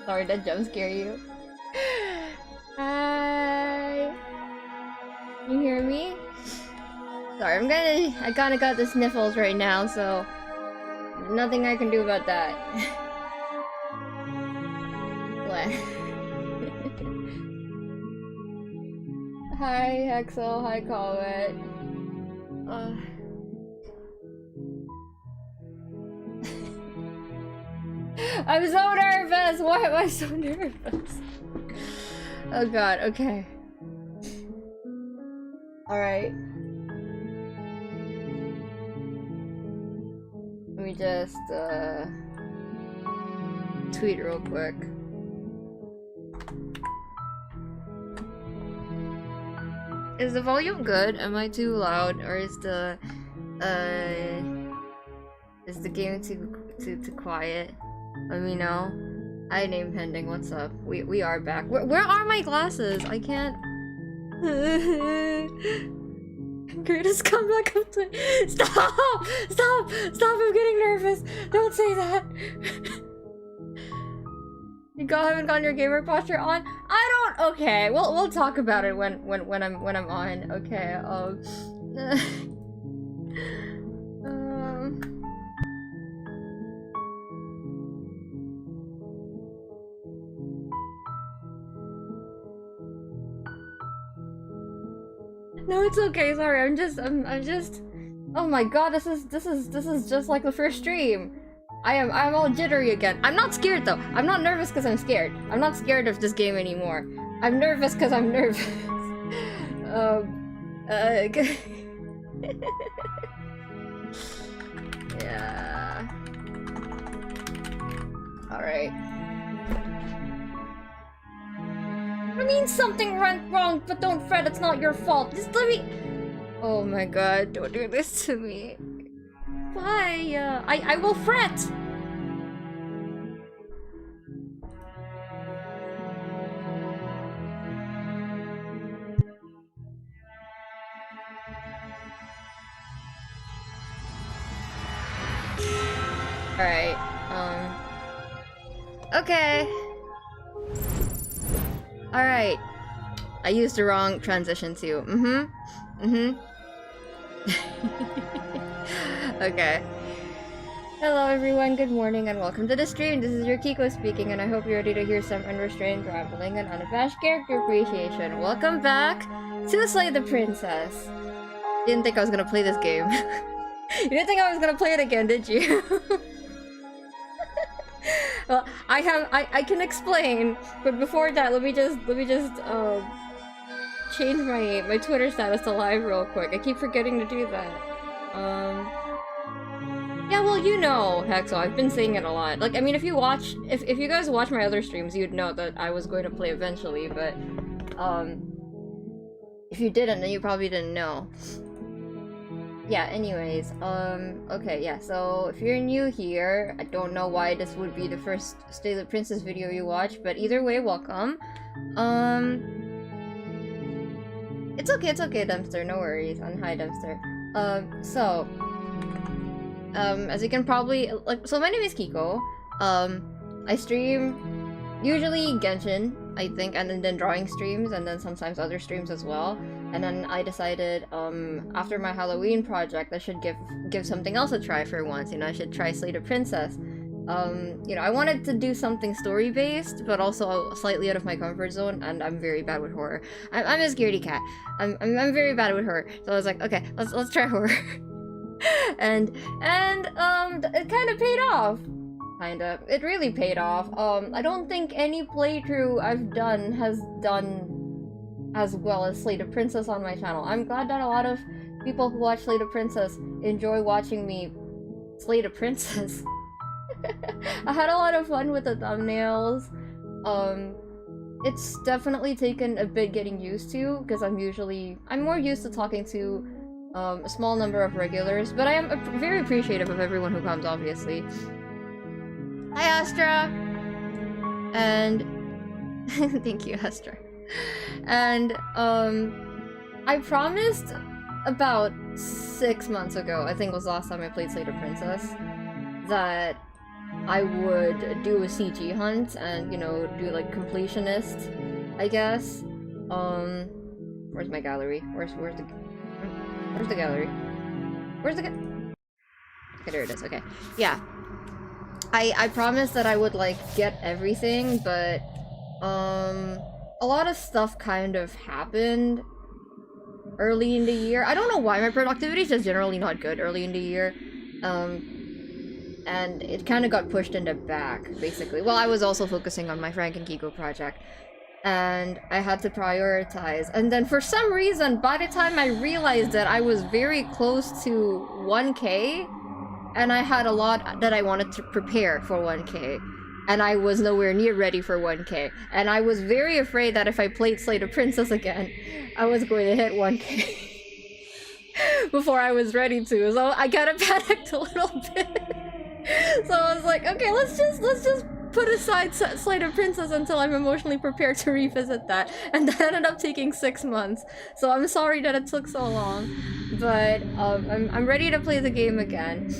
Sorry, that jump scare you. Hi. You hear me? Sorry, I kinda got the sniffles right now, so nothing I can do about that. What? Hi, Hexel. Hi, Colette. I'm so nervous! Why am I so nervous? Oh god, okay. Alright. Let me just, tweet real quick. Is the volume good? Am I too loud? Or is the game too quiet? Let me know. Hi, name pending. What's up? We are back. Where are my glasses? I can't. Greatest comeback of time. Stop! Stop! Stop! I'm getting nervous. Don't say that. You haven't gotten your gamer posture on? I don't. Okay, we'll talk about it when I'm on. Okay. No, it's okay. Sorry, I'm just. Oh my god, this is just like the first stream. I'm all jittery again. I'm not scared though. I'm not nervous because I'm scared. I'm not scared of this game anymore. I'm nervous because I'm nervous. Yeah. All right. I mean, something went wrong, but don't fret, it's not your fault. Just let me. Oh my god, don't do this to me. Why? I will fret. Alright, okay. Alright. I used the wrong transition too. Okay. Hello everyone, good morning and welcome to the stream. This is your Kiko speaking and I hope you're ready to hear some unrestrained rambling and unabashed character appreciation. Welcome back to Slay the Princess. Didn't think I was gonna play this game. You didn't think I was gonna play it again, did you? Well, I can explain, but before that, let me just change my Twitter status to live real quick. I keep forgetting to do that. Yeah, well, you know, Hexo, I've been saying it a lot. Like, I mean, if you guys watch my other streams, you'd know that I was going to play eventually, but if you didn't, then you probably didn't know. Yeah, anyways, okay, yeah, so if you're new here, I don't know why this would be the first Stay the Princess video you watch, but either way, welcome. It's okay, Dempster, no worries, and hi, Dempster. As you can probably, so my name is Kiko. I stream usually Genshin, I think, and then drawing streams, and then sometimes other streams as well. And then I decided, after my Halloween project, I should give something else a try for once. You know, I should try Slay the Princess. You know, I wanted to do something story-based, but also slightly out of my comfort zone, and I'm very bad with horror. I'm a scaredy cat. I'm very bad with horror. So I was like, okay, let's try horror. and it kind of paid off. Kinda. It really paid off. I don't think any playthrough I've done has done as well as Slay the Princess on my channel. I'm glad that a lot of people who watch Slay the Princess enjoy watching me slay the princess. I had a lot of fun with the thumbnails. It's definitely taken a bit getting used to, because I'm more used to talking to a small number of regulars, but I am very appreciative of everyone who comes, obviously. Hi, Astra! And thank you, Astra. And I promised about 6 months ago, I think was the last time I played Slay the Princess, that I would do a CG hunt and, you know, do like completionist, I guess. Where's my gallery? Where's the gallery? Okay, there it is. Okay, yeah. I promised that I would like get everything, but a lot of stuff kind of happened early in the year. I don't know why, my productivity is just generally not good early in the year. And it kind of got pushed in the back, basically. Well, I was also focusing on my Frank and Kiko project, and I had to prioritize. And then for some reason, by the time I realized that I was very close to 1K, and I had a lot that I wanted to prepare for 1K, and I was nowhere near ready for 1K. And I was very afraid that if I played Slay the Princess again, I was going to hit 1K before I was ready to. So I kind of panicked a little bit. So I was like, okay, let's just put aside Slate of Princess until I'm emotionally prepared to revisit that, and that ended up taking 6 months. So I'm sorry that it took so long, but I'm ready to play the game again.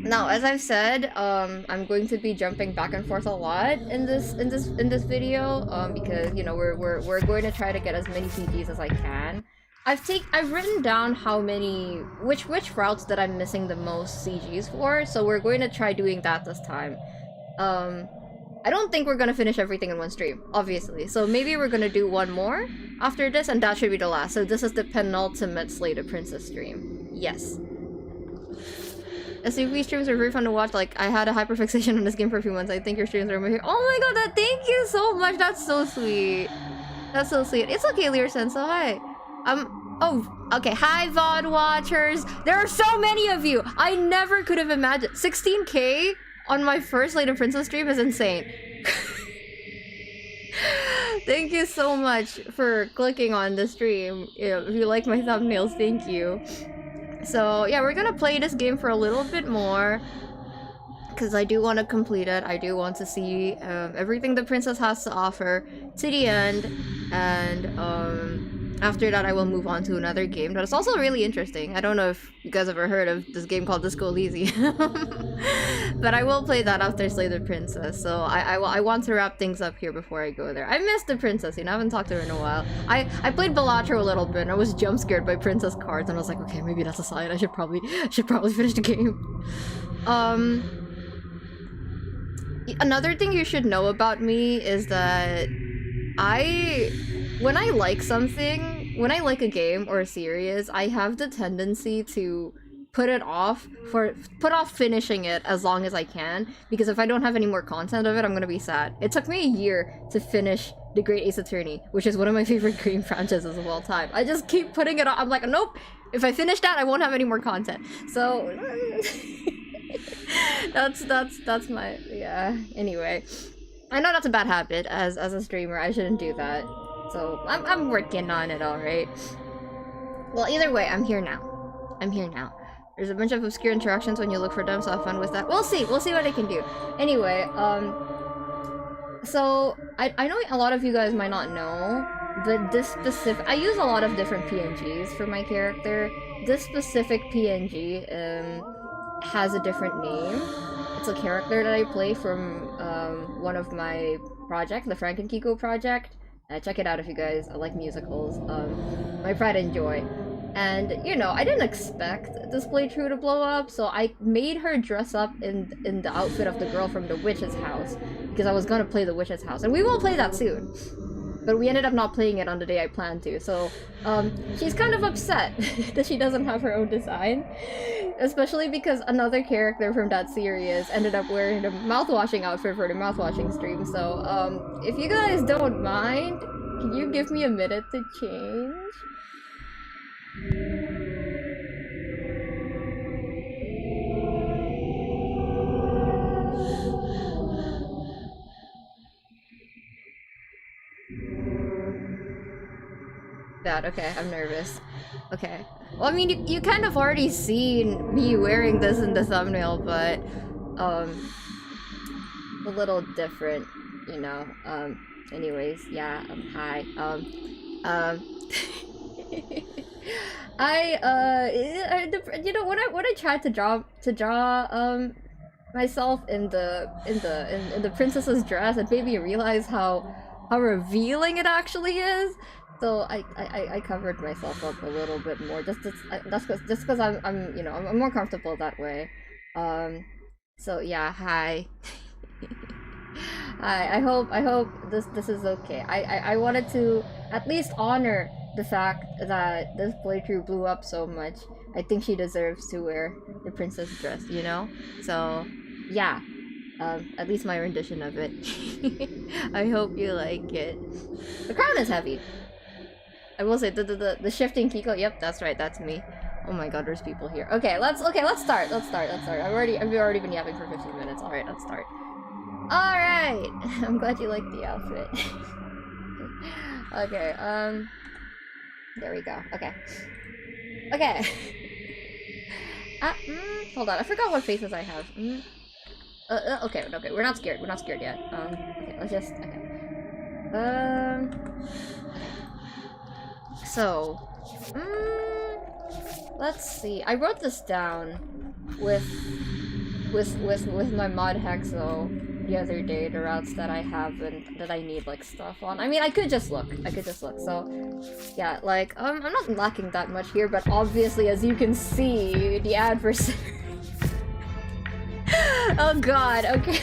Now, as I've said, I'm going to be jumping back and forth a lot in this video, because you know we're going to try to get as many PGs as I can. I've written down how many which routes that I'm missing the most CGs for, so we're going to try doing that this time. I don't think we're gonna finish everything in one stream, obviously. So maybe we're gonna do one more after this, and that should be the last. So this is the penultimate Slate of Princess stream. Yes. SCP streams are very fun to watch. Like, I had a hyperfixation on this game for a few months. I think your streams are amazing. Oh my god, thank you so much. That's so sweet. That's so sweet. It's okay, Learson, so hi. Oh, okay. Hi, VOD watchers. There are so many of you. I never could have imagined. 16K on my first Slate of Princess stream is insane. Thank you so much for clicking on the stream. If you like my thumbnails, thank you. So yeah, we're gonna play this game for a little bit more because I do want to complete it. I do want to see everything the princess has to offer to the end, and after that I will move on to another game that is also really interesting. I don't know if you guys ever heard of this game called Disco Elysium, but I will play that after Slay the Princess. So I want to wrap things up here before I go there. I missed the princess, you know, I haven't talked to her in a while. I played Balatro a little bit and I was jump scared by princess cards and I was like, okay, maybe that's a sign. I should probably finish the game. Another thing you should know about me is that when I like something, when I like a game or a series, I have the tendency to put off finishing it as long as I can, because if I don't have any more content of it, I'm gonna be sad. It took me a year to finish The Great Ace Attorney, which is one of my favorite game franchises of all time. I just keep putting it off. I'm like, nope, if I finish that, I won't have any more content. So that's my, yeah, anyway. I know that's a bad habit as a streamer. I shouldn't do that. So I'm working on it, alright. Well, either way, I'm here now. There's a bunch of obscure interactions when you look for them, so have fun with that. We'll see what I can do. Anyway, so I know a lot of you guys might not know, but this specific, I use a lot of different PNGs for my character. This specific PNG has a different name. It's a character that I play from one of my projects, the Frank and Kiko project. Check it out if you guys like musicals. My Pride and Joy. And, you know, I didn't expect this playthrough to blow up, so I made her dress up in the outfit of the girl from the witch's house, because I was gonna play the witch's house. And we will play that soon. But we ended up not playing it on the day I planned to, so she's kind of upset that she doesn't have her own design. Especially because another character from that series ended up wearing the mouthwashing outfit for the mouthwashing stream. So, if you guys don't mind, can you give me a minute to change? That, okay, I'm nervous. Okay. Well, I mean, you kind of already seen me wearing this in the thumbnail, but, a little different, you know. Anyways, yeah, hi. You know, when I tried to draw myself in the princess's dress, it made me realize how revealing it actually is. So I covered myself up a little bit more, just because I'm you know, I'm more comfortable that way. So yeah, hi. I hope this is okay. I wanted to at least honor the fact that this playthrough blew up so much. I think she deserves to wear the princess dress, you know? So yeah. At least my rendition of it. I hope you like it. The crown is heavy. I will say the shifting Kiko. Yep, that's right. That's me. Oh my god, there's people here. Okay, let's start. I've already been yapping for 15 minutes. All right, let's start. All right. I'm glad you like the outfit. Okay. There we go. Okay. Hold on, I forgot what faces I have. Okay, we're not scared. We're not scared yet. Okay, let's just, okay. So, let's see. I wrote this down with my mod hexo the other day, the routes that I have and that I need like stuff on. I mean, I could just look. So, yeah, like I'm not lacking that much here, but obviously, as you can see, the adversary. Oh God. Okay.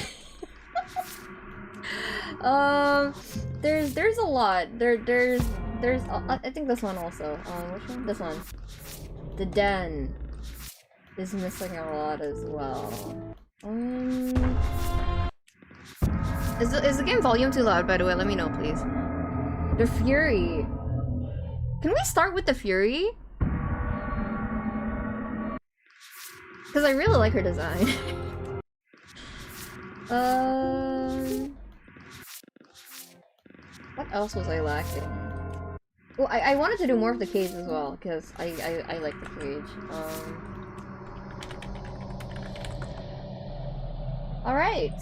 There's a lot. There's I think this one also. Which one? This one. The den is missing a lot as well. Is the game volume too loud, by the way? Let me know, please. The Fury. Can we start with the Fury? Because I really like her design. What else was I lacking? Well, I wanted to do more of the cage as well, because I like the cage. Alright.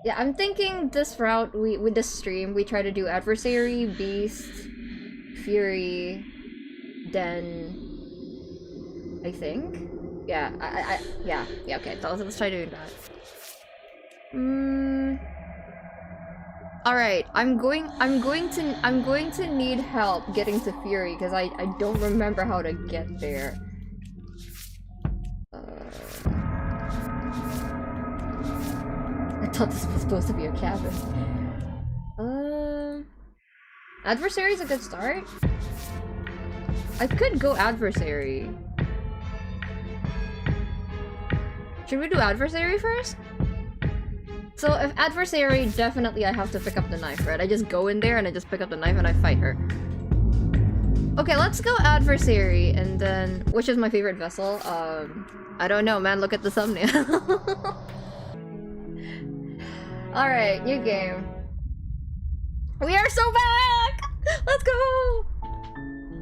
Yeah, I'm thinking this route, with this stream, we try to do Adversary, Beast, Fury, Den, I think? Yeah, yeah, okay, so let's try doing that. Alright, I'm going to need help getting to Fury, because I don't remember how to get there. I thought this was supposed to be a cabin. Adversary is a good start. I could go Adversary. Should we do Adversary first? So if Adversary, definitely I have to pick up the knife, right? I just go in there and I just pick up the knife and I fight her. Okay, let's go Adversary, and then... Which is my favorite vessel? I don't know, man. Look at the thumbnail. Alright, new game. We are so back! Let's go!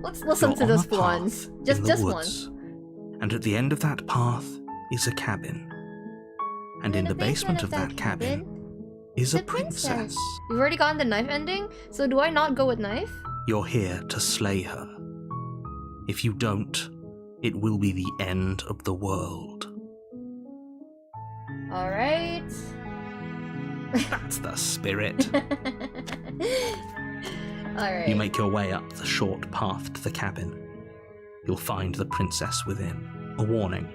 Let's listen to this one. Just this one. And at the end of that path is a cabin. And in the basement of that cabin is a princess. You've already gotten the knife ending? So do I not go with knife? You're here to slay her. If you don't, it will be the end of the world. Alright. That's the spirit. Alright. You make your way up the short path to the cabin. You'll find the princess within. A warning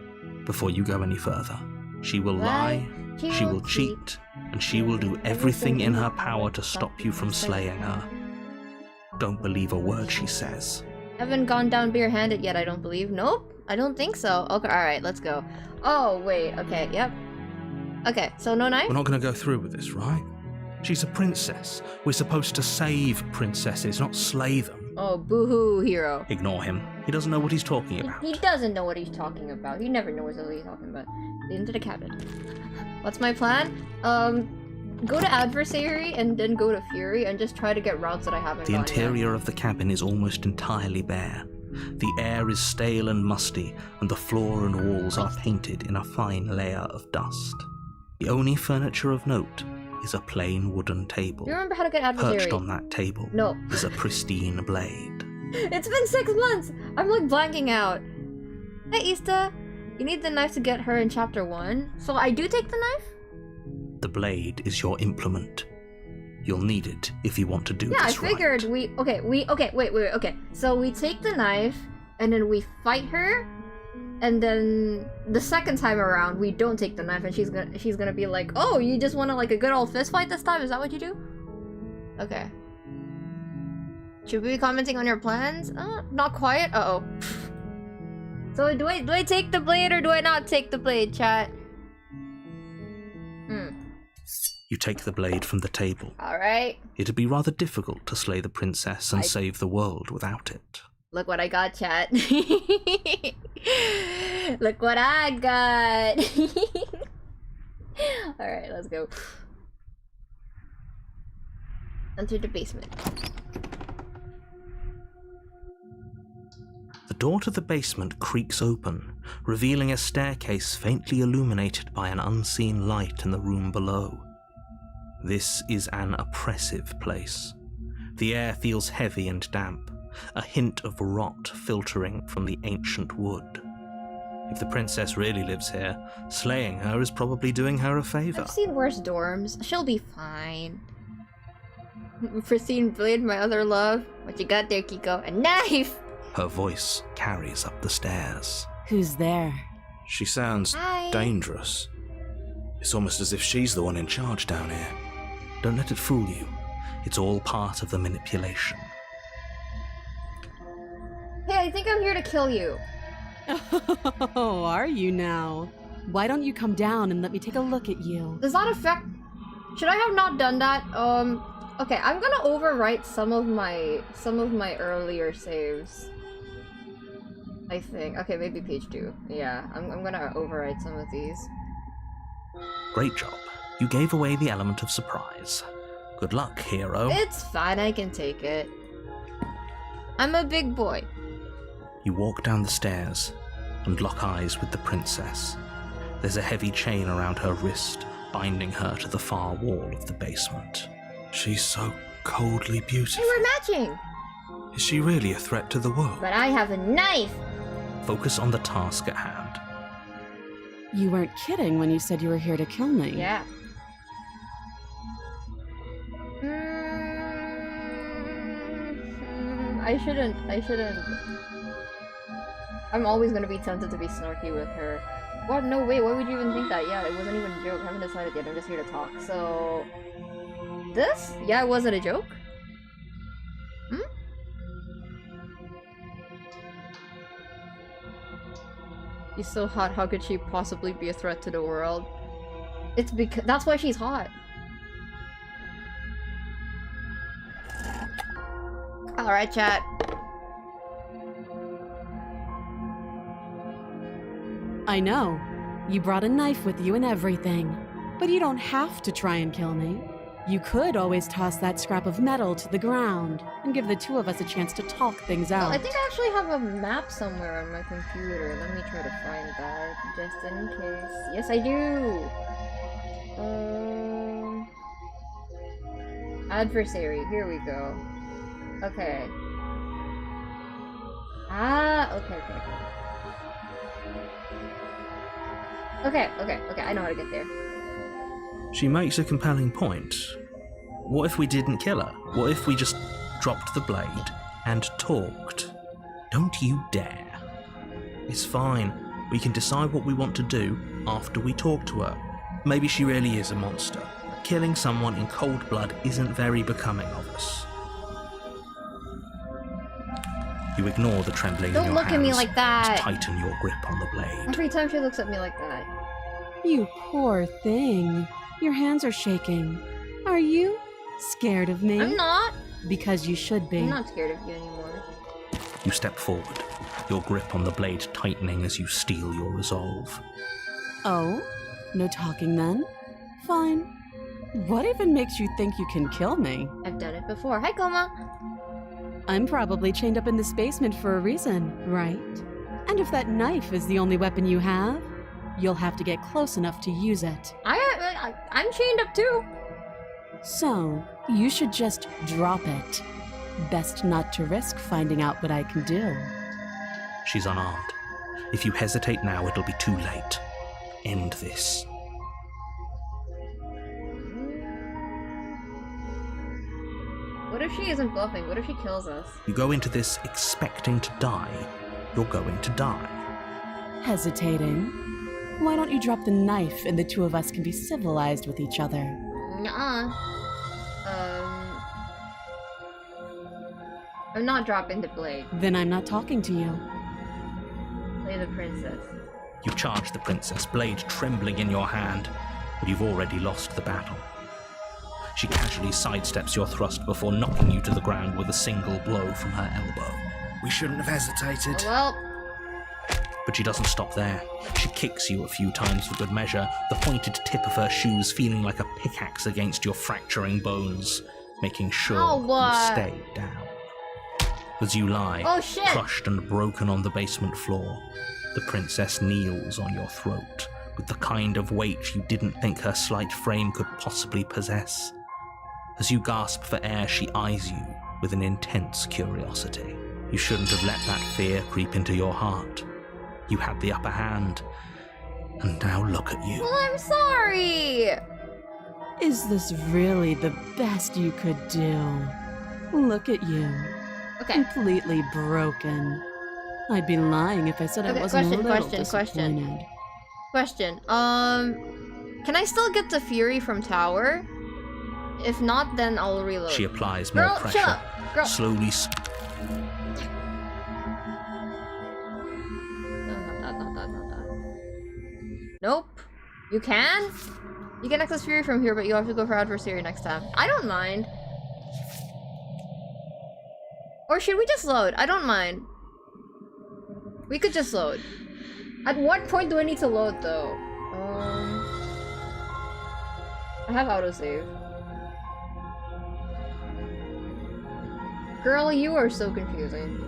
before you go any further. She will lie, she will cheat, and she will do everything in her power to stop you from slaying her. Don't believe a word she says. Haven't gone down barehanded yet, I don't believe. Nope, I don't think so. Okay, alright, let's go. Oh, wait, okay, yep. Okay, so no knife? We're not going to go through with this, right? She's a princess. We're supposed to save princesses, not slay them. Oh, boo-hoo, hero. Ignore him. He doesn't know what he's talking about. He doesn't know what he's talking about. He never knows what he's talking about. Into the cabin. What's my plan? Go to Adversary and then go to Fury and just try to get routes that I haven't The gone interior yet. of the cabin is almost entirely bare. The air is stale and musty, and the floor and walls are painted in a fine layer of dust. The only furniture of note is a plain wooden table. Do you remember how to get Adversary? Perched on that table No. is a pristine blade. It's been 6 months! I'm like blanking out. Hey, Ista. You need the knife to get her in chapter 1. So I do take the knife? The blade is your implement. You'll need it if you want to do Yeah, this I figured right. wait, okay. So we take the knife, and then we fight her, and then the second time around, we don't take the knife, and she's gonna be like, oh, you just want like a good old fist fight this time? Is that what you do? Okay. Should we be commenting on your plans? Not quiet? Uh-oh. So do I take the blade or do I not take the blade, chat? You take the blade from the table. Alright. It'd be rather difficult to slay the princess and save the world without it. Look what I got, chat. Look what I got. Alright, let's go. Enter the basement. The door to the basement creaks open, revealing a staircase faintly illuminated by an unseen light in the room below. This is an oppressive place. The air feels heavy and damp, a hint of rot filtering from the ancient wood. If the princess really lives here, slaying her is probably doing her a favor. I've seen worse dorms. She'll be fine. Pristine blade, my other love. What you got there, Kiko? A knife! Her voice carries up the stairs. Who's there? She sounds dangerous. It's almost as if she's the one in charge down here. Don't let it fool you. It's all part of the manipulation. Hey, I think I'm here to kill you. Oh, are you now? Why don't you come down and let me take a look at you? Does that affect... Should I have not done that? Okay, I'm gonna overwrite some of my earlier saves. I think. Okay, maybe page 2. Yeah, I'm gonna overwrite some of these. Great job. You gave away the element of surprise. Good luck, hero. It's fine, I can take it. I'm a big boy. You walk down the stairs and lock eyes with the princess. There's a heavy chain around her wrist, binding her to the far wall of the basement. She's so coldly beautiful. Hey, we're matching! Is she really a threat to the world? But I have a knife! Focus on the task at hand. You weren't kidding when you said you were here to kill me. Yeah. I shouldn't. I'm always gonna be tempted to be snarky with her. What? No, wait, why would you even think that? Yeah, it wasn't even a joke. I haven't decided yet. I'm just here to talk. So... This? Yeah, was it a joke? Hmm? She's so hot, how could she possibly be a threat to the world? It's because... That's why she's hot. Alright, chat. I know. You brought a knife with you and everything. But you don't have to try and kill me. You could always toss that scrap of metal to the ground and give the two of us a chance to talk things out. Well, I think I actually have a map somewhere on my computer. Let me try to find that, just in case. Yes, I do! Adversary, here we go. Okay. Ah, okay, I know how to get there. She makes a compelling point. What if we didn't kill her? What if we just dropped the blade and talked? Don't you dare. It's fine. We can decide what we want to do after we talk to her. Maybe she really is a monster. Killing someone in cold blood isn't very becoming of us. You ignore the trembling in your hands. Don't look at me like that! Tighten your grip on the blade. Every time she looks at me like that. You poor thing. Your hands are shaking. Are you scared of me? I'm not! Because you should be. I'm not scared of you anymore. You step forward, your grip on the blade tightening as you steel your resolve. Oh? No talking then? Fine. What even makes you think you can kill me? I've done it before. Hi, Coma! I'm probably chained up in this basement for a reason, right? And if that knife is the only weapon you have, you'll have to get close enough to use it. I'm chained up too! So, you should just drop it. Best not to risk finding out what I can do. She's unarmed. If you hesitate now, it'll be too late. End this. What if she isn't bluffing? What if she kills us? You go into this expecting to die. You're going to die. Hesitating? Why don't you drop the knife and the two of us can be civilized with each other? Nuh-uh. I'm not dropping the blade. Then I'm not talking to you. Play the princess. You charge the princess, blade trembling in your hand, but you've already lost the battle. She casually sidesteps your thrust before knocking you to the ground with a single blow from her elbow. We shouldn't have hesitated. Well... But she doesn't stop there. She kicks you a few times for good measure, the pointed tip of her shoes feeling like a pickaxe against your fracturing bones, making sure you stay down. As you lie, crushed and broken on the basement floor, The princess kneels on your throat with the kind of weight you didn't think her slight frame could possibly possess. As you gasp for air, she eyes you with an intense curiosity. You shouldn't have let that fear creep into your heart. You had the upper hand, and now look at you. Well, I'm sorry! Is this really the best you could do? Look at you. Okay. Completely broken. I'd be lying if I said I wasn't a little disappointed. Question. Can I still get the Fury from Tower? If not, then I'll reload. She applies more pressure. Shut up. Girl. Slowly. Nope. You can? You can access Fury from here, but you have to go for Adversary next time. I don't mind. Or should we just load? I don't mind. We could just load. At what point do I need to load, though? I have autosave. Girl, you are so confusing.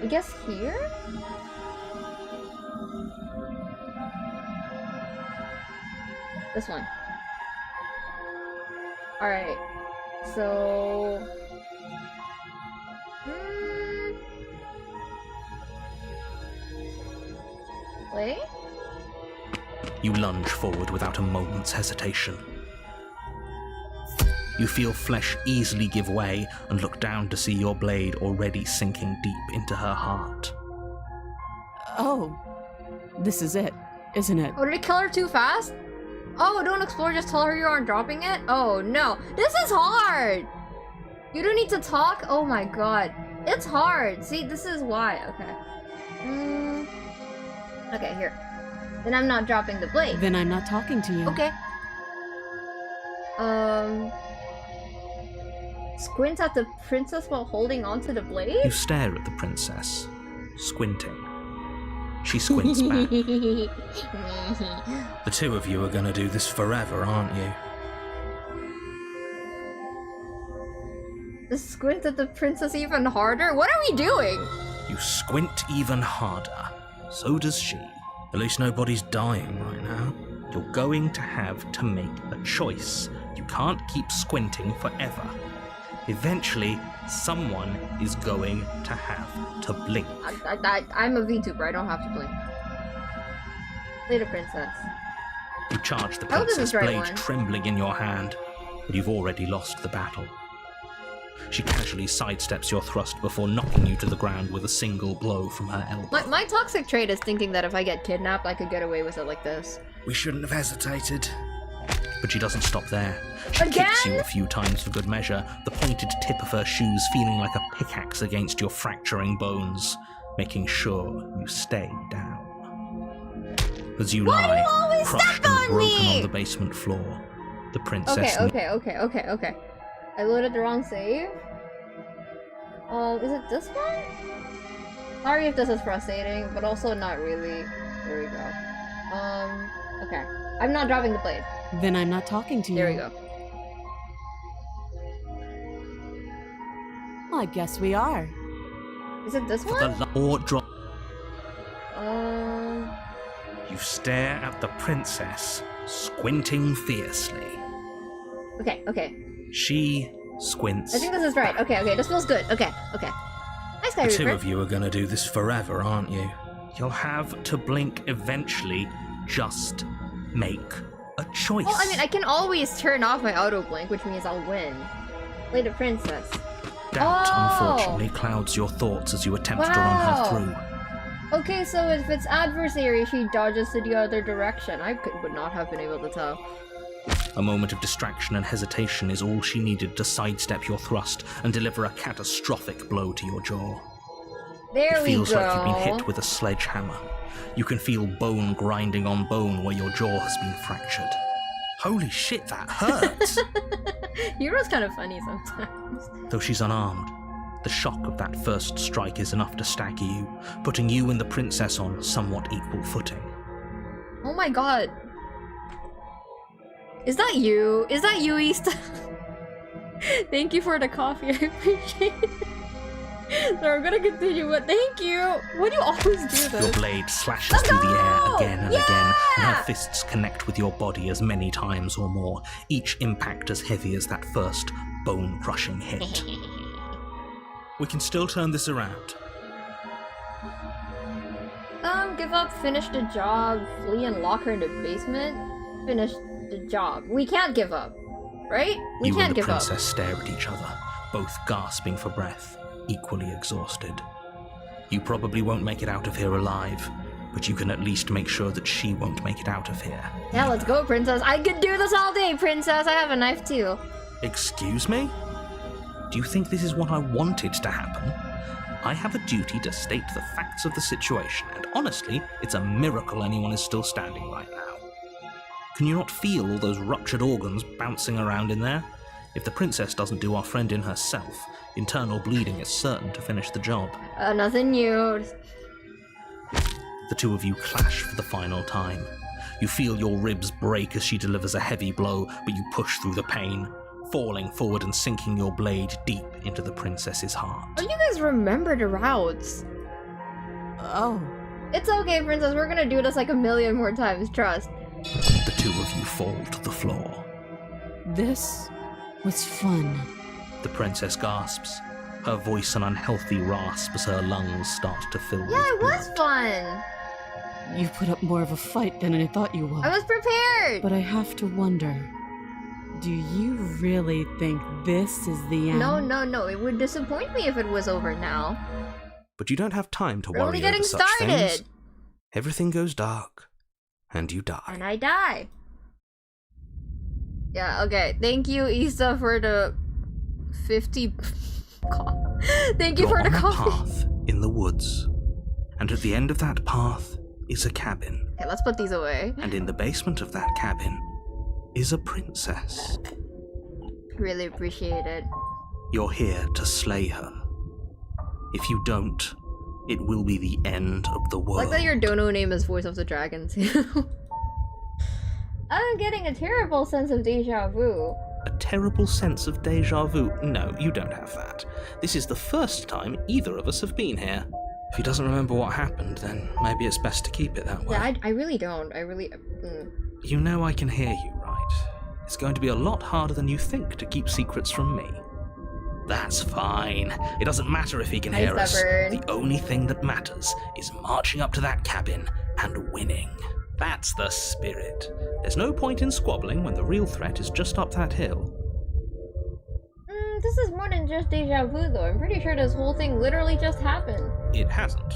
I guess here? This one. Alright. So... Play? You lunge forward without a moment's hesitation. You feel flesh easily give way and look down to see your blade already sinking deep into her heart. Oh, this is it, isn't it? Oh, did it kill her too fast? Oh, don't explore, just tell her you aren't dropping it? Oh, no. This is hard! You don't need to talk? Oh my god. It's hard. See, this is why. Okay. Okay, here. Then I'm not dropping the blade. Then I'm not talking to you. Okay. Squint at the princess while holding onto the blade? You stare at the princess, squinting. She squints back. The two of you are gonna do this forever, aren't you? Squint at the princess even harder? What are we doing? You squint even harder. So does she. At least nobody's dying right now. You're going to have to make a choice. You can't keep squinting forever. Eventually, someone is going to have to blink. I'm a VTuber, I don't have to blink. Play the princess. You charge the princess blade one. trembling in your hand, but you've already lost the battle. She casually sidesteps your thrust before knocking you to the ground with a single blow from her elbow. My toxic trait is thinking that if I get kidnapped, I could get away with it like this. We shouldn't have hesitated. But she doesn't stop there. She Again? kicks you a few times for good measure, the pointed tip of her shoes feeling like a pickaxe against your fracturing bones, making sure you stay down. As you lie, crushed and broken on the basement floor, the princess... Okay. I loaded the wrong save. Is it this one? Sorry if this is frustrating, but also not really. There we go. Okay. I'm not dropping the blade. Then I'm not talking to you. There we go. I guess we are. Is it this For one? the or drop. You stare at the princess, squinting fiercely. Okay. She squints. I think this is right. Okay, this feels good. Okay. Nice guy, The two Reaper. of you are gonna do this forever, aren't you? You'll have to blink eventually. Just make a choice. Well, I mean, I can always turn off my auto blink, which means I'll win. Play the princess. Doubt, Oh! unfortunately, clouds your thoughts as you attempt to run her through. Okay, so if it's adversary, she dodges to the other direction. I would not have been able to tell. A moment of distraction and hesitation is all she needed to sidestep your thrust and deliver a catastrophic blow to your jaw. There It we go. feels like you've been hit with a sledgehammer. You can feel bone grinding on bone where your jaw has been fractured. Holy shit, that hurts! Hero's kind of funny sometimes. Though she's unarmed, the shock of that first strike is enough to stagger you, putting you and the princess on somewhat equal footing. Oh my god. Is that you? Is that you, East? Thank you for the coffee, I appreciate it. So I'm gonna continue, but thank you! Why do you always do this? Your blade slashes through the air again and again, and her fists connect with your body as many times or more, each impact as heavy as that first bone-crushing hit. We can still turn this around. Give up, finish the job, flee and lock her in the basement, finish the job. We can't give up, right? We can't give up. You and the princess stare at each other, both gasping for breath, equally exhausted. You probably won't make it out of here alive, but you can at least make sure that she won't make it out of here. Yeah, let's go, princess. I could do this all day, princess. I have a knife too. Excuse me? Do you think this is what I wanted to happen? I have a duty to state the facts of the situation, and honestly, it's a miracle anyone is still standing right now. Can you not feel all those ruptured organs bouncing around in there? If the princess doesn't do our friend in herself, internal bleeding is certain to finish the job. Nothing new. The two of you clash for the final time. You feel your ribs break as she delivers a heavy blow, but you push through the pain, falling forward and sinking your blade deep into the princess's heart. Oh, you guys remember the routes. Oh. It's okay, princess. We're gonna do this like a million more times, trust. The two of you fall to the floor. This was fun. The princess gasps, her voice an unhealthy rasp as her lungs start to fill with blood. Yeah, it was fun. You put up more of a fight than I thought you would. I was prepared. But I have to wonder, do you really think this is the end? No. It would disappoint me if it was over now. But you don't have time to We're worry only getting over such started. things. Everything goes dark, and you die. And I die. Yeah, okay. Thank you, Issa, for the 50... Thank you You're for the on a coffee. path in the woods, and at the end of that path is a cabin. Okay, let's put these away. And in the basement of that cabin is a princess. Really appreciate it. You're here to slay her. If you don't, it will be the end of the world. Like that your dono name is Voice of the Dragon too. I'm getting a terrible sense of deja vu. A terrible sense of deja vu? No, you don't have that. This is the first time either of us have been here. If he doesn't remember what happened, then maybe it's best to keep it that way. Yeah, I really don't. You know I can hear you, right? It's going to be a lot harder than you think to keep secrets from me. That's fine. It doesn't matter if he can hear us. The only thing that matters is marching up to that cabin and winning. That's the spirit. There's no point in squabbling when the real threat is just up that hill. This is more than just deja vu, though. I'm pretty sure this whole thing literally just happened. It hasn't.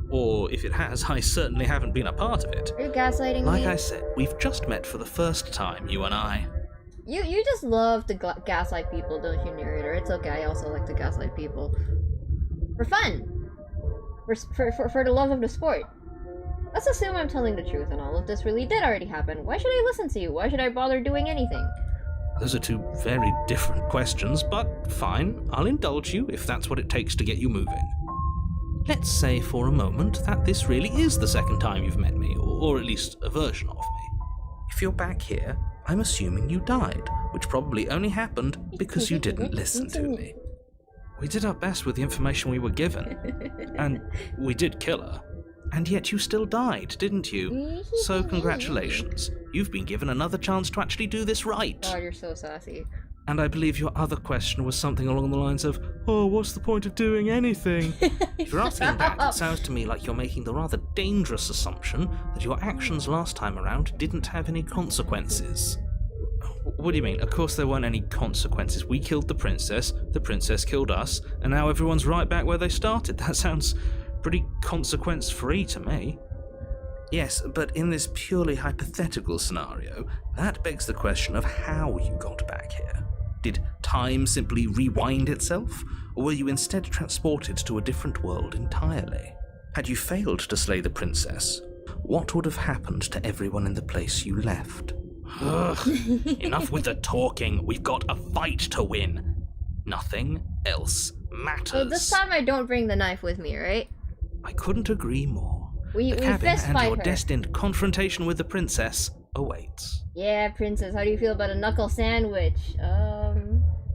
Or if it has, I certainly haven't been a part of it. Are you gaslighting me? Like I said, we've just met for the first time, you and I. You just love to gaslight people, don't you, narrator? It's okay, I also like to gaslight people. For fun! For the love of the sport. Let's assume I'm telling the truth and all of this really did already happen. Why should I listen to you? Why should I bother doing anything? Those are two very different questions, but fine. I'll indulge you if that's what it takes to get you moving. Let's say for a moment that this really is the second time you've met me, or at least a version of me. If you're back here, I'm assuming you died, which probably only happened because you didn't listen to me. We did our best with the information we were given, and we did kill her. And yet you still died, didn't you? So congratulations. You've been given another chance to actually do this right. God, you're so sassy. And I believe your other question was something along the lines of, oh, what's the point of doing anything? If you're asking that, it sounds to me like you're making the rather dangerous assumption that your actions last time around didn't have any consequences. What do you mean? Of course there weren't any consequences. We killed the princess killed us, and now everyone's right back where they started. That sounds pretty consequence-free to me. Yes, but in this purely hypothetical scenario, that begs the question of how you got back here. Did time simply rewind itself, or were you instead transported to a different world entirely? Had you failed to slay the princess, what would have happened to everyone in the place you left? Ugh, enough with the talking. We've got a fight to win. Nothing else matters. So this time I don't bring the knife with me, right? I couldn't agree more. We cabin fist and fight your her. destined confrontation with the princess awaits. Yeah, princess, how do you feel about a knuckle sandwich?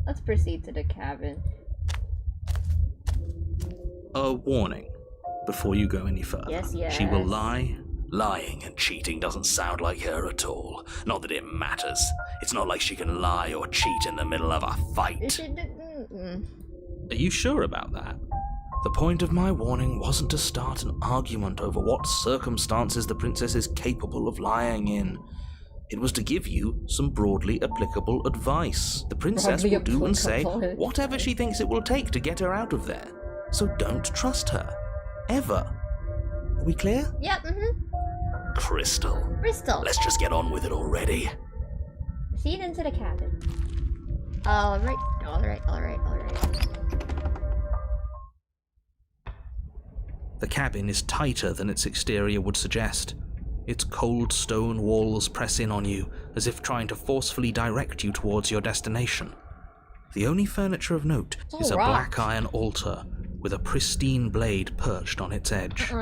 Let's proceed to the cabin. a warning before you go any further. Yes, yes. She will lie. Lying and cheating doesn't sound like her at all. Not that it matters. It's not like she can lie or cheat in the middle of a fight. Are you sure about that? The point of my warning wasn't to start an argument over what circumstances the princess is capable of lying in. It was to give you some broadly applicable advice. The princess will do and say whatever she thinks it will take to get her out of there. So don't trust her. Ever. Are we clear? Yep, Crystal. Crystal. Let's just get on with it already. Proceed into the cabin. Alright. The cabin is tighter than its exterior would suggest. Its cold stone walls press in on you, as if trying to forcefully direct you towards your destination. The only furniture of note is a black iron altar, with a pristine blade perched on its edge.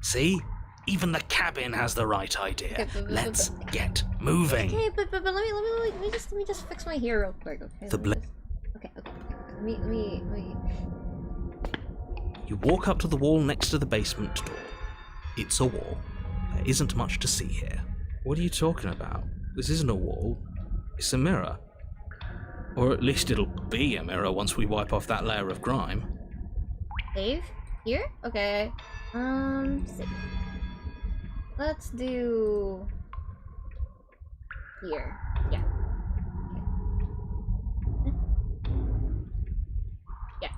See? Even the cabin has the right idea. Okay, Let's get moving. Okay, but let me just fix my hair real quick, okay? Okay. Let me. You walk up to the wall next to the basement door. It's a wall. There isn't much to see here. What are you talking about? This isn't a wall. It's a mirror. Or at least it'll be a mirror once we wipe off that layer of grime. Save? Here? Okay. Save. Let's do... here. Yeah. Okay. Yeah.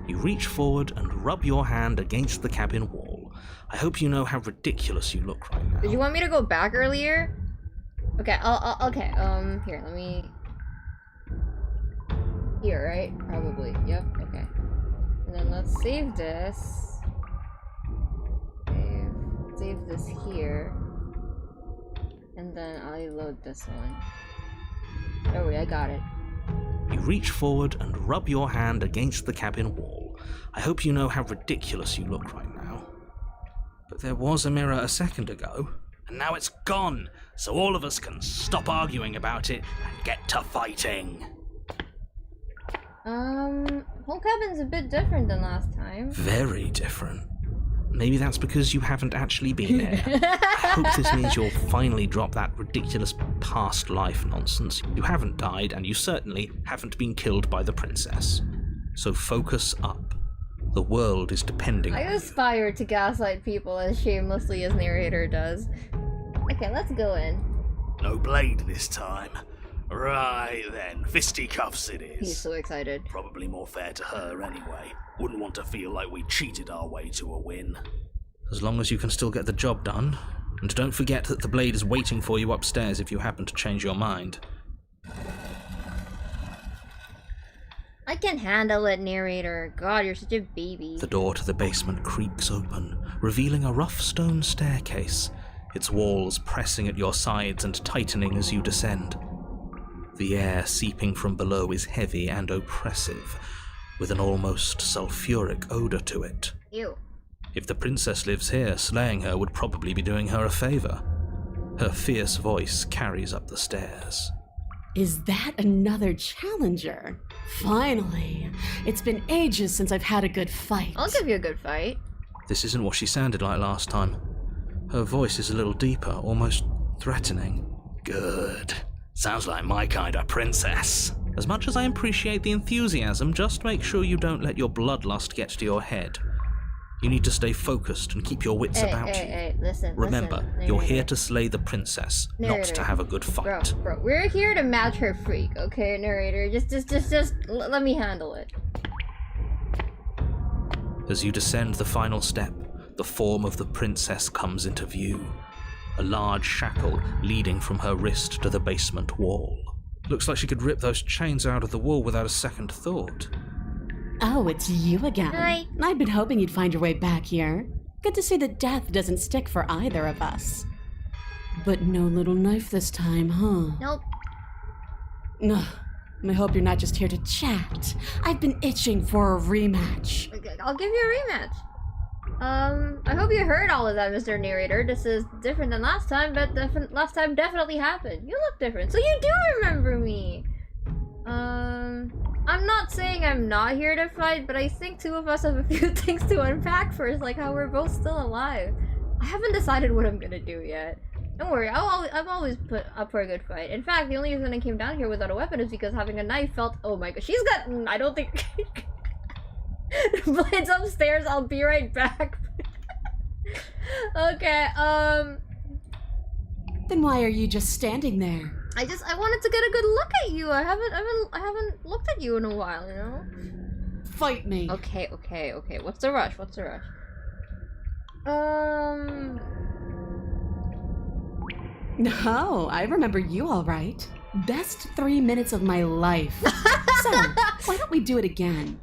You reach forward and rub your hand against the cabin wall. I hope you know how ridiculous you look right now. Did you want me to go back earlier? Okay, okay, here, let me... Here, right? Probably, yep, okay. And then let's save this. Save this here. And then I'll load this one. Oh wait, I got it. You reach forward and rub your hand against the cabin wall. I hope you know how ridiculous you look right now. But there was a mirror a second ago. And now it's gone, so all of us can stop arguing about it and get to fighting. Whole cabin's a bit different than last time. Very different. Maybe that's because you haven't actually been here. I hope this means you'll finally drop that ridiculous past life nonsense. You haven't died, and you certainly haven't been killed by the princess. So focus up. The world is depending on you. I aspire to gaslight people as shamelessly as narrator does. Okay, let's go in. No blade this time. Right then, fisticuffs it is. He's so excited. Probably more fair to her anyway. Wouldn't want to feel like we cheated our way to a win. As long as you can still get the job done. And don't forget that the blade is waiting for you upstairs if you happen to change your mind. I can handle it, narrator. God, you're such a baby. The door to the basement creaks open, revealing a rough stone staircase, its walls pressing at your sides and tightening as you descend. The air seeping from below is heavy and oppressive, with an almost sulfuric odor to it. Ew. If the princess lives here, slaying her would probably be doing her a favor. Her fierce voice carries up the stairs. Is that another challenger? Finally! It's been ages since I've had a good fight. I'll give you a good fight. This isn't what she sounded like last time. Her voice is a little deeper, almost threatening. Good. Sounds like my kind of princess. As much as I appreciate the enthusiasm, just make sure you don't let your bloodlust get to your head. You need to stay focused and keep your wits about you. Hey, listen, Remember, you're here to slay the princess, not to have a good fight. Bro, we're here to match her freak, okay, narrator? Just let me handle it. As you descend the final step, the form of the princess comes into view. A large shackle leading from her wrist to the basement wall. Looks like she could rip those chains out of the wall without a second thought. Oh, it's you again. Hi. I've been hoping you'd find your way back here. Good to see that death doesn't stick for either of us. But no little knife this time, huh? Nope. Ugh. I hope you're not just here to chat. I've been itching for a rematch. Okay, I'll give you a rematch. I hope you heard all of that, Mr. Narrator. This is different than last time, but last time definitely happened. You look different, so you do remember me. I'm not saying I'm not here to fight, but I think two of us have a few things to unpack first, like how we're both still alive. I haven't decided what I'm gonna do yet. Don't worry, I've always put up for a good fight. In fact, the only reason I came down here without a weapon is because having a knife felt— oh my god, she's got— I don't think— Blades upstairs, I'll be right back. Okay, Then why are you just standing there? I wanted to get a good look at you. I haven't looked at you in a while, you know? Fight me. Okay. What's the rush? No, I remember you all right. Best 3 minutes of my life. So, why don't we do it again?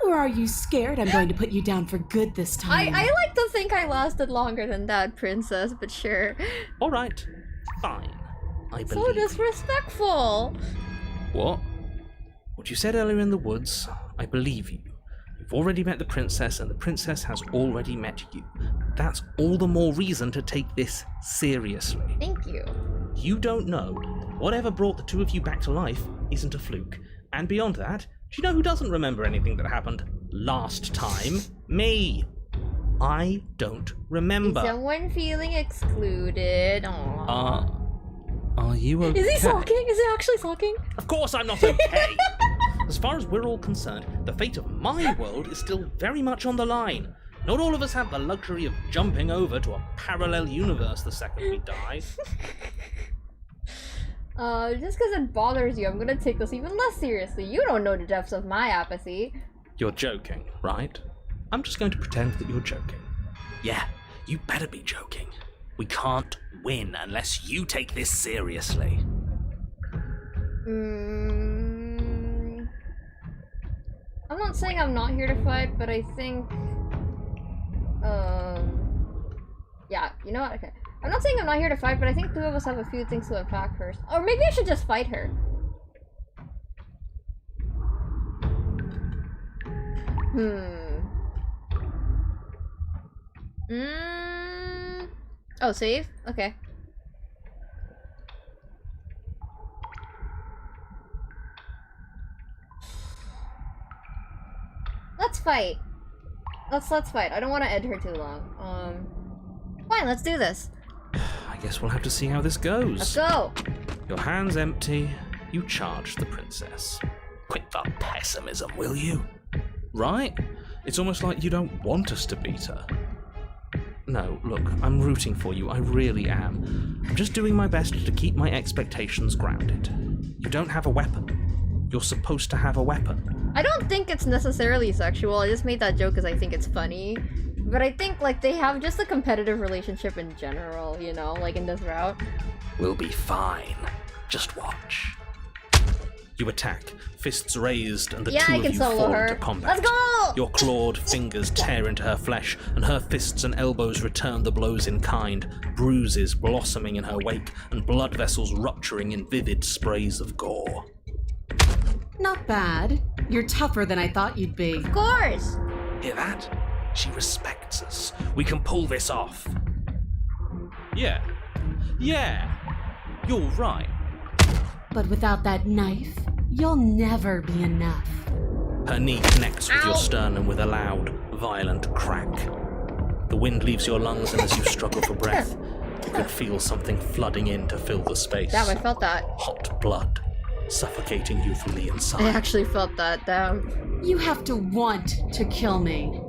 Or are you scared I'm going to put you down for good this time? I like to think I lasted longer than that, princess, but sure. All right, fine. I believe So you. disrespectful. What? What you said earlier in the woods, I believe you. You've already met the princess, and the princess has already met you. That's all the more reason to take this seriously. Thank you. You don't know. Whatever brought the two of you back to life isn't a fluke. And beyond that, do you know who doesn't remember anything that happened last time? Me. I don't remember. Is someone feeling excluded? Aww. Are you okay? Is he sulking? Is he actually sulking? Of course I'm not okay! As far as we're all concerned, the fate of my world is still very much on the line. Not all of us have the luxury of jumping over to a parallel universe the second we die. Just because it bothers you, I'm gonna take this even less seriously. You don't know the depths of my apathy. You're joking, right? I'm just going to pretend that you're joking. Yeah, you better be joking. We can't win unless you take this seriously. I'm not saying I'm not here to fight, but I think... yeah, you know what? Okay. I'm not saying I'm not here to fight, but I think two of us have a few things to unpack first. Or maybe I should just fight her. Oh, save? Okay. Let's fight. Let's fight. I don't want to end her too long. Fine, let's do this. I guess we'll have to see how this goes. Let's go. Your hand's empty. You charge the princess. Quit the pessimism, will you? Right? It's almost like you don't want us to beat her. No, look, I'm rooting for you. I really am. I'm just doing my best to keep my expectations grounded. You don't have a weapon. You're supposed to have a weapon. I don't think it's necessarily sexual. I just made that joke because I think it's funny. But I think, like, they have just a competitive relationship in general, you know, like in this route. We'll be fine. Just watch. You attack, fists raised, and the Yeah, two I of can you solo fall her. into combat. Let's go! Your clawed fingers tear into her flesh, and her fists and elbows return the blows in kind, bruises blossoming in her wake, and blood vessels rupturing in vivid sprays of gore. Not bad. You're tougher than I thought you'd be. Of course! Hear that? She respects us. We can pull this off. Yeah. You're right. But without that knife, you'll never be enough. Her knee connects with Ow. your sternum with a loud, violent crack. The wind leaves your lungs, and as you struggle for breath, you can feel something flooding in to fill the space. Damn, I felt that. Hot blood, suffocating you from the inside. I actually felt that, damn. You have to want to kill me.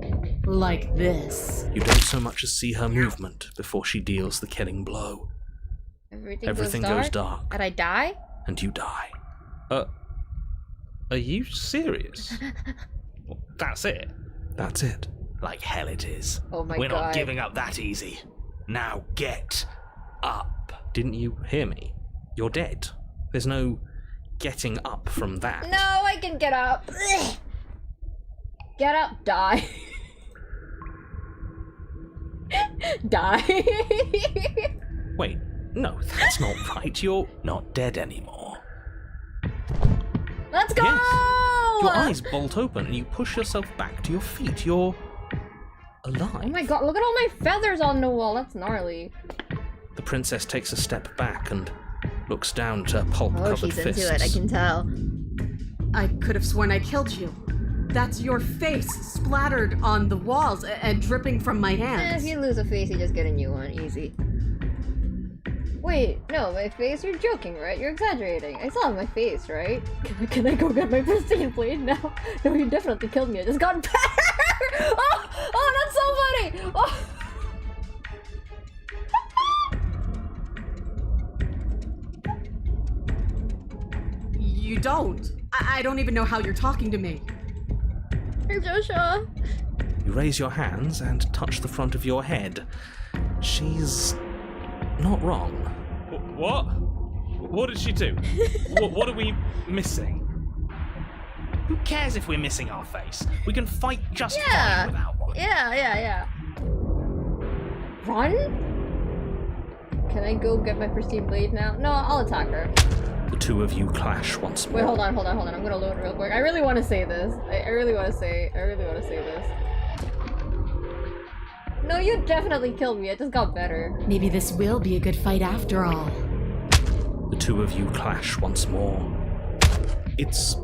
Like this. You don't so much as see her movement before she deals the killing blow. Everything goes dark. And I die? And you die. Are you serious? Well, that's it. That's it. Like hell it is. Oh my We're god. not giving up that easy. Now get up. Didn't you hear me? You're dead. There's no getting up from that. No, I can get up. Ugh. Get up, die. Die. Wait, no, that's not right. You're Not dead anymore. Let's go! Yes. Your eyes bolt open and you push yourself back to your feet. You're alive. Oh my god, look at all my feathers on the wall. That's gnarly. The princess takes a step back and looks down at her pulp-covered Oh, she's fists. into it, I can tell. I could have sworn I killed you. That's your face splattered on the walls and dripping from my hands. If you lose a face, you just get a new one. Easy. Wait, no, my face? You're joking, right? You're exaggerating. I still have my face, right? Can I go get my pristine blade now? No, you definitely killed me. I just got better! Oh, that's so funny! Oh. You don't. I don't even know how you're talking to me. Hey, Joshua. You raise your hands and touch the front of your head. She's not wrong. What? What did she do? What are we missing? Who cares if we're missing our face? We can fight just Yeah. fine without one. Yeah. Run? Can I go get my pristine blade now? No, I'll attack her. The two of you clash once more. Wait, hold on. I'm gonna load real quick. I really want to say this. I really want to say this. No, you definitely killed me. I just got better. Maybe this will be a good fight after all. The two of you clash once more. It's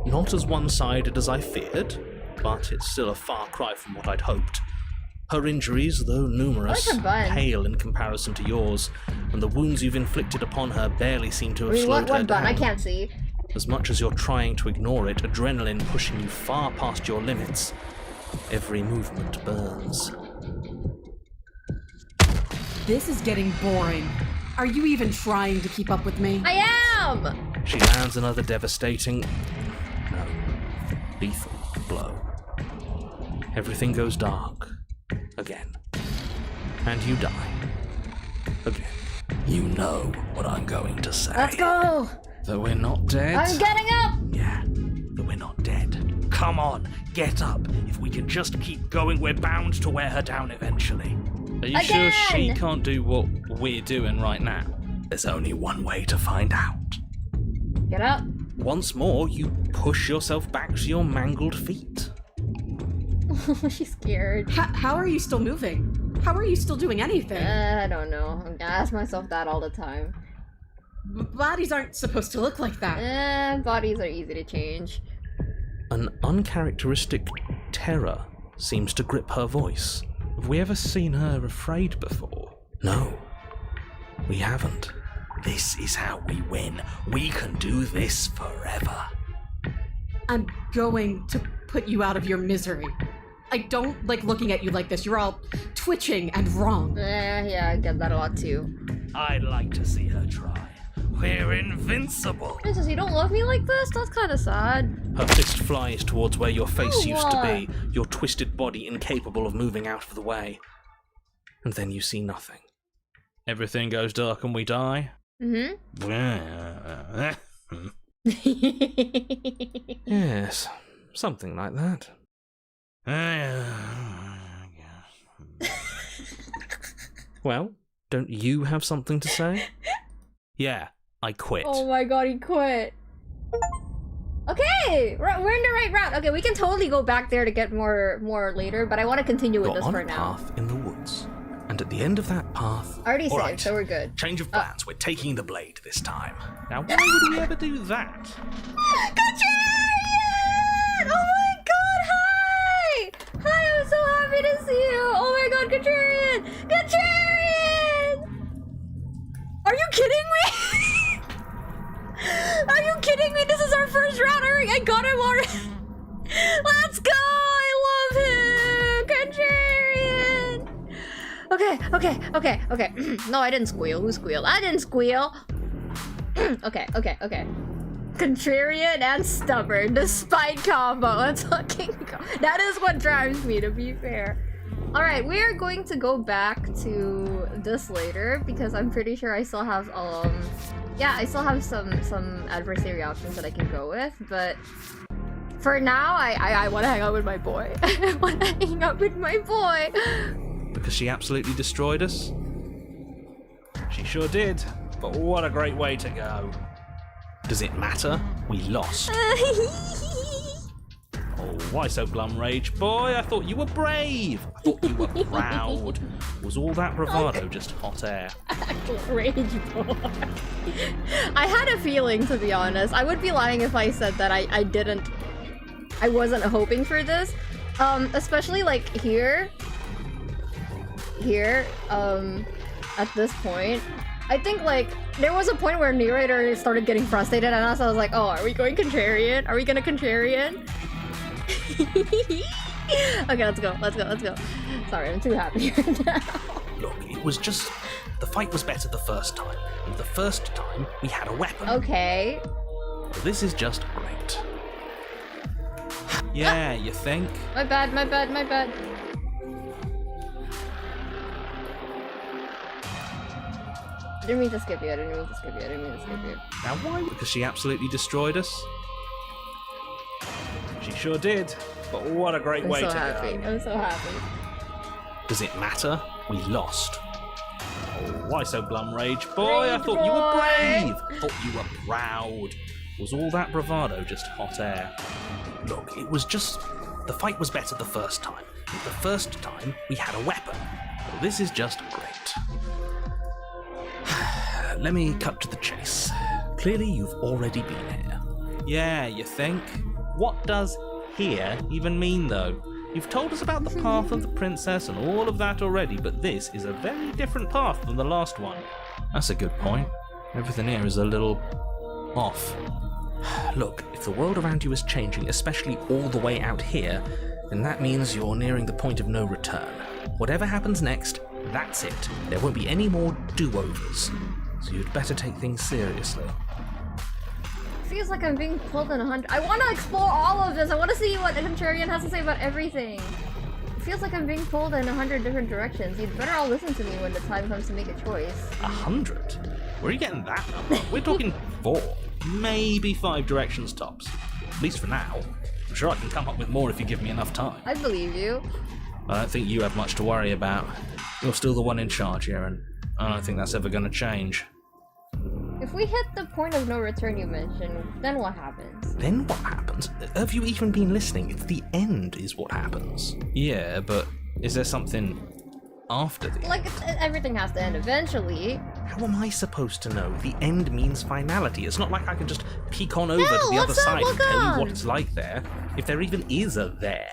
not as one-sided as I feared, but it's still a far cry from what I'd hoped. Her injuries, though numerous, I like her bun. pale in comparison to yours, and the wounds you've inflicted upon her barely seem to have slowed her what bun? down. I can't see. As much as you're trying to ignore it, adrenaline pushing you far past your limits, every movement burns. This is getting boring. Are you even trying to keep up with me? I am! She lands another devastating, lethal blow. Everything goes dark. Again. And you die. Again. You know what I'm going to say. Let's go! That we're not dead? I'm getting up! Yeah, but we're not dead. Come on, get up. If we can just keep going, we're bound to wear her down eventually. Are you sure she can't do what we're doing right now? There's only one way to find out. Get up. Once more, you push yourself back to your mangled feet. She's scared. How are you still moving? How are you still doing anything? I don't know. I ask myself that all the time. Bodies aren't supposed to look like that. Bodies are easy to change. An uncharacteristic terror seems to grip her voice. Have we ever seen her afraid before? No, we haven't. This is how we win. We can do this forever. I'm going to put you out of your misery. I don't like looking at you like this. You're all twitching and wrong. Yeah, I get that a lot too. I'd like to see her try. We're invincible. Princess, you don't love me like this? That's kind of sad. Her fist flies towards where your face used to what? be, your twisted body incapable of moving out of the way. And then you see nothing. Everything goes dark and we die? Mm-hmm. Yes, something like that. Well, don't you have something to say? Yeah, I quit. Oh my god, he quit. Okay, we're in the right route. Okay, we can totally go back there to get more later, but I want to continue with You're this on for a now. path in the woods, and at the end of that path... Already All saved, right. so we're good. Change of plans. We're taking the blade this time. Now, why would we ever do that? Contrarian! Oh my god, hi! Hi, I'm so happy to see you! Oh my god, Contrarian! Contrarian! Are you kidding me? Are you kidding me? This is our first round. I got him already. Let's go! I love him! Contrarian! Okay. No, I didn't squeal. Who squealed? I didn't squeal. Okay. Contrarian and stubborn, despite combo. Let's fucking go. That is what drives me, to be fair. Alright, we are going to go back to this later, because I'm pretty sure I still have, I still have some adversary options that I can go with, but for now, I want to hang out with my boy. I want to hang out with my boy. Because she absolutely destroyed us? She sure did, but what a great way to go. Does it matter? We lost. Oh, why so glum, Rage Boy? I thought you were brave. I thought you were proud. Was all that bravado just hot air? Rage Boy. I had a feeling, to be honest. I would be lying if I said that I wasn't hoping for this. Especially like here, at this point. I think, like, there was a point where narrator started getting frustrated, and I was like, oh, are we going Contrarian? Are we gonna Contrarian? Okay, let's go. Sorry, I'm too happy right now. Look, it was just... The fight was better the first time, and the first time we had a weapon. Okay. This is just great. Yeah, you think? My bad. I didn't mean to skip you. Now why? Because she absolutely destroyed us? She sure did. But what a great way to go. I'm so happy. Does it matter? We lost. Oh, why so glum, Rage Boy? I Rage thought you were Boy. brave. I thought you were proud. Was all that bravado just hot air? Look, it was just... The fight was better the first time. The first time we had a weapon. Well, this is just great. Let me cut to the chase. Clearly you've already been here. Yeah, you think? What does here even mean, though? You've told us about the path of the princess and all of that already, but this is a very different path than the last one. That's a good point. Everything here is a little... off. Look, if the world around you is changing, especially all the way out here, then that means you're nearing the point of no return. Whatever happens next, that's it. There won't be any more do-overs. So you'd better take things seriously. Feels like I'm being pulled in 100. I want to explore all of this. I want to see what Contrarian has to say about everything. It feels like I'm being pulled in 100 different directions. You'd better all listen to me when the time comes to make a choice. 100? Where are you getting that number? We're talking 4, maybe 5 directions tops. At least for now. I'm sure I can come up with more if you give me enough time. I believe you. I don't think you have much to worry about. You're still the one in charge here, and I don't think that's ever going to change. If we hit the point of no return you mentioned, then what happens? Then what happens? Have you even been listening? It's the end is what happens. Yeah, but is there something after the Like, everything has to end eventually. How am I supposed to know? The end means finality. It's not like I can just peek on over No, to the other let's not side and look tell on. you what it's like there. If there even is a there.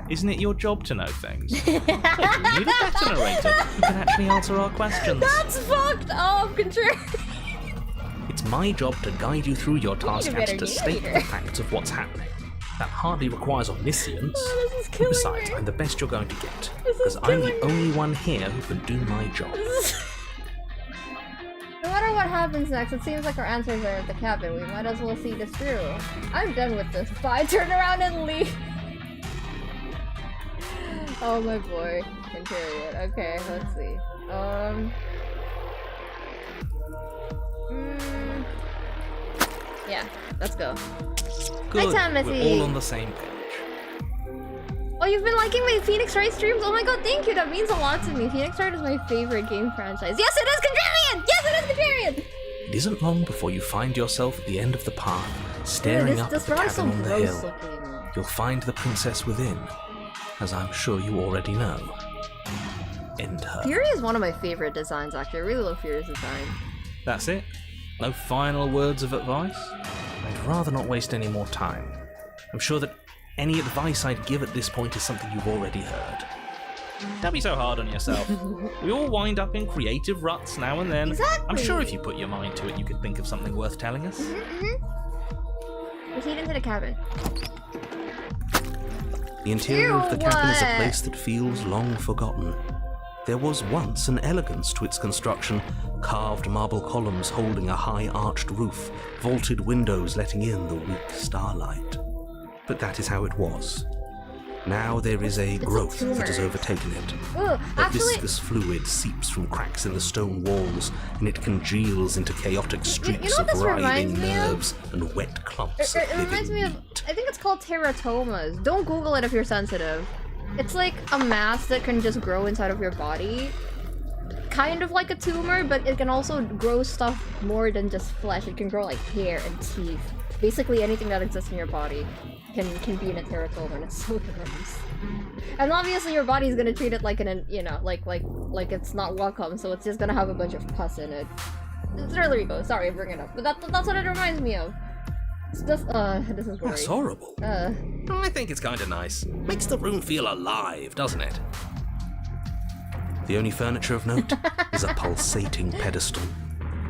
Isn't it your job to know things? Look, we need a better narrator who can actually answer our questions. That's fucked up, Contrarian. It's my job to guide you through your task a and better to state narrator. the facts of what's happening. That hardly requires omniscience. Oh, this is killing Besides, me. I'm the best you're going to get. This is Because I'm the killing only one here who can do my job. No matter what happens next, it seems like our answers are at the cabin. We might as well see this through. I'm done with this. Bye. Turn around and leave. Oh my boy. Contrarian. Okay, let's see. Yeah, let's go. Good. Hi, Timothy. We're all on the same page. Oh, you've been liking my Phoenix Wright streams? Oh my god, thank you! That means a lot to me. Phoenix Wright is my favorite game franchise. Yes, it is Contrarian! Yes, it is Contrarian! It isn't long before you find yourself at the end of the path, staring up at the This cabin on the hill. looking. You'll find the princess within, as I'm sure you already know. End her. Fury is one of my favorite designs, actually. I really love Fury's design. That's it? No final words of advice? I'd rather not waste any more time. I'm sure that any advice I'd give at this point is something you've already heard. Don't be so hard on yourself. We all wind up in creative ruts now and then. Exactly. I'm sure if you put your mind to it, you could think of something worth telling us. Proceed into the cabin. The interior of the cabin is a what? place that feels long forgotten. There was once an elegance to its construction, carved marble columns holding a high arched roof, vaulted windows letting in the weak starlight. But that is how it was. Now there is a growth that has overtaken it. Ooh, A actually, viscous fluid seeps from cracks in the stone walls, and it congeals into chaotic streaks what of this writhing reminds me of? nerves and wet clumps it of reminds living me of, meat. I think it's called teratomas. Don't Google it if you're sensitive. It's like a mass that can just grow inside of your body. Kind of like a tumor, but it can also grow stuff more than just flesh. It can grow like hair and teeth. Basically anything that exists in your body can be an Iterative when it's so gross. And obviously your body's gonna treat it like an, you know, like it's not welcome, so it's just gonna have a bunch of pus in it. It's really gross. Sorry, I bring it up, but that's what it reminds me of. It's just, this is gory. That's horrible. I think it's kind of nice. Makes the room feel alive, doesn't it? The only furniture of note is a pulsating pedestal,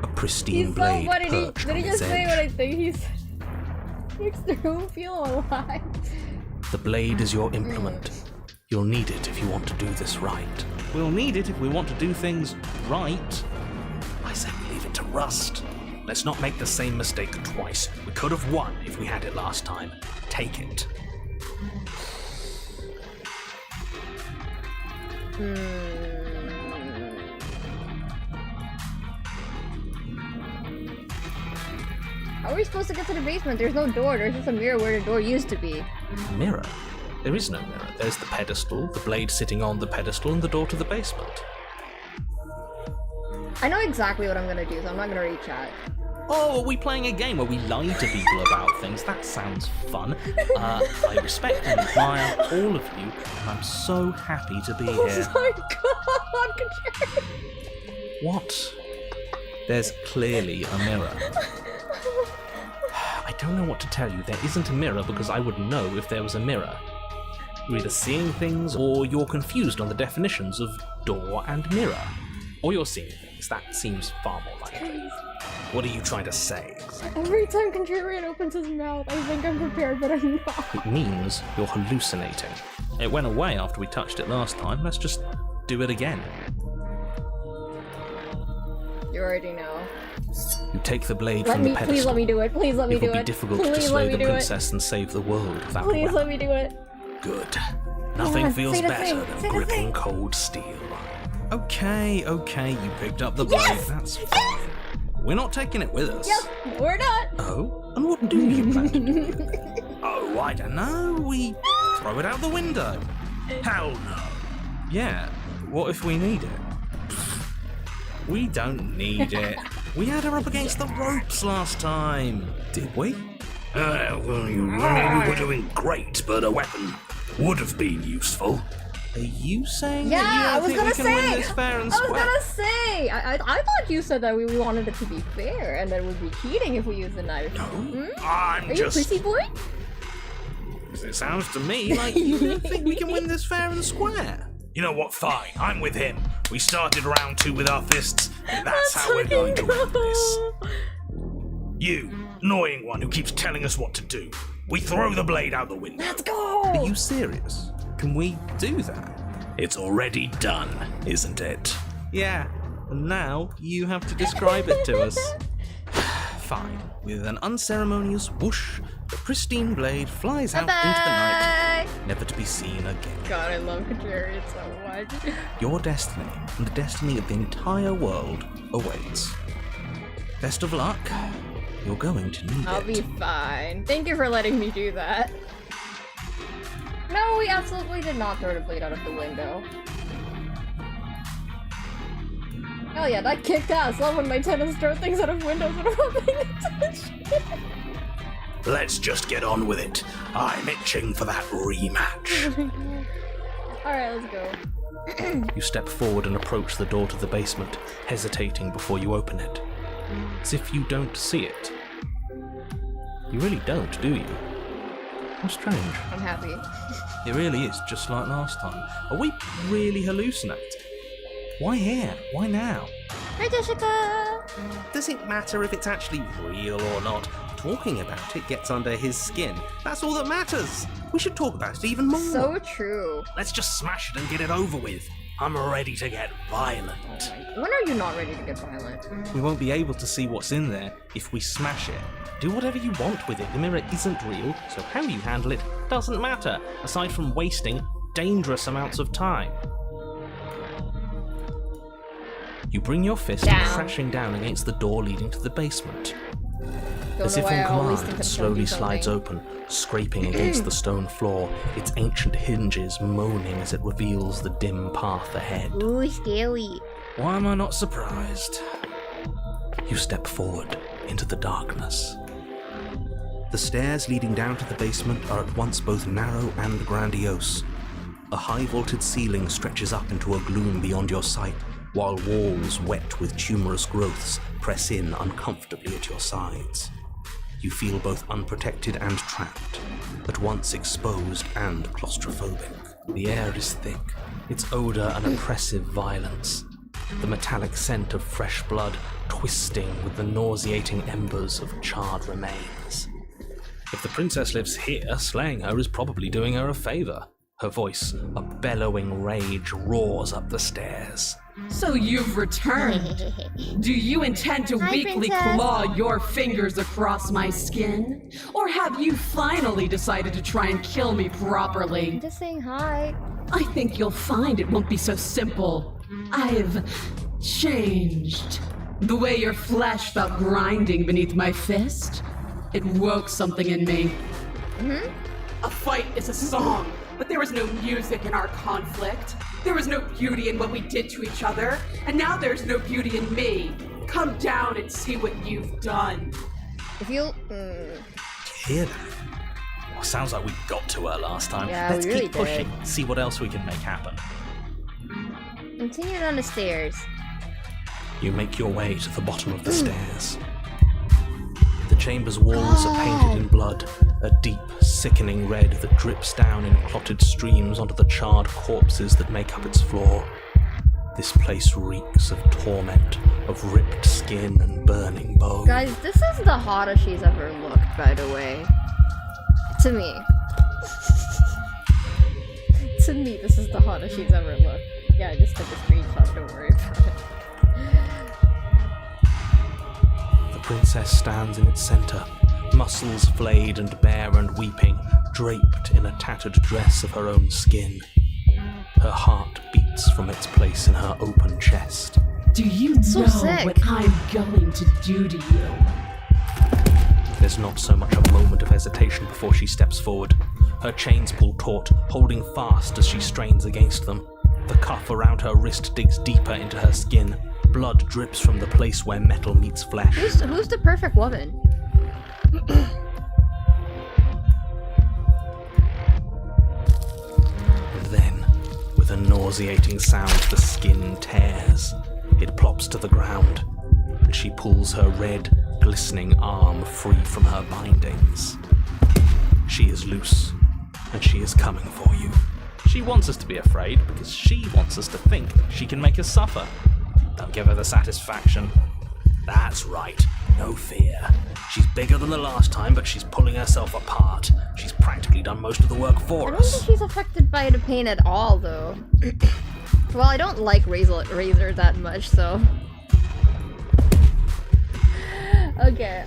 a pristine blade perched on Did he its just say edge. what I think he's? Makes the room feel alive. The blade is your implement. You'll need it if you want to do this right. We'll need it if we want to do things right. I say we leave it to rust. Let's not make the same mistake twice. We could have won if we had it last time. Take it. How are we supposed to get to the basement? There's no door. There's just a mirror where the door used to be. Mirror? There is no mirror. There's the pedestal, the blade sitting on the pedestal, and the door to the basement. I know exactly what I'm gonna do, so I'm not gonna read chat. Oh, are we playing a game where we lie to people about things? That sounds fun. I respect and admire all of you, and I'm so happy to be here. Oh my god, Contrarian. What? There's clearly a mirror. I don't know what to tell you. There isn't a mirror because I would know if there was a mirror. You're either seeing things or you're confused on the definitions of door and mirror. Or you're seeing things. That seems far more likely. What are you trying to say? Every time Contrarian opens his mouth, I think I'm prepared, but I'm not. It means you're hallucinating. It went away after we touched it last time. Let's just do it again. You already know. You take the blade from the pedestal. Please let me do it. Please let me do it. It will be difficult to slay the princess and save the world without a Please weapon. let me do it. Good. Nothing on, feels say the better thing, say than the gripping thing. cold steel. Okay, you picked up the blade. Yes! That's fine. We're not taking it with us. Yep, we're not. Oh? And what do you plan to do? Oh, I don't know. We throw it out the window. Hell no. Yeah, what if we need it? We don't need it. We had her up against the ropes last time. Did we? Well, we were doing great, but a weapon would have been useful. Are you saying Yeah, that I you was don't gonna think we can say. win this fair and I was square? gonna say. I thought you said that we wanted it to be fair and that it would be cheating if we use the knife. I'm Are you just... prissy boy? It sounds to me like you don't think we can win this fair and square. You know what? Fine. I'm with him. We started round 2 with our fists, and that's how we're going to win this. You, annoying one who keeps telling us what to do. We throw the blade out the window. Let's go. Are you serious? Can we do that? It's already done, isn't it? Yeah, and now you have to describe it to us. Fine. With an unceremonious whoosh, the pristine blade flies out into the night, never to be seen again. God, I love Contrarian so much. Your destiny, and the destiny of the entire world, awaits. Best of luck. You're going to need I'll it. be fine. Thank you for letting me do that. No, we absolutely did not throw the blade out of the window. Hell yeah, that kicked ass. Love when my tenants throw things out of windows when I'm not paying attention. Let's just get on with it. I'm itching for that rematch. Alright, let's go. You step forward and approach the door to the basement, hesitating before you open it. As if you don't see it. You really don't, do you? How strange. I'm happy. It really is just like last time. Are we really hallucinating? Why here? Why now? Hi, Jessica! Does it matter if it's actually real or not? Talking about it gets under his skin. That's all that matters. We should talk about it even more. So true. Let's just smash it and get it over with. I'm ready to get violent. When are you not ready to get violent? We won't be able to see what's in there if we smash it. Do whatever you want with it. The mirror isn't real, so how you handle it doesn't matter, aside from wasting dangerous amounts of time. You bring your fist crashing down against the door leading to the basement. As if on command, it slowly slides open, scraping against the stone floor, its ancient hinges moaning as it reveals the dim path ahead. Ooh, scary. Why am I not surprised? You step forward into the darkness. The stairs leading down to the basement are at once both narrow and grandiose. A high-vaulted ceiling stretches up into a gloom beyond your sight, while walls wet with tumorous growths press in uncomfortably at your sides. You feel both unprotected and trapped, at once exposed and claustrophobic. The air is thick, its odor an oppressive violence, the metallic scent of fresh blood twisting with the nauseating embers of charred remains. If the princess lives here, slaying her is probably doing her a favor. Her voice, a bellowing rage, roars up the stairs. So you've returned. Do you intend to Hi, weakly princess. claw your fingers across my skin? Or have you finally decided to try and kill me properly? Just saying hi. I think you'll find it won't be so simple. I've changed. The way your flesh felt grinding beneath my fist, it woke something in me. A fight is a song, but there was no music in our conflict. There was no beauty in what we did to each other, and now there's no beauty in me. Come down and see what you've done. If you... Hear that? Well, sounds like we got to her last time. Yeah, Let's we really keep pushing, did. see what else we can make happen. Continue down the stairs. You make your way to the bottom of the stairs. The chamber's walls are painted in blood, a deep, sickening red that drips down in clotted streams onto the charred corpses that make up its floor. This place reeks of torment, of ripped skin and burning bone. Guys, this is the hottest she's ever looked, by the way. To me. To me, this is the hottest she's ever looked. Yeah, I just took a screenshot, don't worry about it. The princess stands in its center, muscles flayed and bare and weeping, draped in a tattered dress of her own skin. Her heart beats from its place in her open chest. Do you So know sick. what I'm going to do to you? There's not so much a moment of hesitation before she steps forward. Her chains pull taut, holding fast as she strains against them. The cuff around her wrist digs deeper into her skin. Blood drips from the place where metal meets flesh. Who's the perfect woman? And then, with a nauseating sound, the skin tears. It plops to the ground, and she pulls her red, glistening arm free from her bindings. She is loose, and she is coming for you. She wants us to be afraid because she wants us to think she can make us suffer. Don't give her the satisfaction. That's right, no fear. She's bigger than the last time, but she's pulling herself apart. She's practically done most of the work I for don't think us. she's affected by the pain at all, though. Well, I don't like Razor that much, so... Okay,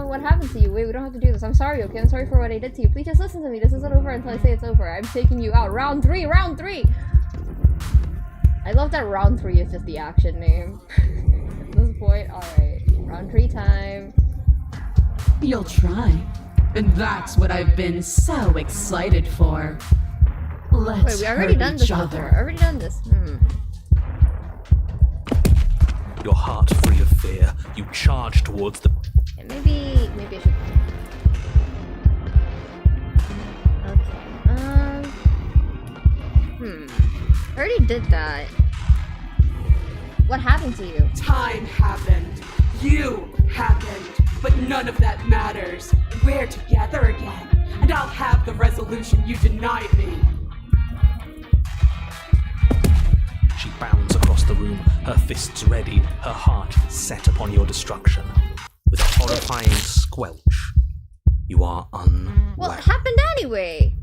what happened to you? Wait, we don't have to do this. I'm sorry, okay? I'm sorry for what I did to you. Please just listen to me. This isn't over until I say it's over. I'm taking you out. Round 3! Round 3! I love that round 3 is just the action name. At this point, alright. Round 3 time. You'll try. And that's what I've been so excited for. Let's Wait, we already hurt done each this other. before. Already done this. Your heart free of fear, you charge towards the... Yeah, maybe I should... Okay, I already did that. What happened to you? Time happened. You happened. But none of that matters. We're together again. And I'll have the resolution you denied me. She bounds across the room, her fists ready, her heart set upon your destruction. With a horrifying squelch, you are unwound. Well, it happened anyway!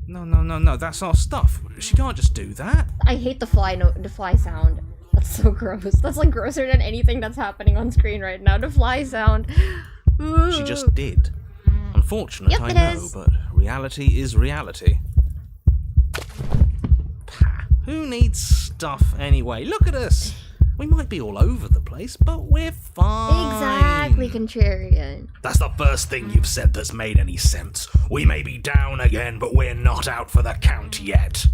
No, that's our stuff. She can't just do that. I hate the fly sound. That's so gross. That's like grosser than anything that's happening on screen right now. The fly sound. She just did. Unfortunate, Yep, I it know, is. but reality is reality. Pah, who needs stuff anyway? Look at us! We might be all over the place, but we're fine. Exactly, Contrarian. That's the first thing you've said that's made any sense. We may be down again, but we're not out for the count yet.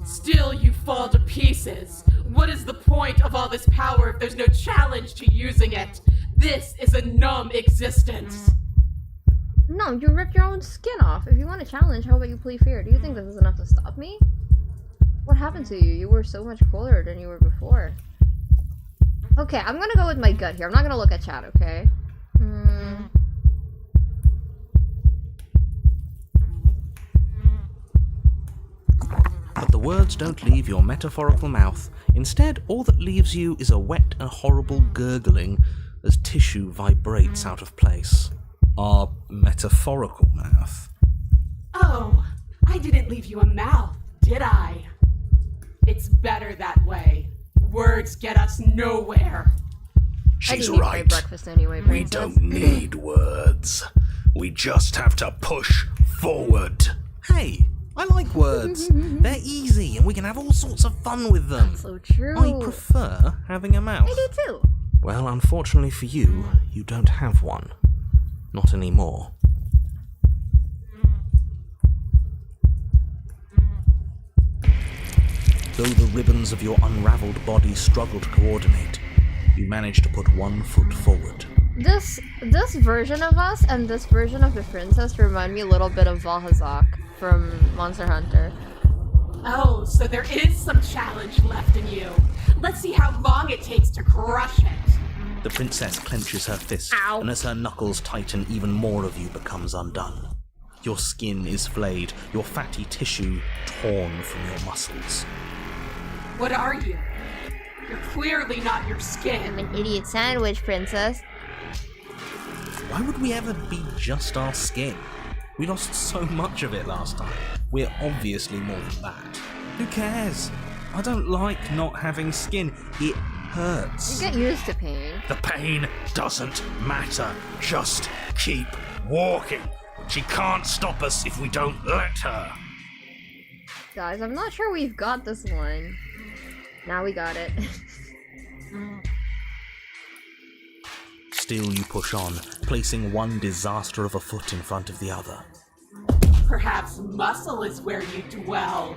Still, you fall to pieces. What is the point of all this power if there's no challenge to using it? This is a numb existence. No, you ripped your own skin off. If you want a challenge, how about you plead fair? Do you think this is enough to stop me? What happened to you? You were so much cooler than you were before. Okay, I'm gonna go with my gut here. I'm not gonna look at chat, okay? But the words don't leave your metaphorical mouth. Instead, all that leaves you is a wet and horrible gurgling as tissue vibrates out of place. Our metaphorical mouth. Oh, I didn't leave you a mouth, did I? It's better that way. Words get us nowhere. I She's didn't eat my right. breakfast anyway, We princess. don't need words. We just have to push forward. Hey, I like words. They're easy and we can have all sorts of fun with them. So true. I prefer having a mouth. I do too. Well, unfortunately for you, you don't have one. Not anymore. Though the ribbons of your unraveled body struggle to coordinate, you manage to put one foot forward. This version of us and this version of the princess remind me a little bit of Valhazak from Monster Hunter. Oh, so there is some challenge left in you. Let's see how long it takes to crush it. The princess clenches her fist, Ow. and as her knuckles tighten, even more of you becomes undone. Your skin is flayed, your fatty tissue torn from your muscles. What are you? You're clearly not your I'm skin. an idiot sandwich, princess. Why would we ever be just our skin? We lost so much of it last time. We're obviously more than that. Who cares? I don't like not having skin. It hurts. You get used to pain. The pain doesn't matter. Just keep walking. She can't stop us if we don't let her. Guys, I'm not sure we've got this one. Now we got it. Still you push on, placing one disaster of a foot in front of the other. Perhaps muscle is where you dwell.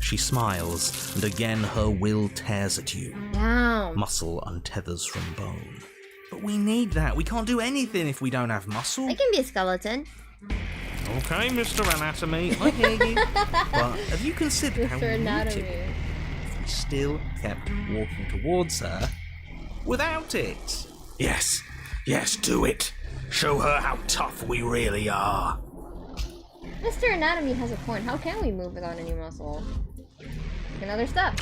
She smiles, and again her will tears at you. Down. Muscle untethers from bone. But we need that. We can't do anything if we don't have muscle. I can be a skeleton. Okay, Mr. Anatomy, I hear you. But have you considered how Mr. muted Anatomy. if we still kept walking towards her without it? Yes, do it. Show her how tough we really are. Mr. Anatomy has a point. How can we move without any muscle? Take another step.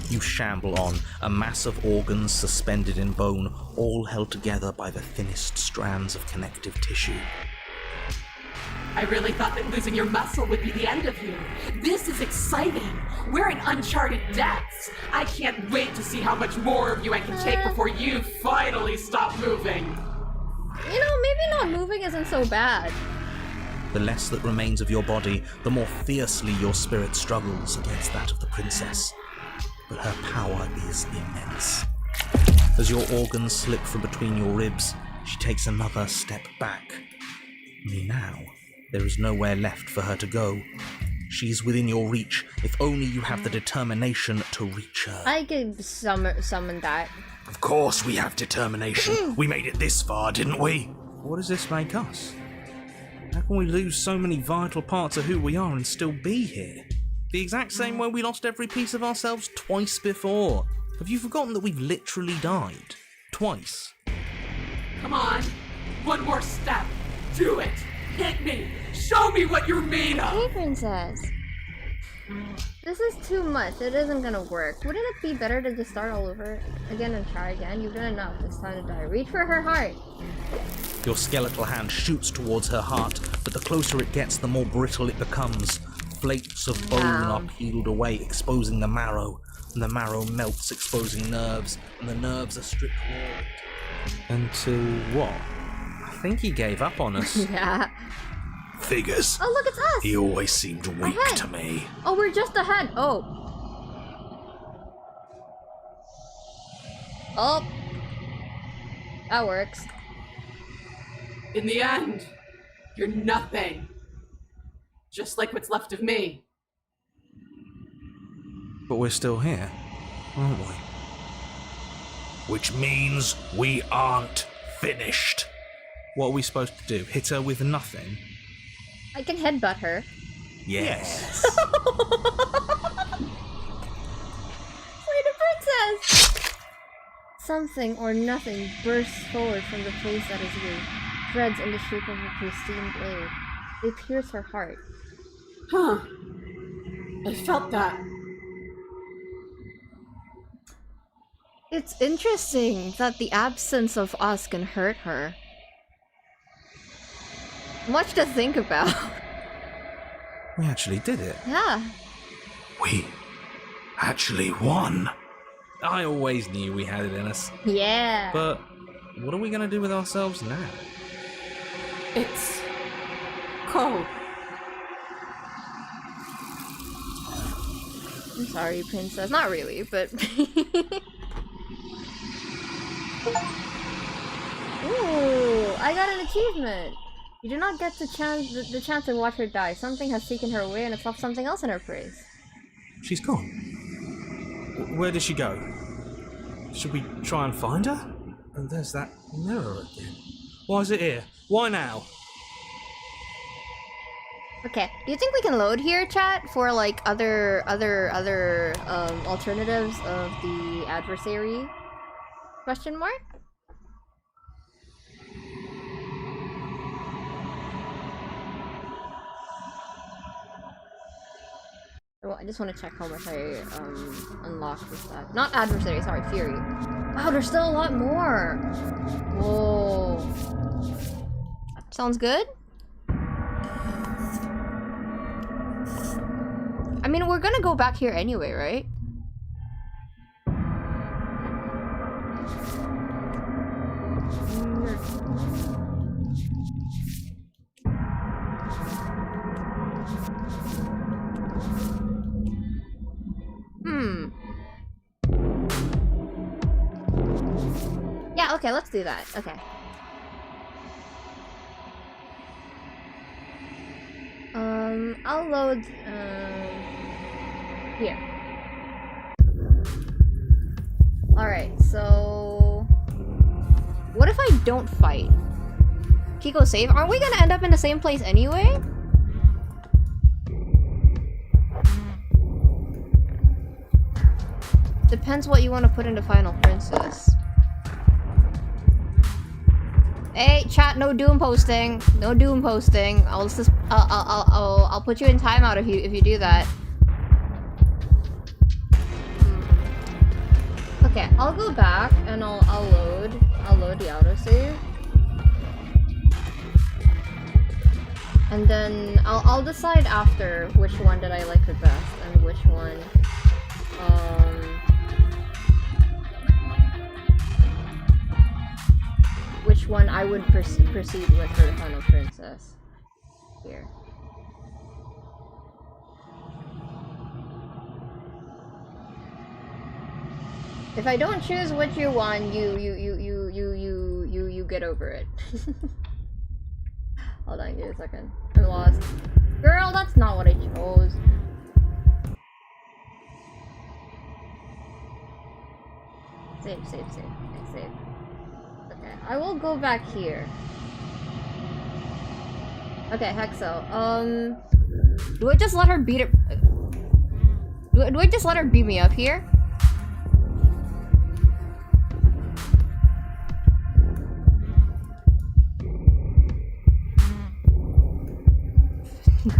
You shamble on, a mass of organs suspended in bone, all held together by the thinnest strands of connective tissue. I really thought that losing your muscle would be the end of you. This is exciting. We're in uncharted depths. I can't wait to see how much more of you I can take before you finally stop moving. You know, maybe not moving isn't so bad. The less that remains of your body, the more fiercely your spirit struggles against that of the princess. But her power is immense. As your organs slip from between your ribs, she takes another step back. Only now, there is nowhere left for her to go. She's within your reach, if only you have the determination to reach her. I could summon that. Of course we have determination. We made it this far, didn't we? What does this make us? How can we lose so many vital parts of who we are and still be here? The exact same way we lost every piece of ourselves twice before. Have you forgotten that we've literally died? Twice. Come on. One more step. Do it. Hit me. Show me what you're made Hey, of. princess. This is too much. It isn't gonna work. Wouldn't it be better to just start all over again and try again? You've done enough. It's time to die. Reach for her heart. Your skeletal hand shoots towards her heart, but the closer it gets, the more brittle it becomes. Flakes of bone are peeled away, exposing the marrow, and the marrow melts, exposing nerves, and the nerves are stripped raw. Until what? I think he gave up on us. Yeah. Figures. Oh, look, it's us! He always seemed weak Ahead. to me. Oh, we're just ahead. Oh. Oh. That works. In the end, you're nothing. Just like what's left of me. But we're still here, aren't we? Which means we aren't finished. What are we supposed to do? Hit her with nothing? I can headbutt her. Yes. Wait, a princess! Something or nothing bursts forward from the place that is you. Threads in the shape of a pristine blade. They pierce her heart. Huh. I felt that. It's interesting that the absence of us can hurt her. Much to think about. We actually did it. Yeah. We actually won. I always knew we had it in us. Yeah. But what are we going to do with ourselves now? It's cold. I'm sorry, princess. Not really, but... Ooh, I got an achievement. You do not get the chance to watch her die. Something has taken her away and it's left something else in her place. She's gone. Where did she go? Should we try and find her? And there's that mirror again. Why is it here? Why now? Okay, do you think we can load here, chat, for like other alternatives of the adversary? Question mark? Well, I just want to check how much I unlocked with that. Not adversary, sorry, fury. Wow, there's still a lot more. Whoa. Sounds good. I mean, we're gonna go back here anyway, right? Yeah, okay, let's do that. Okay. I'll load, here. Alright, so... What if I don't fight? Kiko save? Aren't we gonna end up in the same place anyway? Depends what you want to put into Final Princess. Hey, chat, no doom posting. No doom posting. I'll put you in timeout if you do that. Okay, I'll go back and I'll load the autosave. And then I'll decide after which one did I like the best and which one I would proceed with for the Final Princess. Here. If I don't choose what you want, you get over it. Hold on, give me a second. I'm lost. Girl, that's not what I chose. Save. Okay, save. Okay, I will go back here. Okay, Hexo. Do I just let her beat it? Do I just let her beat me up here?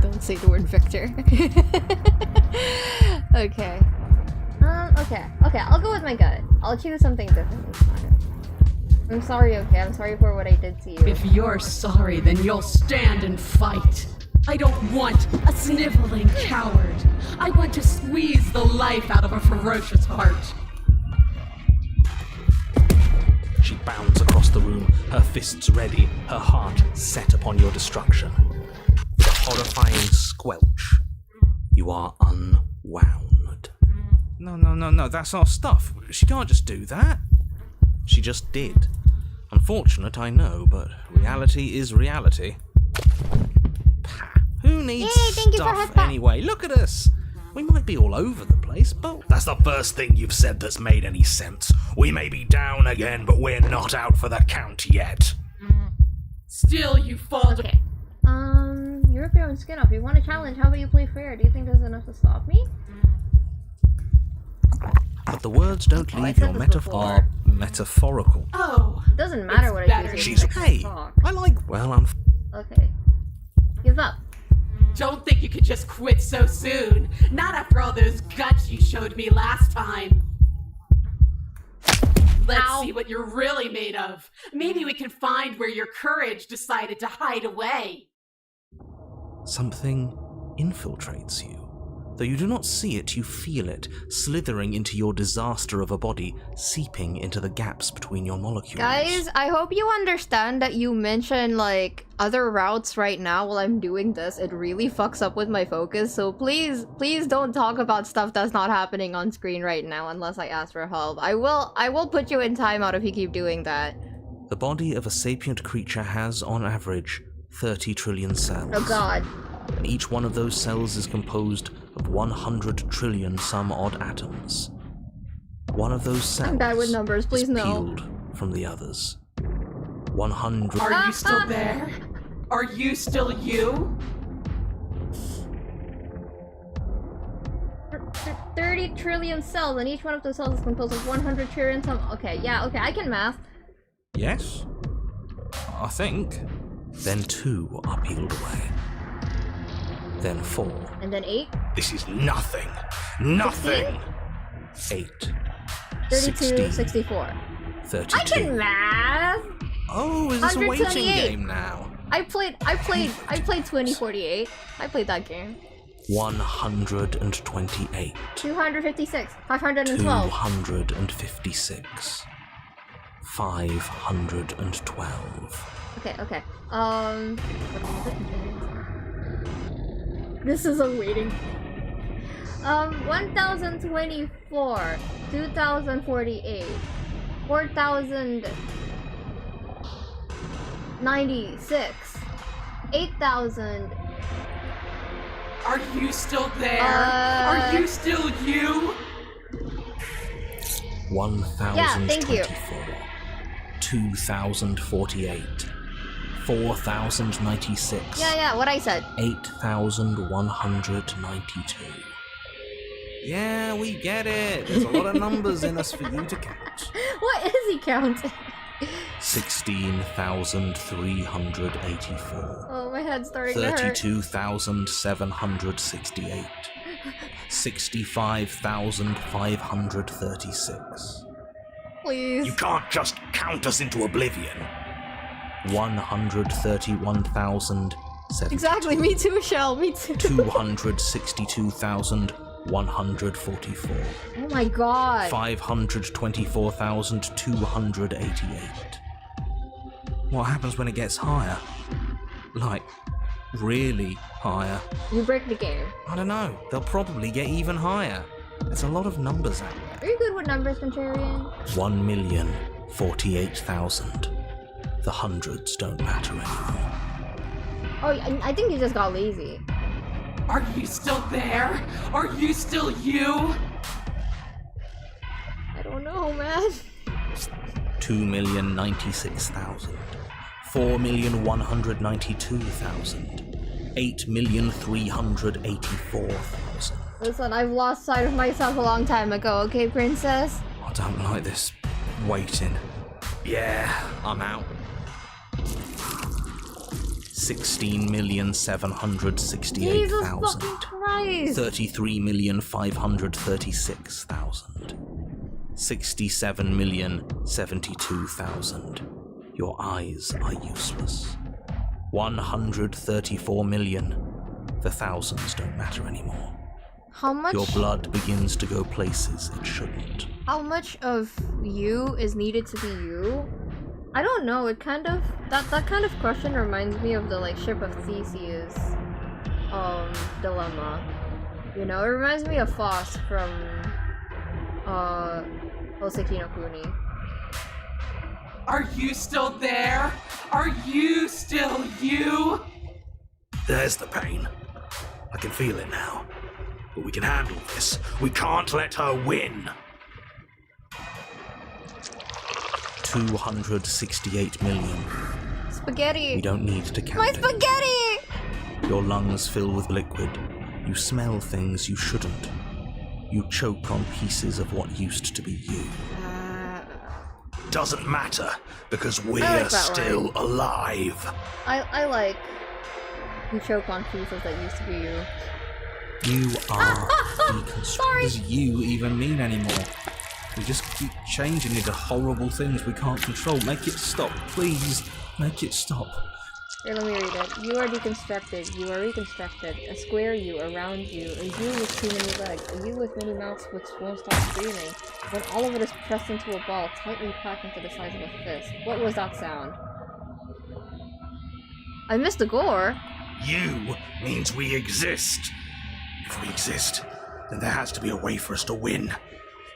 Don't say the word Victor. Okay. Okay, I'll go with my gut. I'll choose something different this time. I'm sorry, okay? I'm sorry for what I did to you. If you're sorry, then you'll stand and fight. I don't want a sniveling coward. I want to squeeze the life out of a ferocious heart. She bounds across the room, her fists ready, her heart set upon your destruction. With a horrifying squelch, you are unwound. No, that's our stuff. She can't just do that. She just did. Unfortunate, I know, but reality is reality. Pah. Who needs stuff anyway? Look at us! We might be all over the place, but... That's the first thing you've said that's made any sense. We may be down again, but we're not out for the count yet. Still, you fall. Okay. You rip your own skin off. You want a challenge? How about you play fair? Do you think there's enough to stop me? But the words don't I leave said your this metaphor metaphorical. Oh, It doesn't matter what I better. choose. She's hey. I like. Well, I'm. Okay. Give up. don't think you could just quit so soon. Not after all those guts you showed me last time. Let's Ow. see what you're really made of. Maybe we can find where your courage decided to hide away. Something infiltrates you. Though you do not see it, you feel it, slithering into your disaster of a body, seeping into the gaps between your molecules. Guys, I hope you understand that you mention, like, other routes right now while I'm doing this. It really fucks up with my focus, so please don't talk about stuff that's not happening on screen right now unless I ask for help. I will put you in timeout if you keep doing that. The body of a sapient creature has, on average, 30 trillion cells. Oh god. And each one of those cells is composed of 100 trillion some odd atoms. One of those cells I'm bad with numbers, please is no. peeled from the others. 100. Are you still there? Are you still you? 30 trillion cells, and each one of those cells is composed of 100 trillion some. Okay, yeah, okay, I can math. Yes? I think. Then 2 are peeled away. Then 4. And then 8. This is nothing. Nothing. 8. 32, 16, 64. 32. I can math! Oh, is this a waiting 128. game now? I played 2048. I played that game. 128. 256. 512. 256. 512. Okay. This is a waiting. 1024. 2048. 4096. 8000. Are you still there? Are you still you? 1024. thank you. 2048. 4096. Yeah, what I said. 8192. Yeah, we get it. There's a lot of numbers in us for you to count. What is he counting? 16,384. Oh, my head's starting to hurt. 32,768. 65,536. Please. You can't just count us into oblivion. 131,070. Exactly, me too, Shell, me too. 262,144. Oh my god. 524,288. What happens when it gets higher? Like, really higher? You break the game. I don't know. They'll probably get even higher. There's a lot of numbers out Are there. you good with numbers, Contrarian? 1,048,000. The hundreds don't matter anymore. Oh, I think you just got lazy. Are you still there? Are you still you? I don't know, man. 2,096,000. 4,192,000. 8,384,000. Listen, I've lost sight of myself a long time ago, okay, princess? I don't like this waiting. Yeah, I'm out. 16,768,000. Jesus fucking Christ! 33,536,000. 67,072,000. Your eyes are useless. 134 million. The thousands don't matter anymore. How much? Your blood begins to go places it shouldn't. How much of you is needed to be you? I don't know. It kind of that kind of question reminds me of the like ship of Theseus dilemma. You know, it reminds me of Foss from Hoseki no Kuni. Are you still there? Are you still you? there's the pain. I can feel it now. But we can handle this. We can't let her win. 268 million. spaghetti! We don't need to count My it. spaghetti! Your lungs fill with liquid. You smell things you shouldn't. You choke on pieces of what used to be you. Doesn't matter, because we're like that still alive. I like... You choke on pieces that used to be you. You are deconstructed. Sorry. What does you even mean anymore? We just keep changing into horrible things we can't control. Make it stop, please. Make it stop. Here, let me read it. You are deconstructed. You are reconstructed. A square you, a round you, a you with too many legs, a you with many mouths which won't stop screaming. When all of it is pressed into a ball, tightly packed into the size of a fist. What was that sound? I missed the gore. You means we exist. If we exist, then there has to be a way for us to win.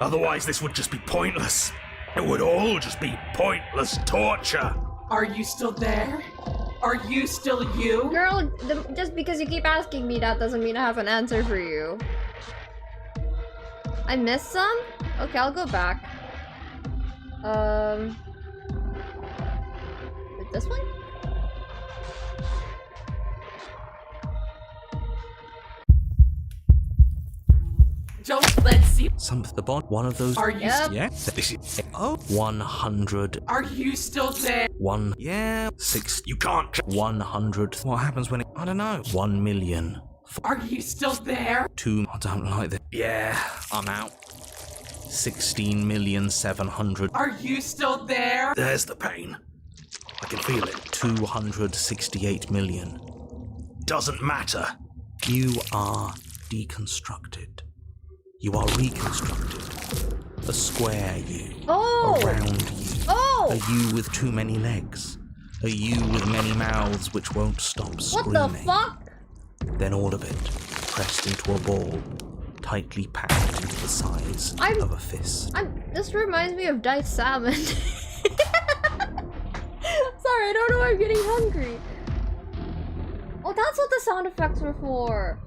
Otherwise, this would just be pointless. It would all just be pointless torture. Are you still there? Are you still you? Girl, just because you keep asking me that doesn't mean I have an answer for you. I missed some? Okay, I'll go back. This one? Don't let's see. The bond. One of those. Are you? Yep. Yeah. This is. Oh. 100. Are you still there? One. Yeah. 6. You can't. 100. What happens when it? I don't know. 1 million. Are you still there? 2. I don't like this. Yeah. I'm out. 16,700,000. Are you still there? There's the pain. I can feel it. 268 million. Doesn't matter. You are deconstructed. You are reconstructed. A square you. Oh! A round you. Oh! A you with too many legs. A you with many mouths which won't stop screaming. What the fuck? Then all of it pressed into a ball, tightly packed into the size of a fist. This reminds me of diced salmon. Sorry, I don't know why I'm getting hungry. Oh, that's what the sound effects were for.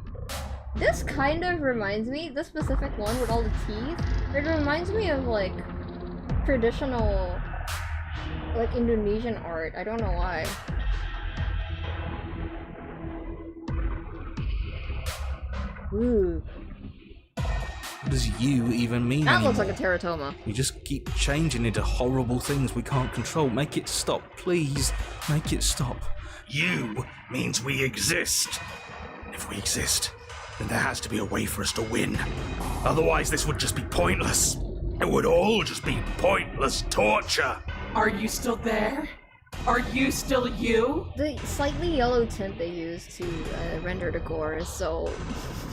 This kind of reminds me, this specific one with all the teeth, it reminds me of like traditional like Indonesian art. I don't know why. Ooh. What does you even mean That anymore? looks like a teratoma. We just keep changing into horrible things we can't control. Make it stop, please. Make it stop. You means we exist. If we exist, then there has to be a way for us to win. Otherwise, this would just be pointless. It would all just be pointless torture. Are you still there? Are you still you? The slightly yellow tint they use to render the gore is so...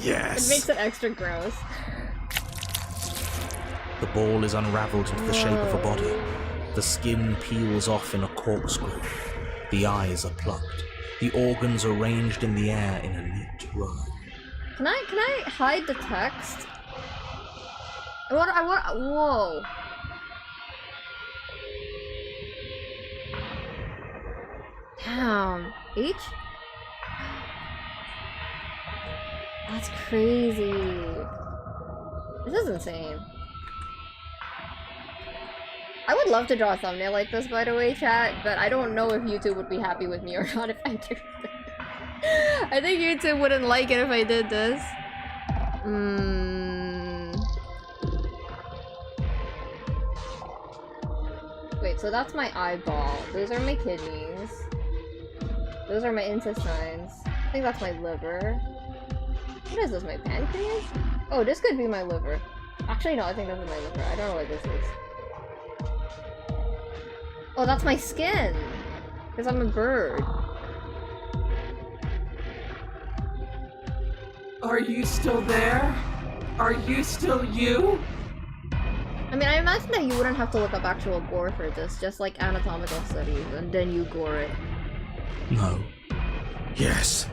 Yes. It makes it extra gross. The ball is unraveled into the shape of a body. The skin peels off in a corkscrew. The eyes are plucked. The organs arranged in the air in a neat row. Can I hide the text? Whoa. Damn. H? That's crazy. This is insane. I would love to draw a thumbnail like this, by the way, chat, but I don't know if YouTube would be happy with me or not if I do. I think YouTube wouldn't like it if I did this. Wait, so that's my eyeball. Those are my kidneys. Those are my intestines. I think that's my liver. What is this, my pancreas? Oh, this could be my liver. Actually, no, I think this is my liver. I don't know what this is. Oh, that's my skin! Because I'm a bird. Are you still there? Are you still you? I mean, I imagine that you wouldn't have to look up actual gore for this, just like anatomical studies, and then you gore it. No. Yes.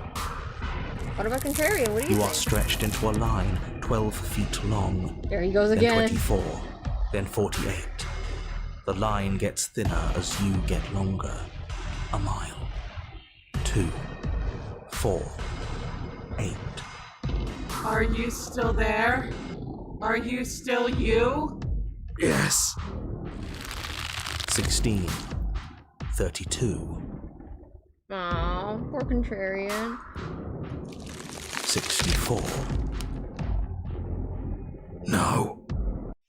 What about Contrarian? What do you You think? are stretched into a line 12 feet long. There he goes Then again. 24. Then 48. The line gets thinner as you get longer. A mile. 2. 4. 8. Are you still there? Are you still you? Yes. 16. 32. Aw, poor Contrarian. 64. No.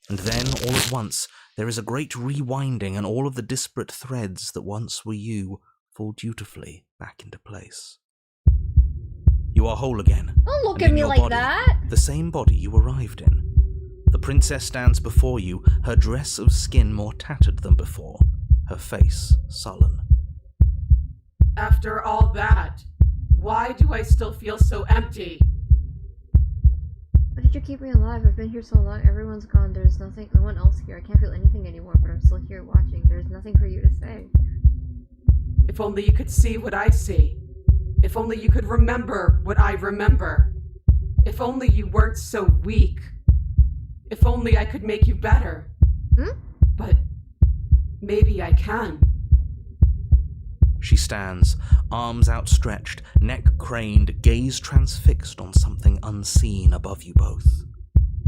And then, all at once, there is a great rewinding, and all of the disparate threads that once were you fall dutifully back into place. You are whole again. Don't look and at in me your like body, that! the same body you arrived in. The princess stands before you, her dress of skin more tattered than before, her face sullen. After all that, why do I still feel so empty? Why did you keep me alive? I've been here so long, everyone's gone, there's no one else here. I can't feel anything anymore, but I'm still here watching. There's nothing for you to say. If only you could see what I see. If only you could remember what I remember. If only you weren't so weak. If only I could make you better. But maybe I can. She stands, arms outstretched, neck craned, gaze transfixed on something unseen above you both.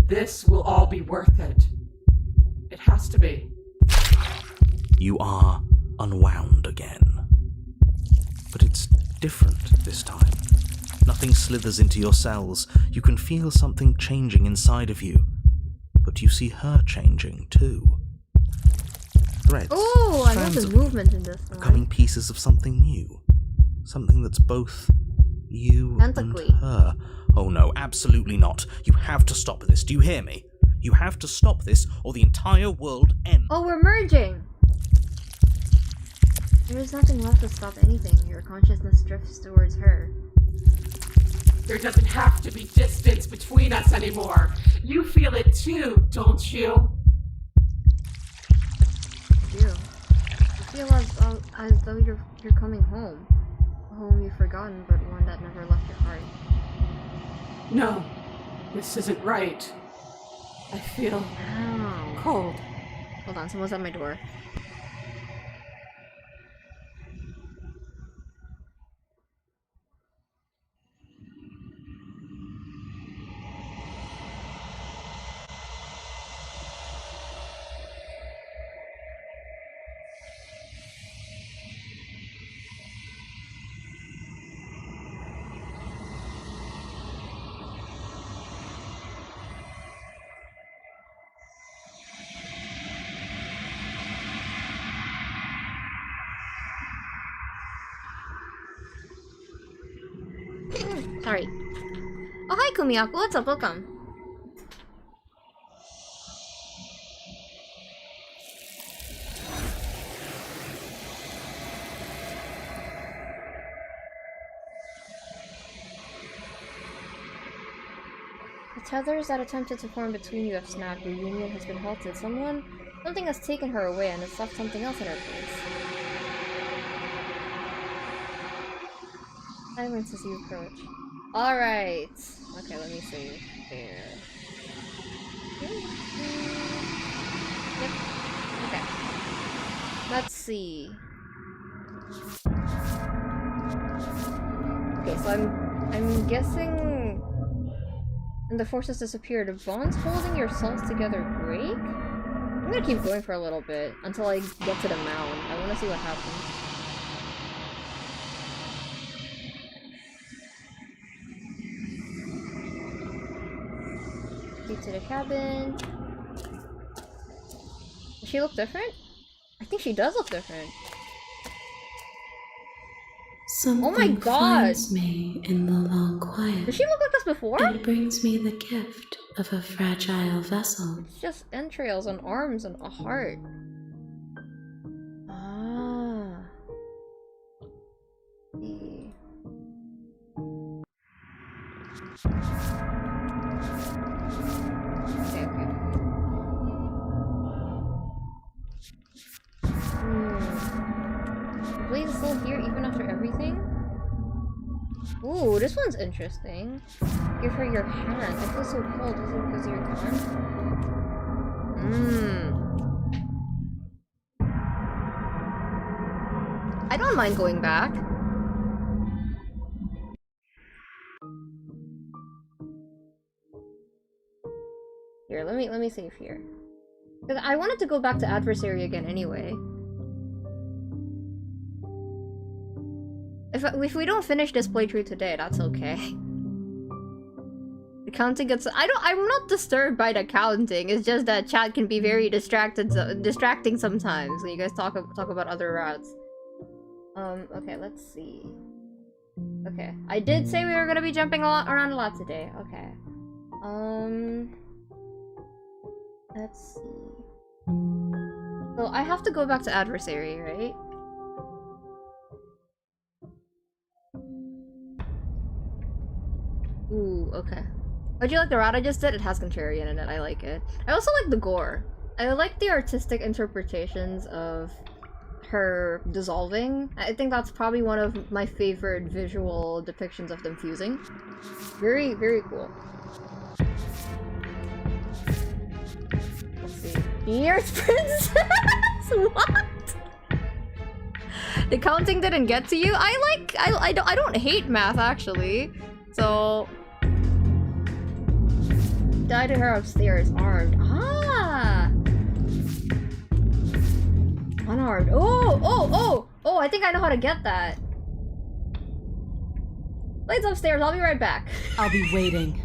This will all be worth it. It has to be. You are unwound again. But it's different this time. Nothing slithers into your cells. You can feel something changing inside of you. But you see her changing too. Threads. Oh, I love the movement in this one. Becoming pieces of something new. Something that's both you Tentacly. and her. Oh no, absolutely not. You have to stop this. Do you hear me? You have to stop this or the entire world ends. Oh, we're merging! There is nothing left to stop anything. Your consciousness drifts towards her. There doesn't have to be distance between us anymore. You feel it too, don't you? I do. I feel as though you're coming home. A home you've forgotten, but one that never left your heart. No, this isn't right. I feel Ow. cold. Hold on, someone's at my door. Sorry. Oh, hi, Kumiyaku. What's up? Welcome. The tethers that attempted to form between you have snapped. Your union has been halted. Something has taken her away and has left something else in her place. Silence as you approach. Alright. Okay, let me see. There. Yep. Okay. Let's see. Okay, so I'm guessing and the forces disappeared. The bonds holding your souls together break? I'm gonna keep going for a little bit until I get to the mound. I wanna see what happens. To the cabin. Does she look different? I think she does look different. Something oh my god! finds me in the long quiet. Did she look like this before? It brings me the gift of a fragile vessel. It's just entrails and arms and a heart. Ah. See. Okay. The blade is still here even after everything? Ooh, this one's interesting. Give her your hand. I feel so cold. Is it because you're gone? I don't mind going back. Here, let me save here. Because I wanted to go back to Adversary again anyway. If we don't finish this playthrough today, that's okay. The counting gets. I'm not disturbed by the counting. It's just that chat can be very distracting sometimes when you guys talk about other routes. Okay, let's see. Okay, I did say we were gonna be jumping around a lot today. Okay. Let's see. So I have to go back to Adversary, right? Ooh, okay. How'd you like the route I just did? It has Contrarian in it. I like it. I also like the gore. I like the artistic interpretations of her dissolving. I think that's probably one of my favorite visual depictions of them fusing. Very, very cool. Let's see. Years Princess! What? The counting didn't get to you? I don't hate math actually. So die to her upstairs, armed. Ah! Unarmed. Oh, I think I know how to get that. Blade's upstairs, I'll be right back. I'll be waiting.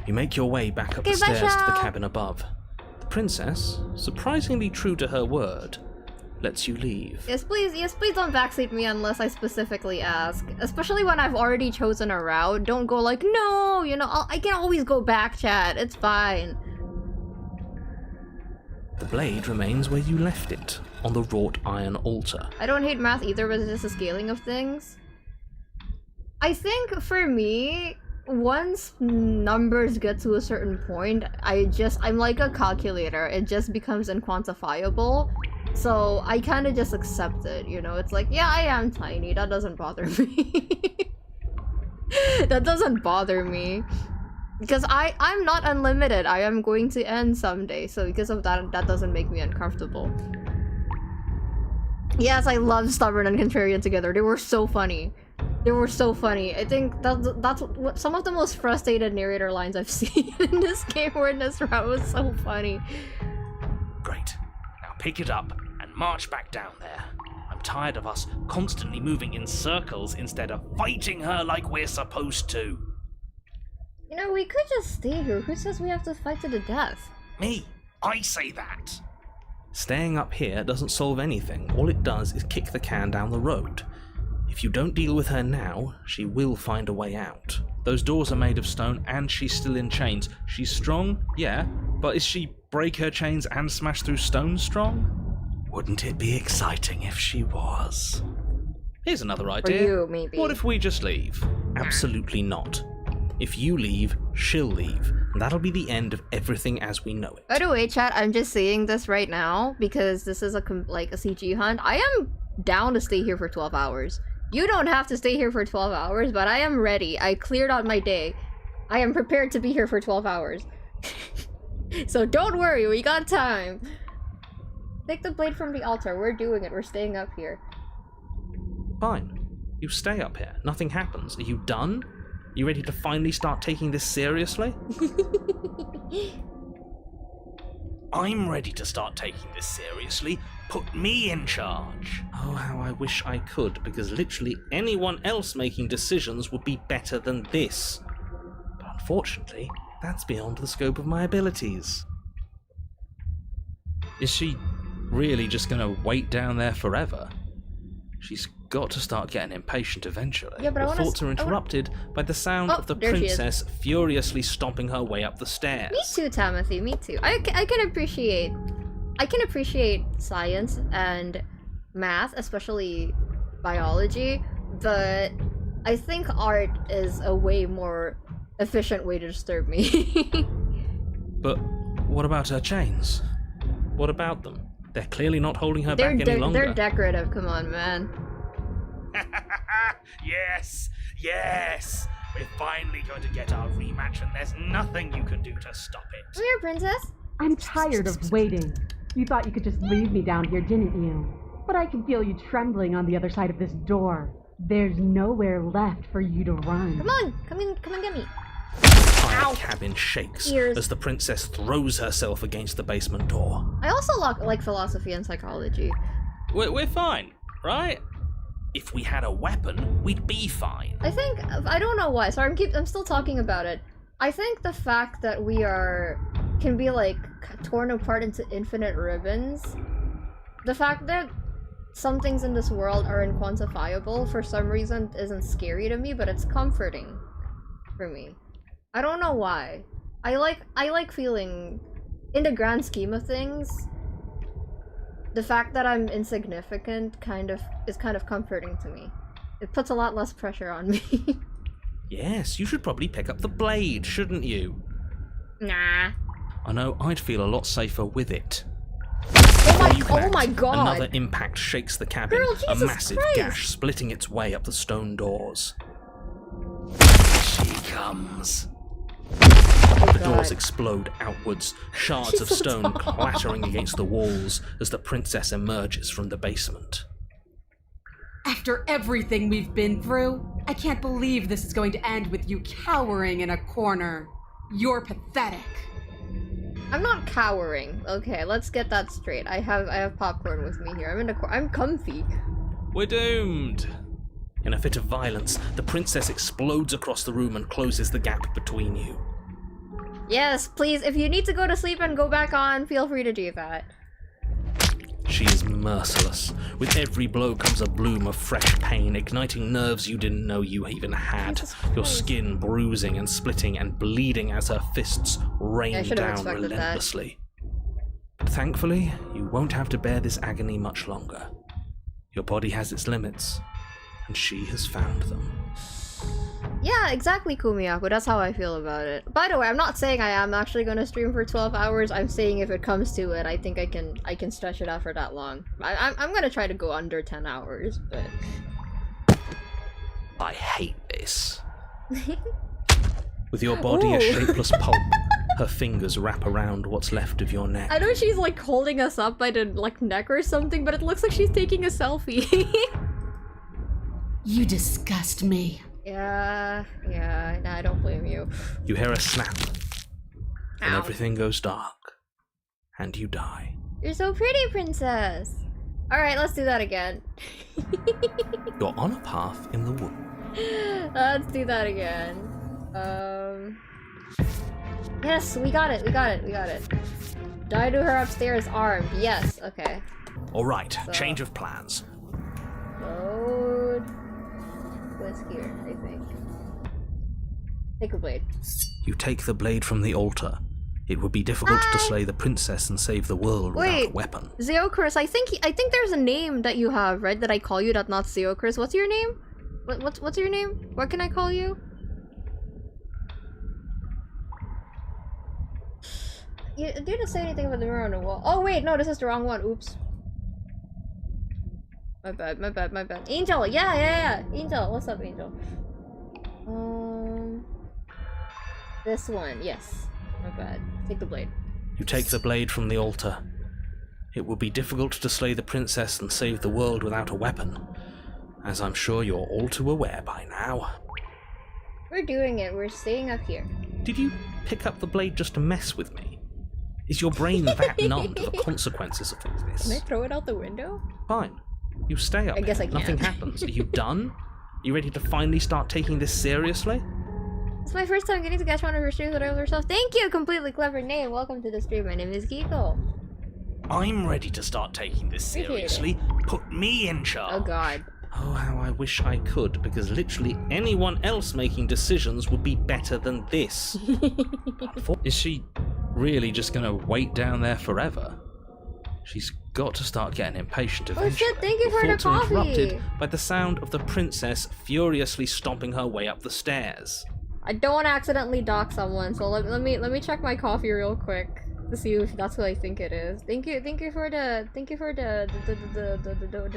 You make your way back up the stairs to the cabin above. The princess, surprisingly true to her word, lets you leave. Yes, please don't backseat me unless I specifically ask. Especially when I've already chosen a route. Don't go like, no, you know, I can always go back, chat. It's fine. The blade remains where you left it, on the wrought iron altar. I don't hate math either, but it's just a scaling of things. I think for me, once numbers get to a certain point, I'm like a calculator. It just becomes unquantifiable. So I kind of just accept it, you know? It's like, yeah, I am tiny. That doesn't bother me. That doesn't bother me. Because I'm not unlimited. I am going to end someday. So because of that, that doesn't make me uncomfortable. Yes, I love Stubborn and Contrarian together. They were so funny. They were so funny. I think that's what some of the most frustrated narrator lines I've seen in this game or in this route. Was so funny. Great. Now pick it up and march back down there. I'm tired of us constantly moving in circles instead of fighting her like we're supposed to. You know, we could just stay here. Who says we have to fight to the death? Me. I say that. Staying up here doesn't solve anything. All it does is kick the can down the road. If you don't deal with her now, she will find a way out. Those doors are made of stone and she's still in chains. She's strong, yeah, but is she break her chains and smash through stone strong? Wouldn't it be exciting if she was? Here's another idea. For you, maybe. What if we just leave? Absolutely not. If you leave, she'll leave. And that'll be the end of everything as we know it. By the way, chat, I'm just saying this right now because this is like a CG hunt. I am down to stay here for 12 hours. You don't have to stay here for 12 hours, but I am ready. I cleared out my day. I am prepared to be here for 12 hours. So don't worry, we got time. Take the blade from the altar. We're doing it. We're staying up here. Fine. You stay up here. Nothing happens. Are you done? You ready to finally start taking this seriously? I'm ready to start taking this seriously. Put me in charge. Oh, how I wish I could, because literally anyone else making decisions would be better than this. But unfortunately, that's beyond the scope of my abilities. Is she really just gonna wait down there forever? She's got to start getting impatient eventually. Yeah, but Your thoughts are interrupted by the sound of the princess furiously stomping her way up the stairs. Me too, Timothy. Me too. I can appreciate science and math, especially biology, but I think art is a way more efficient way to disturb me. But what about her chains? What about them? They're clearly not holding her back any longer. They're decorative, come on, man. Yes! We're finally going to get our rematch and there's nothing you can do to stop it. Come here, princess. I'm tired of waiting. You thought you could just leave me down here, didn't you? But I can feel you trembling on the other side of this door. There's nowhere left for you to run. Come on, come and get me. The entire Ow. cabin shakes Ears. as the princess throws herself against the basement door. I also like philosophy and psychology. We're fine. right? If we had a weapon, we'd be fine. I don't know why, sorry, I'm still talking about it. I think the fact that we can be like torn apart into infinite ribbons, the fact that some things in this world are unquantifiable for some reason isn't scary to me, but it's comforting for me. I don't know why. I like feeling, in the grand scheme of things, the fact that I'm insignificant is kind of comforting to me. It puts a lot less pressure on me. Yes, you should probably pick up the blade, shouldn't you? Nah. I know I'd feel a lot safer with it. Oh my god! Another impact shakes the cabin, Girl, a Jesus massive Christ. gash splitting its way up the stone doors. She comes. The doors explode outwards, shards of stone clattering against the walls as the princess emerges from the basement. After everything we've been through, I can't believe this is going to end with you cowering in a corner. You're pathetic. I'm not cowering. Okay, let's get that straight. I have popcorn with me here. I'm comfy. We're doomed. In a fit of violence, the princess explodes across the room and closes the gap between you. Yes, please, if you need to go to sleep and go back on, feel free to do that. She is merciless. With every blow comes a bloom of fresh pain, igniting nerves you didn't know you even had. Your skin bruising and splitting and bleeding as her fists rain down relentlessly. But thankfully, you won't have to bear this agony much longer. Your body has its limits, and she has found them. Yeah, exactly, Kumiyaku. That's how I feel about it. By the way, I'm not saying I am actually gonna stream for 12 hours. I'm saying if it comes to it, I think I can stretch it out for that long. I'm gonna try to go under 10 hours, but... I hate this. With your body a shapeless pulp, her fingers wrap around what's left of your neck. I know she's like holding us up by the neck or something, but it looks like she's taking a selfie. You disgust me. Yeah, nah, I don't blame you. You hear a snap, and Ow. everything goes dark, and you die. You're so pretty, princess! Alright, let's do that again. You're on a path in the wood. Let's do that again. Yes, we got it. Die to her upstairs armed. Yes, okay. Alright, change of plans. Load. What's here, I think. Take a blade. You take the blade from the altar. It would be difficult to slay the princess and save the world without a weapon. Zeokris, I think there's a name that you have, right? That I call you, that's not Zeokris. What's your name? What's your name? What can I call you? You didn't say anything about the mirror on the wall. Oh wait, no, this is the wrong one. Oops. My bad. Angel, yeah. Angel, what's up, Angel? This one, yes. My bad. Take the blade. You take the blade from the altar. It would be difficult to slay the princess and save the world without a weapon, as I'm sure you're all too aware by now. We're doing it. We're staying up here. Did you pick up the blade just to mess with me? Is your brain that numb to the consequences of this? Can I throw it out the window? Fine. You stay up. I guess I can. Nothing happens. Are you done? You ready to finally start taking this seriously? It's my first time getting to catch one of your streams with yourself. Thank you, completely clever name. Welcome to the stream. My name is Kiko. I'm ready to start taking this seriously. Put me in charge. Oh god. Oh, how I wish I could, because literally anyone else making decisions would be better than this. Is she really just gonna wait down there forever? She's got to start getting impatient eventually. Oh shit, thank you for the Thoughts are coffee! interrupted by the sound of the princess furiously stomping her way up the stairs. I don't want to accidentally dock someone, so let me check my coffee real quick to see if that's what I think it is. Thank you for the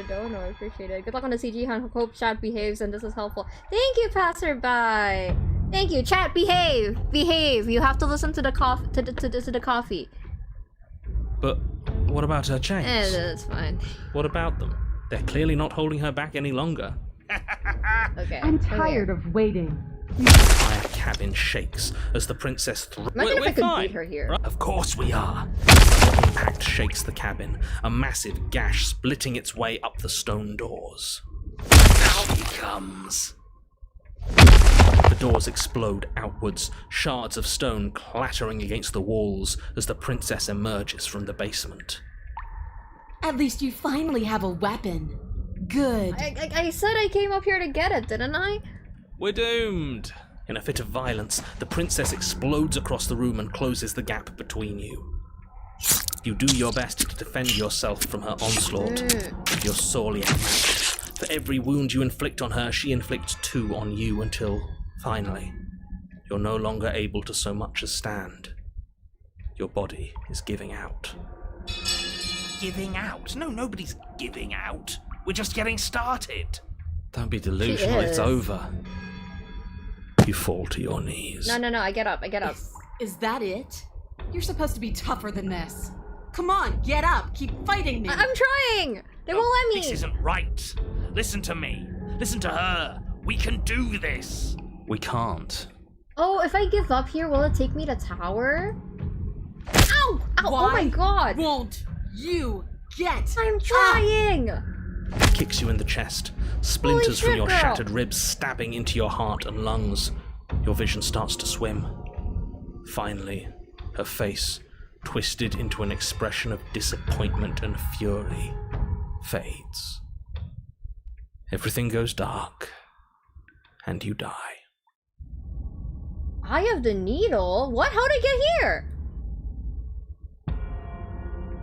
dono. I appreciate it. Good luck on the CG hunt. Hope chat behaves and this is helpful. Thank you, passerby. Thank you, chat. Behave. You have to listen to the coffee. But what about her chains? That's fine. What about them? They're clearly not holding her back any longer. Okay. I'm tired of waiting. Fire cabin shakes as the princess Imagine if I could beat her here. Of course we are. The impact shakes the cabin, a massive gash splitting its way up the stone doors. Out he comes. The doors explode outwards, shards of stone clattering against the walls as the princess emerges from the basement. At least you finally have a weapon. Good. I said I came up here to get it, didn't I? We're doomed. In a fit of violence, the princess explodes across the room and closes the gap between you. You do your best to defend yourself from her onslaught. You're sorely outmatched. For every wound you inflict on her, she inflicts 2 on you until, finally, you're no longer able to so much as stand. Your body is giving out. Giving out? No, nobody's giving out. We're just getting started. Don't be delusional, it's over. You fall to your knees. No, I get up. Is that it? You're supposed to be tougher than this. Come on, get up. Keep fighting me. I'm trying. They won't let me. This isn't right. Listen to me. Listen to her. We can do this. We can't. Oh, if I give up here, will it take me to tower? Ow! Ow! Why Oh my god! won't you get I'm trying! Kicks you in the chest, splinters from your girl. shattered ribs stabbing into your heart and lungs. Your vision starts to swim. Finally, her face, twisted into an expression of disappointment and fury, fades. Everything goes dark, and you die. Eye of the Needle? What? How'd I get here?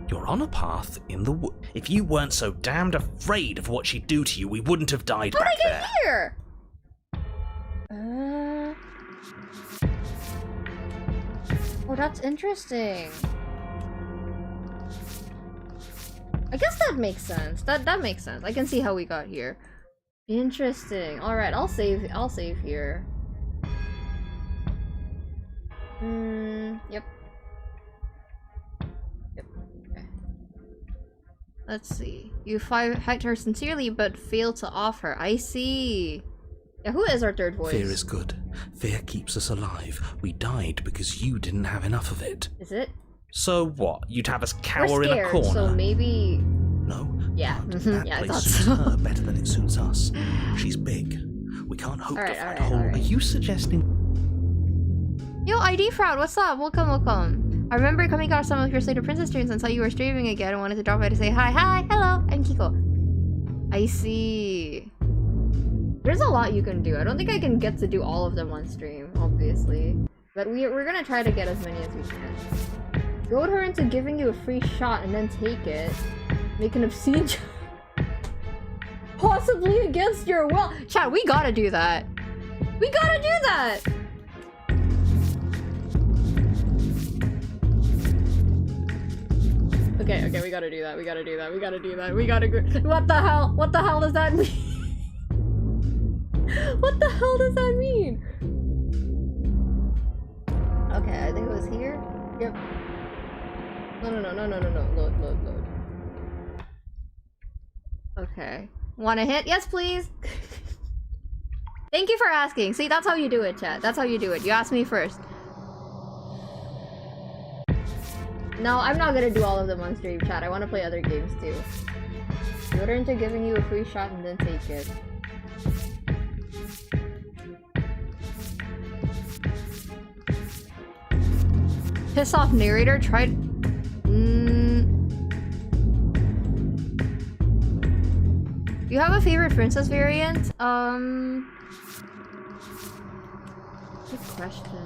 You're on a path in the wood. If you weren't so damned afraid of what she'd do to you, we wouldn't have died How'd back I get there. here? Oh, that's interesting. I guess that makes sense. That makes sense. I can see how we got here. Interesting. All right, I'll save here. Yep. Okay. Let's see. You fight her sincerely, but fail to off her. I see. Yeah, who is our third voice? Fear is good. Fear keeps us alive. We died because you didn't have enough of it. Is it? So what? You'd have us We're cower in a scared, corner? so maybe. No. Yeah. Can't. That Yeah, I place thought suits so. her better than it suits us. She's big. We can't hope to find a hole. alright. Are you suggesting? Yo, ID Fraud, what's up? Welcome. I remember coming across some of your Slater Princess streams and saw you were streaming again and wanted to drop by to say hi. Hi, hello, I'm Kiko. I see. There's a lot you can do. I don't think I can get to do all of them on stream, obviously. But we're gonna try to get as many as we can. Goad her into giving you a free shot and then take it. Make an obscene possibly against your will. Chat, we gotta do that. We gotta do that! Okay, we gotta do that. We gotta What the hell? What the hell does that mean? What the hell does that mean? Okay, I think it was here. Yep. No. Load. Okay. Wanna hit? Yes, please! Thank you for asking. See, that's how you do it, chat. That's how you do it. You ask me first. No, I'm not gonna do all of them on stream, chat. I wanna play other games too. Goad her into giving you a free shot and then take it. Piss off narrator, try. You have a favorite princess variant? Good question.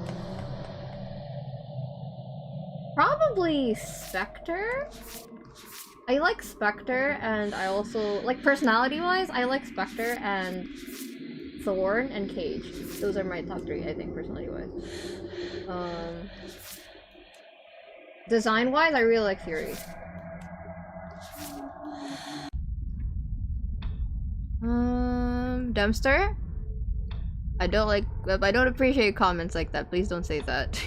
Probably Spectre? I like Spectre, and I also, like, personality-wise, I like Spectre and Thorn and Cage. Those are my top 3, I think, personality-wise. Design-wise, I really like Fury. Dempster? I don't appreciate comments like that. Please don't say that.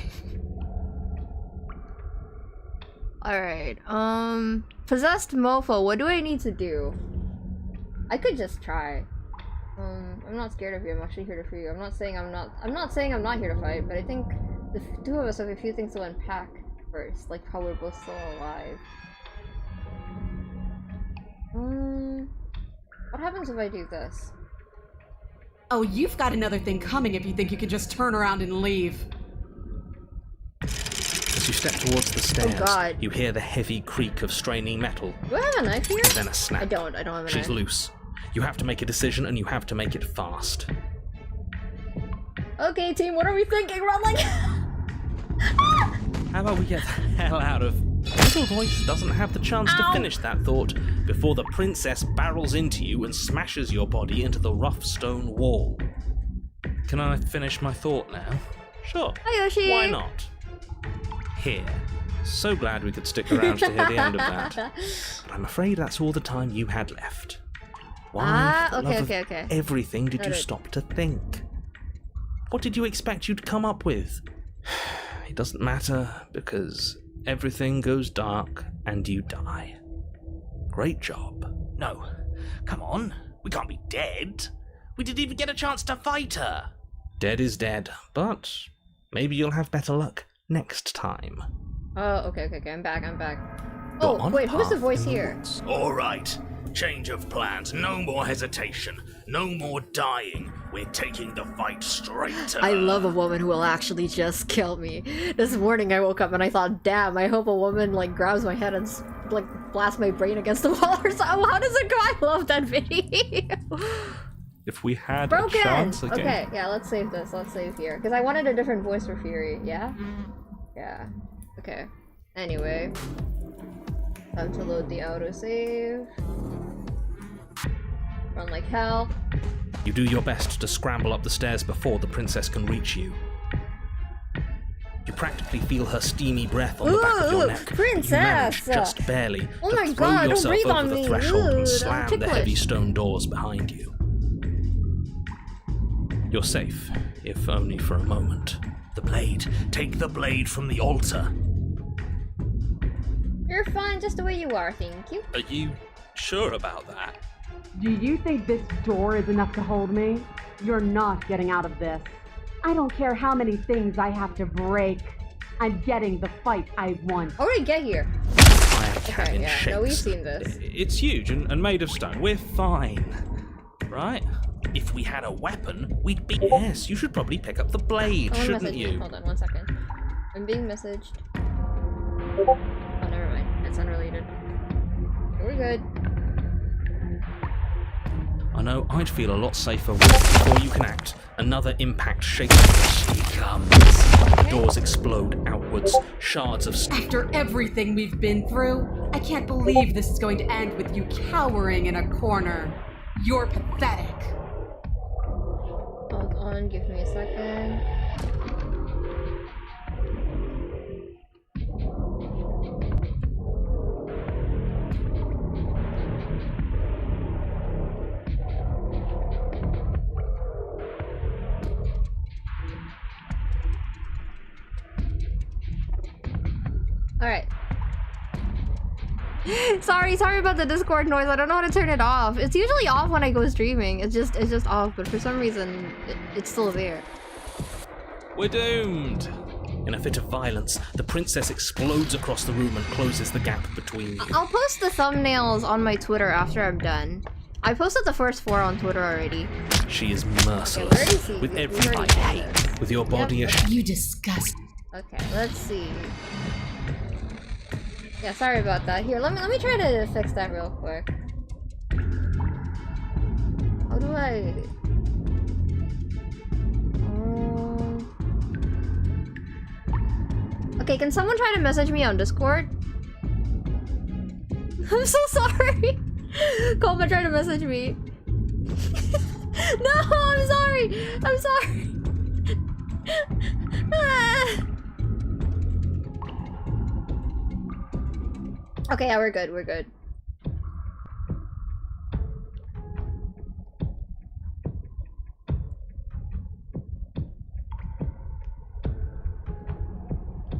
Alright, Possessed Mofo, what do I need to do? I could just try. I'm not scared of you. I'm actually here to free you. I'm not saying I'm not here to fight, but I think the two of us have a few things to unpack first, like how we're both still alive. What happens if I do this? Oh, you've got another thing coming if you think you can just turn around and leave. As you step towards the stairs, God. you hear the heavy creak of straining metal. Do I have a knife here? And then a snap. I don't have a knife. She's loose. You have to make a decision, and you have to make it fast. Okay, team, what are we thinking? Run like... How about we get the hell out of... Little Voice doesn't have the chance to finish that thought before the princess barrels into you and smashes your body into the rough stone wall. Can I finish my thought now? Sure. Hi, Yoshi. Why not? Here. So glad we could stick around to hear the end of that. But I'm afraid that's all the time you had left. Why, for the love of everything, did you stop to think? What did you expect you'd come up with? It doesn't matter, because everything goes dark and you die. Great job. No, come on. We can't be dead. We didn't even get a chance to fight her. Dead is dead, but maybe you'll have better luck next time. Oh, okay, I'm back. Go Oh, on, wait, who's the path voice in the here? woods. All right. Change of plans. No more hesitation. No more dying. We're taking the fight straight to I her. love a woman who will actually just kill me. This morning I woke up and I thought, damn, I hope a woman like grabs my head and like blasts my brain against the wall or something. How does it go? I love that video. If we had Broken! a chance again. Okay, yeah, let's save this. Let's save here. Because I wanted a different voice for Fury, yeah? Yeah. Okay. Anyway. Time to load the autosave. Run like hell. You do your best to scramble up the stairs before the princess can reach you. You practically feel her steamy breath on the back of your neck. Princess! You manage just barely Oh to my throw God, don't yourself breathe over on the me. threshold Ooh, and I'm slam the ticklish. heavy stone doors behind you. You're safe, if only for a moment. The blade. Take the blade from the altar. You're fine just the way you are, thank you. Are you sure about that? Do you think this door is enough to hold me? You're not getting out of this. I don't care how many things I have to break. I'm getting the fight I want. How did I get here? Fire cabin yeah, shakes. no, we've seen this. It's huge and made of stone. We're fine. Right? If we had a weapon, we'd be... Yes, you should probably pick up the blade, Someone shouldn't messaged me. you? Hold on 1 second. I'm being messaged. Oh, never mind. It's unrelated. We're good. I know I'd feel a lot safer before you can act. Another impact shakes the she comes. The doors explode outwards. Shards of stone. After everything we've been through, I can't believe this is going to end with you cowering in a corner. You're pathetic. Hold on, give me a second. Alright. Sorry about the Discord noise. I don't know how to turn it off. It's usually off when I go streaming. It's just off, but for some reason it's still there. We're doomed. In a fit of violence, the princess explodes across the room and closes the gap between you. I'll post the thumbnails on my Twitter after I'm done. I posted the first 4 on Twitter already. She is Okay, merciless. we With already every seen bite, this. with your body Yep. You disgust. Okay, let's see. Yeah, sorry about that. Here, let me try to fix that real quick. How do I... Okay, can someone try to message me on Discord? I'm so sorry! Koma tried to message me. No, I'm sorry! I'm sorry! Ah. Okay, yeah, we're good.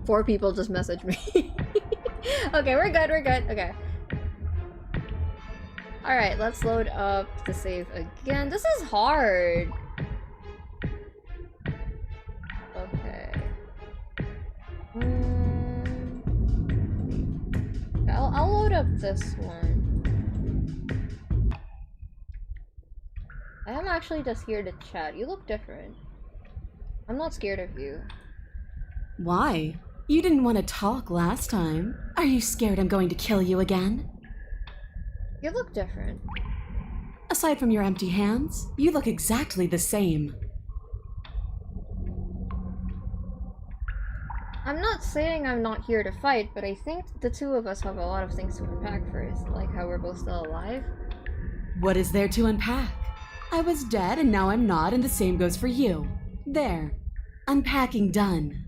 Four people just messaged me. Okay, we're good, okay. Alright, let's load up the save again. This is hard. Okay. I'll load up this one. I am actually just here to chat. You look different. I'm not scared of you. Why? You didn't want to talk last time. Are you scared I'm going to kill you again? You look different. Aside from your empty hands, you look exactly the same. I'm not saying I'm not here to fight, but I think the two of us have a lot of things to unpack first, like how we're both still alive. What is there to unpack? I was dead and now I'm not, and the same goes for you. There. Unpacking done.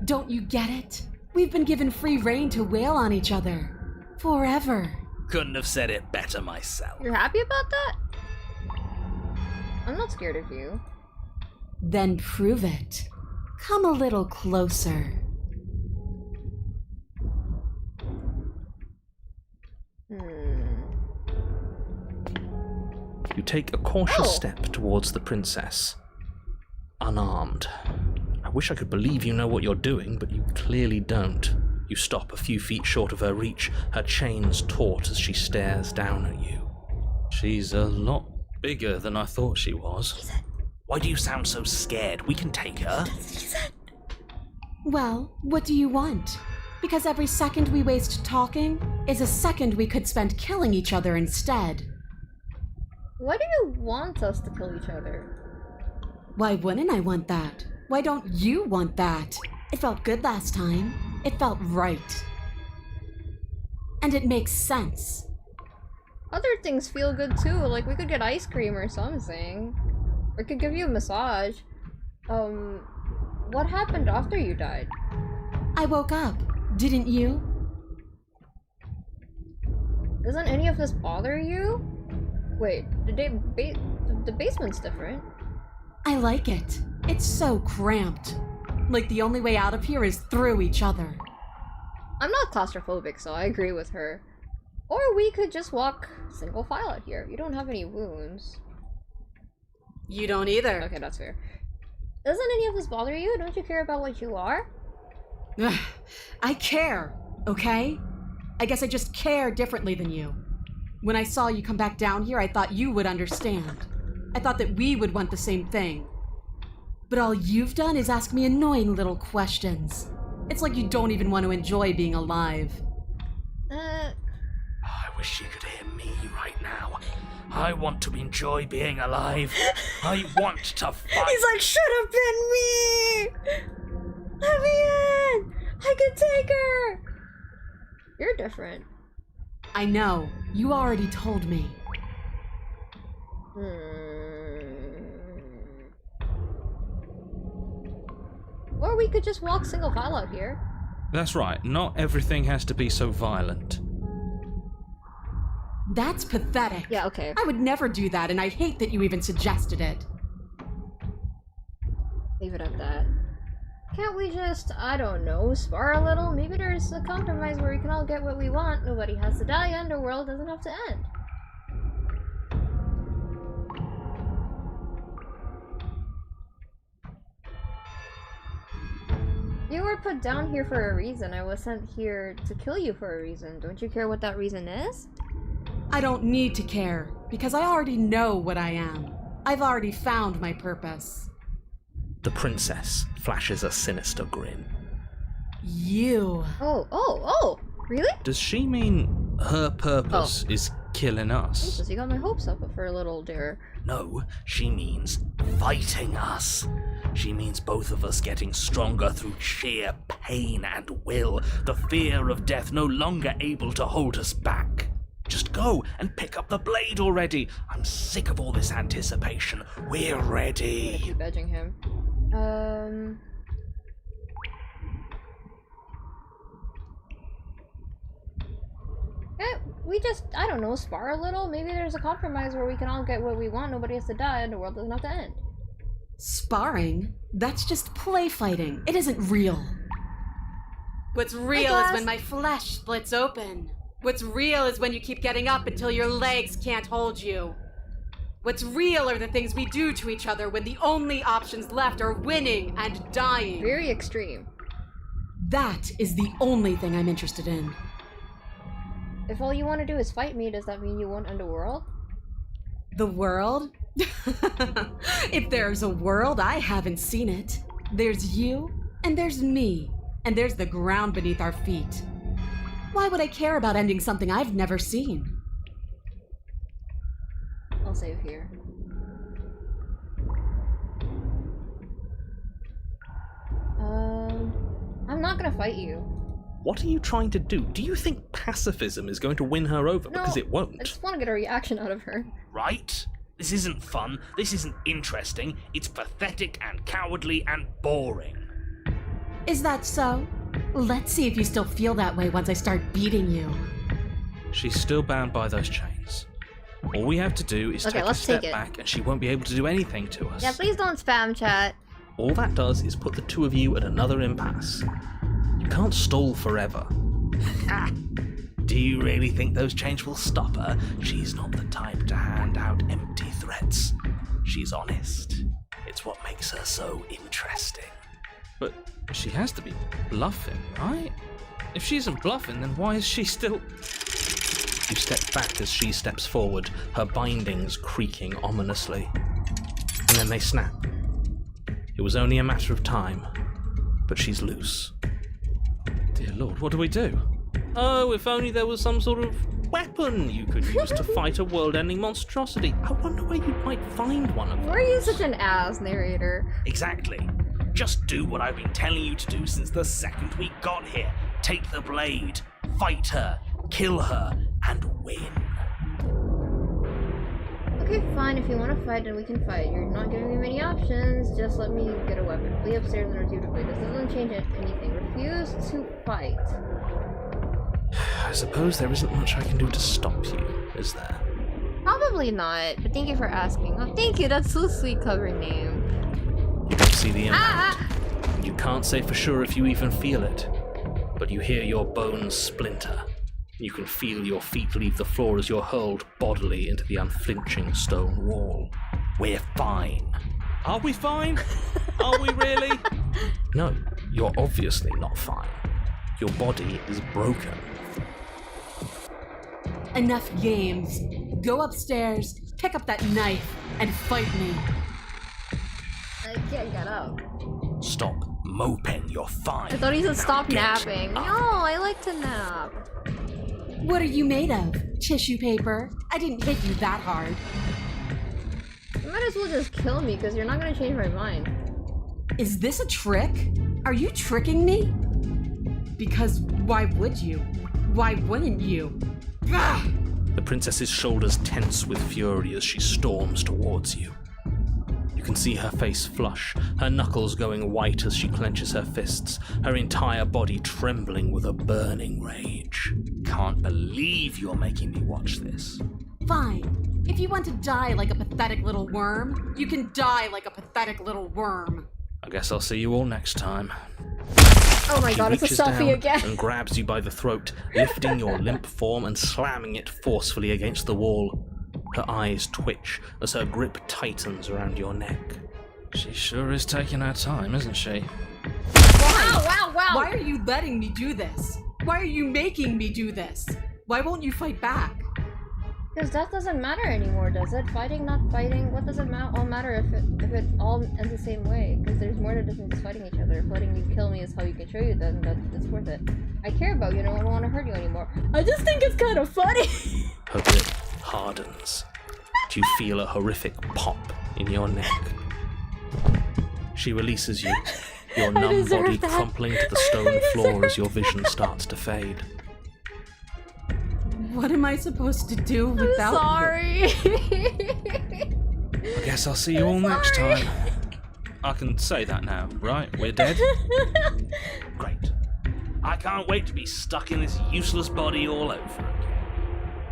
Don't you get it? We've been given free rein to wail on each other. Forever. Couldn't have said it better myself. You're happy about that? I'm not scared of you. Then prove it. Come a little closer. You take a cautious step towards the princess. Unarmed. I wish I could believe you know what you're doing, but you clearly don't. You stop a few feet short of her reach, her chains taut as she stares down at you. She's a lot bigger than I thought she was. Why do you sound so scared? We can take her. Well, what do you want? Because every second we waste talking is a second we could spend killing each other instead. Why do you want us to kill each other? Why wouldn't I want that? Why don't you want that? It felt good last time. It felt right. And it makes sense. Other things feel good too, like we could get ice cream or something. Or could give you a massage. What happened after you died? I woke up. Didn't you? Doesn't any of this bother you? Wait, the basement's different. I like it. It's so cramped. Like the only way out of here is through each other. I'm not claustrophobic, so I agree with her. Or we could just walk single file out here. You don't have any wounds. You don't either. Okay, that's fair. Doesn't any of this bother you? Don't you care about what you are? I care, okay? I guess I just care differently than you. When I saw you come back down here, I thought you would understand. I thought that we would want the same thing. But all you've done is ask me annoying little questions. It's like you don't even want to enjoy being alive. I wish you could hear me right now. I want to enjoy being alive. I want to fight. He's like, should have been me! Let me in! I can take her! You're different. I know. You already told me. Or we could just walk single file out here. That's right, not everything has to be so violent. That's pathetic. Yeah, okay. I would never do that, and I hate that you even suggested it. Leave it at that. Can't we just, I don't know, spar a little? Maybe there's a compromise where we can all get what we want. Nobody has to die and the world doesn't have to end. You were put down here for a reason. I was sent here to kill you for a reason. Don't you care what that reason is? I don't need to care, because I already know what I am. I've already found my purpose. The princess flashes a sinister grin. You. Oh, really? Does she mean her purpose is killing us? Jesus, you got my hopes up for a little dare. No, she means fighting us. She means both of us getting stronger through sheer pain and will, the fear of death no longer able to hold us back. Just go and pick up the blade already. I'm sick of all this anticipation. We're ready. Keep edging him. We just, I don't know, spar a little? Maybe there's a compromise where we can all get what we want, nobody has to die, and the world doesn't have to end. Sparring? That's just play fighting. It isn't real. What's real is when my flesh splits open. What's real is when you keep getting up until your legs can't hold you. What's real are the things we do to each other when the only options left are winning and dying. Very extreme. That is the only thing I'm interested in. If all you want to do is fight me, does that mean you want Underworld? The world? If there's a world, I haven't seen it. There's you, and there's me, and there's the ground beneath our feet. Why would I care about ending something I've never seen? I'll save here. I'm not gonna fight you. What are you trying to do? Do you think pacifism is going to win her over? No, Because it won't. I just want to get a reaction out of her. Right? This isn't fun, this isn't interesting, it's pathetic and cowardly and boring. Is that so? Let's see if you still feel that way once I start beating you. She's still bound by those chains. All we have to do is take a step back and she won't be able to do anything to us. Yeah, please don't spam chat. All that does is put the two of you at another impasse. You can't stall forever. Do you really think those chains will stop her? She's not the type to hand out empty threats. She's honest. It's what makes her so interesting. But she has to be bluffing, right? If she isn't bluffing, then why is she still... You step back as she steps forward, her bindings creaking ominously. And then they snap. It was only a matter of time, but she's loose. Dear Lord, what do we do? Oh, if only there was some sort of weapon you could use to fight a world-ending monstrosity. I wonder where you might find one of those. Why are you such an ass, narrator? Exactly. Just do what I've been telling you to do since the second we got here. Take the blade, fight her, kill her, and win. Okay, fine. If you want to fight, then we can fight. You're not giving me many options. Just let me get a weapon. Flee upstairs and refuse to fight. This doesn't change anything. Refuse to fight. I suppose there isn't much I can do to stop you, is there? Probably not, but thank you for asking. Oh, thank you. That's so sweet covering name. You don't see the impact. You can't say for sure if you even feel it, but you hear your bones splinter. You can feel your feet leave the floor as you're hurled bodily into the unflinching stone wall. We're fine. Are we fine? Are we really? No, you're obviously not fine. Your body is broken. Enough games. Go upstairs, pick up that knife, and fight me. I can't get up. Stop moping, you're fine. I thought he said stop Get napping. up. No, I like to nap. What are you made of? Tissue paper? I didn't hit you that hard. You might as well just kill me, because you're not going to change my mind. Is this a trick? Are you tricking me? Because why would you? Why wouldn't you? Ah! The princess's shoulders tense with fury as she storms towards you. You can see her face flush, her knuckles going white as she clenches her fists, her entire body trembling with a burning rage. Can't believe you're making me watch this. Fine. If you want to die like a pathetic little worm, you can die like a pathetic little worm. I guess I'll see you all next time. Oh my god, it's a She reaches selfie down again. and grabs you by the throat, lifting your limp form and slamming it forcefully against the wall. Her eyes twitch as her grip tightens around your neck. She sure is taking her time, isn't she? Wow, wow, wow! Why are you letting me do this? Why are you making me do this? Why won't you fight back? Because that doesn't matter anymore, does it? Fighting, not fighting, what does it all matter if it all ends the same way? Because there's more to this than just fighting each other. If letting you kill me is how you can show you that, it's worth it. I care about you and I don't want to hurt you anymore. I just think it's kind of funny! Her grip hardens. You feel a horrific pop in your neck. She releases you, your numb body crumpling to the stone floor as your vision starts to fade. What am I supposed to do without I'm sorry! I guess I'll see you all next time. I can say that now, right? We're dead? Great. I can't wait to be stuck in this useless body all over again.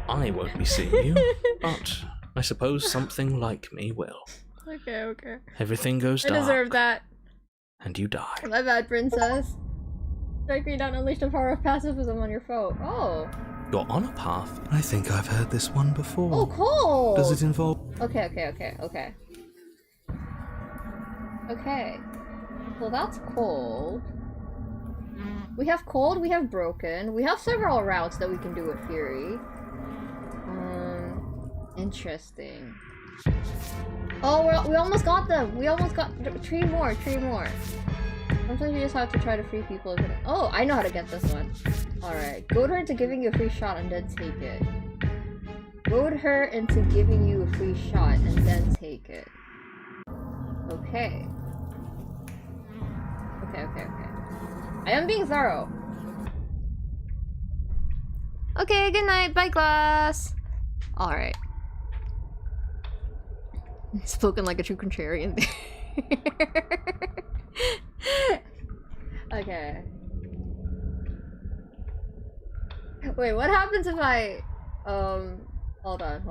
I won't be seeing you, but I suppose something like me will. Okay, okay. Everything goes dark. I deserve that. And you die. My bad, princess. Strike me down, unleash the power of pacifism on your foe. Oh. You're on a path. I think I've heard this one before. Oh, cool! Does it involve... Okay. So that's cold. We have cold, we have broken. We have several routes that we can do with Fury. Interesting. Oh, we almost got them! We almost got... Three more. Sometimes you just have to try to free people. Oh, I know how to get this one. Alright. Goad her into giving you a free shot and then take it. Goad her into giving you a free shot and then take it. Okay. Okay. I am being thorough. Okay, good night. Bye, class. Alright. Spoken like a true contrarian. Okay. Wait, what happens if I... Hold on.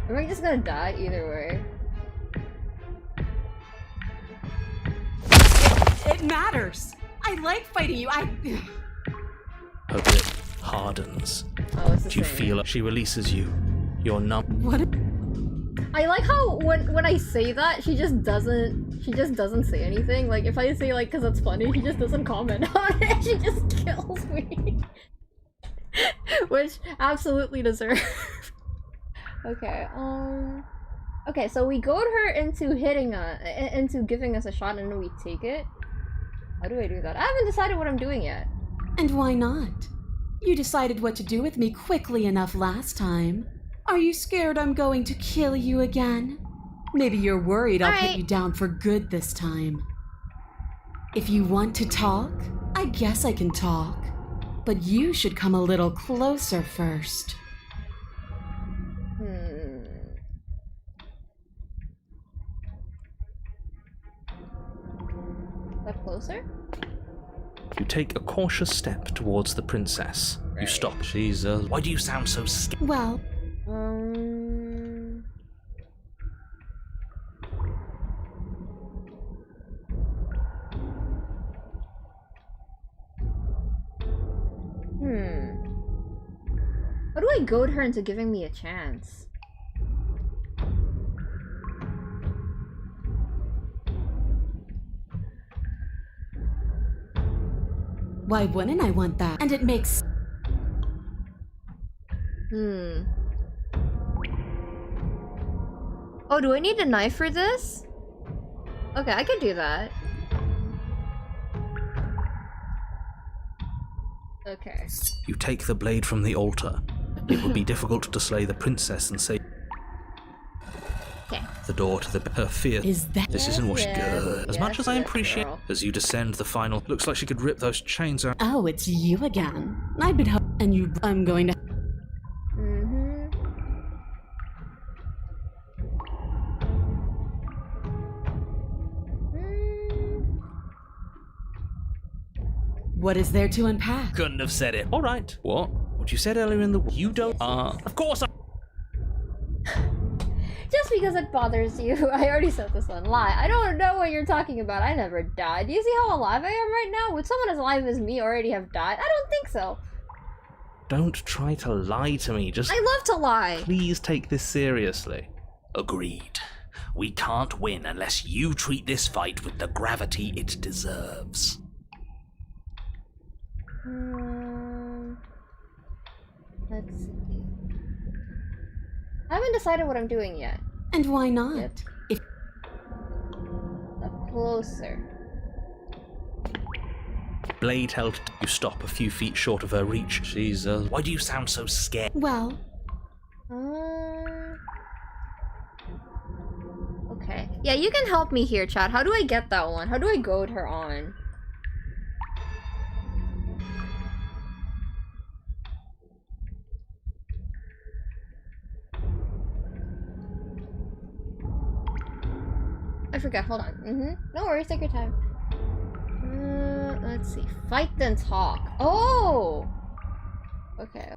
Am I just gonna die either way? It matters. I like fighting you. Her grip hardens. Oh, it's the Do you same. feel it? She releases you. You're numb. What? I like how when I say that, she just doesn't say anything. Like, if I say, like, cause it's funny, she just doesn't comment on it. She just kills me. Which, absolutely deserved. Okay, okay, so we goad her into into giving us a shot and then we take it. How do I do that? I haven't decided what I'm doing yet. And why not? You decided what to do with me quickly enough last time. Are you scared I'm going to kill you again? Maybe you're worried I'll put you down for good this time. If you want to talk, I guess I can talk. But you should come a little closer first. Is that closer? You take a cautious step towards the princess. Right. You stop. She's, Why do you sound so scared? Well... How do I goad her into giving me a chance? Why wouldn't I want that? And it makes... Oh, do I need a knife for this? Okay, I could do that. Okay. You take the blade from the altar. It would be difficult to slay the princess and say... Okay. The door to her fear. Is that... This isn't what she good. As much as I appreciate girl. as you descend the final, looks like she could rip those chains out. Oh, it's you again. I've been and you... I'm going to... What is there to unpack? Couldn't have said it. All right. What you said earlier in the... You don't... Of course I... Just because it bothers you. I already said this one. Lie. I don't know what you're talking about. I never died. Do you see how alive I am right now? Would someone as alive as me already have died? I don't think so. Don't try to lie to me. Just... I love to lie. Please take this seriously. Agreed. We can't win unless you treat this fight with the gravity it deserves. Let's see. I haven't decided what I'm doing yet. And why not? If... Closer. Blade held. You stop a few feet short of her reach. She's, Why do you sound so scared? Well... Okay. Yeah, you can help me here, chat. How do I get that one? How do I goad her on? I forgot. Hold on. No worries. Take your time. Let's see. Fight then talk. Oh! Okay.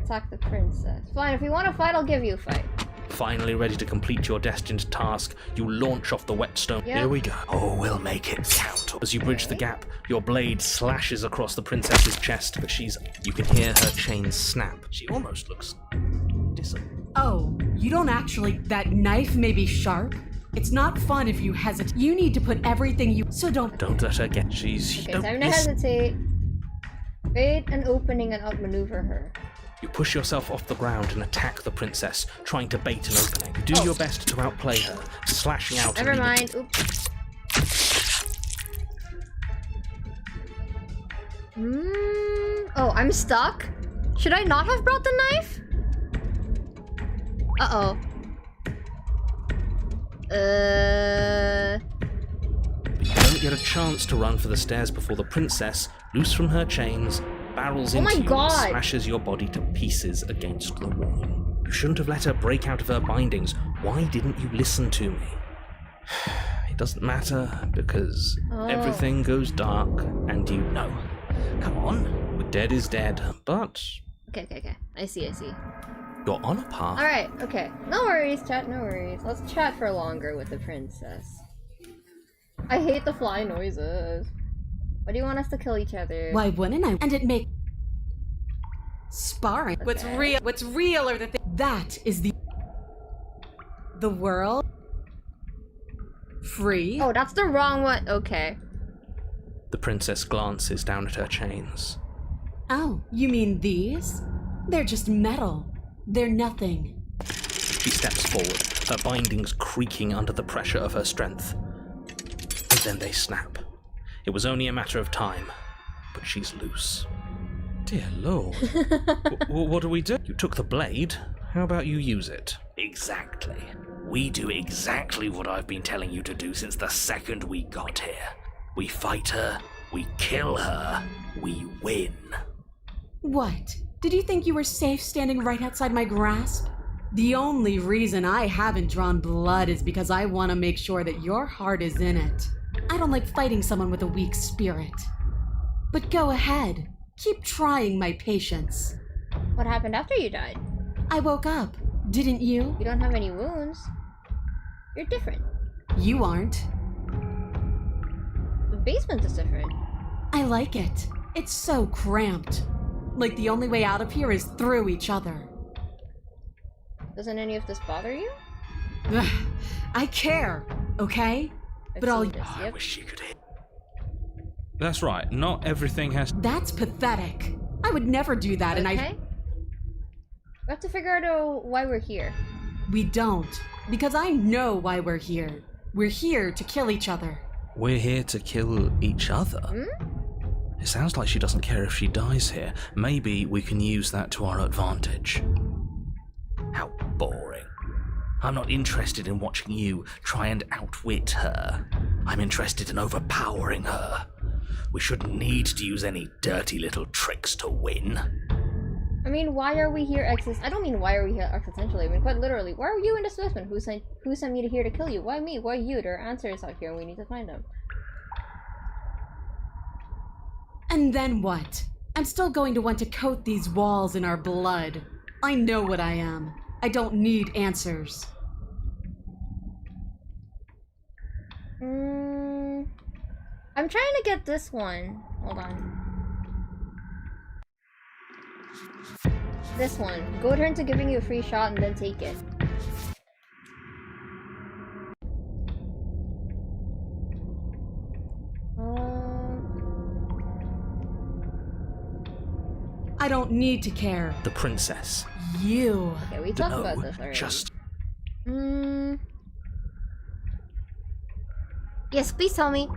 Attack the princess. Fine. If you want to fight, I'll give you a fight. Finally ready to complete your destined task, you launch off the whetstone. Yeah. Here we go. Oh, we'll make it count. As you bridge the gap, your blade slashes across the princess's chest, but you can hear her chains snap. She almost looks disappointed. Oh, you don't actually. That knife may be sharp. It's not fun if you hesitate. You need to put everything you. So don't. Don't let her get. She's. Okay, time to hesitate. Bait an opening and outmaneuver her. You push yourself off the ground and attack the princess, trying to bait an opening. You do your best to outplay her, slashing out. Never mind. Oops. Oh, I'm stuck? Should I not have brought the knife? Uh-oh. But you don't get a chance to run for the stairs before the princess, loose from her chains, barrels into you and smashes your body to pieces against the wall. You shouldn't have let her break out of her bindings. Why didn't you listen to me? It doesn't matter, because everything goes dark, and you know. Come on, the dead is dead, but... Okay. I see. You're on a path. Alright, okay. No worries, chat, no worries. Let's chat for longer with the princess. I hate the fly noises. Why do you want us to kill each other? Why wouldn't I? And it make sparring. Okay. What's real are the thing. That is the world free. Oh, that's the wrong one. Okay. The princess glances down at her chains. Oh, you mean these? They're just metal. They're nothing. She steps forward, her bindings creaking under the pressure of her strength. And then they snap. It was only a matter of time, but she's loose. Dear Lord. What do we do? You took the blade. How about you use it? Exactly. We do exactly what I've been telling you to do since the second we got here. We fight her, we kill her, we win. What? Did you think you were safe standing right outside my grasp? The only reason I haven't drawn blood is because I want to make sure that your heart is in it. I don't like fighting someone with a weak spirit. But go ahead. Keep trying my patience. What happened after you died? I woke up. Didn't you? You don't have any wounds. You're different. You aren't. The basement is different. I like it. It's so cramped. Like the only way out of here is through each other. Doesn't any of this bother you? Ugh, I care, okay? But I've I'll... seen this, I yep. wish you could hear. That's right, not everything has... That's pathetic. I would never do that, and Okay. We have to figure out why we're here. We don't. Because I know why we're here. We're here to kill each other. We're here to kill each other? It sounds like she doesn't care if she dies here. Maybe we can use that to our advantage. How boring. I'm not interested in watching you try and outwit her. I'm interested in overpowering her. We shouldn't need to use any dirty little tricks to win. I mean, why are we here I don't mean why are we here existentially. I mean, quite literally, why are you in this basement? Who sent me here to kill you? Why me? Why you? There are answers out here and we need to find them. And then what? I'm still going to want to coat these walls in our blood. I know what I am. I don't need answers. I'm trying to get this one. Hold on. This one. Go turn to giving you a free shot and then take it. I don't need to care. The princess. You. Okay, we talked No, about this already. just... Yes, please tell me.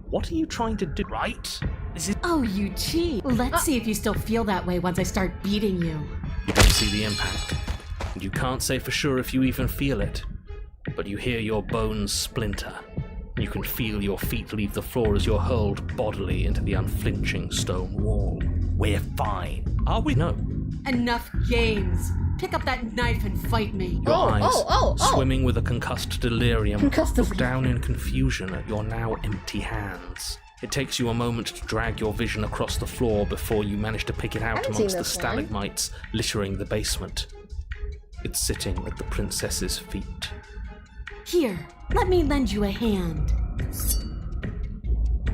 What are you trying to do? Right? Oh, you cheat. Let's see if you still feel that way once I start beating you. You don't see the impact, and you can't say for sure if you even feel it, but you hear your bones splinter. You can feel your feet leave the floor as you're hurled bodily into the unflinching stone wall. We're fine. Are we? No. Enough games. Pick up that knife and fight me. Your eyes, oh. swimming with a concussed delirium, Concussed look down in confusion at your now empty hands. It takes you a moment to drag your vision across the floor before you manage to pick it out haven't amongst seen the this one. stalagmites littering the basement. It's sitting at the princess's feet. Here, let me lend you a hand.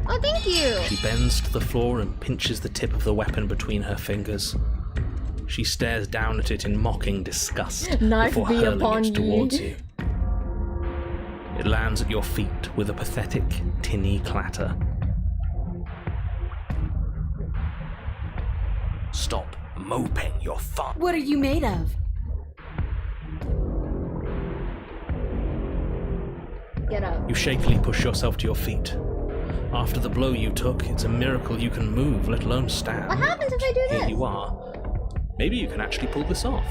Oh, thank you. She bends to the floor and pinches the tip of the weapon between her fingers. She stares down at it in mocking disgust Knife before be hurling upon it towards ye. you. It lands at your feet with a pathetic, tinny clatter. Stop moping, you're fun. What are you made of? Get up. You shakily push yourself to your feet. After the blow you took, it's a miracle you can move, let alone stand. What happens if I do Here this? you are. Maybe you can actually pull this off.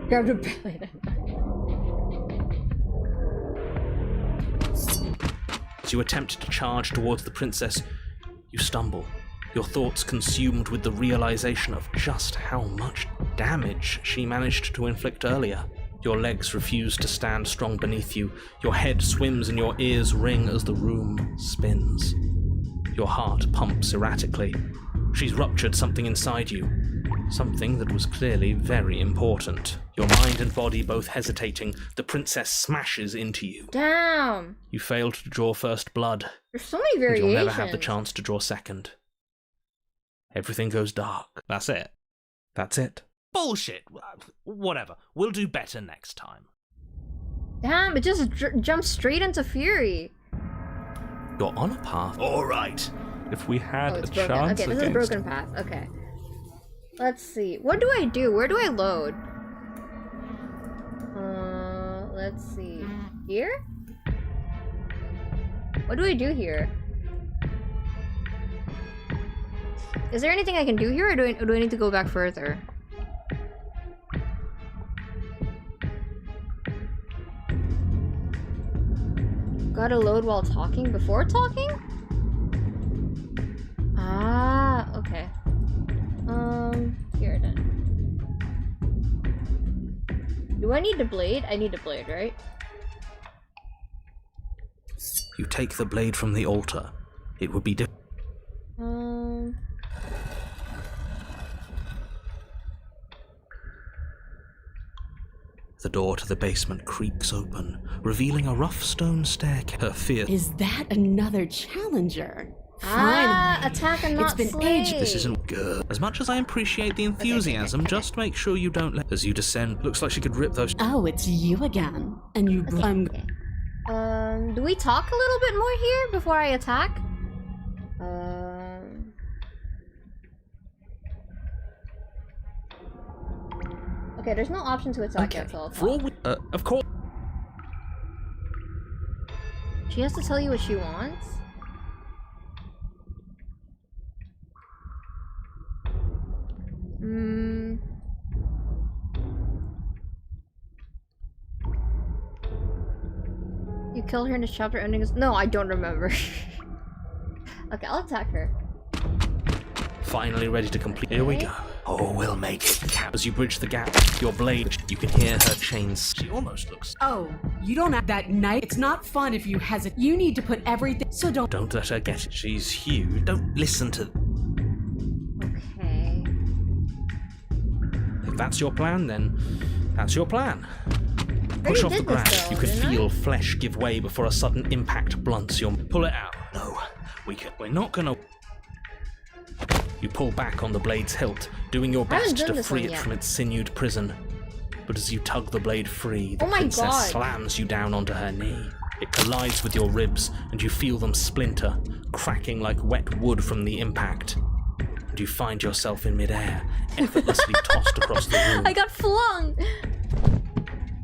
Grab the blade. As you attempt to charge towards the princess, you stumble, your thoughts consumed with the realization of just how much damage she managed to inflict earlier. Your legs refuse to stand strong beneath you, your head swims and your ears ring as the room spins. Your heart pumps erratically. She's ruptured something inside you, something that was clearly very important. Your mind and body both hesitating, the princess smashes into you. Damn. You failed to draw first blood, There's so many and variations. you'll never have the chance to draw second. Everything goes dark. That's it. That's it. Bullshit. Whatever. We'll do better next time. Damn, it just jumps straight into fury. You're on a path. All right. If we had Oh, a it's broken. chance Okay, this is a against... broken path. Okay. Let's see. What do I do? Where do I load? Let's see. Here? What do I do here? Is there anything I can do here, or do I need to go back further? Gotta load while talking? Before talking? Ah, okay. Here then. Do I need the blade? I need the blade, right? You take the blade from the altar. It would be The door to the basement creaks open, revealing a rough stone staircase. Her fear. Is that another challenger? Ah, Finally. attack and not It's been slay. ages. This isn't good. As much as I appreciate the enthusiasm, just make sure you don't let. As you descend, looks like she could rip those. Oh, it's you again. And you Okay. Do we talk a little bit more here before I attack? Okay, there's no option to attack yet, so I'll For all talk. of course. She has to tell you what she wants? You killed her in this chapter ending is- No, I don't remember. Okay, I'll attack her. Finally ready to complete. Here we go. Oh, we'll make it count. As you bridge the gap, your blade, you can hear her chains. She almost looks. Oh, you don't have that knife? It's not fun if you hesitate. You need to put everything. So don't. Don't let her get it. She's huge. Don't listen to. Okay. If that's your plan, then that's your plan. Push already off the did this ground. though, You can didn't I? feel flesh give way before a sudden impact blunts your. Pull it out. No, we can. We're not gonna. You pull back on the blade's hilt, doing your I haven't best done to this free one it yet. from its sinewed prison. But as you tug the blade free, the Oh my princess God. slams you down onto her knee. It collides with your ribs, and you feel them splinter, cracking like wet wood from the impact. And you find yourself in midair, effortlessly tossed across the room. I got flung!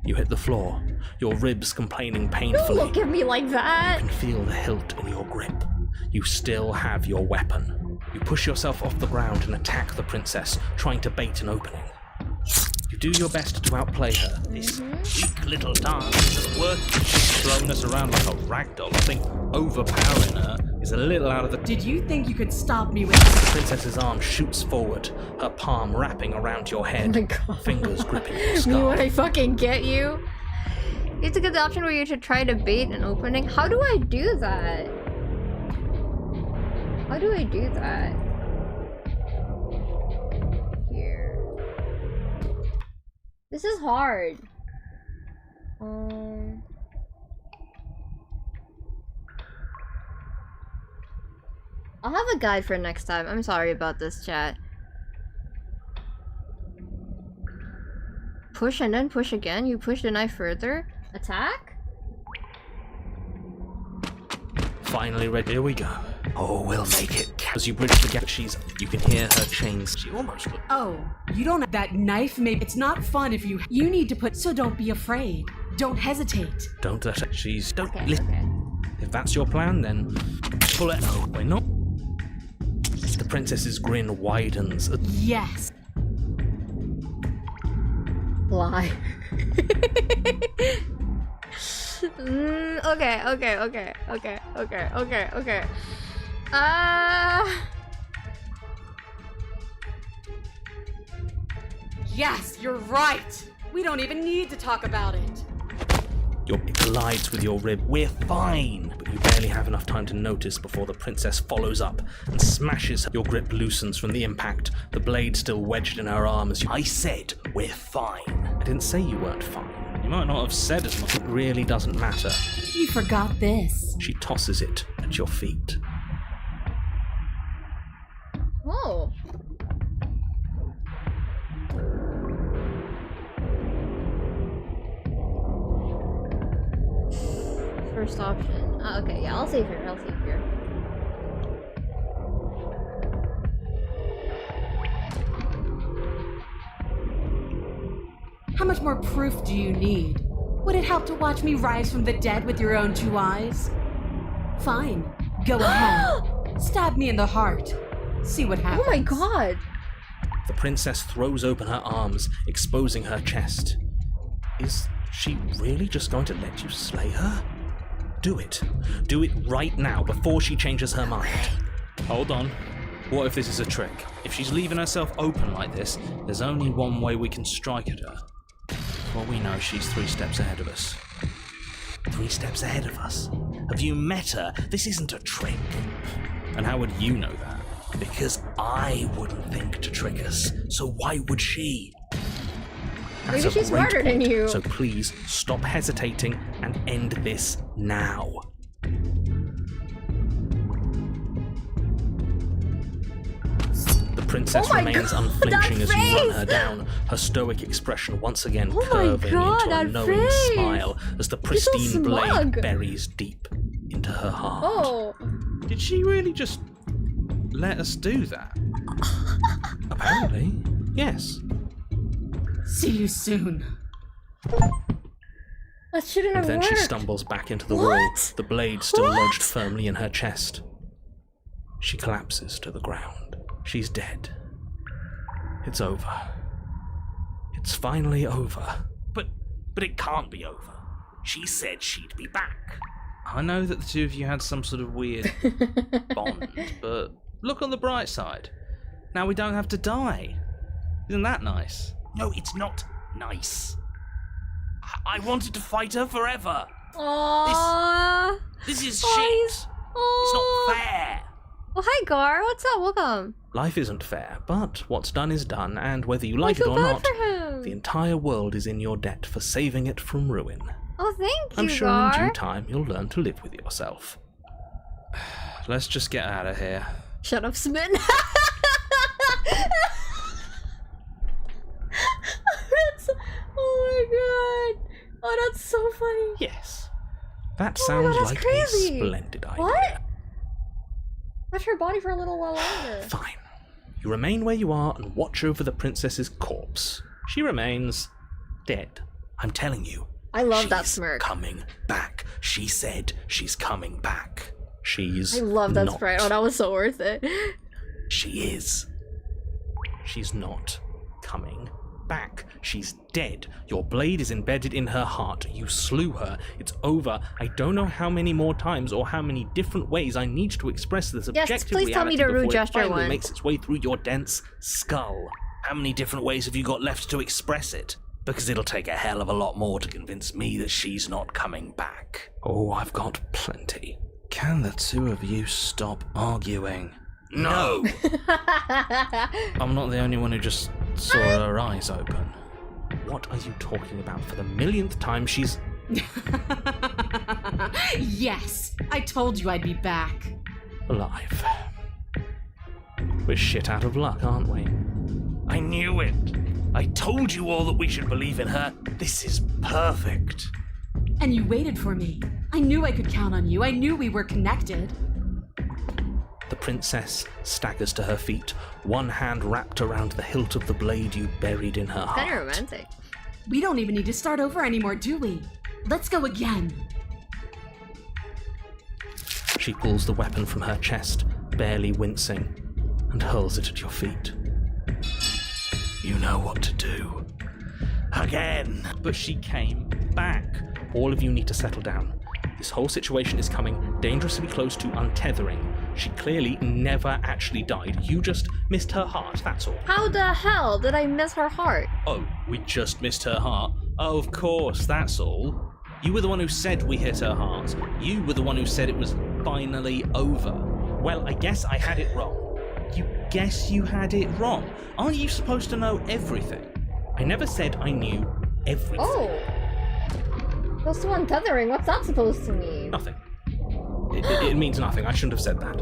You hit the floor, your ribs complaining Don't painfully. look at me like that! You can feel the hilt in your grip. You still have your weapon. You push yourself off the ground and attack the princess, trying to bait an opening. You do your best to outplay her. This weak little dance isn't working. She's throwing us around like a ragdoll. I think overpowering her is a little out of the... Did you think you could stop me with... The princess's arm shoots forward, her palm wrapping around your head, Oh my God. fingers gripping your Me skull. when I fucking get you. It's a good option where you should try to bait an opening. How do I do that? How do I do that? Here. This is hard. I'll have a guide for next time. I'm sorry about this, chat. Push and then push again? You push the knife further? Attack? Finally ready, here we go. Oh, we'll make it. As you bridge the gap, you can hear her chains. She almost looked... Oh, you don't... That knife maybe... It's not fun if you... You need to put... So don't be afraid. Don't hesitate. Don't let her... She's... Don't Okay, listen. okay. If that's your plan, then... Pull it... No, we're not. The princess's grin widens. Yes. Lie. Okay. Yes, you're right. We don't even need to talk about it. It collides with your rib. We're fine! But you barely have enough time to notice before the princess follows up and smashes her. Your grip loosens from the impact, the blade still wedged in her arm as you... I said, we're fine. I didn't say you weren't fine. You might not have said as much. It really doesn't matter. You forgot this. She tosses it at your feet. Oh. First option. Okay, yeah, I'll save here. How much more proof do you need? Would it help to watch me rise from the dead with your own 2 eyes? Fine. Go ahead. Stab me in the heart. See what happens. Oh my God. The princess throws open her arms, exposing her chest. Is she really just going to let you slay her? Do it. Do it right now, before she changes her mind. Hold on. What if this is a trick? If she's leaving herself open like this, there's only one way we can strike at her. Well, we know she's 3 steps ahead of us. 3 steps ahead of us? Have you met her? This isn't a trick. And how would you know that? Because I wouldn't think to trick us, so why would she? That's Maybe a she's great smarter than point. you. So please stop hesitating and end this now. The princess Oh my remains God, unflinching that as you run face! her down, her stoic expression once again Oh my curving God, into a that knowing face! smile as the She's so pristine blade smug. buries deep into her heart. Oh. Did she really just let us do that? Apparently, yes. See you soon. That shouldn't And have then worked. she stumbles back into the wall, What? the blade still What? lodged firmly in her chest. She collapses to the ground. She's dead. It's over. It's finally over. But it can't be over. She said she'd be back. I know that the two of you had some sort of weird bond, but look on the bright side. Now we don't have to die. Isn't that nice? No, it's not nice. I wanted to fight her forever. Aww. This is Oh, shit. he's- It's Aww. not fair. Oh, hi, Gar. What's up? Welcome. Life isn't fair, but what's done is done, and whether you I like it feel or bad not, for him. the entire world is in your debt for saving it from ruin. Oh, thank you, I'm sure Gar. in due time you'll learn to live with yourself. Let's just get out of here. Shut up, Smitten. Oh my God. Oh, that's so funny. Yes. That Oh my sounds God, that's like crazy. a splendid idea. What? Watch her body for a little while longer. Fine. You remain where you are and watch over the princess's corpse. She remains dead. I'm telling you. I love that she's smirk. coming back. She said she's coming back. She's I love that not. sprite. Oh, that was so worth it. She is. She's not coming back. She's dead. Your blade is embedded in her heart. You slew her. It's over. I don't know how many more times or how many different ways I need to express this objective please tell me reality to rude before it gesture finally one. makes its way through your dense skull. How many different ways have you got left to express it? Because it'll take a hell of a lot more to convince me that she's not coming back. Oh, I've got plenty. Can the two of you stop arguing? No! I'm not the only one who just saw her eyes open. What are you talking about? For the millionth time, she's... Yes, I told you I'd be back. alive. We're shit out of luck, aren't we? I knew it. I told you all that we should believe in her. This is perfect. And you waited for me. I knew I could count on you. I knew we were connected. The princess staggers to her feet, one hand wrapped around the hilt of the blade you buried in her heart. Kind of romantic. We don't even need to start over anymore, do we? Let's go again. She pulls the weapon from her chest, barely wincing, and hurls it at your feet. You know what to do. Again. But she came back. All of you need to settle down. This whole situation is coming dangerously close to untethering. She clearly never actually died. You just missed her heart, that's all. How the hell did I miss her heart? Oh, we just missed her heart? Oh, of course, that's all. You were the one who said we hit her heart. You were the one who said it was finally over. Well, I guess I had it wrong. You guess you had it wrong. Aren't you supposed to know everything? I never said I knew everything. Oh. Close to untethering, what's that supposed to mean? Nothing. It means nothing. I shouldn't have said that.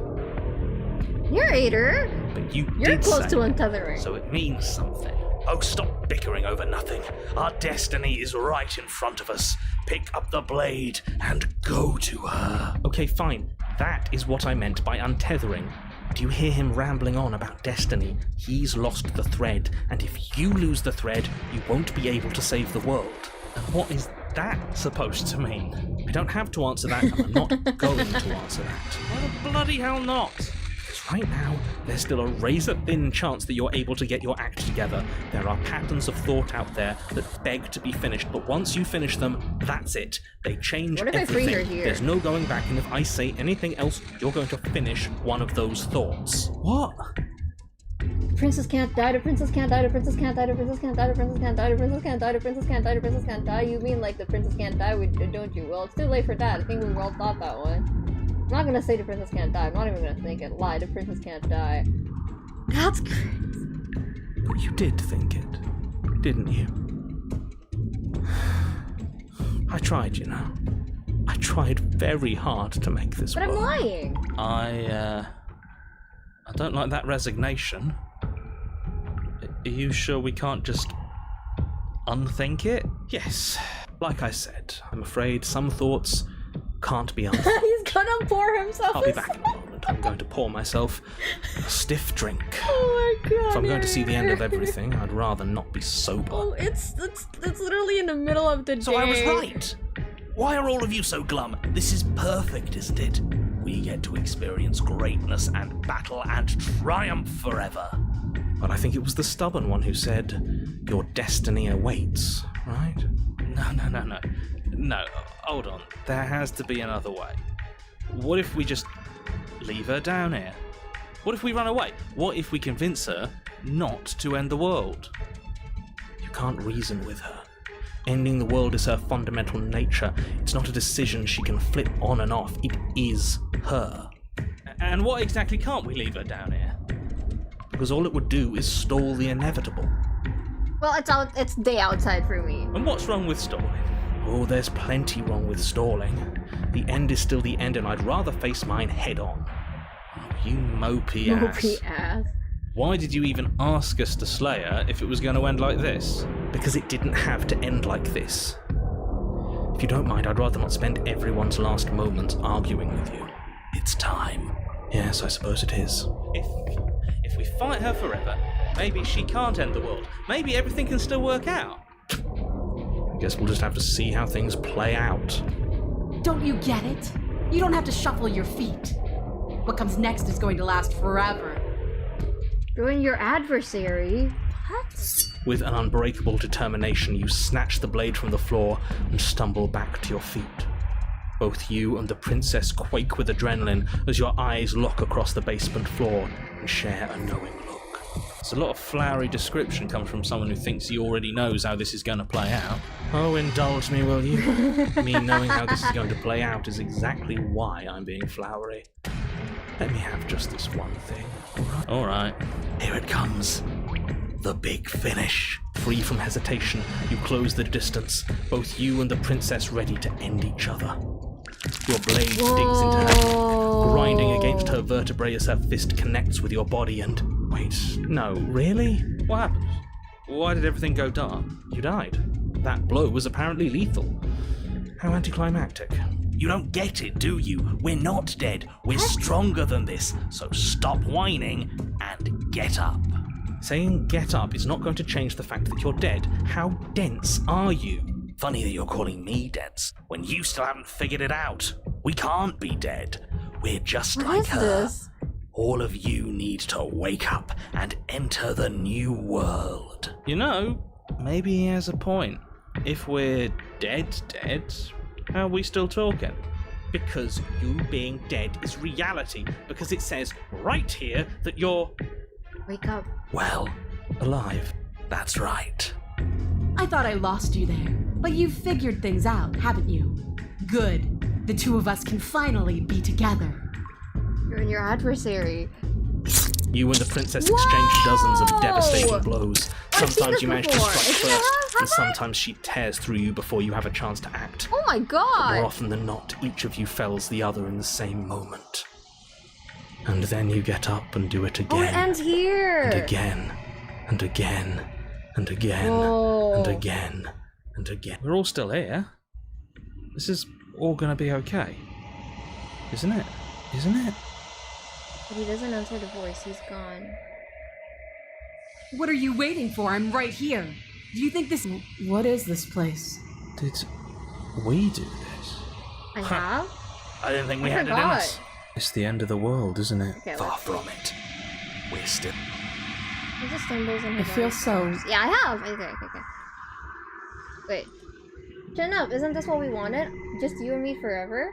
Narrator? But you're You're close to untethering. So it means something. Oh, stop bickering over nothing. Our destiny is right in front of us. Pick up the blade and go to her. Okay, fine. That is what I meant by untethering. Do you hear him rambling on about destiny? He's lost the thread, and if you lose the thread, you won't be able to save the world. And what is that supposed to mean? You don't have to answer that, and I'm not going to answer that. Why the bloody hell not? Because right now, there's still a razor-thin chance that you're able to get your act together. There are patterns of thought out there that beg to be finished, but once you finish them, that's it. They change What if I free everything. her here? There's no going back, and if I say anything else, you're going to finish one of those thoughts. What? The princess can't die, the princess can't die, the princess can't die, the princess can't die, the princess can't die, the princess can't die, the princess can't die, the princess can't die. You mean like the princess can't die, don't you? Well, it's too late for that. I think we all thought that one. I'm not gonna say the princess can't die. I'm not even gonna think it. Lie, the princess can't die. That's crazy. But you did think it, didn't you? I tried, you know. I tried very hard to make this But work. I'm lying. I don't like that resignation. Are you sure we can't just unthink it? Yes. Like I said, I'm afraid some thoughts can't be unthinked. He's gonna pour himself I'll be a back in a moment. I'm going to pour myself a stiff drink. Oh my god. If I'm going to see the end of narrator. everything, I'd rather not be sober. Oh, it's literally in the middle of the day. So I was right. Why are all of you so glum? This is perfect, isn't it? We get to experience greatness and battle and triumph forever. But I think it was the stubborn one who said, your destiny awaits, right? No, hold on. There has to be another way. What if we just leave her down here? What if we run away? What if we convince her not to end the world? You can't reason with her. Ending the world is her fundamental nature. It's not a decision she can flip on and off. It is her. And what exactly can't we leave her down here? Because all it would do is stall the inevitable. Well, it's day outside for me. And what's wrong with stalling? Oh, there's plenty wrong with stalling. The end is still the end, and I'd rather face mine head on. Oh, you mopey ass. Mopey ass. Why did you even ask us to slay her if it was going to end like this? Because it didn't have to end like this. If you don't mind, I'd rather not spend everyone's last moments arguing with you. It's time. Yes, I suppose it is. If we fight her forever, maybe she can't end the world. Maybe everything can still work out. I guess we'll just have to see how things play out. Don't you get it? You don't have to shuffle your feet. What comes next is going to last forever. Ruin your adversary? What? With an unbreakable determination, you snatch the blade from the floor and stumble back to your feet. Both you and the princess quake with adrenaline as your eyes lock across the basement floor and share a knowing look. It's a lot of flowery description comes from someone who thinks he already knows how this is going to play out. Oh, indulge me, will you? Me knowing how this is going to play out is exactly why I'm being flowery. Let me have just this one thing. All right. Here it comes. The big finish. Free from hesitation, you close the distance, both you and the princess ready to end each other. Your blade digs into her, grinding against her vertebrae as her fist connects with your body and... Wait, no, really? What happened? Why did everything go dark? You died. That blow was apparently lethal. How anticlimactic. You don't get it, do you? We're not dead. We're stronger than this. So stop whining and get up. Saying get up is not going to change the fact that you're dead. How dense are you? Funny that you're calling me dense when you still haven't figured it out. We can't be dead. We're just like her. This? All of you need to wake up and enter the new world. You know, maybe he has a point. If we're dead, how are we still talking? Because you being dead is reality. Because it says right here that you're... Wake up. Well, alive. That's right. I thought I lost you there, but you've figured things out, haven't you? Good. The two of us can finally be together. You're in your adversary. You and the princess exchange dozens of devastating blows. Sometimes you manage to strike first, and sometimes she tears through you before you have a chance to act. Oh my But god! more often than not, each of you fells the other in the same moment. And then you get up and do it again. Oh, it ends here! And again, and again, and again, Whoa. and again, and again. We're all still here. This is all going to be okay. Isn't it? Isn't it? But he doesn't answer the voice, he's gone. What are you waiting for? I'm right here. Do you think this... What is this place? Did we do this? I have? I didn't think we had it in forgot. us. It's the end of the world, isn't it? Okay, Far let's see. from it. We're still... He just stumbles in I his feel own so... arms. Yeah, I have! Okay. Wait. Chin up, isn't this what we wanted? Just you and me forever?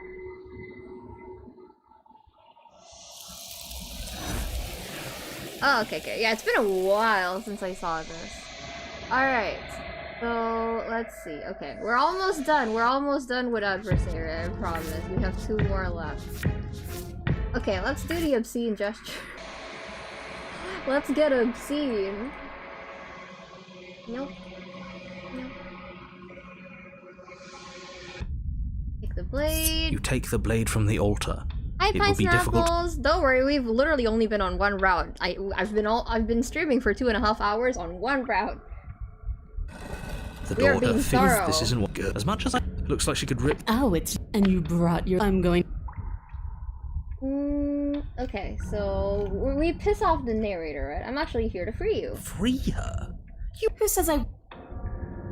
Oh, okay. Yeah, it's been a while since I saw this. Alright. So, let's see. Okay, we're almost done. We're almost done with Adversary, I promise. We have 2 more left. Okay, let's do the obscene gesture. Let's get obscene. Nope. Take the blade. You take the blade from the altar. Hi, It Pine will be difficult. Snapples. Don't worry, we've literally only been on 1 route. I've been streaming for 2.5 hours on 1 route. The We are daughter being feels thorough. this isn't what good. As much as I... Looks like she could rip... Oh, it's... And you brought your... I'm going... Okay, so we piss off the narrator, right? I'm actually here to free you. Free her? Who says I... You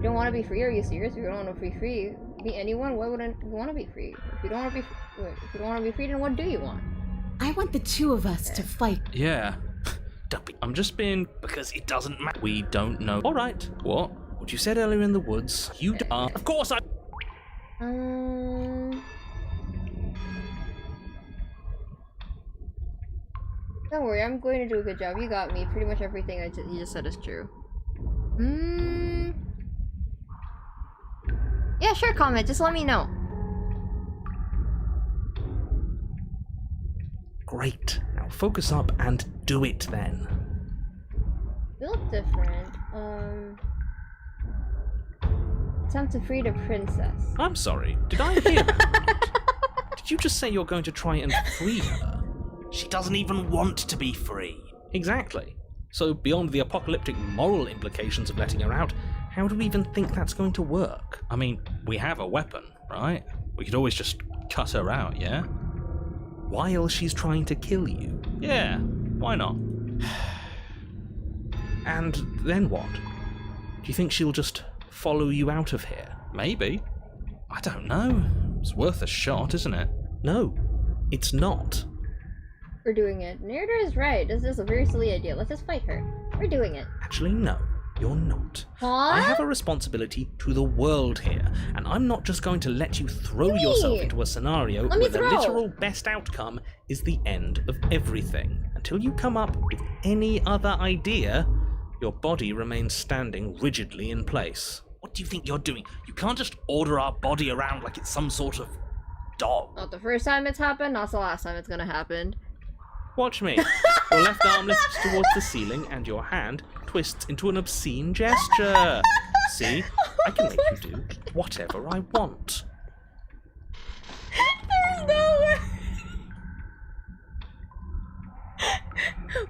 don't want to be free? Are you serious? You don't want to be free? Be anyone? Why wouldn't you want to be free? If you don't want to be, if you don't want to be free, then what do you want? I want the two of us to fight. Yeah. I'm just being... Because it doesn't matter. We don't know. Alright. What? What you said earlier in the woods, you are... Of course I... Don't worry, I'm going to do a good job. You got me. Pretty much everything you just said is true. Yeah, sure, comment. Just let me know. Great. Now focus up and do it then. You look different. Attempt to free the princess. I'm sorry. Did I hear that? Did you just say you're going to try and free her? She doesn't even want to be free. Exactly. So beyond the apocalyptic moral implications of letting her out, how do we even think that's going to work? I mean, we have a weapon, right? We could always just cut her out, yeah? While she's trying to kill you. Yeah, why not? And then what? Do you think she'll just follow you out of here? Maybe. I don't know. It's worth a shot, isn't it? No, it's not. We're doing it. Narrator is right. This is a very silly idea. Let's just fight her. We're doing it. Actually, no. You're not. Huh? I have a responsibility to the world here, and I'm not just going to let you throw yourself into a scenario where the literal best outcome is the end of everything. Until you come up with any other idea, your body remains standing rigidly in place. What do you think you're doing? You can't just order our body around like it's some sort of dog. Not the first time it's happened, not the last time it's gonna happen. Watch me. Your left arm lifts towards the ceiling and your hand twists into an obscene gesture. See? I can make you do whatever I want. There's no way.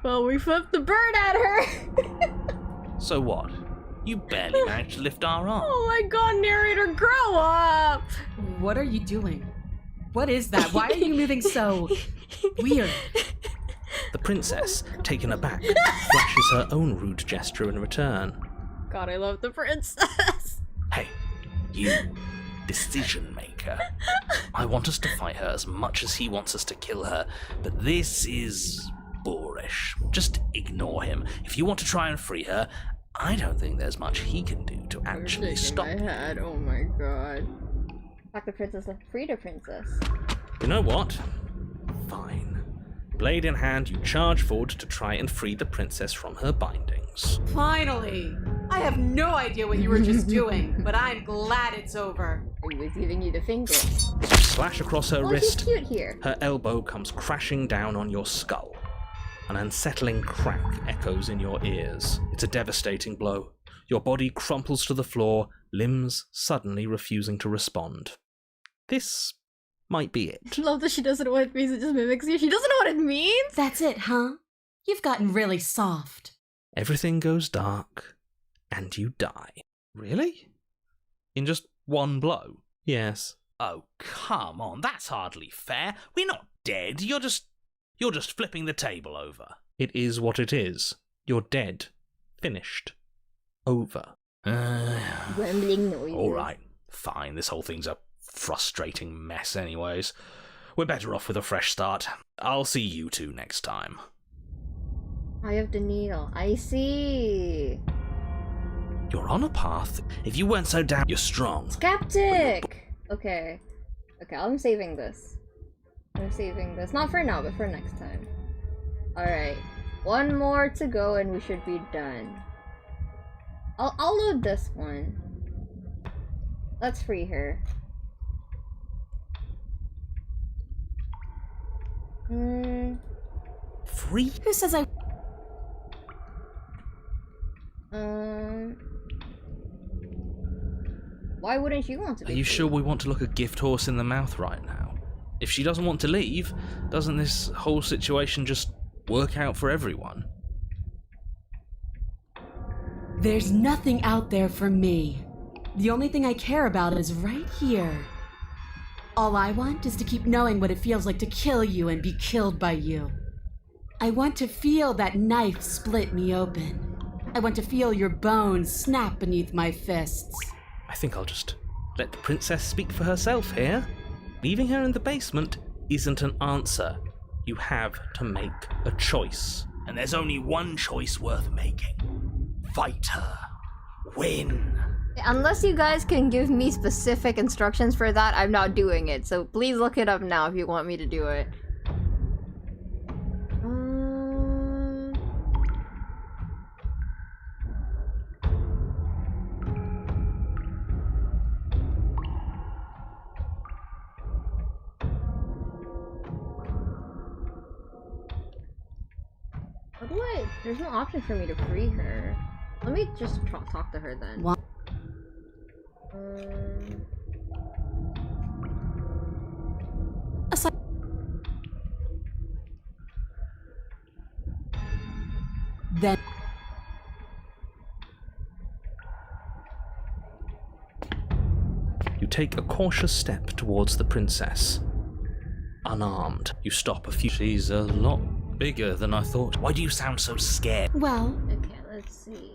Well, we flipped the bird at her. So what? You barely managed to lift our arm. Oh my god, narrator, grow up! What are you doing? What is that? Why are you moving so weird? The princess, taken aback, flashes her own rude gesture in return. God, I love the princess. Hey, you decision maker. I want us to fight her as much as he wants us to kill her, but this is boorish. Just ignore him. If you want to try and free her, I don't think there's much he can do to actually stop my head. Oh my god. Fuck the princess, free the princess. You know what? Fine. Blade in hand, you charge forward to try and free the princess from her bindings. Finally! I have no idea what you were just doing, but I'm glad it's over. He was giving you the finger. You slash across her wrist. He's cute here. Her elbow comes crashing down on your skull. An unsettling crack echoes in your ears. It's a devastating blow. Your body crumples to the floor, limbs suddenly refusing to respond. This might be it. I love that she doesn't know what it means, it just mimics you. She doesn't know what it means? That's it, huh? You've gotten really soft. Everything goes dark, and you die. Really? In just one blow? Yes. Oh, come on, that's hardly fair. We're not dead. You're just flipping the table over. It is what it is. You're dead. Finished. Over. Grumbling noise. Alright, fine. This whole thing's a frustrating mess anyways. We're better off with a fresh start. I'll see you two next time. Eye of the needle. I see. You're on a path. If you weren't so damn, you're strong. Skeptic! Okay. Okay, I'm saving this. I'm saving this. Not for now, but for next time. Alright. One more to go and we should be done. I'll load this one. Let's free her. Free? Who says I... Why wouldn't you want to be Are you free? sure we want to look a gift horse in the mouth right now? If she doesn't want to leave, doesn't this whole situation just work out for everyone? There's nothing out there for me. The only thing I care about is right here. All I want is to keep knowing what it feels like to kill you and be killed by you. I want to feel that knife split me open. I want to feel your bones snap beneath my fists. I think I'll just let the princess speak for herself here. Leaving her in the basement isn't an answer. You have to make a choice. And there's only one choice worth making. Fight her. Win. Unless you guys can give me specific instructions for that, I'm not doing it. So please look it up now if you want me to do it. How do I... There's no option for me to free her. Let me just talk to her then. What? Then You take a cautious step towards the princess. Unarmed, you stop a few. She's a lot bigger than I thought. Why do you sound so scared? well, Okay, let's see.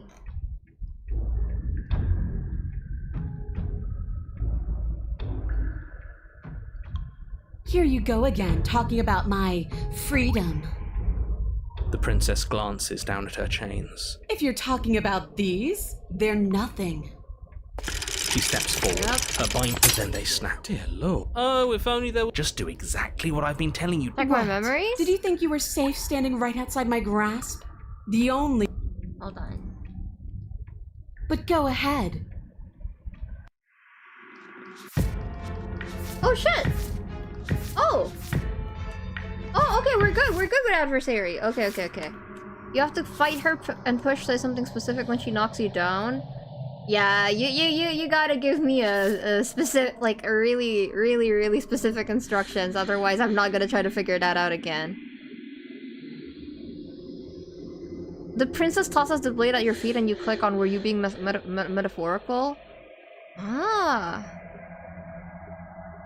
here you go again, talking about my freedom. The princess glances down at her chains. If you're talking about these, they're nothing. She steps forward, her binders, then they snap. Dear Lord. Oh, if only they would just do exactly what I've been telling you. Check my memories? Did you think you were safe standing right outside my grasp? The only... Hold on. But go ahead. Oh shit! Oh! Oh, okay, we're good with Adversary. Okay. You have to fight her and push say something specific when she knocks you down. Yeah, you gotta give me a specific, like, a really specific instructions, otherwise I'm not gonna try to figure that out again. The princess tosses the blade at your feet and you click on were you being metaphorical? Ah.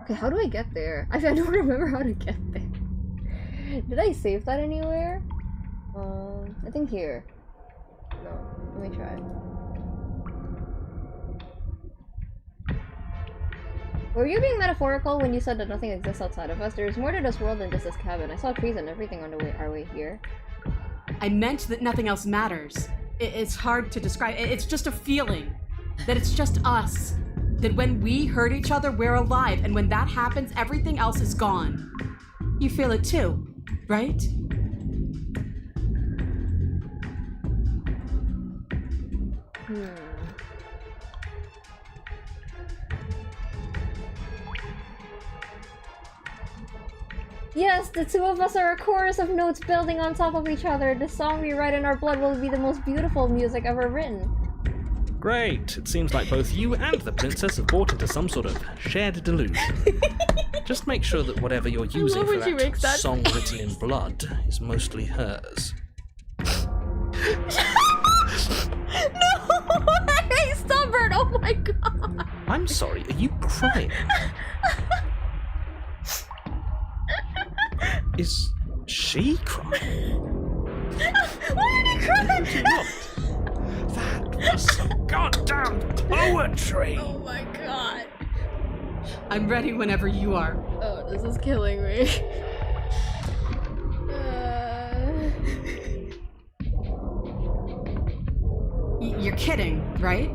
Okay, how do I get there? I don't remember how to get there. Did I save that anywhere? I think here. No, let me try. Were you being metaphorical when you said that nothing exists outside of us? There is more to this world than just this cabin. I saw trees and everything on our way here. I meant that nothing else matters. It's hard to describe. It's just a feeling. That it's just us. That when we hurt each other, we're alive. And when that happens, everything else is gone. You feel it too, right? Yes, the two of us are a chorus of notes building on top of each other. The song we write in our blood will be the most beautiful music ever written. Great. It seems like both you and the princess have bought into some sort of shared delusion. Just make sure that whatever you're using for that song written in blood is mostly hers. No! Hey, stubborn! Oh my god! I'm sorry, are you crying? Is she crying? Why are you crying? That was some goddamn poetry! Oh my god. I'm ready whenever you are. Oh, this is killing me. You're kidding, right?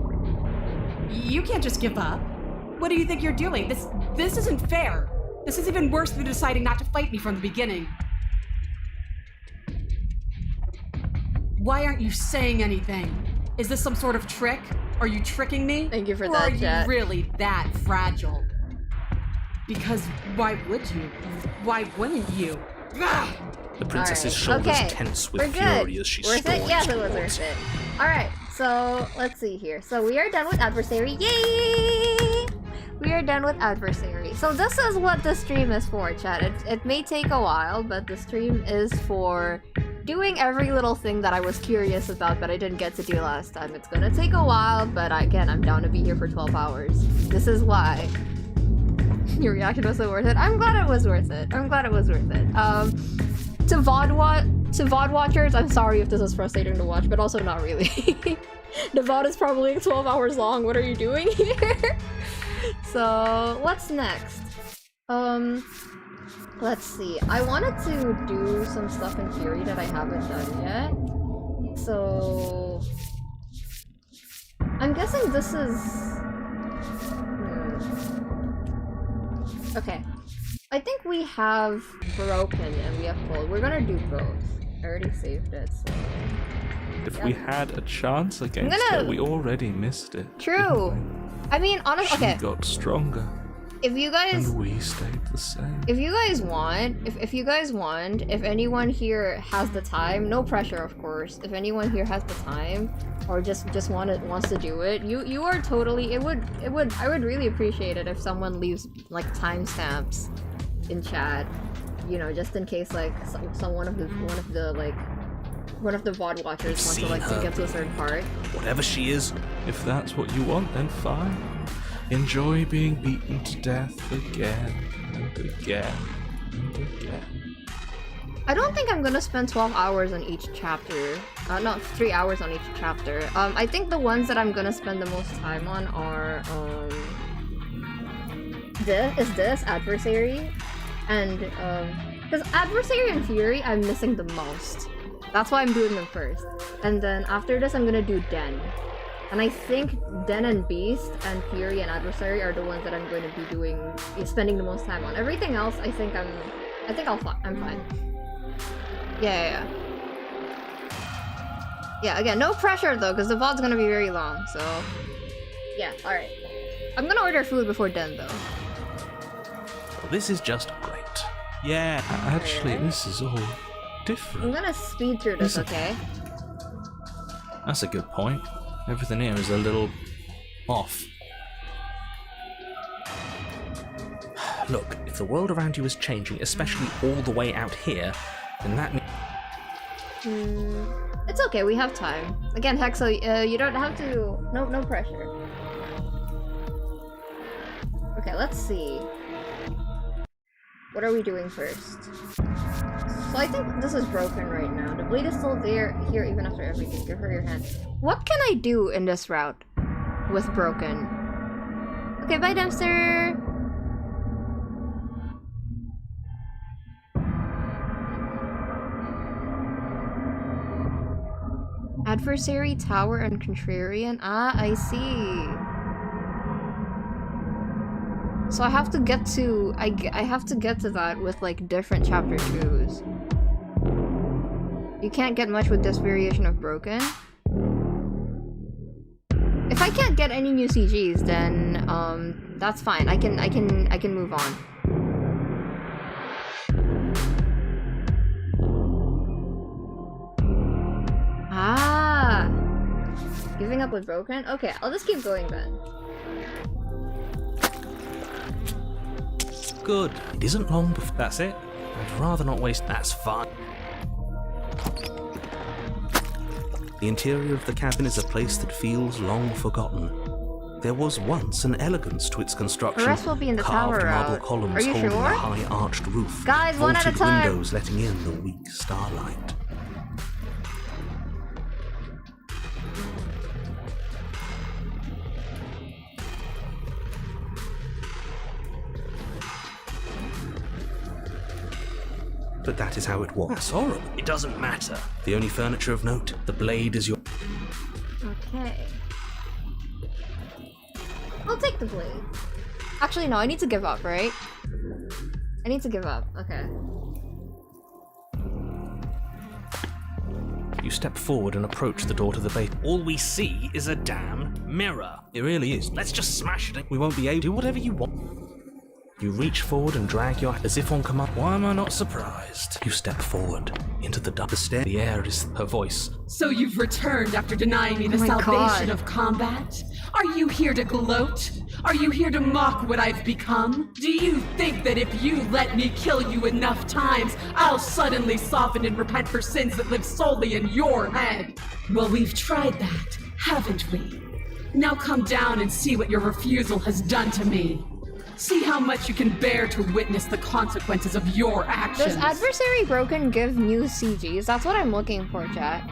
You can't just give up. What do you think you're doing? This isn't fair. This is even worse than deciding not to fight me from the beginning. Why aren't you saying anything? Is this some sort of trick? Are you tricking me? Thank you for or that, chat. Are you really that fragile? Because why would you? Why wouldn't you? The princess's shoulders tense with fury as she storms Worth it? Yes, it was towards worth it. Alright, so let's see here. So we are done with Adversary. Yay! We are done with Adversary. So this is what the stream is for, chat. It may take a while, but the stream is for doing every little thing that I was curious about but I didn't get to do last time. It's gonna take a while, but again, I'm down to be here for 12 hours. This is why. Your reaction was so worth it. I'm glad it was worth it. To VOD watchers, I'm sorry if this is frustrating to watch, but also not really. The VOD is probably 12 hours long. What are you doing here? So, what's next? Let's see. I wanted to do some stuff in Fury that I haven't done yet. So... I'm guessing this is... Okay. I think we have Broken and we have Cold. We're gonna do both. I already saved it, so... If we had a chance against her, we already missed it. True! I mean, honestly, okay. She got stronger. If you guys... And we stayed the same. If you guys want, if anyone here has the time, no pressure of course, if anyone here has the time, or just wants to do it, you are totally, I would really appreciate it if someone leaves, like, timestamps in chat, you know, just in case, like, one of the VOD watchers wants to, like, get to a certain part. Whatever she is. If that's what you want, then fine. Enjoy being beaten to death again and again and again. I don't think I'm gonna spend 12 hours on each chapter. No, 3 hours on each chapter. I think the ones that I'm gonna spend the most time on are, this, Adversary, and, because Adversary and Fury I'm missing the most. That's why I'm doing them first. And then after this, I'm gonna do Den. And I think Den and Beast and Fury and Adversary are the ones that I'm going to be spending the most time on. Everything else, I'm fine. Yeah. Yeah, again, no pressure though, because the VOD's gonna be very long, so... Yeah, alright. I'm gonna order food before Den though. This is just great. Yeah, actually, this is all different. I'm gonna speed through this, okay? That's a good point. Everything here is a little off. Look, if the world around you is changing, especially all the way out here, then that means... It's okay, we have time. Again, Hexo, you don't have to... No pressure. Okay, let's see. What are we doing first? So I think this is broken right now. The blade is still here even after everything. Give her your hand. What can I do in this route with broken? Okay, bye, Damsel. Adversary, Tower, and Contrarian. Ah, I see. So I have to get to I have to get to that with like different chapter 2s. You can't get much with this variation of broken. If I can't get any new CGs, then that's fine. I can move on. Ah, giving up with broken? Okay, I'll just keep going then. Good. It isn't long before... That's it. I'd rather not waste... That's fine. The interior of the cabin is a place that feels long forgotten. There was once an elegance to its construction. The rest will be in the carved tower marble route. columns Are you holding sure? a high arched roof. Guys, one at a vaulted time. windows letting in the weak starlight. But that is how it was. That's horrible. It doesn't matter. The only furniture of note, the blade is your... Okay. I'll take the blade. Actually, no, I need to give up, right? I need to give up. Okay. You step forward and approach the door to the base. All we see is a damn mirror. It really is. Let's just smash it. We won't be able to do whatever you want. You reach forward and drag your... as if on command. Why am I not surprised? You step forward into the dark. The stair. The air is her voice. So you've returned after denying me the Oh my salvation God. of combat? Are you here to gloat? Are you here to mock what I've become? Do you think that if you let me kill you enough times, I'll suddenly soften and repent for sins that live solely in your head? Well, we've tried that, haven't we? Now come down and see what your refusal has done to me. See how much you can bear to witness the consequences of your actions. Does Adversary Broken give new CGs? That's what I'm looking for, chat.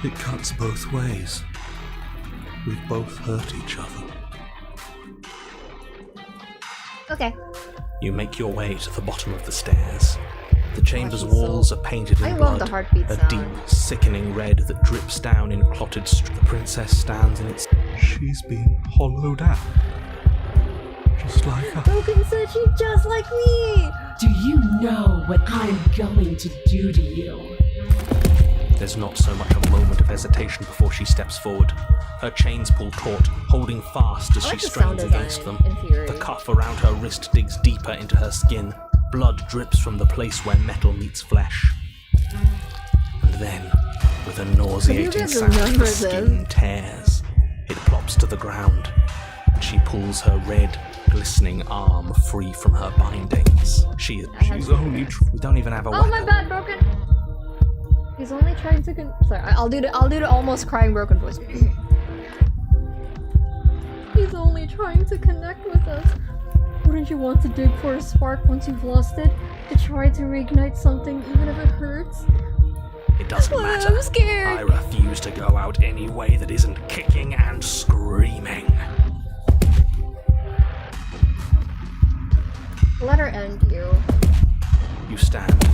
It cuts both ways. We've both hurt each other. Okay. You make your way to the bottom of the stairs. The chamber's She's so- walls are painted in I blood. love the heartbeat a sound. deep, sickening red that drips down in clotted The princess stands in its... She's been hollowed out. Just like us. Broken said she's just like me! Do you know what I'm going to do to you? There's not so much a moment of hesitation before she steps forward. Her chains pull taut, holding fast as I like she the sound strains against them. design in Fury. The cuff around her wrist digs deeper into her skin. Blood drips from the place where metal meets flesh. And then, with a nauseating guys sound, remember the skin this? tears. It plops to the ground, and she pulls her red, glistening arm free from her bindings. She's only... We don't even have a Oh, weapon. my bad, Broken! He's only trying to Sorry, I'll do the almost crying Broken voice. He's only trying to connect with us. Wouldn't you want to dig for a spark once you've lost it? To try to reignite something even if it hurts? It doesn't matter. I'm scared. I refuse to go out any way that isn't kicking and screaming. Let her end you. You stand,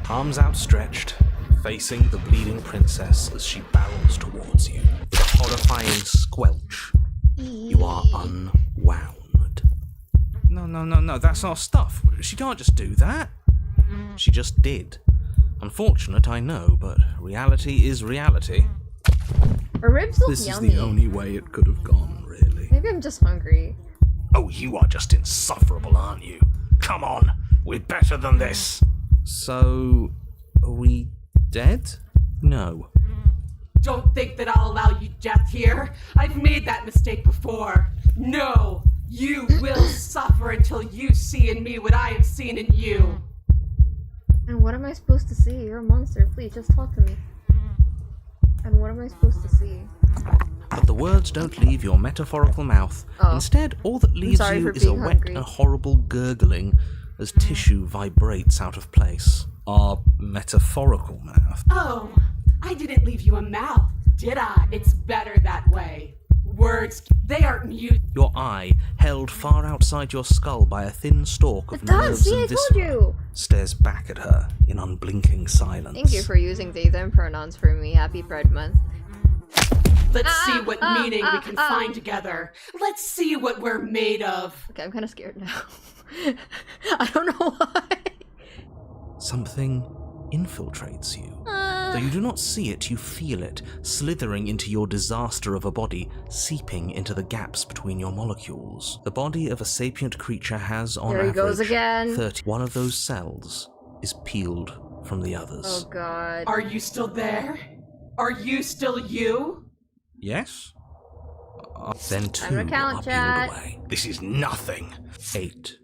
arms outstretched, facing the bleeding princess as she barrels towards you. With a horrifying squelch, you are unwound. No, that's our stuff. She can't just do that. She just did. Unfortunate, I know, but reality is reality. Her ribs look This yummy. is the only way it could have gone, really. Maybe I'm just hungry. Oh, you are just insufferable, aren't you? Come on, we're better than this. So, are we dead? No. Don't think that I'll allow you death here. I've made that mistake before. No, you will suffer until you see in me what I have seen in you. And what am I supposed to see? You're a monster. Please, just talk to me. And what am I supposed to see? But the words don't leave your metaphorical mouth. Oh. Instead, all that leaves sorry you for is a being wet hungry. and horrible gurgling as tissue vibrates out of place. Our metaphorical mouth. Oh, I didn't leave you a mouth, did I? It's better that way. Words, they aren't mute. Your eye, held far outside your skull by a thin stalk of It does! nerves See, and I told viscera, you! stares back at her in unblinking silence. Thank you for using they them pronouns for me. Happy Pride Month. Let's see what meaning we can find together. Let's see what we're made of. Okay, I'm kind of scared now. I don't know why. Something infiltrates you. Though you do not see it, you feel it, slithering into your disaster of a body, seeping into the gaps between your molecules. The body of a sapient creature has, on There he average, goes again. 30. One of those cells is peeled from the others. Oh god. Are you still there? Are you still you? Yes? Then two Time to count, are chat. peeled away. This is nothing. 8.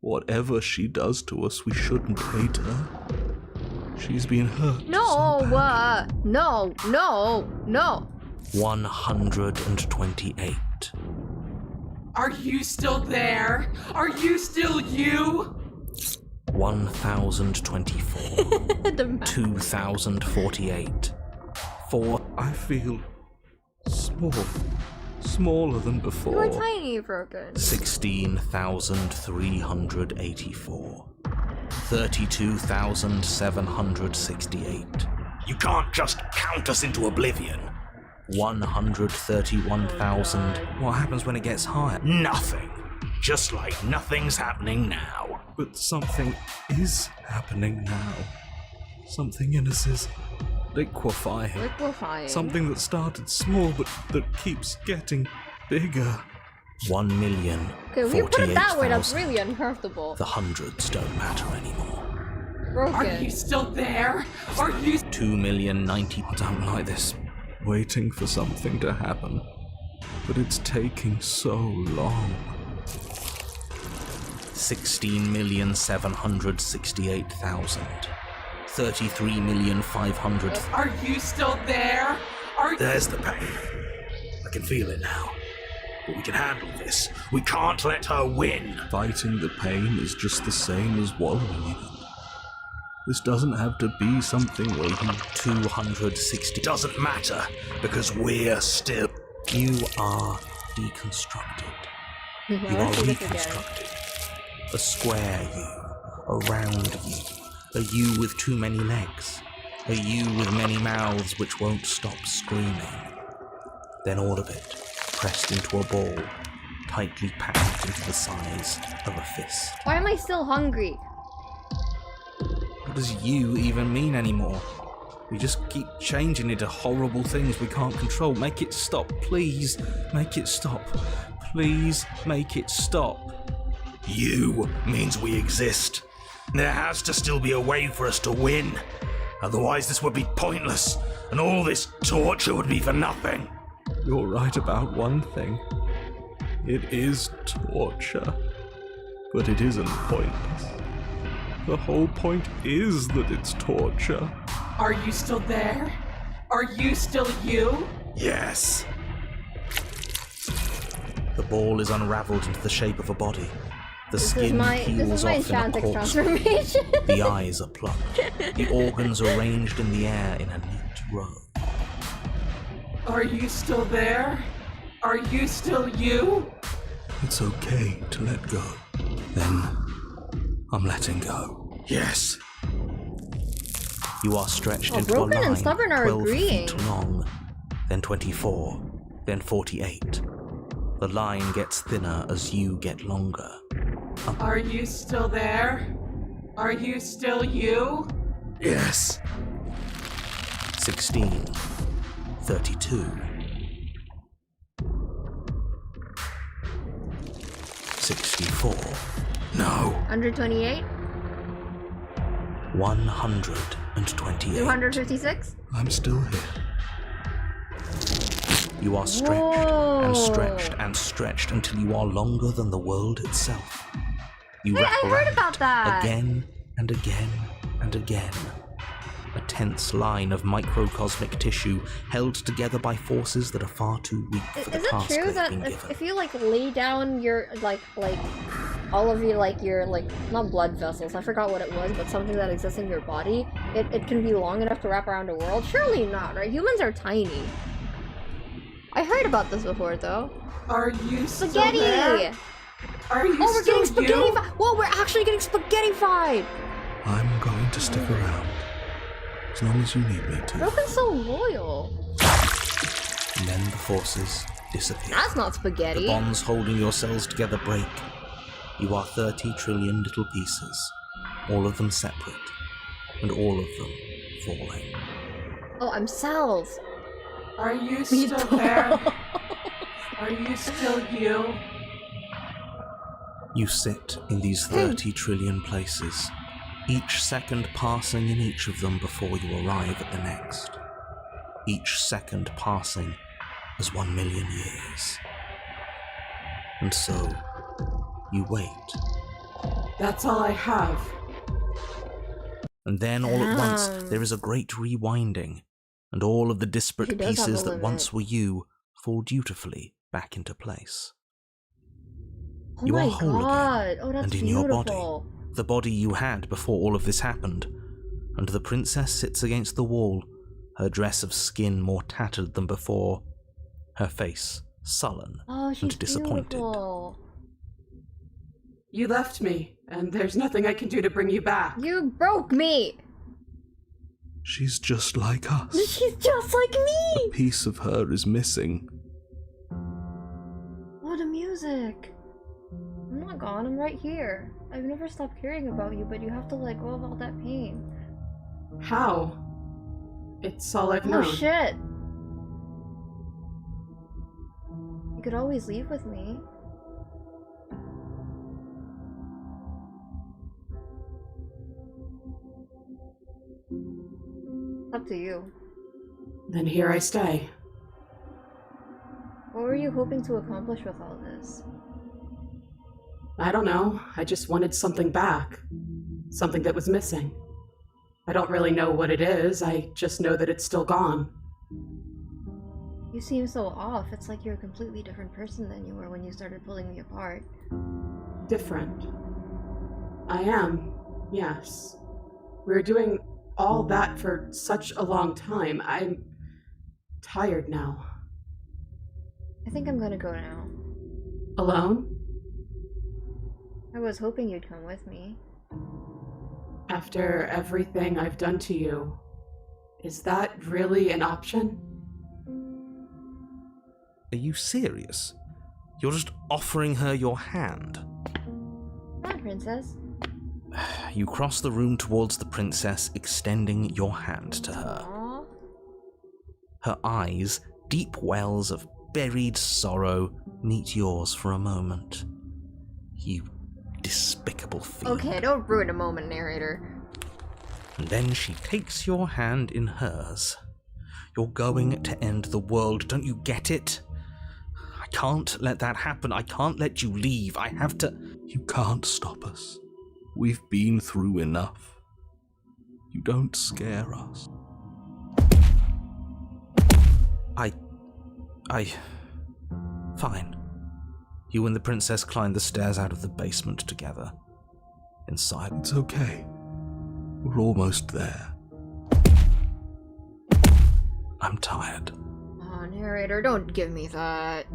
Whatever she does to us, we shouldn't hate her. She's been hurt. No, so badly. no. 128. Are you still there? Are you still you? 1024. The math. 2048. 4. I feel small. Smaller than You are before. tiny, broken. 16,384. 32,768. You can't just count us into oblivion. 131,000. What happens when it gets higher? Nothing. Just like nothing's happening now. But something is happening now. Something in us is liquefying. Liquefying. Something that started small but that keeps getting bigger. 1,000,000. Okay, if you put it that way, that's 48,000. really uncomfortable. The hundreds don't matter anymore. Are you Broken. still there? Are you 2,090,000. I don't like this. Waiting for something to happen. But it's taking so long. 16,768,000. 33,500,000. Are you still there? Are There's the pain. I can feel it now. But we can handle this. We can't let her win. Fighting the pain is just the same as wallowing in it. This doesn't have to be something where you 260. Doesn't matter, because we're still... You are deconstructed. You are reconstructed. A square you, a round you, a you with too many legs, a you with many mouths which won't stop screaming. Then all of it pressed into a ball, tightly packed into the size of a fist. Why am I still hungry? What does you even mean anymore? We just keep changing into horrible things we can't control. Make it stop, please. Make it stop. Please make it stop. You means we exist. There has to still be a way for us to win. Otherwise this would be pointless, and all this torture would be for nothing. You're right about one thing. It is torture. But it isn't pointless. The whole point is that it's torture. Are you still there? Are you still you? Yes. The ball is unraveled into the shape of a body. The This skin is my peels off in a enchanted corkscrew. transformation. The eyes are plucked. The organs arranged in the air in a neat row. Are you still there? Are you still you? It's okay to let go. Then I'm letting go. Yes. You are stretched Oh, into a Broken line and Stubborn are 12 agreeing. feet long, then 24, then 48. The line gets thinner as you get longer. Are you still there? Are you still you? Yes. 16, 32. 64. No. 128? 128. 256? I'm still here. You are stretched Whoa. and stretched and stretched until you are longer than the world itself. You Hey, wrap I heard around about that. again and again and again. A tense line of microcosmic tissue held together by forces that are far too weak for the Is it task true they've that been given. if you like lay down your like all of your not blood vessels, I forgot what it was, but something that exists in your body, it can be long enough to wrap around a world? Surely not, right? Humans are tiny. I heard about this before though. Are you Spaghetti! still there? Are you Oh, we're still getting spaghetti you? Whoa, we're actually getting spaghetti-fied! I'm going to stick around as long as you need me to. Broken's so loyal. And then the forces disappear. That's not spaghetti. The bonds holding your cells together break. You are 30 trillion little pieces, all of them separate, and all of them falling. Oh, I'm cells. Are you still there? Are you still you? You sit in these 30 trillion places, each second passing in each of them before you arrive at the next. Each second passing as 1 million years. And so, you wait. That's all I have. And then all at once, there is a great rewinding, and all of the He disparate does have pieces a that limit. once were you fall dutifully back into place. Oh You my are whole god. again, Oh, that's and in beautiful. your body, the body you had before all of this happened, and the princess sits against the wall, her dress of skin more tattered than before, her face sullen Oh, she's and disappointed. beautiful. You left me, and there's nothing I can do to bring you back. You broke me. She's just like us. She's just like me. A piece of her is missing. Oh, the music. I'm not gone. I'm right here. I've never stopped caring about you, but you have to let go of all that pain. How? It's all I've known. Oh shit. You could always leave with me. Up to you. Then here I stay. What were you hoping to accomplish with all this? I don't know. I just wanted something back. Something that was missing. I don't really know what it is. I just know that it's still gone. You seem so off. It's like you're a completely different person than you were when you started pulling me apart. Different. I am, yes. We were doing all that for such a long time. I'm tired now. I think I'm gonna go now. Alone? I was hoping you'd come with me. After everything I've done to you, is that really an option? Are you serious? You're just offering her your hand. Come on, princess. You cross the room towards the princess, extending your hand to her. Aww. Her eyes, deep wells of buried sorrow, meet yours for a moment. You despicable fiend. Okay, don't ruin a moment, narrator. And then she takes your hand in hers. You're going to end the world, don't you get it? I can't let that happen. I can't let you leave. I have to... You can't stop us. We've been through enough. You don't scare us. Fine. You and the princess climb the stairs out of the basement together. Inside, it's okay. We're almost there. I'm tired. Oh, narrator, don't give me that.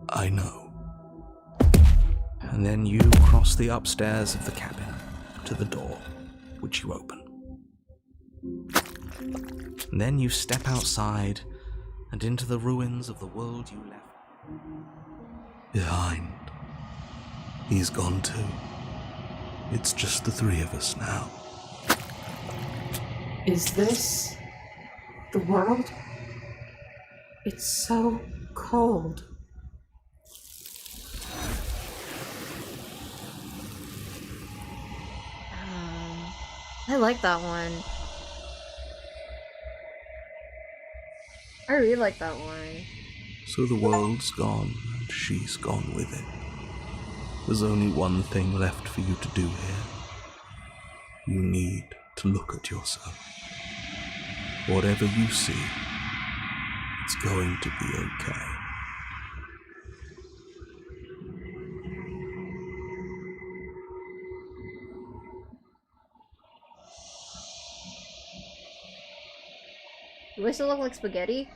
I know. And then you cross the upstairs of the cabin to the door, which you open. And then you step outside and into the ruins of the world you left behind. He's gone too. It's just the three of us now. Is this the world? It's so cold. I like that one. I really like that one. So the world's gone, and she's gone with it. There's only one thing left for you to do here. You need to look at yourself. Whatever you see, it's going to be okay. Do I still look like spaghetti?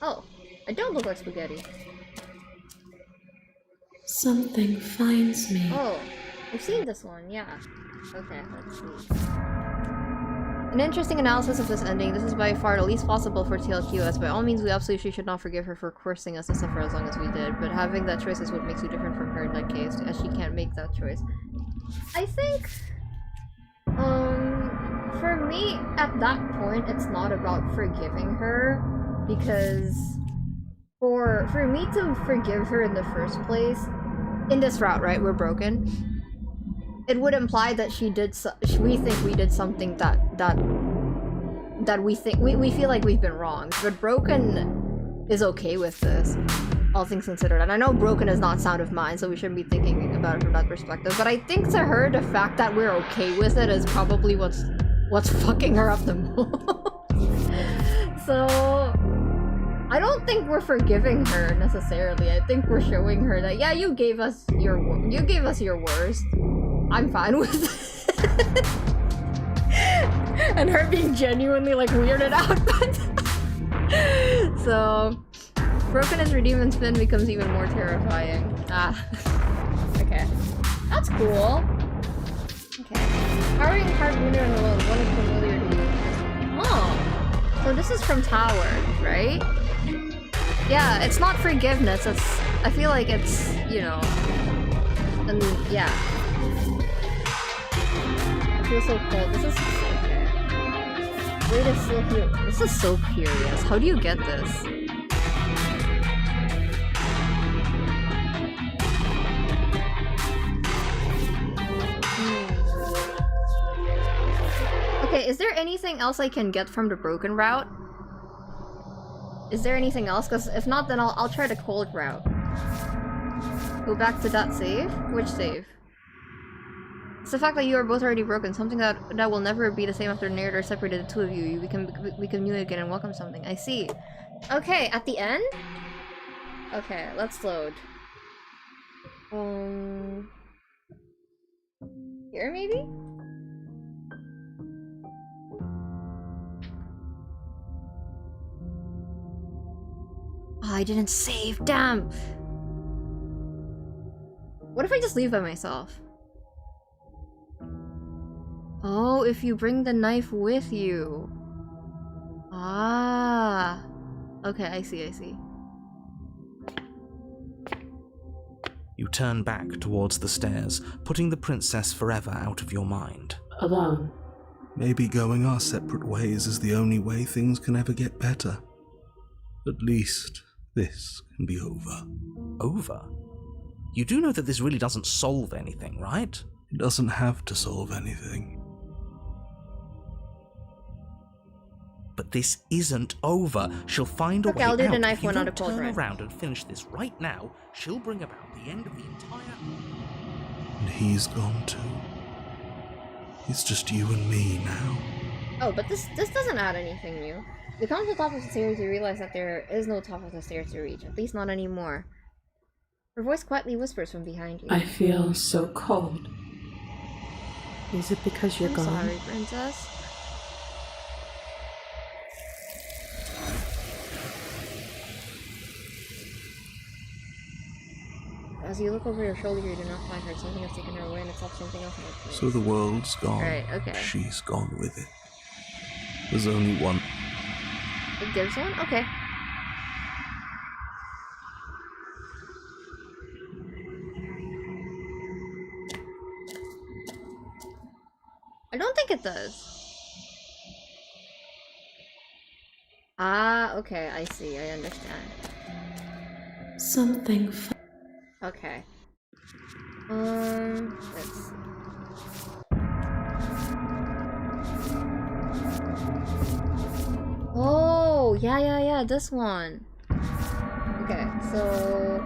Oh, I don't look like spaghetti. Something finds me. Oh, I've seen this one, yeah. Okay, let's see. An interesting analysis of this ending. This is by far the least possible for TLQS. By all means, we absolutely should not forgive her for forcing us to suffer as long as we did, but having that choice is what makes you different from her in that case, as she can't make that choice. I think, for me, at that point, it's not about forgiving her, because for me to forgive her in the first place, in this route, right, we're broken, it would imply that we think we did something that we feel like we've been wronged. But Broken is okay with this, all things considered. And I know Broken is not sound of mind, so we shouldn't be thinking about it from that perspective. But I think to her, the fact that we're okay with it is probably what's fucking her up the most. So I don't think we're forgiving her necessarily. I think we're showing her that, yeah, you gave us your worst. I'm fine with it. And her being genuinely like weirded out. So Broken is redeemed and Spin becomes even more terrifying. Okay. That's cool. Okay. Powering hard wounded on the world, one is familiar to you. Oh. So this is from Tower, right? Yeah, it's not forgiveness, I feel like it's, you know, and yeah. I feel so cold. This is okay. Wait, it's still here. This is so curious. How do you get this? Okay, is there anything else I can get from the broken route? Is there anything else? Because if not, then I'll try the cold route. Go back to that save? Which save? It's the fact that you are both already broken, something that will never be the same after the narrator separated the two of you. We can new again and welcome something. I see. Okay, at the end? Okay, let's load. Here maybe? Oh, I didn't save, damn! What if I just leave by myself? Oh, if you bring the knife with you. Ah. Okay, I see. You turn back towards the stairs, putting the princess forever out of your mind. Alone. Maybe going our separate ways is the only way things can ever get better. At least, this can be over. Over? You do know that this really doesn't solve anything, right? It doesn't have to solve anything. But this isn't over. She'll find a way out. I'll do the knife if you one don't on a cold turn run. around and finish this right now, she'll bring about the end of the entire... And he's gone too. It's just you and me now. Oh, but this doesn't add anything new. You come to the top of the stairs, you realize that there is no top of the stairs to reach, at least not anymore. Her voice quietly whispers from behind you. I feel so cold. Is it because you're gone? Sorry, princess. As you look over your shoulder, you do not find her. Something has taken her away and it's left something else in its place. So the world's gone. Right, okay. She's gone with it. There's only one. There's one? Okay. I don't think it does. Ah, okay, I see, I understand. Something Okay. Let's see. Oh, yeah, this one. Okay, so...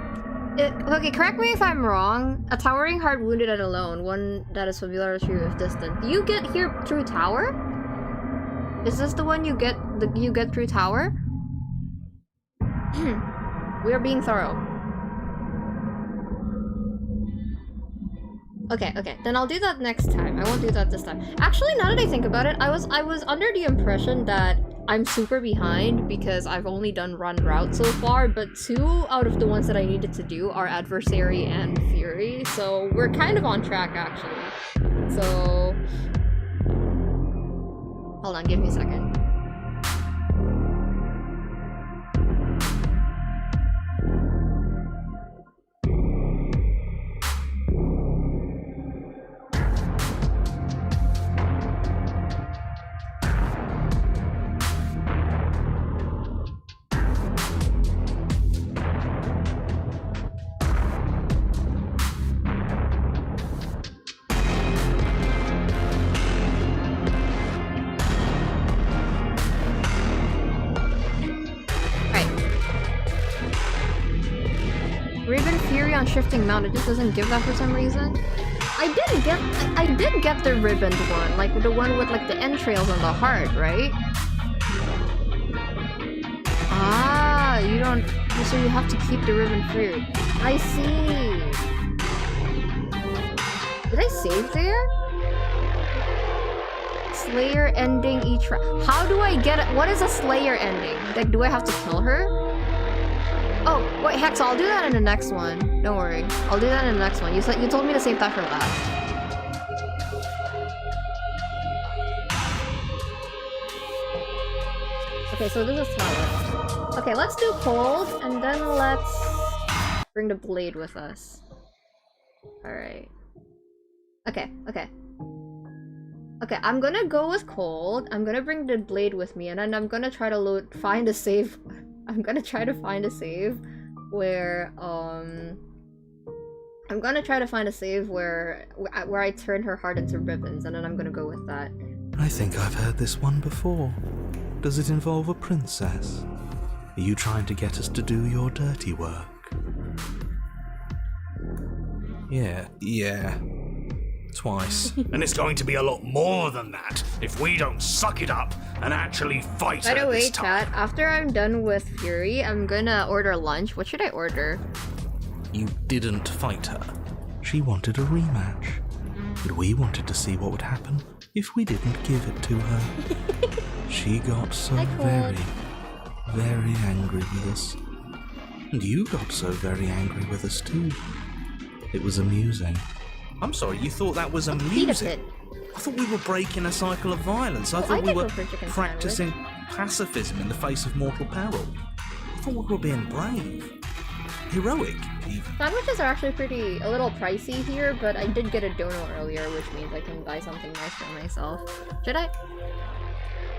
okay, correct me if I'm wrong. A towering heart wounded and alone, one that is familiar to you if distant. Do you get here through tower? Is this the one you get through tower? We are being thorough. Okay, then I'll do that next time. I won't do that this time. Actually, now that I think about it, I was under the impression that I'm super behind because I've only done run route so far, but 2 out of the ones that I needed to do are Adversary and Fury, so we're kind of on track actually. So... hold on, give me a second. Shifting mount, it just doesn't give that for some reason. I did get the ribboned one, like the one with like the entrails on the heart, right? Ah, you don't, so you have to keep the ribbon fruit. I see. Did I save there? Slayer ending each round. How do I get it? What is a Slayer ending? Like, do I have to kill her? Oh, wait, Hex, I'll do that in the next one. Don't worry. I'll do that in the next one. You told me to save that for last. Okay, so this is tower. Okay, let's do cold, and then let's bring the blade with us. Alright. Okay. Okay, I'm gonna go with cold. I'm gonna bring the blade with me, and then I'm gonna try to find a save. I'm gonna try to find a save where I'm gonna try to find a save where I turn her heart into ribbons, and then I'm gonna go with that. I think I've heard this one before. Does it involve a princess? Are you trying to get us to do your dirty work? Yeah. Twice. And it's going to be a lot more than that if we don't suck it up and actually fight her this time. By the way, chat, after I'm done with Fury, I'm gonna order lunch. What should I order? You didn't fight her. She wanted a rematch. But we wanted to see what would happen if we didn't give it to her. She got so very, very angry with us. And you got so very angry with us too. It was amusing. I'm sorry, you thought that was amusing? I thought we were breaking a cycle of violence. I thought we were practicing pacifism in the face of mortal peril. I thought we were being brave. Heroic, even. Sandwiches are actually a little pricey here, but I did get a dono earlier, which means I can buy something nice for myself. Should I?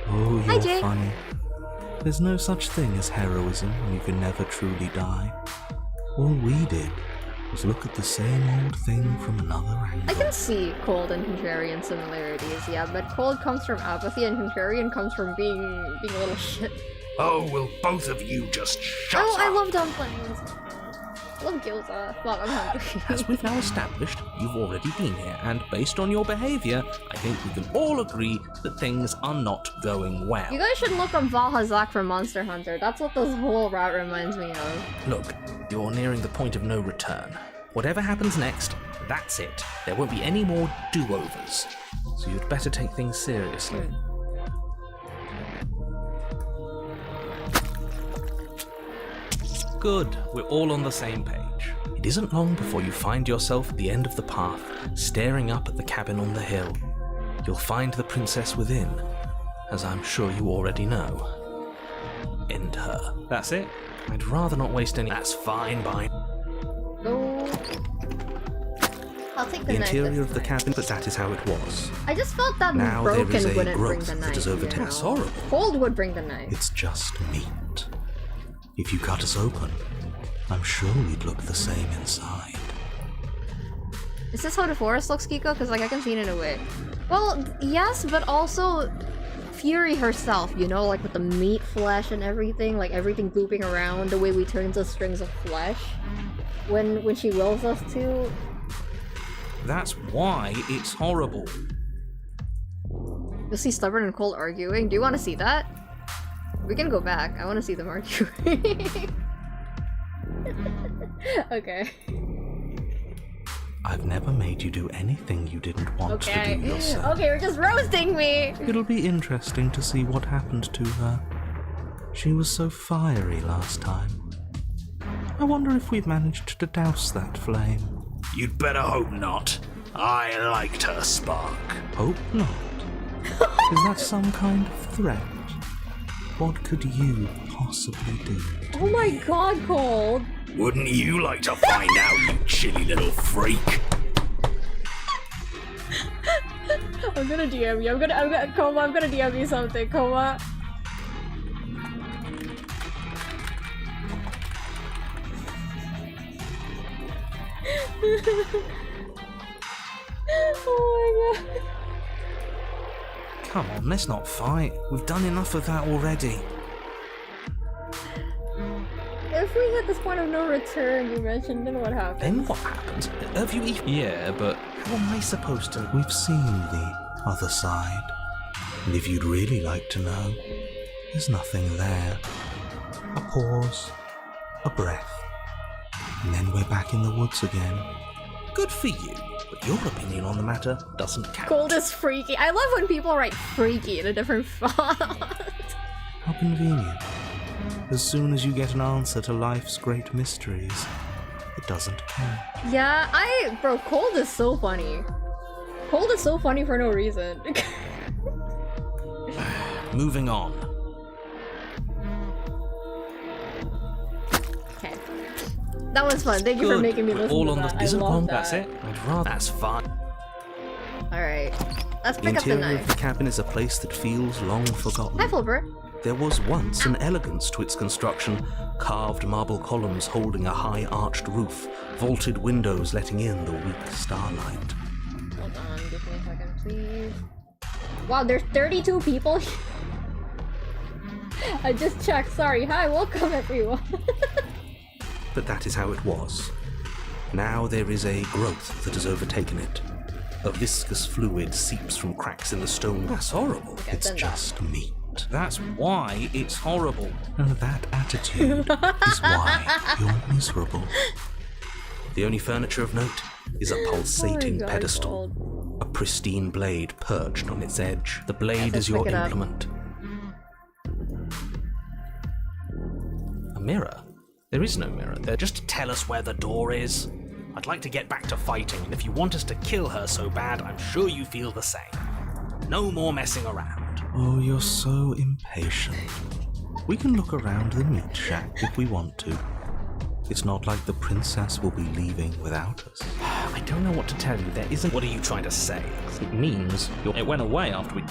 Oh, Hi, you're Jake. funny. There's no such thing as heroism when you can never truly die. All we did was look at the same old thing from another angle. I can see Cold and Contrarian similarities, yeah, but Cold comes from apathy and Contrarian comes from being a little shit. Oh, will both of you just shut up? I love dumplings. I love gyoza. Fuck, I'm hungry. As we've now established, you've already been here, and based on your behaviour, I think we can all agree that things are not going well. You guys should look up Valhazak from Monster Hunter. That's what this whole route reminds me of. Look, you're nearing the point of no return. Whatever happens next, that's it. There won't be any more do-overs. So you'd better take things seriously. Good, we're all on the same page. It isn't long before you find yourself at the end of the path, staring up at the cabin on the hill. You'll find the princess within, as I'm sure you already know. End her. That's it. I'd rather not waste any. That's fine by. No. I'll take the knife. The interior of the cabin, but that is how it was. I just felt that now broken there is a wouldn't bring growth the knife. that is overtaken. That's horrible. Cold would bring the knife. It's just meat. If you cut us open, I'm sure we'd look the same inside. Is this how the forest looks, Kiko? Because like I can see it in a way. Well, yes, but also Fury herself, you know, like with the meat flesh and everything, like everything looping around, the way we turn into strings of flesh when she wills us to. That's why it's horrible. You'll see Stubborn and Cold arguing. Do you want to see that? We can go back. I want to see them arguing. Okay. I've never made you do anything you didn't want to do yourself. Okay, you're just roasting me! It'll be interesting to see what happened to her. She was so fiery last time. I wonder if we've managed to douse that flame. You'd better hope not. I liked her spark. Hope not. Is that some kind of threat? What could you possibly do? Oh my god, Cold! Wouldn't you like to find out, you chilly little freak? I'm gonna DM you. I'm gonna DM you something, Coma. Oh my god. Come on, let's not fight. We've done enough of that already. If we hit this point of no return you mentioned, then what happens? Then what happens? Have you even... Yeah, but how am I supposed to... We've seen the other side. And if you'd really like to know, there's nothing there. A pause, a breath, and then we're back in the woods again. Good for you, but your opinion on the matter doesn't count. Cold is freaky. I love when people write freaky in a different font. How convenient. As soon as you get an answer to life's great mysteries, it doesn't count. Yeah, bro, Cold is so funny. Cold is so funny for no reason. Moving on. Okay. That was fun. Thank you for making me listen to that. I love that. That's it. I'd rather... That's fine. Alright. Let's The pick up the interior knife. of the cabin is a place that feels long forgotten. Hi, Fulbert. There was once an elegance to its construction, carved marble columns holding a high arched roof, vaulted windows letting in the weak starlight. Hold on, give me a second, please. Wow, there's 32 people here. I just checked, sorry. Hi, welcome everyone. But that is how it was. Now there is a growth that has overtaken it. A viscous fluid seeps from cracks in the stone. That's horrible. Okay, it's then just meat. That's why it's horrible. And that attitude is why you're miserable. The only furniture of note is a pulsating pedestal. Cold. A pristine blade perched on its edge. The blade let's is your pick it up. implement. A mirror? There is no mirror there. Just to tell us where the door is. I'd like to get back to fighting, and if you want us to kill her so bad, I'm sure you feel the same. No more messing around. Oh, you're so impatient. We can look around the meat shack if we want to. It's not like the princess will be leaving without us. I don't know what to tell you. There isn't... What are you trying to say? It means it went away after we...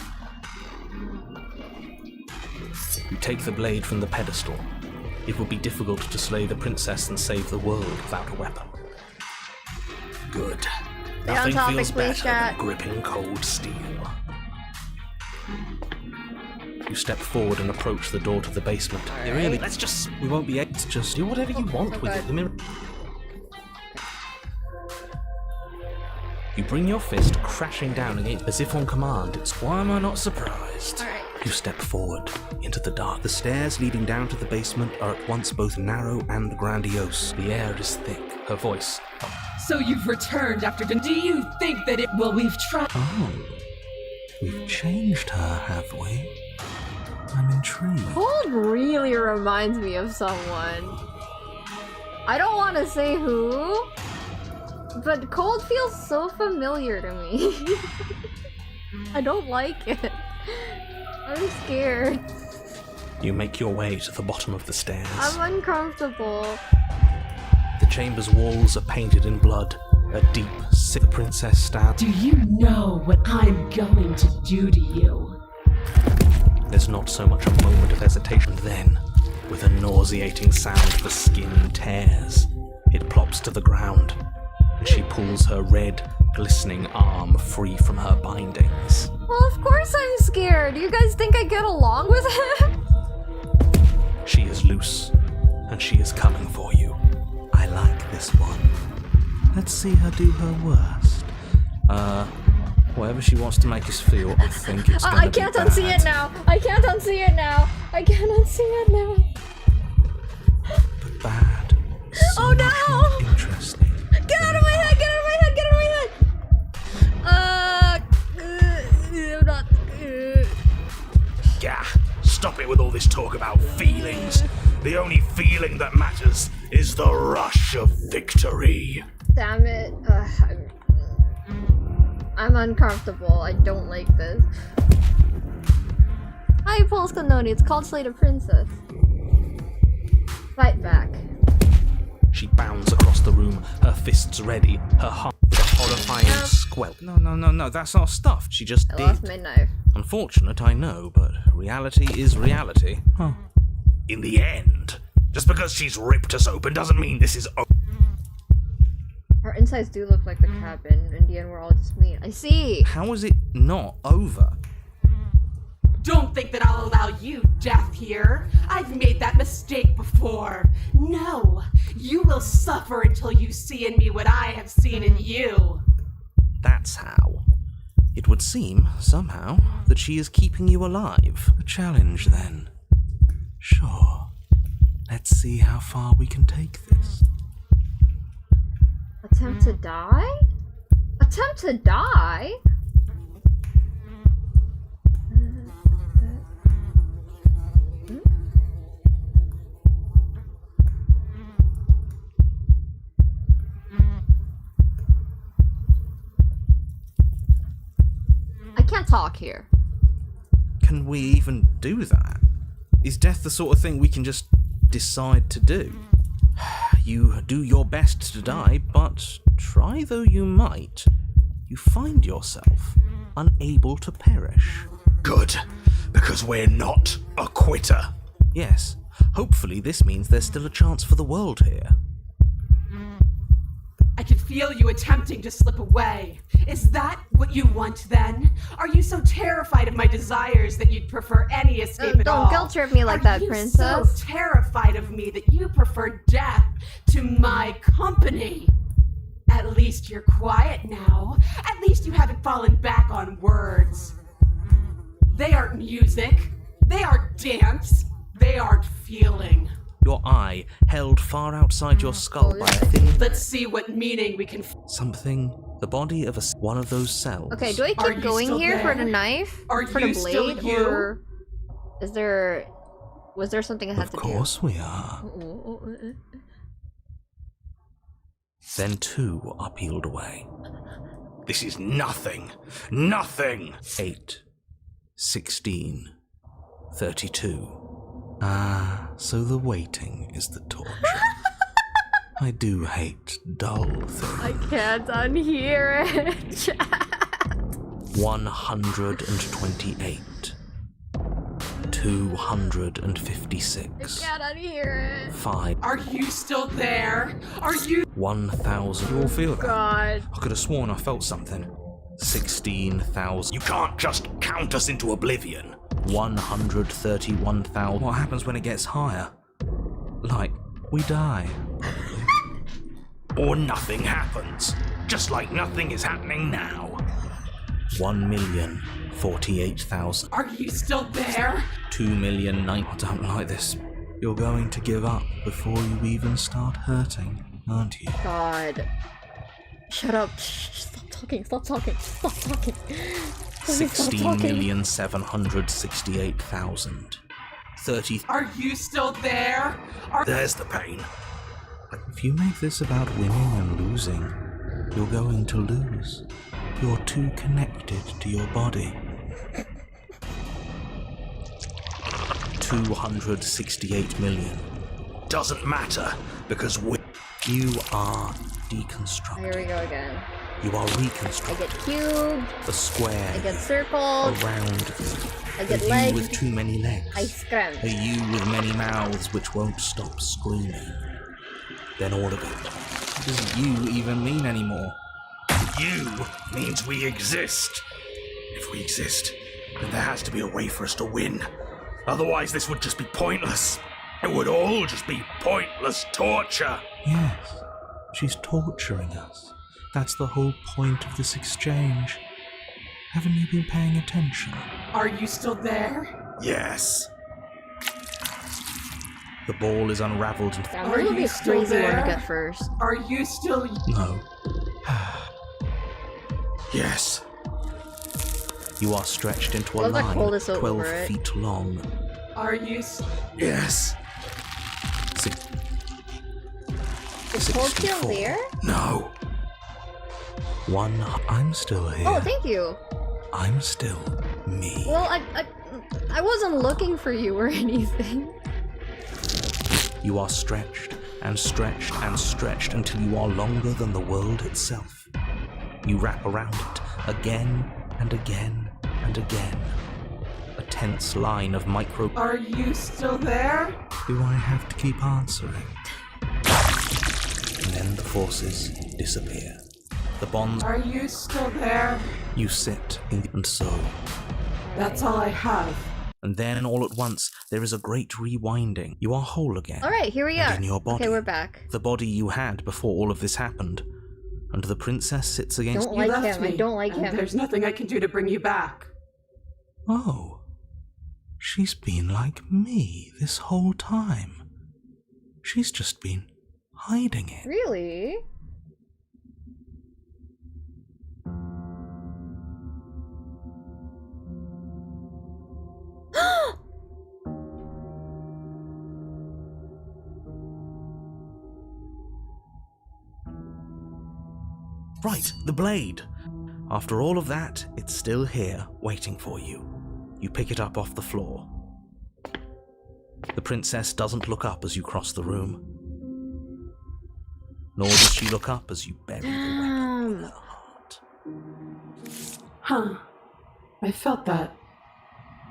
You take the blade from the pedestal. It would be difficult to slay the princess and save the world without a weapon. Good. Stay on Nothing topic, feels please, better chat. than gripping cold steel. You step forward and approach the door to the basement. Alright. Really, let's just... We won't be able to just do whatever you want with Okay. it. The mirror... You bring your fist crashing down against as if on command. It's why am I not surprised? Alright. You step forward into the dark. The stairs leading down to the basement are at once both narrow and grandiose. The air is thick. Her voice. So you've returned after do you think that it will we've tried? Oh. We've changed her, have we? I'm intrigued. Cold really reminds me of someone. I don't want to say who, but cold feels so familiar to me. I don't like it. I'm scared. You make your way to the bottom of the stairs. I'm uncomfortable. The chamber's walls are painted in blood. A deep, sick princess stabs. Do you know what I'm going to do to you? There's not so much a moment of hesitation then. With a nauseating sound, the skin tears. It plops to the ground, and she pulls her red, glistening arm free from her bindings. Well, of course I'm scared. You guys think I get along with him? She is loose, and she is coming for you. I like this one. Let's see her do her worst. Whatever she wants to make us feel, I think it's gonna I can't be unsee bad. it now. I can't unsee it now. I can't unsee it now. But bad. So Oh no! much more interesting. Get out of my head! Get out of my head! Get out of my head! I'm not. Gah! Stop it with all this talk about feelings. The only feeling that matters is the rush of victory. Damn it. I'm uncomfortable. I don't like this. Hi, Pulse Kanoni. It's called Slay the Princess. Fight back. She bounds across the room, her fists ready, her heart with a horrifying squelch. No, that's our stuff. She just I did. lost my knife. Unfortunate, I know, but reality is reality. Huh. In the end, just because she's ripped us open doesn't mean this is Our insides do look like the cabin. In the end, we're all just mean. I see. How is it not over? Don't think that I'll allow you death here. I've made that mistake before. No, you will suffer until you see in me what I have seen in you. That's how. It would seem, somehow, that she is keeping you alive. A challenge, then. Sure. Let's see how far we can take this. Attempt to die? Attempt to die? I can't talk here. Can we even do that? Is death the sort of thing we can just decide to do? You do your best to die, but try though you might, you find yourself unable to perish. good, because we're not a quitter. Yes, hopefully this means there's still a chance for the world here. I can feel you attempting to slip away. Is that what you want then? Are you so terrified of my desires that you'd prefer any escape at all? Don't guilt trip me like that, princess. Are you so terrified of me that you prefer death to my company? At least you're quiet now. At least you haven't fallen back on words. They aren't music. They aren't dance. They aren't feeling. Your eye held far outside your skull by a thin... Let's see what meaning we can... Something, the body of one of those cells. Okay, do I keep going here for the knife? Are for you the still blade? you? Or is there... Was there something I had to do? Of course we are. Then two are peeled away. This is nothing. Nothing! 8, 16, 32. Ah, so the waiting is the torture. I do hate dull things. I can't unhear it, chat. 128. 256. I can't unhear it. 5. Are you still there? Are you... 1,000. You all feel that? God. I could have sworn I felt something. 16,000. You can't just count us into oblivion. 131,000. What happens when it gets higher? Like, we die. Or nothing happens. Just like nothing is happening now. 1,048,000. Are you still there? 2,009,000. I don't like this. You're going to give up before you even start hurting, aren't you? God. Shut up. Shh, stop talking. Stop talking. Stop talking. 16,768,000. 30. Are you still there? There's the pain. If you make this about winning and losing, you're going to lose. You're too connected to your body. 268 million. Doesn't matter, because you are deconstructed. Here we go again. You are I reconstructed. get cubed. A square. I get circled. A round. I get a you legs. with too many legs. I scram. A you with many mouths which won't stop screaming. Then all of it. What does you even mean anymore? you means we exist. If we exist, then there has to be a way for us to win. Otherwise, this would just be pointless. It would all just be pointless torture. Yes, she's torturing us. That's the whole point of this exchange. Haven't you been paying attention? Are you still there? Yes. The ball is unraveled and... Yeah, this will be a crazy one to get first. Are you still... No. Yes. You are stretched into a Love that line coldest 12 over it. feet long. Are you... Yes. Is Cold still there? No. One, I'm still here. Oh, thank you. I'm still me. Well, I wasn't looking for you or anything. You are stretched and stretched and stretched until you are longer than the world itself. You wrap around it again and again and again. A tense line of micro... Are you still there? Do I have to keep answering? And then the forces disappear. The bonds... Are you still there? You sit in the... And so... That's all I have. And then all at once, there is a great rewinding. You are whole again. Alright, here we are. In your body. Okay, we're back. The body you had before all of this happened. And the princess sits against... Don't You like left him. I me, don't like and him. there's nothing I can do to bring you back. Oh. She's been like me this whole time. She's just been hiding it. Really? Right, the blade. After all of that, it's still here, waiting for you. You pick it up off the floor. The princess doesn't look up as you cross the room. Nor does she look up as you bury the weapon in her heart. Huh. I felt that.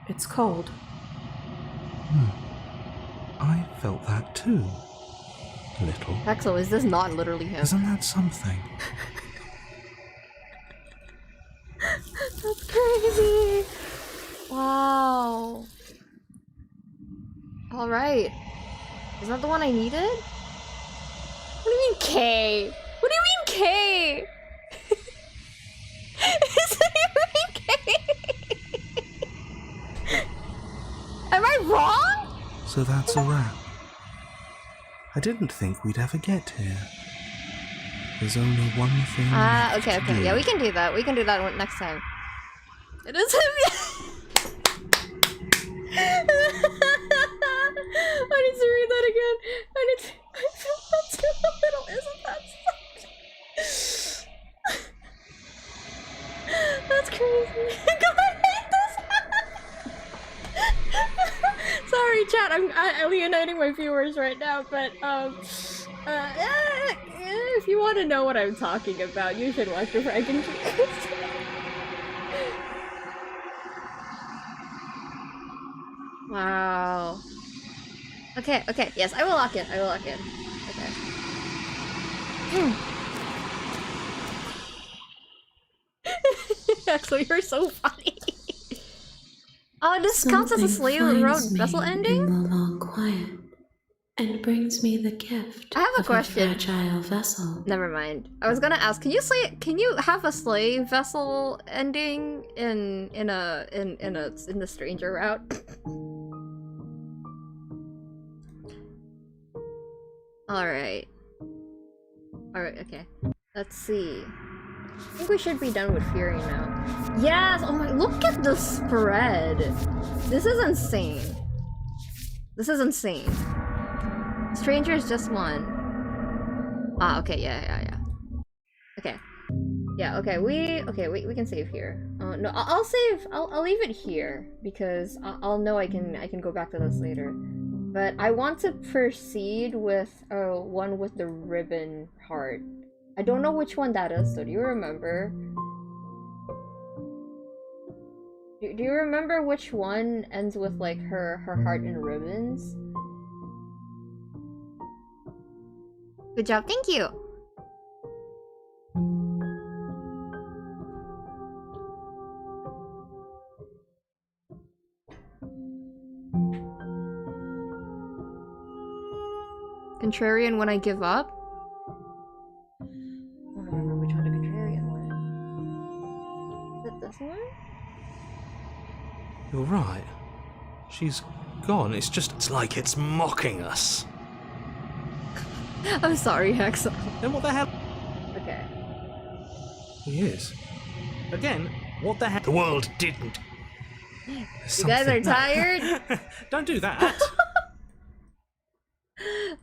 It's cold. I felt that too. A little. Axel, is this not literally him? Isn't that something? That's crazy! Wow. Alright. Is that the one I needed? What do you mean K? What do you mean K? Is that even K? Am I wrong? So that's a wrap. I didn't think we'd ever get here. There's only one thing left Okay, to okay. do. Yeah, we can do that. We can do that one next time. It is him! I need to read that again. I need to... I felt that too a little. Isn't that such... That's crazy. God, I hate this! Sorry, chat. I'm alienating my viewers right now, but, if you want to know what I'm talking about, you should watch the Franken Cheeks. Wow. Okay, okay, yes, I will lock in. I will lock in. Okay. Axel, you're so funny. Oh, this counts as a slave road vessel ending? In the long quiet, and brings me the gift I have a of question. A fragile vessel. Never mind. I was gonna ask, can you have a slave vessel ending in the stranger route? Alright. Alright, okay. Let's see. I think we should be done with Fury now. Yes! Oh my, look at the spread! This is insane. This is insane. Stranger is just one. Ah, okay, yeah. Okay. Yeah, okay, we can save here. No, I'll save, I'll leave it here, because I'll know I can go back to this later. But I want to proceed with, one with the ribbon heart. I don't know which one that is, though. Do you remember? Do you remember which one ends with, like, her heart in ribbons? Good job, thank you! Contrarian when I give up? I don't remember which one the Contrarian one. Is it this one? You're right. She's gone. It's like it's mocking us. I'm sorry, Hex. Then what the hell? Okay. He is. Again, what the hell? The world didn't. You guys are tired? Don't do that.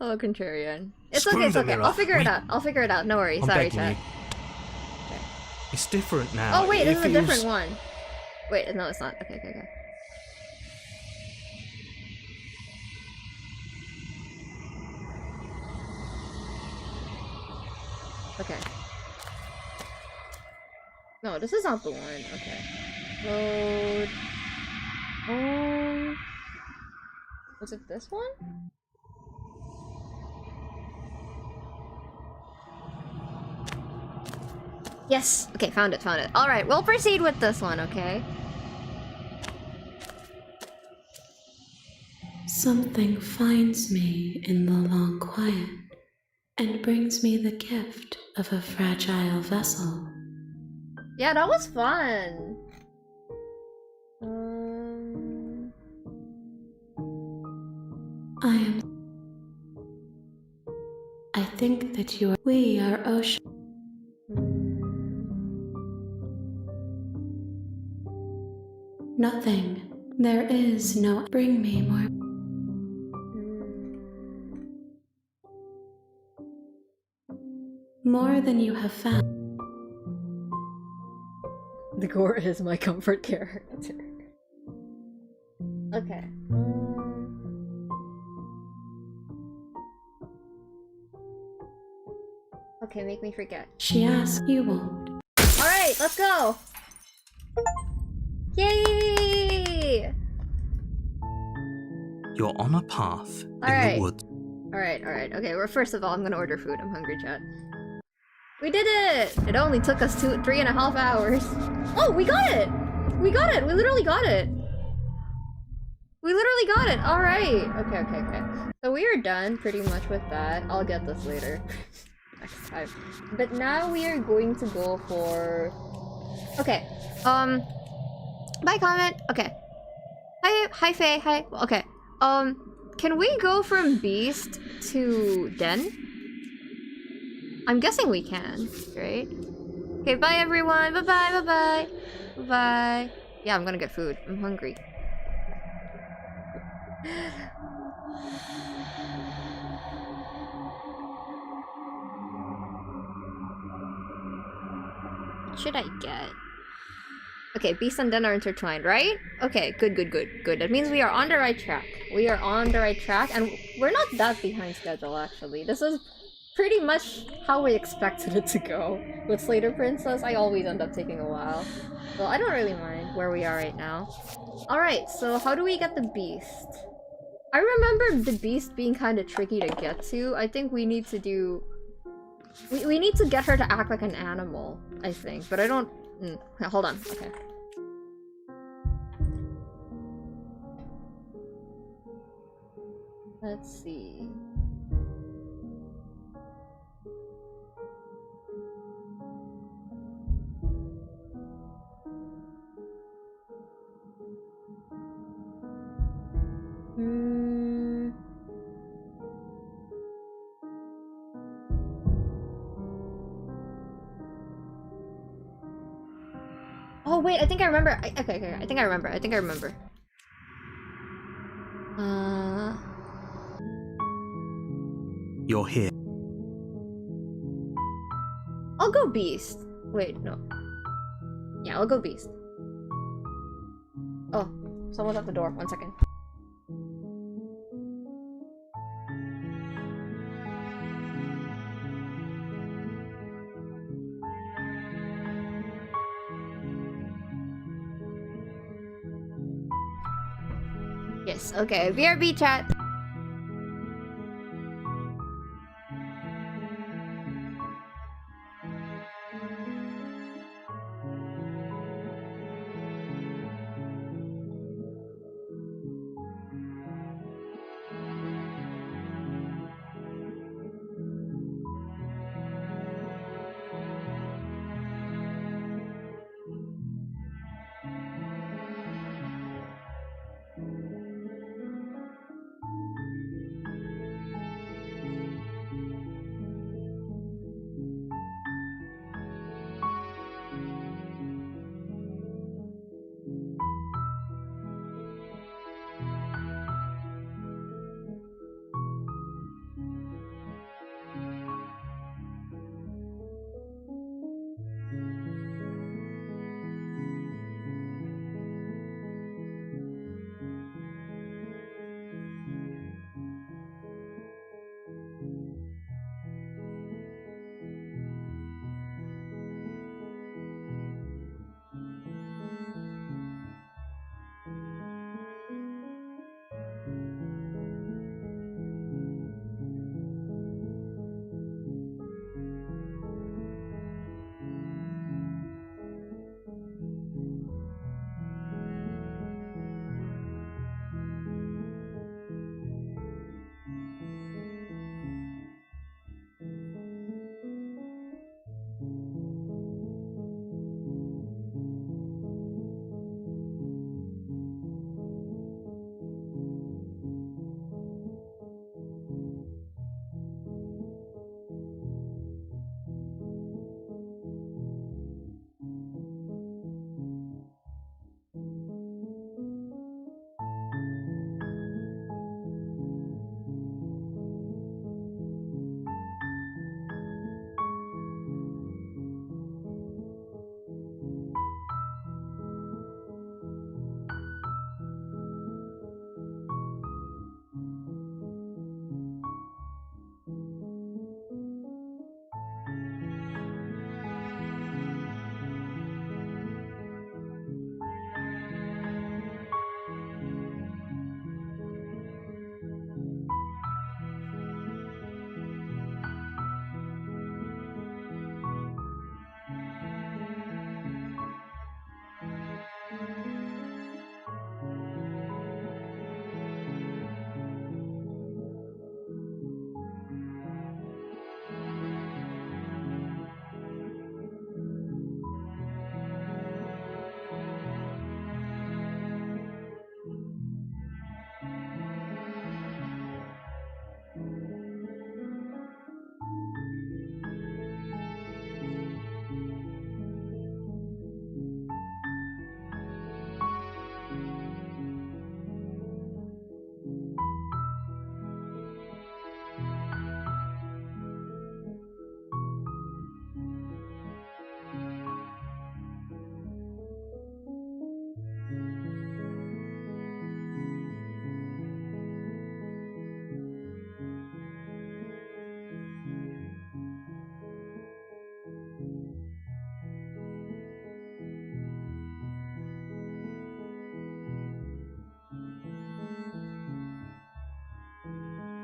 Oh, Contrarian. It's Screw okay, it's the okay. mirror. I'll figure it out. I'll figure it out. No worries. I'm Sorry, begging chat. you. It's different now. Oh, wait, this is It a different feels- one. Wait, no, it's not. Okay. Okay. No, this is not the one. Okay. Load. Was it this one? Yes! Okay, found it. Alright, we'll proceed with this one, okay? Something finds me in the long quiet and brings me the gift of a fragile vessel. Yeah, that was fun! I think that we are ocean. Nothing. There is no. Bring me more. More than you have found. The gore is my comfort character. Okay. Okay, make me forget. She asks, you won't. Alright, let's go! Yay! You're on a path in Alright. the woods. Alright. Okay, well, first of all, I'm gonna order food. I'm hungry, chat. We did it! It only took us 3.5 hours. Oh, we got it! We literally got it! Alright! Okay. So we are done pretty much with that. I'll get this later. Next time. But now we are going to go for... Okay. Bye, comment. Okay. Hi, Faye. Hi. Okay. Can we go from Beast to Den? I'm guessing we can, right? Okay, bye everyone. Bye-bye. Yeah, I'm gonna get food. I'm hungry. What should I get? Okay, Beast and Den are intertwined, right? Okay, good. That means we are on the right track. And we're not that behind schedule, actually. This is pretty much how we expected it to go. With Slater Princess, I always end up taking a while. Well, I don't really mind where we are right now. Alright, so how do we get the Beast? I remember the Beast being kind of tricky to get to. I think we need to do... We need to get her to act like an animal, I think. But I don't... hold on. Okay. Let's see. Oh wait, I think I remember. Okay, I think I remember. You're here. go beast. Wait, no. Yeah, I'll go beast. Oh, someone's at the door. 1 second. Yes, okay. BRB chat.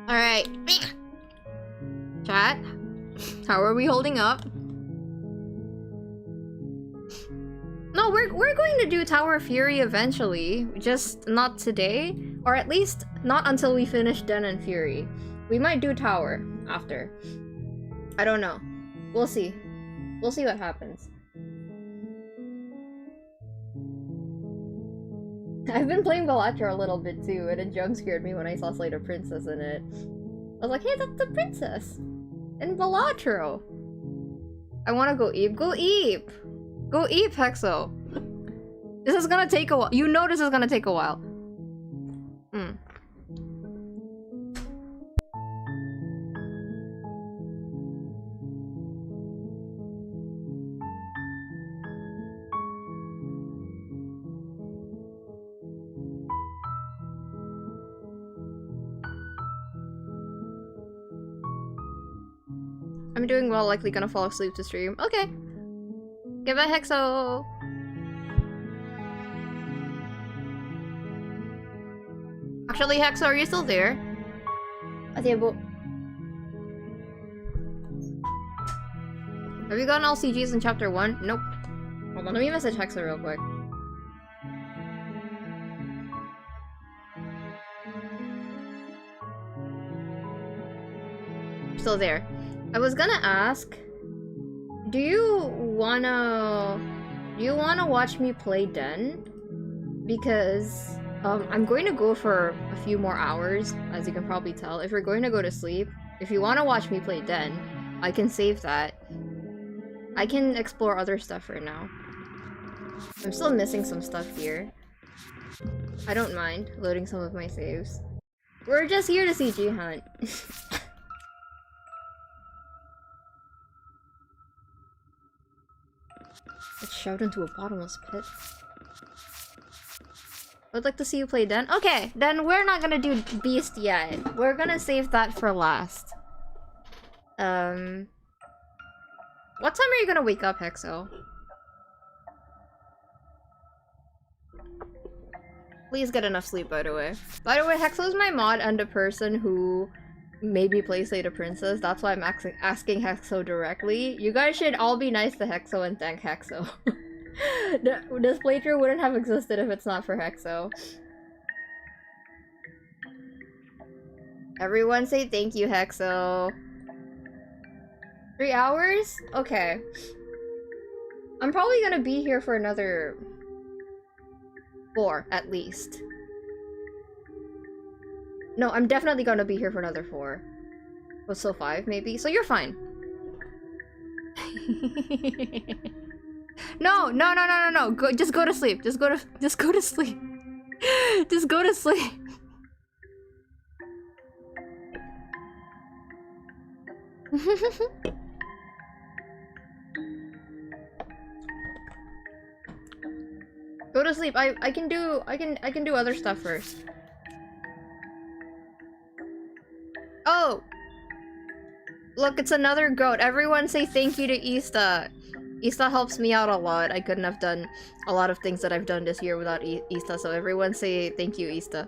Alright. Chat. How are we holding up? No, we're going to do Tower of Fury eventually. Just not today. Or at least not until we finish Den and Fury. We might do Tower after. I don't know. We'll see. We'll see what happens. I've been playing Balatro a little bit too, and it jump scared me when I saw Slater Princess in it. I was like, hey, that's the princess! In Balatro! I wanna go Eep. Go Eep! Go Eep, Hexo! This is gonna take a while. You know this is gonna take a while. I'm doing well, likely gonna fall asleep to stream. Okay. Goodbye, Hexo! Actually, Hexo, are you still there? Have you gotten LCGs in chapter 1? Nope. Hold on, let me message Hexo real quick. Still there. I was gonna ask, do you wanna watch me play Den? Because I'm going to go for a few more hours, as you can probably tell. If you're going to go to sleep, if you want to watch me play Den, I can save that. I can explore other stuff right now. I'm still missing some stuff here. I don't mind loading some of my saves. We're just here to see G-Hunt. It's shoved into a bottomless pit. I'd like to see you play Den. Okay, then we're not gonna do Beast yet. We're gonna save that for last. What time are you gonna wake up, Hexo? Please get enough sleep, by the way. By the way, Hexo's my mod and a person who maybe plays Slay the Princess. That's why I'm asking Hexo directly. You guys should all be nice to Hexo and thank Hexo. This playthrough wouldn't have existed if it's not for Hexo. Everyone say thank you, Hexo. 3 hours? Okay. I'm probably gonna be here for another 4, at least. No, I'm definitely gonna be here for another 4. Oh, so 5, maybe? So you're fine. No. Go, just go to sleep. Just go to sleep. Just go to sleep. Go to sleep. I can do other stuff first. Oh! Look, it's another goat. Everyone say thank you to Ista. Ista helps me out a lot. I couldn't have done a lot of things that I've done this year without Ista, so everyone say thank you, Ista.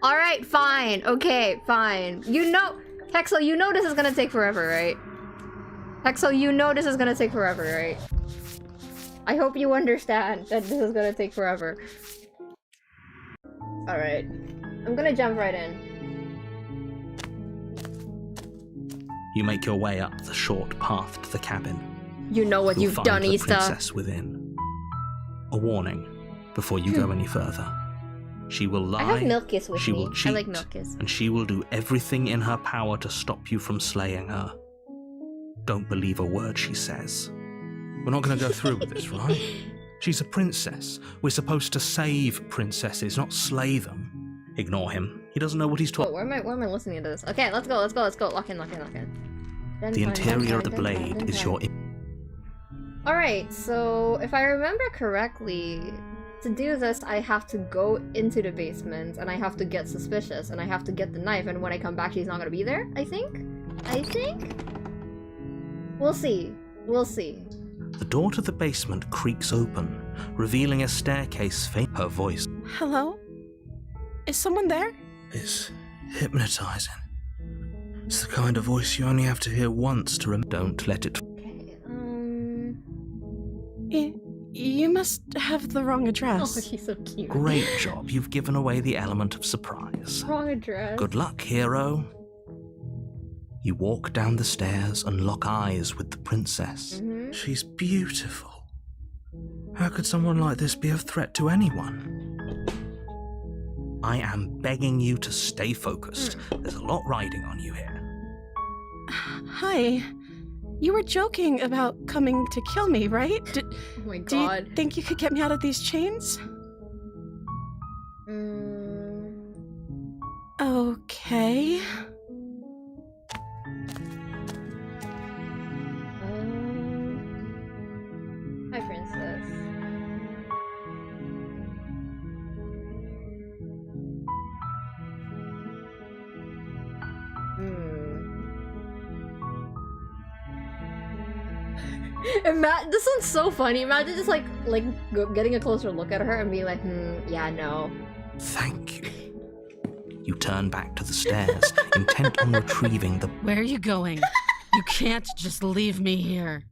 Alright, fine. Okay, fine. You know, Hexo, you know this is gonna take forever, right? Hexo, you know this is gonna take forever, right? I hope you understand that this is gonna take forever. Alright. I'm gonna jump right in. You make your way up the short path to the cabin. You know what you've done, You'll find the Ista. princess within. A warning before you go any further. She will lie, I have Milk Kiss with she me. will cheat, I like Milk Kiss. and she will do everything in her power to stop you from slaying her. Don't believe a word she says. We're not going to go through with this, right? She's a princess. We're supposed to save princesses, not slay them. Ignore him. He doesn't know what he's talking. Where am I listening to this? Okay, let's go. Lock in. The interior of the blade is your... Alright, so if I remember correctly, to do this, I have to go into the basement, and I have to get suspicious, and I have to get the knife, and when I come back, she's not gonna be there, I think? We'll see. The door to the basement creaks open, revealing a staircase her voice. Hello? Is someone there? It's hypnotizing. It's the kind of voice you only have to hear once to remember. Don't let it... Okay, You must have the wrong address. Oh, she's so cute. Great job. You've given away the element of surprise. Wrong address. Good luck, hero. You walk down the stairs and lock eyes with the princess. Mm-hmm. She's beautiful. How could someone like this be a threat to anyone? I am begging you to stay focused. There's a lot riding on you here. Hi. You were joking about coming to kill me, right? Oh my god. Do you think you could get me out of these chains? Okay. Hi, princess. This sounds so funny. Imagine just like getting a closer look at her and being like, yeah, no. Thank you. You turn back to the stairs, intent on retrieving the... Where are you going? You can't just leave me here.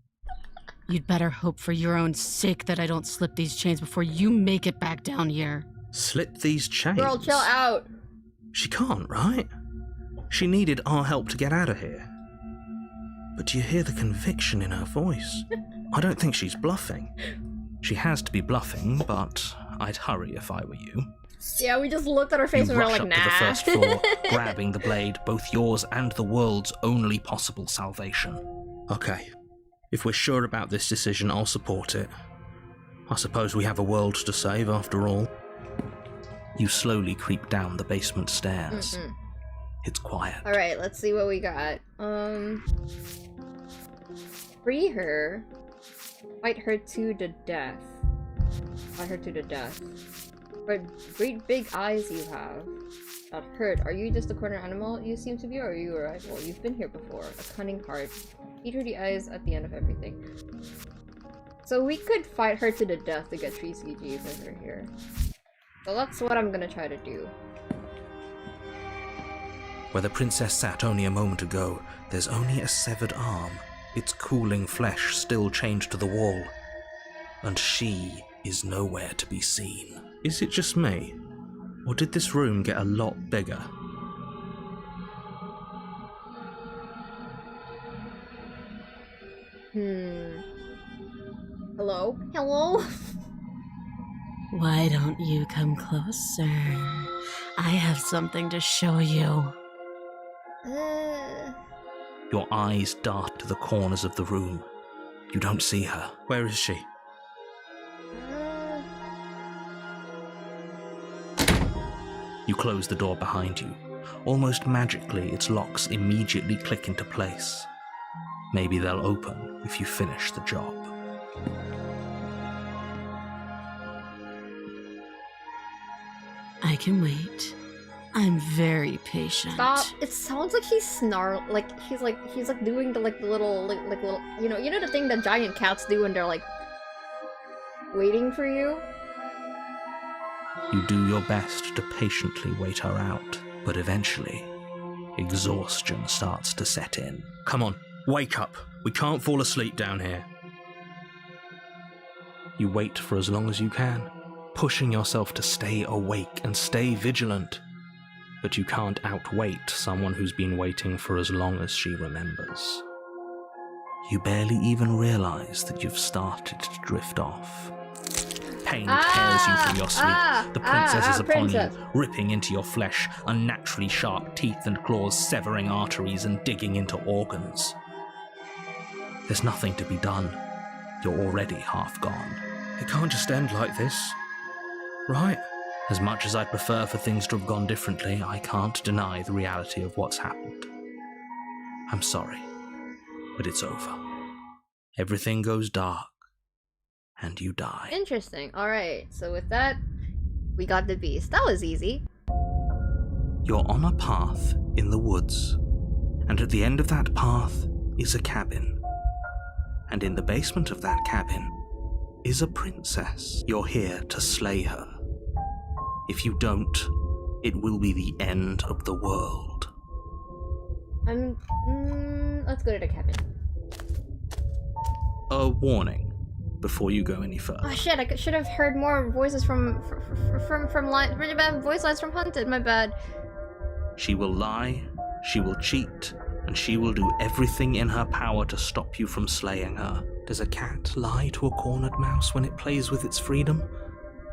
You'd better hope for your own sake that I don't slip these chains before you make it back down here. Slip these chains? Girl, chill out. She can't, right? She needed our help to get out of here. But do you hear the conviction in her voice? I don't think she's bluffing. She has to be bluffing, but I'd hurry if I were you. Yeah, we just looked at her face and we were like, nah. You rush up to the first floor, grabbing the blade, both yours and the world's only possible salvation. Okay, if we're sure about this decision, I'll support it. I suppose we have a world to save after all. You slowly creep down the basement stairs. It's quiet. Alright, let's see what we got. Free her. Fight her to the death. Fight her to the death. What great big eyes you have. That hurt. Are you just a corner animal you seem to be, or are you a rival? You've been here before. A cunning heart. Feed her the eyes at the end of everything. So we could fight her to the death to get 3 CG with her here. So that's what I'm gonna try to do. Where the princess sat only a moment ago, there's only a severed arm, its cooling flesh still chained to the wall. And she is nowhere to be seen. Is it just me? Or did this room get a lot bigger? Hello? Hello? Why don't you come closer? I have something to show you. Your eyes dart to the corners of the room. You don't see her. Where is she? You close the door behind you. Almost magically, its locks immediately click into place. Maybe they'll open if you finish the job. I can wait. I'm very patient. Stop! It sounds like he's he's doing the little you know the thing that giant cats do when they're like waiting for you? You do your best to patiently wait her out, but eventually, exhaustion starts to set in. Come on, wake up! We can't fall asleep down here. You wait for as long as you can, pushing yourself to stay awake and stay vigilant. But you can't outwait someone who's been waiting for as long as she remembers. You barely even realize that you've started to drift off. Pain tears you from your sleep. The princess is upon you, ripping into your flesh, unnaturally sharp teeth and claws severing arteries and digging into organs. There's nothing to be done. You're already half gone. It can't just end like this, right? As much as I'd prefer for things to have gone differently, I can't deny the reality of what's happened. I'm sorry, but it's over. Everything goes dark, and you die. Interesting. Alright, so with that, we got the beast. That was easy. You're on a path in the woods, and at the end of that path is a cabin. And in the basement of that cabin is a princess. You're here to slay her. If you don't, it will be the end of the world. Let's go to the cabin. A warning before you go any further. Oh shit, I should have heard more voices from really bad voice lines from Hunted, my bad. She will lie, she will cheat, and she will do everything in her power to stop you from slaying her. Does a cat lie to a cornered mouse when it plays with its freedom?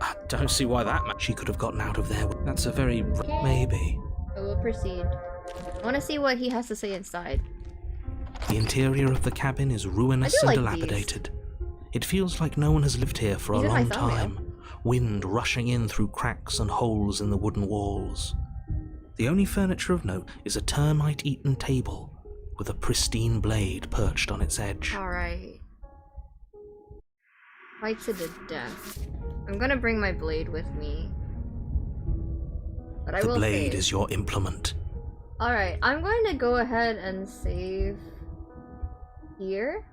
I don't see why that she could have gotten out of there. That's a very... maybe. I will proceed. I want to see what he has to say inside. The interior of the cabin is ruinous and dilapidated. It feels like no one has lived here for a long time. Wind rushing in through cracks and holes in the wooden walls. The only furniture of note is a termite-eaten table with a pristine blade perched on its edge. Alright. Fight to the death. I'm gonna bring my blade with me. But I will save. The blade is your implement. Alright, I'm going to go ahead and save here.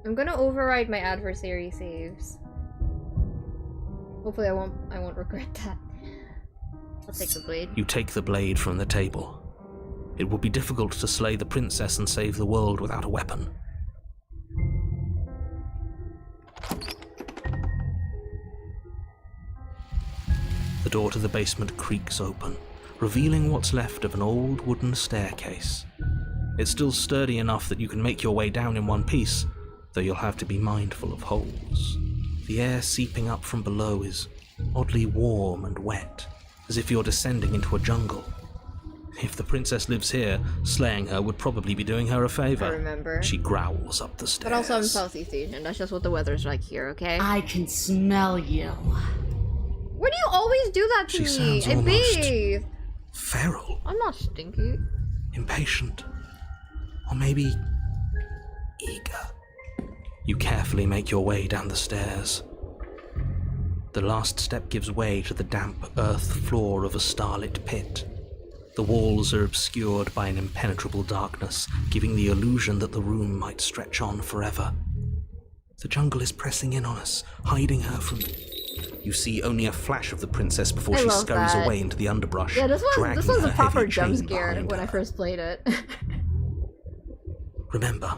I'm gonna override my adversary saves. Hopefully I won't regret that. I'll take the blade. You take the blade from the table. It would be difficult to slay the princess and save the world without a weapon. The door to the basement creaks open, revealing what's left of an old wooden staircase. It's still sturdy enough that you can make your way down in one piece, though you'll have to be mindful of holes. The air seeping up from below is oddly warm and wet, as if you're descending into a jungle. If the princess lives here, slaying her would probably be doing her a favor. I remember. She growls up the stairs. But also I'm Southeast Asian, that's just what the weather's like here, okay? I can smell you. Why do you always do that to She me? sounds I almost bathe. feral, I'm not stinky. impatient, or maybe eager. You carefully make your way down the stairs. The last step gives way to the damp earth floor of a starlit pit. The walls are obscured by an impenetrable darkness, giving the illusion that the room might stretch on forever. The jungle is pressing in on us, hiding her from... You see only a flash of the princess before she scurries away into the underbrush. Yeah, this one's a proper jump scare when I her. first played it. Remember,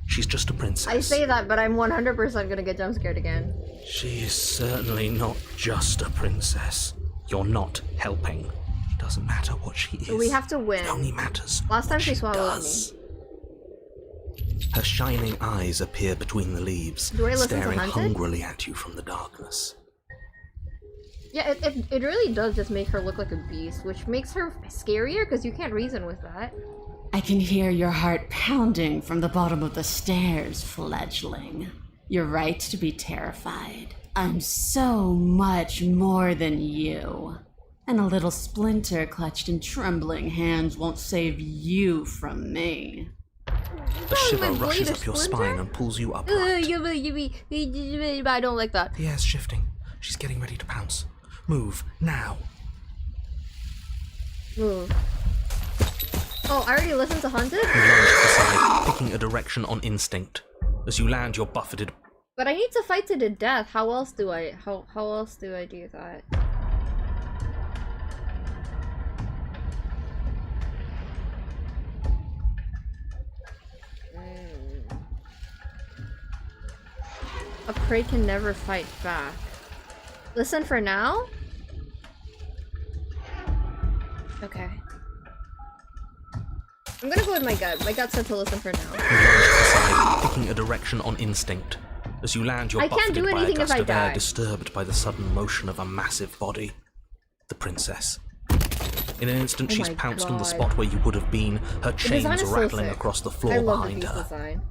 she's just a princess. I say that, but I'm 100% gonna get jump scared again. She is certainly not just a princess. You're not helping. It doesn't matter what she is. We have to win. It only matters Last time what she swallowed does. Her shining eyes appear between the leaves, Do I listen to staring Hunted? hungrily at you from the darkness. Yeah, it really does just make her look like a beast, which makes her scarier because you can't reason with that. I can hear your heart pounding from the bottom of the stairs, fledgling. You're right to be terrified. I'm so much more than you. And a little splinter clutched in trembling hands won't save you from me. A shiver rushes up your spine and pulls you upright. I don't like that. The air's shifting. She's getting ready to pounce. Move, now. Move. Oh, I already listened to Hunted? You lunge to the side, picking a direction on instinct. As you land, you're buffeted. But I need to fight to the death. How else do I do that? A prey can never fight back. Listen for now? Okay. I'm gonna go with my gut. My gut said to listen for now. You lunge to the side, picking a direction on instinct. As you land, you're buffeted by a gust of air disturbed by the sudden motion of a massive body. The princess. In an instant, she's pounced on the spot where you would have been, her chains rattling across the floor behind her. Design.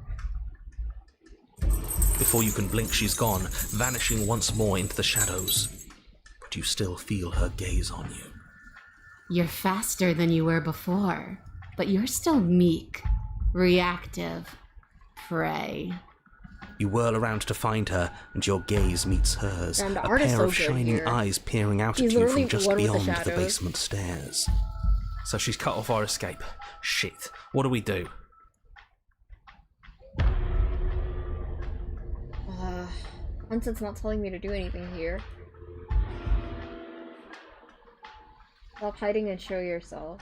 Before you can blink, she's gone, vanishing once more into the shadows. But you still feel her gaze on you. You're faster than you were before, but you're still meek, reactive, prey. You whirl around to find her, and your gaze meets hers, And the a art is pair so of good shining here. eyes peering out She's at you literally from just one with the beyond the shadows. basement stairs. So she's cut off our escape. Shit. What do we do? Hunted's not telling me to do anything here. Stop hiding and show yourself.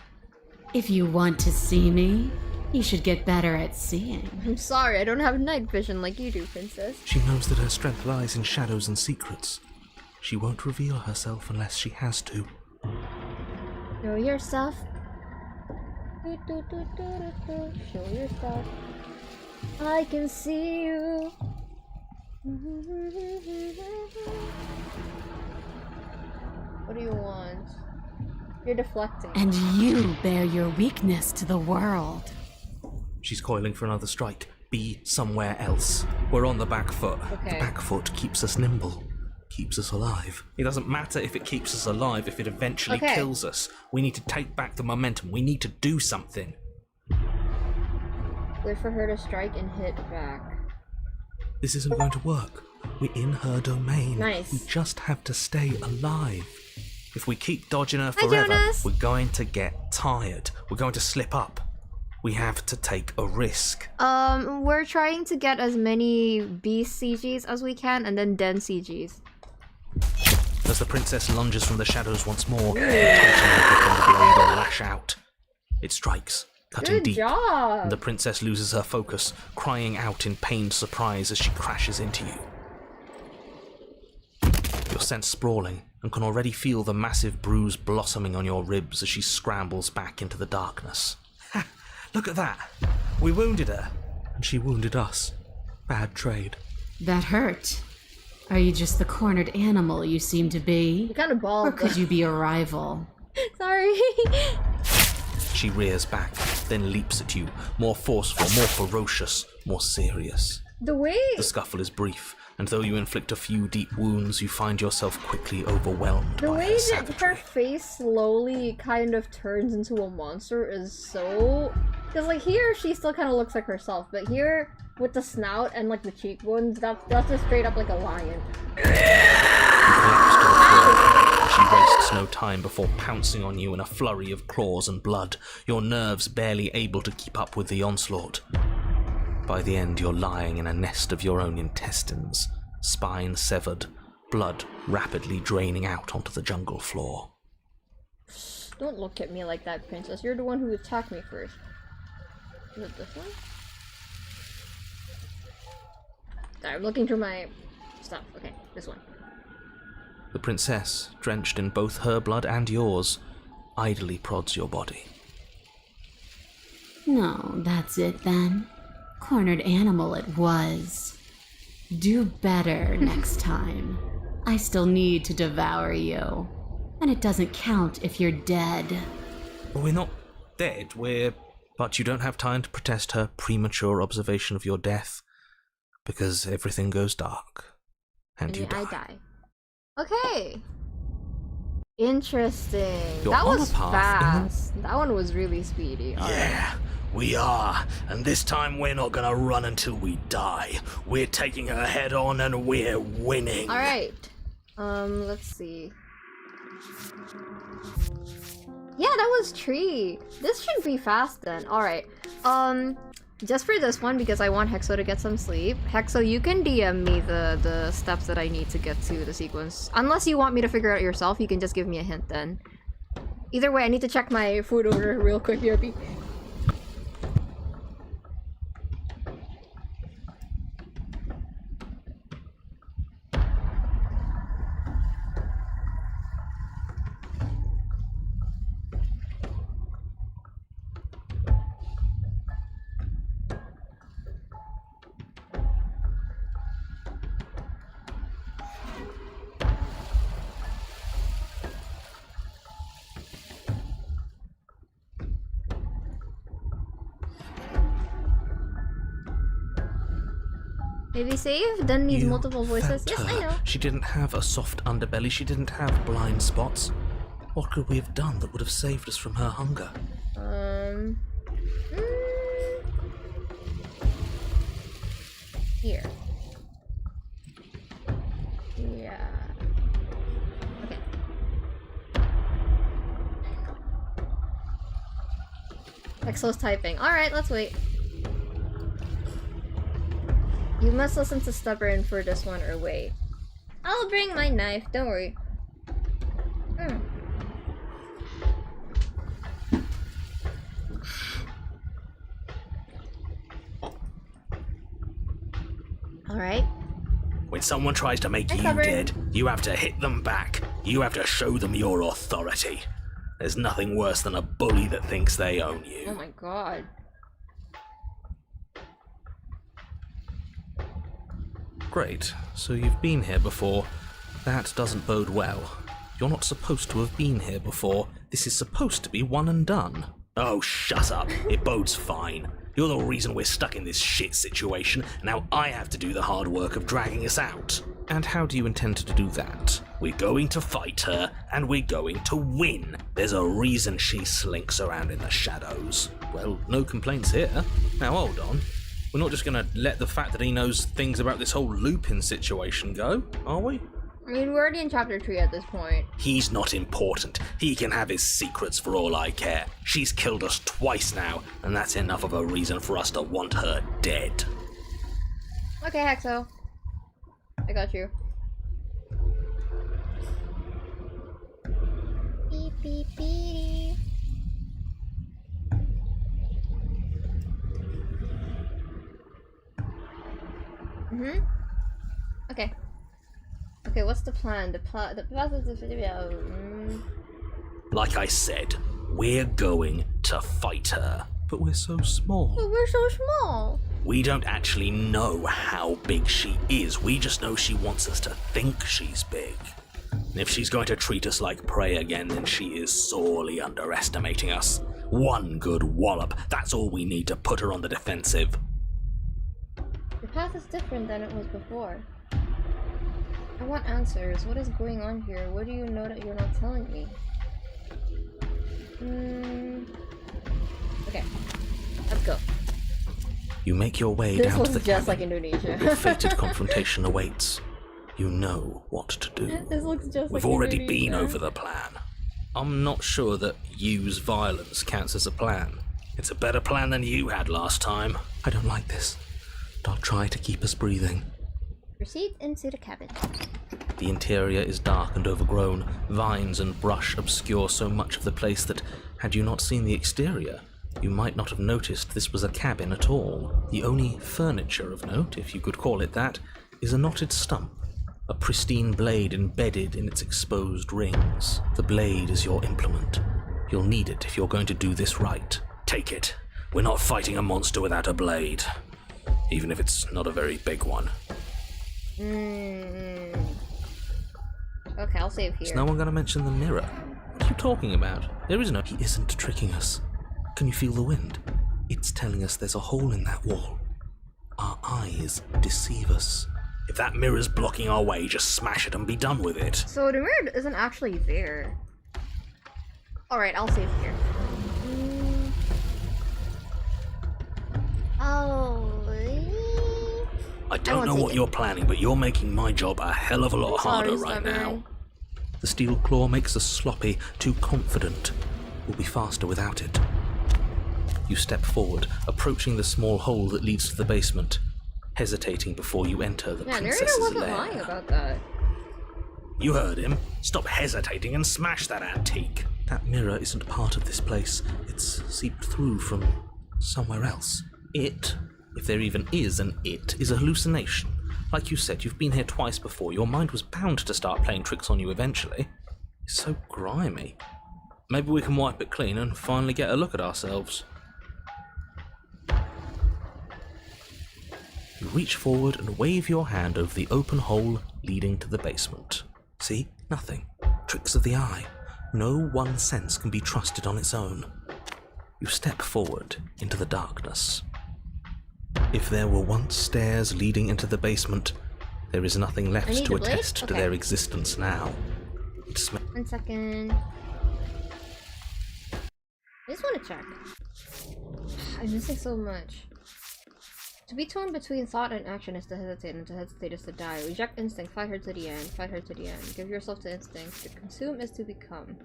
If you want to see me, you should get better at seeing. I'm sorry, I don't have night vision like you do, princess. She knows that her strength lies in shadows and secrets. She won't reveal herself unless she has to. Show yourself. Show yourself. I can see you. What do you want? You're deflecting. And you bear your weakness to the world. She's coiling for another strike. Be somewhere else. We're on the back foot. Okay. The back foot keeps us nimble. Keeps us alive. It doesn't matter if it keeps us alive, if it eventually kills us. We need to take back the momentum. We need to do something. Wait for her to strike and hit back. This isn't going to work. We're in her domain. Nice. We just have to stay alive. If we keep dodging her forever, we're going to get tired. We're going to slip up. We have to take a risk. We're trying to get as many beast CGs as we can, and then den CGs. As the princess lunges from the shadows once more, tightening the grip on the blade will lash out. It strikes, cutting Good deep, job. and the princess loses her focus, crying out in pained surprise as she crashes into you. You're sent sprawling, and can already feel the massive bruise blossoming on your ribs as she scrambles back into the darkness. Ha! Look at that! We wounded her, and she wounded us. Bad trade. That hurt. Are you just the cornered animal you seem to be? You kind of bald. Or could you be a rival? Sorry. She rears back, then leaps at you, more forceful, more ferocious, more serious. The scuffle is brief, and though you inflict a few deep wounds, you find yourself quickly overwhelmed by her savagery. The way that her face slowly kind of turns into a monster is so... Because, like, here she still kind of looks like herself, but here, with the snout and, like, the cheekbones, that's just straight up like a lion. You collapse to the floor. She wastes no time before pouncing on you in a flurry of claws and blood, your nerves barely able to keep up with the onslaught. By the end, you're lying in a nest of your own intestines, spine severed, blood rapidly draining out onto the jungle floor. Don't look at me like that, princess. You're the one who attacked me first. Is it this one? Sorry, I'm looking through my stuff. Okay, this one. The princess, drenched in both her blood and yours, idly prods your body. No, that's it then. Cornered animal it was. Do better next time. I still need to devour you. And it doesn't count if you're dead. We're not dead, But you don't have time to protest her premature observation of your death, because everything goes dark, and you die. I die. Okay. Interesting. You're that on was a path fast. That one was really speedy. Yeah, we are. And this time we're not gonna run until we die. We're taking her head on and we're winning. Alright. Let's see. Yeah, that was tree. This should be fast then. Alright. Just for this one, because I want Hexo to get some sleep. Hexo, you can DM me the steps that I need to get to the sequence. Unless you want me to figure it out yourself, you can just give me a hint then. Either way, I need to check my food order real quick, BRB. Maybe save? Then needs multiple voices. Yes, I know. She didn't have a soft underbelly. She didn't have blind spots. What could we have done that would have saved us from her hunger? Here. Yeah. Okay. Exo's typing. Alright, let's wait. You must listen to Stubborn for this one or wait. I'll bring my knife, don't worry. Alright. When someone tries to make you dead, you have to hit them back. You have to show them your authority. There's nothing worse than a bully that thinks they own you. Oh my god. Great, so you've been here before. That doesn't bode well. You're not supposed to have been here before. This is supposed to be one and done. Oh, shut up. It bodes fine. You're the reason we're stuck in this shit situation. Now I have to do the hard work of dragging us out. And how do you intend to do that? We're going to fight her, and we're going to win. There's a reason she slinks around in the shadows. Well, no complaints here. Now hold on. We're not just gonna let the fact that he knows things about this whole Lupin situation go, are we? I mean, we're already in chapter 3 at this point. He's not important. He can have his secrets for all I care. She's killed us twice now, and that's enough of a reason for us to want her dead. Okay, Hexo. I got you. Beep, beep, beep. Okay. Okay, what's the plan? The plan of the video. Like I said, we're going to fight her. But we're so small. But we're so small. We don't actually know how big she is. We just know she wants us to think she's big. And if she's going to treat us like prey again, then she is sorely underestimating us. One good wallop, that's all we need to put her on the defensive. The path is different than it was before. I want answers. What is going on here? What do you know that you're not telling me? Okay. Let's go. You make your way This down to the looks just cabin. like Indonesia. Your fated confrontation awaits. You know what to do. This looks just We've like already Indonesia. been over the plan. I'm not sure that use violence counts as a plan. It's a better plan than you had last time. I don't like this. But I'll try to keep us breathing. Proceed into the cabin. The interior is dark and overgrown. Vines and brush obscure so much of the place that, had you not seen the exterior, you might not have noticed this was a cabin at all. The only furniture of note, if you could call it that, is a knotted stump, a pristine blade embedded in its exposed rings. The blade is your implement. You'll need it if you're going to do this right. Take it. We're not fighting a monster without a blade. Even if it's not a very big one. Okay, I'll save here. Is no one going to mention the mirror? What are you talking about? There is no... He isn't tricking us. Can you feel the wind? It's telling us there's a hole in that wall. Our eyes deceive us. If that mirror's blocking our way, just smash it and be done with it. So the mirror isn't actually there. Alright, I'll save here. I don't know what you're planning, but you're making my job a hell of a lot harder right now. The steel claw makes us sloppy, too confident. We'll be faster without it. You step forward, approaching the small hole that leads to the basement, hesitating before you enter the Yeah, narrator princess's wasn't lair. lying about that. You heard him. Stop hesitating and smash that antique. That mirror isn't part of this place. It's seeped through from somewhere else. It, if there even is an it, is a hallucination. Like you said, you've been here twice before. Your mind was bound to start playing tricks on you eventually. It's so grimy. Maybe we can wipe it clean and finally get a look at ourselves. You reach forward and wave your hand over the open hole leading to the basement. See? Nothing. Tricks of the eye. No one sense can be trusted on its own. You step forward into the darkness. If there were once stairs leading into the basement, there is nothing left to attest to their existence now. One second. I just want to check. I'm missing so much. To be torn between thought and action is to hesitate, and to hesitate is to die. Reject instinct, fight her to the end, fight her to the end. Give yourself to instinct. To consume is to become.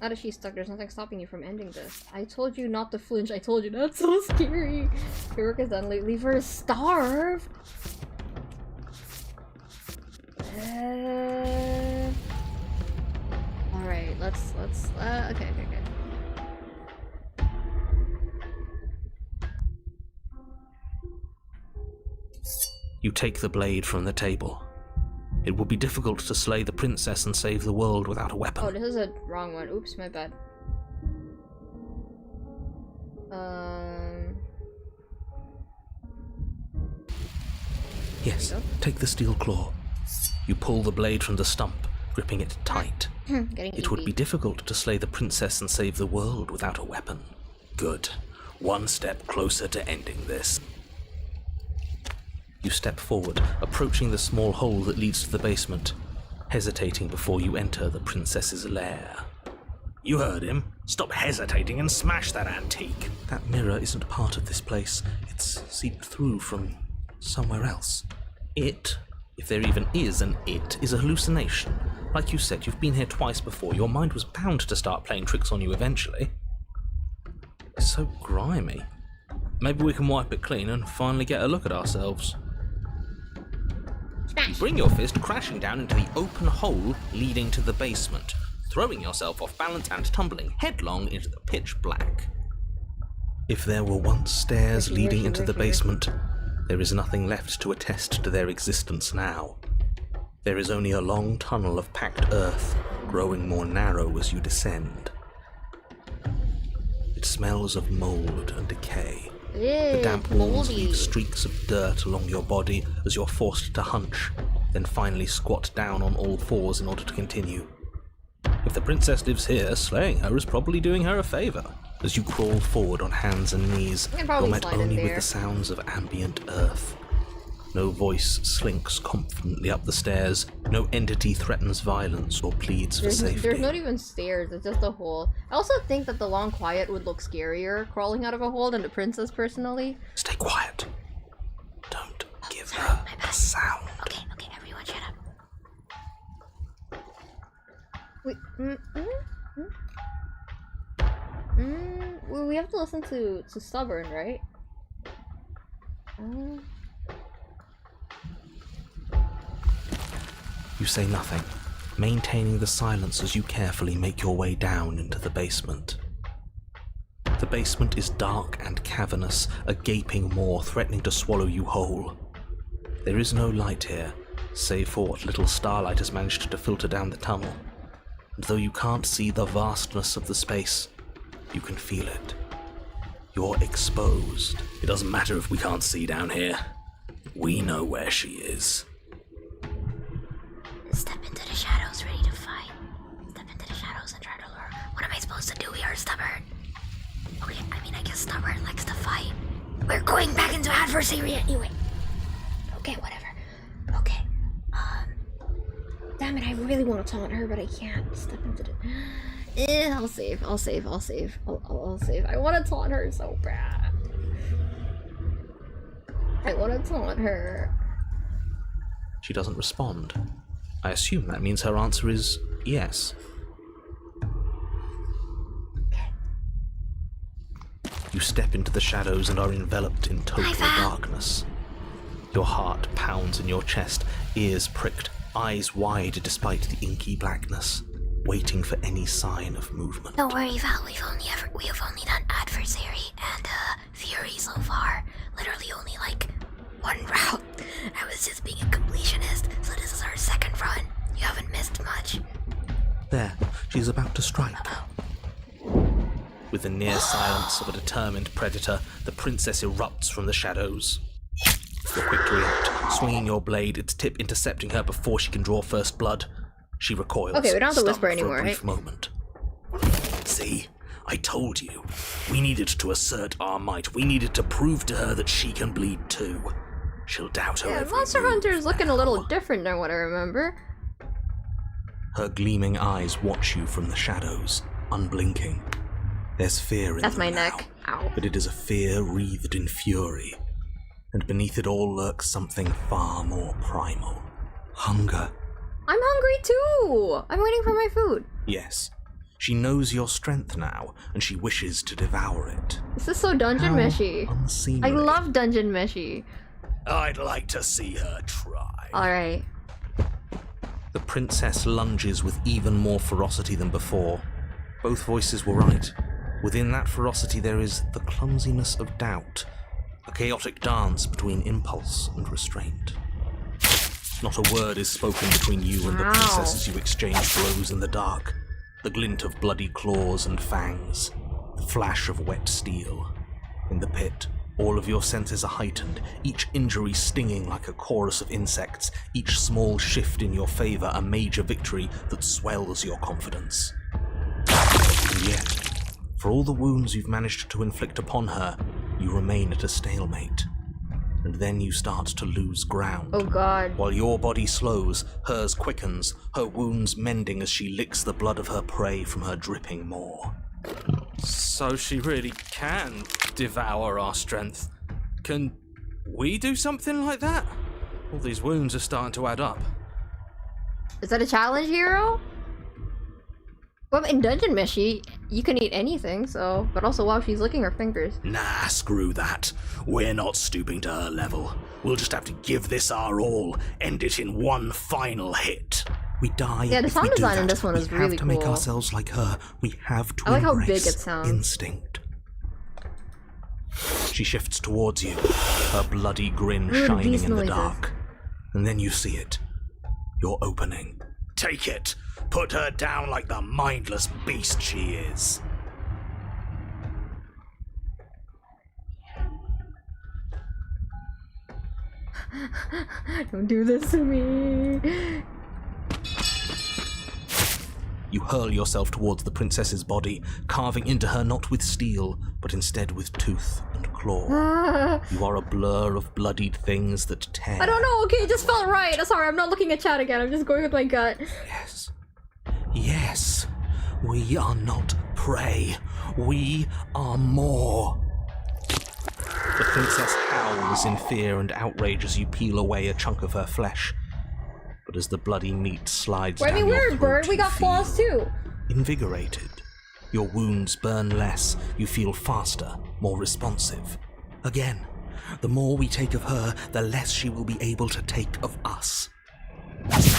Now that she's stuck, there's nothing stopping you from ending this. I told you not to flinch, I told you, that's so scary. Your work is done, leave her to starve. Alright, let's, okay. You take the blade from the table. It would be difficult to slay the princess and save the world without a weapon. Oh, this is a wrong one. Oops, my bad. Yes, take the steel claw. You pull the blade from the stump, gripping it tight. It would be difficult to slay the princess and save the world without a weapon. Good. One step closer to ending this. You step forward, approaching the small hole that leads to the basement, hesitating before you enter the princess's lair. You heard him. Stop hesitating and smash that antique. That mirror isn't part of this place. It's seeped through from somewhere else. It, If there even is an it, is a hallucination. Like you said, you've been here twice before. Your mind was bound to start playing tricks on you eventually. It's so grimy. Maybe we can wipe it clean and finally get a look at ourselves. You bring your fist crashing down into the open hole leading to the basement, throwing yourself off balance and tumbling headlong into the pitch black. If there were once stairs leading into the basement, there is nothing left to attest to their existence now. There is only a long tunnel of packed earth, growing more narrow as you descend. It smells of mold and decay. The damp walls leave streaks of dirt along your body as you're forced to hunch, then finally squat down on all fours in order to continue. If the princess lives here, slaying her is probably doing her a favour. As you crawl forward on hands and knees, you're met only with the sounds of ambient earth. No voice slinks confidently up the stairs, no entity threatens violence or pleads for safety. There's not even stairs, it's just a hole. I also think that the long quiet would look scarier crawling out of a hole than the princess, personally. Stay quiet. Don't give her a sound. Okay, everyone shut up. Wait, well, we have to listen to Stubborn, right? You say nothing, maintaining the silence as you carefully make your way down into the basement. The basement is dark and cavernous, a gaping maw threatening to swallow you whole. There is no light here, save for what little starlight has managed to filter down the tunnel. And though you can't see the vastness of the space, you can feel it. You're exposed. It doesn't matter if we can't see down here. We know where she is. Step into the shadows, ready to fight. Step into the shadows and try to lure. What am I supposed to do? We are stubborn. Okay, I guess stubborn likes to fight. We're going back into adversary anyway. Okay, whatever. Okay, Damn it, I really want to taunt her, but I can't. Step into the... I'll save. I'll save. I want to taunt her so bad. I want to taunt her. She doesn't respond. I assume that means her answer is yes. You step into the shadows and are enveloped in total darkness. Your heart pounds in your chest, ears pricked, eyes wide despite the inky blackness, waiting for any sign of movement. Don't worry, Val. We have only done Adversary and Fury so far. Literally only like one route. I was just being a completionist, so this is our second run. You haven't missed much. There, she's about to strike. With the near silence of a determined predator, the princess erupts from the shadows. You're quick to react, swinging your blade, its tip intercepting her before she can draw first blood. She recoils. Okay, we don't have to whisper anymore, for a brief right? moment. See? I told you. We needed to assert our might. We needed to prove to her that she can bleed too. She'll doubt her every Monster move Hunter is looking a now. little different than what I remember. Her gleaming eyes watch you from the shadows, unblinking. There's fear in That's them my now, neck. Ow. but it is a fear wreathed in fury. And beneath it all lurks something far more primal. Hunger. I'm hungry too! I'm waiting for my food. Yes. She knows your strength now, and she wishes to devour it. This is so dungeon meshy. Unseemly. I love dungeon meshy. I'd like to see her try. Alright. The princess lunges with even more ferocity than before. Both voices were right. Within that ferocity there is the clumsiness of doubt, a chaotic dance between impulse and restraint. Not a word is spoken between you and the princess as you exchange blows in the dark. The glint of bloody claws and fangs, the flash of wet steel. In the pit, all of your senses are heightened, each injury stinging like a chorus of insects, each small shift in your favor a major victory that swells your confidence. And yet, for all the wounds you've managed to inflict upon her, you remain at a stalemate. And then you start to lose ground. Oh god. While your body slows, hers quickens, her wounds mending as she licks the blood of her prey from her dripping maw. So she really can devour our strength. Can we do something like that? All these wounds are starting to add up. Is that a challenge, hero? Well, in Dungeon Meshi, you can eat anything, so... But also while she's licking her fingers. Nah, screw that. We're not stooping to her level. We'll just have to give this our all, end it in one final hit. We die. Yeah, the if sound we do design in that. this one is we really have to cool. make ourselves like her. We have to I like how big embrace it sounds. instinct. She shifts towards you, her bloody grin Ooh, shining these in the noises. dark. And then you see it. Your opening. Take it. Put her down like the mindless beast she is. Don't do this to me. You hurl yourself towards the princess's body, carving into her not with steel, but instead with tooth and claw. You are a blur of bloodied things that tear. I don't know, okay, it just felt right. Sorry, I'm not looking at chat again. I'm just going with my gut. Yes. Yes. We are not prey. We are more. The princess howls in fear and outrage as you peel away a chunk of her flesh. But as the bloody meat slides down your we're a throat, bird, we you got claws feel too. invigorated. Your wounds burn less, you feel faster, more responsive. Again, the more we take of her, the less she will be able to take of us.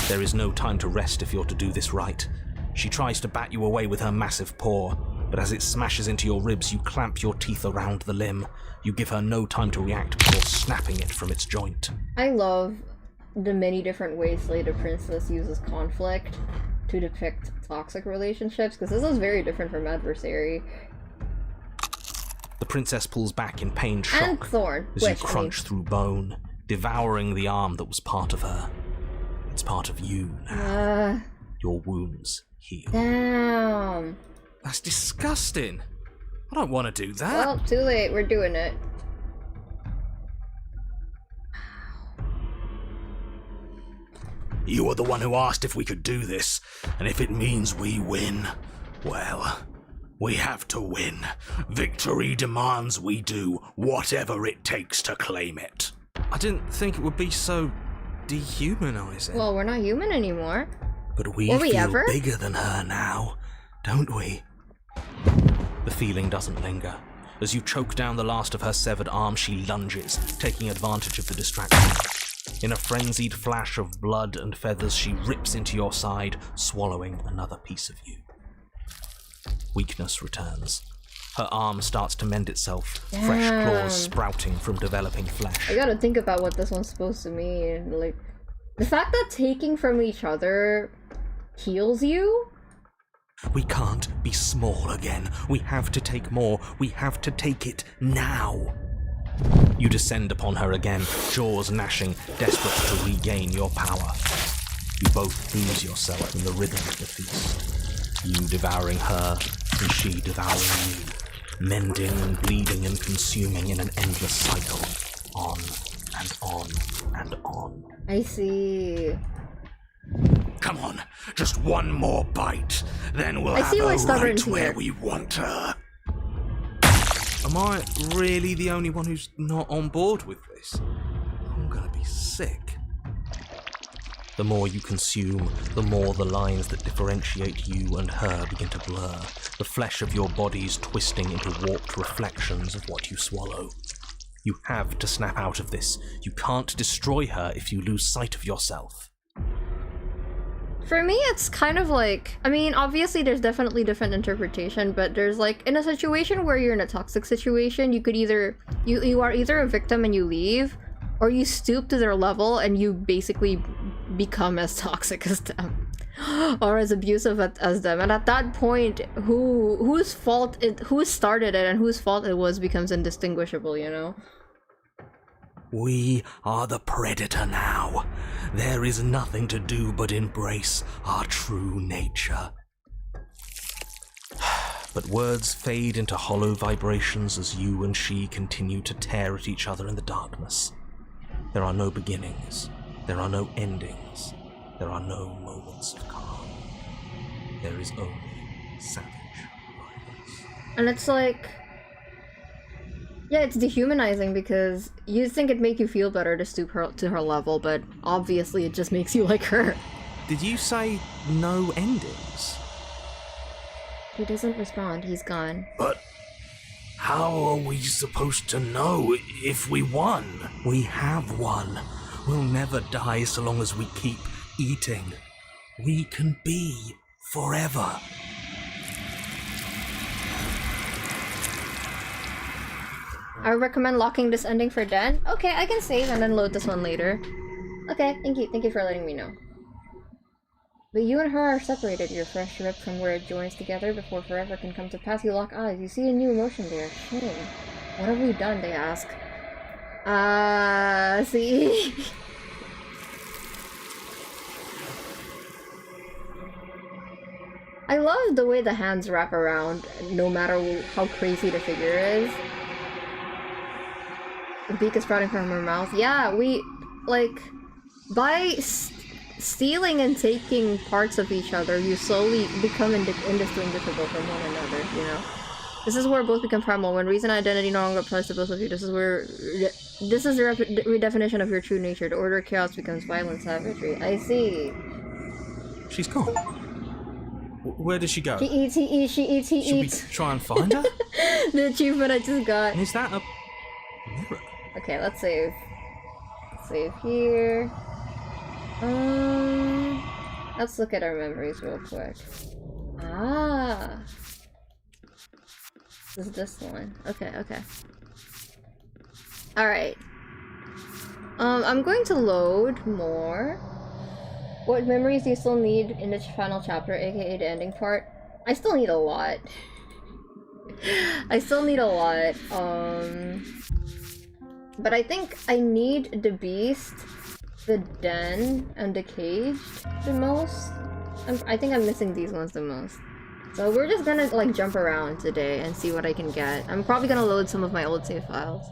There is no time to rest if you're to do this right. She tries to bat you away with her massive paw, but as it smashes into your ribs, you clamp your teeth around the limb. You give her no time to react before snapping it from its joint. I love the many different ways Lady Princess uses conflict to depict toxic relationships, because this is very different from Adversary. The princess pulls back in pained And shock Thorn, as you crunch through bone, devouring the arm that was part of her. It's part of you now. Your wounds heal. Damn. That's disgusting. I don't want to do that. Well, too late, we're doing it. You are the one who asked if we could do this, and if it means we win, well, we have to win. Victory demands we do whatever it takes to claim it. I didn't think it would be so dehumanizing. Well, we're not human anymore. But we Were we feel ever? bigger than her now, don't we? The feeling doesn't linger. As you choke down the last of her severed arm, she lunges, taking advantage of the distraction. In a frenzied flash of blood and feathers, she rips into your side, swallowing another piece of you. Weakness returns. Her arm starts to mend itself, fresh claws sprouting from developing flesh. I gotta think about what this one's supposed to mean. Like, the fact that taking from each other heals you? We can't be small again. We have to take more. We have to take it now. You descend upon her again, jaws gnashing, desperate to regain your power. You both lose yourself in the rhythm of the feast. You devouring her, and she devouring you, mending and bleeding and consuming in an endless cycle, on and on and on. I see. Come on, just one more bite, then we'll I have see why her stubborn's right where here. we want her. Am I really the only one who's not on board with this? I'm gonna be sick. The more you consume, the more the lines that differentiate you and her begin to blur, the flesh of your bodies twisting into warped reflections of what you swallow. You have to snap out of this. You can't destroy her if you lose sight of yourself. For me, it's kind of like, I mean, obviously there's definitely different interpretation, but there's like, in a situation where you're in a toxic situation, you could either, you are either a victim and you leave, or you stoop to their level and you basically become as toxic as them. Or as abusive as them. And at that point, who started it and whose fault it was becomes indistinguishable, you know? We are the predator now. There is nothing to do but embrace our true nature. But words fade into hollow vibrations as you and she continue to tear at each other in the darkness. There are no beginnings. There are no endings. There are no moments of calm. There is only savage violence. And it's like, Yeah, it's dehumanizing because you'd think it'd make you feel better to stoop to her level, but obviously it just makes you like her. Did you say no endings? He doesn't respond, he's gone. But how are we supposed to know if we won? We have won. We'll never die so long as we keep eating. We can be forever. I recommend locking this ending for Dan. Okay, I can save and then load this one later. Okay, thank you for letting me know. But you and her are separated. You're fresh ripped from where it joins together before forever can come to pass. You lock eyes. You see a new emotion there. Shame. What have we done? They ask. See? I love the way the hands wrap around, no matter how crazy the figure is. The beak is sprouting from her mouth. Yeah, we, like, by stealing and taking parts of each other, you slowly become indistinguishable from one another, you know? This is where both become primal. When reason and identity no longer applies to both of you, this is the redefinition of your true nature. The order of chaos becomes violence, savagery. I see. She's gone. Where does she go? She eats, he eats, she eats, he eats. Should we try and find her? The achievement I just got. And is that a mirror? Okay, let's save. Let's save here. Let's look at our memories real quick. Ah. This is this one. Okay, okay. Alright. I'm going to load more. What memories do you still need in the final chapter, aka the ending part? I still need a lot. I still need a lot. But I think I need the beast, the den, and the cage the most. I think I'm missing these ones the most. So we're just gonna like jump around today and see what I can get. I'm probably gonna load some of my old save files.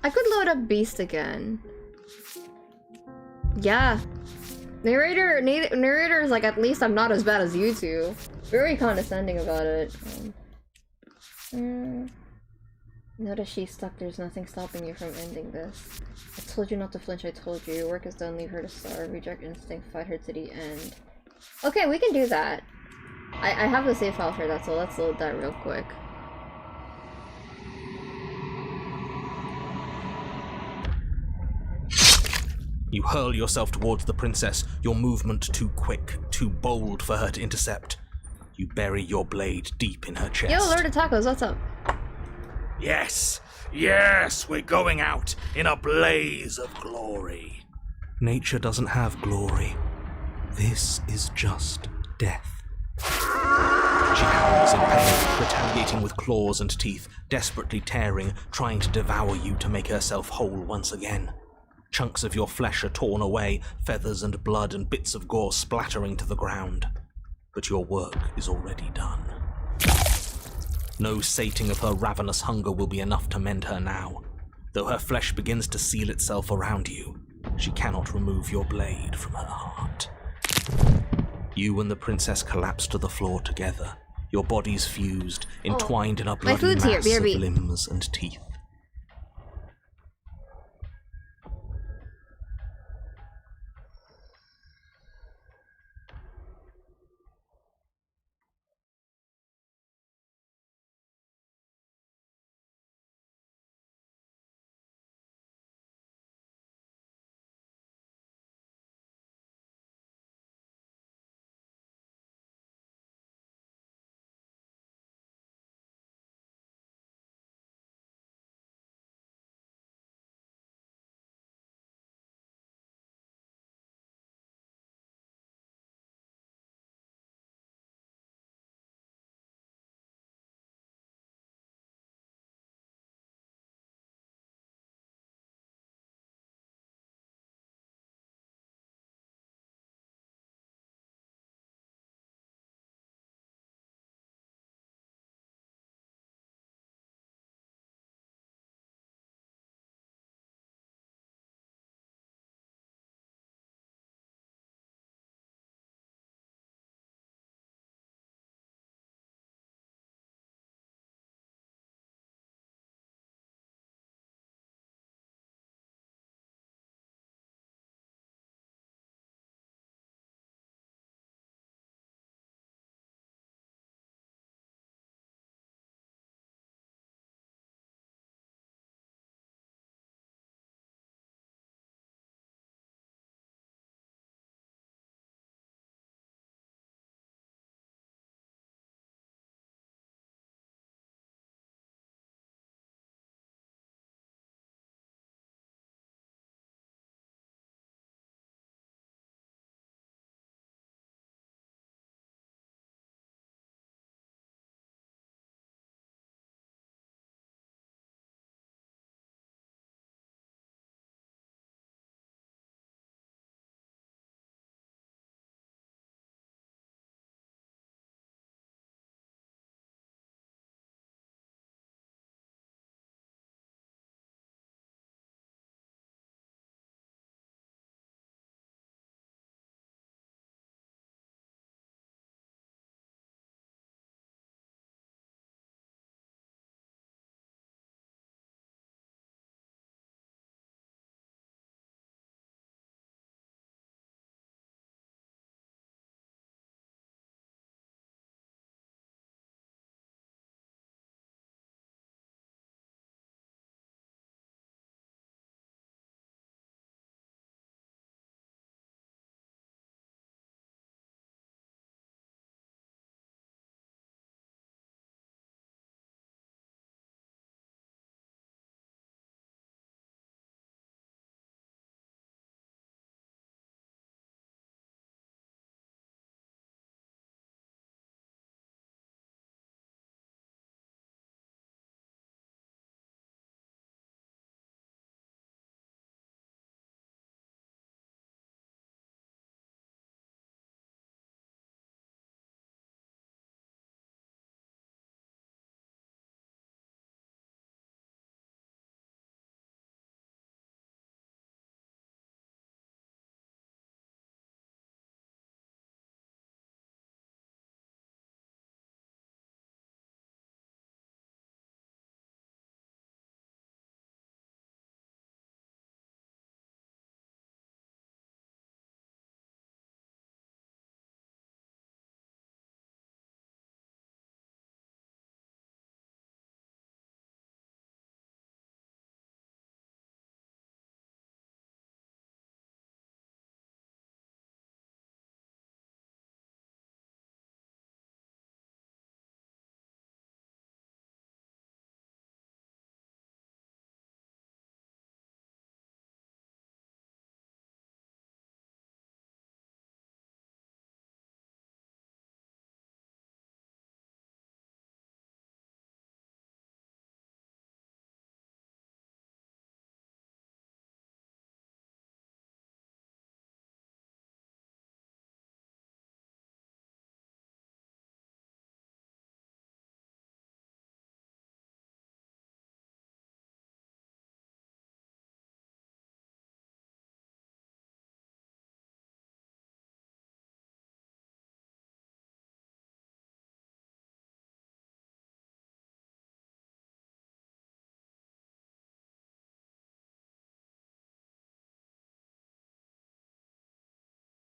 I could load up Beast again. Yeah. Narrator is like, at least I'm not as bad as you two. Very condescending about it. Notice she's stuck. There's nothing stopping you from ending this. I told you not to flinch. I told you. Your work is done. Leave her to starve. Reject instinct. Fight her to the end. Okay, we can do that. I have the save file for that, so let's load that real quick. You hurl yourself towards the princess, your movement too quick, too bold for her to intercept. You bury your blade deep in her chest. Yo, Lord of Tacos, what's up? Yes, yes, we're going out in a blaze of glory. Nature doesn't have glory. This is just death. She howls in pain, retaliating with claws and teeth, desperately tearing, trying to devour you to make herself whole once again. Chunks of your flesh are torn away, feathers and blood and bits of gore splattering to the ground. But your work is already done. No sating of her ravenous hunger will be enough to mend her now. Though her flesh begins to seal itself around you, she cannot remove your blade from her heart. You and the princess collapse to the floor together, your bodies fused, entwined in a bloody mass of limbs and teeth.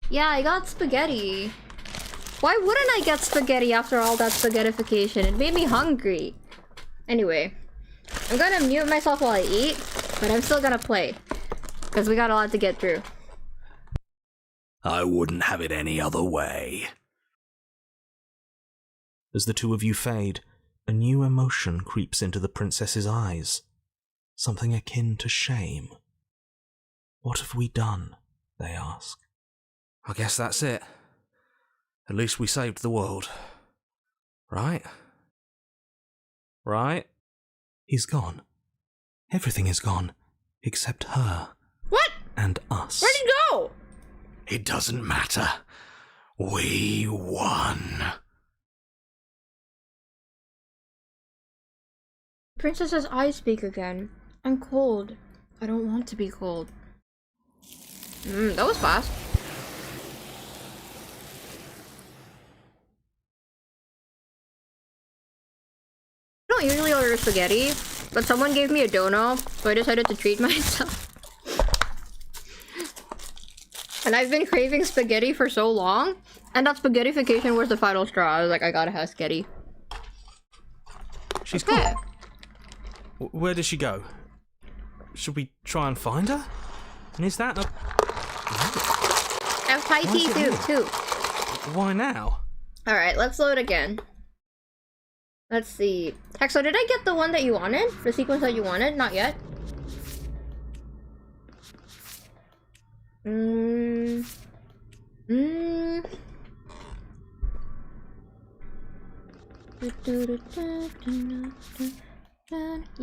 Yeah, I got spaghetti. Why wouldn't I get spaghetti after all that spaghettification? It made me hungry. Anyway, I'm gonna mute myself while I eat, but I'm still gonna play. Because we got a lot to get through. I wouldn't have it any other way. As the two of you fade, a new emotion creeps into the princess's eyes. Something akin to shame. What have we done? They ask. I guess that's it. At least we saved the world. Right? Right? He's gone. Everything is gone, except her. What? And us. Where'd he go? It doesn't matter. We won. Princess's eyes speak again. I'm cold. I don't want to be cold. That was fast. I don't usually order spaghetti, but someone gave me a dono, so I decided to treat myself. And I've been craving spaghetti for so long, and that spaghettification was the final straw. I was like, I gotta have spaghetti. She's cool. Where does she go? Should we try and find her? And is that a... I have Thai tea too. Why now? Alright, let's load again. Let's see. Hexo, did I get the one that you wanted? The sequence that you wanted? Not yet. You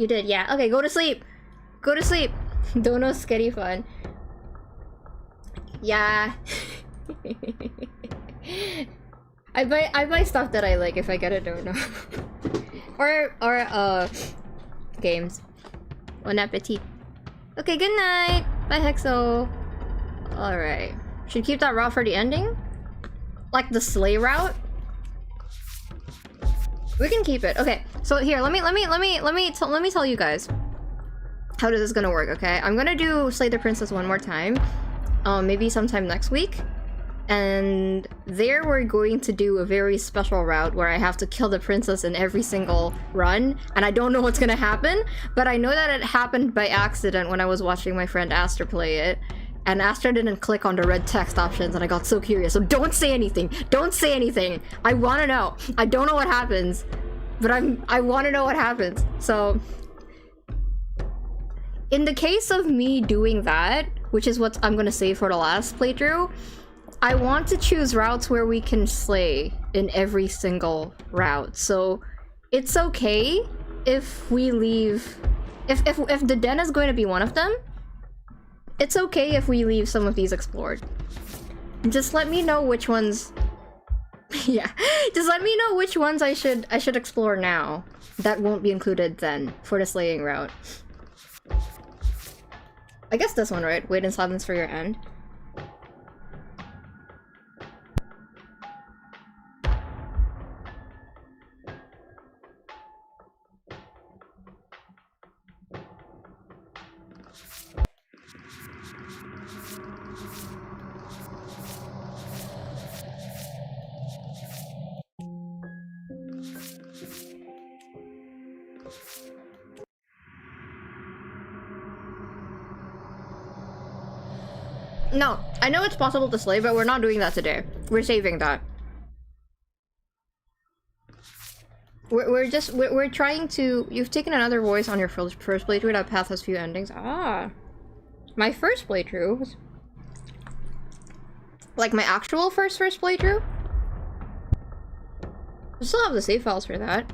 did, yeah. Okay, go to sleep. Go to sleep. Dono's scary fun. Yeah. I buy stuff that I like if I get a dono. or games. Bon appetit. Okay, good night. Bye, Hexo. Alright. Should keep that route for the ending? Like the sleigh route? We can keep it. Okay, so here, let me tell you guys how this is gonna work, okay? I'm gonna do Slay the Princess one more time. Maybe sometime next week. And there we're going to do a very special route where I have to kill the princess in every single run. And I don't know what's gonna happen, but I know that it happened by accident when I was watching my friend Aster play it. And Aster didn't click on the red text options and I got so curious. So don't say anything. Don't say anything. I wanna know. I don't know what happens, but I wanna know what happens. So in the case of me doing that, which is what I'm gonna save for the last playthrough, I want to choose routes where we can slay in every single route. So it's okay if we leave... If the den is going to be one of them, it's okay if we leave some of these explored. Just let me know which ones... yeah, just let me know which ones I should explore now that won't be included then for the slaying route. I guess this one, right? Wait in silence for your end. No, I know it's possible to slay, but we're not doing that today. We're saving that. We're trying to... You've taken another voice on your first playthrough. That path has few endings. Ah. My first playthrough? Like my actual first playthrough? I still have the save files for that.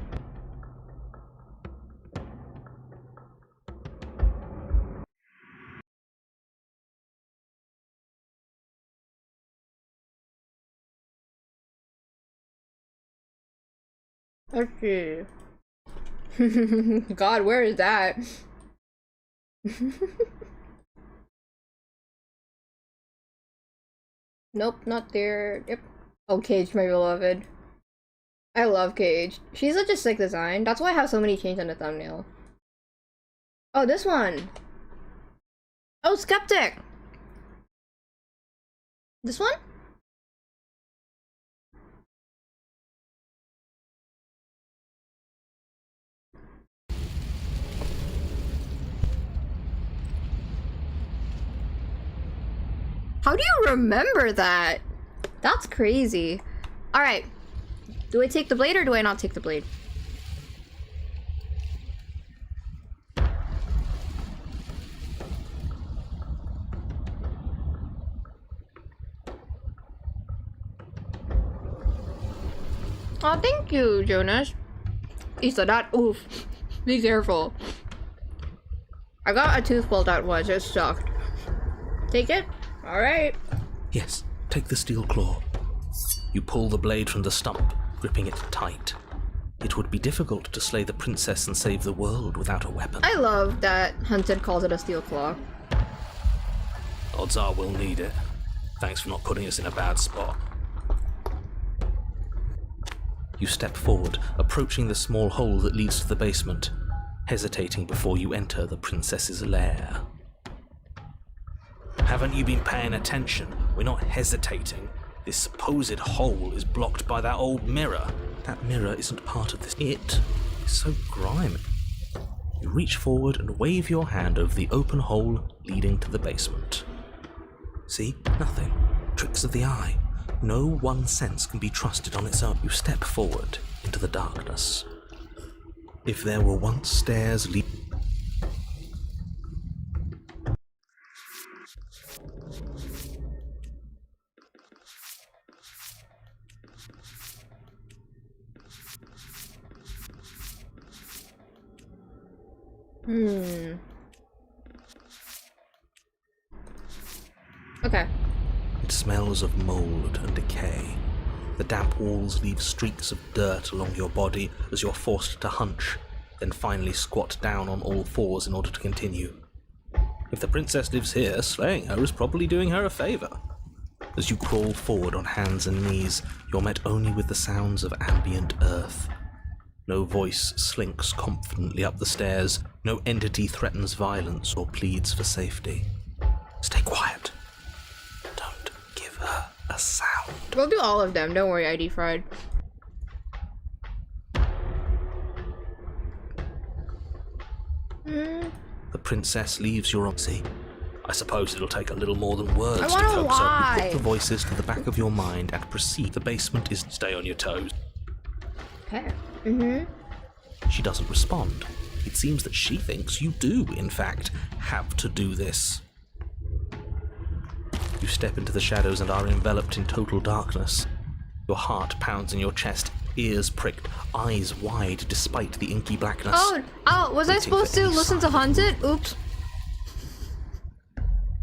Let's see. God, where is that? Nope, not there. Yep. Oh, Cage, my beloved. I love Cage. She's such a sick design. That's why I have so many chains on the thumbnail. Oh, this one. Oh, Skeptic. This one? How do you remember that? That's crazy. Alright. Do I take the blade or do I not take the blade? Oh, thank you, Jonas. He said that. Oof. Be careful. I got a tooth pulled out once. It sucked. Take it? Alright. Yes, take the steel claw. You pull the blade from the stump, gripping it tight. It would be difficult to slay the princess and save the world without a weapon. I love that Hunted calls it a steel claw. Odds are we'll need it. Thanks for not putting us in a bad spot. You step forward, approaching the small hole that leads to the basement, hesitating before you enter the princess's lair. Haven't you been paying attention? We're not hesitating. This supposed hole is blocked by that old mirror. That mirror isn't part of this. It is so grimy. You reach forward and wave your hand over the open hole leading to the basement. See? Nothing. Tricks of the eye. No one sense can be trusted on its own. You step forward into the darkness. If there were once stairs leading... Okay. It smells of mold and decay. The damp walls leave streaks of dirt along your body as you're forced to hunch, then finally squat down on all fours in order to continue. If the princess lives here, slaying her is probably doing her a favor. As you crawl forward on hands and knees, you're met only with the sounds of ambient earth. No voice slinks confidently up the stairs, no entity threatens violence or pleads for safety. Stay quiet. Don't give her a sound. We'll do all of them, don't worry, ID Fried. The princess leaves your see. I suppose it'll take a little more than words I to wanna coax her. lie. You put the voices to the back of your mind and proceed. The basement is... Stay on your toes. Okay. She doesn't respond. It seems that she thinks you do, in fact, have to do this. You step into the shadows and are enveloped in total darkness. Your heart pounds in your chest, ears pricked, eyes wide despite the inky blackness. Oh, was I supposed to listen to Hunted? Oops.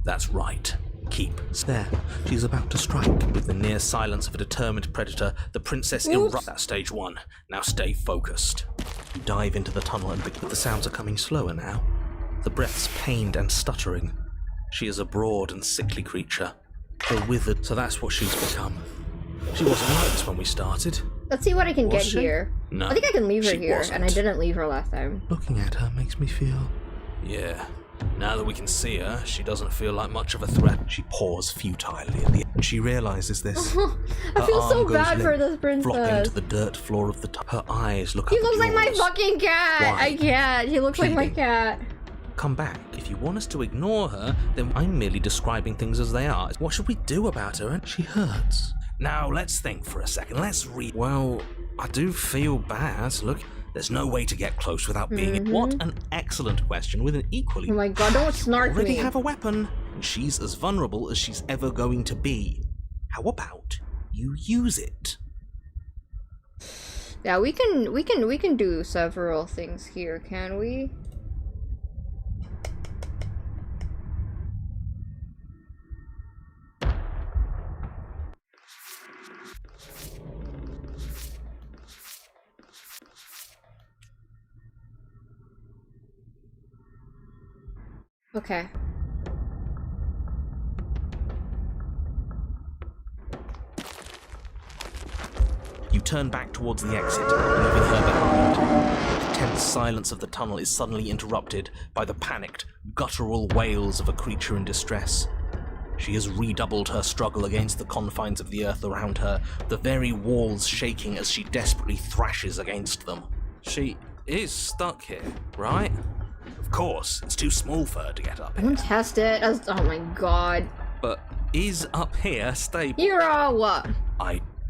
That's right. Keep. There. She's about to strike. With the near silence of a determined predator, the princess erupts. That's stage one. Now stay focused. You dive into the tunnel and begin. The sounds are coming slower now. The breaths pained and stuttering. She is a broad and sickly creature. Her withered. So that's what she's become. She wasn't like this when we started. Let's see what I can get here. No. I think I can leave her here, wasn't. and I didn't leave her last time. Looking at her makes me feel... Yeah. Now that we can see her, she doesn't feel like much of a threat. She paws futilely at the end. She realizes this. I feel so bad for this princess. Flopping to the dirt floor of the Her eyes look He up looks at like my yours. fucking cat! Why? I can't. He looks like my cat. Come back. If you want us to ignore her, then I'm merely describing things as they are. What should we do about her? And she hurts. Now, let's think for a second. Let's Well, I do feel bad. Look, there's no way to get close without being... What an excellent question with an equally... Oh my god, don't snark already me. have a weapon, and she's as vulnerable as she's ever going to be. How about you use it? Yeah, we can do several things here, can we? Okay. You turn back towards the exit, leaving her behind. The tense silence of the tunnel is suddenly interrupted by the panicked, guttural wails of a creature in distress. She has redoubled her struggle against the confines of the earth around her, the very walls shaking as she desperately thrashes against them. She is stuck here, right? Of course, it's too small for her to get up here. Don't test it. Oh my god. But is up here stable. Hero!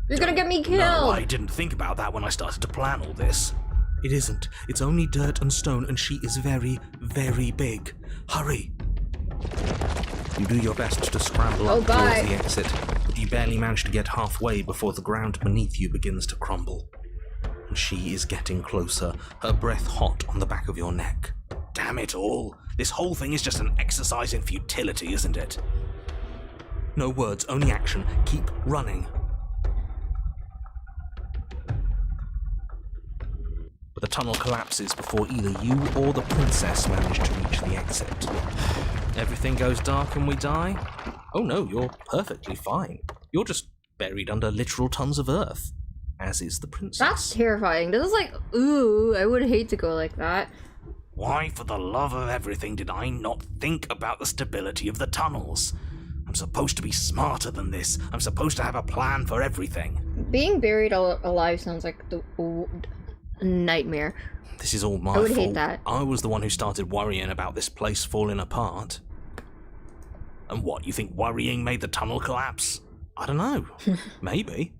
You're gonna get me killed! No, I didn't think about that when I started to plan all this. It isn't. It's only dirt and stone, and she is very, very big. Hurry! You do your best to scramble up towards the exit, but you barely manage to get halfway before the ground beneath you begins to crumble. And she is getting closer, her breath hot on the back of your neck. Damn it all. This whole thing is just an exercise in futility, isn't it? No words, only action. Keep running. But the tunnel collapses before either you or the princess manage to reach the exit. Everything goes dark and we die? Oh no, you're perfectly fine. You're just buried under literal tons of earth, as is the princess. That's terrifying. This is like, ooh, I would hate to go like that. Why, for the love of everything, did I not think about the stability of the tunnels? I'm supposed to be smarter than this. I'm supposed to have a plan for everything. Being buried alive sounds like a nightmare. This is all my fault. I would hate that. I was the one who started worrying about this place falling apart. And what, you think worrying made the tunnel collapse? I don't know. Maybe.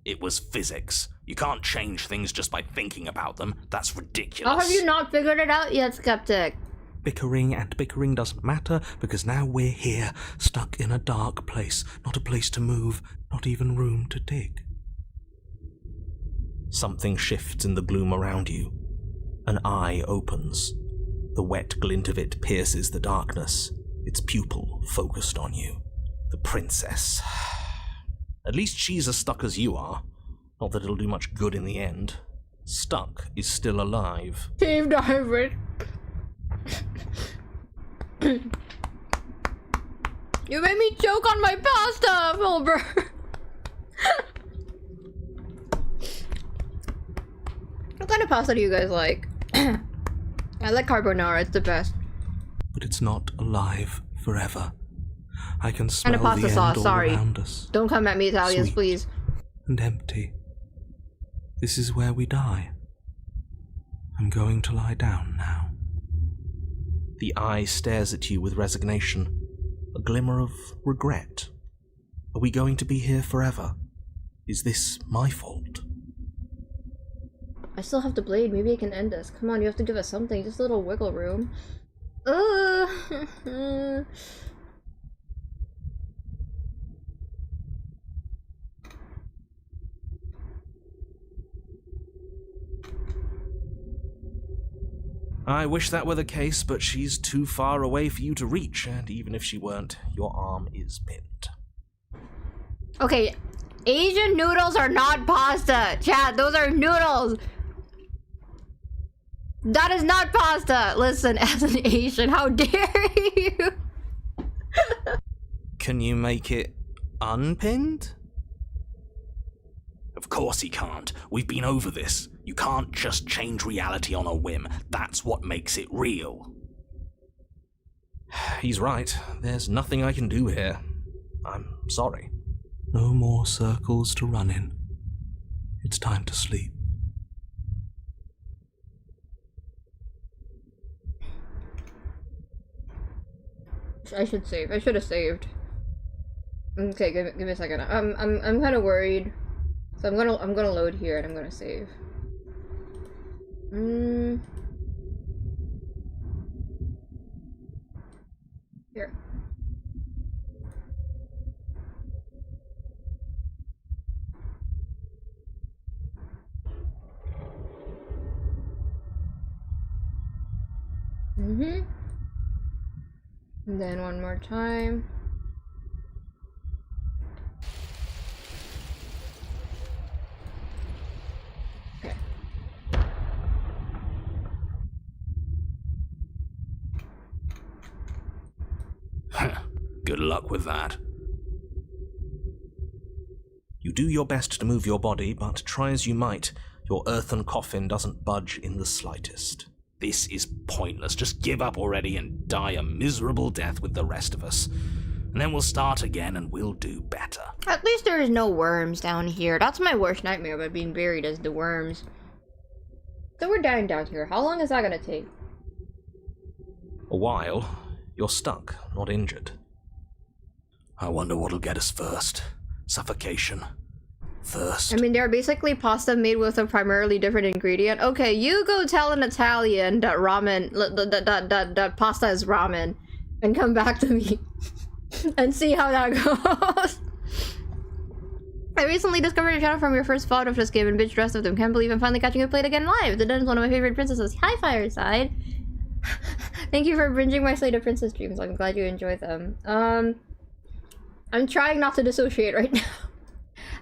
It was physics. You can't change things just by thinking about them. That's ridiculous. Oh, have you not figured it out yet, Skeptic? Bickering and bickering doesn't matter, because now we're here, stuck in a dark place. Not a place to move, not even room to dig. Something shifts in the gloom around you. An eye opens. The wet glint of it pierces the darkness, its pupil focused on you. The princess. At least she's as stuck as you are. Not that it'll do much good in the end. Stuck is still alive. Team David. You made me choke on my pasta, Wilbur. What kind of pasta do you guys like? I like carbonara, it's the best. But it's not alive forever. I can smell and a pasta the end sauce, all sorry. around us. Don't come at me, Italians, Sweet please. And empty. This is where we die. I'm going to lie down now. The eye stares at you with resignation, a glimmer of regret. Are we going to be here forever? Is this my fault? I still have the blade, maybe I can end this. Come on, you have to give us something, just a little wiggle room. I wish that were the case, but she's too far away for you to reach, and even if she weren't, your arm is pinned. Okay, Asian noodles are not pasta. Chat, those are noodles. That is not pasta. Listen, as an Asian, how dare you? Can you make it unpinned? Of course he can't. We've been over this. You can't just change reality on a whim. That's what makes it real. He's right. There's nothing I can do here. I'm sorry. No more circles to run in. It's time to sleep. I should save. I should have saved. Okay, give me a second. I'm kind of worried. So I'm gonna load here and I'm gonna save. Here. And then one more time. Okay. Good luck with that. You do your best to move your body, but try as you might, your earthen coffin doesn't budge in the slightest. This is pointless. Just give up already and die a miserable death with the rest of us. And then we'll start again and we'll do better. At least there is no worms down here. That's my worst nightmare about being buried, as the worms. So we're dying down here. How long is that gonna take? A while. You're stuck, not injured. I wonder what'll get us first. Suffocation. Thirst. I mean, they're basically pasta made with a primarily different ingredient. Okay, you go tell an Italian that ramen, that pasta is ramen, and come back to me and see how that goes. I recently discovered a channel from your first thought of this game and bitched the rest of them. Can't believe I'm finally catching it played again live. The Den is one of my favorite princesses. Hi, Fireside. Thank you for binging my slate of princess dreams. I'm glad you enjoy them. I'm trying not to dissociate right now.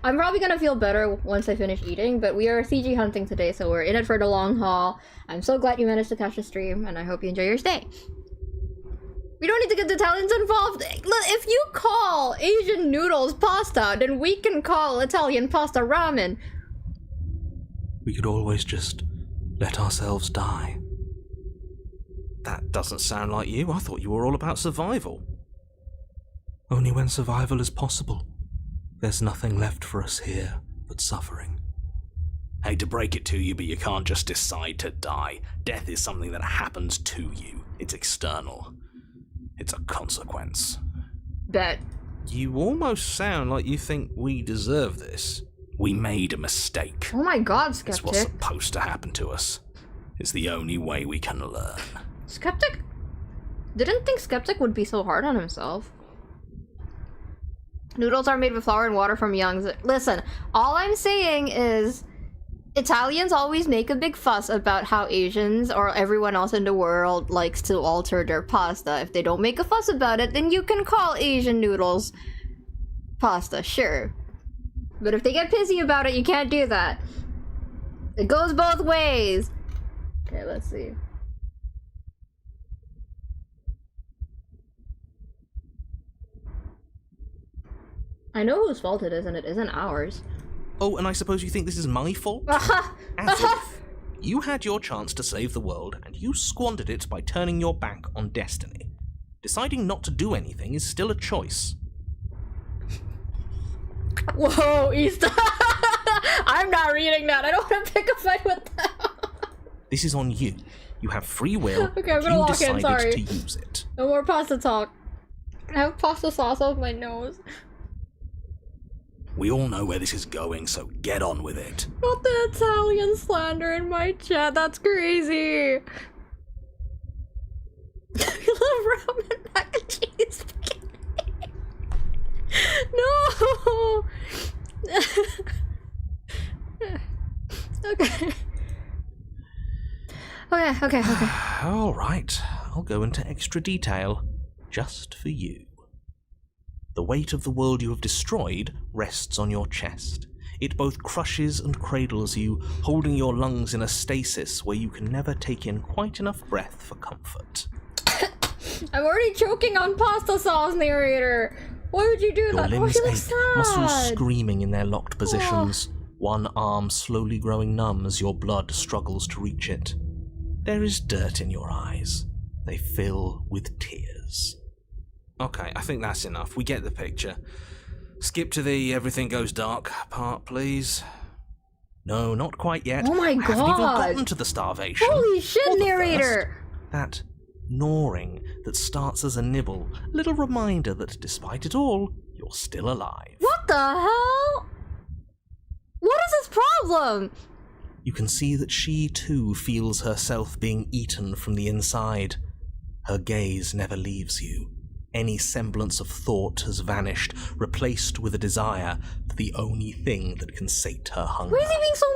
I'm probably gonna feel better once I finish eating, but we are CG hunting today, so we're in it for the long haul. I'm so glad you managed to catch the stream, and I hope you enjoy your stay. We don't need to get the Italians involved. Look, if you call Asian noodles pasta, then we can call Italian pasta ramen. We could always just let ourselves die. That doesn't sound like you. I thought you were all about survival. Only when survival is possible. There's nothing left for us here but suffering. Hate to break it to you, but you can't just decide to die. Death is something that happens to you. It's external. It's a consequence. Bet. You almost sound like you think we deserve this. We made a mistake. Oh my god, Skeptic. It's what's supposed to happen to us. It's the only way we can learn. Skeptic? Didn't think Skeptic would be so hard on himself. Noodles are made with flour and water from youngs. Listen, all I'm saying is Italians always make a big fuss about how Asians or everyone else in the world likes to alter their pasta. If they don't make a fuss about it, then you can call Asian noodles pasta, sure. But if they get pissy about it, you can't do that. It goes both ways. Okay, let's see. I know whose fault it is, and it isn't ours. Oh, and I suppose you think this is my fault? As if. You had your chance to save the world, and you squandered it by turning your back on destiny. Deciding not to do anything is still a choice. Whoa, Easter! I'm not reading that. I don't want to pick a fight with them. This is on you. You have free will. Okay, I'm gonna lock in, sorry. To use it. No more pasta talk. I have pasta sauce off my nose. We all know where this is going, so get on with it. Not the Italian slander in my chat, that's crazy. I love ramen mac and cheese. No! Okay. Okay. All right, I'll go into extra detail, just for you. The weight of the world you have destroyed rests on your chest. It both crushes and cradles you, holding your lungs in a stasis where you can never take in quite enough breath for comfort. I'm already choking on pasta sauce, narrator. Why would you do that? Your limbs ache, muscles screaming in their locked positions. One arm slowly growing numb as your blood struggles to reach it. There is dirt in your eyes. They fill with tears. Okay, I think that's enough. We get the picture. Skip to the everything goes dark part, please. No, not quite yet. Oh my god! I haven't even gotten to the starvation. Holy shit, narrator! That gnawing that starts as a nibble. A little reminder that despite it all, you're still alive. What the hell? What is his problem? You can see that she too feels herself being eaten from the inside. Her gaze never leaves you. Any semblance of thought has vanished, replaced with a desire for the only thing that can sate her hunger. Why is he being so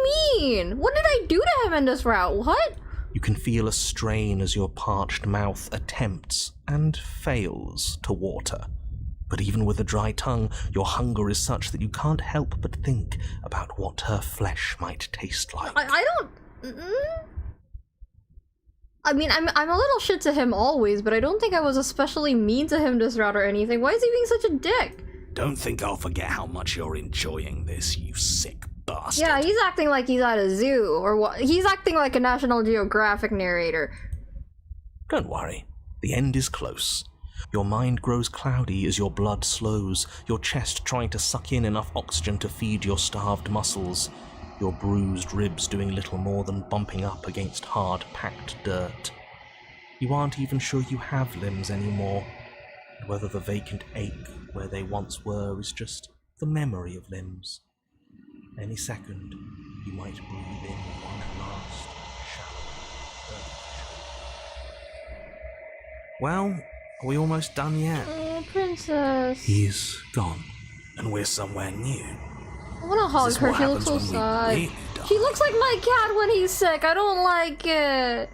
mean? What did I do to him in this route? What? You can feel a strain as your parched mouth attempts and fails to water. But even with a dry tongue, your hunger is such that you can't help but think about what her flesh might taste like. I don't... I mean, I'm a little shit to him always, but I don't think I was especially mean to him this route or anything. Why is he being such a dick? Don't think I'll forget how much you're enjoying this, you sick bastard. Yeah, he's acting like he's at a zoo, or what? He's acting like a National Geographic narrator. Don't worry, the end is close. Your mind grows cloudy as your blood slows, your chest trying to suck in enough oxygen to feed your starved muscles. Your bruised ribs doing little more than bumping up against hard, packed dirt. You aren't even sure you have limbs anymore. whether the vacant ache where they once were is just the memory of limbs. Any second, you might breathe in one last shallow urge. Well, are we almost done yet? Oh, princess. He's gone. And we're somewhere new. I wanna hug her, she looks so sad. She looks like my cat when he's sick, I don't like it!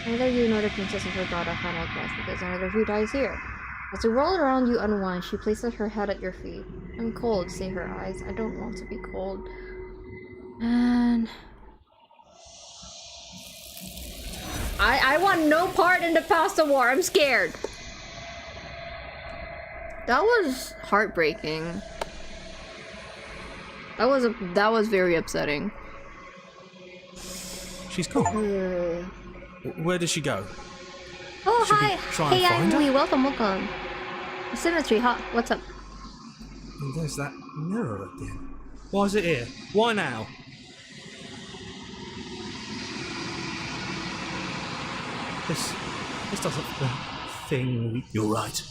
Neither you nor the princess have forgot our final quest, because another who dies here. As you roll around, you unwind. She places her head at your feet. I'm cold, say her eyes. I don't want to be cold. And... I want no part in the pasta war, I'm scared! That was heartbreaking. That was very upsetting. She's gone. Where did she go? Oh, Should hi! we try Hey, and find her? Emily, welcome. Symmetry, huh? What's up? Oh, there's that mirror again. Why is it here? Why now? This doesn't thing. You're right.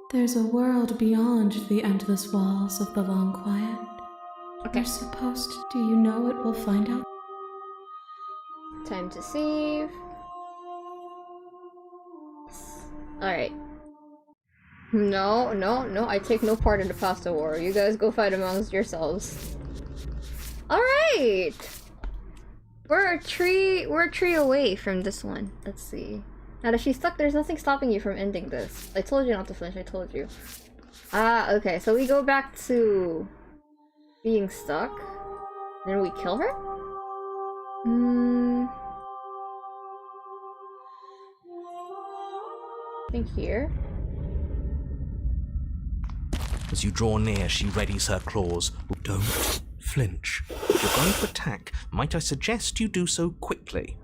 There's a world beyond the endless walls of the long quiet. Okay. You're supposed to. Do you know it will find out? Time to save. Alright. No, I take no part in the pasta war. You guys go fight amongst yourselves. Alright! We're a tree away from this one. Let's see. Now that she's stuck, there's nothing stopping you from ending this. I told you not to flinch, I told you. Ah, okay, so we go back to being stuck. Then we kill her? I think here. As you draw near, she readies her claws. Don't flinch. If you're going to attack, might I suggest you do so quickly?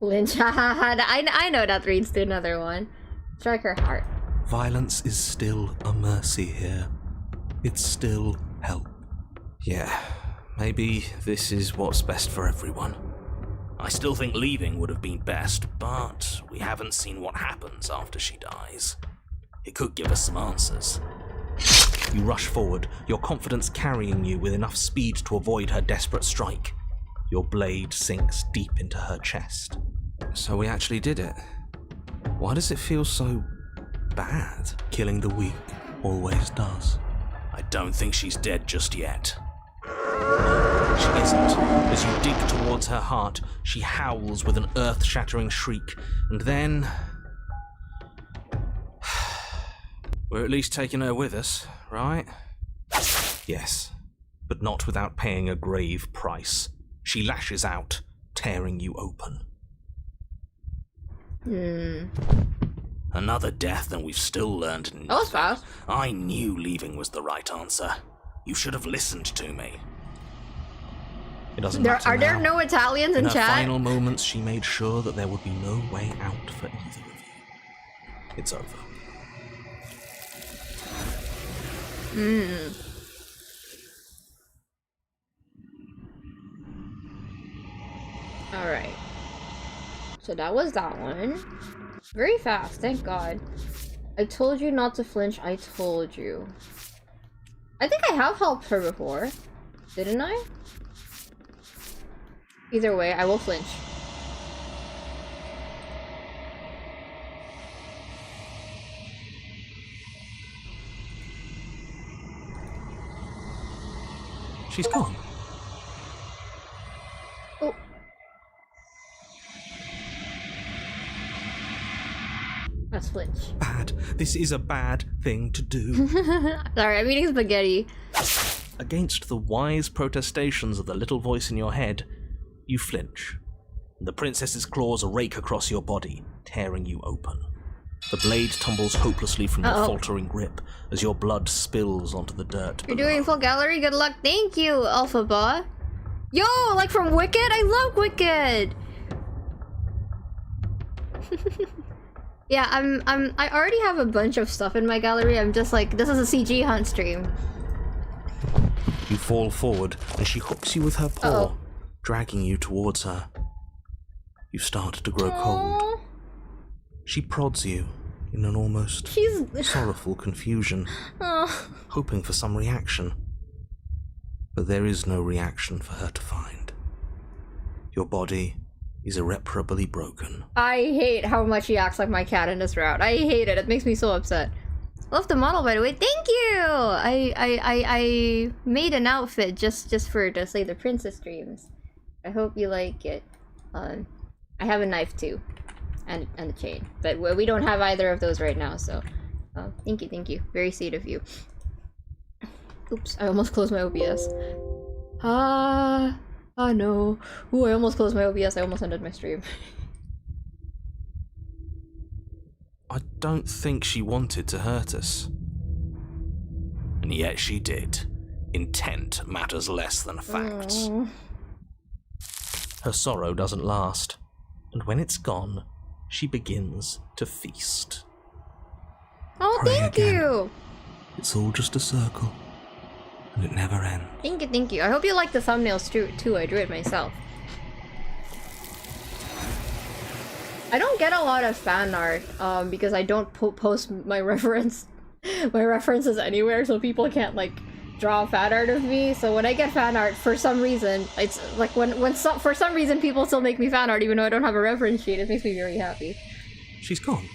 Lynch, I know that reads to another one. Strike her heart. Violence is still a mercy here. It's still help. Yeah, maybe this is what's best for everyone. I still think leaving would have been best, but we haven't seen what happens after she dies. It could give us some answers. You rush forward, your confidence carrying you with enough speed to avoid her desperate strike. Your blade sinks deep into her chest. So we actually did it. Why does it feel so bad? Killing the weak always does. I don't think she's dead just yet. She isn't. As you dig towards her heart, she howls with an earth-shattering shriek, and then... We're at least taking her with us, right? Yes, but not without paying a grave price. She lashes out, tearing you open. Another death, and we've still learned nothing. That was fast. I knew leaving was the right answer. You should have listened to me. It doesn't matter Are there now. no Italians in her chat? final moments, she made sure that there would be no way out for either of you. It's over. Alright. So that was that one. Very fast, thank God. I told you not to flinch, I told you. I think I have helped her before. Didn't I? Either way, I will flinch. She's gone. Oh. That's flinch. Bad. This is a bad thing to do. Sorry, I'm eating spaghetti. Against the wise protestations of the little voice in your head, you flinch. The princess's claws rake across your body, tearing you open. The blade tumbles hopelessly from your faltering grip as your blood spills onto the dirt below. You're doing full gallery, good luck. Thank you, Alpha Ba. Yo, like from Wicked? I love Wicked! Yeah, I already have a bunch of stuff in my gallery. I'm just like, this is a CG hunt stream. You fall forward, and she hooks you with her paw, dragging you towards her. You start to grow cold. She prods you in an almost sorrowful confusion, hoping for some reaction. But there is no reaction for her to find. Your body is irreparably broken. I hate how much he acts like my cat in this route. I hate it. It makes me so upset. Love the model, by the way. Thank you! I made an outfit just for to say the princess streams. I hope you like it. I have a knife too. And a chain. But we don't have either of those right now, so... thank you. Very sweet of you. Oops, I almost closed my OBS. Oh no. Ooh, I almost closed my OBS. I almost ended my stream. I don't think she wanted to hurt us. And yet she did. Intent matters less than facts. Her sorrow doesn't last, and when it's gone, she begins to feast. Oh, Pray thank again. you! It's all just a circle, and it never ends. Thank you. I hope you like the thumbnails too. I drew it myself. I don't get a lot of fan art, because I don't post my references anywhere, so people can't, like, draw fan art of me. So when I get fan art, for some reason, it's like for some reason people still make me fan art even though I don't have a reference sheet. It makes me very happy. She's gone.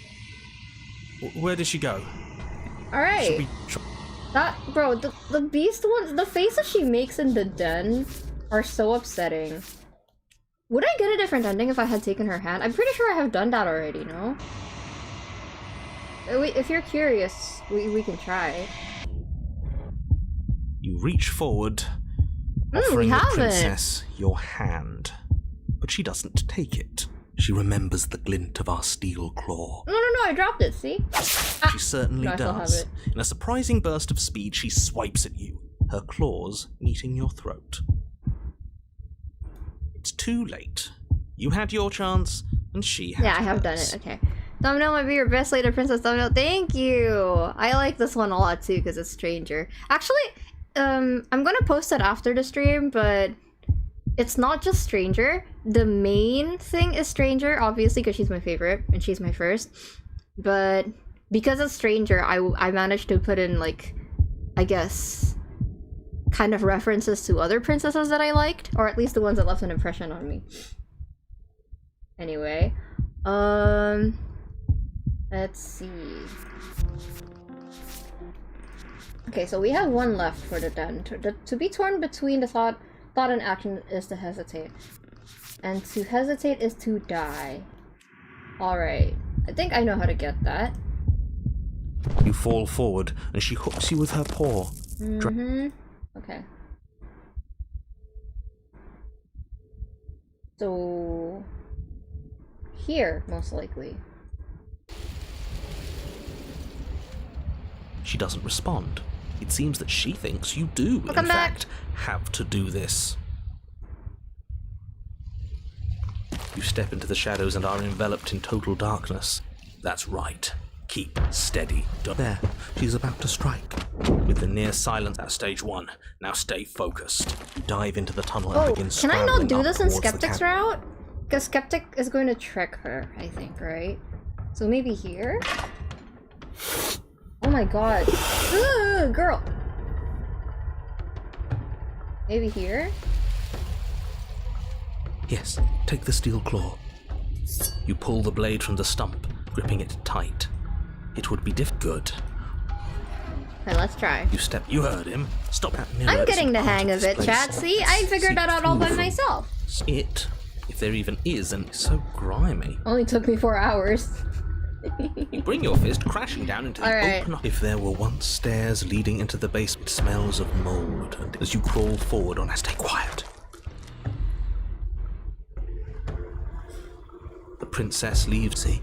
Where did she go? Alright. That, bro, the beast ones, the faces she makes in the den are so upsetting. Would I get a different ending if I had taken her hand? I'm pretty sure I have done that already, no? If you're curious, we can try. You reach forward, offering the princess your hand, but she doesn't take it. She remembers the glint of our steel claw. No, I dropped it, see? She certainly does. In a surprising burst of speed, she swipes at you, her claws meeting your throat. It's too late. You had your chance, and she had Yeah, I have done it, okay. Thumbnail might be your best later princess thumbnail. Thank you! I like this one a lot too, because it's Stranger. Actually, I'm gonna post it after the stream, but it's not just Stranger. The main thing is Stranger, obviously, because she's my favorite, and she's my first. But because it's Stranger, I managed to put in, like, I guess, kind of references to other princesses that I liked, or at least the ones that left an impression on me. Anyway, let's see. Okay, so we have one left for the den. To be torn between the thought and action is to hesitate. And to hesitate is to die. Alright. I think I know how to get that. You fall forward, and she hooks you with her paw. Okay. So... here, most likely. She doesn't respond. It seems that she thinks you do, in fact, have to do this. You step into the shadows and are enveloped in total darkness. That's right. Keep steady. There, she's about to strike. With the near silence at stage 1, now stay focused. You dive into the tunnel and begin can I scrambling not do this in towards the Skeptic's route? Because Skeptic is going to trick her, I think, right? So maybe here? Oh my god. Ooh, girl! Maybe here? Yes, take the steel claw. You pull the blade from the stump, gripping it tight. It would be good. Okay, let's try. You heard him. Stop that mirror. I'm getting the hang of it, chat. See? I figured that out all by myself. It, if there even is, and it's so grimy. Only took me 4 hours. You bring your fist crashing down into the open... If there were once stairs leading into the basement, it smells of mold, and as you crawl forward on... Stay quiet. The princess leaves. See?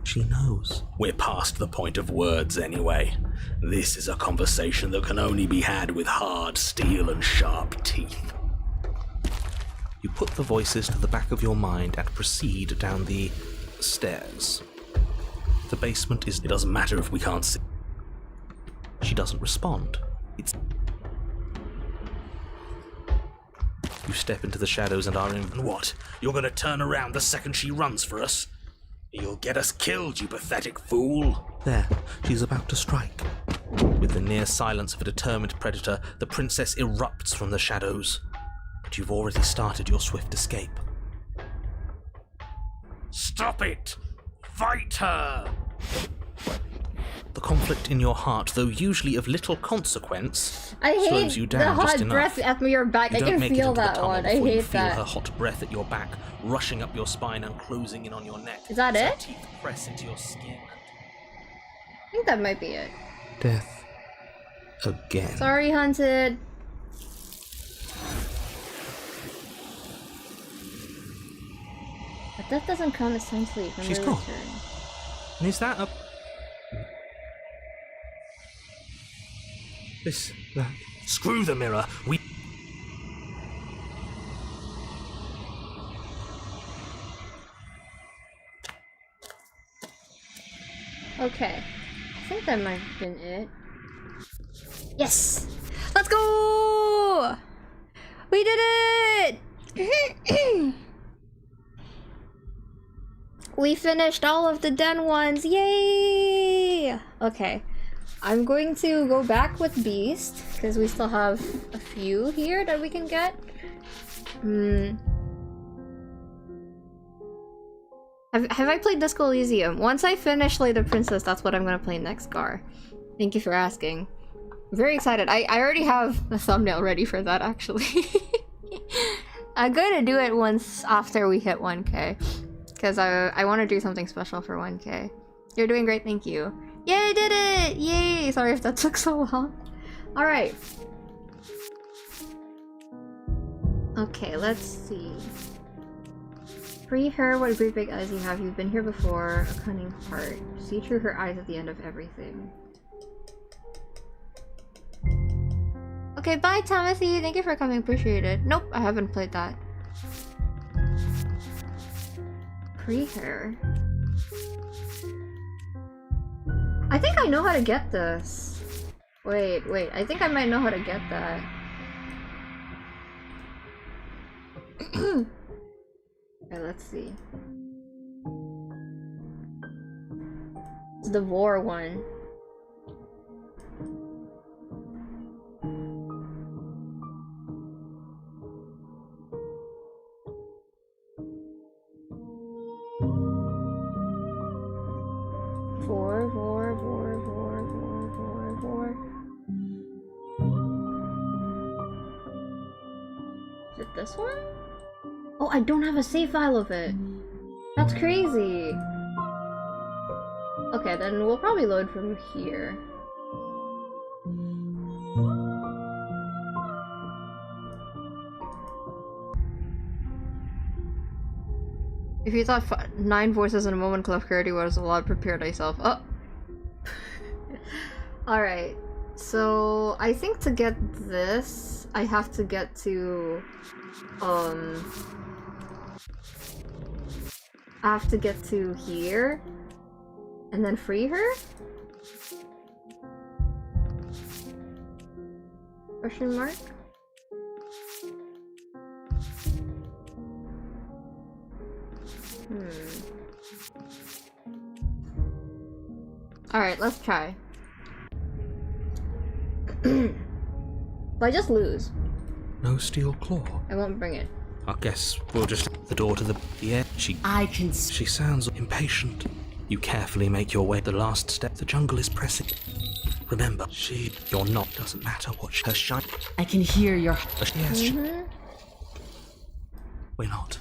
She knows. We're past the point of words anyway. This is a conversation that can only be had with hard steel and sharp teeth. You put the voices to the back of your mind and proceed down the stairs. The basement is... It doesn't matter if we can't see. She doesn't respond. You step into the shadows and are in... What? You're gonna turn around the second she runs for us? You'll get us killed, you pathetic fool. There, she's about to strike. With the near silence of a determined predator, the princess erupts from the shadows. But you've already started your swift escape. Stop it! Fight her! The conflict in your heart, though usually of little consequence, I hate slows you down the hot just enough. breath at your back. I can feel that one. I hate you feel that. her hot breath at your back, rushing up your spine and closing in on your neck. Is that Her it? teeth press into your skin. I think that might be it. Death. Again. Sorry, Hunted. But death doesn't come essentially from She's the gone. return. And is that a... This... that... Screw the mirror. We... Okay. I think that might have been it. Yes! Let's go! We did it! We finished all of the den ones! Yay! Okay. I'm going to go back with Beast, because we still have a few here that we can get. Have I played Disco Elysium? Once I finish Lay the Princess, that's what I'm gonna play next, Gar. Thank you for asking. I'm very excited. I already have the thumbnail ready for that, actually. I'm gonna do it once after we hit 1K. Because I want to do something special for 1K. You're doing great, thank you. Yay, I did it! Yay! Sorry if that took so long. Alright. Okay, let's see. Free her, what great big eyes you have. You've been here before. A cunning heart. See through her eyes at the end of everything. Okay, bye Timothy! Thank you for coming, appreciate it. Nope, I haven't played that. Free her. I think I know how to get this. Wait, I think I might know how to get that. Okay, let's see. It's the Vor one. Vor. Is it this one? Oh, I don't have a save file of it. That's crazy. Okay, then we'll probably load from here. If you thought 9 voices in a moment, Clef Clarity was a lot, prepared myself. Oh! Alright, so I think to get this, I have to get to, I have to get to here, and then free her? Question mark? Alright, let's try. If I just lose, No steel claw. I won't bring it. I guess we'll just... The door to the... Yeah, she sounds impatient. You carefully make your way the last step. The jungle is pressing. Remember, you're not... Doesn't matter what her shine... I can hear your... Yes, we're not.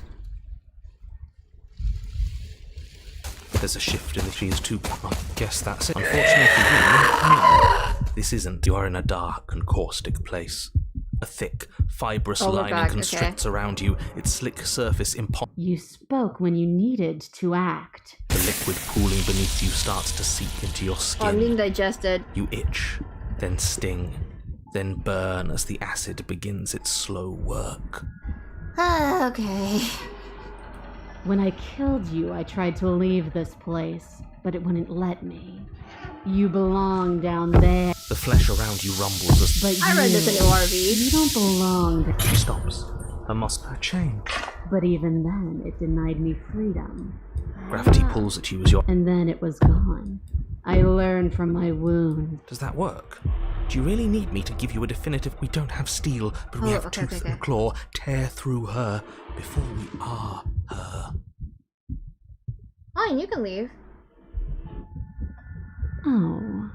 There's a shift in the she's too... I guess that's it. Unfortunately for you, no. This isn't. You are in a dark and caustic place. A thick, fibrous lining constricts around you, its slick surface impossible. You spoke when you needed to act. The liquid pooling beneath you starts to seep into your skin. I'm being digested. You itch, then sting, then burn as the acid begins its slow work. Okay. When I killed you, I tried to leave this place, but it wouldn't let me. You belong down there. The flesh around you rumbles as But I read this in ORV. You don't belong there. she stops. Her muscle change. But even then, it denied me freedom. Gravity pulls at you as you're... And then it was gone. I learned from my wound. Does that work? Do you really need me to give you a definitive... We don't have steel, but we have tooth and claw. Tear through her before we are her. Fine, you can leave. Oh,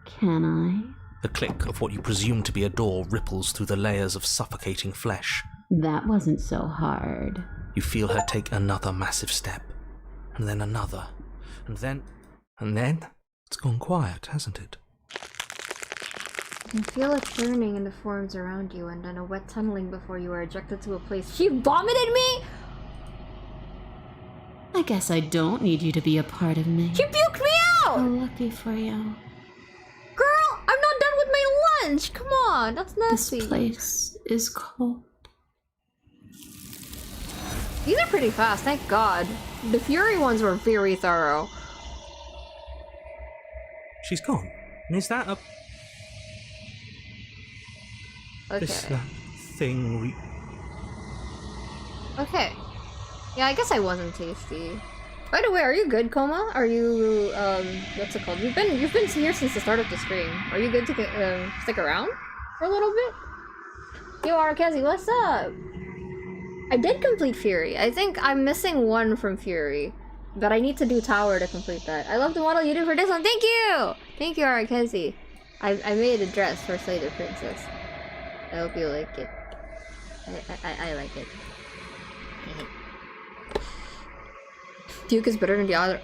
can I? The click of what you presume to be a door ripples through the layers of suffocating flesh. That wasn't so hard. You feel her take another massive step, and then another, and then... It's gone quiet, hasn't it? You can feel a churning in the forms around you, and then a wet tunneling before you are ejected to a place. She vomited me?! I guess I don't need you to be a part of me. She puked me out! How lucky for you. Girl, I'm not done with my lunch! Come on, that's nasty. This place is cold. These are pretty fast, thank God. The Fury ones were very thorough. She's gone. And is that a... Okay. This thing Okay. Yeah, I guess I wasn't tasty. By the way, are you good, Coma? Are you, what's it called? You've been here since the start of the stream. Are you good to, stick around for a little bit? Yo, Arkezzy, what's up? I did complete Fury. I think I'm missing one from Fury. But I need to do Tower to complete that. I love the model you did for this one. Thank you! Thank you, Arkezzy. I made a dress for Slay the Princess. I hope you like it. I like it. Duke is better than the other.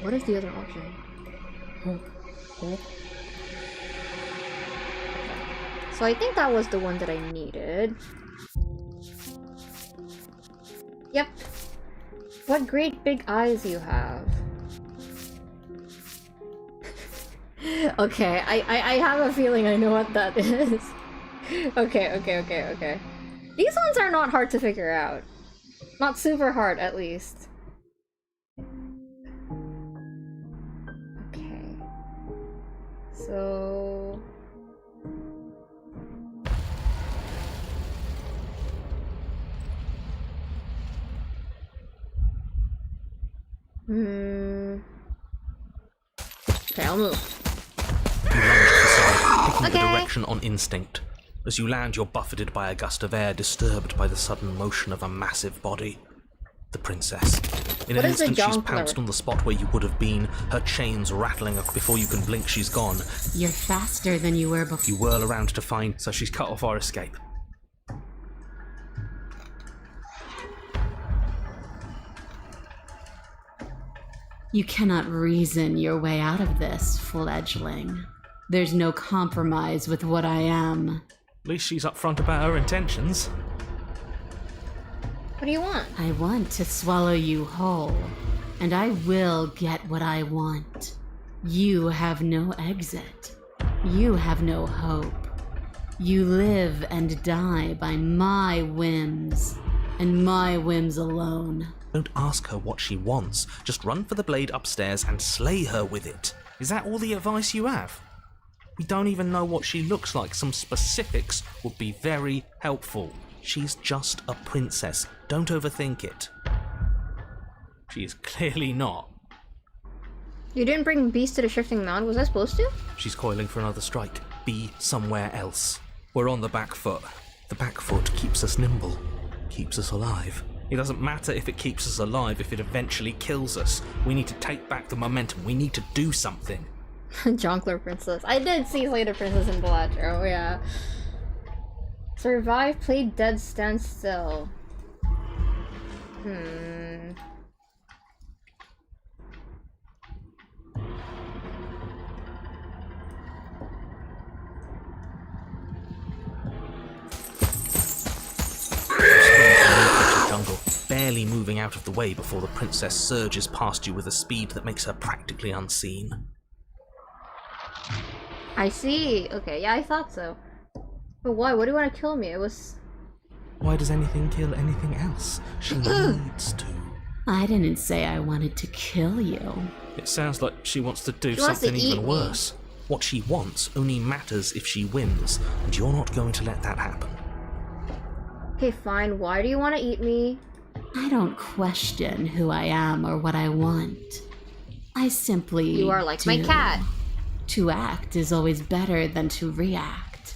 What is the other option? So I think that was the one that I needed. Yep. What great big eyes you have. Okay, I have a feeling I know what that is. Okay. These ones are not hard to figure out. Not super hard, at least. Okay. So... Okay, I'll move. You lunge to the side, picking the direction on instinct. As you land, you're buffeted by a gust of air, disturbed by the sudden motion of a massive body. The princess. In an instant, she's pounced on the spot where you would have been, her chains rattling before you can blink, she's gone. You're faster than you were before. You whirl around to find, so she's cut off our escape. You cannot reason your way out of this, fledgling. There's no compromise with what I am. At least she's upfront about her intentions. What do you want? I want to swallow you whole, and I will get what I want. You have no exit. You have no hope. You live and die by my whims, and my whims alone. Don't ask her what she wants. Just run for the blade upstairs and slay her with it. Is that all the advice you have? We don't even know what she looks like. Some specifics would be very helpful. She's just a princess. Don't overthink it. She is clearly not. You didn't bring Beast to the Shifting Mound, was I supposed to? She's coiling for another strike. Be somewhere else. We're on the back foot. The back foot keeps us nimble, keeps us alive. It doesn't matter if it keeps us alive, if it eventually kills us. We need to take back the momentum. We need to do something. Jonkler Princess. I did see Slay the Princess in Bellatrix, oh yeah. Survive, play dead, stand still. Jungle, barely moving out of the way before the princess surges past you with a speed that makes her practically unseen. I see. Okay, yeah, I thought so. But why? What do you want to kill me? It was... Why does anything kill anything else? She needs to. I didn't say I wanted to kill you. It sounds like she wants to do She wants something to eat even me. worse. What she wants only matters if she wins, and you're not going to let that happen. Okay, fine. Why do you want to eat me? I don't question who I am or what I want. I simply You are like my cat. To act is always better than to react.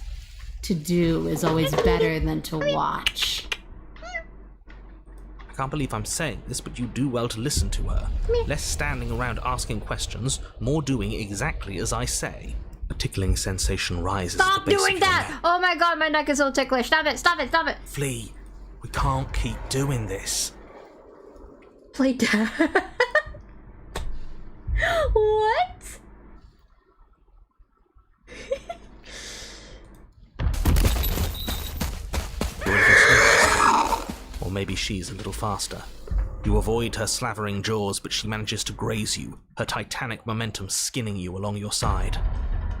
To do is always better than to watch. I can't believe I'm saying this, but you do well to listen to her. Less standing around asking questions, more doing exactly as I say. A tickling sensation rises at Stop the base doing of your that! neck. Oh my god, my neck is so ticklish. Stop it, stop it, stop it! Flea, we can't keep doing this. Play dead. What? You're a little slow. Or maybe she's a little faster. You avoid her slavering jaws, but she manages to graze you, her titanic momentum skinning you along your side.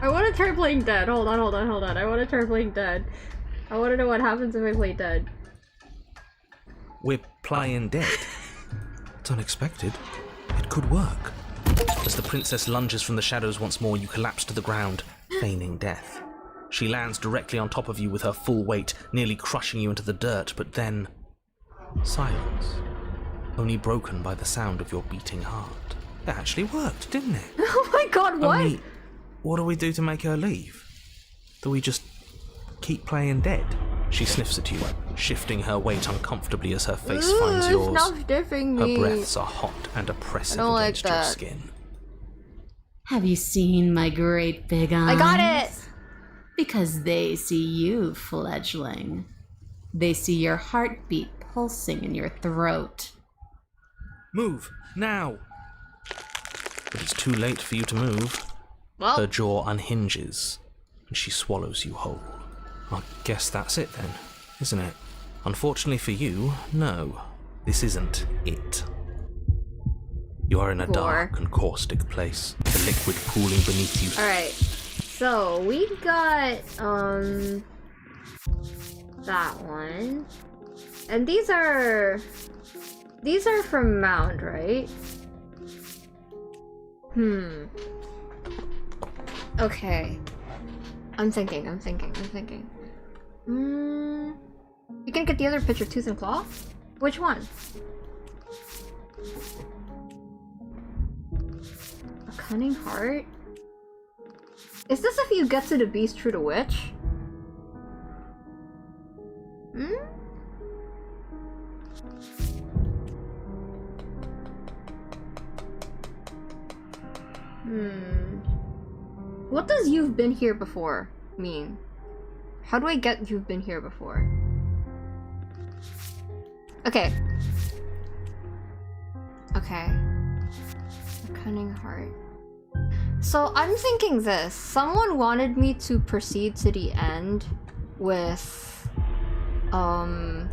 I want to try playing dead. Hold on. I want to try playing dead. I want to know what happens if I play dead. We're playing dead. It's unexpected. It could work. As the princess lunges from the shadows once more, you collapse to the ground, feigning death. She lands directly on top of you with her full weight, nearly crushing you into the dirt, but then... silence. Only broken by the sound of your beating heart. That actually worked, didn't it? Oh my god, what? Only, what do we do to make her leave? Do we just keep playing dead? She sniffs at you, shifting her weight uncomfortably as her face finds yours. Stop sniffing Her me. breaths are hot and oppressive I don't like against your that. skin. Have you seen my great big eyes? I got it! Because they see you, fledgling. They see your heartbeat pulsing in your throat. Move, now! But it's too late for you to move. Well, Her jaw unhinges, and she swallows you whole. I guess that's it then, isn't it? Unfortunately for you, no. This isn't it. You are in a dark and caustic place, the liquid pooling beneath you. alright. So, we got, that one. And these are from Mound, right? Okay. I'm thinking. You can get the other picture, Tooth and Claw? Which one? A Cunning Heart? Is this if you get to the beast through the witch? What does "you've been here before" mean? How do I get "you've been here before"? Okay. A Cunning Heart. So I'm thinking this. Someone wanted me to proceed to the end with one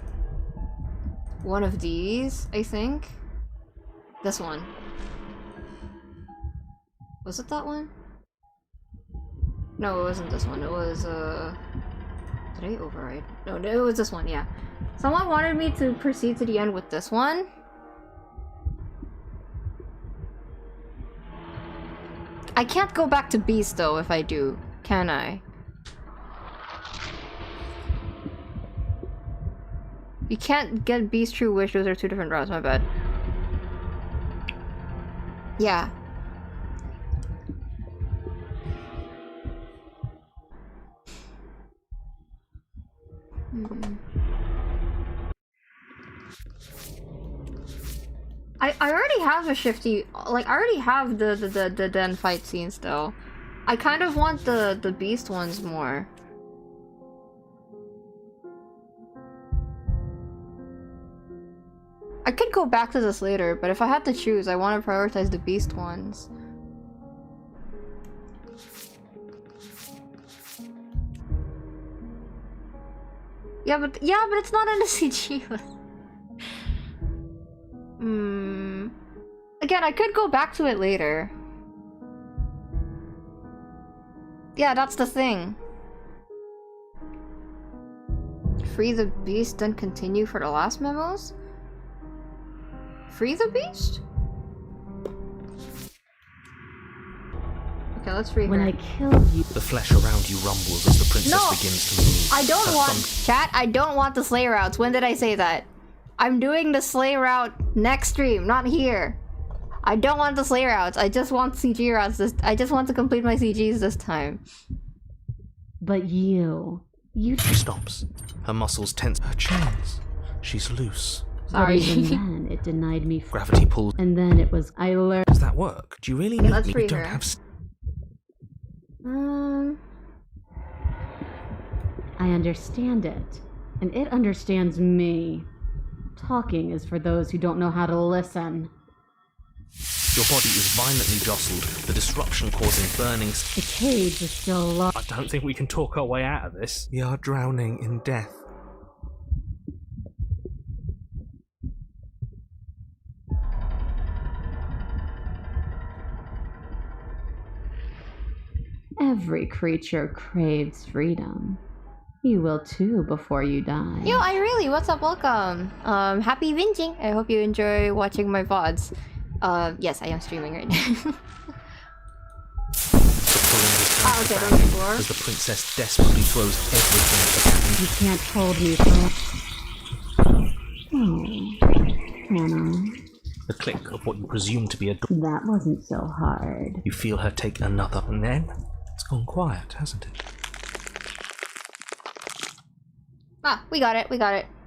of these, I think. This one. Was it that one? No, it wasn't this one. It was did I override? No, it was this one, yeah. Someone wanted me to proceed to the end with this one. I can't go back to Beast though if I do, can I? You can't get Beast True Wish, those are two different routes, my bad. Yeah. I already have a shifty, like I already have the den fight scenes though. I kind of want the beast ones more. I could go back to this later, but if I had to choose, I want to prioritize the beast ones. Yeah, but it's not in the CG. Again, I could go back to it later. Yeah, that's the thing. Free the beast, then continue for the last memos? Free the beast? Okay, let's free her. When I kill you... The flesh around you rumbles as the princess begins to move. I don't want... Chat, I don't want the slay routes. When did I say that? I'm doing the slay route next stream, not here. I don't want the slay routes. I just want CG routes. I just want to complete my CGs this time. But you... She stops. Her muscles tense. Her chains. She's loose. Sorry. But even then, it denied me... Gravity pulls. And then it was... I learned... Does that work? Do you really need let's me? free You don't her. have... I understand it. And it understands me. Talking is for those who don't know how to listen. Your body is violently jostled, the disruption causing burning... The cage is still locked. I don't think we can talk our way out of this. We are drowning in death. Every creature craves freedom. You will too before you die. Yo, what's up? Welcome. Happy binging. I hope you enjoy watching my VODs. Yes, I am streaming right now. Okay, don't explore. As the princess desperately throws everything at the cabin. You can't hold me for... Hannah. The click of what you presume to be a door. That wasn't so hard. You feel her take another, and then it's gone quiet, hasn't it? Ah, we got it.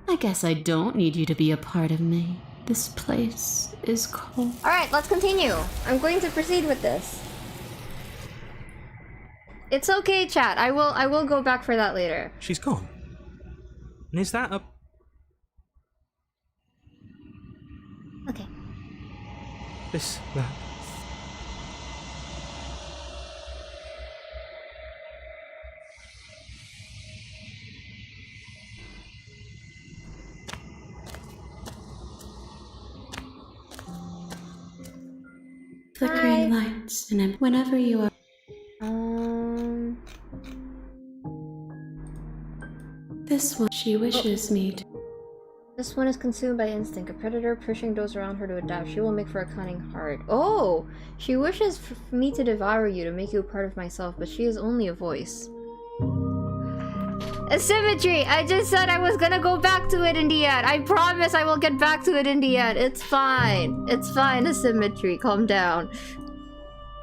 I guess I don't need you to be a part of me. This place is cold. Alright, let's continue. I'm going to proceed with this. It's okay, chat. I will go back for that later. She's gone. And is that a... Okay. This... that... Flickering lights, and whenever you are... This one, she wishes me to... This one is consumed by instinct. A predator pushing those around her to adapt. She will make for a cunning heart. Oh! She wishes for me to devour you, to make you a part of myself, but she is only a voice. Asymmetry! I just said I was gonna go back to it in the end. I promise I will get back to it in the end. It's fine. It's fine, Asymmetry. Calm down.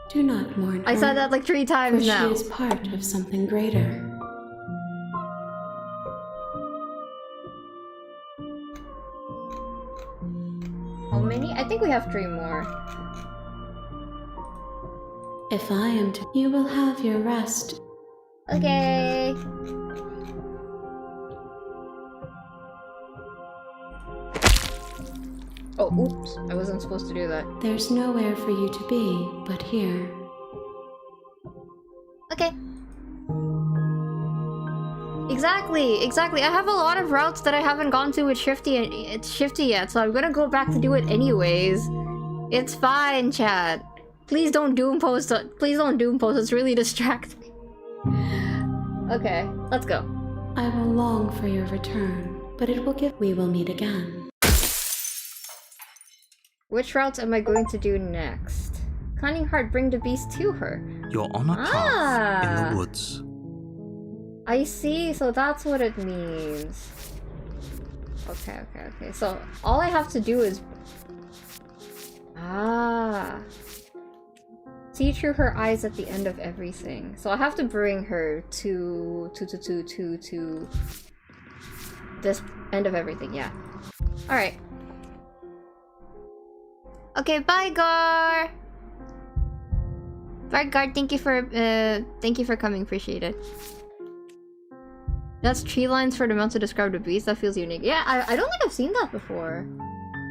Do not mourn her. I said that like 3 times now. She is part of something greater. How many? I think we have 3 more. If I am to... You will have your rest. Okay. Oh, oops. I wasn't supposed to do that. There's nowhere for you to be but here. Okay. Exactly. I have a lot of routes that I haven't gone to with Shifty yet, so I'm gonna go back to do it anyways. It's fine, chat. Please don't doom post. Please don't doom post. It's really distracting. Okay, let's go. I will long for your return, but it will give... We will meet again. Which routes am I going to do next? Cunning Heart, bring the beast to her. You're on a path in the woods. I see, so that's what it means. Okay. So all I have to do is... see through her eyes at the end of everything. So I have to bring her to this end of everything, yeah. Alright. Okay, bye Gar! Bye Gar, thank you for coming, appreciate it. That's 3 lines for the mount to describe the beast. That feels unique. Yeah, I don't think I've seen that before.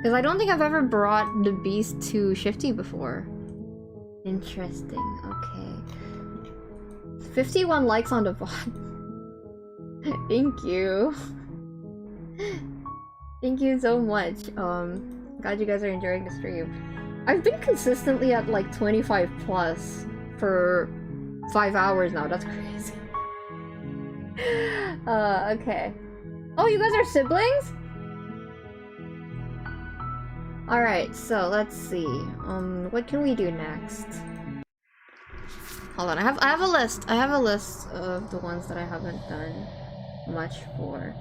Because I don't think I've ever brought the beast to Shifty before. Interesting, okay. 51 likes on the VOD. Thank you. Thank you so much. Glad you guys are enjoying the stream. I've been consistently at like 25 plus for 5 hours now. That's crazy. Okay. Oh, you guys are siblings? Alright, so let's see. What can we do next? Hold on, I have a list. I have a list of the ones that I haven't done much for.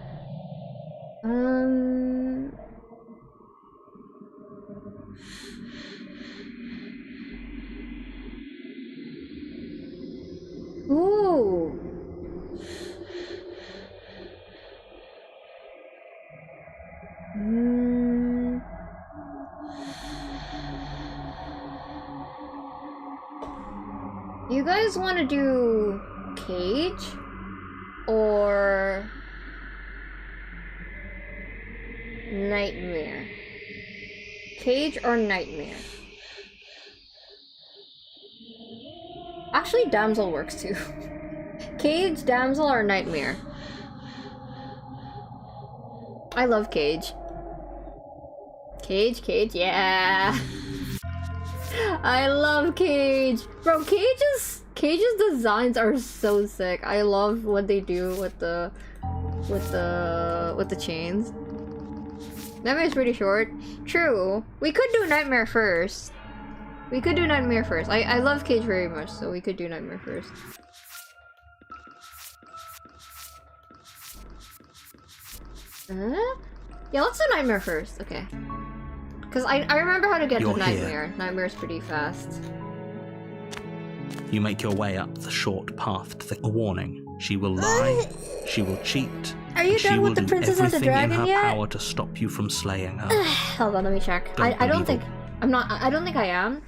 Ooh. You guys want to do Cage or Nightmare? Cage or Nightmare? Actually, Damsel works too. Cage, Damsel, or Nightmare? I love Cage. Cage, yeah. I love Cage. Bro, Cage's designs are so sick. I love what they do with the chains. Nightmare's pretty short. True. We could do Nightmare first. I love Cage very much, so we could do Nightmare first. Yeah, let's do Nightmare first. Okay. Because I remember how to get to Nightmare. Nightmare's pretty fast. You make your way up the short path to a warning. She will lie, she will cheat, Are you done with the Princess and the Dragon in her yet? power to stop you from slaying her. Hold on, let me check. I don't think I am.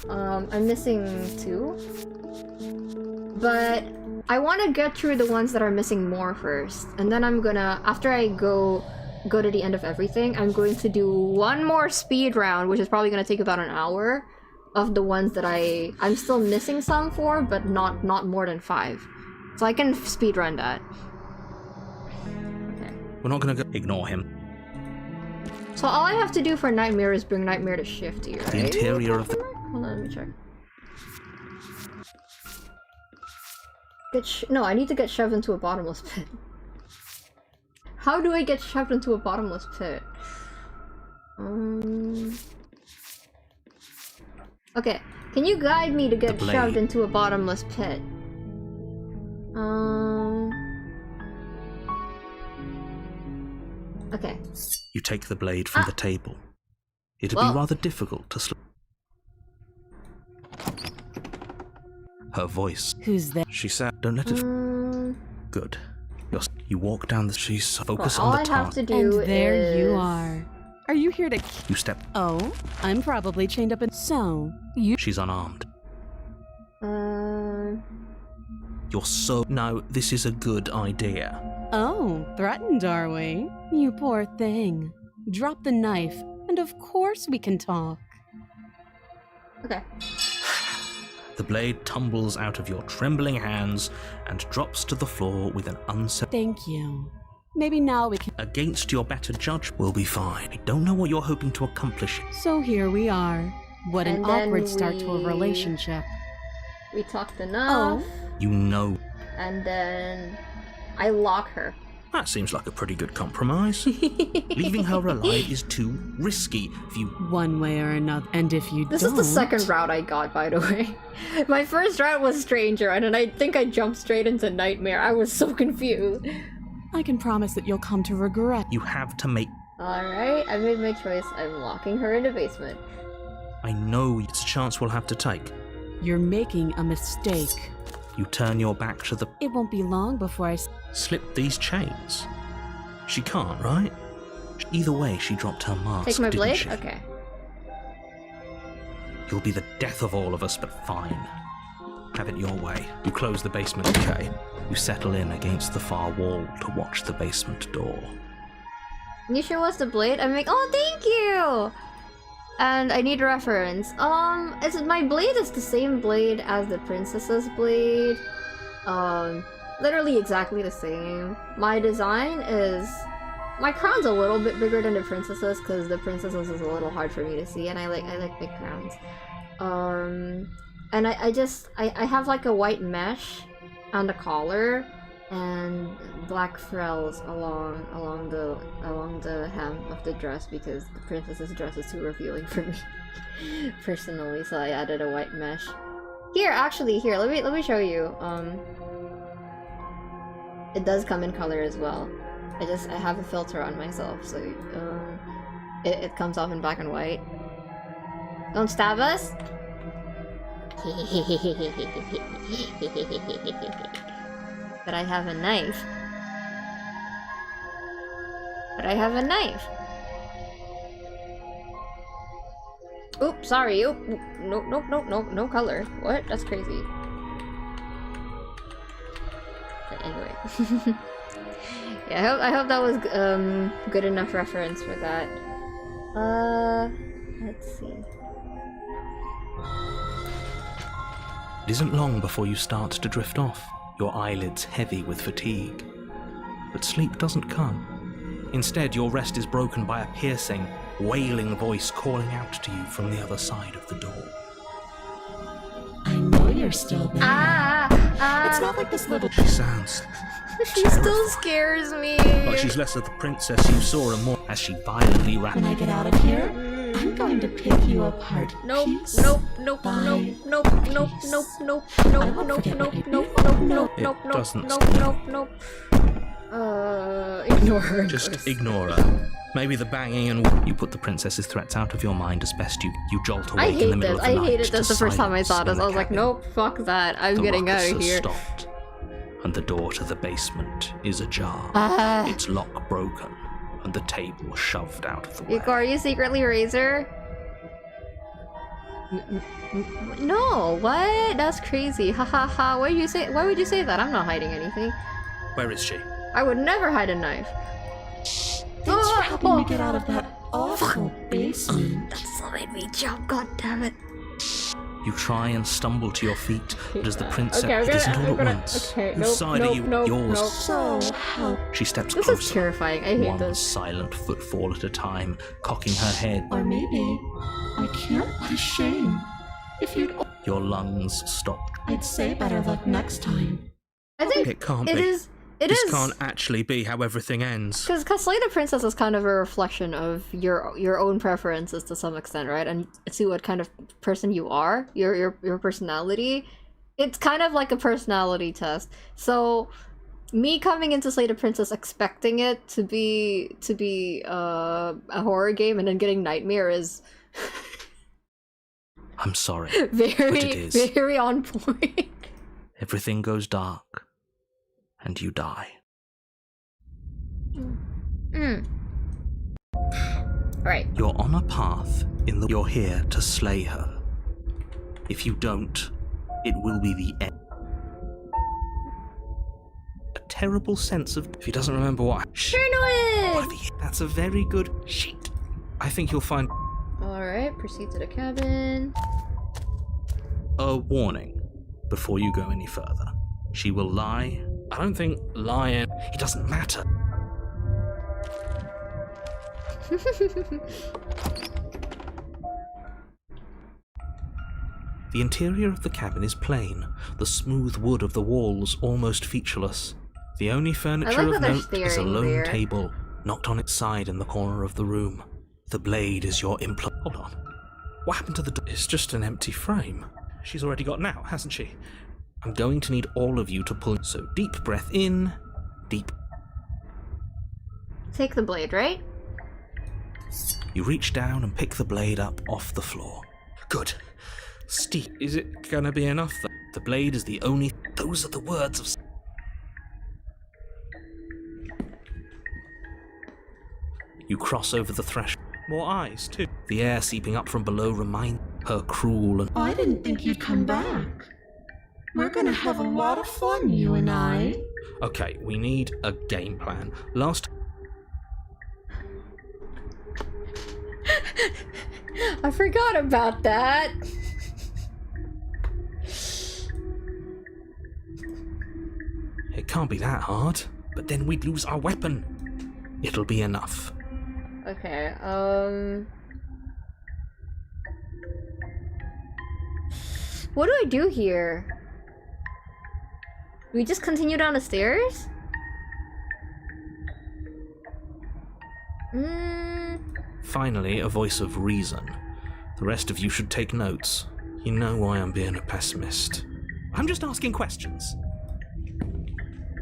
I'm missing 2. But I want to get through the ones that are missing more first, and then I'm gonna, after I go to the end of everything, I'm going to do one more speed round, which is probably gonna take about an hour, of the ones that I'm still missing some for, but not more than 5. So I can speed run that. Okay. We're not gonna ignore him. So all I have to do for Nightmare is bring Nightmare to Shifty, right? The interior of the... Hold on, let me check. No, I need to get shoved into a bottomless pit. How do I get shoved into a bottomless pit? Okay, can you guide me to get shoved into a bottomless pit? Okay. You take the blade from the table. It'd be rather difficult to slip. Her voice. Who's there? She said, don't let it... Good. You walk down the... She's focus all on the I target. have to do And there is... you are. Are you here to... You step... Oh, I'm probably chained up in... So, you... She's unarmed. You're so... No, this is a good idea. Oh, threatened, are we? You poor thing. Drop the knife, and of course we can talk. Okay. The blade tumbles out of your trembling hands and drops to the floor with an uncertain... Thank you. Maybe now we can... Against your better judgment, we'll be fine. I don't know what you're hoping to accomplish. So here we are. What an And awkward then start to a relationship. We talked enough. You know... And then... I lock her. That seems like a pretty good compromise. Leaving her alive is too risky. If you... One way or another. And if you This don't... is the second route I got, by the way. My first route was Stranger, and then I think I jumped straight into Nightmare. I was so confused. I can promise that you'll come to regret. You have to make... Alright, I made my choice. I'm locking her in the basement. I know it's a chance we'll have to take. You're making a mistake. You turn your back to the... It won't be long before I... Slip these chains. She can't, right? Either way, she dropped her mask, Take my didn't blade? she? Okay. You'll be the death of all of us, but fine. Have it your way. You close the basement okay. You settle in against the far wall to watch the basement door. You sure was the blade? I'm like, oh, thank you! And I need reference. My blade is the same blade as the princess's blade. Literally exactly the same. My design is... My crown's a little bit bigger than the princess's, because the princess's is a little hard for me to see, and I like big crowns. And I have like a white mesh on the collar, and black frills along the hem of the dress because the princess's dress is too revealing for me personally, so I added a white mesh. Here, actually, here, let me show you. It does come in color as well. I have a filter on myself, so it comes off in black and white. Don't stab us. But I have a knife. Oop, sorry. Oop. No color. What? That's crazy. But anyway. Yeah, I hope that was good enough reference for that. Let's see. It isn't long before you start to drift off, your eyelids heavy with fatigue. But sleep doesn't come. Instead, your rest is broken by a piercing, wailing voice calling out to you from the other side of the door. I know you're still there. It's not like this little... She sounds... She still scares me. Like she's less of the princess you saw and more as she violently ran. When I get out of here, I'm going to pick you apart. Nope. It doesn't. Ignore her. Just ignore her. Maybe the banging and you put the princess's threats out of your mind as best you jolt awake in the middle of the night. I hated this the first time I saw this. I was like, nope, fuck that. I'm getting out of here. Stopped, and the door to the basement is ajar. Its lock broken, and the table shoved out of the way. Are you secretly Razor? No, what? That's crazy. Ha ha ha. Why would you say that? I'm not hiding anything. Where is she? I would never hide a knife. Thanks for helping me get out of that awful basement. That's what made me jump, god damn it. You try and stumble to your feet, but as the princess it isn't all at once. Whose side are you? Yours. So how? She steps This closer. is terrifying. I hate one this. silent footfall at a time, cocking her head. Or maybe I can't be shame. If you'd, Your lungs stopped. I'd say better luck next time. I think It can't it be. is. This can't actually be how everything ends. Because Slay the Princess is kind of a reflection of your own preferences to some extent, right? And see what kind of person you are, your personality. It's kind of like a personality test. So, me coming into Slay the Princess expecting it to be a horror game and then getting Nightmare is I'm sorry, but it is. very on point. Everything goes dark, and you die. Right. You're on a path you're here to slay her. If you don't, it will be the end. A terrible sense of... If he doesn't remember what... Paranoid! That's a very good... Shit. I think you'll find... Alright, proceed to the cabin. A warning before you go any further. She will lie. I don't think lying... It doesn't matter. The interior of the cabin is plain, the smooth wood of the walls almost featureless. The only furniture of note is a lone table, knocked on its side in the corner of the room. The blade is your implant. Hold on. What happened to the door? It's just an empty frame. She's already gotten out, hasn't she? I'm going to need all of you to pull. So deep breath in, deep. Take the blade, right? You reach down and pick the blade up off the floor. Good. Steve, is it gonna be enough though? The blade is the only... Those are the words of... You cross over the threshold. More eyes, too. The air seeping up from below reminds her cruel and... I didn't think you'd come back. We're gonna have a lot of fun, you and I. Okay, we need a game plan. Last... I forgot about that. It can't be that hard, but then we'd lose our weapon. It'll be enough. Okay, what do I do here? we just continue down the stairs? Finally, a voice of reason. The rest of you should take notes. You know why I'm being a pessimist. I'm just asking questions.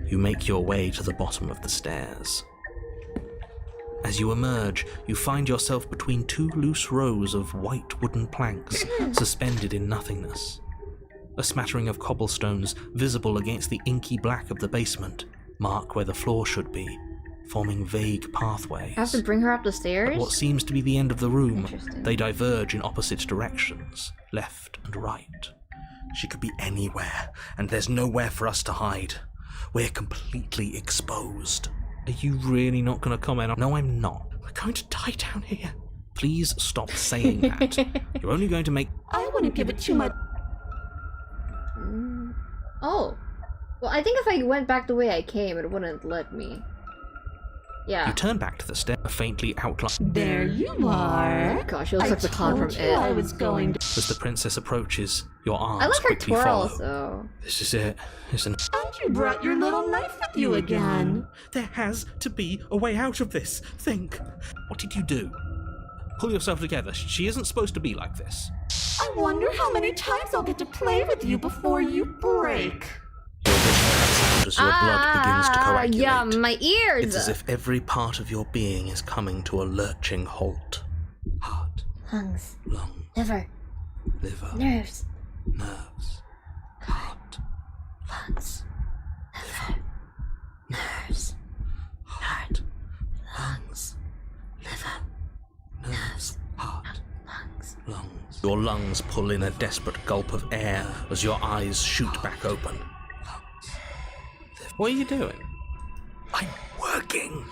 You make your way to the bottom of the stairs. As you emerge, you find yourself between two loose rows of white wooden planks suspended in nothingness. A smattering of cobblestones visible against the inky black of the basement mark where the floor should be, forming vague pathways. I have to bring her up the stairs? At what seems to be the end of the room, they diverge in opposite directions, left and right. She could be anywhere, and there's nowhere for us to hide. We're completely exposed. Are you really not going to comment on... No, I'm not. We're going to die down here. Please stop saying that. You're only going to make... I wouldn't give it too much. Oh. Well, I think if I went back the way I came, it wouldn't let me. Yeah. You turn back to the stair, faintly outlined. There you are. Gosh, she looks like the clown from It. I was going to... As the princess approaches, your arms I like her quickly twirl, follow. so... This is it, isn't it? And you brought your little knife with you again. There has to be a way out of this. Think. What did you do? Pull yourself together. She isn't supposed to be like this. I wonder how many times I'll get to play with you before you break. Your vision cuts out as your blood begins to coagulate. Yeah, my ears! It's as if every part of your being is coming to a lurching halt. Heart. Lungs. Lung. Liver. Liver. Nerves. Nerves. Heart. Lungs. Liver. Nerves. Heart. Lungs. Liver. Nerves. Heart. Lungs. Lungs. Your lungs pull in a desperate gulp of air as your eyes shoot back open. What are you doing? I'm working.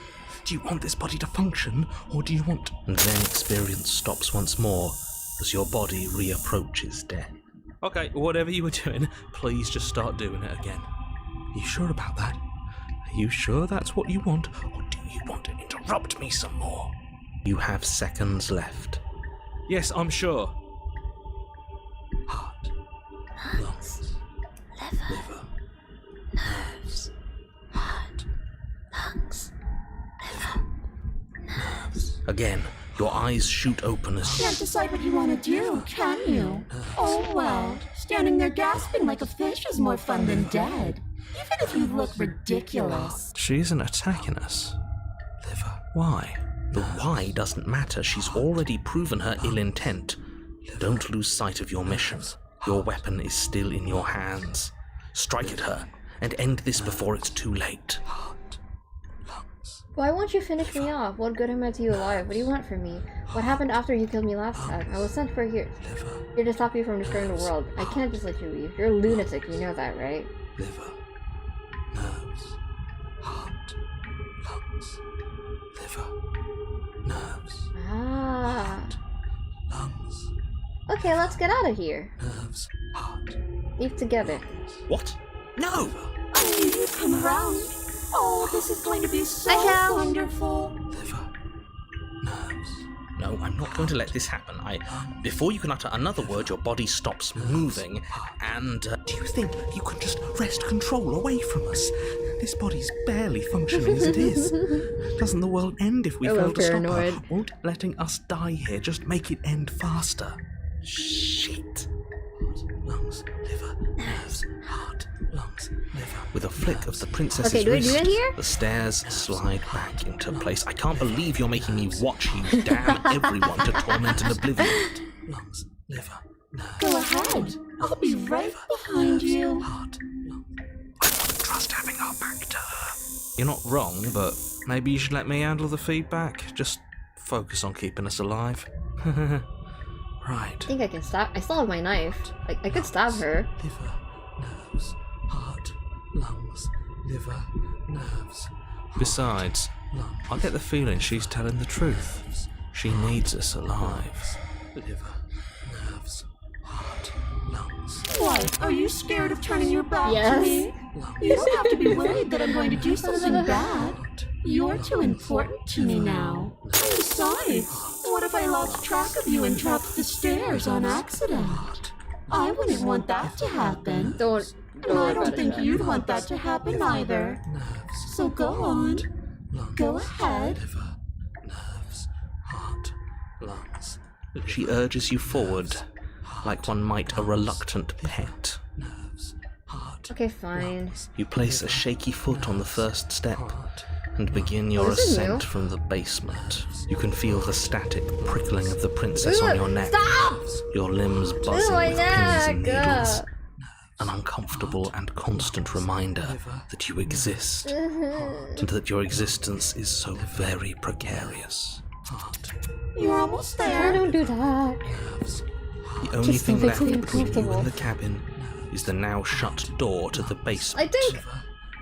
Do you want this body to function, or do you want... And then experience stops once more as your body reapproaches death. Okay, whatever you were doing, please just start doing it again. Are you sure about that? Are you sure that's what you want, or do you want to interrupt me some more? You have seconds left. Yes, I'm sure. Heart. Lungs. Liver. Nerves. Heart. Lungs. Liver. Nerves. Again, your eyes shoot open as... Can't decide what you want to do, can you? Oh well, standing there gasping like a fish is more fun than dead. Even if you look ridiculous. She isn't attacking us. Liver. Why? The why doesn't matter. She's already proven her ill intent. Don't lose sight of your mission. Your weapon is still in your hands. Strike at her and end this before it's too late. Why won't you finish me off? What good am I to you alive? What do you want from me? What happened after you killed me last time? I was sent for here to stop you from destroying the world. I can't just let you leave. You're a lunatic, you know that, right? Liver. Nerves. Heart. Lungs. Liver. Nerves. Ah. Lungs. Okay, let's get out of here. Nerves. Heart. Leave together. What? No! I knew you'd come around. Oh, this is going to be so wonderful. Liver. Nerves. No, I'm not going to let this happen. Before you can utter another word, your body stops moving, and... do you think you can just wrest control away from us? This body's barely functioning as it is. Doesn't the world end if we fail to stop her? Won't letting us die here just make it end faster? Shit. Heart, lungs, liver, nerves, heart, lungs, liver. With a flick of the princess's wrist, the stairs slide back into place. I can't believe you're making me watch you damn everyone to torment and oblivion. Lungs, liver, nerves. Go ahead. I'll be right behind you. Heart, lungs. I wouldn't trust having our back to her. You're not wrong, but maybe you should let me handle the feedback. Just focus on keeping us alive. Right. I think I can stab. I still have my knife. I could stab her. Liver, nerves, heart, lungs, liver, nerves. Besides, I get the feeling she's telling the truth. She needs us alive. Liver, nerves, heart, lungs. What? Are you scared of turning your back to me? You don't have to be worried that I'm going to do something bad. You're too important to me now. And besides, what if I lost track of you and dropped the stairs on accident? I wouldn't want that to happen. Don't And I don't think you'd want that to happen either. So go on. Go ahead. Liver, nerves, heart, lungs. She urges you forward, like one might a reluctant pet. Okay, fine. You place a shaky foot on the first step and begin your ascent from the basement. You can feel the static prickling of the princess on your neck. Stop! Your limbs buzzing with pins and neck. needles. An uncomfortable and constant reminder that you exist, and that your existence is so very precarious. You're almost I there. don't do that. The only Just thing makes left me between you uncomfortable. and the cabin is the now shut door to the basement. I think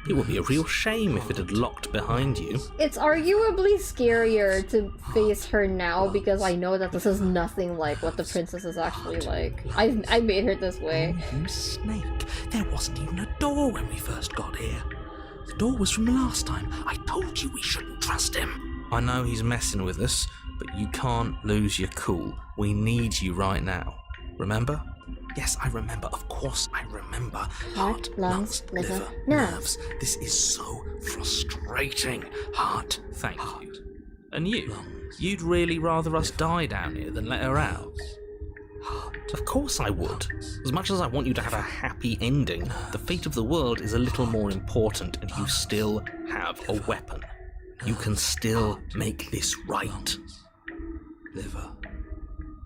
It would be a real shame if it had locked behind you. it's arguably scarier to face her now because I know that this is nothing like what the princess is actually like. I made her this way. You snake. There wasn't even a door when we first got here. The door was from last time. I told you we shouldn't trust him. I know he's messing with us, but you can't lose your cool. We need you right now. Remember? Yes, I remember. Of course I remember. Heart, lungs, liver, nerves. This is so frustrating. Heart. Thank you. And you? You'd really rather us die down here than let her out? Of course I would. As much as I want you to have a happy ending, the fate of the world is a little more important, and you still have a weapon. You can still make this right. Liver,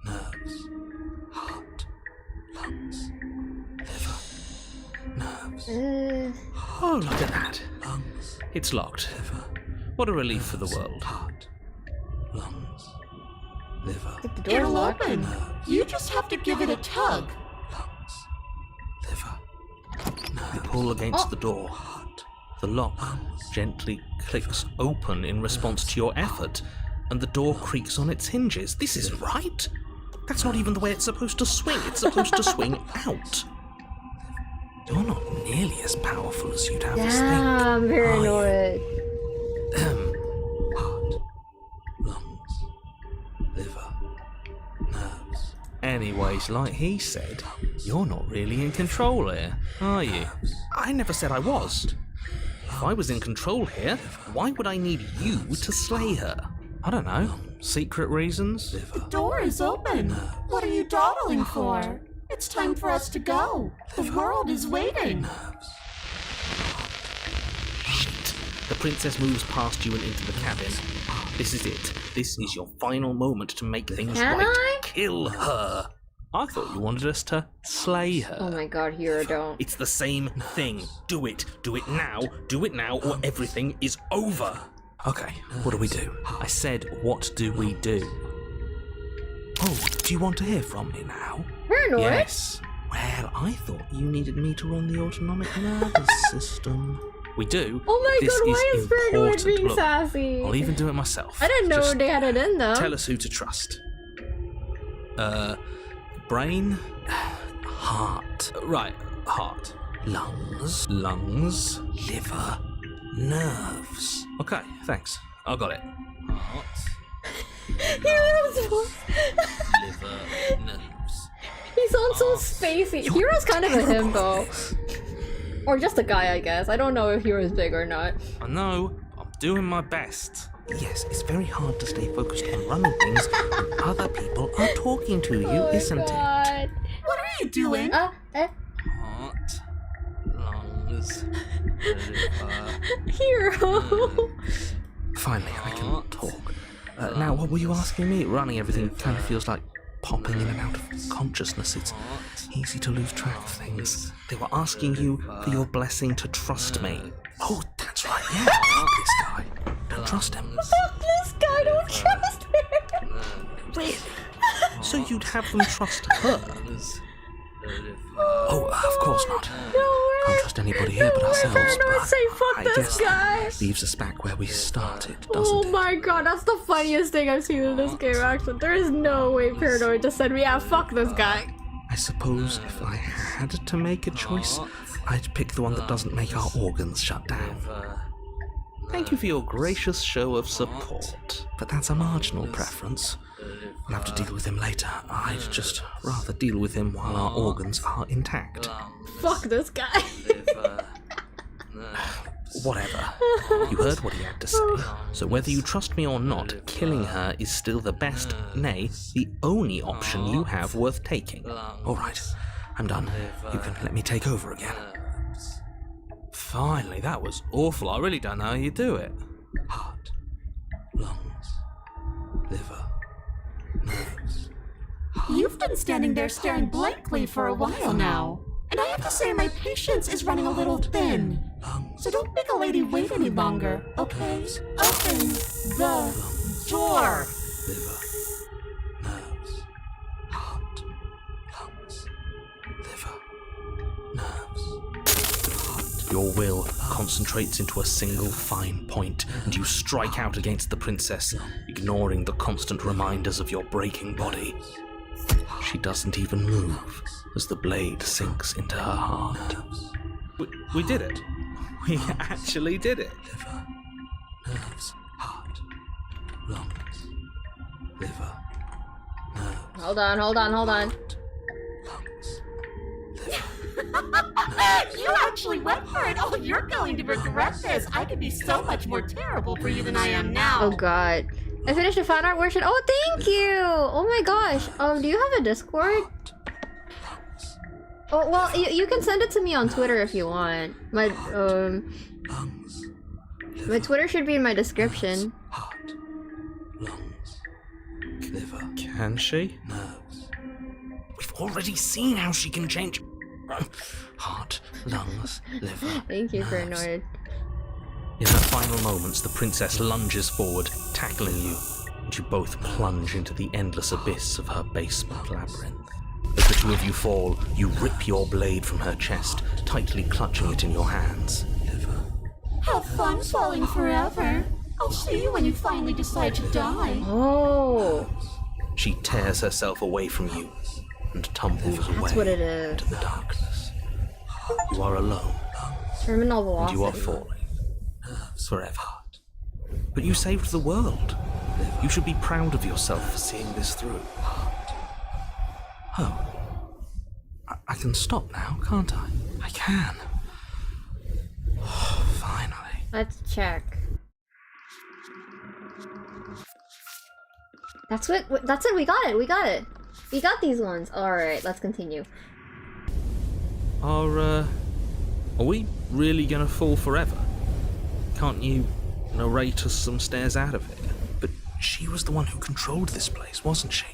nerves, heart, lungs, liver, nerves. Oh, look at that. Lungs. It's locked. Liver. What a relief for the world. Heart, lungs, liver. The door's It'll locked. open. You just have to give it a tug. Lungs, liver. You pull against the door. The lock gently clicks open in response to your effort, and the door creaks on its hinges. This isn't right. That's not even the way it's supposed to swing. It's supposed to swing out. You're not nearly as powerful as you'd have us think. Yeah, I'm very annoyed. Heart, lungs, liver, nerves. Anyways, like he said, you're not really in control here, are you? I never said I was. If I was in control here, why would I need you to slay her? I don't know. Secret reasons? The door is open. What are you dawdling for? It's time for us to go. The world is waiting. Shit. The princess moves past you and into the cabin. This is it. This is your final moment to make things Can right. I? Kill her. I thought you wanted us to slay her. Oh my god, Hero, don't. It's the same thing. Do it. Do it now. Do it now, or everything is over. Okay, what do we do? I said, what do we do? Oh, do you want to hear from me now? Paranoid? Yes. Well, I thought you needed me to run the autonomic nervous system. We do. Oh my This god, why is Paranoid important. being Look, sassy? I'll even do it myself. I didn't know Just they had it in them. tell us who to trust. Brain, heart. Right, heart. Lungs, liver, nerves. Okay, thanks. I got it. Heart, Hero's voice. liver, nerves. He sounds so spacey. Hero's kind of a himbo. Or just a guy, I guess. I don't know if Hero's big or not. I know, I'm doing my best. Yes, it's very hard to stay focused on running things when other people are talking to you, isn't it? What are you doing? Heart, lungs, liver. Hero. Finally, I can talk. Now, what were you asking me? Running everything kind of feels like popping in and out of consciousness. It's easy to lose track of things. They were asking you for your blessing to trust me. Oh, that's right, yeah. This guy. Don't trust him. Fuck this guy, don't trust him. Really? So you'd have them trust her? Oh, of course not. Can't trust anybody here but ourselves. Paranoid But say fuck I this guess guy. that leaves us back where we started, doesn't Oh it? my god, that's the funniest thing I've seen in this game, actually. There is no way Paranoid just said, yeah, fuck this guy. I suppose if I had to make a choice, I'd pick the one that doesn't make our organs shut down. Thank you for your gracious show of support, but that's a marginal preference. We'll have to deal with him later. I'd just rather deal with him while our organs are intact. Fuck this guy. Whatever. You heard what he had to say. So whether you trust me or not, killing her is still the best, nay, the only option you have worth taking. Alright, I'm done. You can let me take over again. Finally, that was awful. I really don't know how you do it. Heart, lungs, liver, nerves. You've been standing there staring blankly for a while now. And I have to say my patience is running a little thin. So don't make a lady wait any longer, okay? Open the door! Liver, nerves, heart, lungs, liver, nerves, heart. Your will concentrates into a single fine point, and you strike out against the princess, ignoring the constant reminders of your breaking body. She doesn't even move as the blade sinks into her heart. We did it. We actually did it. Liver, nerves, heart, lungs, liver, nerves. Hold on. Lungs, liver. You actually went for it. Oh, you're going to regret this. I could be so much more terrible for you than I am now. Oh god. I finished the fan art version. Oh, thank you! Oh my gosh. Do you have a Discord? Oh, well, you can send it to me on Twitter if you want. My Twitter should be in my description. Heart, lungs, liver. Can she? Nerves. We've already seen how she can change. Heart, lungs, liver. Thank you for nerves. annoyed. In her final moments, the princess lunges forward, tackling you, and you both plunge into the endless abyss of her basement labyrinth. As the two of you fall, you rip your blade from her chest, tightly clutching it in your hands. Have fun falling forever. I'll see you when you finally decide to die. Oh, She tears herself away from you and tumbles away that's what it is. into the darkness. You are alone, Terminal and velocity. you are falling forever. But you saved the world. You should be proud of yourself for seeing this through. Oh. I can stop now, can't I? I can. Finally. Let's check. That's it. We got it. We got these ones. Alright, let's continue. Are we really gonna fall forever? Can't you narrate us some stairs out of here? But she was the one who controlled this place, wasn't she?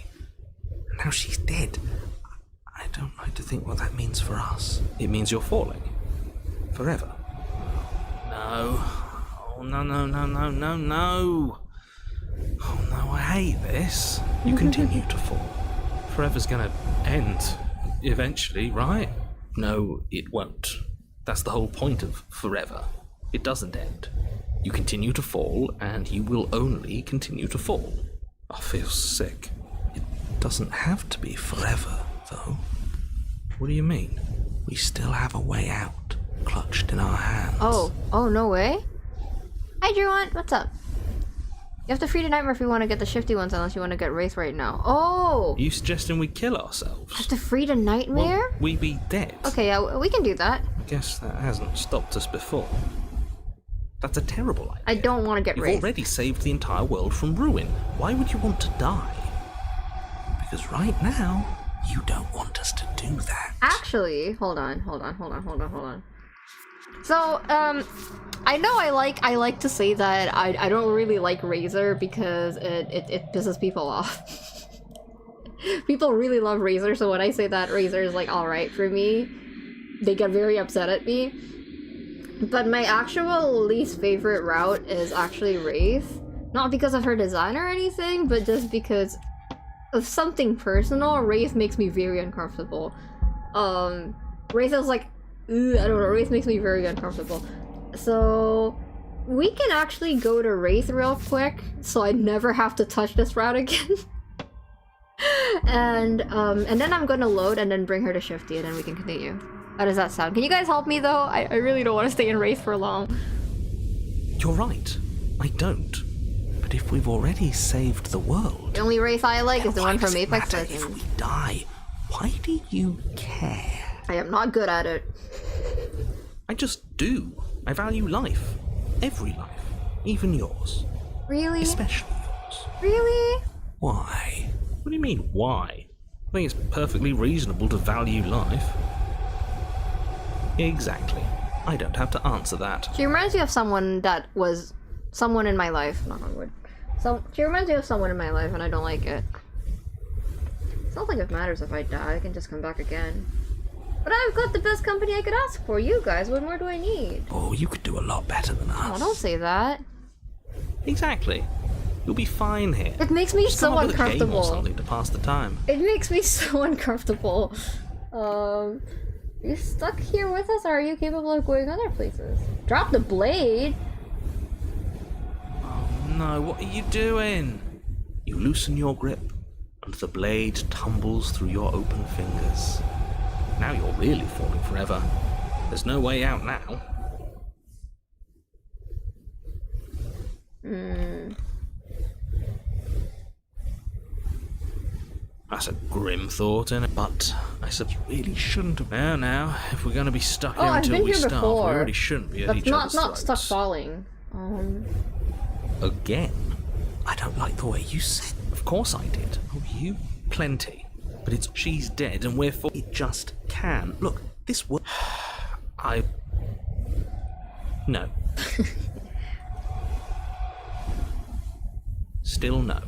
And now she's dead. I don't like to think what that means for us. It means you're falling. Forever. No. Oh, no. Oh no, I hate this. You continue to fall. Forever's gonna end. Eventually, right? No, it won't. That's the whole point of forever. It doesn't end. You continue to fall, and you will only continue to fall. I feel sick. It doesn't have to be forever, though. What do you mean? We still have a way out, clutched in our hands. Oh, no way? Hi, Drewan. What's up? You have to free the nightmare if you want to get the shifty ones, unless you want to get Wraith right now. Oh! Are you suggesting we kill ourselves? Have to free the nightmare? Well, we be dead. Okay, yeah, we can do that. I guess that hasn't stopped us before. That's a terrible idea. I don't want to get You've Wraith. already saved the entire world from ruin. Why would you want to die? Because right now, you don't want us to do that. Actually, hold on. So, I know I like to say that I don't really like Razor because it pisses people off. People really love Razor, so when I say that Razor is like alright for me, they get very upset at me. But my actual least favorite route is actually Wraith. Not because of her design or anything, but just because of something personal. Wraith makes me very uncomfortable. Wraith is like, I don't know, Wraith makes me very uncomfortable. So we can actually go to Wraith real quick, so I never have to touch this route again. and then I'm gonna load and then bring her to Shifty, and then we can continue. How does that sound? Can you guys help me though? I really don't want to stay in Wraith for long. You're right. I don't. But if we've already saved the world... The only Wraith I like is the one from Apex Legends. If we die, why do you care? I am not good at it. I just do. I value life. Every life. Even yours. Really? Especially yours. Really? Why? What do you mean, why? I think it's perfectly reasonable to value life. Exactly. I don't have to answer that. She reminds me of someone that was someone in my life. Knock on wood. She reminds me of someone in my life, and I don't like it. It's not like it matters if I die. I can just come back again. But I've got the best company I could ask for. You guys. What more do I need? Oh, you could do a lot better than us. Oh, don't say that. Exactly. You'll be fine here. It makes me so uncomfortable. Game or something to pass the time. It makes me so uncomfortable. Are you stuck here with us, or are you capable of going other places? Drop the blade! Oh no, what are you doing? You loosen your grip, and the blade tumbles through your open fingers. Now you're really falling forever. There's no way out now. That's a grim thought, innit? But I said you really shouldn't have. Now, if we're going to be stuck here until we starve, we already shouldn't be at each other's not throats. stuck falling. Again? I don't like the way you said. Of course I did. Oh, you plenty. But it's she's dead and we're for it just can. Look, this would No. Still no.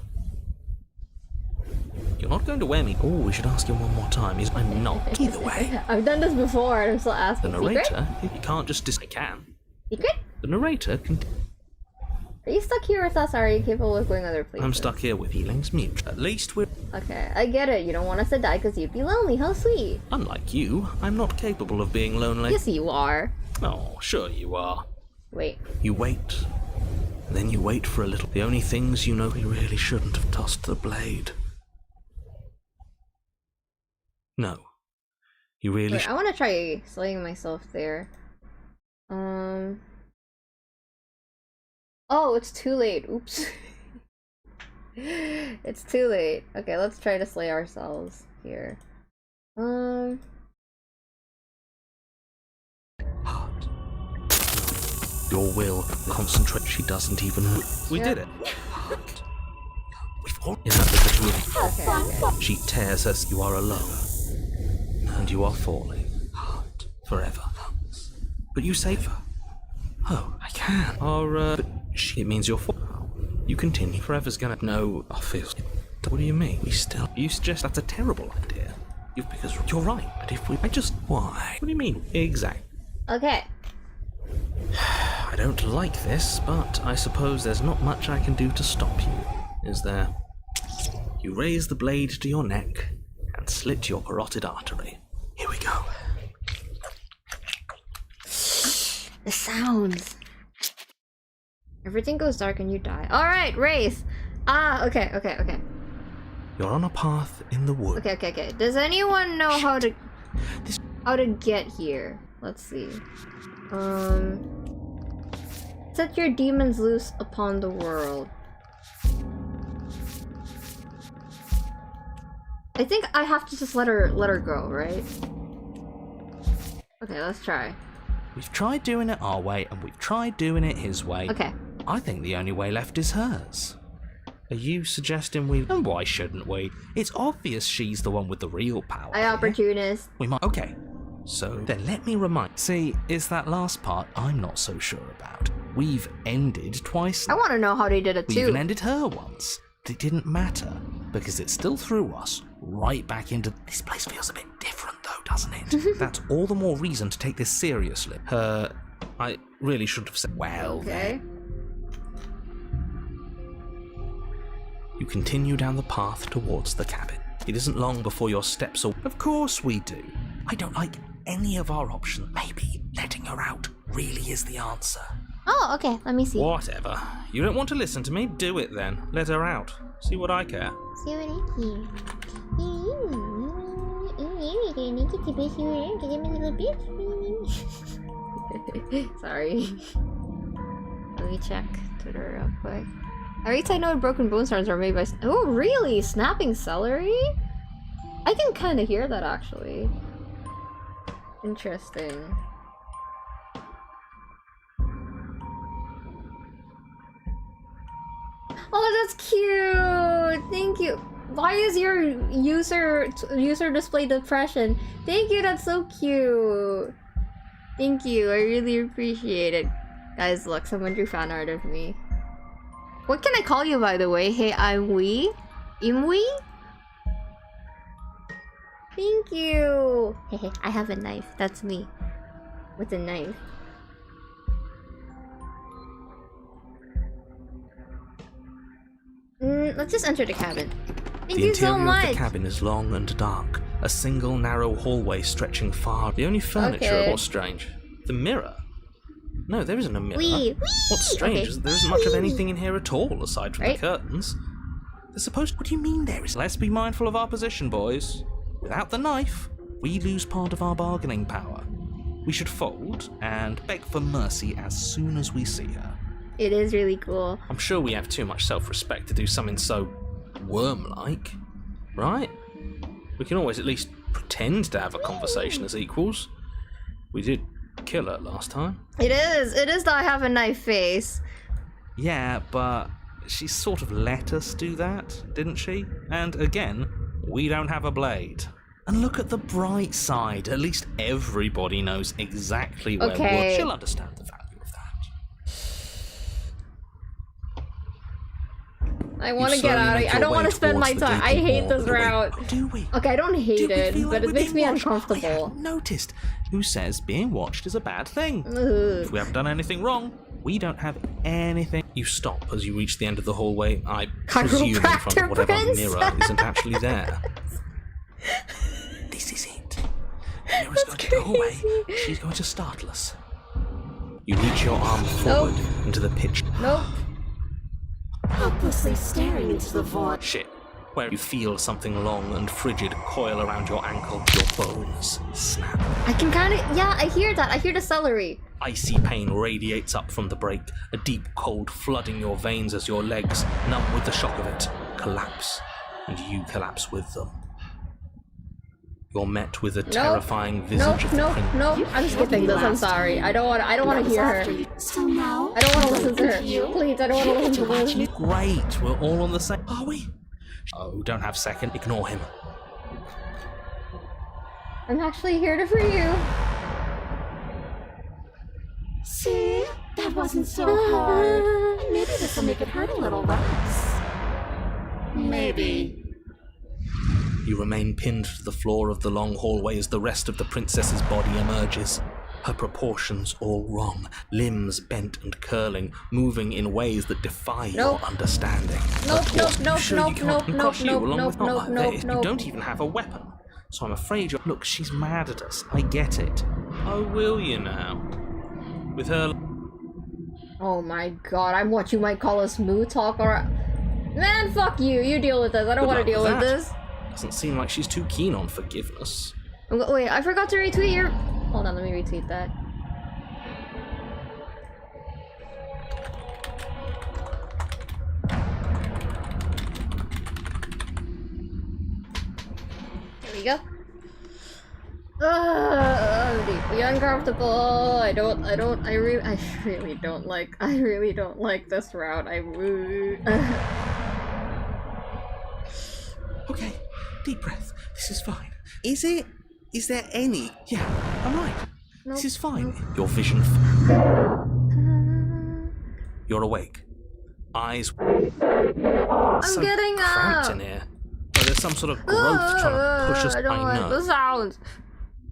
You're not going to wear me. Oh, we should ask him one more time. I'm not. Either way. I've done this before and I'm still asking. The narrator, you can't just I can. Secret? The narrator can. Are you stuck here with us, or are you capable of going other places? I'm stuck here with healings mute. At least we're... Okay, I get it. You don't want us to die because you'd be lonely. How sweet. Unlike you, I'm not capable of being lonely. Yes, you are. Oh, sure you are. Wait. You wait. And then you wait for a little. The only things you know, we really shouldn't have tossed the blade. No. You really Wait, I want to try slaying myself there. Oh, it's too late. Oops. It's too late. Okay, let's try to slay ourselves here. Heart. Your will, concentrate. She doesn't even. We did it. Heart. We've all. Okay. She tears us. You are alone, and you are falling. Heart. Forever. But you save her. Oh, I can. Or but it means you're falling. You continue. Forever's gonna. No, I feel. What do you mean? We still. You suggest that's a terrible idea. Because you're right. But if we. Why? What do you mean? Exactly. Okay. I don't like this, but I suppose there's not much I can do to stop you, is there? You raise the blade to your neck and slit your carotid artery. Here we go. The sounds. Everything goes dark and you die. Alright, Wraith! Ah, okay. You're on a path in the woods. Okay. Does anyone know how to get here? Let's see. Set your demons loose upon the world. I think I have to just let her go, right? Okay, let's try. We've tried doing it our way, and we've tried doing it his way. Okay. I think the only way left is hers. Are you suggesting we... And why shouldn't we? It's obvious she's the one with the real power. Opportunist. We might... Okay. So, then let me remind... See, it's that last part I'm not so sure about. We've ended twice. I want to know how they did it too. We even ended her once. It didn't matter, because it still threw us right back into... This place feels a bit different though, doesn't it? That's all the more reason to take this seriously. I really should have said... Well, okay. Then. You continue down the path towards the cabin. It isn't long before your steps are... Of course we do. I don't like any of our options. Maybe letting her out really is the answer. Oh, okay. Let me see. Whatever. You don't want to listen to me? Do it then. Let her out. See what I care. See what I care. Sorry. me check Twitter real quick. I already I know broken bone stars are made by. Oh, really? Snapping celery? I can kind of hear that actually. Interesting. Oh, that's cute! Thank you. Why is your user display depression? Thank you, that's so cute. Thank you, I really appreciate it. Guys, look, someone drew fan art of me. What can I call you, by the way? Hey, I'm Wee? Imwee? Thank you! Hehe, I have a knife. That's me. With a knife. Let's just enter the cabin. Thank you so much! The interior of the cabin is long and dark. A single narrow hallway stretching far. The only furniture... What's strange? The mirror? No, there isn't a mirror. What's strange is there isn't much of anything in here at all, aside from the curtains. There's supposed... What do you mean there is? Let's be mindful of our position, boys. Without the knife, we lose part of our bargaining power. We should fold and beg for mercy as soon as we see her. It is really cool. I'm sure we have too much self-respect to do something so worm-like, right? We can always at least pretend to have a conversation as equals. We did kill her last time. It is that I have a knife face. Yeah, but she sort of let us do that, didn't she? And again, we don't have a blade. And look at the bright side. At least everybody knows exactly where we are. She'll understand the value of that. I want to get out of here. I don't want to spend my time. I hate this route. Do we? Okay, I don't hate it, but it makes me uncomfortable. I haven't noticed. Who says being watched is a bad thing? Ugh. If we haven't done anything wrong, we don't have anything. You stop as you reach the end of the hallway. I presume in front of whatever mirror isn't actually there. This is it. The mirror's going to go away. She's going to startle us. You reach your arm forward into the pitch. Nope. Helplessly staring into the void. Shit. Where you feel something long and frigid coil around your ankle. Your bones snap. I can kind of... Yeah, I hear that. I hear the celery. Icy pain radiates up from the break, a deep cold flooding your veins as your legs, numb with the shock of it, collapse, and you collapse with them. You're met with a terrifying visage of the prince. Nope. I'm skipping this. I'm sorry. I don't want to hear her. So now, I don't want to listen to her. Please, I don't want to listen to her. Great. We're all on the same. Are we? Oh, don't have second. Ignore him. I'm actually here for you. See? That wasn't so hard. Maybe this will make it hurt a little less. Maybe. You remain pinned to the floor of the long hallway as the rest of the princess's body emerges. Her proportions all wrong, limbs bent and curling, moving in ways that defy your understanding. Nope. You don't even have a weapon. So I'm afraid you're... Look, she's mad at us. I get it. Oh, will you now? With her... Oh my god, I'm what you might call a smooth talker. Man, fuck you. You deal with this. I don't want to deal with this. Doesn't seem like she's too keen on forgiveness. Wait, I forgot to retweet your... Hold on, let me retweet that. There we go. I'm deeply uncomfortable. I really don't like this route. Okay, deep breath. This is fine. Is it? Is there any? Yeah, I'm right. Nope. This is fine. Nope. Your vision. You're awake. Eyes. I'm getting cramped in here. Or there's some sort of growth trying to push us. I don't like the sound.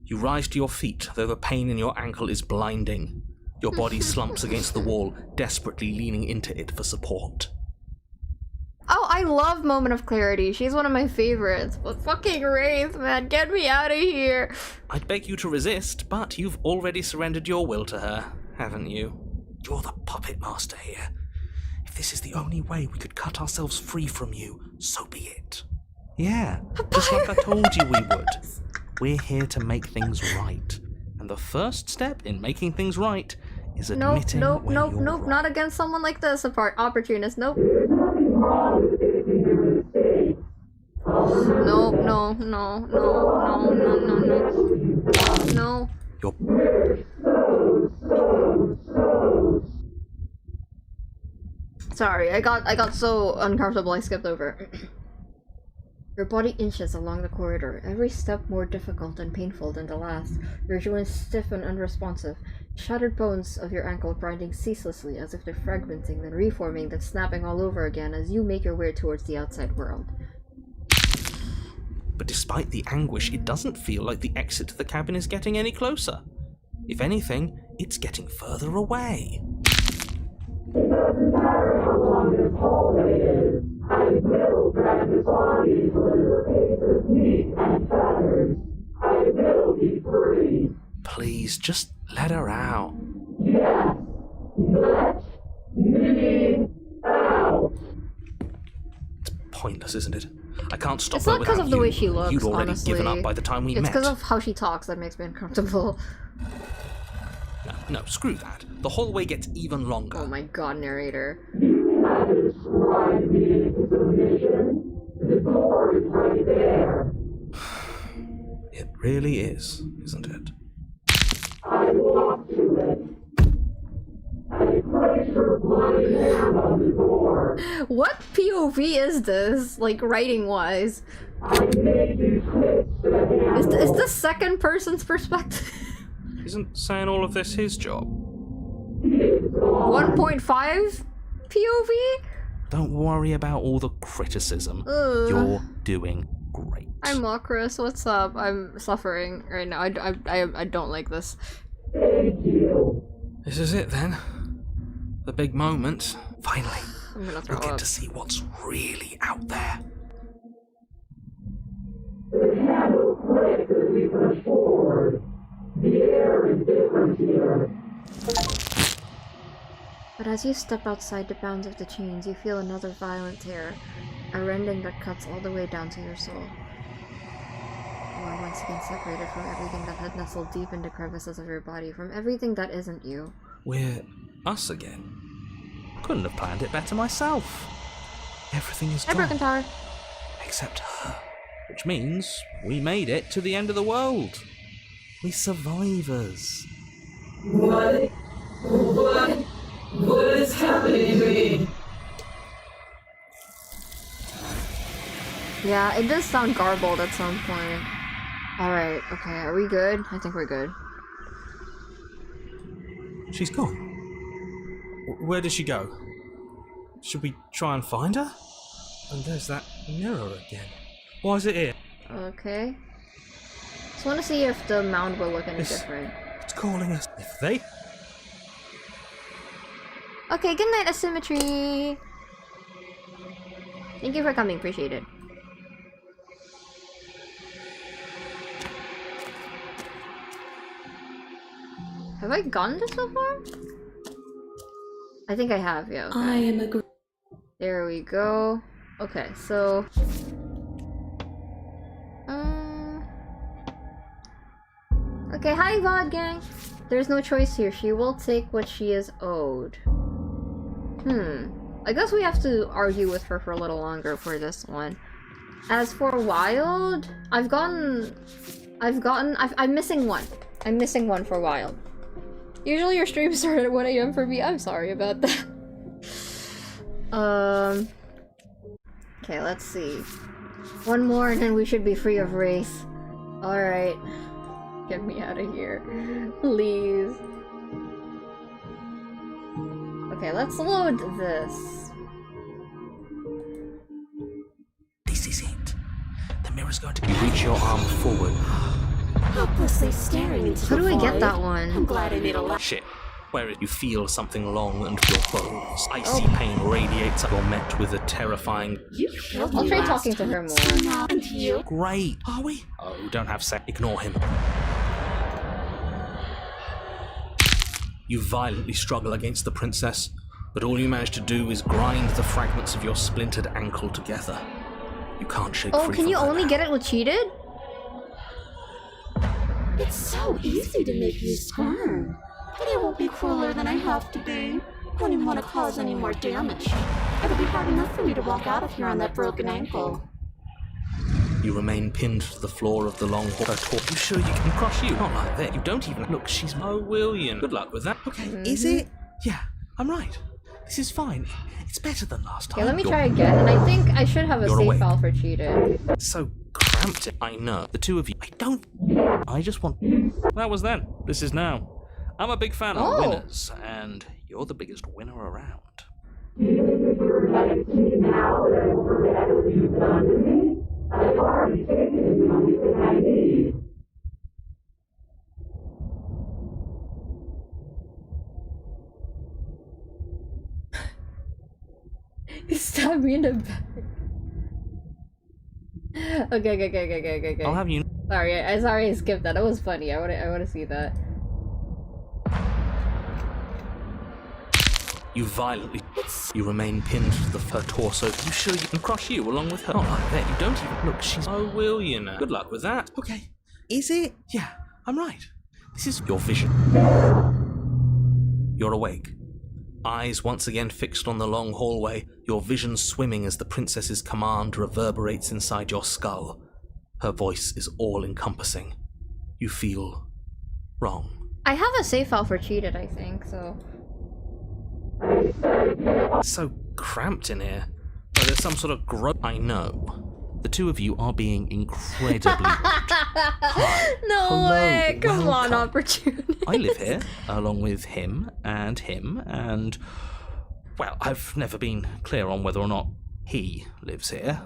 You rise to your feet, though the pain in your ankle is blinding. Your body slumps against the wall, desperately leaning into it for support. Oh, I love Moment of Clarity. She's one of my favorites. But fucking Wraith, man, get me out of here. I'd beg you to resist, but you've already surrendered your will to her, haven't you? You're the puppet master here. If this is the only way we could cut ourselves free from you, so be it. Yeah, just like I told you we would. We're here to make things right. And the first step in making things right is admitting where you're nope, wrong. not against someone like this, opportunist, nope. No. You're Sorry, I got so uncomfortable I skipped over. Your body inches along the corridor, every step more difficult and painful than the last. Your joints stiff and unresponsive, shattered bones of your ankle grinding ceaselessly as if they're fragmenting, then reforming, then snapping all over again as you make your way towards the outside world. But despite the anguish, it doesn't feel like the exit to the cabin is getting any closer. If anything, it's getting further away. It doesn't matter how long this hallway is. I will drag this body to a piece of meat and feathers. I will be free. Please, just let her out. Yes. Let me out. It's pointless, isn't it? I can't stop It's her not because without of the you. way she looks, You'd already honestly. given up by the time we It's met. because of how she talks that makes me uncomfortable. No, screw that. The hallway gets even longer. Oh my god, narrator. You have described me into submission. The door is right there. It really is, isn't it? I walk to it. I place your bloody hand on the door. What POV is this? Like, writing-wise? I make you twitch the hand. Is this second person's perspective? Isn't saying all of this his job? 1.5 POV? Don't worry about all the criticism. Ugh. You're doing great. I'm Chris. What's up? I'm suffering right now. I don't like this. Thank you. This is it then. The big moment. Finally, I'm gonna throw we'll get up. to see what's really out there. The handle clicked as we push forward. The air is different here. But as you step outside the bounds of the chains, you feel another violent tear, a rending that cuts all the way down to your soul. You are once again separated from everything that had nestled deep in the crevices of your body, from everything that isn't you. We're us again. Couldn't have planned it better myself. Everything is Hi, gone. Broken Tower. Except her. Which means we made it to the end of the world. We survivors. What is happening to me? Yeah, it does sound garbled at some point. Alright, okay, are we good? I think we're good. She's gone. Where did she go? Should we try and find her? And there's that mirror again. Why is it here? Okay. Just want to see if the mound will look any different. It's calling us. If they... Okay, good night, Asymmetry! Thank you for coming, appreciate it. Have I gotten this so far? I think I have, yeah. Okay. I am a There we go. Okay, so... Okay, hi VOD gang! There's no choice here. She will take what she is owed. I guess we have to argue with her for a little longer for this one. As for Wild, I'm missing one. I'm missing one for Wild. Usually your streams start at 1 AM for me. I'm sorry about that. Okay, let's see. One more and then we should be free of Wraith. Alright. Get me out of here. Please. Okay, let's load this. This is it. The mirror's going to reach your arm forward. helplessly staring into How the do I get void. that one? I'm glad I made a laugh. Shit. Where you feel something long under your bones. Icy pain radiates up. You're met with a terrifying... I'll try talking to her more. And you? Great. Are we? Oh, don't have sex. Ignore him. You violently struggle against the princess, but all you manage to do is grind the fragments of your splintered ankle together. You can't shake free Oh, can from you her only now. get it with cheated? It's so easy to make you squirm. But I won't be crueler than I have to be. I don't even want to cause any more damage. It'll be hard enough for me to walk out of here on that broken ankle. You remain pinned to the floor of the long hall. You sure you can crush you? Not like that. You don't even look. She's William. Good luck with that. Okay, is it? Yeah, I'm right. This is fine. It's better than last time. Yeah, let me try again, and I think I should have a save file for cheated. So cramped. I know. The two of you. I just want. That was then. This is now. I'm a big fan of winners, and you're the biggest winner around. Even if you're nice to me now that I will forget what you've done to me, I've already taken the only thing I need. You stabbed me in the back. Okay. I'll have you. Sorry, I skipped that. That was funny. I wanna see that. You violently. You remain pinned to her torso. You sure you can crush you along with her? Not like that. You don't even look. She's William. Good luck with that. Okay. Is it? Yeah, I'm right. This is your vision. You're awake. Eyes once again fixed on the long hallway, your vision swimming as the princess's command reverberates inside your skull. Her voice is all-encompassing. You feel wrong. I have a save file for cheated, I think, so... So cramped in here. Like there's some sort of I know. The two of you are being incredibly rude. Hi. No Hello, way! Come welcome. on, opportunity. I live here, along with him, and... Well, I've never been clear on whether or not he lives here.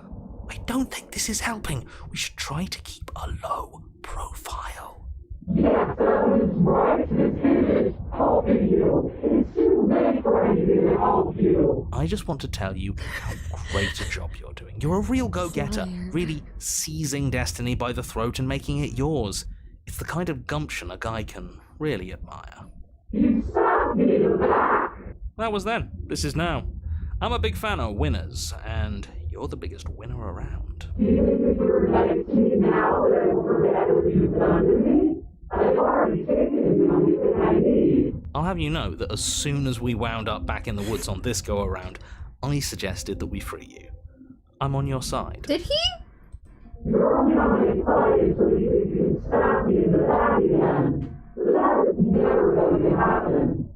I don't think this is helping. We should try to keep a low profile. Yes, that is right. It is helping you. It's too late for anything to help you. I just want to tell you how great a job you're doing. You're a real go-getter, really seizing destiny by the throat and making it yours. It's the kind of gumption a guy can really admire. You stabbed me in the back. That was then. This is now. I'm a big fan of winners, and you're the biggest winner around. Even if you're nice to me now that I will forget what you've done to me, I've already taken the only thing I need. I'll have you know that as soon as we wound up back in the woods on this go-around, I suggested that we free you. I'm on your side. Did he? You're only on my side until you can stab me in the back again. That is never going to happen.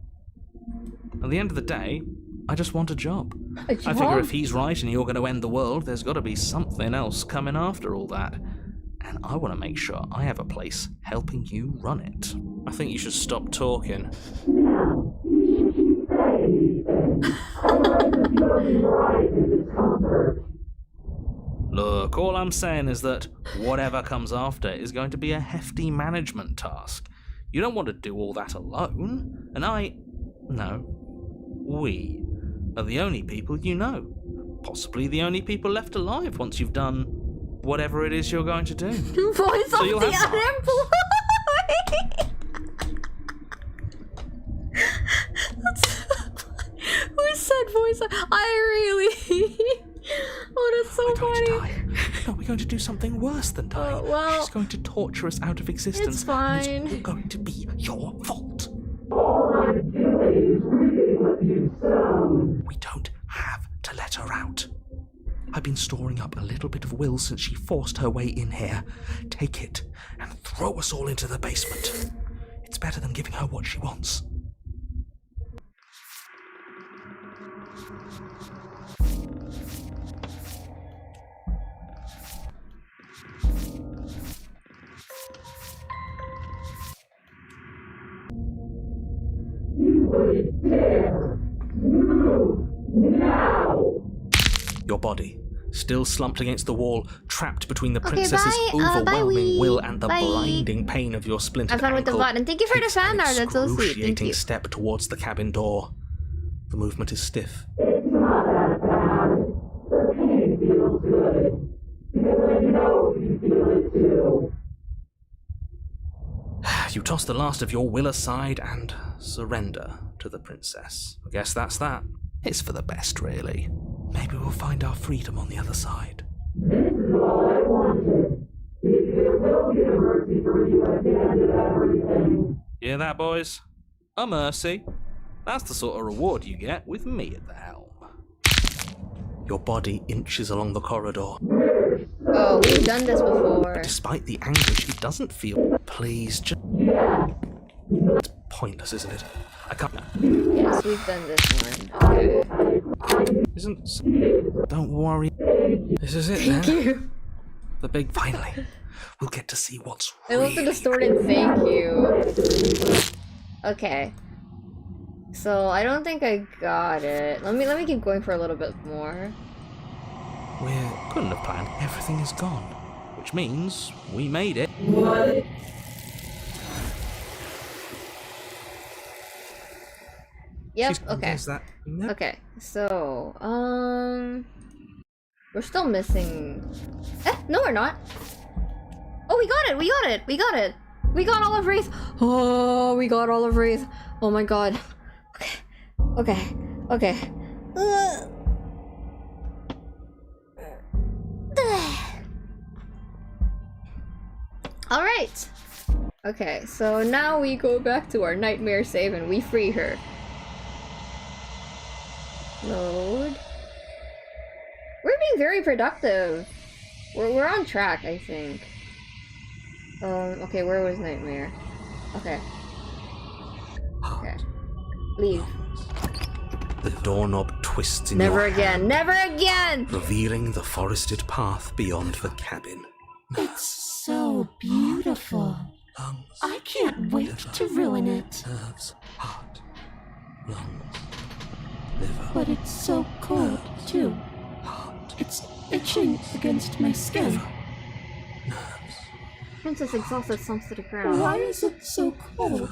At the end of the day, I just want a job. A job? I figure if he's right and you're going to end the world, there's got to be something else coming after all that. And I want to make sure I have a place helping you run it. I think you should stop talking. Now, you should keep saying these things. Otherwise, it's going to be right in discomfort. Look, all I'm saying is that whatever comes after is going to be a hefty management task. You don't want to do all that alone. And we are the only people you know. Possibly the only people left alive once you've done whatever it is you're going to do. Voice So of you'll the have unemployed! Who said voice of... I really... Oh, that's so We're going to funny. die. No, we're going to do something worse than die. well, She's going to torture us out of existence. it's fine. And it's all going to be your fault. All I'm doing is reading what you've sown. We don't have to let her out. I've been storing up a little bit of will since she forced her way in here. Take it and throw us all into the basement. It's better than giving her what she wants. You wouldn't dare. Move now. Your body, still slumped against the wall, trapped between the Okay, princess's bye, overwhelming will and the bye. blinding pain of your splintered Have fun with the ankle, button. Thank you for the takes an fan art. That's so sweet. Thank excruciating you. step towards the cabin door. The movement is stiff. It's not that bad. The pain feels good. Because I know you feel it too. You toss the last of your will aside and surrender to the princess. I guess that's that. It's for the best, really. Maybe we'll find our freedom on the other side. This is all I wanted. If there will be a mercy for you at the end of everything. Hear that, boys? A mercy. That's the sort of reward you get with me at the helm. Your body inches along the corridor. Oh, we've done this before. But despite the anguish, it doesn't feel... Please, just... It's pointless, isn't it? I can't... Yes, we've done this one. Okay. Isn't... Don't worry. This is it, Thank you. The big... Finally. We'll get to see what's I love the distorted thank you. Okay. So, I don't think I got it. Let me keep going for a little bit more. We couldn't have planned. Everything is gone. Which means we made it. What? Yep, She's, okay. That, no. Okay, so, we're still missing... no we're not! Oh, we got it! We got it! We got it! We got all of Wraith! Oh, we got all of Wraith! Oh my god. Okay. Okay. Okay. Alright! Okay, so now we go back to our nightmare save and we free her. Load. We're being very productive. We're on track, I think. Okay, where was nightmare? Okay. Okay. Leave. The doorknob twists in Never your again. hand, Never again! revealing the forested path beyond the cabin. It's so beautiful. Lungs, I can't wait to ruin it. nerves, heart, lungs, liver, But it's so cold, too. heart, It's itching against my skin. nerves. Princess exhausted slumps to the ground. Why is it so cold?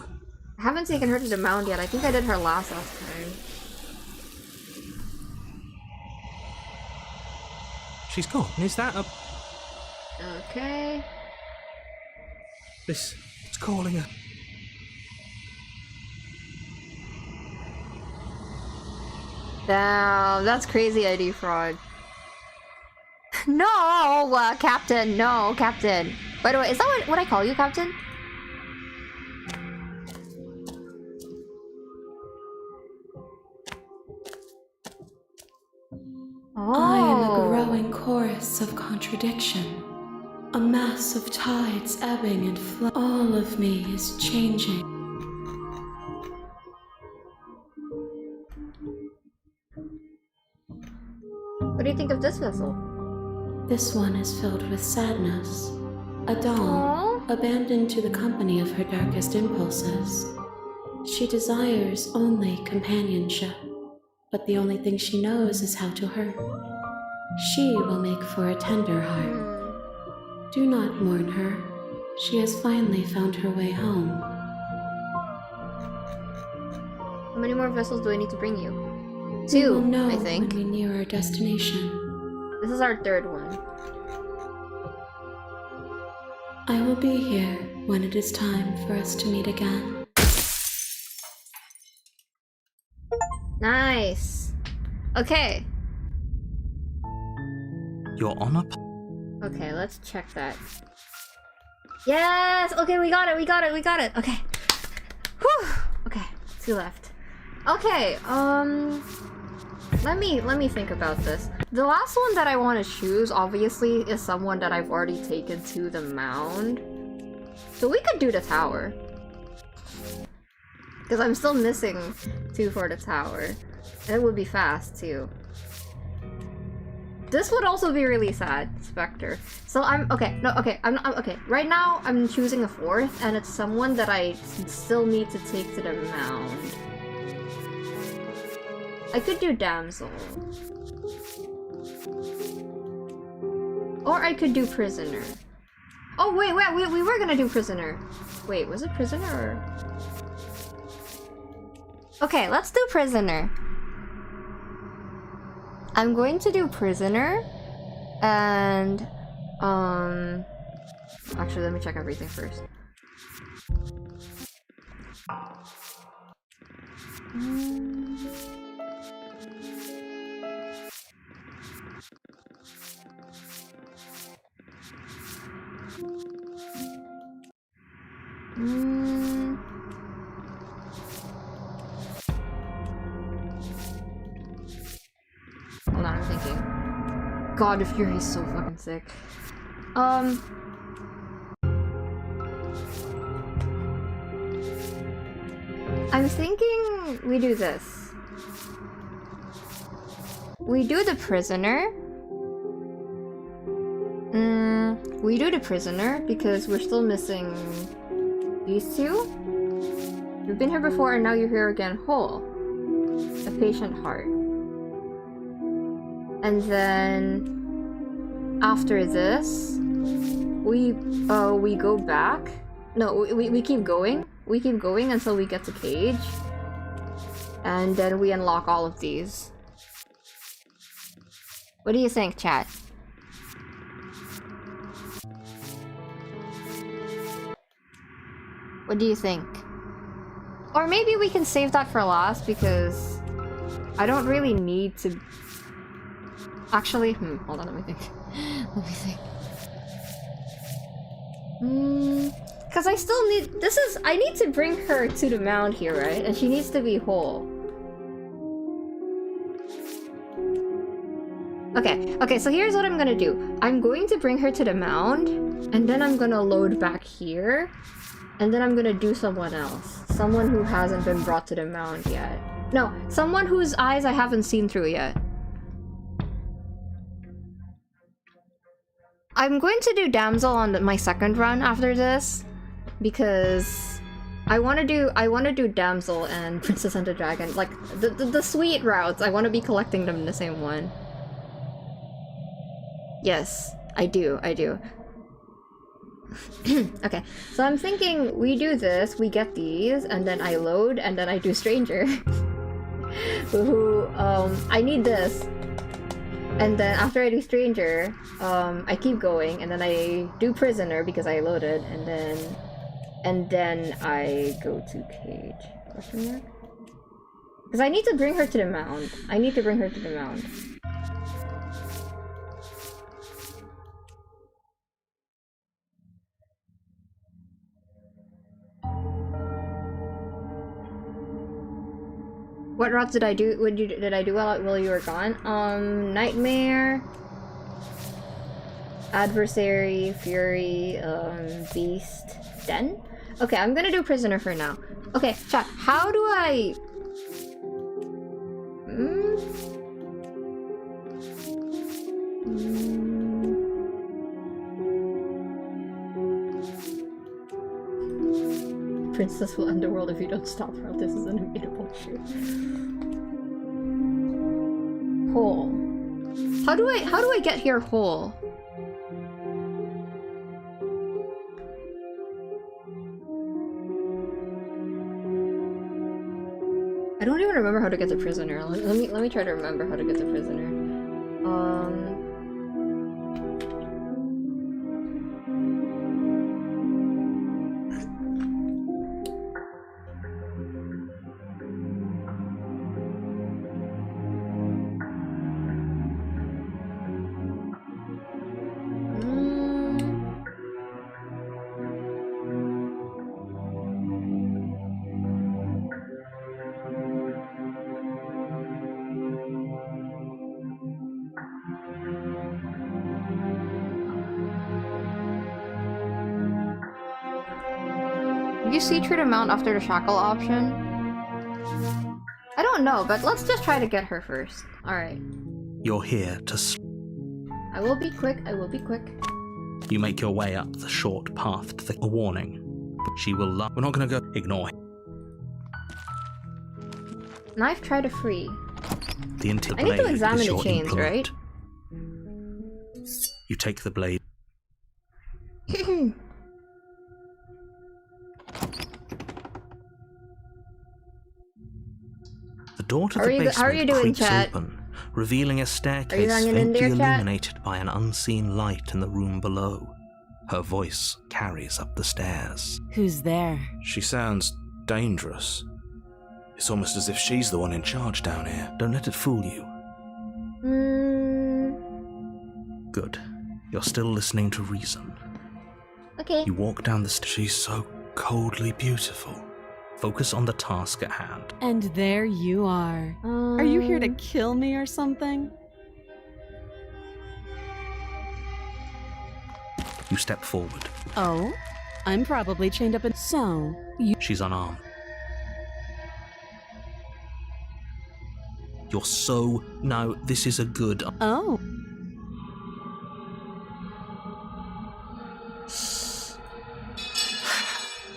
I haven't taken her to the mound yet. I think I did her last time. She's gone. Is that a... Okay. It's calling her. Damn, that's crazy ID fraud. No, Captain. No, Captain. By the way, is that what I call you, Captain? I am a growing chorus of contradiction. A mass of tides ebbing and flowing. All of me is changing. What do you think of this vessel? This one is filled with sadness. A doll, abandoned to the company of her darkest impulses. She desires only companionship, but the only thing she knows is how to hurt. She will make for a tender heart. Do not mourn her. She has finally found her way home. How many more vessels do I need to bring you? We will 2, know I think. when we near our destination. This is our 3rd one. I will be here when it is time for us to meet again. Nice. Okay. You're on a... Okay, let's check that. Yes! Okay, we got it, we got it, we got it. Okay. Whew. Okay, 2 left. Okay, let me think about this. The last one that I want to choose, obviously, is someone that I've already taken to the mound. So we could do the tower. Because I'm still missing 2 for the tower. And it would be fast, too. This would also be really sad, Spectre. So I'm okay. No, okay. I'm okay. Right now, I'm choosing a 4th, and it's someone that I still need to take to the mound. I could do Damsel, or I could do Prisoner. Oh wait, we were gonna do Prisoner. Wait, was it Prisoner or? Okay, let's do Prisoner. I'm going to do Prisoner, and actually, let me check everything first. God, the Fury is so fucking sick. I'm thinking we do this. We do the prisoner. We do the prisoner because we're still missing these two. You've been here before and now you're here again whole. A patient heart. And then after this, we go back. No, we keep going. We keep going until we get to cage. And then we unlock all of these. What do you think, chat? What do you think? Or maybe we can save that for last because I don't really need to... Actually, hold on, let me think. Let me think. Because I still need... I need to bring her to the mound here, right? And she needs to be whole. Okay, so here's what I'm gonna do. I'm going to bring her to the mound, and then I'm gonna load back here, and then I'm gonna do someone else. Someone who hasn't been brought to the mound yet. No, someone whose eyes I haven't seen through yet. I'm going to do Damsel on my second run after this, because I want to do Damsel and Princess and the Dragon, like the sweet routes. I want to be collecting them in the same one. Yes, I do. Okay, so I'm thinking we do this, we get these, and then I load, and then I do Stranger. I need this. And then after I do Stranger, I keep going, and then I do Prisoner because I loaded, and then I go to Cage. Question mark? Because I need to bring her to the mound. What routes did I do? Did I do while you were gone? Nightmare, Adversary, Fury, Beast, Den? Okay, I'm gonna do Prisoner for now. Okay, chat, how do I... Princess will underworld if you don't stop her. This is an unbeatable shoot. Whole. How do I get here whole? I don't even remember how to get the prisoner. Let me try to remember how to get the prisoner. You see True to Mount after the shackle option? I don't know, but let's just try to get her first. Alright. You're here to I will be quick. You make your way up the short path to a warning. She will We're not gonna go. Ignore him. Knife, try to free. The I need to examine the chains, right? You take the blade. The door to the basement creaks open, revealing a staircase faintly illuminated by an unseen light in the room below. Her voice carries up the stairs. Who's there? She sounds dangerous. It's almost as if she's the one in charge down here. Don't let it fool you. Good. You're still listening to reason. Okay. You walk down the stairs. She's so coldly beautiful. Focus on the task at hand. And there you are. Are you here to kill me or something? You step forward. Oh? I'm probably chained up in... So, you... She's unarmed. You're so... No, this is a good... Oh.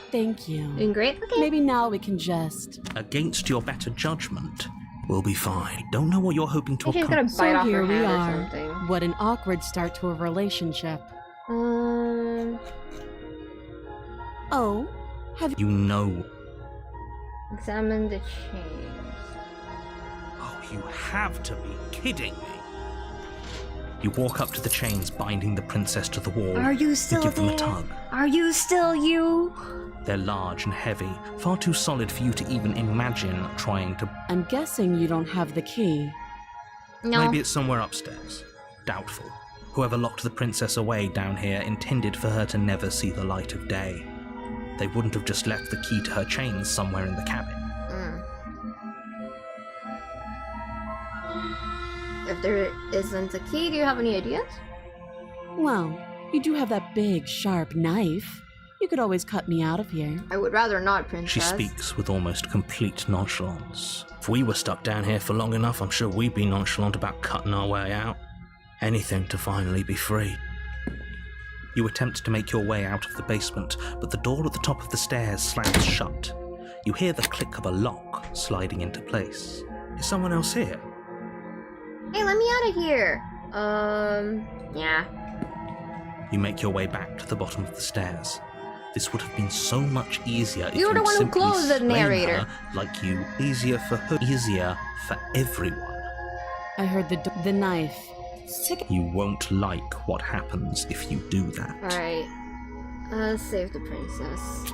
Thank you. Doing great? Okay. Maybe now we can just... Against your better judgment, we'll be fine. Don't know what you're hoping to She's gonna accomplish. bite off here her we hand or are. something. What an awkward start to a relationship. Oh? You know... Examine the chains. Oh, you have to be kidding me. You walk up to the chains binding the princess to the wall. Are you still give them there? a tug. Are you still you? They're large and heavy, far too solid for you to even imagine trying to... I'm guessing you don't have the key. No. Maybe it's somewhere upstairs. Doubtful. Whoever locked the princess away down here intended for her to never see the light of day. They wouldn't have just left the key to her chains somewhere in the cabin. If there isn't a key, do you have any ideas? Well, you do have that big, sharp knife. You could always cut me out of here. I would rather not, princess. She speaks with almost complete nonchalance. If we were stuck down here for long enough, I'm sure we'd be nonchalant about cutting our way out. Anything to finally be free. You attempt to make your way out of the basement, but the door at the top of the stairs slams shut. You hear the click of a lock sliding into place. Is someone else here? Hey, let me out of here! Yeah. You make your way back to the bottom of the stairs. This would have been so much easier if You're the you'd one who simply closed the slain narrator. her like you. Easier for her, easier for everyone. I heard the knife. You won't like what happens if you do that. Alright. Save the princess.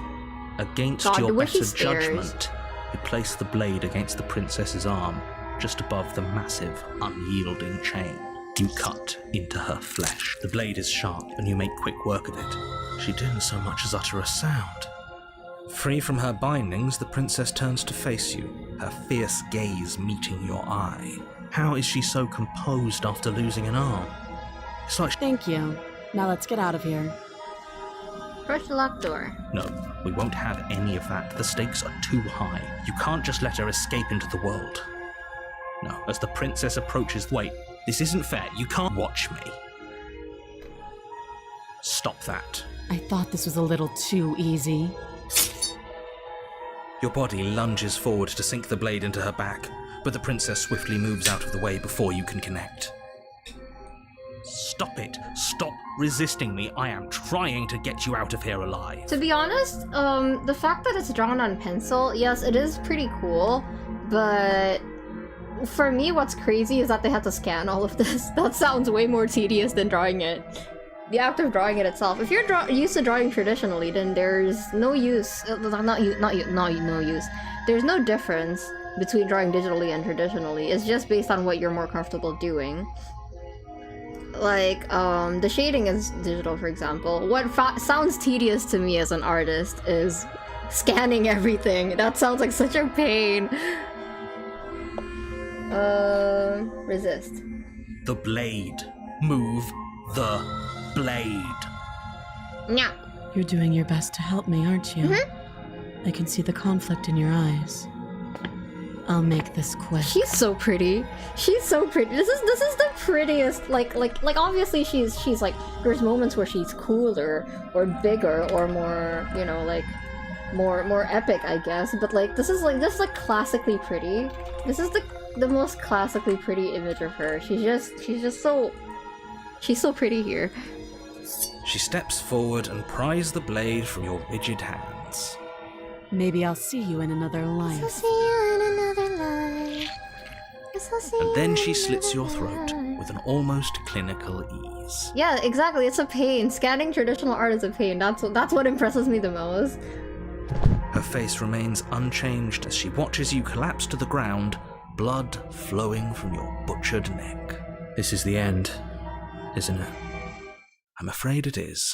Against God, your the way she better stares. judgment, you place the blade against the princess's arm, just above the massive, unyielding chain. You cut into her flesh. The blade is sharp, and you make quick work of it. She didn't so much as utter a sound. Free from her bindings, the princess turns to face you, her fierce gaze meeting your eye. How is she so composed after losing an arm? It's like Thank you. Now let's get out of here. Push the locked door. No, we won't have any of that. The stakes are too high. You can't just let her escape into the world. No, as the princess approaches... Wait, this isn't fair. You can't watch me. Stop that. I thought this was a little too easy. Your body lunges forward to sink the blade into her back, but the princess swiftly moves out of the way before you can connect. Stop it. Stop resisting me. I am trying to get you out of here alive. To be honest, the fact that it's drawn on pencil, yes, it is pretty cool, but for me, what's crazy is that they had to scan all of this. That sounds way more tedious than drawing it. The act of drawing it itself. If you're used to drawing traditionally, then there's no use. No use. There's no difference between drawing digitally and traditionally. It's just based on what you're more comfortable doing. Like, the shading is digital, for example. What sounds tedious to me as an artist is scanning everything. That sounds like such a pain. Resist. The blade. Move the blade. Yeah. You're doing your best to help me, aren't you? I can see the conflict in your eyes. I'll make this quick. She's so pretty. She's so pretty. This is the prettiest. Like obviously she's like, there's moments where she's cooler or bigger or more, you know, like more epic, I guess. But like this is like classically pretty. This is the most classically pretty image of her. She's so pretty here. She steps forward and pries the blade from your rigid hands. Maybe I'll see you in another life. And then she slits your throat with an almost clinical ease. Yeah, exactly. It's a pain. Scanning traditional art is a pain. That's what impresses me the most. Her face remains unchanged as she watches you collapse to the ground, blood flowing from your butchered neck. This is the end, isn't it? I'm afraid it is.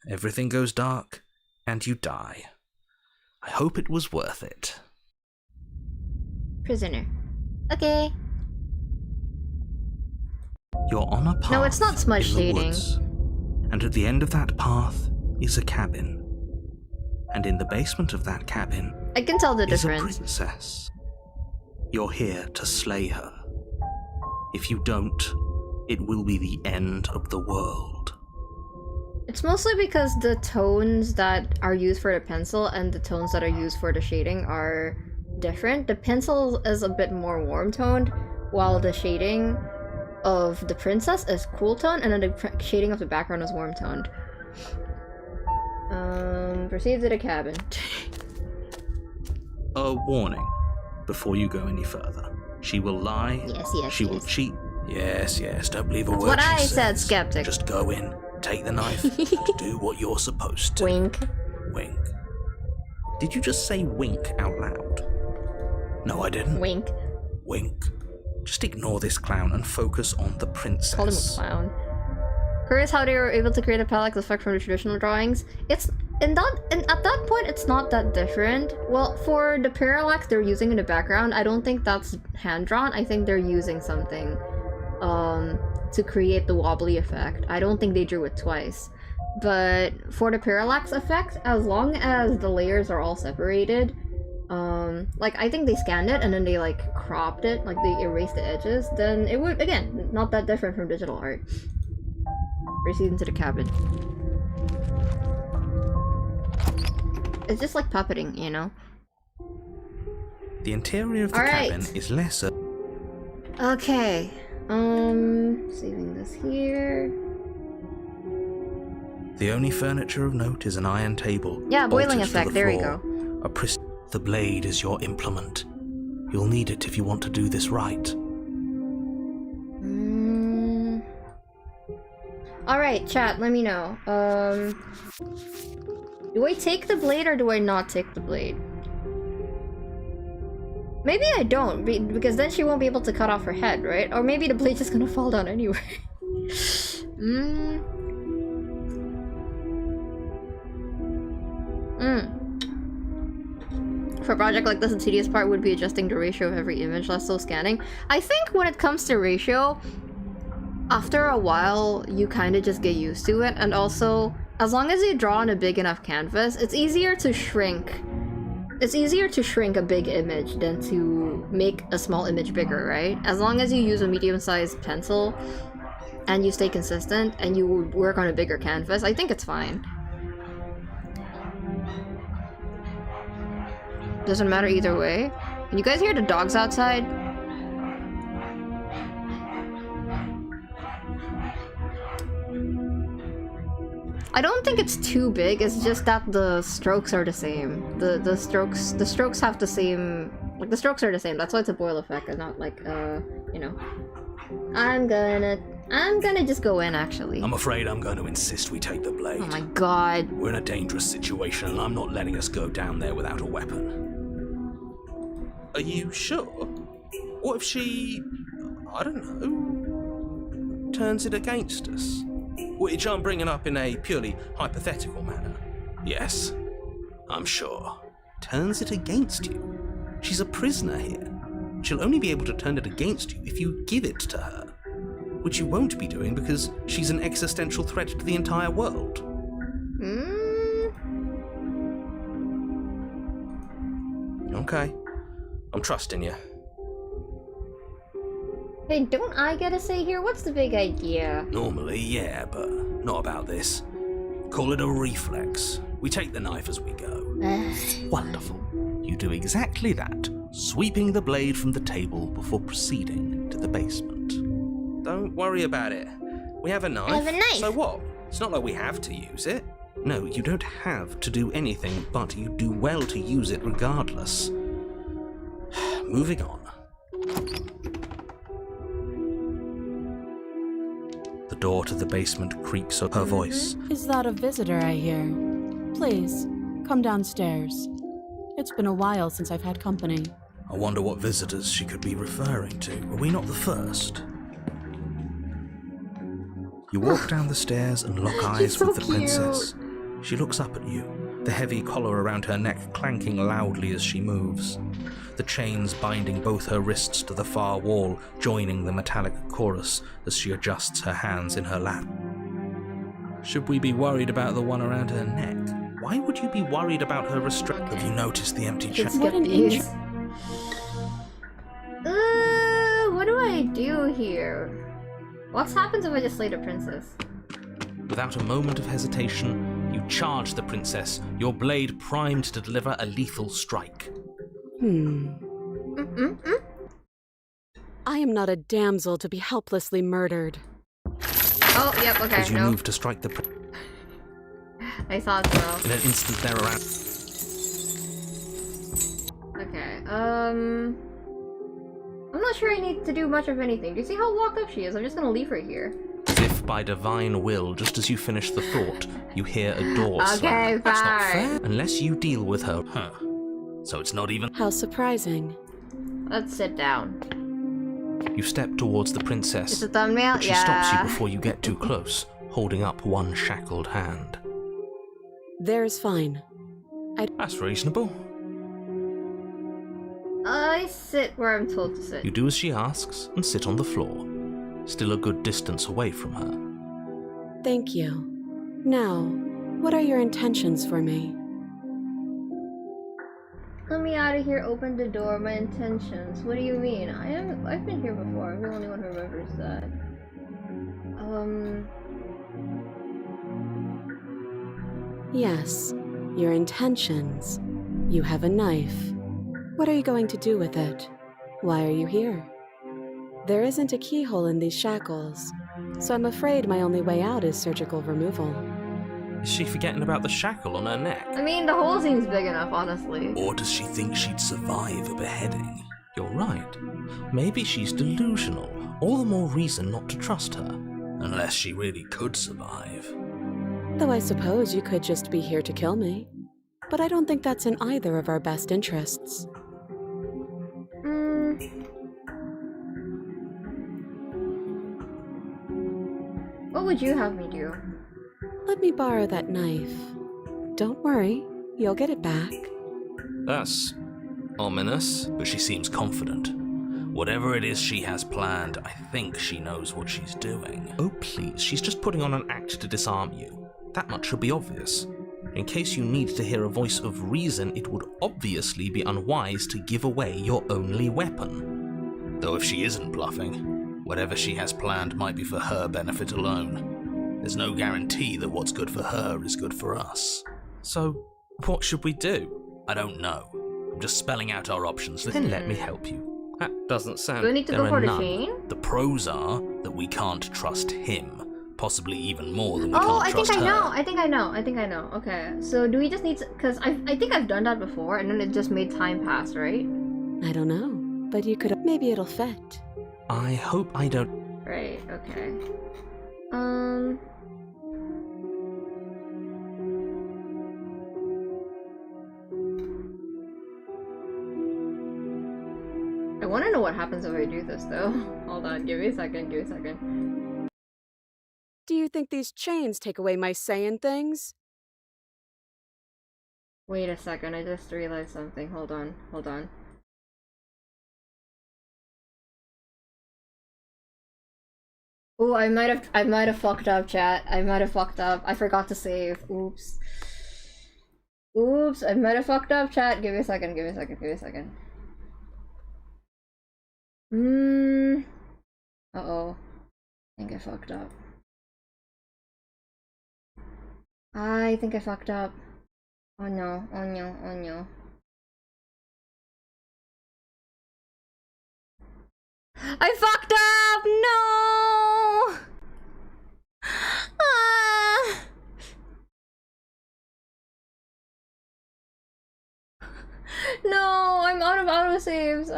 Everything goes dark, and you die. I hope it was worth it. Prisoner. Okay. You're on a path. No, it's not smudge in the shading. woods. And at the end of that path is a cabin. And in the basement of that cabin I can tell the is a difference. princess. You're here to slay her. If you don't, it will be the end of the world. It's mostly because the tones that are used for the pencil and the tones that are used for the shading are different. The pencil is a bit more warm toned, while the shading of the princess is cool toned, and then the shading of the background is warm toned. Proceed to the cabin. A warning before you go any further. She will lie. Yes, She will cheat. Yes, don't believe a word What she I says. said, skeptic. Just go in, take the knife, and do what you're supposed to. Wink. Wink. Did you just say wink out loud? No, I didn't. Wink. Wink. Just ignore this clown and focus on the princess. Called him a clown. Curious how they were able to create a parallax effect from the traditional drawings. It's at that point it's not that different. Well, for the parallax they're using in the background, I don't think that's hand drawn. I think they're using something to create the wobbly effect. I don't think they drew it twice. But for the parallax effect, as long as the layers are all separated, like I think they scanned it and then they like cropped it, like they erased the edges, then it would, again, not that different from digital art. Proceed into the cabin. It's just like puppeting, you know? The interior of the cabin is lesser. Okay. Saving this here. The only furniture of note is an iron table. Yeah, boiling bolted to effect, the there you floor. go. The blade is your implement. You'll need it if you want to do this right. Alright, chat, let me know. Do I take the blade or do I not take the blade? Maybe I don't, because then she won't be able to cut off her head, right? Or maybe the blade's just gonna fall down anyway. For a project like this, the tedious part would be adjusting the ratio of every image, less so scanning. I think when it comes to ratio, after a while, you kind of just get used to it, and also, as long as you draw on a big enough canvas, it's easier to shrink. It's easier to shrink a big image than to make a small image bigger, right? As long as you use a medium-sized pencil, and you stay consistent, and you work on a bigger canvas, I think it's fine. Doesn't matter either way. Can you guys hear the dogs outside? I don't think it's too big, it's just that the strokes are the same. The strokes have the same, like the strokes are the same. That's why it's a boil effect and not like you know. I'm gonna just go in actually. I'm afraid I'm going to insist we take the blade. Oh my god. We're in a dangerous situation and I'm not letting us go down there without a weapon. Are you sure? What if she, I don't know, turns it against us? Which I'm bringing up in a purely hypothetical manner. Yes, I'm sure. Turns it against you. She's a prisoner here. She'll only be able to turn it against you if you give it to her. Which you won't be doing because she's an existential threat to the entire world. Okay. I'm trusting you. Hey, don't I get a say here? What's the big idea? Normally, yeah, but not about this. Call it a reflex. We take the knife as we go. Wonderful. You do exactly that, sweeping the blade from the table before proceeding to the basement. Don't worry about it. We have a knife. I have a knife. So what? It's not like we have to use it. No, you don't have to do anything, but you do well to use it regardless. Moving on. The door to the basement creaks up her voice. Is that a visitor I hear? Please, come downstairs. It's been a while since I've had company. I wonder what visitors she could be referring to. Are we not the first? You walk down the stairs and lock eyes with the princess. She looks up at you, the heavy collar around her neck clanking loudly as she moves. The chains binding both her wrists to the far wall, joining the metallic chorus as she adjusts her hands in her lap. Should we be worried about the one around her neck? Why would you be worried about her restraint? Okay. Have you noticed the empty chair? What an these. What do I do here? What happens if I just slay the princess? Without a moment of hesitation, you charge the princess, your blade primed to deliver a lethal strike. I am not a damsel to be helplessly murdered. Oh, yep, okay, As you no. move to strike the I thought so. in an instant they're around. Okay, I'm not sure I need to do much of anything. Do you see how locked up she is? I'm just gonna leave her here. As if by divine will, just as you finish the thought, you hear a door slam. Okay, That's not fine. fair. Unless you deal with her. Huh. So it's not even. How surprising. Let's sit down. You step towards the princess. It's a thumbnail? But she stops you before you get too close, holding up one shackled hand. There's fine. That's reasonable. I sit where I'm told to sit. You do as she asks and sit on the floor, still a good distance away from her. Thank you. Now, what are your intentions for me? Let me out of here, open the door, my intentions. What do you mean? I've been here before, I'm the only one who remembers that. Yes, your intentions. You have a knife. What are you going to do with it? Why are you here? There isn't a keyhole in these shackles, so I'm afraid my only way out is surgical removal. Is she forgetting about the shackle on her neck? I mean, the hole seems big enough, honestly. Or does she think she'd survive a beheading? You're right. Maybe she's delusional. All the more reason not to trust her. Unless she really could survive. Though I suppose you could just be here to kill me. But I don't think that's in either of our best interests. What would you have me do? Let me borrow that knife. Don't worry, you'll get it back. That's ominous, but she seems confident. Whatever it is she has planned, I think she knows what she's doing. Oh please, she's just putting on an act to disarm you. That much should be obvious. In case you need to hear a voice of reason, it would obviously be unwise to give away your only weapon. Though if she isn't bluffing, whatever she has planned might be for her benefit alone. There's no guarantee that what's good for her is good for us. So, what should we do? I don't know. I'm just spelling out our options. Then let me help you. That doesn't sound... Do I need to there go are for the none. chain? The pros are that we can't trust him. Possibly even more than we Oh, can't I trust think I her. know. I think I know. Okay, so do we just need to... Because I think I've done that before, and then it just made time pass, right? I don't know, but you could... Maybe it'll fit. I hope I don't... Right, okay. I want to know what happens if I do this, though. Hold on, give me a second, Do you think these chains take away my saying things? Wait a second, I just realized something. Hold on. Oh, I might have fucked up, chat. I might have fucked up. I forgot to save. Oops, I might have fucked up, chat. Give me a second. Uh-oh. I think I fucked up. Oh no. I fucked up! No! No, I'm out of autosaves.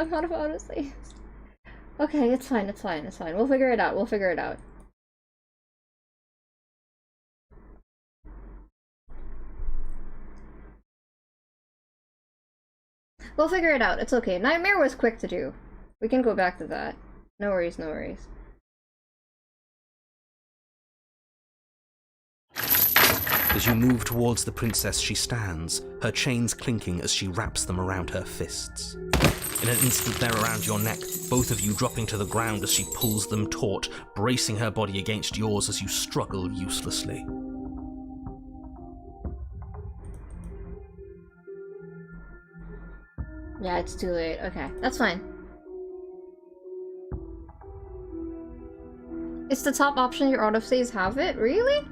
Okay, it's fine. We'll figure it out. We'll figure it out. It's okay. Nightmare was quick to do. We can go back to that. No worries. As you move towards the princess, she stands, her chains clinking as she wraps them around her fists. In an instant, they're around your neck, both of you dropping to the ground as she pulls them taut, bracing her body against yours as you struggle uselessly. Yeah, it's too late. Okay, that's fine. It's the top option your autosaves have it? Really?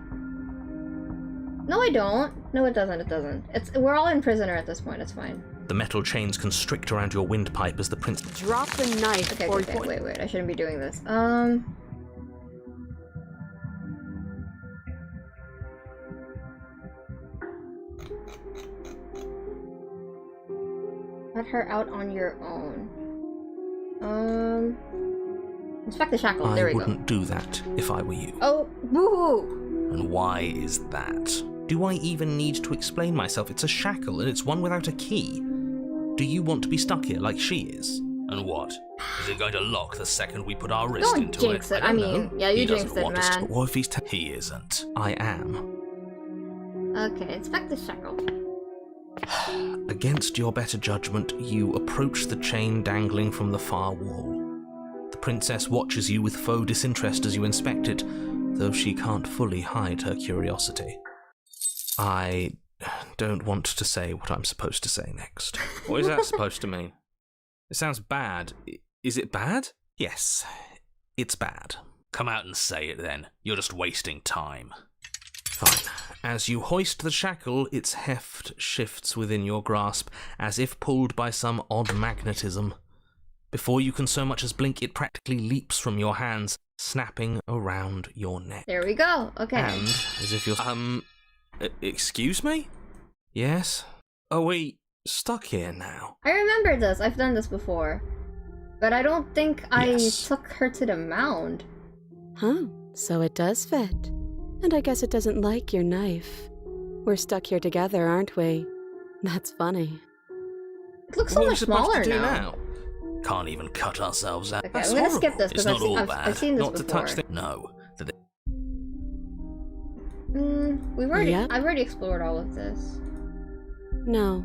No, I don't. No, it doesn't. It doesn't. We're all in prisoner at this point. It's fine. The metal chains constrict around your windpipe as the prince... Drop the knife. Okay, wait. I shouldn't be doing this. Let her out on your own. Inspect the shackle. There we go. I wouldn't do that if I were you. Oh, woohoo! And why is that? Do I even need to explain myself? It's a shackle, and it's one without a key. Do you want to be stuck here like she is? And what? Is it going to lock the second we put our wrist into jinx it. I mean, yeah, you jinxed it, man. What if he's... He isn't. I am. Okay, inspect the shackle. Against your better judgment, you approach the chain dangling from the far wall. The princess watches you with faux disinterest as you inspect it, though she can't fully hide her curiosity. I don't want to say what I'm supposed to say next. What is that supposed to mean? It sounds bad. Is it bad? Yes, it's bad. Come out and say it then. You're just wasting time. Fine. As you hoist the shackle, its heft shifts within your grasp, as if pulled by some odd magnetism. Before you can so much as blink, it practically leaps from your hands, snapping around your neck. There we go. Okay. And, as if you're... excuse me? Yes? Are we stuck here now? I remember this. I've done this before. But I don't think I took her to the mound. Huh. So it does fit. And I guess it doesn't like your knife. We're stuck here together, aren't we? That's funny. It looks so much smaller now. Can't even cut ourselves out. Okay, I'm gonna skip this because I've seen this not before. To touch no. I've already explored all of this. No.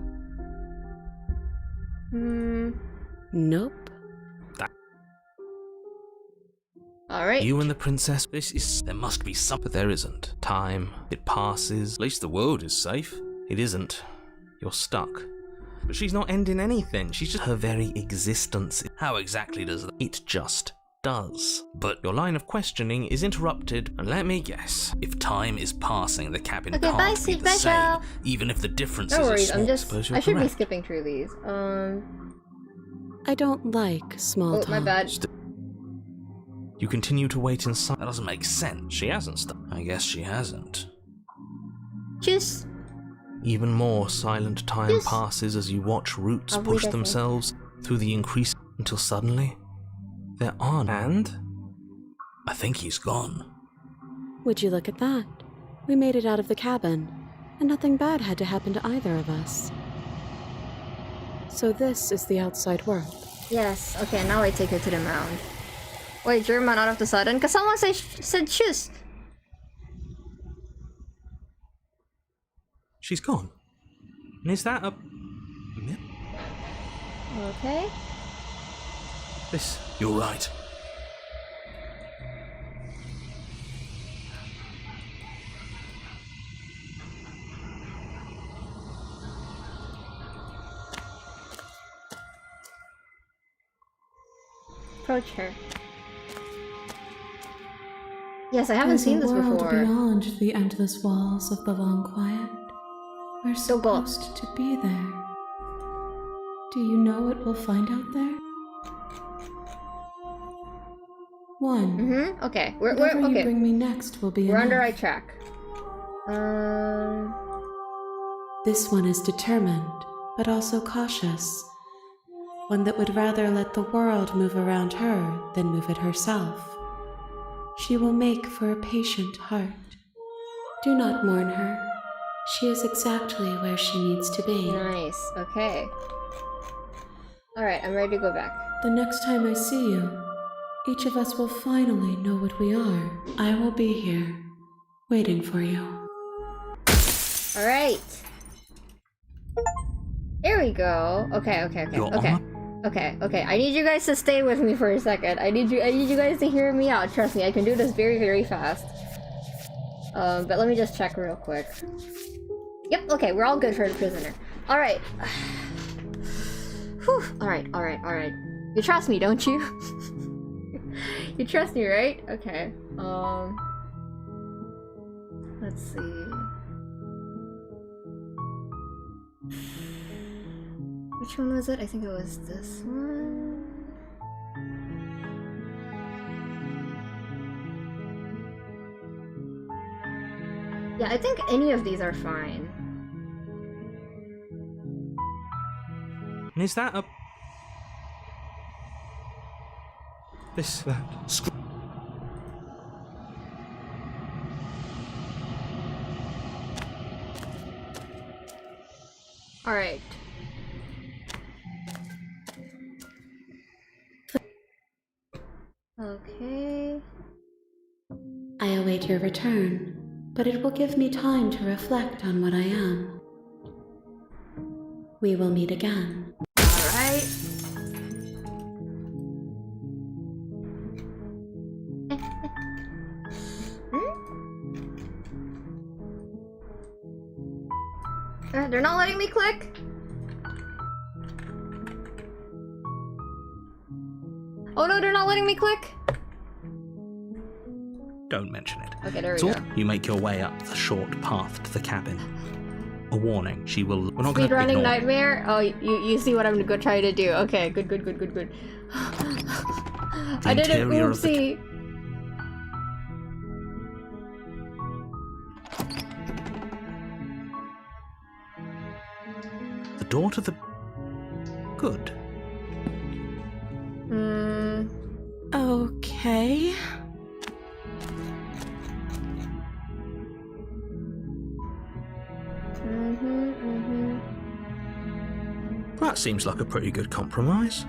Nope. Alright. You and the princess, there must be something, but there isn't. Time, it passes. At least the world is safe. It isn't. You're stuck. But she's not ending anything. She's just her very existence. How exactly does that? It just does. But your line of questioning is interrupted, and let me guess. If time is passing, the cabin Okay, can't be the same, even if the differences are small. I should be correct. skipping through these. I don't like small talk. My bad. You continue to wait in silence. That doesn't make sense. She hasn't stopped. I guess she hasn't. Tschüss. Even more silent time passes as you watch roots push themselves through the increase until suddenly they're on. And I think he's gone. Would you look at that? We made it out of the cabin, and nothing bad had to happen to either of us. So this is the outside world. Yes. Okay, now I take her to the mound. Wait, German all of a sudden? Because someone said tschüss. she's gone. And is that a... Okay. This... You're right. Approach her. Yes, I haven't seen this before. Beyond the endless walls of the long quiet. We're supposed to be there. Do you know what we'll find out there? One. Mm-hmm. Okay. We're Whatever okay. You bring me next will be We're enough. on the right track. This one is determined, but also cautious. One that would rather let the world move around her than move it herself. She will make for a patient heart. Do not mourn her. She is exactly where she needs to be. Nice. Okay. Alright, I'm ready to go back. The next time I see you, each of us will finally know what we are. I will be here, waiting for you. Alright. There we go. Okay. Okay. I need you guys to stay with me for a second. I need you guys to hear me out. Trust me, I can do this very, very fast. But let me just check real quick. Yep, okay, we're all good for the prisoner. Alright. Whew. Alright. You trust me, don't you? You trust me, right? Okay. Let's see. Which one was it? I think it was this one. Yeah, I think any of these are fine. And is that a... Alright. Okay. I await your return, but it will give me time to reflect on what I am. We will meet again. Alright. They're not letting me click? Oh no, they're not letting me click? Don't mention it. Okay, there we go. You make your way up the short path to the cabin. A warning, she will... We're not going to Speedrunning ignore... nightmare? Oh, you see what I'm gonna try to do. Okay, good. I did it, oopsie! The door to the... Good. Okay. That seems like a pretty good compromise.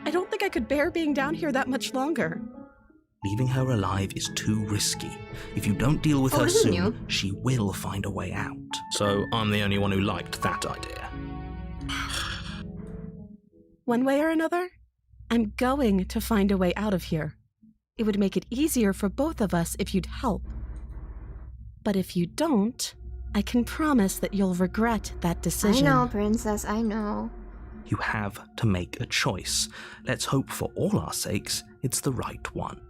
I don't think I could bear being down here that much longer. Leaving her alive is too risky. If you don't deal with her soon, you? she will find a way out. So I'm the only one who liked that idea. One way or another, I'm going to find a way out of here. It would make it easier for both of us if you'd help. But if you don't, I can promise that you'll regret that decision. I know, princess, I know. You have to make a choice. Let's hope for all our sakes it's the right one.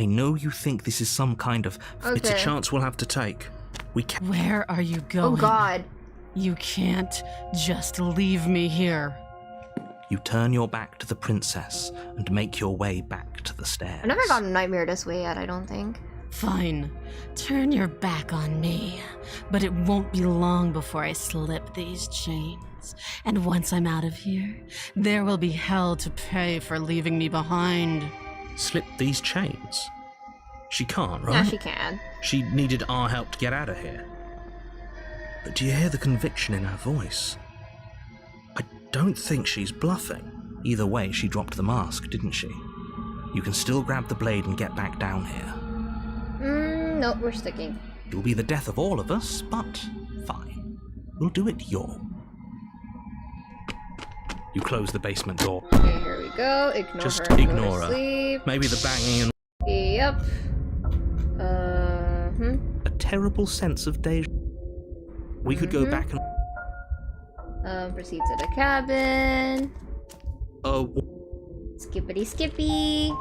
I know you think this is some kind of... It's a chance we'll have to take. We can... Where are you going? Oh god. You can't just leave me here. You turn your back to the princess and make your way back to the stairs. I've never gotten a nightmare this way yet, I don't think. Fine. Turn your back on me. But it won't be long before I slip these chains. And once I'm out of here, there will be hell to pay for leaving me behind. Slip these chains? She can't, right? Yeah, she can. She needed our help to get out of here. But do you hear the conviction in her voice? I don't think she's bluffing. Either way, she dropped the mask, didn't she? You can still grab the blade and get back down here. Nope, we're sticking. It'll be the death of all of us, but fine. We'll do it your. You close the basement door. Okay, here we go. Just her. ignore her. Sleep. Maybe the banging and... Yep. A terrible sense of deja. We could go back and... Proceed to the cabin. Oh. Skippity skippy.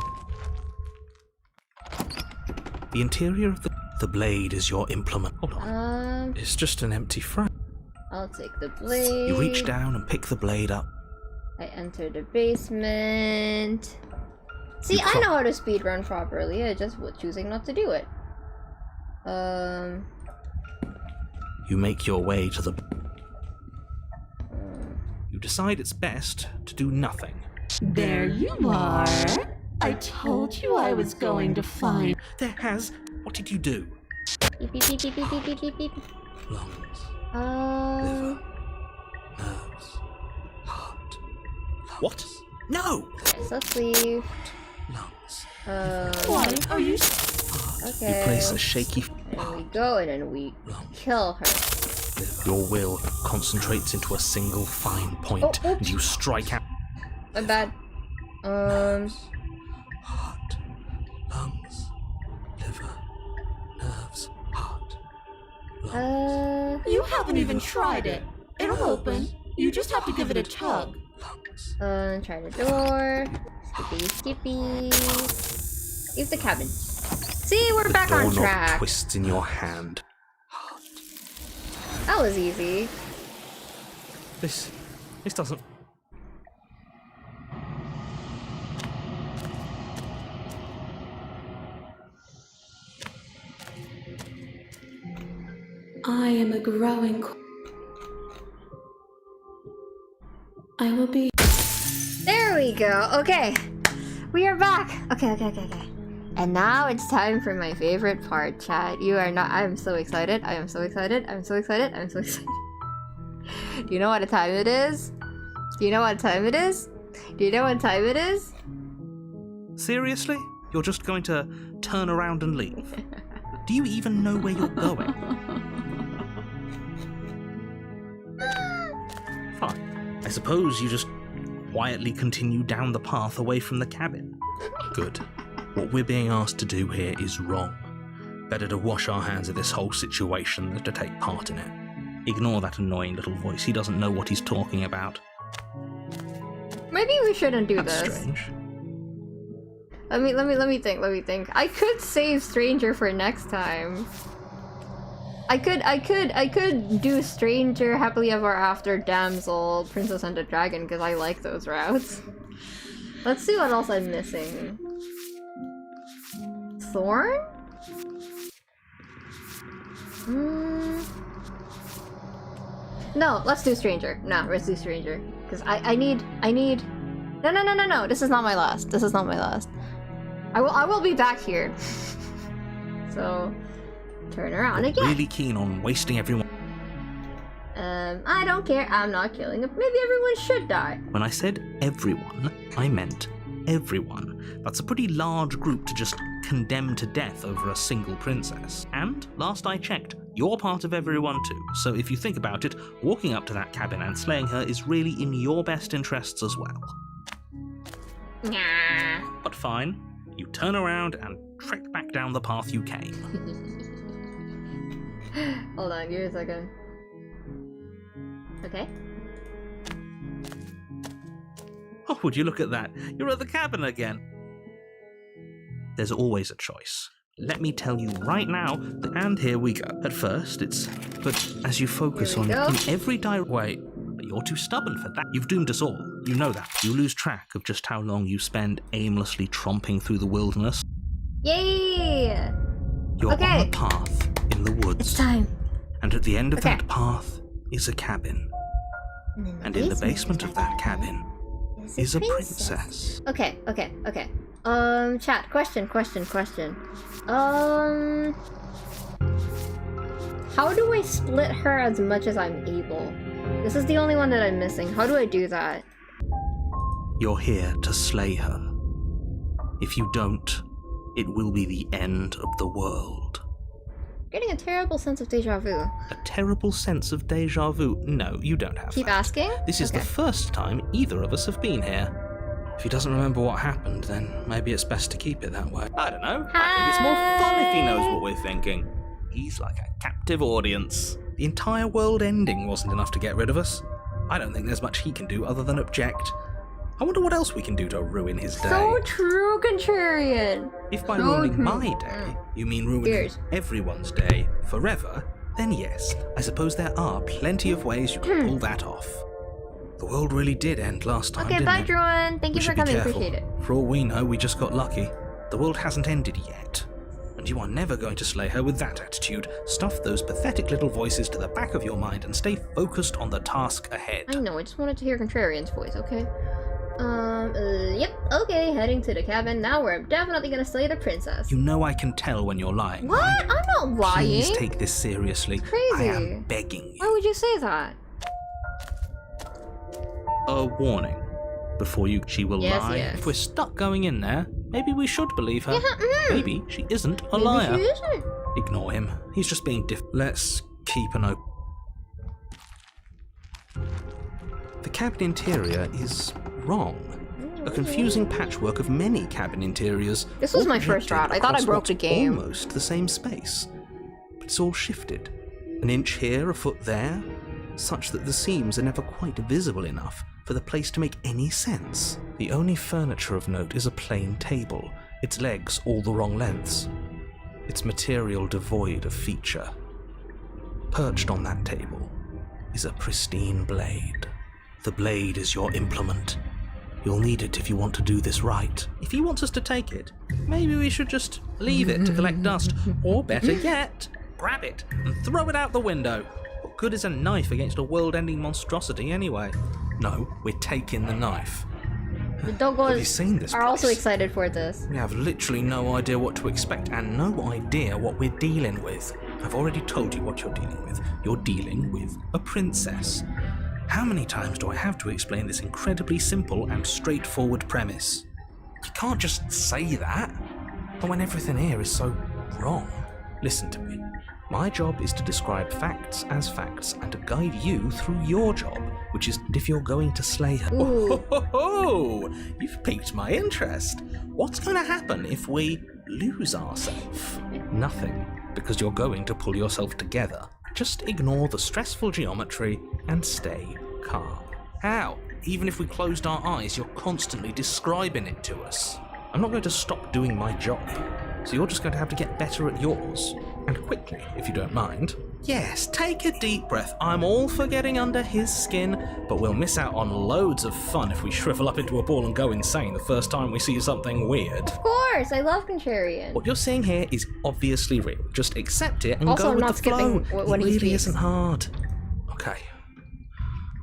The interior of the blade is your implement. Hold on. It's just an empty frame. I'll take the blade. You reach down and pick the blade up. I enter the basement. See, I know how to speedrun properly. I just was choosing not to do it. You make your way to the... You decide it's best to do nothing. There you are. I told you I was going to find... There has... What did you do? Beep, beep, beep, beep, beep, beep, beep, beep, beep. Lungs. Liver. Nerves. Heart. Lungs. What? No! So sleep. Lungs. Why are you Okay. You place a shaky... And we go and then we kill her. Your will concentrates into a single fine point, and you strike out. My bad. Heart, lungs, liver, nerves, heart, lungs. You haven't even tried it. It'll open. You just have to give it a tug. Try the door. Skippy. Leave the cabin. See, we're back on track. Twists in your hand. That was easy. This doesn't... I am a growing... I will be... There we go. Okay. We are back. Okay. And now it's time for my favorite part, chat. You are not... I'm so excited. I am so excited. I'm so excited. I'm so excited. Do you know what time it is? Do you know what time it is? Do you know what time it is? Seriously? You're just going to turn around and leave? Do you even know where you're going? Fine. I suppose you just quietly continue down the path away from the cabin. Good. What we're being asked to do here is wrong. Better to wash our hands of this whole situation than to take part in it. Ignore that annoying little voice. He doesn't know what he's talking about. Maybe we shouldn't do That's this. strange. Let me think. I could save Stranger for next time. I could do Stranger, Happily Ever After, Damsel, Princess and the Dragon, because I like those routes. Let's see what else I'm missing. Thorn? No, let's do Stranger. No, let's do Stranger. Because I need... No, this is not my last. This is not my last. I will be back here. So, turn around again. Really keen on wasting everyone. I don't care. I'm not killing him. Maybe everyone should die. When I said everyone, I meant everyone. That's a pretty large group to just condemn to death over a single princess. And, last I checked, you're part of everyone too. So if you think about it, walking up to that cabin and slaying her is really in your best interests as well. Nah. But fine, you turn around and trek back down the path you came. Hold on, give me a second. Okay. Oh, would you look at that? You're at the cabin again. There's always a choice. Let me tell you right now, and here we go. At first, but as you focus on in every way, but you're too stubborn for that. You've doomed us all. You know that. You lose track of just how long you spend aimlessly tromping through the wilderness. Yay! You're on a path in the woods. It's time. And at the end of that path is a cabin. And in the basement of that cabin is a princess. Okay. Chat, question. How do I split her as much as I'm able? This is the only one that I'm missing. How do I do that? You're here to slay her. If you don't, it will be the end of the world. Getting a terrible sense of deja vu. A terrible sense of deja vu? No, you don't have Keep that. asking? This is the first time either of us have been here. If he doesn't remember what happened, then maybe it's best to keep it that way. I don't know. I think it's more fun if he knows what we're thinking. He's like a captive audience. The entire world ending wasn't enough to get rid of us. I don't think there's much he can do other than object. I wonder what else we can do to ruin his day. So true, Contrarian! If by ruining my day, you mean ruining everyone's day forever, then yes, I suppose there are plenty of ways you can pull that off. The world really did end last time, Okay, didn't bye, it? Druin. Thank you for coming. Appreciate it. For all we know, we just got lucky. The world hasn't ended yet. And you are never going to slay her with that attitude. Stuff those pathetic little voices to the back of your mind and stay focused on the task ahead. I know, I just wanted to hear Contrarian's voice, okay? Yep, okay, heading to the cabin. Now we're definitely gonna slay the princess. You know I can tell when you're lying, What? right? I'm not lying. Please take this seriously. It's crazy. I am begging you. Why would you say that? A warning. Before she will lie. Yes. If we're stuck going in there, Maybe we should believe her. Yeah, Maybe she isn't a liar. Maybe she isn't. Ignore him. He's just being Let's keep an open. The cabin interior is wrong. A confusing patchwork of many cabin interiors. This was my first route. I thought I broke the game. Almost the same space. But it's all shifted. An inch here, a foot there, such that the seams are never quite visible enough for the place to make any sense. The only furniture of note is a plain table, its legs all the wrong lengths, its material devoid of feature. Perched on that table is a pristine blade. The blade is your implement. You'll need it if you want to do this right. If he wants us to take it, maybe we should just leave it to collect dust, or better yet, grab it and throw it out the window. What good is a knife against a world-ending monstrosity anyway? No, we're taking the knife. The doggos seen this are place? also excited for this. We have literally no idea what to expect and no idea what we're dealing with. I've already told you what you're dealing with. You're dealing with a princess. How many times do I have to explain this incredibly simple and straightforward premise? You can't just say that, but when everything here is so wrong. Listen to me. My job is to describe facts as facts and to guide you through your job, which is if you're going to slay her. Oh, you've piqued my interest. What's going to happen if we lose ourselves? Nothing, because you're going to pull yourself together. Just ignore the stressful geometry and stay calm. How? Even if we closed our eyes, you're constantly describing it to us. I'm not going to stop doing my job, so you're just going to have to get better at yours. And quickly, if you don't mind. Yes, take a deep breath. I'm all for getting under his skin, but we'll miss out on loads of fun if we shrivel up into a ball and go insane the first time we see something weird. Of course, I love Contrarian. What you're seeing here is obviously real. Just accept it and also, go I'm with not the flow. skipping when it he really speaks. isn't hard.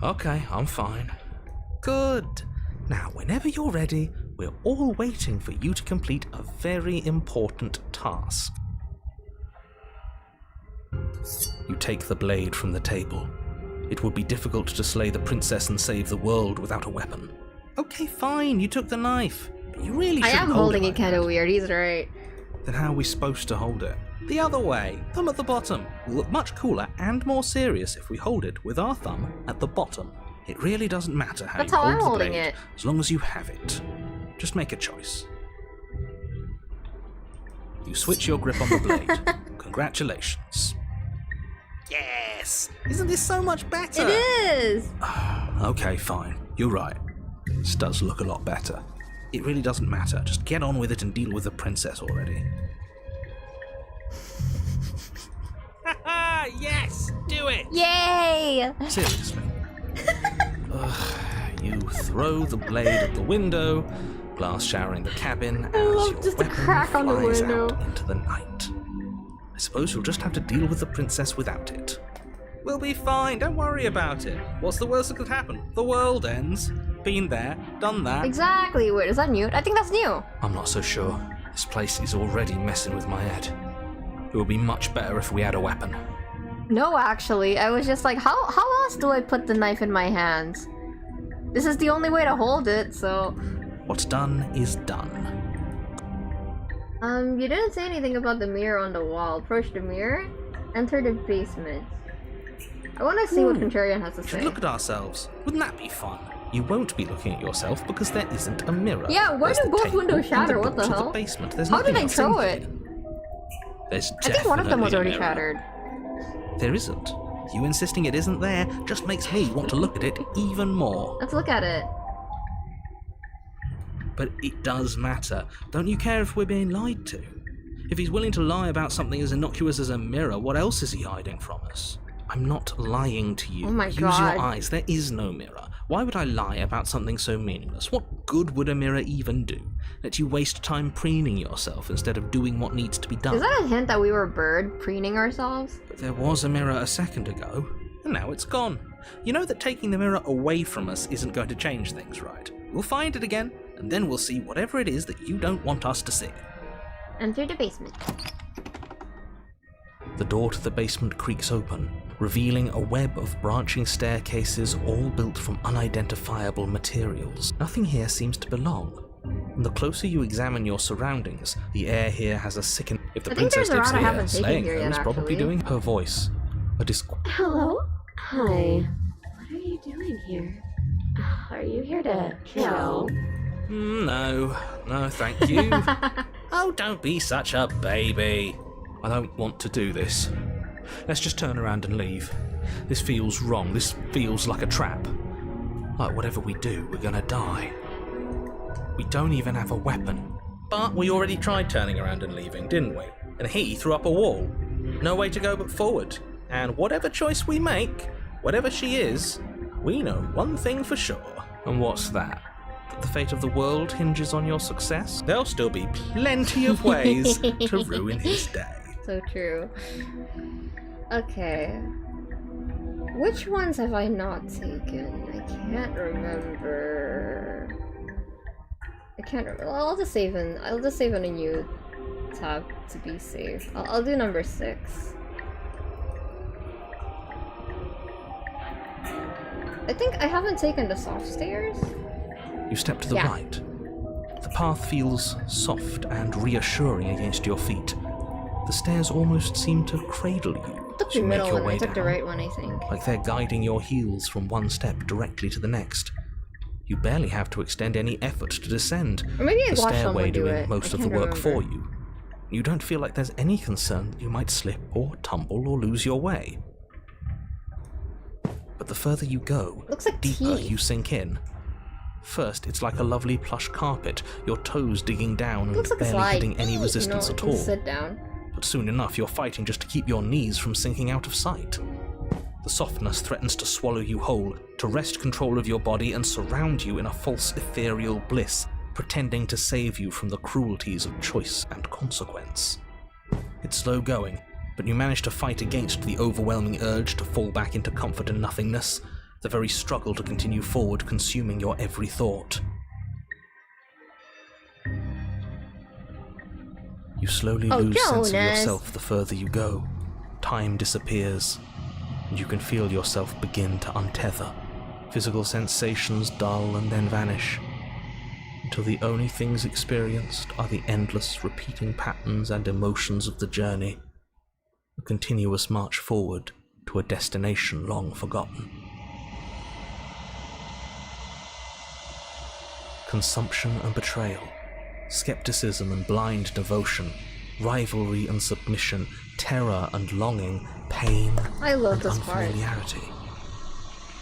Okay, I'm fine. Good. Now, whenever you're ready, we're all waiting for you to complete a very important task. You take the blade from the table. It would be difficult to slay the princess and save the world without a weapon. Okay, fine, you took the knife. But you really shouldn't I am hold holding it like kind of that. weird, he's right. Then how are we supposed to hold it? The other way. Thumb at the bottom. Will look much cooler and more serious if we hold it with our thumb at the bottom. It really doesn't matter how That's you how hold I'm the holding blade, it. as long as you have it. Just make a choice. You switch your grip on the blade. Congratulations. Yes! Isn't this so much better? It is! Okay, fine. You're right. This does look a lot better. It really doesn't matter. Just get on with it and deal with the princess already. Yes! Do it! Yay! Seriously. You throw the blade at the window, glass showering the cabin, I as love your just the weapon crack on the flies window. out into the night. I suppose you'll just have to deal with the princess without it. We'll be fine, don't worry about it. What's the worst that could happen? The world ends. Been there, done that. Exactly. Wait, is that new? I think that's new. I'm not so sure. This place is already messing with my head. It would be much better if we had a weapon. No, actually, I was just like, how else do I put the knife in my hands? This is the only way to hold it, so... What's done is done. You didn't say anything about the mirror on the wall. Approach the mirror, enter the basement. I want to see what Contrarian has to We should say. look at ourselves. Wouldn't that be fun? You won't be looking at yourself because there isn't a mirror. Yeah, why There's do the both table windows and shatter? What door the to hell? basement. There's How did nothing I else throw in it? here. There's I think one of them was definitely already a mirror. shattered. There isn't. You insisting it isn't there just makes me want to look at it even more. Let's look at it. But it does matter. Don't you care if we're being lied to? If he's willing to lie about something as innocuous as a mirror, what else is he hiding from us? I'm not lying to you. Oh my Use God. your eyes. There is no mirror. Why would I lie about something so meaningless? What good would a mirror even do? Let you waste time preening yourself instead of doing what needs to be done. Is that a hint that we were bird preening ourselves? But there was a mirror a second ago, and now it's gone. You know that taking the mirror away from us isn't going to change things, right? We'll find it again, and then we'll see whatever it is that you don't want us to see. Enter the basement. The door to the basement creaks open, revealing a web of branching staircases all built from unidentifiable materials. Nothing here seems to belong. And the closer you examine your surroundings, the air here has a sickening. If the I think princess there's a lives route I here, haven't taken slaying here her yet, is probably actually. doing her voice. Hello? Hi. What are you doing here? Are you here to kill? No, thank you. Oh, don't be such a baby. I don't want to do this. Let's just turn around and leave. This feels wrong. This feels like a trap. Like whatever we do, we're gonna die. We don't even have a weapon. But we already tried turning around and leaving, didn't we? And he threw up a wall. No way to go but forward. And whatever choice we make, whatever she is, we know one thing for sure. And what's that? That the fate of the world hinges on your success? There'll still be plenty of ways to ruin his day. So true. Okay. Which ones have I not taken? I can't remember. I'll just save in a new tab to be safe. I'll do number 6. I think I haven't taken the soft stairs. You step to the right. The path feels soft and reassuring against your feet. The stairs almost seem to cradle you. I took as the you make middle your one, way I took the down, right one, I think. like they're guiding your heels from one step directly to the next. You barely have to extend any effort to descend. Or maybe I the watched stairway someone do doing it. most I of the can't work remember. for you. You don't feel like there's any concern that you might slip or tumble or lose your way. But the further you go, Looks like deeper teeth. you sink in. First, it's like a lovely plush carpet, your toes digging down and Looks like a barely slide. hitting any resistance you at can all. sit down. But soon enough, you're fighting just to keep your knees from sinking out of sight. The softness threatens to swallow you whole, to wrest control of your body and surround you in a false ethereal bliss, pretending to save you from the cruelties of choice and consequence. It's slow going, but you manage to fight against the overwhelming urge to fall back into comfort and nothingness, the very struggle to continue forward consuming your every thought. You slowly lose sense of yourself the further you go. Time disappears, and you can feel yourself begin to untether. Physical sensations dull and then vanish, until the only things experienced are the endless repeating patterns and emotions of the journey, a continuous march forward to a destination long forgotten. Consumption and betrayal, skepticism and blind devotion, rivalry and submission, terror and longing, pain I love and this part. unfamiliarity.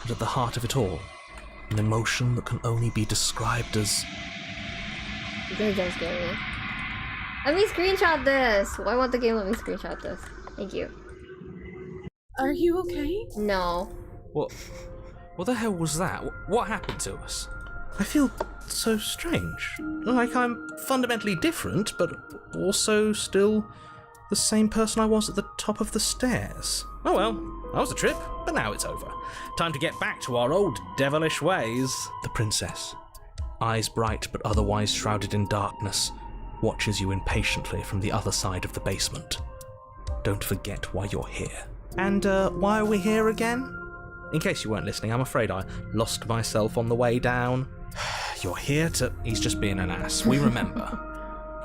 And at the heart of it all, an emotion that can only be described as... Don't scare me. Let me screenshot this! Why won't the game let me screenshot this? Thank you. Are you okay? No. What the hell was that? What happened to us? I feel so strange. Like I'm fundamentally different, but also still the same person I was at the top of the stairs. Oh well, that was a trip, but now it's over. Time to get back to our old devilish ways. The princess, eyes bright but otherwise shrouded in darkness, watches you impatiently from the other side of the basement. Don't forget why you're here. And why are we here again? In case you weren't listening, I'm afraid I lost myself on the way down. You're here to... He's just being an ass. We remember.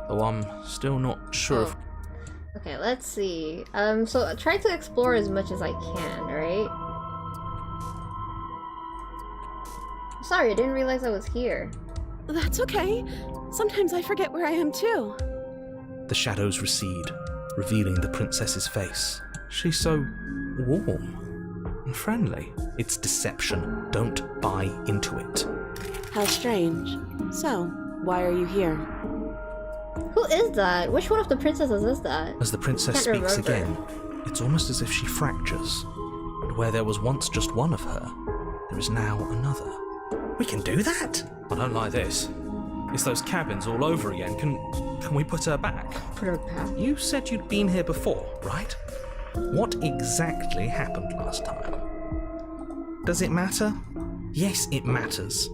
Though I'm still not sure if... Okay, let's see. So try to explore as much as I can, right? Sorry, I didn't realize I was here. That's okay. Sometimes I forget where I am too. The shadows recede, revealing the princess's face. She's so warm and friendly. It's deception. Don't buy into it. How strange. So, why are you here? Who is that? Which one of the princesses is that? As the princess Can't speaks remember. again, it's almost as if she fractures. And where there was once just one of her, there is now another. We can do that? I don't like this. It's those cabins all over again. Can we put her back? Put her back. You said you'd been here before, right? What exactly happened last time? Does it matter? Yes, it matters.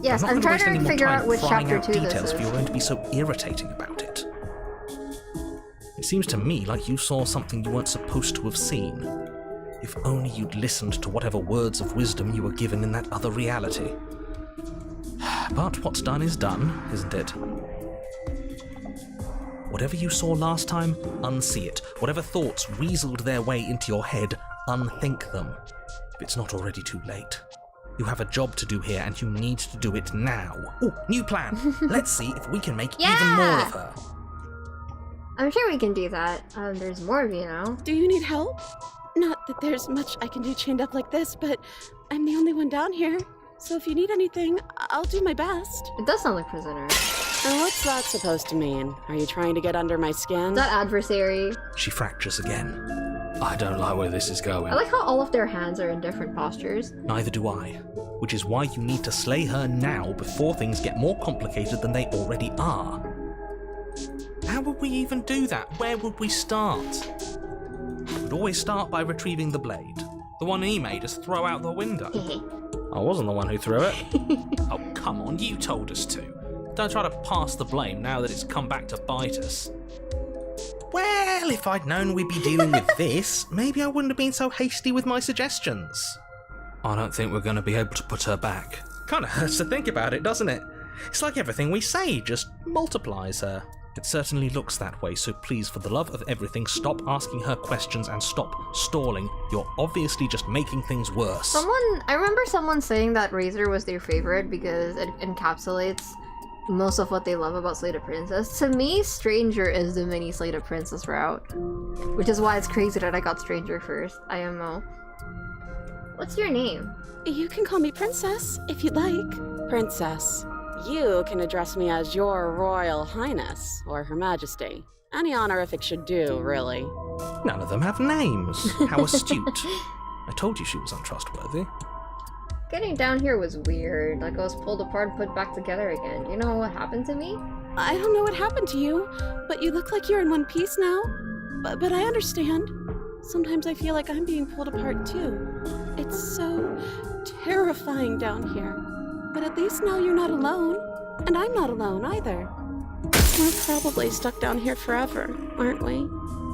Yes, I'm trying to figure out which chapter 2 this details is. if you're going to be so irritating about it. It seems to me like you saw something you weren't supposed to have seen. If only you'd listened to whatever words of wisdom you were given in that other reality. But what's done is done, isn't it? Whatever you saw last time, unsee it. Whatever thoughts weaseled their way into your head, unthink them. If it's not already too late. You have a job to do here, and you need to do it now. Ooh, new plan. Let's see if we can make even more of her. I'm sure we can do that. There's more of you now. Do you need help? Not that there's much I can do chained up like this, but I'm the only one down here. So if you need anything, I'll do my best. It does sound like prisoner. And what's that supposed to mean? Are you trying to get under my skin? That adversary. She fractures again. I don't like where this is going. I like how all of their hands are in different postures. Neither do I. Which is why you need to slay her now before things get more complicated than they already are. How would we even do that? Where would we start? We would always start by retrieving the blade. The one he made us throw out the window. I wasn't the one who threw it. Oh, come on, you told us to. Don't try to pass the blame now that it's come back to bite us. Well, if I'd known we'd be dealing with this, maybe I wouldn't have been so hasty with my suggestions. I don't think we're going to be able to put her back. Kind of hurts to think about it, doesn't it? It's like everything we say just multiplies her. It certainly looks that way, so please, for the love of everything, stop asking her questions and stop stalling. You're obviously just making things worse. I remember someone saying that Razor was their favorite because it encapsulates most of what they love about Slay the Princess. To me, Stranger is the mini Slay the Princess route. Which is why it's crazy that I got Stranger first. IMO. What's your name? You can call me Princess, if you'd like. Princess. You can address me as Your Royal Highness, or Her Majesty. Any honorific should do, really. None of them have names. How astute. I told you she was untrustworthy. Getting down here was weird. Like I was pulled apart and put back together again. Do you know what happened to me? I don't know what happened to you, but you look like you're in one piece now. But I understand. Sometimes I feel like I'm being pulled apart too. It's so terrifying down here. But at least now you're not alone. And I'm not alone either. We're probably stuck down here forever, aren't we?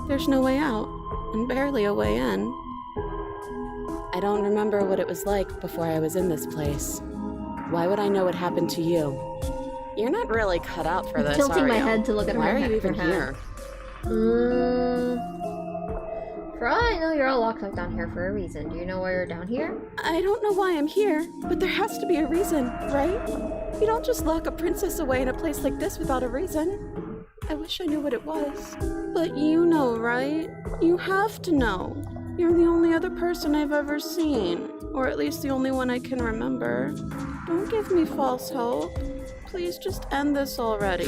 There's no way out, and barely a way in. I don't remember what it was like before I was in this place. Why would I know what happened to you? You're not really cut out for this, Tilting are my you? head to look at Why her are head. you even here? For all I know, you're all locked up down here for a reason. Do you know why you're down here? I don't know why I'm here, but there has to be a reason, right? You don't just lock a princess away in a place like this without a reason. I wish I knew what it was. But you know, right? You have to know. You're the only other person I've ever seen. Or at least the only one I can remember. Don't give me false hope. Please just end this already.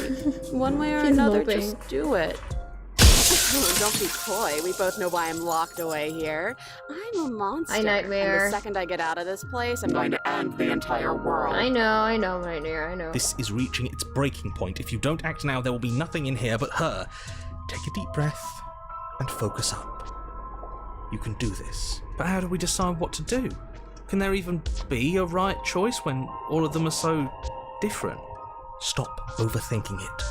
One way or another, moping. just do it. Don't be coy. We both know why I'm locked away here. I'm a monster. I Nightmare. And the second I get out of this place, I'm going to end the entire world. I know, Nightmare, I know. This is reaching its breaking point. If you don't act now, there will be nothing in here but her. Take a deep breath and focus up. You can do this. But how do we decide what to do? Can there even be a right choice when all of them are so different? Stop overthinking it.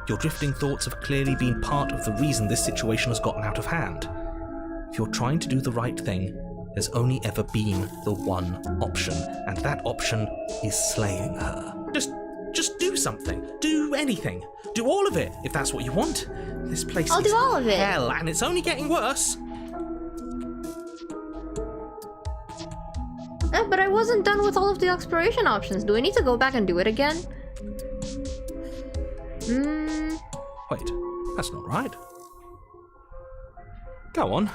Your drifting thoughts have clearly been part of the reason this situation has gotten out of hand. If you're trying to do the right thing, there's only ever been the one option, and that option is slaying her. Just do something. Do anything. Do all of it, if that's what you want. This place I'll is do all of it. hell, and it's only getting worse. But I wasn't done with all of the exploration options. Do I need to go back and do it again? Wait, that's not right. Go on.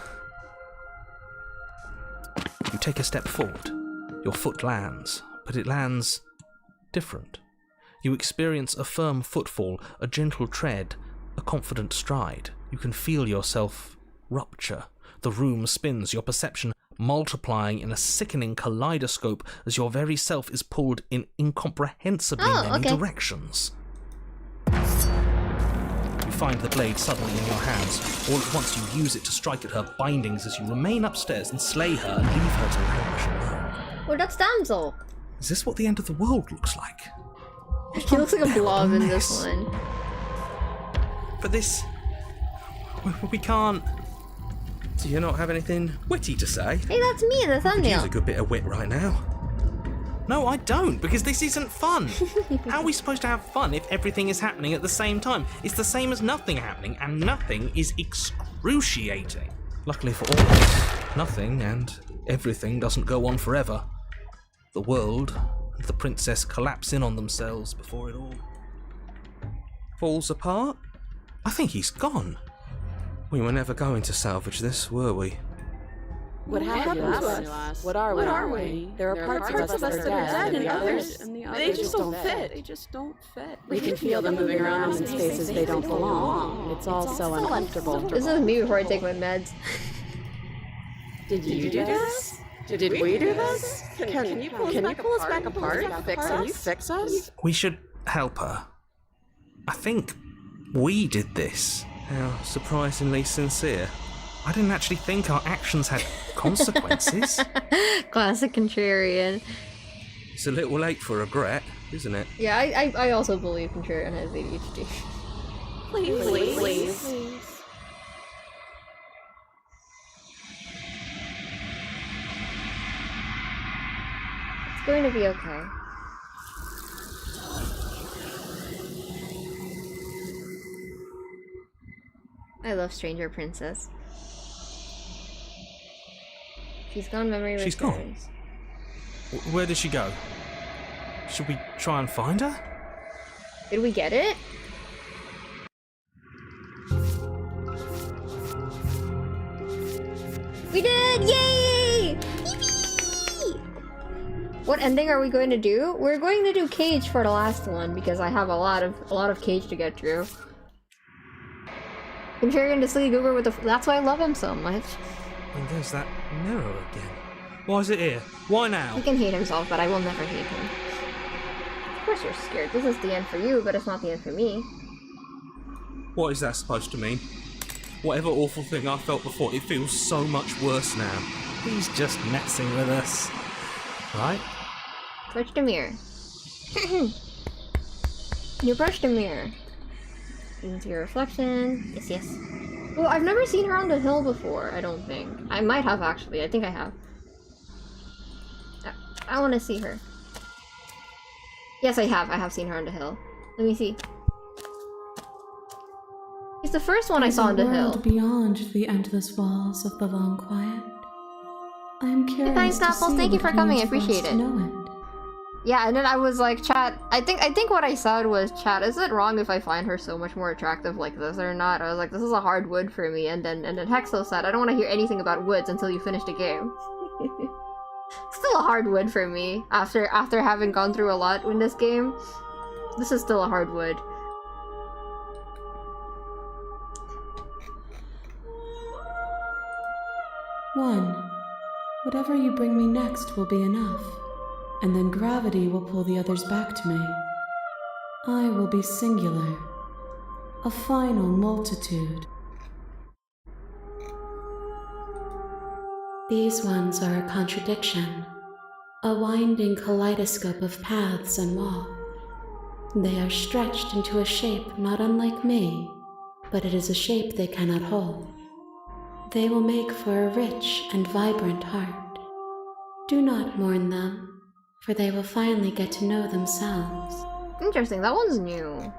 You take a step forward. Your foot lands, but it lands different. You experience a firm footfall, a gentle tread, a confident stride. You can feel yourself rupture. The room spins, your perception multiplying in a sickening kaleidoscope as your very self is pulled in incomprehensibly many directions. You find the blade suddenly in your hands. All at once you use it to strike at her bindings as you remain upstairs and slay her and leave her to languish alone. Oh, that's Damsel. Is this what the end of the world looks like? He looks like a blob in this one. But this... we can't... Do you not have anything witty to say? Hey, that's me in the I could use thumbnail. a good bit of wit right now. No, I don't, because this isn't fun. How are we supposed to have fun if everything is happening at the same time? It's the same as nothing happening, and nothing is excruciating. Luckily for all of us, nothing and everything doesn't go on forever. The world and the princess collapse in on themselves before it all falls apart. I think he's gone. We were never going to salvage this, were we? What happened to us? What are we? There are parts of us that are dead, and others, they just don't fit. We can feel them moving around in spaces they don't belong. It's all so uncomfortable. This is me before I take my meds. Did you do this? Did we do this? Can you pull us back apart? Can you fix us? We should help her. I think we did this. How surprisingly sincere. I didn't actually think our actions had consequences. Classic Contrarian. It's a little late for regret, isn't it? Yeah, I also believe Contrarian has ADHD. Please. It's going to be okay. I love Stranger Princess. She's gone, memory returns. She's gone? Where did she go? Should we try and find her? Did we get it? We did! Yay! Yippee! What ending are we going to do? We're going to do Cage for the last one because I have a lot of Cage to get through. Contrarian the silly goober with the that's why I love him so much. And there's that mirror again. Why is it here? Why now? He can hate himself, but I will never hate him. Of course you're scared. This is the end for you, but it's not the end for me. What is that supposed to mean? Whatever awful thing I felt before, it feels so much worse now. He's just messing with us. Right? Touch the mirror. You brush the mirror. Into your reflection. Yes, yes. Oh, I've never seen her on the hill before, I don't think. I might have, actually. I think I have. I want to see her. Yes, I have. I have seen her on the hill. Let me see. It's the first one I saw on the hill. Beyond the endless walls of the long quiet. I'm curious. Hey, thanks, Apples. Thank you for coming. I appreciate it. Yeah, and then I was like, chat, I think what I said was, chat, is it wrong if I find her so much more attractive like this or not? I was like, this is a hard wood for me, and then Hexo said, I don't want to hear anything about woods until you finish the game. Still a hard wood for me, after having gone through a lot in this game. This is still a hard wood. One. Whatever you bring me next will be enough. And then gravity will pull the others back to me. I will be singular, a final multitude. These ones are a contradiction, a winding kaleidoscope of paths and wall. They are stretched into a shape not unlike me, but it is a shape they cannot hold. They will make for a rich and vibrant heart. Do not mourn them, for they will finally get to know themselves. Interesting, that one's new.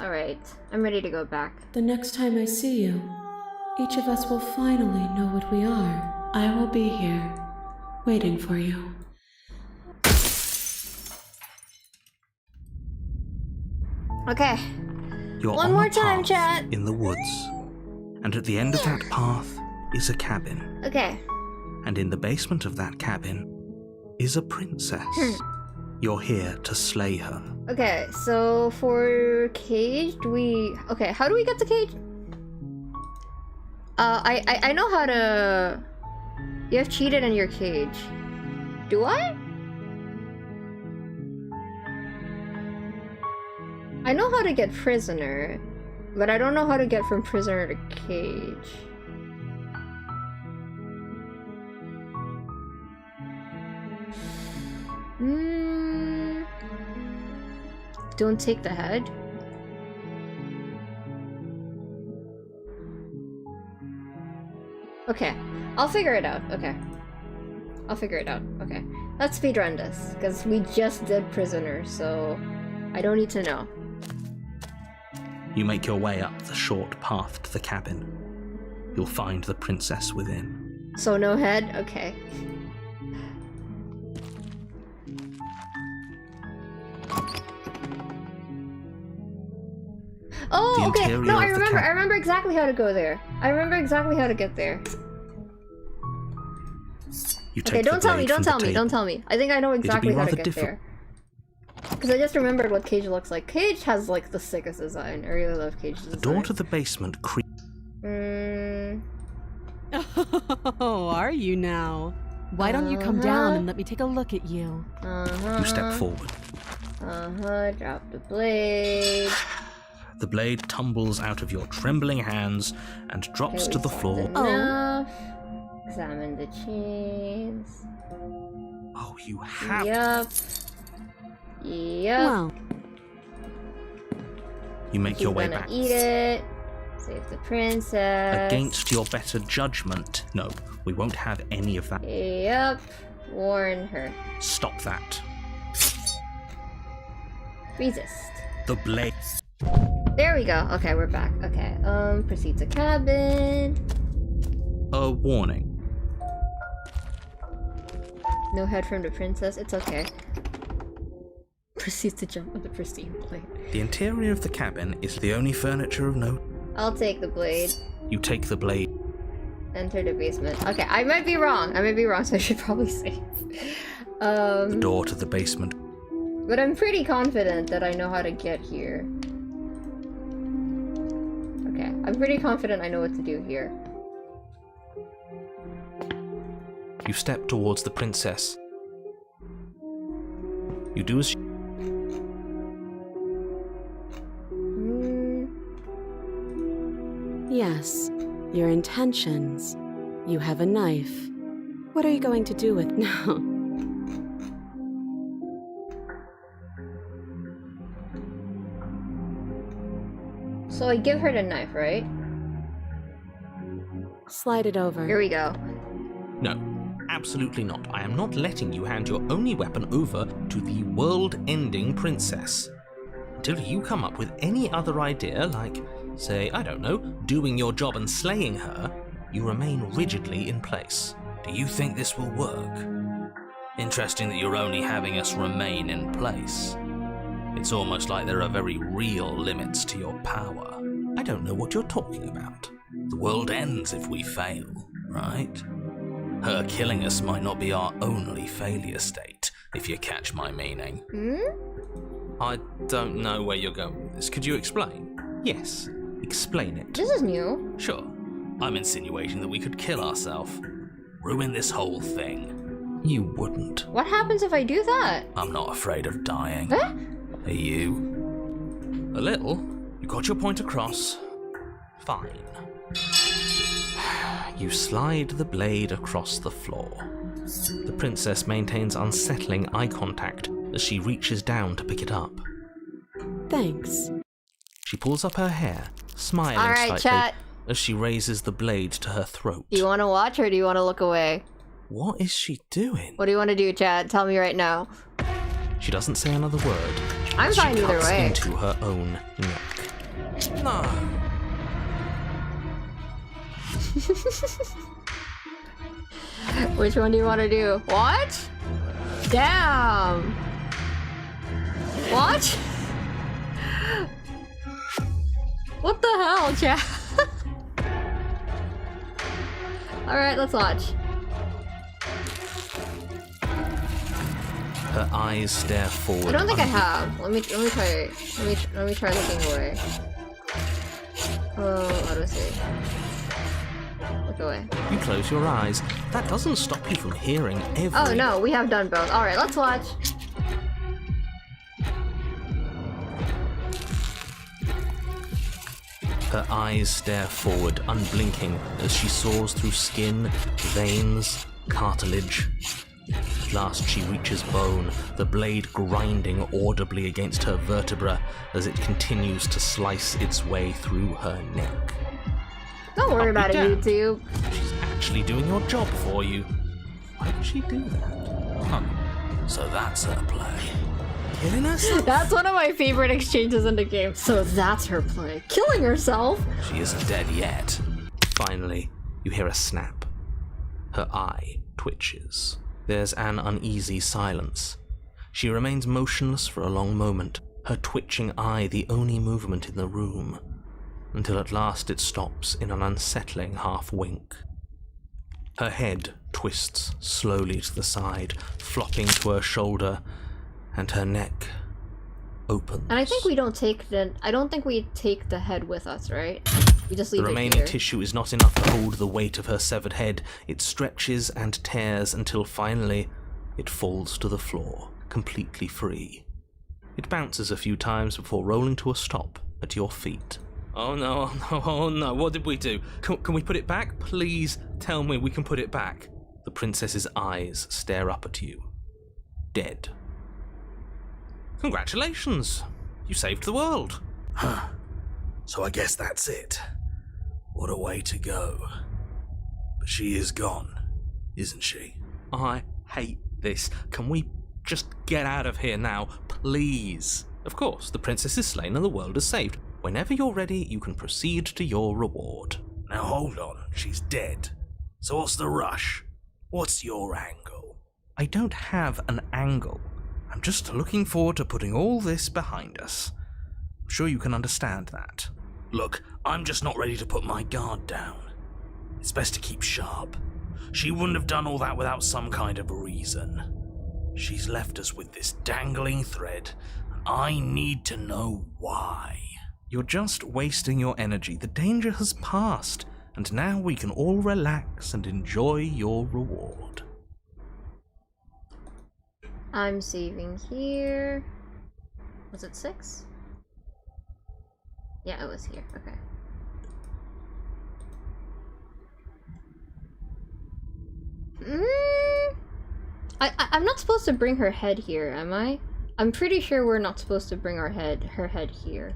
Alright, I'm ready to go back. The next time I see you, each of us will finally know what we are. I will be here, waiting for you. Okay. You're one on more a time, path chat. in the woods, and at the end of that path is a cabin. Okay. And in the basement of that cabin is a princess. You're here to slay her. Okay, so for Cage, okay, how do we get to Cage? I know how to... You have cheated in your Cage. Do I? I know how to get Prisoner, but I don't know how to get from Prisoner to Cage. Don't take the head. Okay, I'll figure it out. Okay, I'll figure it out. Okay, Let's speedrun this, because we just did prisoners, so I don't need to know. You make your way up the short path to the cabin. You'll find the princess within. So no head? Okay. Oh, okay. No, I remember exactly how to go there. I remember exactly how to get there. Okay, don't tell me. I think I know exactly how to get there. Because I just remembered what Cage looks like. Cage has like the sickest design. I really love Cage's design. The door to the basement Oh, are you now? Why don't you come down and let me take a look at you? You step forward. Drop the blade. The blade tumbles out of your trembling hands and drops to the floor. Enough. Examine the chains. Oh, you have. Yep. Well, you make your way back. Eat it. Save the princess. Against your better judgment. No, we won't have any of that. Yep. Warn her. Stop that. Resist. The blade. There we go. Okay, we're back. Okay, proceed to cabin. A warning. No head from the princess. It's okay. Proceeds to jump on the pristine blade. The interior of the cabin is the only furniture of note. I'll take the blade. You take the blade. Enter the basement. Okay, I might be wrong, so I should probably save. The door to the basement. But I'm pretty confident that I know how to get here. Okay, I'm pretty confident I know what to do here. You step towards the princess. You do as yes, your intentions. You have a knife. What are you going to do with now? So I give her the knife, right? Slide it over. Here we go. No, absolutely not. I am not letting you hand your only weapon over to the world-ending princess. Until you come up with any other idea, like, say, I don't know, doing your job and slaying her, you remain rigidly in place. Do you think this will work? Interesting that you're only having us remain in place. It's almost like there are very real limits to your power. I don't know what you're talking about. The world ends if we fail, right? Her killing us might not be our only failure state, if you catch my meaning. I don't know where you're going with this. Could you explain? Yes, explain it. This is new. Sure. I'm insinuating that we could kill ourselves. Ruin this whole thing. You wouldn't. What happens if I do that? I'm not afraid of dying. Huh? Are you? A little. You got your point across. Fine. You slide the blade across the floor. The princess maintains unsettling eye contact as she reaches down to pick it up. Thanks. She pulls up her hair, smiling slightly chat. as she raises the blade to her throat. Do you want to watch or do you want to look away? What is she doing? What do you want to do, chat? Tell me right now. She doesn't say another word. I'm fine she either cuts way. into her own neck. No. Which one do you want to do? What? Damn. What? What the hell, chat? Alright, let's watch. Her eyes stare forward. I don't think I have. Let me try. Let me try looking away. Oh, how do I say? Look away. You close your eyes. That doesn't stop you from hearing every... Oh no, we have done both. Alright, let's watch. Her eyes stare forward, unblinking, as she saws through skin, veins, cartilage. At last she reaches bone, the blade grinding audibly against her vertebra as it continues to slice its way through her neck. Don't worry about it, YouTube. She's actually doing your job for you. Why would she do that? Huh. So that's her play. Killing herself? That's one of my favorite exchanges in the game. So that's her play. Killing herself? She isn't dead yet. Finally, you hear a snap. Her eye twitches. There's an uneasy silence. She remains motionless for a long moment, her twitching eye the only movement in the room, until at last it stops in an unsettling half-wink. Her head twists slowly to the side, flopping to her shoulder, and her neck opens. And I think we don't take the... I don't think we take the head with us, right? We just leave The it remaining here. tissue is not enough to hold the weight of her severed head. It stretches and tears until finally it falls to the floor, completely free. It bounces a few times before rolling to a stop at your feet. Oh no, oh no, oh no, what did we do? Can we put it back? Please tell me we can put it back. The princess's eyes stare up at you. Dead. Congratulations! You saved the world. Huh. So I guess that's it. What a way to go. But she is gone, isn't she? I hate this. Can we just get out of here now, please? Of course, the princess is slain and the world is saved. Whenever you're ready, you can proceed to your reward. Now hold on, she's dead. So what's the rush? What's your angle? I don't have an angle. I'm just looking forward to putting all this behind us. I'm sure you can understand that. Look, I'm just not ready to put my guard down. It's best to keep sharp. She wouldn't have done all that without some kind of reason. She's left us with this dangling thread, and I need to know why. You're just wasting your energy. The danger has passed, and now we can all relax and enjoy your reward. I'm saving here. Was it 6? Yeah, it was here. Okay. I'm not supposed to bring her head here, am I? I'm pretty sure we're not supposed to bring her head here.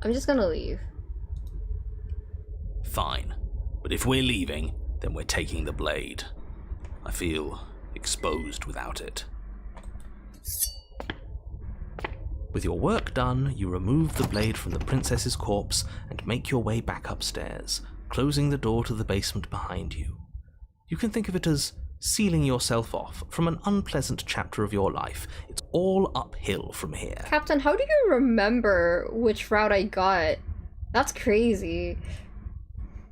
I'm just gonna leave. Fine. But if we're leaving, then we're taking the blade. I feel exposed without it. With your work done, you remove the blade from the princess's corpse and make your way back upstairs, closing the door to the basement behind you. You can think of it as sealing yourself off from an unpleasant chapter of your life. It's all uphill from here. Captain, how do you remember which route I got? That's crazy.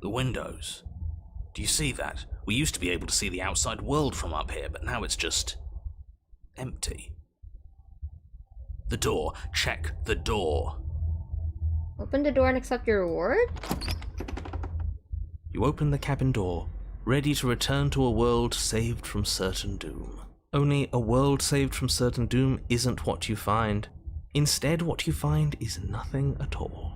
The windows. Do you see that? We used to be able to see the outside world from up here, but now it's just empty. The door. Check the door. Open the door and accept your reward? You open the cabin door, ready to return to a world saved from certain doom. Only a world saved from certain doom isn't what you find. Instead, what you find is nothing at all.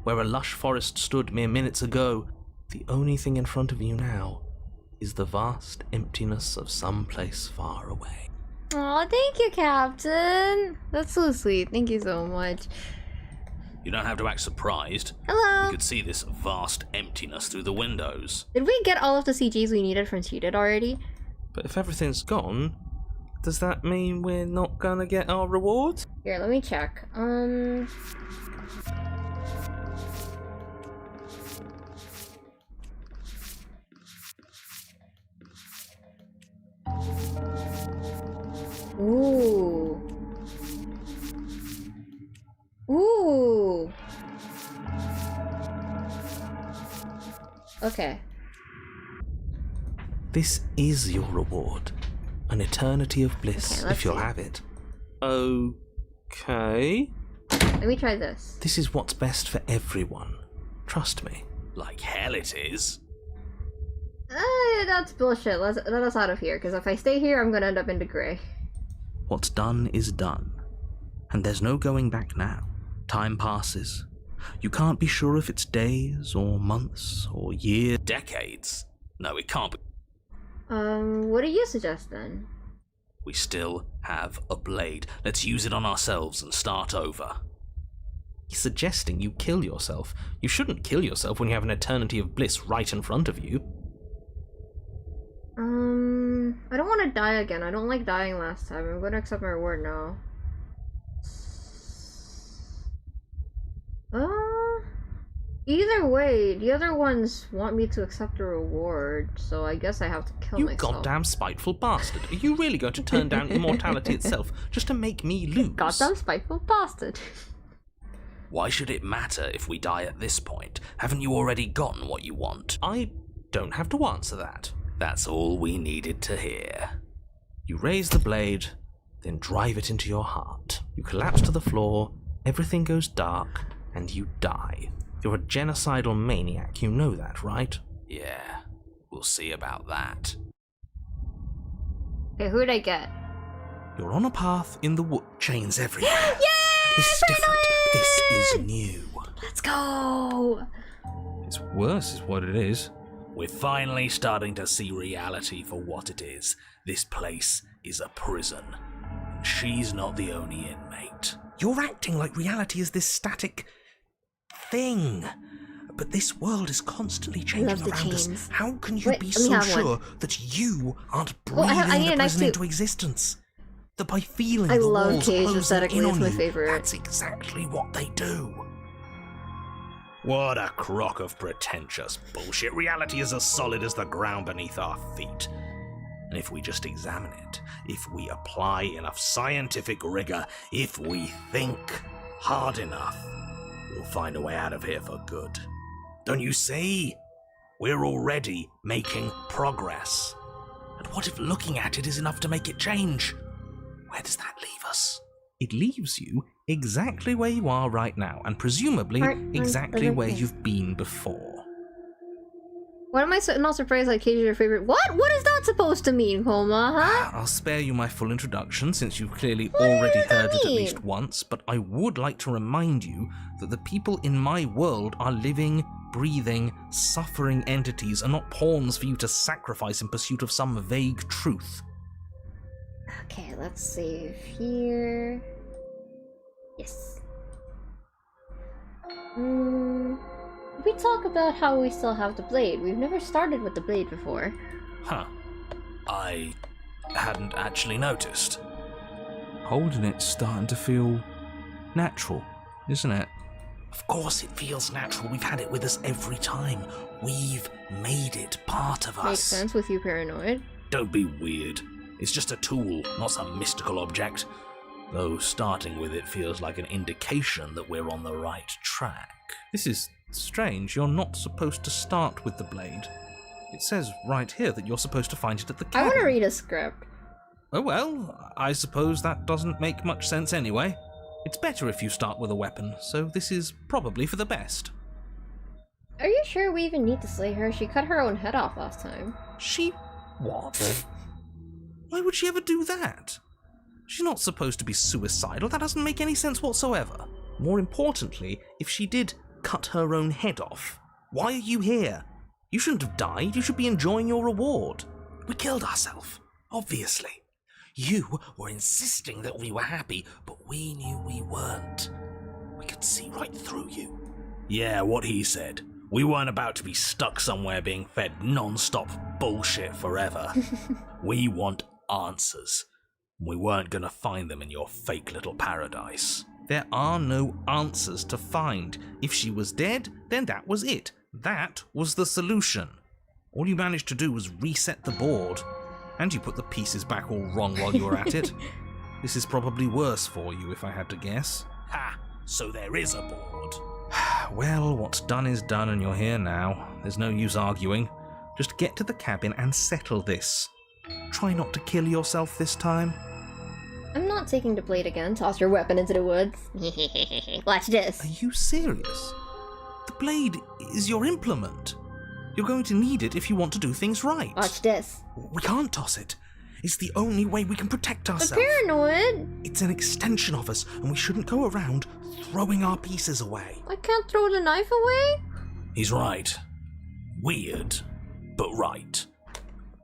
Where a lush forest stood mere minutes ago, the only thing in front of you now is the vast emptiness of some place far away. Aw, thank you, Captain. That's so sweet. Thank you so much. You don't have to act surprised. Hello. We could see this vast emptiness through the windows. Did we get all of the CGs we needed from Cheated already? But if everything's gone, does that mean we're not gonna get our reward? Here, let me check. Ooh. Ooh. Okay. This is your reward. An eternity of bliss, Okay, if you'll see. have it. Okay. Let me try this. This is what's best for everyone. Trust me. Like hell it is. That's bullshit. Let us out of here, because if I stay here, I'm gonna end up in the gray. What's done is done. And there's no going back now. Time passes. You can't be sure if it's days, or months, or years. Decades? No, it can't be. What do you suggest then? We still have a blade. Let's use it on ourselves and start over. He's suggesting you kill yourself. You shouldn't kill yourself when you have an eternity of bliss right in front of you. I don't want to die again. I don't like dying last time. I'm going to accept my reward now. Either way, the other ones want me to accept a reward, so I guess I have to kill myself. You goddamn spiteful bastard. Are you really going to turn down immortality itself just to make me lose? Goddamn spiteful bastard. Why should it matter if we die at this point? Haven't you already gotten what you want? I don't have to answer that. That's all we needed to hear. You raise the blade, then drive it into your heart. You collapse to the floor, everything goes dark, and you die. You're a genocidal maniac, you know that, right? Yeah, we'll see about that. Okay, who'd I get? You're on a path in the wood. Chains everywhere. Yay! This is different. This is new. Let's go! It's worse is what it is. We're finally starting to see reality for what it is. This place is a prison. And she's not the only inmate. You're acting like reality is this static thing. But this world is constantly changing around us. How can you be so sure that you aren't breathing the prison into existence? That by feeling the walls closing in on you, that's exactly what they do. What a crock of pretentious bullshit. Reality is as solid as the ground beneath our feet. And if we just examine it, if we apply enough scientific rigor, if we think hard enough, we'll find a way out of here for good. Don't you see? We're already making progress. And what if looking at it is enough to make it change? Where does that leave us? It leaves you exactly where you are right now, and presumably exactly where you've been before. Why am I not surprised like Cage is your favorite? What? What is that supposed to mean, Homa, huh? I'll spare you my full introduction since you've clearly already heard it at least once, but I would like to remind you that the people in my world are living, breathing, suffering entities and not pawns for you to sacrifice in pursuit of some vague truth. Okay, let's save here. Yes. We talk about how we still have the blade. We've never started with the blade before. Huh. I hadn't actually noticed. Holding it's starting to feel natural, isn't it? Of course it feels natural. We've had it with us every time. We've made it part of us. Makes sense with you, paranoid. Don't be weird. It's just a tool, not some mystical object. Though starting with it feels like an indication that we're on the right track. This is strange. You're not supposed to start with the blade. It says right here that you're supposed to find it at the cabin. I want to read a script. Oh well, I suppose that doesn't make much sense anyway. It's better if you start with a weapon, so this is probably for the best. Are you sure we even need to slay her? She cut her own head off last time. She... what? Why would she ever do that? She's not supposed to be suicidal. That doesn't make any sense whatsoever. More importantly, if she did cut her own head off, why are you here? You shouldn't have died. You should be enjoying your reward. We killed ourselves, obviously. You were insisting that we were happy, but we knew we weren't. We could see right through you. Yeah, what he said. We weren't about to be stuck somewhere being fed non-stop bullshit forever. We want answers. We weren't gonna find them in your fake little paradise. There are no answers to find. If she was dead, then that was it. That was the solution. All you managed to do was reset the board. And you put the pieces back all wrong while you were at it. This is probably worse for you, if I had to guess. Ha! So there is a board. Well, what's done is done and you're here now. There's no use arguing. Just get to the cabin and settle this. Try not to kill yourself this time. I'm not taking the blade again. Toss your weapon into the woods. Watch this. Are you serious? The blade is your implement. You're going to need it if you want to do things right. Watch this. We can't toss it. It's the only way we can protect ourselves. I'm paranoid. It's an extension of us, and we shouldn't go around throwing our pieces away. I can't throw the knife away? He's right. Weird, but right.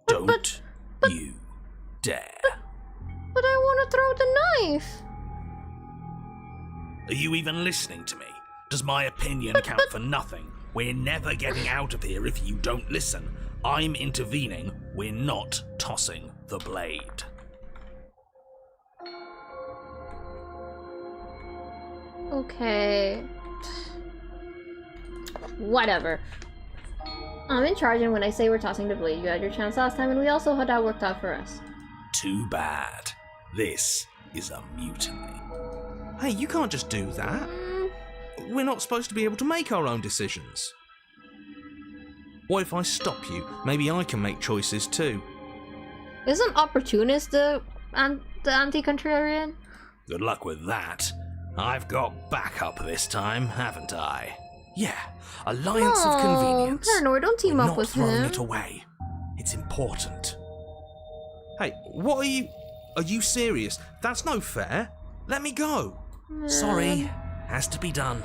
Don't you dare. But I want to throw the knife. Are you even listening to me? Does my opinion count for nothing? We're never getting out of here if you don't listen. I'm intervening. We're not tossing the blade. Okay. Whatever. I'm in charge, and when I say we're tossing the blade, you had your chance last time, and we also had that worked out for us. Too bad. This is a mutiny. Hey, you can't just do that. We're not supposed to be able to make our own decisions. What if I stop you? Maybe I can make choices too. Isn't opportunist the anti-contrarian? Good luck with that. I've got backup this time, haven't I? Yeah, alliance of convenience. Paranoid, don't team up with him. Not throwing it away. It's important. Hey, what are you... Are you serious? That's no fair. Let me go. Sorry, has to be done.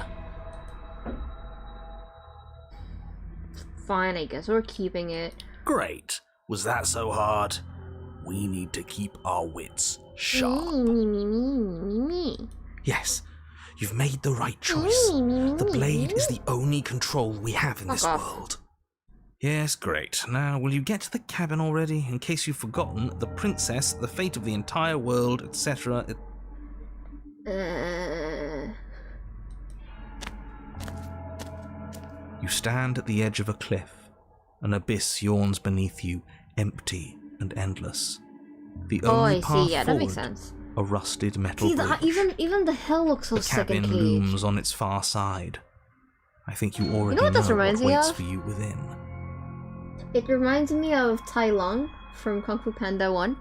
Fine, I guess we're keeping it. Great. Was that so hard? We need to keep our wits sharp. Me. Yes, you've made the right choice. The blade is the only control we have in this world. Yes, great. Now, will you get to the cabin already? In case you've forgotten, the princess, the fate of the entire world, etc. You stand at the edge of a cliff. An abyss yawns beneath you, empty and endless. The only path that forward, makes sense. a rusted metal bridge. Even the hell looks so sick and The cabin caged. looms on its far side. I think you already know what this reminds me waits of? for you within. It reminds me of Tai Lung from Kung Fu Panda 1.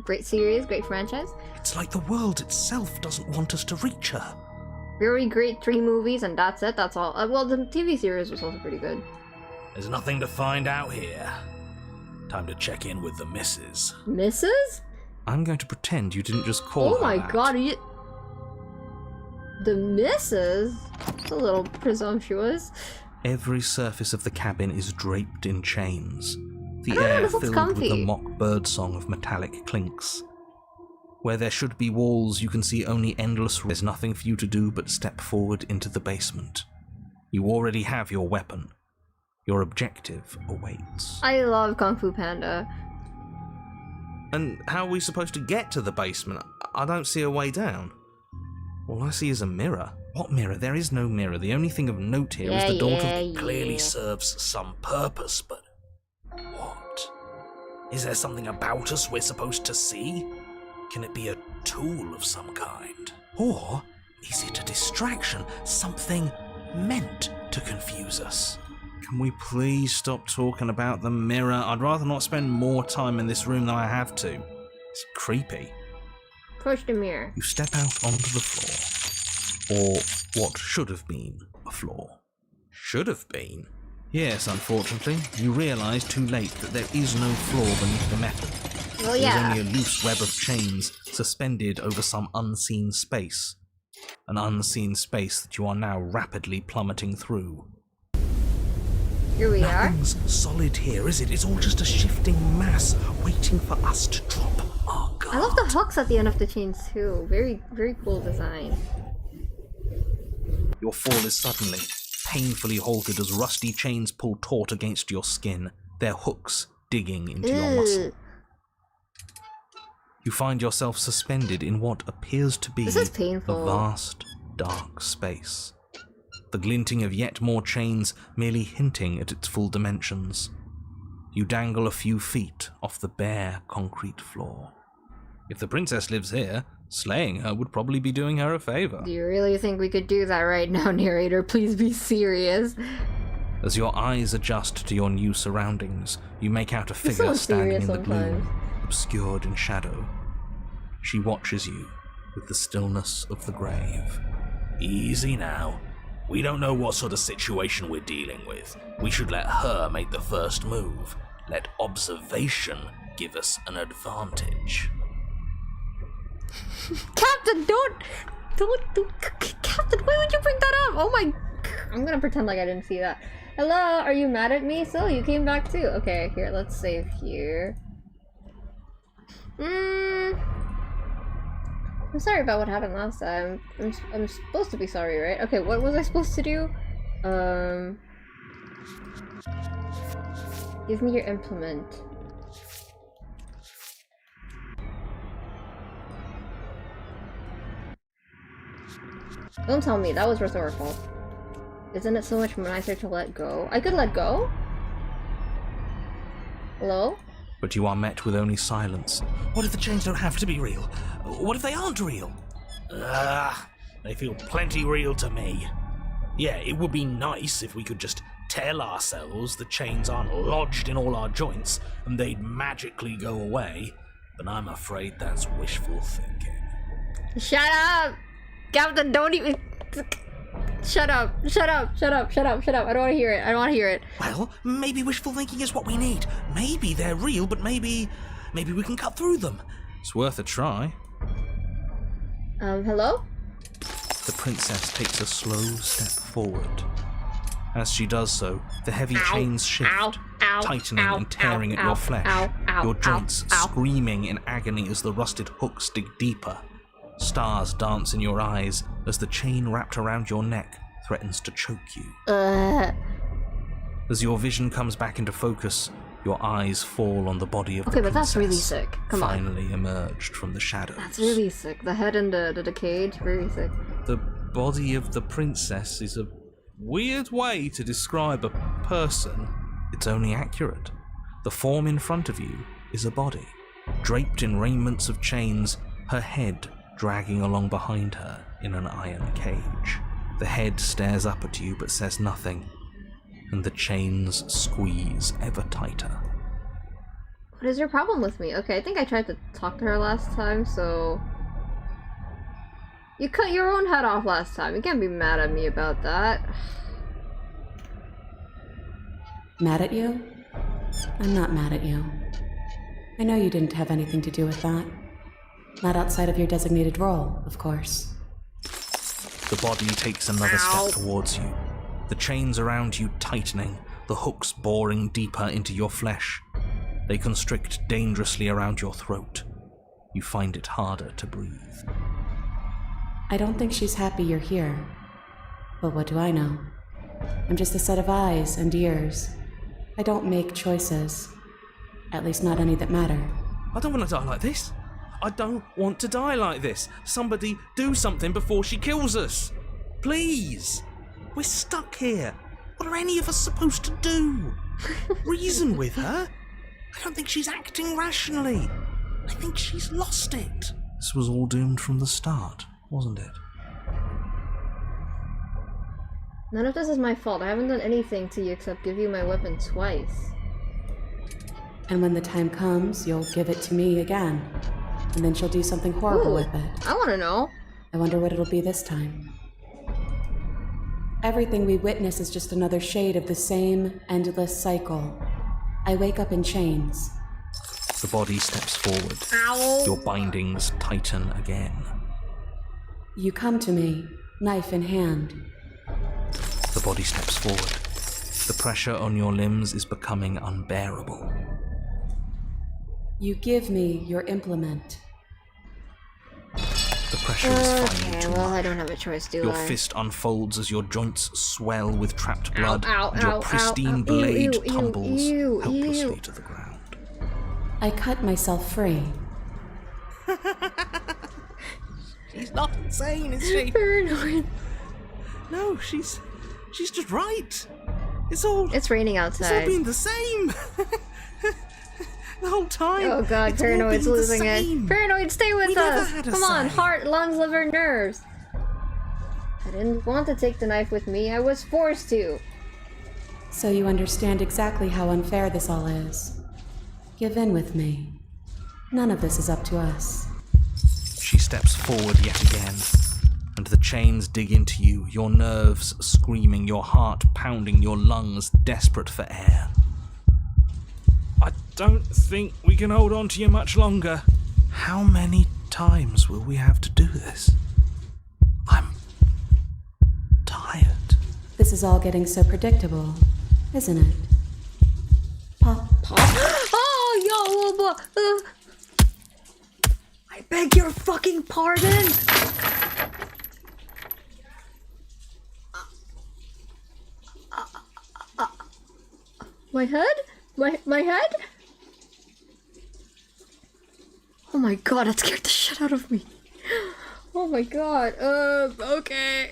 Great series, great franchise. It's like the world itself doesn't want us to reach her. Very great 3 movies, and that's it, that's all. Well, the TV series was also pretty good. There's nothing to find out here. Time to check in with the missus. Mrs.? I'm going to pretend you didn't just call her Oh my that. god, are you... The missus? It's a little presumptuous. Every surface of the cabin is draped in chains. The I don't know, air this looks filled comfy. with the mock birdsong of metallic clinks. Where there should be walls, you can see only endless. There's nothing for you to do but step forward into the basement. You already have your weapon. Your objective awaits. I love Kung Fu Panda. And how are we supposed to get to the basement? I don't see a way down. All I see is a mirror. What mirror? There is no mirror. The only thing of note here is the door to... Clearly serves some purpose, but what? Is there something about us we're supposed to see? Can it be a tool of some kind? Or is it a distraction? Something meant to confuse us? Can we please stop talking about the mirror? I'd rather not spend more time in this room than I have to. It's creepy. Push the mirror. You step out onto the floor. Or what should have been a floor. Should have been? Yes, unfortunately. You realise too late that there is no floor beneath the metal. Well, There's yeah. only a loose web of chains suspended over some unseen space. An unseen space that you are now rapidly plummeting through. Here we are. Nothing's solid here, is it? It's all just a shifting mass waiting for us to drop our guard. I love the hooks at the end of the chains too. Very, very cool design. Your fall is suddenly, painfully halted as rusty chains pull taut against your skin, their hooks digging into your muscle. You find yourself suspended in what appears to be This is a painful. vast, dark space. The glinting of yet more chains merely hinting at its full dimensions. You dangle a few feet off the bare concrete floor. If the princess lives here, slaying her would probably be doing her a favor. Do you really think we could do that right now, narrator? Please be serious. As your eyes adjust to your new surroundings, you make out a figure standing in the gloom, obscured in shadow. She watches you with the stillness of the grave. Easy now. We don't know what sort of situation we're dealing with. We should let her make the first move. Let observation give us an advantage. Captain, don't, Captain, why would you bring that up? Oh my, I'm gonna pretend like I didn't see that. Hello, are you mad at me? So you came back too. Okay, here, let's save here. I'm sorry about what happened last time. I'm supposed to be sorry, right? Okay, what was I supposed to do? Give me your implement. Don't tell me, that was rhetorical. Isn't it so much nicer to let go? I could let go? Hello? But you are met with only silence. What if the chains don't have to be real? What if they aren't real? They feel plenty real to me. Yeah, it would be nice if we could just tell ourselves the chains aren't lodged in all our joints and they'd magically go away, but I'm afraid that's wishful thinking. Shut up! Captain, don't even... Shut up! Shut up! Shut up! Shut up! Shut up! I don't want to hear it. I don't want to hear it. Well, maybe wishful thinking is what we need. Maybe they're real, but maybe we can cut through them. It's worth a try. Hello? The princess takes a slow step forward. As she does so, the heavy chains shift, tightening and tearing at your flesh, your joints screaming in agony as the rusted hooks dig deeper. Stars dance in your eyes as the chain wrapped around your neck threatens to choke you. As your vision comes back into focus, your eyes fall on the body of the princess. Okay, but that's really sick. Come on. Finally emerged from the shadows. That's really sick. The head and the cage, very sick. The body of the princess is a weird way to describe a person. It's only accurate. The form in front of you is a body, draped in raiments of chains, her head dragging along behind her in an iron cage. The head stares up at you but says nothing, and the chains squeeze ever tighter. What is your problem with me? Okay, I think I tried to talk to her last time, so... You cut your own head off last time. You can't be mad at me about that. Mad at you? I'm not mad at you. I know you didn't have anything to do with that. Not outside of your designated role, of course. The body takes another step towards you, the chains around you tightening, the hooks boring deeper into your flesh. They constrict dangerously around your throat. You find it harder to breathe. I don't think she's happy you're here. But what do I know? I'm just a set of eyes and ears. I don't make choices. At least not any that matter. I don't want to die like this. I don't want to die like this. Somebody do something before she kills us. Please. We're stuck here. What are any of us supposed to do? Reason with her? I don't think she's acting rationally. I think she's lost it. This was all doomed from the start, wasn't it? None of this is my fault. I haven't done anything to you except give you my weapon twice. And when the time comes, you'll give it to me again. And then she'll do something horrible with it. I want to know. I wonder what it'll be this time. Everything we witness is just another shade of the same endless cycle. I wake up in chains. The body steps forward. Ow. Your bindings tighten again. You come to me, knife in hand. The body steps forward. The pressure on your limbs is becoming unbearable. You give me your implement. The pressure is finally too much. I don't have a choice, do Your I? fist unfolds as your joints swell with trapped blood, Ow, and your ow, pristine ow. blade Ew, tumbles ew, helplessly ew. to the ground. I cut myself free. She's not insane, is she? Paranoid. No, she's just right. It's raining outside. been the same. The whole time. Oh god, It's all Paranoid's been the losing same. it. Paranoid, stay with We never us! had a Come on, say. heart, lungs, liver, nerves. I didn't want to take the knife with me, I was forced to. So you understand exactly how unfair this all is. Give in with me. None of this is up to us. She steps forward yet again, and the chains dig into you, your nerves screaming, your heart pounding, your lungs desperate for air. I don't think we can hold on to you much longer. How many times will we have to do this? I'm tired. This is all getting so predictable, isn't it? Pop. Oh, yo, I beg your fucking pardon! My head? My head? Oh my god, that scared the shit out of me. Oh my god, okay.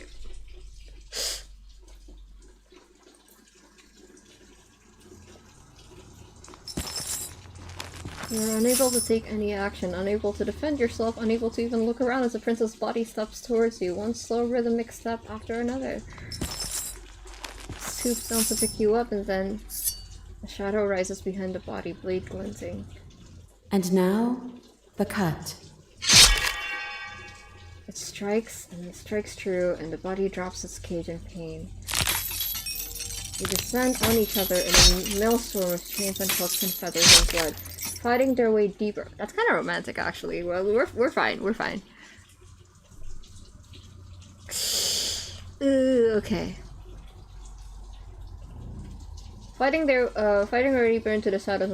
You're unable to take any action, unable to defend yourself, unable to even look around as the princess' body steps towards you, one slow rhythmic step after another. Swoops down to pick you up, and then a shadow rises behind the body, blade glinting. And now, the cut. It strikes, and it strikes true, and the body drops its cage in pain. You descend on each other in a maelstrom of chains and hooks and feathers and blood, fighting their way deeper. That's kind of romantic, actually. Well, we're fine. We're fine. Okay. Fighting her deeper into the shadows,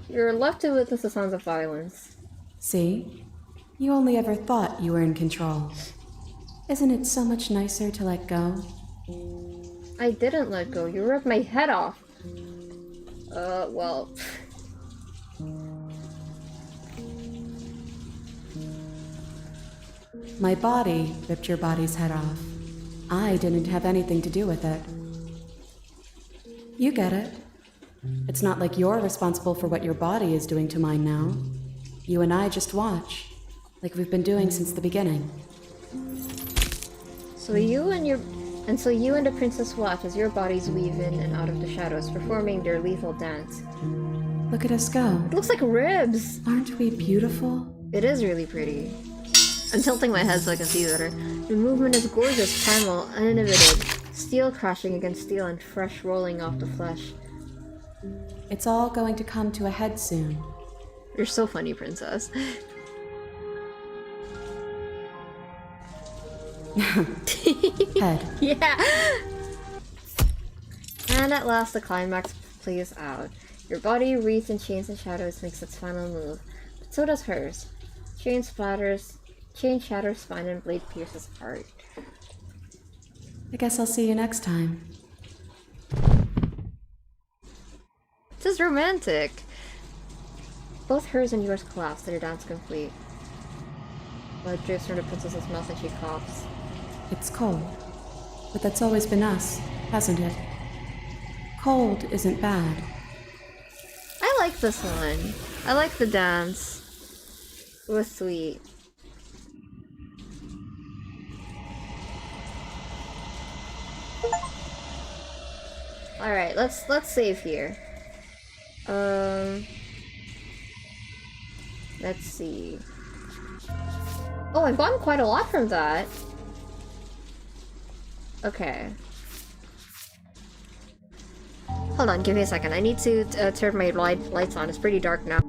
you're left to witness the sounds of violence. See? You only ever thought you were in control. Isn't it so much nicer to let go? I didn't let go. You ripped my head off. Well. My body ripped your body's head off. I didn't have anything to do with it. You get it. It's not like you're responsible for what your body is doing to mine now. You and I just watch, like we've been doing since the beginning. So you and the princess watch as your bodies weave in and out of the shadows, performing their lethal dance. Look at us go. It looks like ribs! Aren't we beautiful? It is really pretty. I'm tilting my head so I can see better. The movement is gorgeous, primal, uninhibited. Steel crashing against steel and fresh rolling off the flesh. It's all going to come to a head soon. You're so funny, princess. Head. Yeah! And at last the climax plays out. Your body, wreathed in chains and shadows, makes its final move. But so does hers. Chain shatters spine and blade pierces heart. I guess I'll see you next time. This is romantic. Both hers and yours collapse, their dance complete. Blood drips from the princess's mouth and she coughs. It's cold. But that's always been us, hasn't it? Cold isn't bad. I like this one. I like the dance. It was sweet. Alright, let's save here. Let's see. Oh, I've gotten quite a lot from that. Okay. Hold on, give me a second. I need to turn my lights on. It's pretty dark now.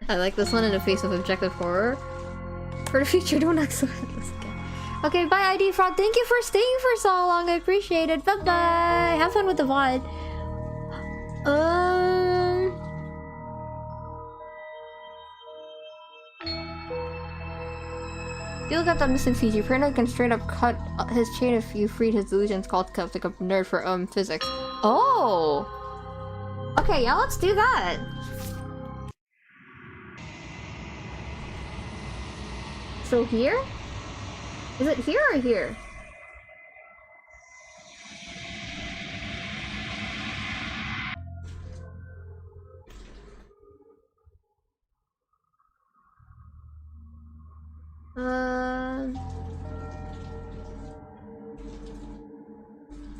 I like this one in the face of objective horror. For the future, don't act so headless again. Okay, bye ID Fraud. Thank you for staying for so long. I appreciate it. Bye bye. Have fun with the VOD. You look at that missing Fiji. Prano can straight up cut his chain if you freed his illusions called like a nerd for physics. Oh. Okay, yeah, let's do that. So here? Is it here or here?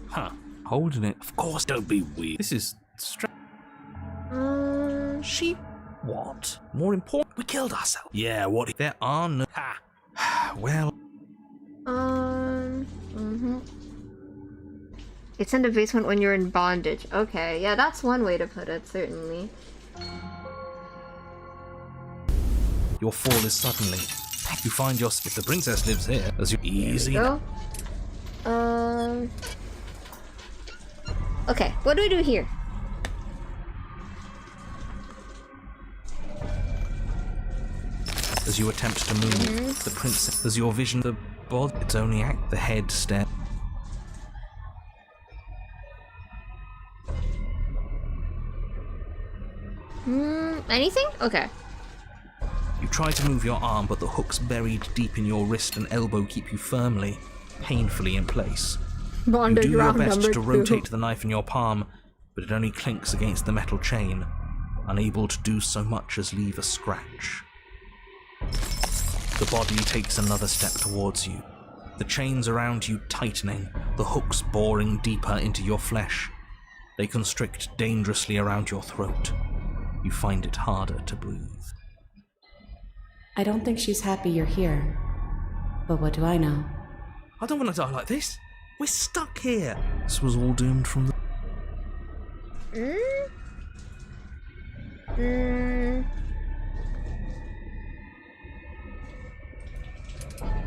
Huh. Holding it. Of course, don't be weird. This is She... What? More important, we killed ourselves. Yeah, what? there are no... Ha. Well... It's in the basement when you're in bondage. Okay, yeah, that's one way to put it, certainly. Your fall is suddenly. You find if the princess lives here, as you easy. There we go. Okay, what do we do here? As you attempt to move, the princess, as your vision, the body, its only act, the head stare. Anything? Okay. You try to move your arm, but the hooks buried deep in your wrist and elbow keep you firmly, painfully in place. You do your best to rotate the knife in your palm, but it only clinks against the metal chain, unable to do so much as leave a scratch. The body takes another step towards you, the chains around you tightening, the hooks boring deeper into your flesh. They constrict dangerously around your throat. You find it harder to breathe. I don't think she's happy you're here. But what do I know? I don't want to die like this. We're stuck here. This was all doomed from the...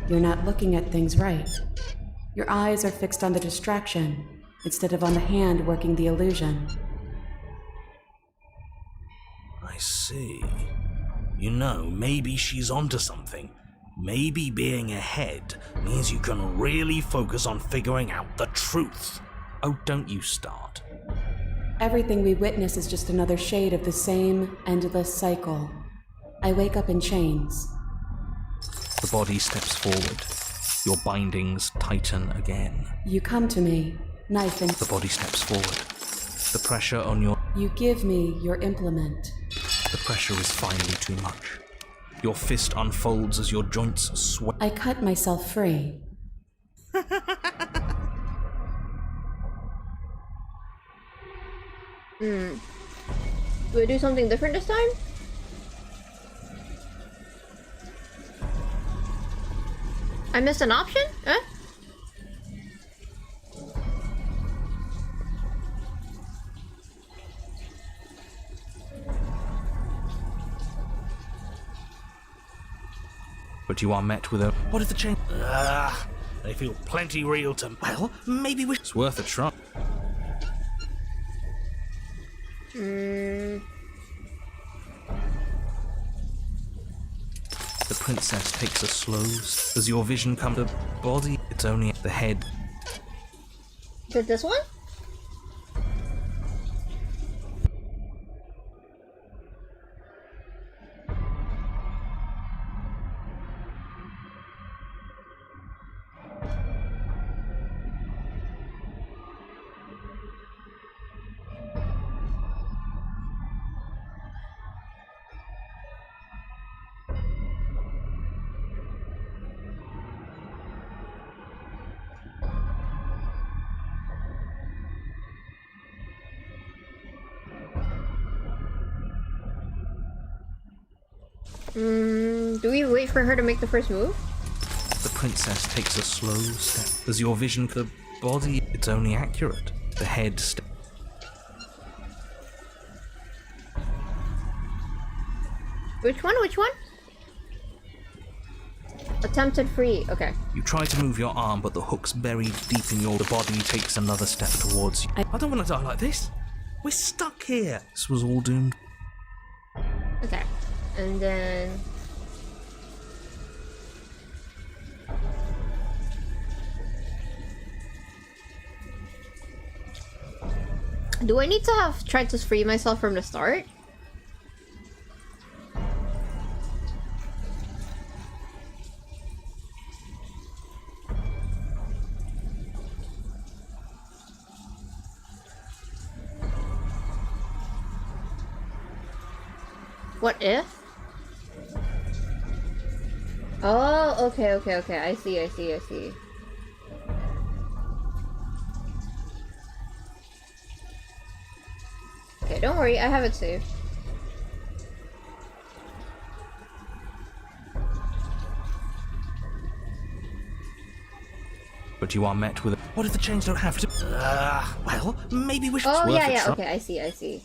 You're not looking at things right. Your eyes are fixed on the distraction, instead of on the hand working the illusion. I see. You know, maybe she's onto something. Maybe being ahead means you can really focus on figuring out the truth. Oh, don't you start. Everything we witness is just another shade of the same endless cycle. I wake up in chains. The body steps forward. Your bindings tighten again. You come to me, knife in... The body steps forward. The pressure on your... You give me your implement. The pressure is finally too much. Your fist unfolds as your joints sway. I cut myself free. Do we do something different this time? I missed an option? Huh? But you are met with a... What is the chain? They feel plenty real to... Well, maybe we... It's worth a try. The princess takes a slow... As your vision comes to the body, it's only the head. Did this one? Do we wait for her to make the first move? The princess takes a slow step. As your vision, the body, it's only accurate. The head step. Which one? Which one? Attempted free. Okay. You try to move your arm, but the hook's buried deep in your... The body takes another step towards you. I don't want to die like this. We're stuck here. This was all doomed. Okay. And then... Do I need to have tried to free myself from the start? What if? Oh, okay, okay, okay. I see, I see, I see. Okay, don't worry, I have it saved. But you are met with a... What if the chains don't have to... well, maybe we should... Oh, yeah, yeah, okay, I see, I see.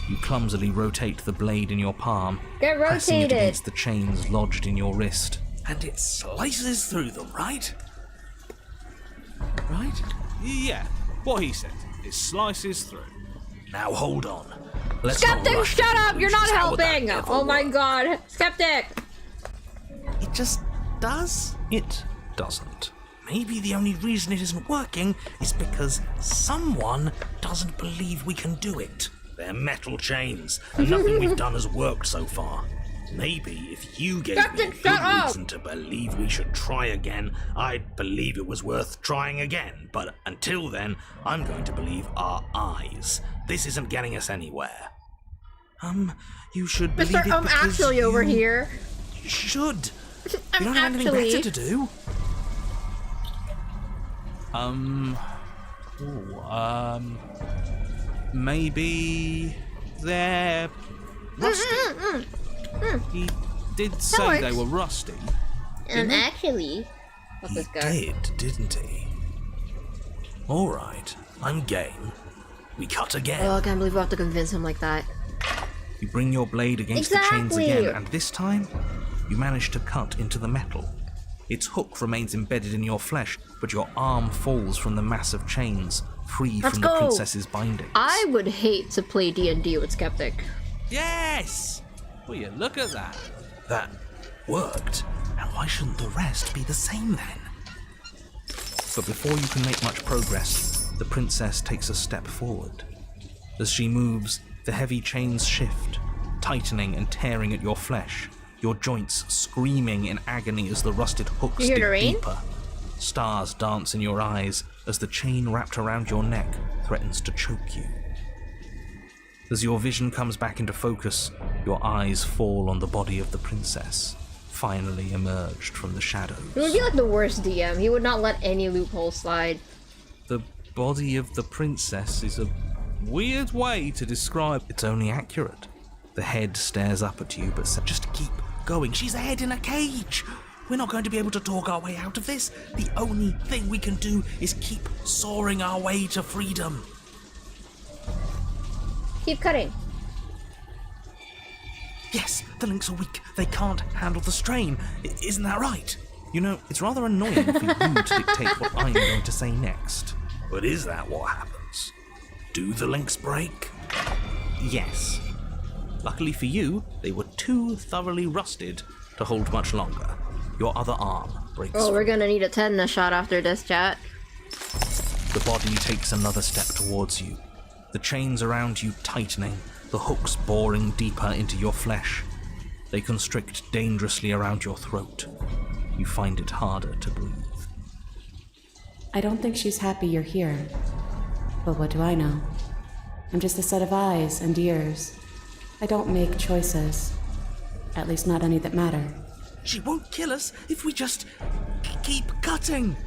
You clumsily rotate the blade in your palm, Get pressing it rotated! against the chains lodged in your wrist. And it slices through them, right? Right? Yeah, What he said. It slices through. Now hold on. Let's Skeptic, shut up! You're not helping! Oh my god. Skeptic! It just does. It doesn't. Maybe the only reason it isn't working is because someone doesn't believe we can do it. They're metal chains, and nothing we've done has worked so far. Maybe if you gave me a good reason to believe we should try again, I'd believe it was worth trying again. But until then, I'm going to believe our eyes. This isn't getting us anywhere. You should believe it because actually over here. You should. You don't have anything better to do. Maybe they're rusty. He did say they were rusty. Actually, what's this guy? He did, didn't he? All right, I'm game. We cut again. Oh, I can't believe we have to convince him like that. You bring your blade against the chains again, and this time, you manage to cut into the metal. Its hook remains embedded in your flesh, but your arm falls from the mass of chains, free from the princess's bindings. I would hate to play D&D with Skeptic. Yes! Will you look at that? That worked. And why shouldn't the rest be the same then? But before you can make much progress, the princess takes a step forward. As she moves, the heavy chains shift, tightening and tearing at your flesh, your joints screaming in agony as the rusted hooks dig deeper. Stars dance in your eyes as the chain wrapped around your neck threatens to choke you. As your vision comes back into focus, your eyes fall on the body of the princess, finally emerged from the shadows. He would be like the worst DM. He would not let any loophole slide. The body of the princess is a weird way to describe. It's only accurate. The head stares up at you, but says, "Just keep going. She's a head in a cage. We're not going to be able to talk our way out of this. The only thing we can do is keep soaring our way to freedom." Keep cutting. Yes, the links are weak. They can't handle the strain. Isn't that right? You know, it's rather annoying for you to dictate what I'm going to say next. But is that what happens? Do the links break? Yes. Luckily for you, they were too thoroughly rusted to hold much longer. Your other arm breaks. Oh, we're gonna need a tetanus shot after this, chat. The body takes another step towards you. The chains around you tightening, the hooks boring deeper into your flesh. They constrict dangerously around your throat. You find it harder to breathe. I don't think she's happy you're here. But what do I know? I'm just a set of eyes and ears. I don't make choices. At least not any that matter. She won't kill us if we just keep cutting.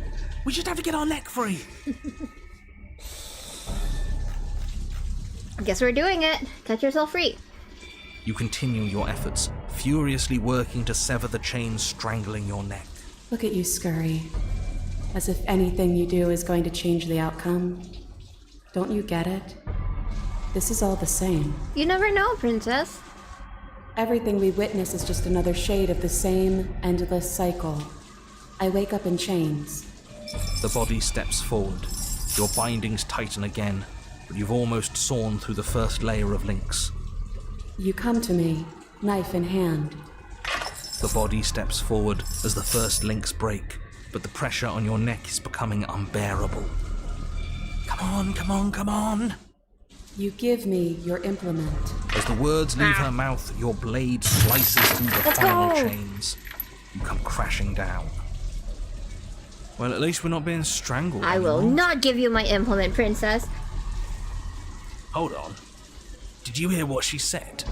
We just have to get our neck free. Guess we're doing it. Cut yourself free. You continue your efforts, furiously working to sever the chains strangling your neck. Look at you scurry. As if anything you do is going to change the outcome. Don't you get it? This is all the same. You never know, princess. Everything we witness is just another shade of the same endless cycle. I wake up in chains. The body steps forward. Your bindings tighten again, but you've almost sawn through the first layer of links. You come to me, knife in hand. The body steps forward as the first links break, but the pressure on your neck is becoming unbearable. Come on, come on, come on. You give me your implement. As the words leave her mouth, your blade slices through the final chains. You come crashing down. Well, at least we're not being strangled I anymore. will not give you my implement, princess. Hold on. Did you hear what she said?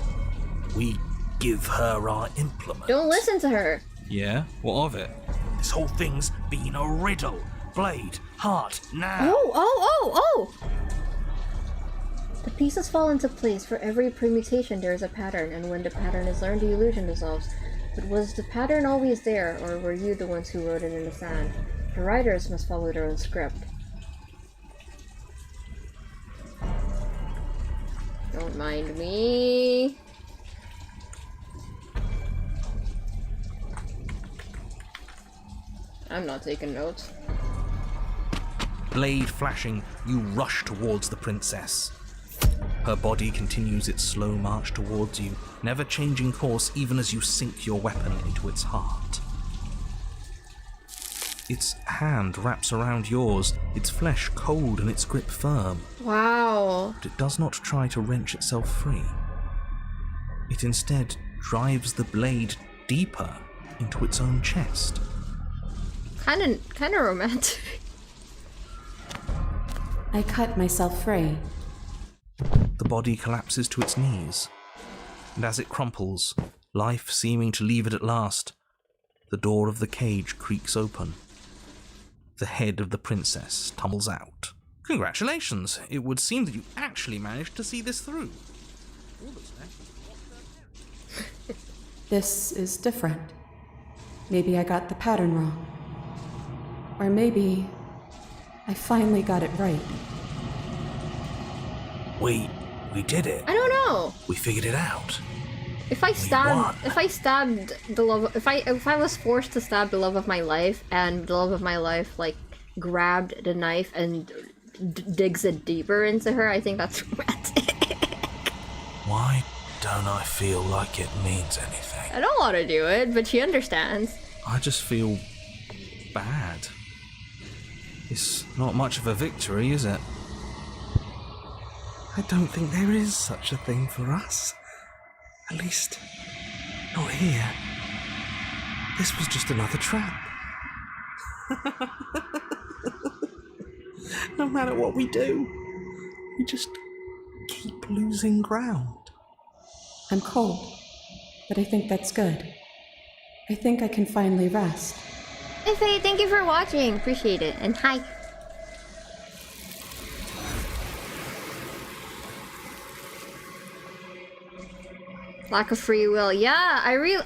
We give her our implement. Don't listen to her. Yeah? What of it? This whole thing's been a riddle. Blade, heart, now. Oh! The pieces fall into place. For every permutation there is a pattern, and when the pattern is learned, the illusion dissolves. But was the pattern always there, or were you the ones who wrote it in the sand? The writers must follow their own script. Don't mind me. I'm not taking notes. blade flashing, you rush towards the princess. Her body continues its slow march towards you, never changing course even as you sink your weapon into its heart. Its hand wraps around yours, its flesh cold and its grip firm. Wow. But it does not try to wrench itself free. It instead drives the blade deeper into its own chest. Kinda romantic. I cut myself free. The body collapses to its knees, and as it crumples, life seeming to leave it at last, the door of the cage creaks open. The head of the princess tumbles out. Congratulations! It would seem that you actually managed to see this through. This is different. Maybe I got the pattern wrong. Or maybe I finally got it right. We did it. I don't know. We figured it out. If I stabbed the love, if I was forced to stab the love of my life, and the love of my life like grabbed the knife and digs it deeper into her, I think that's romantic. Why don't I feel like it means anything? I don't want to do it, but she understands. I just feel bad. It's not much of a victory, is it? I don't think there is such a thing for us. At least, not here. This was just another trap. No matter what we do, we just keep losing ground. I'm cold, but I think that's good. I think I can finally rest. Hey, thank you for watching. Appreciate it. And hi. Lack of free will. Yeah, I do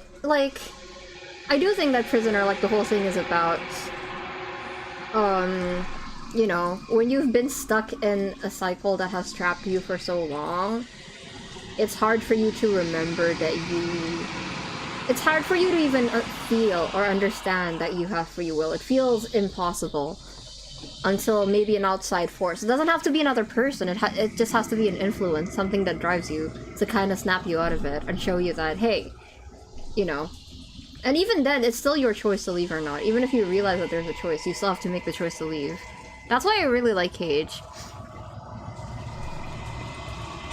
think that Prisoner, like, the whole thing is about, you know, when you've been stuck in a cycle that has trapped you for so long, it's hard for you to remember that it's hard for you to even feel or understand that you have free will. It feels impossible until maybe an outside force. It doesn't have to be another person, it just has to be an influence, something that drives you to kind of snap you out of it and show you that, hey, you know. And even then, it's still your choice to leave or not. Even if you realize that there's a choice, you still have to make the choice to leave. That's why I really like Cage.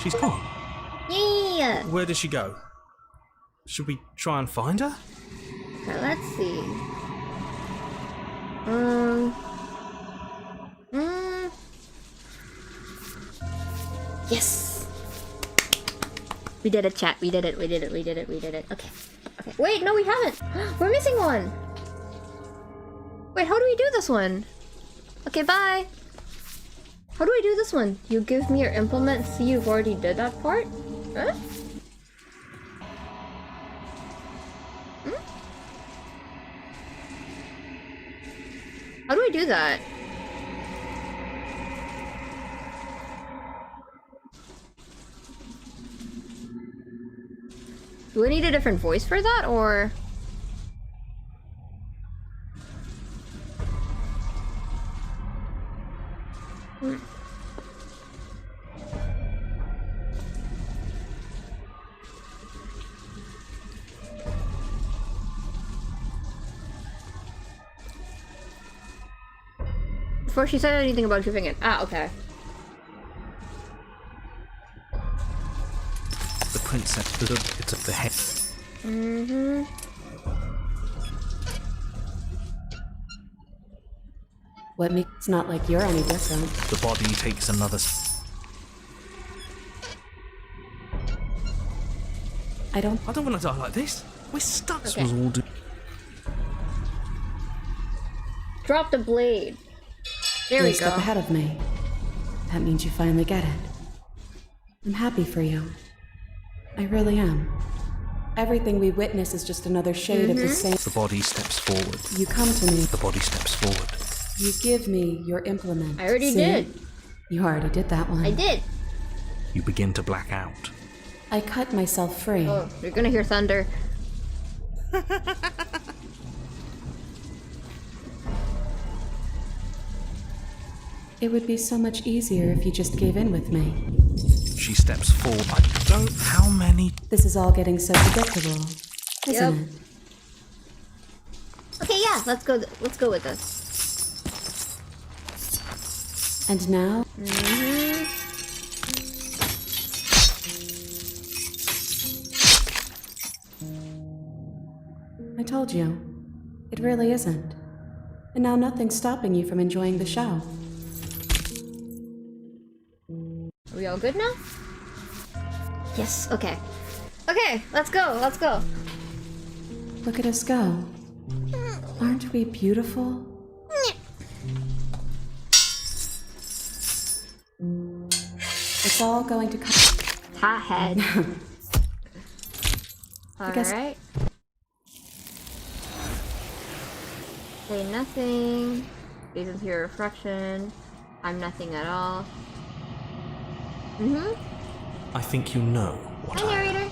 She's gone. Yeah! Where does she go? Should we try and find her? Okay, let's see. Yes! We did it, chat. We did it. Okay. Wait, no, we haven't! We're missing one! Wait, how do we do this one? Okay, bye! How do I do this one? You give me your implement, see you've already did that part? Huh? How do I do that? Do I need a different voice for that, or...? Before she said anything about giving it. Ah, okay. The princess, it's at the head. Mm-hmm. What makes it's not like you're any different. The body takes another. I don't want to die like this. We're stuck. Okay. Was all Drop the blade. There we You're a step go. ahead of me. That means you finally get it. I'm happy for you. I really am. Everything we witness is just another shade of the same. The body steps forward. You come to me. The body steps forward. You give me your implement. I already See? did. You already did that one. I did. You begin to black out. I cut myself free. Oh, you're gonna hear thunder. It would be so much easier if you just gave in with me. She steps forward. I don't... How many... This is all getting so predictable, isn't it? Okay, yeah, let's go with this. And now? I told you. It really isn't. And now nothing's stopping you from enjoying the show. Are we all good now? Yes, okay. Okay, let's go. Look at us go. Aren't we beautiful? It's all going to come. Hot head. Alright. Say nothing. Gaze into your reflection. I'm nothing at all. I think you know what Hi, narrator.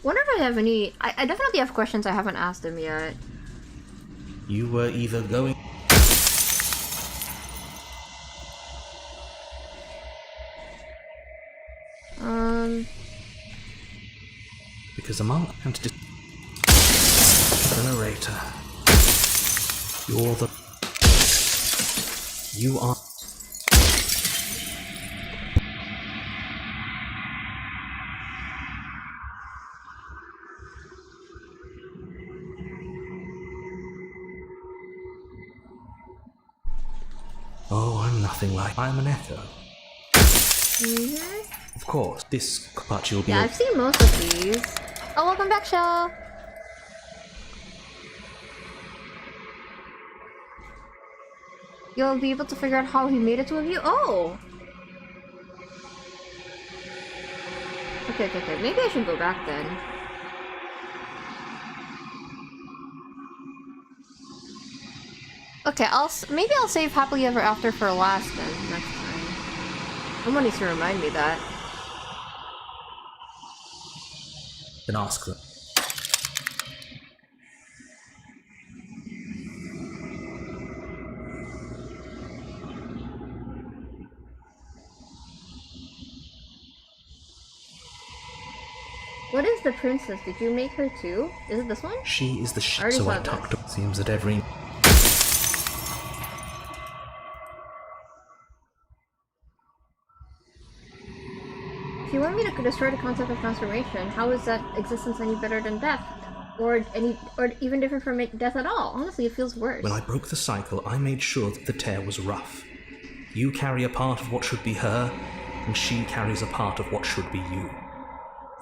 Wonder if I have any... I definitely have questions I haven't asked him yet. You were either going... Because among... And to the narrator... You're the... You are... Oh, I'm nothing like... I'm an echo. Of course, this... But you'll be... Yeah, I've seen most of these. Oh, welcome back, Shell! You'll be able to figure out how he made it to a view? Oh! Okay. Maybe I should go back then. Okay, maybe I'll save Happily Ever After for last then, next time. Someone needs to remind me that. Then ask them. What is the princess? Did you make her too? Is it this one? She is the I already so I saw tucked this. up. Seems that every... If you want me to destroy the concept of transformation, how is that existence any better than death? Or even different from death at all? Honestly, it feels worse. When I broke the cycle, I made sure that the tear was rough. You carry a part of what should be her, and she carries a part of what should be you.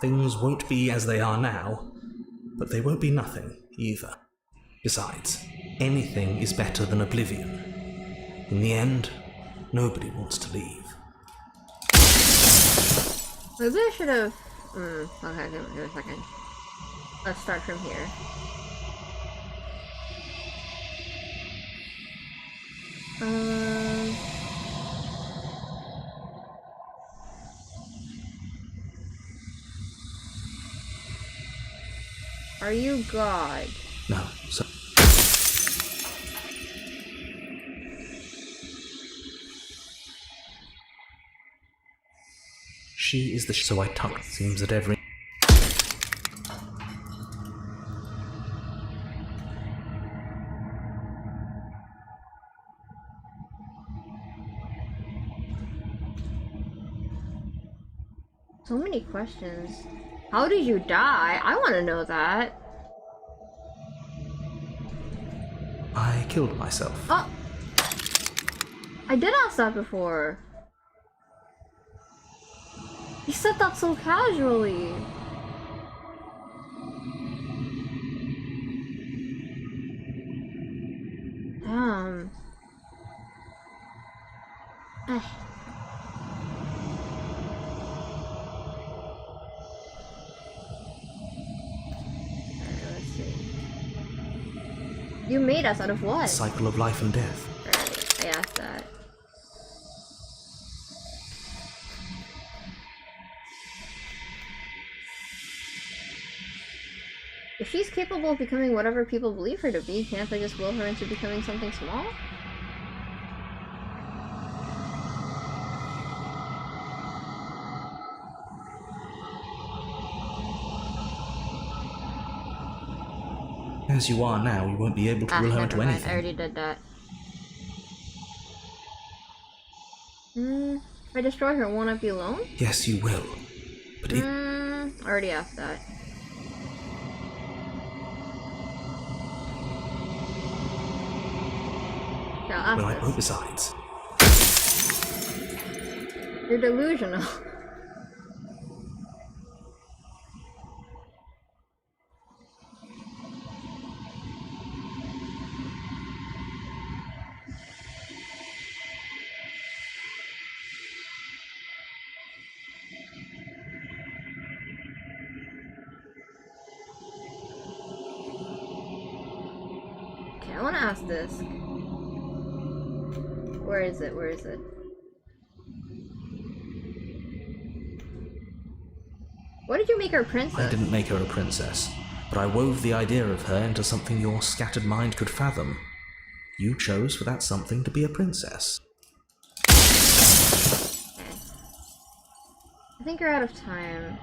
Things won't be as they are now, but they won't be nothing either. Besides, anything is better than oblivion. In the end, nobody wants to leave. Maybe I should have... okay, give me a second. Let's start from here. Are you God? No, so... She is the so I tucked. Seems that every... So many questions. How did you die? I want to know that. I killed myself. Oh! I did ask that before. You said that so casually. Damn. You made us out of what? Cycle of life and death. Right, I asked that. If she's capable of becoming whatever people believe her to be, can't I just will her into becoming something small? As you are now, you won't be able to will her into anything. I already did that. If I destroy her, won't I be alone? Yes, you will. But it... already asked that. Well, I hope besides. You're delusional. Okay, I want to ask this. Where is it? Where is it? What did you make her a princess? I didn't make her a princess, but I wove the idea of her into something your scattered mind could fathom. You chose for that something to be a princess. Okay. I think you're out of time.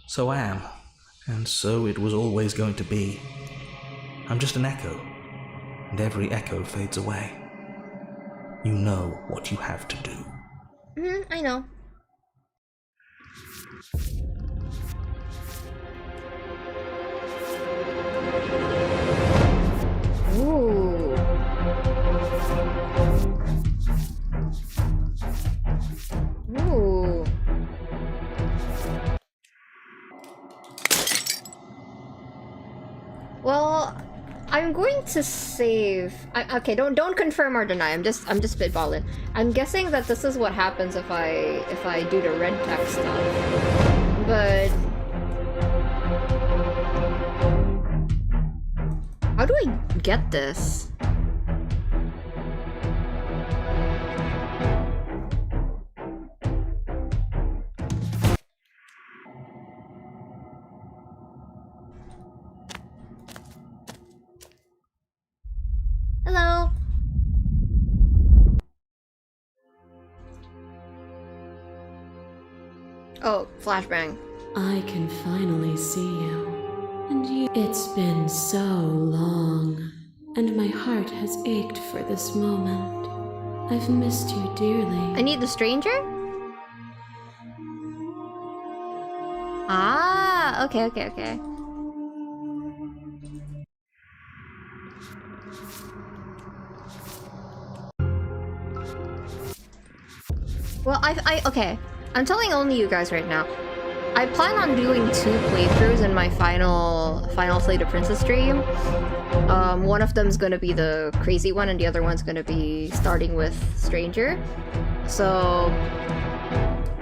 So I am. And so it was always going to be. I'm just an echo, and every echo fades away. You know what you have to do. I know. Ooh. Ooh. Well, I'm going to save. Okay, don't confirm or deny. I'm just spitballing. I'm guessing that this is what happens if I do the red text stuff. But how do I get this? Hello. Oh, flashbang. I can finally see you. And you. It's been so long, and my heart has ached for this moment. I've missed you dearly. I need the stranger? Ah, okay. Well, okay. I'm telling only you guys right now. I plan on doing 2 playthroughs in my final Slay the Princess stream. One of them's gonna be the crazy one, and the other one's gonna be starting with Stranger. So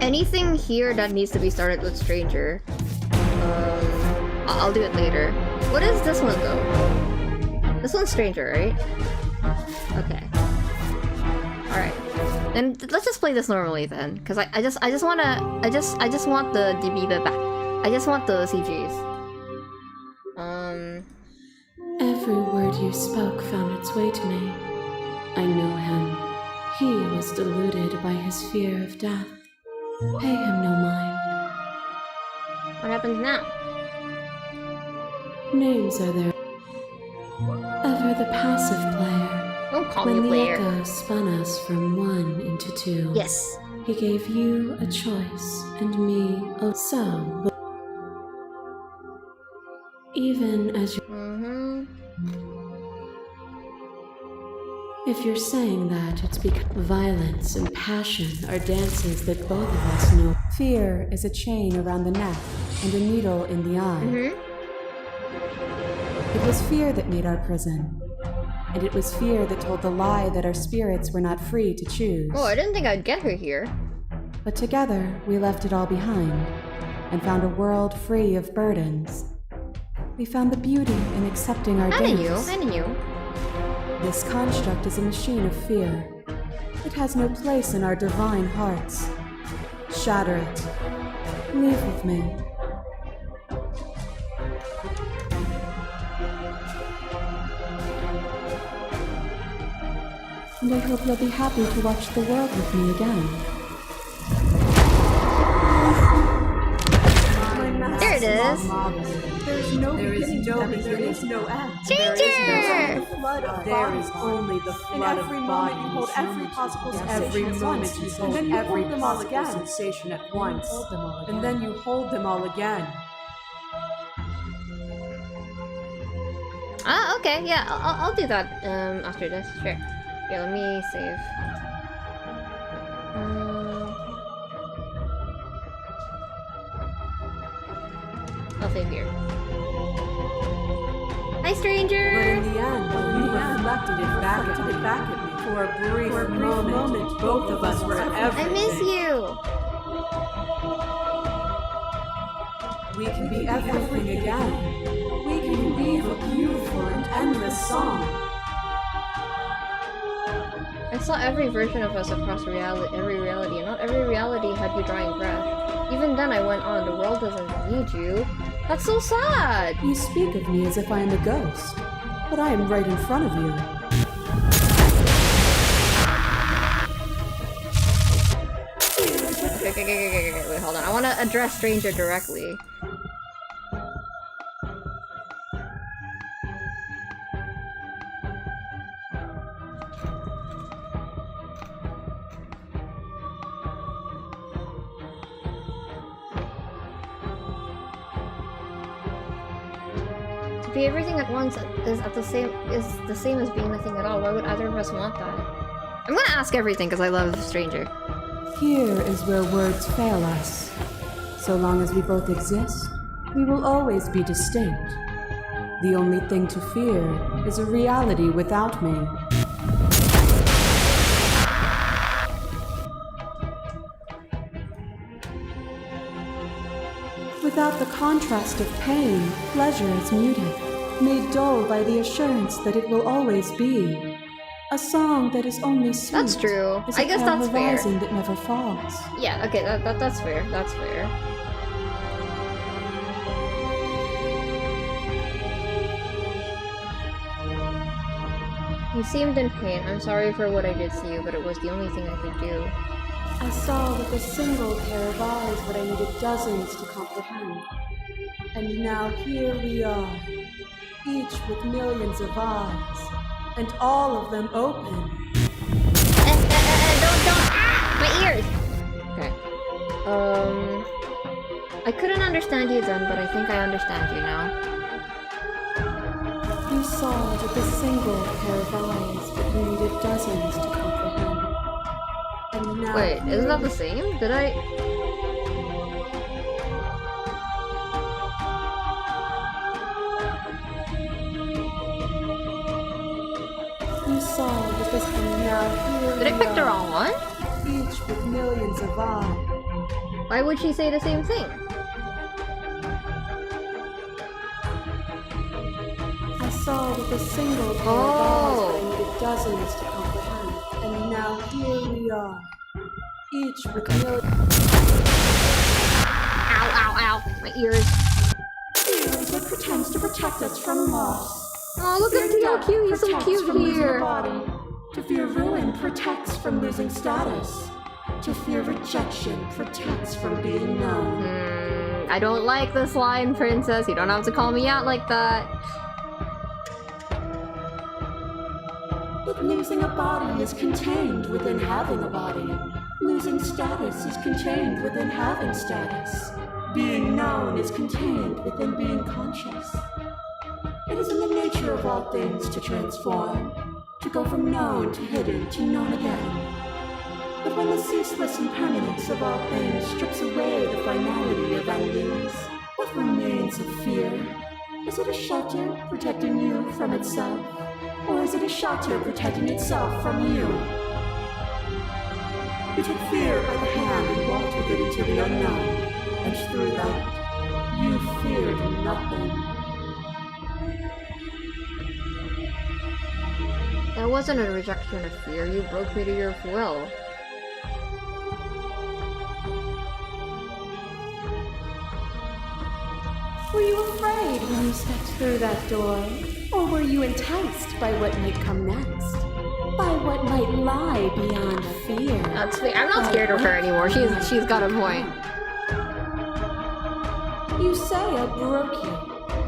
anything here that needs to be started with Stranger, I'll do it later. What is this one though? This one's Stranger, right? Okay. Alright. Then let's just play this normally then, because I just want the DB back. I just want the CGs. Every word you spoke found its way to me. I know him. He was deluded by his fear of death. Pay him no mind. What happens now? Names are there. Ever the passive player. Don't call me when a player. When the echo spun us from 1 into 2. Yes. He gave you a choice, and me a so. Even as you. If you're saying that, it's because violence and passion are dances that both of us know. Fear is a chain around the neck and a needle in the eye. It was fear that made our prison. And it was fear that told the lie that our spirits were not free to choose. Oh, I didn't think I'd get her here. But together, we left it all behind, and found a world free of burdens. We found the beauty in accepting our I knew. This construct is a machine of fear. It has no place in our divine hearts. Shatter it. Leave with me. And I hope you'll be happy to watch the world with me again. There it is. There is no beginning, there is no end. Stranger! There is only the flood of bodies. You hold every possible sensation at once, and then you hold them all again. Sensation at once, and then you hold them all again. Ah, okay, yeah, I'll do that after this, sure. Yeah, let me save. I'll save here. Hi, stranger! But in the end, you reflected it back at me. For a brief moment, both of us were everything. I miss you! We can be everything again. We can weave a beautiful and endless song. I saw every version of us across every reality, and not every reality had you drawing breath. Even then I went on, the world doesn't need you. That's so sad! You speak of me as if I am a ghost, but I am right in front of you. Okay, wait, hold on. I want to address Stranger directly. To be everything at once is the same as being nothing at all. Why would either of us want that? I'm gonna ask everything because I love Stranger. Here is where words fail us. So long as we both exist, we will always be distinct. The only thing to fear is a reality without me. Without the contrast of pain, pleasure is muted, made dull by the assurance that it will always be. A song that is only sweet. That's true. Is I guess that's fair. horizon that never falls. Yeah, okay, that's fair. That's fair. You seemed in pain. I'm sorry for what I did to you, but it was the only thing I could do. I saw with a single pair of eyes what I needed dozens to comprehend. And now here we are, each with millions of eyes, and all of them open. Don't! My ears! Okay. I couldn't understand you then, but I think I understand you now. You saw with a single pair of eyes what you needed dozens to comprehend. And now wait, isn't that the same? Did I... You saw with this, and now here Did I pick the wrong one? Each with millions of eyes. Why would she say the same thing? I saw with a single pair of eyes what I needed dozens to comprehend. And now here we are, each with millions. Ow, ow, ow! My ears. It pretends to protect us from loss. Oh, look at how cute! He's so cute here! To fear ruin protects from losing status. To fear rejection protects from being known. I don't like this line, princess. You don't have to call me out like that. But losing a body is contained within having a body. Losing status is contained within having status. Being known is contained within being conscious. It is in the nature of all things to transform, to go from known to hidden to known again. But when the ceaseless impermanence of all things strips away the finality of endings, what remains of fear? Is it a shelter protecting you from itself? Or is it a shelter protecting itself from you? You took fear by the hand and walked with it into the unknown, and through that, you feared nothing. That wasn't a rejection of fear, you broke me to your will. Were you afraid when you stepped through that door? Or were you enticed by what might come next? By what might lie beyond fear? That's fair. I'm not scared of her anymore. She's got a point. You say I broke you.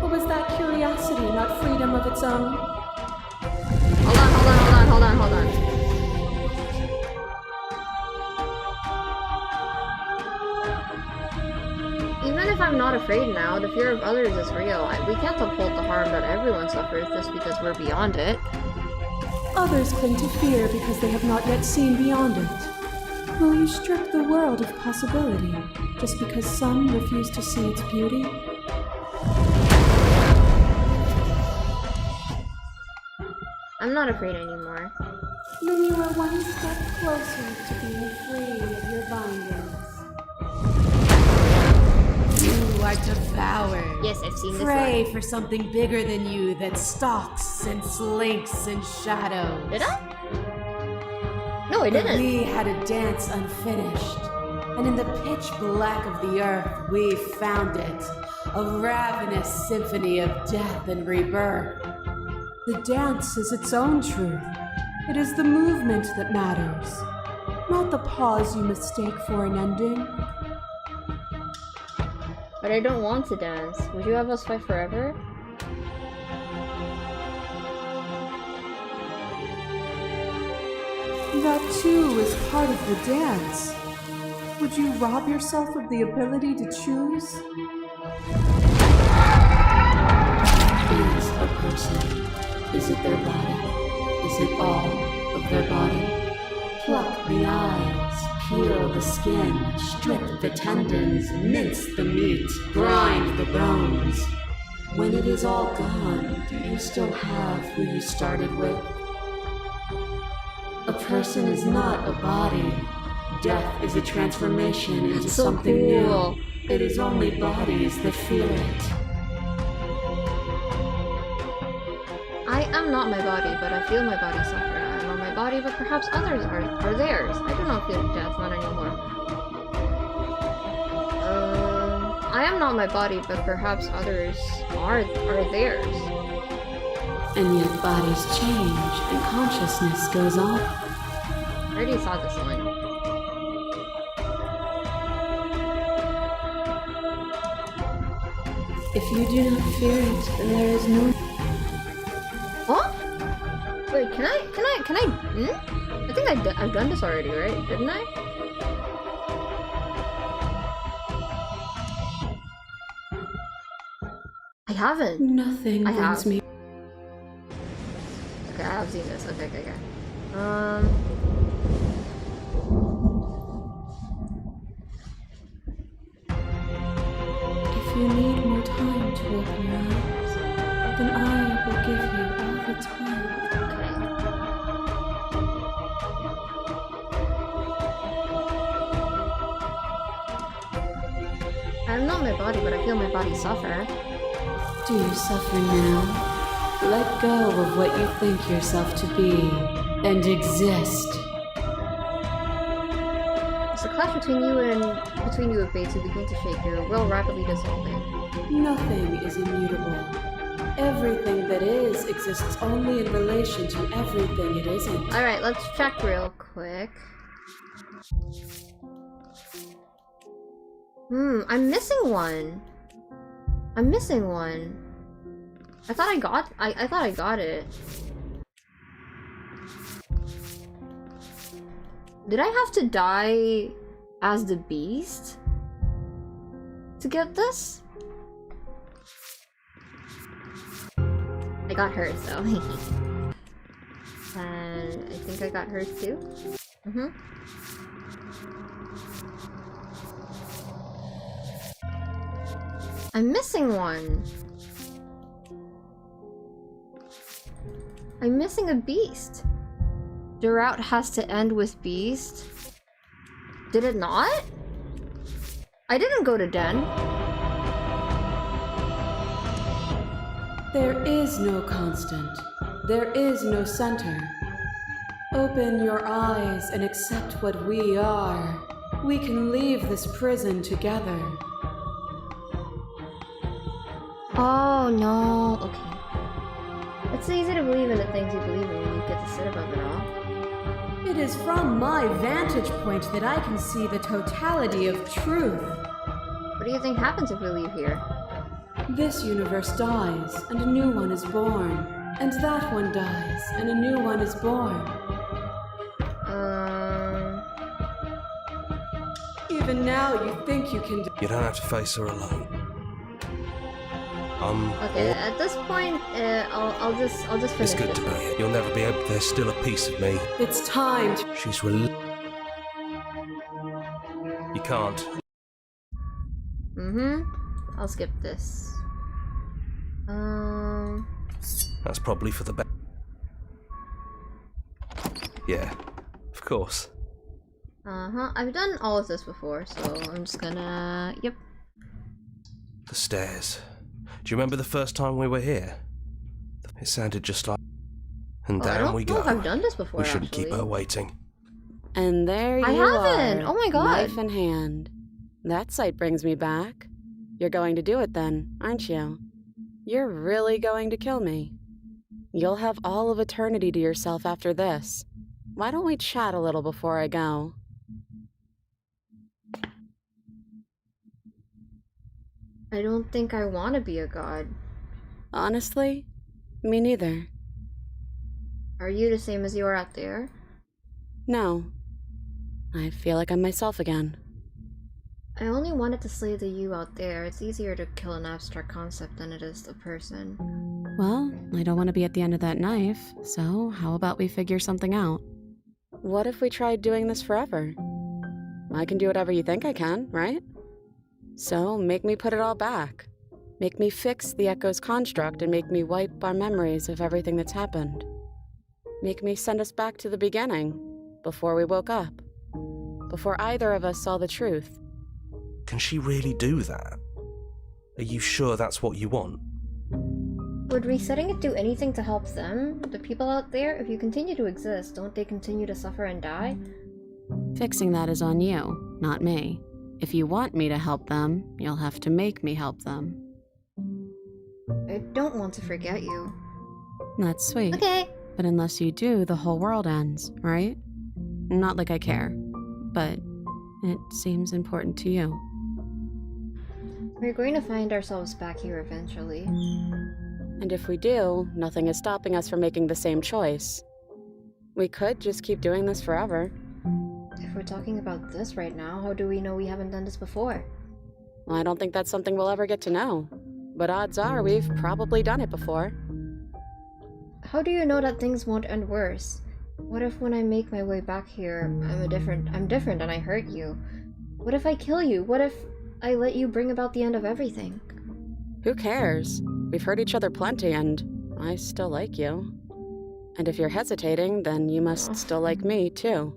But was that curiosity not freedom of its own? Hold on. Even if I'm not afraid now, the fear of others is real. We can't uphold the harm that everyone suffers just because we're beyond it. Others cling to fear because they have not yet seen beyond it. Will you strip the world of possibility just because some refuse to see its beauty? I'm not afraid anymore. Then you are one step closer to being free of your bindings. You are devoured. Yes, I've seen this Pray one. for something bigger than you that stalks and slinks in shadows. Did I? No, I didn't. We had a dance unfinished, and in the pitch black of the earth we found it, a ravenous symphony of death and rebirth. The dance is its own truth. It is the movement that matters, not the pause you mistake for an ending. But I don't want to dance. Would you have us fight forever? That too is part of the dance. Would you rob yourself of the ability to choose? Is a person? Is it their body? Is it all of their body? Pluck the eyes, peel the skin, strip the tendons, mince the meat, grind the bones. When it is all gone, do you still have who you started with? A person is not a body. Death is a transformation into So something cool. new. It is only bodies that feel it. I am not my body, but I feel my body suffer. I am not my body, but perhaps others are theirs. I do not feel death, not anymore. I am not my body, but perhaps others are theirs. And yet bodies change and consciousness goes on. I already saw this one. If you do not fear it, then there is no... What? Wait, can I? I think I've done this already, right? Didn't I? I haven't. Nothing I brings have. me... Okay, I have seen this. Okay. If you need more time to open your eyes, then I will give you all the time. I'm not my body, but I feel my body suffer. Do you suffer now? Let go of what you think yourself to be, and exist. As the clash between you abates, you begin to shake, your will rapidly dissolving. Nothing is immutable. Everything that is exists only in relation to everything it isn't. Alright, let's check real quick. I'm missing one. I thought I got it. Did I have to die as the beast to get this? I got hers though. And I think I got hers too. I'm missing one. I'm missing a beast. The route has to end with beast. Did it not? I didn't go to Den. There is no constant. There is no center. Open your eyes and accept what we are. We can leave this prison together. Oh no, okay. It's easy to believe in the things you believe in when you get to sit above it all. It is from my vantage point that I can see the totality of truth. What do you think happens if we leave here? This universe dies, and a new one is born. And that one dies, and a new one is born. Even now, you think you can do— You don't have to face her alone. Okay, at this point, I'll just finish It's good this to be up. here. You'll never be able. There's still a piece of me. It's time to— She's You can't. I'll skip this. That's probably for the best. Yeah, of course. I've done all of this before, so I'm just gonna... Yep. The stairs. Do you remember the first time we were here? It sounded just like... And down we go. I don't know if I've done this before, We shouldn't actually. keep her waiting. And there you I haven't! are. Oh my god! Knife in hand. That sight brings me back. You're going to do it then, aren't you? You're really going to kill me. You'll have all of eternity to yourself after this. Why don't we chat a little before I go? I don't think I want to be a god. Honestly, me neither. Are you the same as you are out there? No. I feel like I'm myself again. I only wanted to slay the you out there. It's easier to kill an abstract concept than it is the person. Well, I don't want to be at the end of that knife, so how about we figure something out? What if we tried doing this forever? I can do whatever you think I can, right? So make me put it all back. Make me fix the Echo's construct and make me wipe our memories of everything that's happened. Make me send us back to the beginning, before we woke up. Before either of us saw the truth. Can she really do that? Are you sure that's what you want? Would resetting it do anything to help them? The people out there? If you continue to exist, don't they continue to suffer and die? Fixing that is on you, not me. If you want me to help them, you'll have to make me help them. I don't want to forget you. That's sweet. Okay. But unless you do, the whole world ends, right? Not like I care, but it seems important to you. We're going to find ourselves back here eventually. And if we do, nothing is stopping us from making the same choice. We could just keep doing this forever. If we're talking about this right now, how do we know we haven't done this before? Well, I don't think that's something we'll ever get to know. But odds are we've probably done it before. How do you know that things won't end worse? What if when I make my way back here, I'm different and I hurt you? What if I kill you? What if I let you bring about the end of everything? Who cares? We've hurt each other plenty and I still like you. And if you're hesitating, then you must still like me too.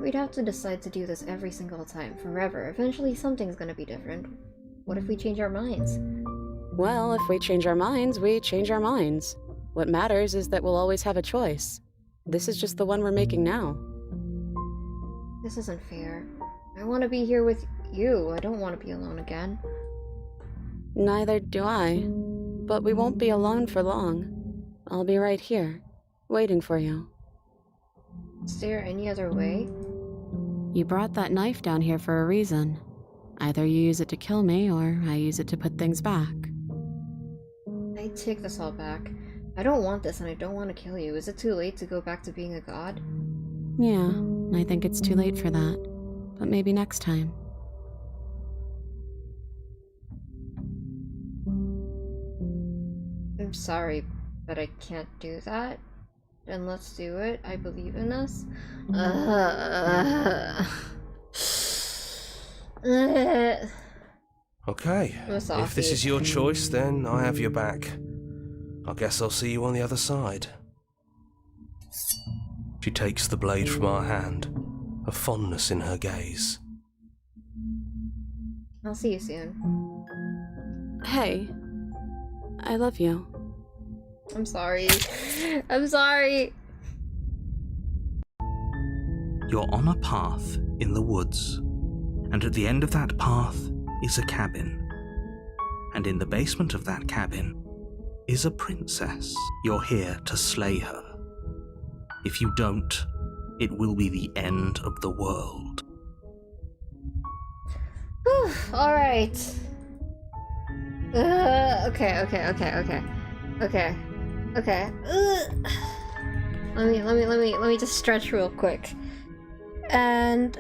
We'd have to decide to do this every single time, forever. Eventually something's gonna be different. What if we change our minds? Well, if we change our minds, we change our minds. What matters is that we'll always have a choice. This is just the one we're making now. This isn't fair. I want to be here with you. I don't want to be alone again. Neither do I. But we won't be alone for long. I'll be right here, waiting for you. Is there any other way? You brought that knife down here for a reason. Either you use it to kill me, or I use it to put things back. I take this all back. I don't want this and I don't want to kill you. Is it too late to go back to being a god? Yeah, I think it's too late for that. But maybe next time. I'm sorry, but I can't do that. Then let's do it. I believe in us. Okay, if this is your choice, then I have your back. I guess I'll see you on the other side. She takes the blade from our hand, a fondness in her gaze. I'll see you soon. Hey, I love you. I'm sorry. I'm sorry. You're on a path in the woods, and at the end of that path is a cabin. And in the basement of that cabin is a princess. You're here to slay her. If you don't, it will be the end of the world. Whew, alright. Okay. Let me just stretch real quick. And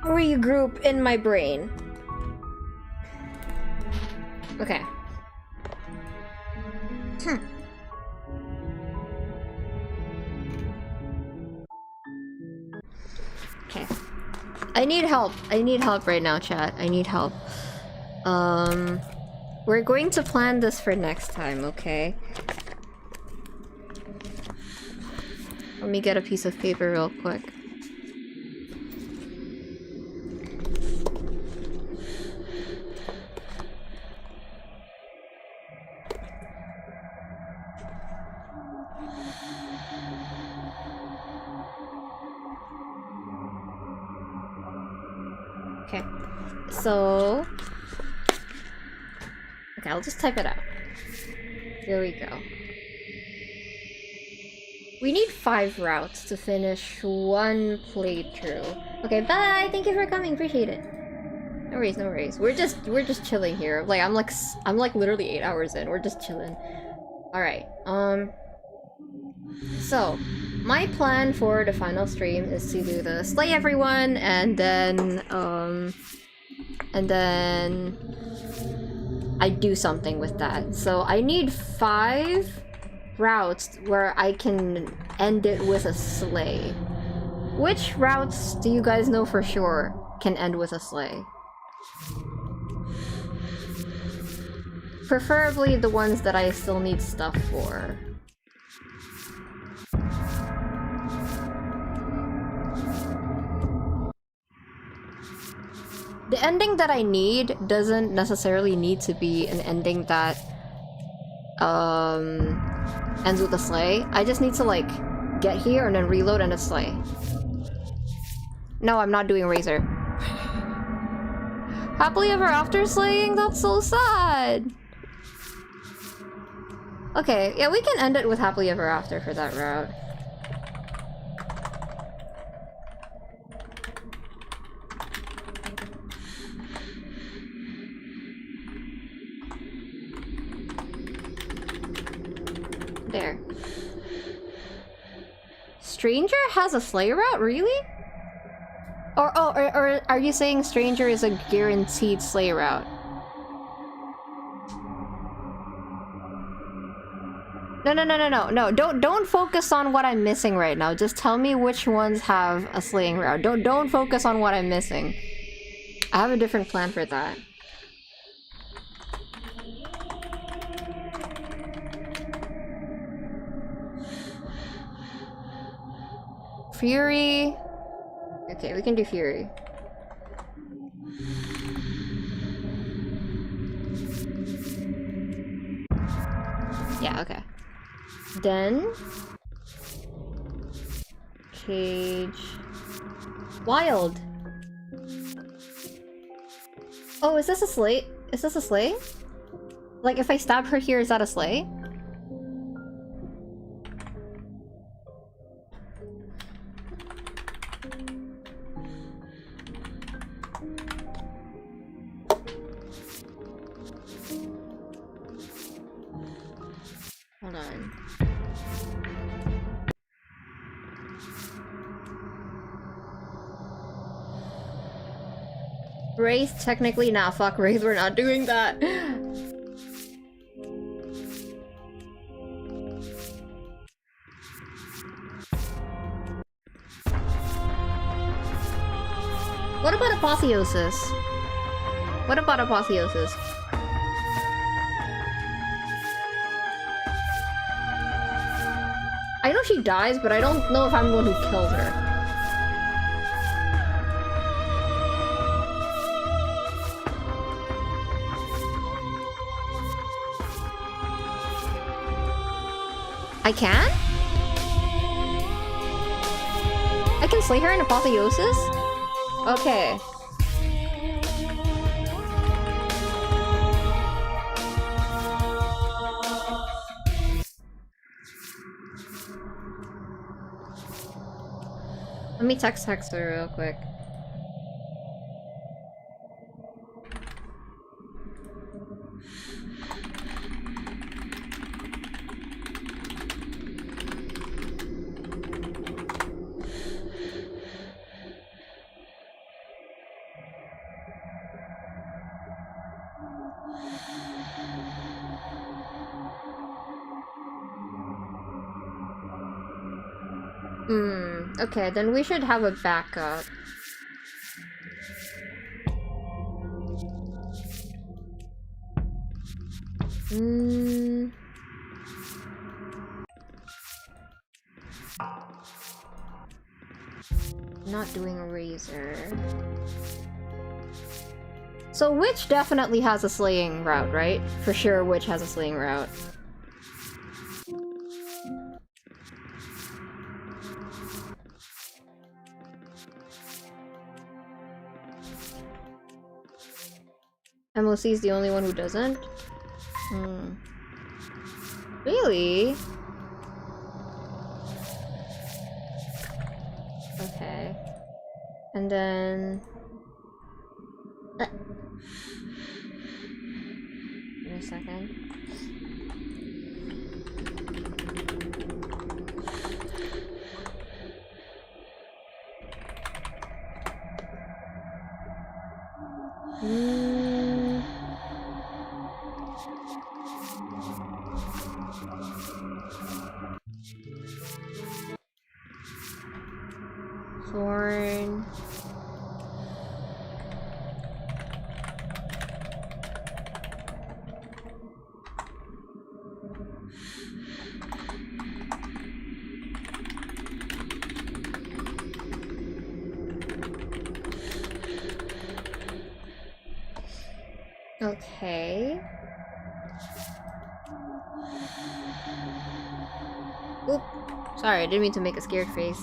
regroup in my brain. Okay. Okay. I need help. I need help right now, chat. I need help. We're going to plan this for next time, okay? Let me get a piece of paper real quick. Okay, so... Okay, I'll just type it out. Here we go. We need 5 routes to finish 1 playthrough. Okay, bye! Thank you for coming, appreciate it. No worries, no worries. We're just chilling here. Like, I'm like literally 8 hours in. We're just chilling. Alright, so, my plan for the final stream is to do the slay everyone, and then I do something with that. So I need 5 routes where I can end it with a slay. Which routes do you guys know for sure can end with a slay? Preferably the ones that I still need stuff for. The ending that I need doesn't necessarily need to be an ending that ends with a slay. I just need to like get here and then reload and a slay. No, I'm not doing Razor. Happily ever after slaying? That's so sad. Okay, yeah, we can end it with happily ever after for that route. There. Stranger has a slay route? Really? Or are you saying Stranger is a guaranteed slay route? No. Don't focus on what I'm missing right now. Just tell me which ones have a slaying route. Don't focus on what I'm missing. I have a different plan for that. Fury. Okay, we can do Fury. Yeah, okay. Then Cage. Wild. Oh, is this a slay? Is this a slay? Like, if I stab her here, is that a slay? Hold on. Wraith, technically, nah, fuck Wraith, we're not doing that. What about Apotheosis? What about Apotheosis? I know she dies, but I don't know if I'm the one who killed her. I can? I can slay her in Apotheosis? Okay. Let me text her real quick. Okay, then we should have a backup. Not doing a razor. So Witch definitely has a slaying route, right? For sure Witch has a slaying route. MLC is the only one who doesn't? Really? Okay. And then... Give me a second. Thorn. Okay. Oop. Sorry, I didn't mean to make a scared face.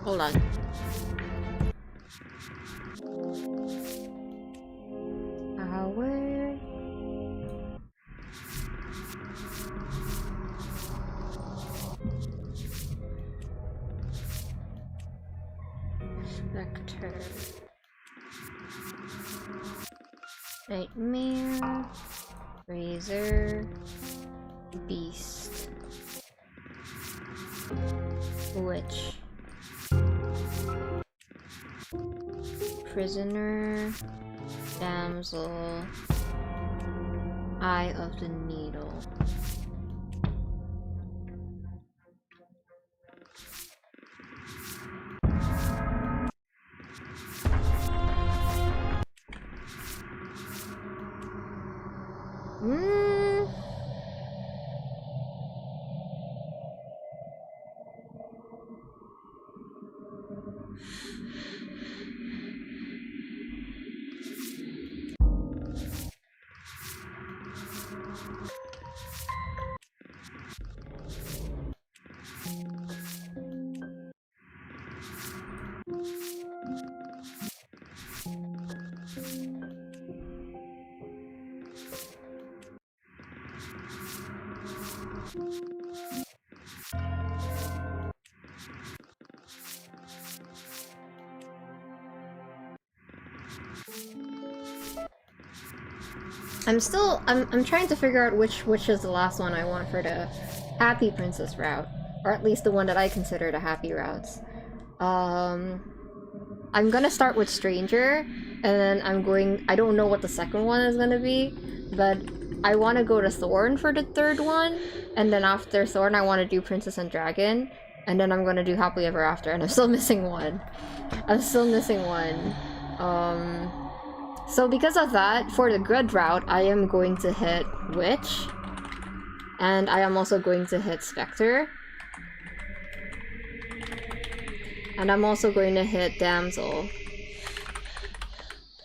Hold on. Spectre. Nightmare. Razor. Beast. Witch. Prisoner. Damsel. Eye of the Needle. I'm trying to figure out which is the last one I want for the happy princess route. Or at least the one that I consider the happy routes. I'm gonna start with Stranger, and then I don't know what the second one is gonna be, but I want to go to Thorn for the third one, and then after Thorn I want to do Princess and Dragon, and then I'm gonna do Happily Ever After, and I'm still missing one. So because of that, for the grid route, I am going to hit Witch. And I am also going to hit Spectre. And I'm also going to hit Damsel.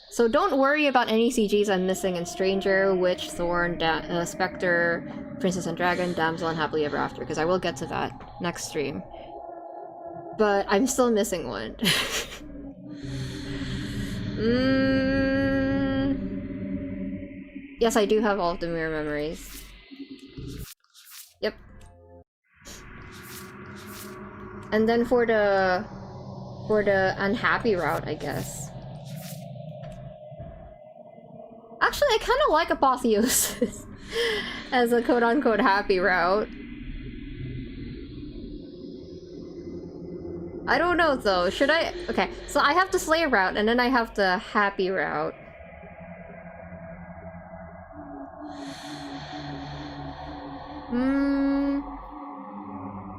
So don't worry about any CGs I'm missing in Stranger, Witch, Thorn, Spectre, Princess and Dragon, Damsel, and Happily Ever After, because I will get to that next stream. But I'm still missing one. Yes, I do have all of the mirror memories. Yep. And then for the unhappy route, I guess. Actually, I kind of like Apotheosis as a quote-unquote happy route. I don't know though, should I? Okay, so I have the Slay route and then I have the happy route.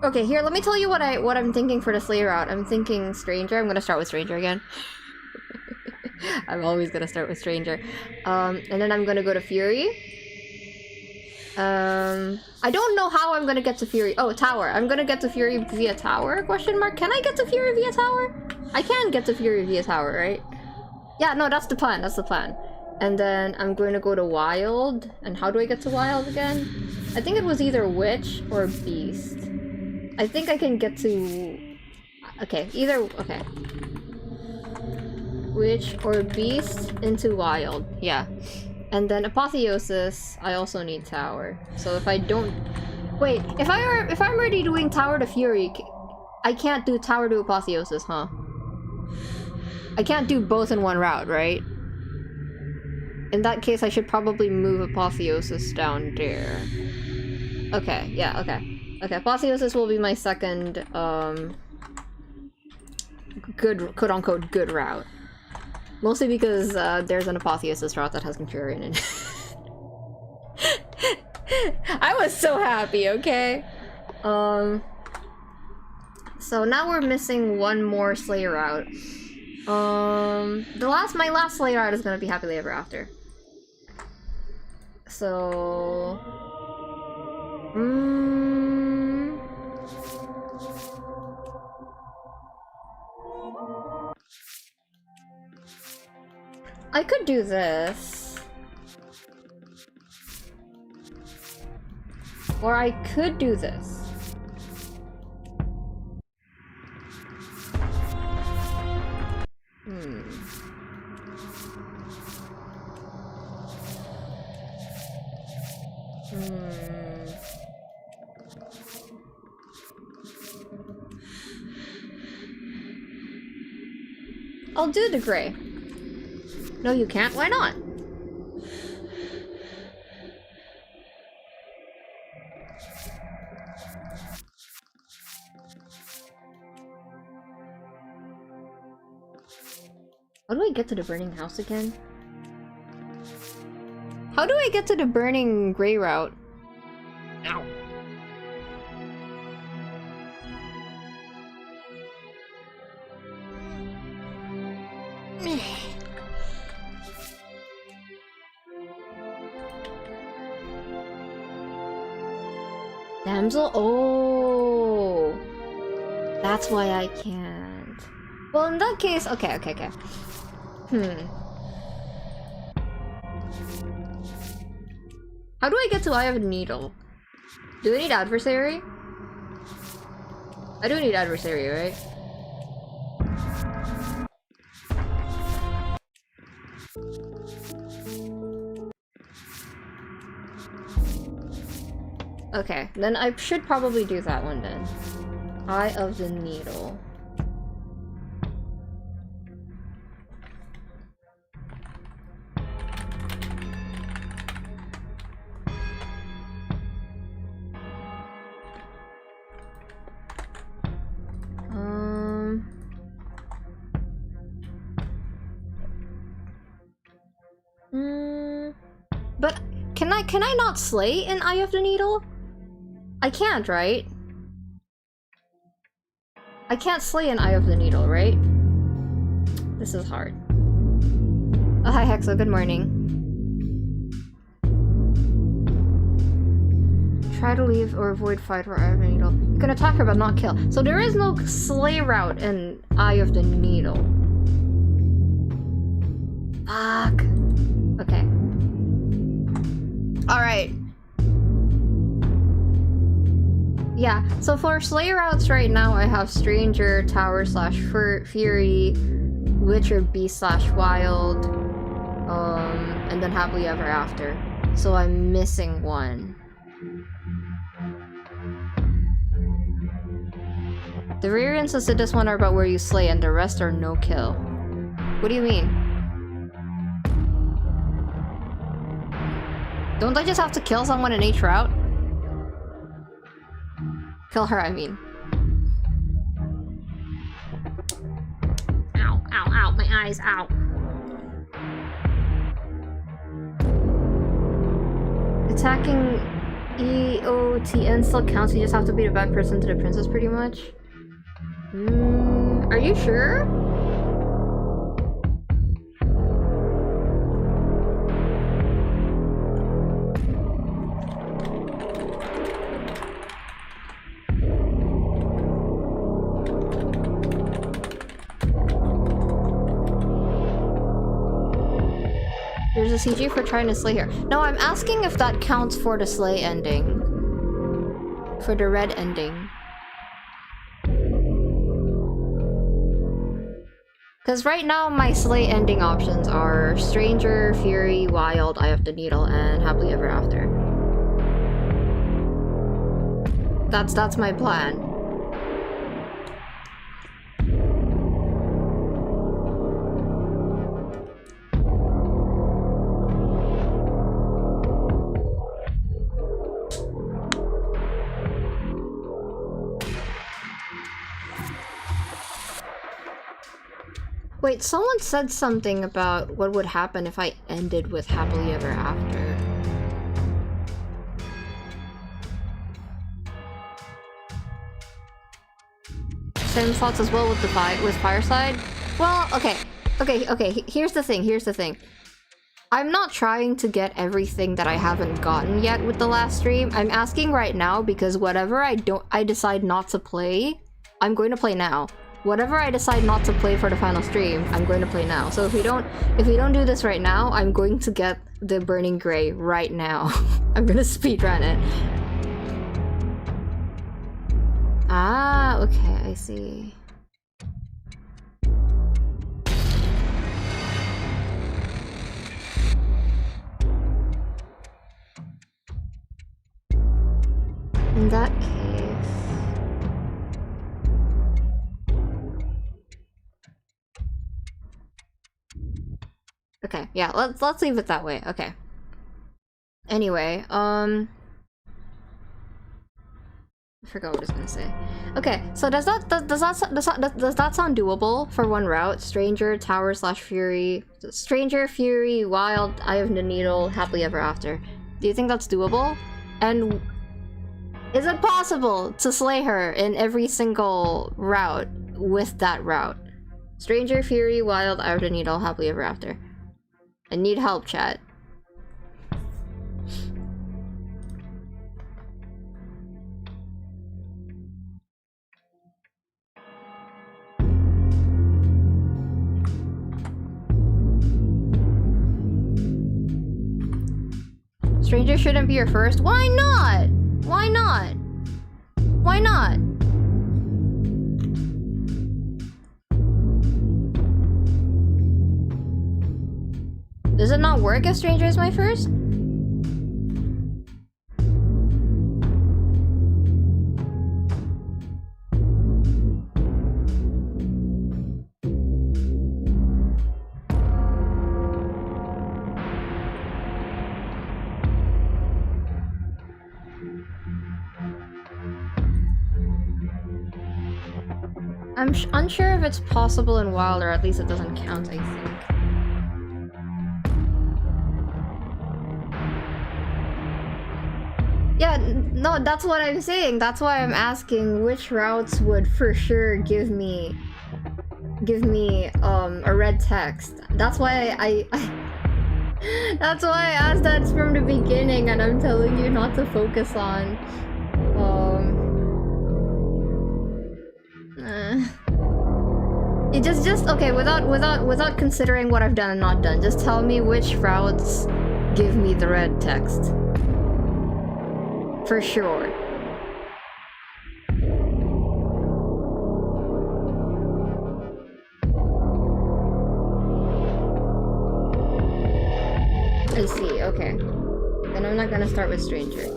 Okay, here, let me tell you what I'm thinking for the Slay route. I'm thinking Stranger. I'm gonna start with Stranger again. I'm always gonna start with Stranger. And then I'm gonna go to Fury. I don't know how I'm gonna get to Fury. Oh, Tower. I'm gonna get to Fury via Tower? Question mark. Can I get to Fury via Tower? I can get to Fury via Tower, right? Yeah, no, that's the plan. That's the plan. And then I'm going to go to Wild. And how do I get to Wild again? I think it was either Witch or Beast. I think I can get to... Okay, either... Okay. Witch or Beast into Wild. Yeah. And then Apotheosis, I also need Tower. So if I don't... Wait, if I'm already doing Tower to Fury, I can't do Tower to Apotheosis, huh? I can't do both in one route, right? In that case, I should probably move Apotheosis down there. Okay, yeah, okay. Okay, Apotheosis will be my second, good, quote-unquote, good route. Mostly because, there's an Apotheosis route that has Contrarian in it. I was so happy, okay? So now we're missing one more Slay route. My last Slay route is gonna be Happily Ever After. So... I could do this. Or I could do this. I'll do the gray. No, you can't? Why not? How do I get to the burning house again? How do I get to the burning gray route? Ow. Damsel? Oh, that's why I can't. Well, in that case, okay. How do I get to Eye of the Needle? Do I need Adversary? I do need Adversary, right? Okay, then I should probably do that one then. Eye of the Needle. But can I not slay in Eye of the Needle? I can't, right? I can't slay an Eye of the Needle, right? This is hard. Oh, hi Hexo, good morning. Try to leave or avoid fight where Eye of the Needle. You can attack her but not kill. So there is no slay route in Eye of the Needle. Fuck. Okay. Alright. Yeah, so for slay routes right now, I have Stranger, Tower slash Fury, Witcher, Beast slash Wild, and then Happily Ever After. So I'm missing one. The variants of this one are about where you slay and the rest are no kill. What do you mean? Don't I just have to kill someone in each route? Kill her, I mean. Ow, ow, ow, my eyes, ow. Attacking EOTN still counts, you just have to be a bad person to the princess pretty much. Are you sure? There's a CG for trying to slay her. No, I'm asking if that counts for the slay ending. For the red ending. Because right now my slay ending options are Stranger, Fury, Wild, Eye of the Needle, and Happily Ever After. That's my plan. Wait, someone said something about what would happen if I ended with Happily Ever After. Same thoughts as well with the with Fireside? Well, okay, here's the thing. I'm not trying to get everything that I haven't gotten yet with the last stream. I'm asking right now because whatever I decide not to play, I'm going to play now. Whatever I decide not to play for the final stream, I'm going to play now. So if we don't do this right now, I'm going to get the Burning Gray right now. I'm gonna speedrun it. Ah, okay, I see. In that case... Okay, yeah, let's leave it that way. Okay. Anyway, I forgot what I was gonna say. Okay, so does that sound doable for one route? Stranger, Tower slash Fury, Stranger, Fury, Wild, Eye of the Needle, Happily Ever After. Do you think that's doable? And is it possible to slay her in every single route with that route? Stranger, Fury, Wild, Eye of the Needle, Happily Ever After. I need help, chat. Stranger shouldn't be your first? Why not? Why not? Why not? Does it not work if Stranger is my first? I'm unsure if it's possible in Wild, or at least it doesn't count, I think. Yeah, no, that's what I'm saying. That's why I'm asking which routes would for sure give me a red text. That's why That's why I asked that from the beginning, and I'm telling you not to focus on. You just okay. Without considering what I've done and not done, just tell me which routes give me the red text. For sure. I see, okay. Then I'm not gonna start with Stranger.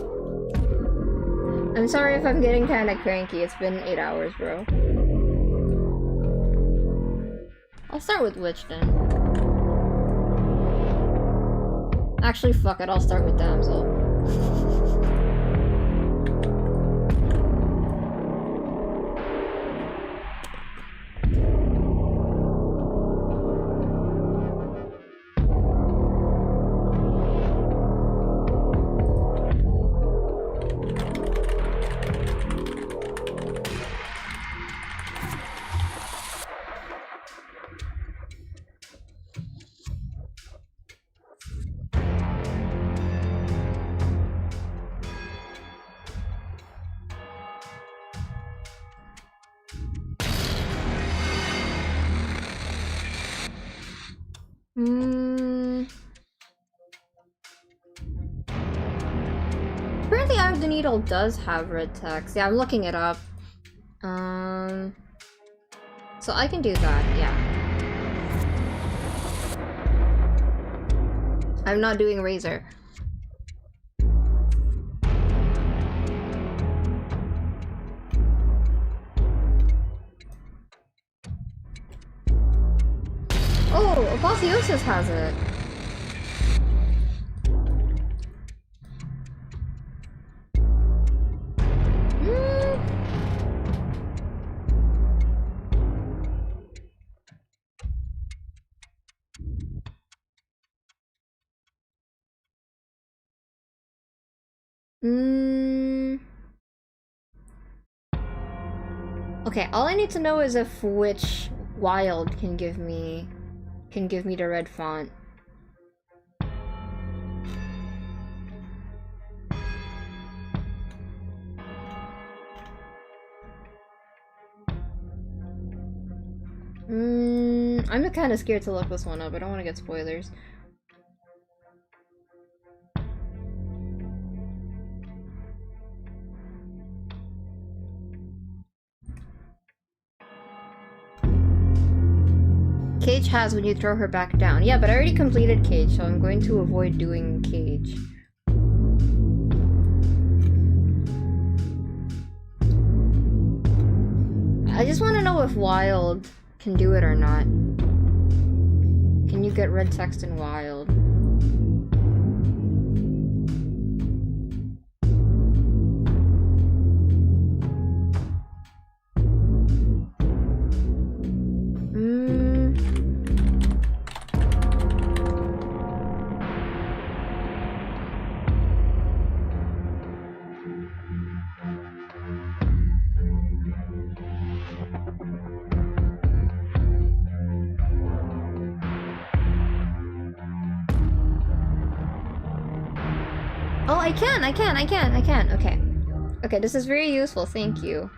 I'm sorry if I'm getting kinda cranky, it's been 8 hours, bro. I'll start with Witch then. Actually, fuck it, I'll start with Damsel. Apparently Eye of the Needle does have red text. Yeah, I'm looking it up. So I can do that, yeah. I'm not doing Razor. Oh, Apotheosis has it. Okay, all I need to know is if which wild can give me the red font. I'm kind of scared to look this one up. I don't want to get spoilers. Cage has when you throw her back down. Yeah, but I already completed Cage, so I'm going to avoid doing Cage. I just want to know if Wild can do it or not. Can you get red text in Wild? Oh, I can. Okay. Okay, this is very useful, thank you.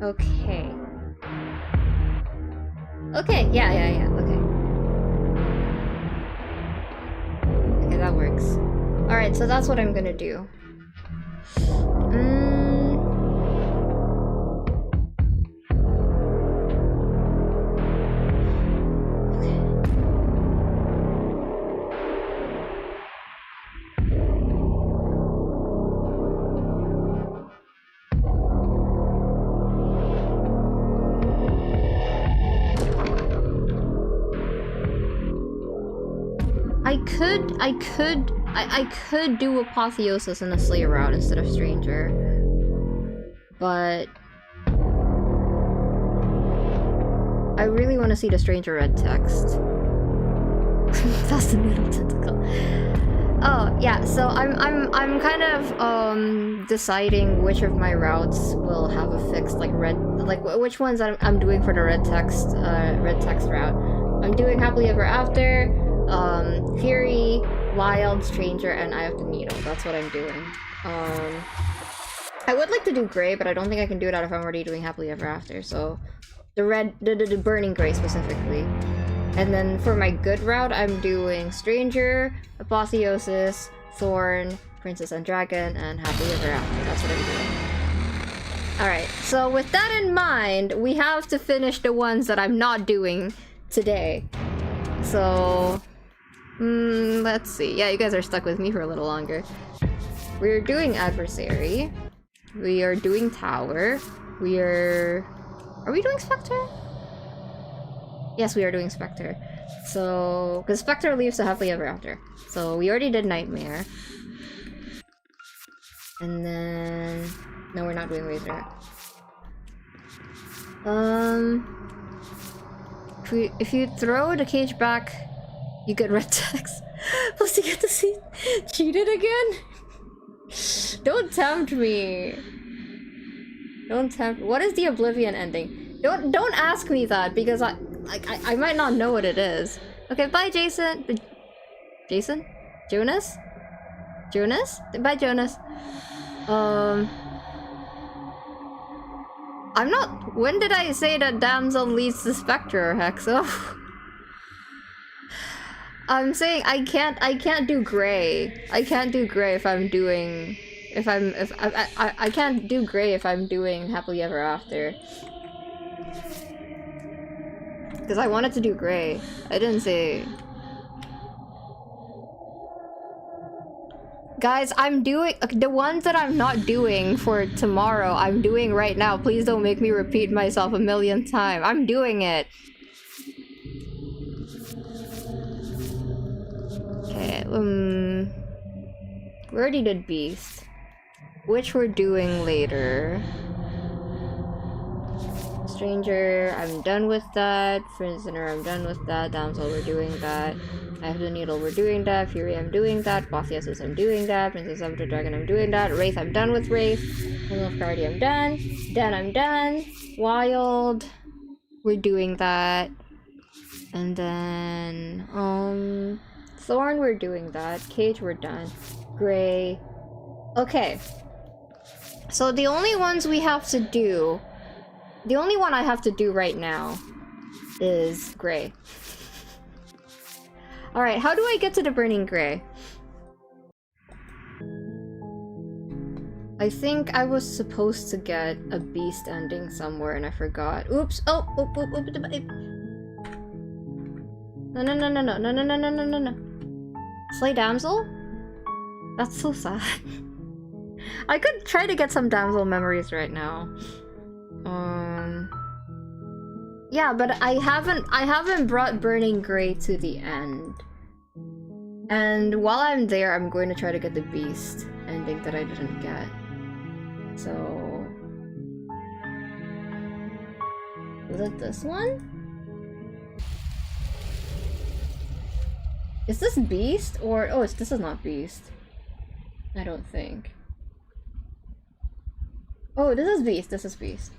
Okay. Okay, yeah, okay. Okay, that works. Alright, so that's what I'm gonna do. I could do Apotheosis in a Slayer route instead of Stranger, but I really want to see the Stranger red text. That's the middle tentacle. Oh yeah, so I'm kind of deciding which of my routes will have a fixed like which ones I'm doing for the red text route. I'm doing Happily Ever After, Fury, Wild, Stranger, and Eye of the Needle. That's what I'm doing. I would like to do Gray, but I don't think I can do that if I'm already doing Happily Ever After. So the Burning Gray specifically. And then for my good route, I'm doing Stranger, Apotheosis, Thorn, Princess and Dragon, and Happily Ever After. That's what I'm doing. Alright, so with that in mind, we have to finish the ones that I'm not doing today. So, let's see. Yeah, you guys are stuck with me for a little longer. We're doing Adversary. We are doing Tower. Are we doing Spectre? Yes, we are doing Spectre. So, because Spectre leaves to Happily Ever After. So, we already did Nightmare. And then... No, we're not doing Razor. If you throw the cage back, you get red text. Plus you get to see cheated again? Don't tempt me. Don't tempt. What is the Oblivion ending? Don't ask me that, because I might not know what it is. Okay, bye Jason. Jason? Jonas? Jonas? Bye Jonas. I'm not... When did I say that Damsel leads to Spectre or Hexo? I'm saying I can't do Gray. I can't do Gray if I'm doing... I can't do Gray if I'm doing Happily Ever After. Because I wanted to do Gray. I didn't say... Guys, I'm doing... The ones that I'm not doing for tomorrow, I'm doing right now. Please don't make me repeat myself a million times. I'm doing it. Okay, we already did Beast. Which we're doing later. Stranger, I'm done with that. Prisoner, I'm done with that. Damsel, we're doing that. I have the Needle, we're doing that. Fury, I'm doing that. Apotheosis, I'm doing that. Princess of the Dragon, I'm doing that. Wraith, I'm done with Wraith. Hymn of Cardi, I'm done. Den, I'm done. Wild, we're doing that. And then, Thorn, we're doing that. Cage, we're done. Gray. Okay. So the only ones we have to do... The only one I have to do right now is Gray. Alright, how do I get to the Burning Gray? I think I was supposed to get a Beast ending somewhere and I forgot. Oops! Oh! No. Slay Damsel? That's so sad. I could try to get some Damsel memories right now. Yeah, but I haven't brought Burning Gray to the end. And while I'm there, I'm going to try to get the Beast ending that I didn't get. So... Is it this one? Is this Beast? Or... Oh, this is not Beast. I don't think. Oh, this is Beast. This is Beast.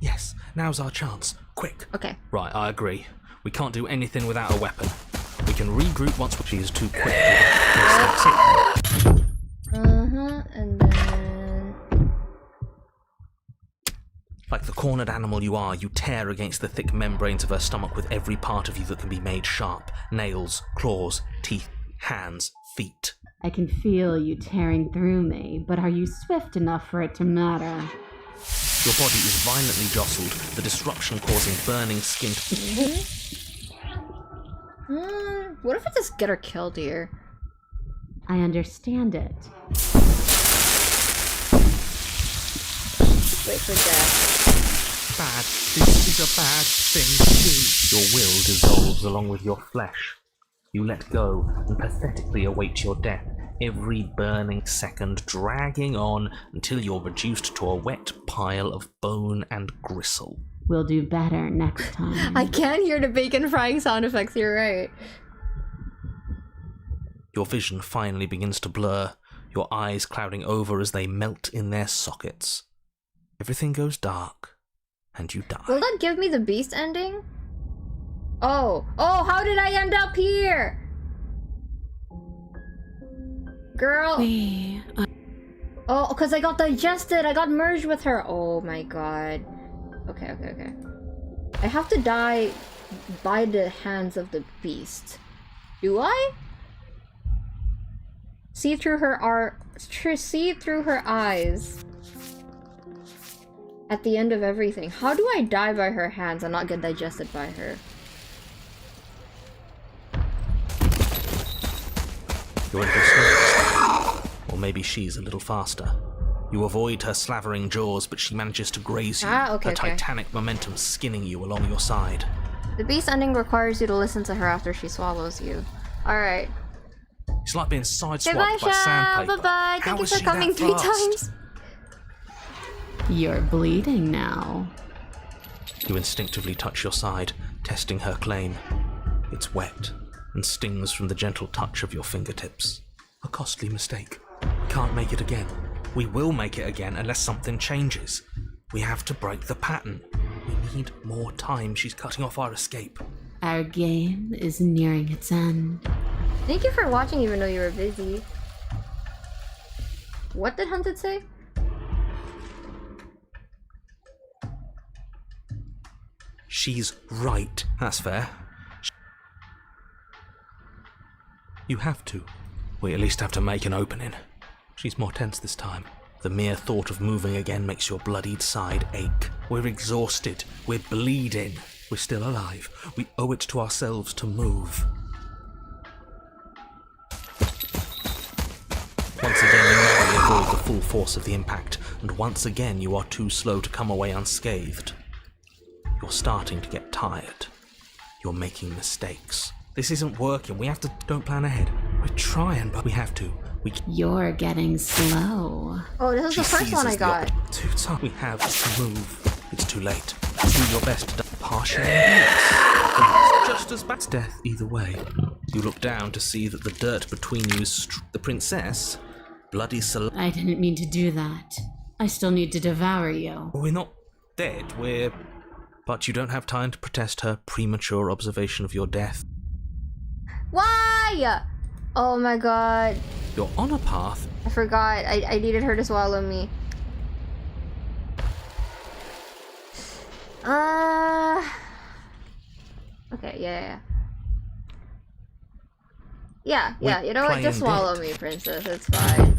Yes, now's our chance. Quick. Okay. Right, I agree. We can't do anything without a weapon. We can regroup once she is too quick. And then... Like the cornered animal you are, you tear against the thick membranes of her stomach with every part of you that can be made sharp. Nails, claws, teeth, hands, feet. I can feel you tearing through me, but are you swift enough for it to matter? Your body is violently jostled, the disruption causing burning skin what if I just get her killed here? I understand it. Wait for death. Bad. This is a bad thing to do. Your will dissolves along with your flesh. You let go and pathetically await your death, every burning second dragging on until you're reduced to a wet pile of bone and gristle. We'll do better next time. I can hear the bacon frying sound effects, you're right. Your vision finally begins to blur, your eyes clouding over as they melt in their sockets. Everything goes dark, and you die. Will that give me the beast ending? Oh, how did I end up here? Girl. Oh, because I got digested. I got merged with her. Oh my god. Okay. I have to die by the hands of the beast. Do I? See through her eyes. At the end of everything. How do I die by her hands and not get digested by her? You're a little slow. Or maybe she's a little faster. You avoid her slavering jaws, but she manages to graze you, Okay, her titanic momentum skinning you along your side. The beast ending requires you to listen to her after she swallows you. Alright. It's like being sideswiped Bye, by sandpaper. Bye-bye. Thank you for coming 3 times. You're bleeding now. You instinctively touch your side, testing her claim. It's wet and stings from the gentle touch of your fingertips. A costly mistake. We can't make it again. We will make it again unless something changes. We have to break the pattern. We need more time. She's cutting off our escape. Our game is nearing its end. Thank you for watching even though you were busy. What did Hunted say? She's right. That's fair. You have to. We at least have to make an opening. She's more tense this time. The mere thought of moving again makes your bloodied side ache. We're exhausted. We're bleeding. We're still alive. We owe it to ourselves to move. Once again, you narrowly avoid the full force of the impact, and once again you are too slow to come away unscathed. You're starting to get tired. You're making mistakes. This isn't working. We have to don't plan ahead. We're trying, but we have to. You're getting slow. Oh, this is the first one I got. Too tough. We have to move. It's too late. Do your best to partially it's just as bad as death either way. You look down to see that the dirt between you is the princess. Bloody I didn't mean to do that. I still need to devour you. We're not dead. But you don't have time to protest her premature observation of your death. Why? Oh my god. You're on a path. I forgot. I needed her to swallow me. Okay, yeah. Yeah, you know what? Just swallow me, princess. It's fine.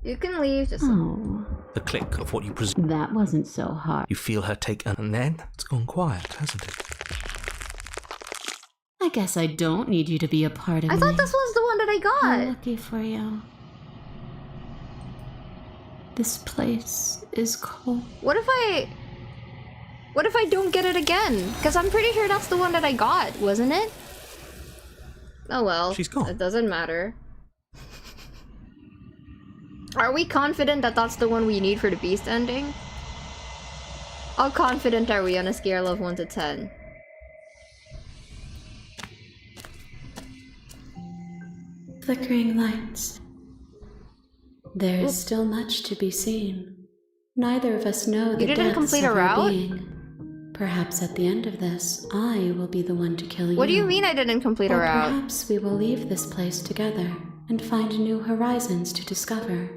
You can leave. Just the click of what you presume. That wasn't so hard. You feel her take, and then it's gone quiet, hasn't it? I guess I don't need you to be a part of me. I thought this was the one that I got. I'm lucky for you. This place is cold. What if I don't get it again? Because I'm pretty sure that's the one that I got, wasn't it? Oh well. She's gone. It doesn't matter. Are we confident that that's the one we need for the beast ending? How confident are we on a scale of 1 to 10? Flickering lights. There's still much to be seen. Neither of us know the didn't depths complete of a our route? being. Perhaps at the end of this, I will be the one to kill you. What do you mean I didn't complete a Or route? perhaps we will leave this place together and find new horizons to discover.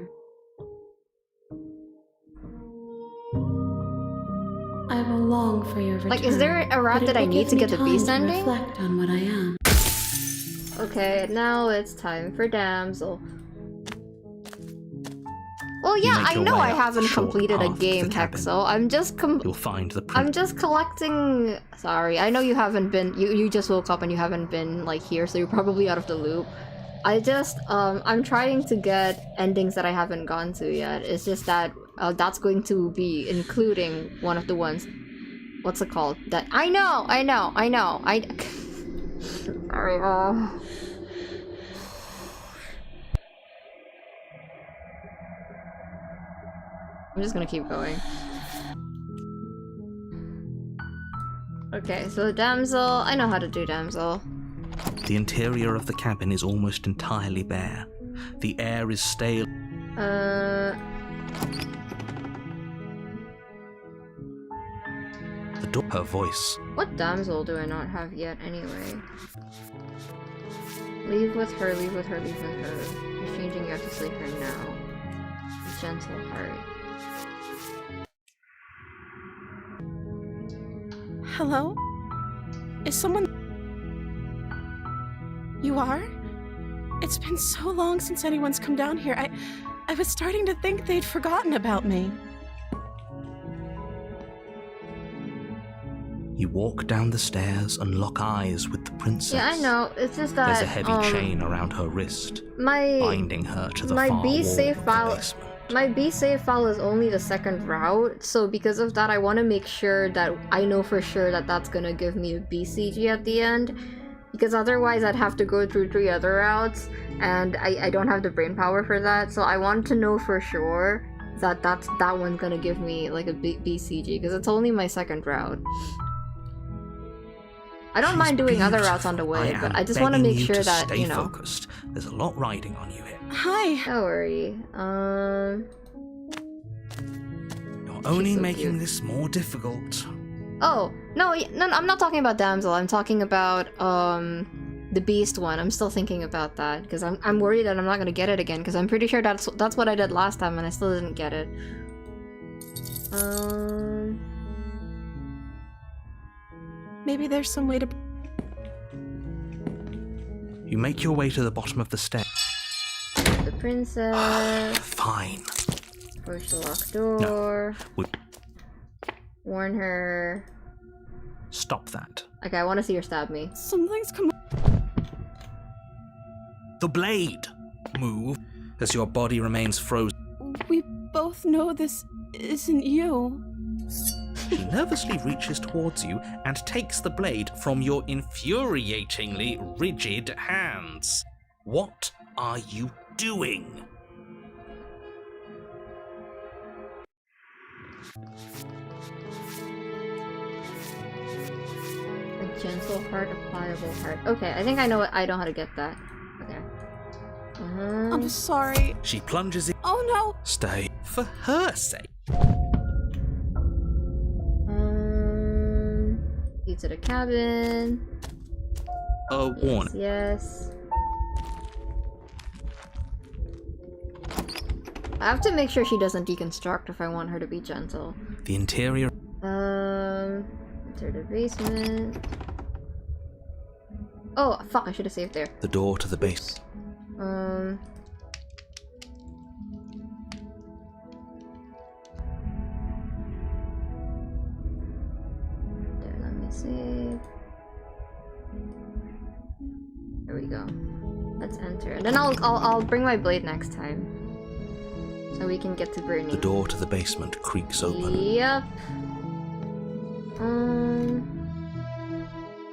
I will long for your return. Like, is there a route but that it I will need give to me get the time beast to ending? reflect on what I am. Okay, now it's time for Damsel. Well, yeah, I know I haven't completed a game, Hexel. I'm just You'll find the I'm just collecting. Sorry, I know you haven't been. You just woke up and you haven't been like here, so you're probably out of the loop. I just I'm trying to get endings that I haven't gone to yet. It's just that that's going to be including one of the ones. What's it called? That I know. Sorry. I'm just gonna keep going. Okay, so Damsel, I know how to do Damsel. The interior of the cabin is almost entirely bare. The air is stale. The door. Her voice. What Damsel do I not have yet anyway? Leave with her, leave with her, leave with her. You're changing, you have to sleep her now. A gentle heart. Hello? Is someone... You are? It's been so long since anyone's come down here. I was starting to think they'd forgotten about me. You walk down the stairs and lock eyes with the princess. Yeah, I know. It's just that there's a heavy chain around her wrist, binding her to the far wall of the basement. My be safe file is only the second route, so because of that, I want to make sure that I know for sure that that's gonna give me a BCG at the end, because otherwise I'd have to go through 3 other routes, and I don't have the brain power for that. So I want to know for sure that that one's gonna give me like a BCG, because it's only my second route. I don't mind doing other routes on the way, but I just want to make sure that, you know. Focused. There's a lot riding on you here. Hi. Don't worry. You're only making this more difficult. Oh, no, I'm not talking about Damsel. I'm talking about, the Beast one. I'm still thinking about that, because I'm worried that I'm not going to get it again, because I'm pretty sure that's what I did last time, and I still didn't get it. Maybe there's some way to... You make your way to the bottom of the stairs. The princess. Fine. Push the locked door. No. Warn her. Stop that. Okay, I want to see her stab me. Something's come... The blade! Move as your body remains frozen. We both know this isn't you. She nervously reaches towards you and takes the blade from your infuriatingly rigid hands. What are you doing? A gentle heart, a pliable heart. Okay, I think I know how to get that. Okay. I'm sorry. She plunges in. Oh no! Stay. For her sake. Lead to the cabin. A warning. Yes. I have to make sure she doesn't deconstruct if I want her to be gentle. The interior. Enter the basement. Oh, fuck, I should have saved there. The door to the base. There, let me save. There we go. Let's enter. And then I'll bring my blade next time. So we can get to burning. The door to the basement creaks open. Yep.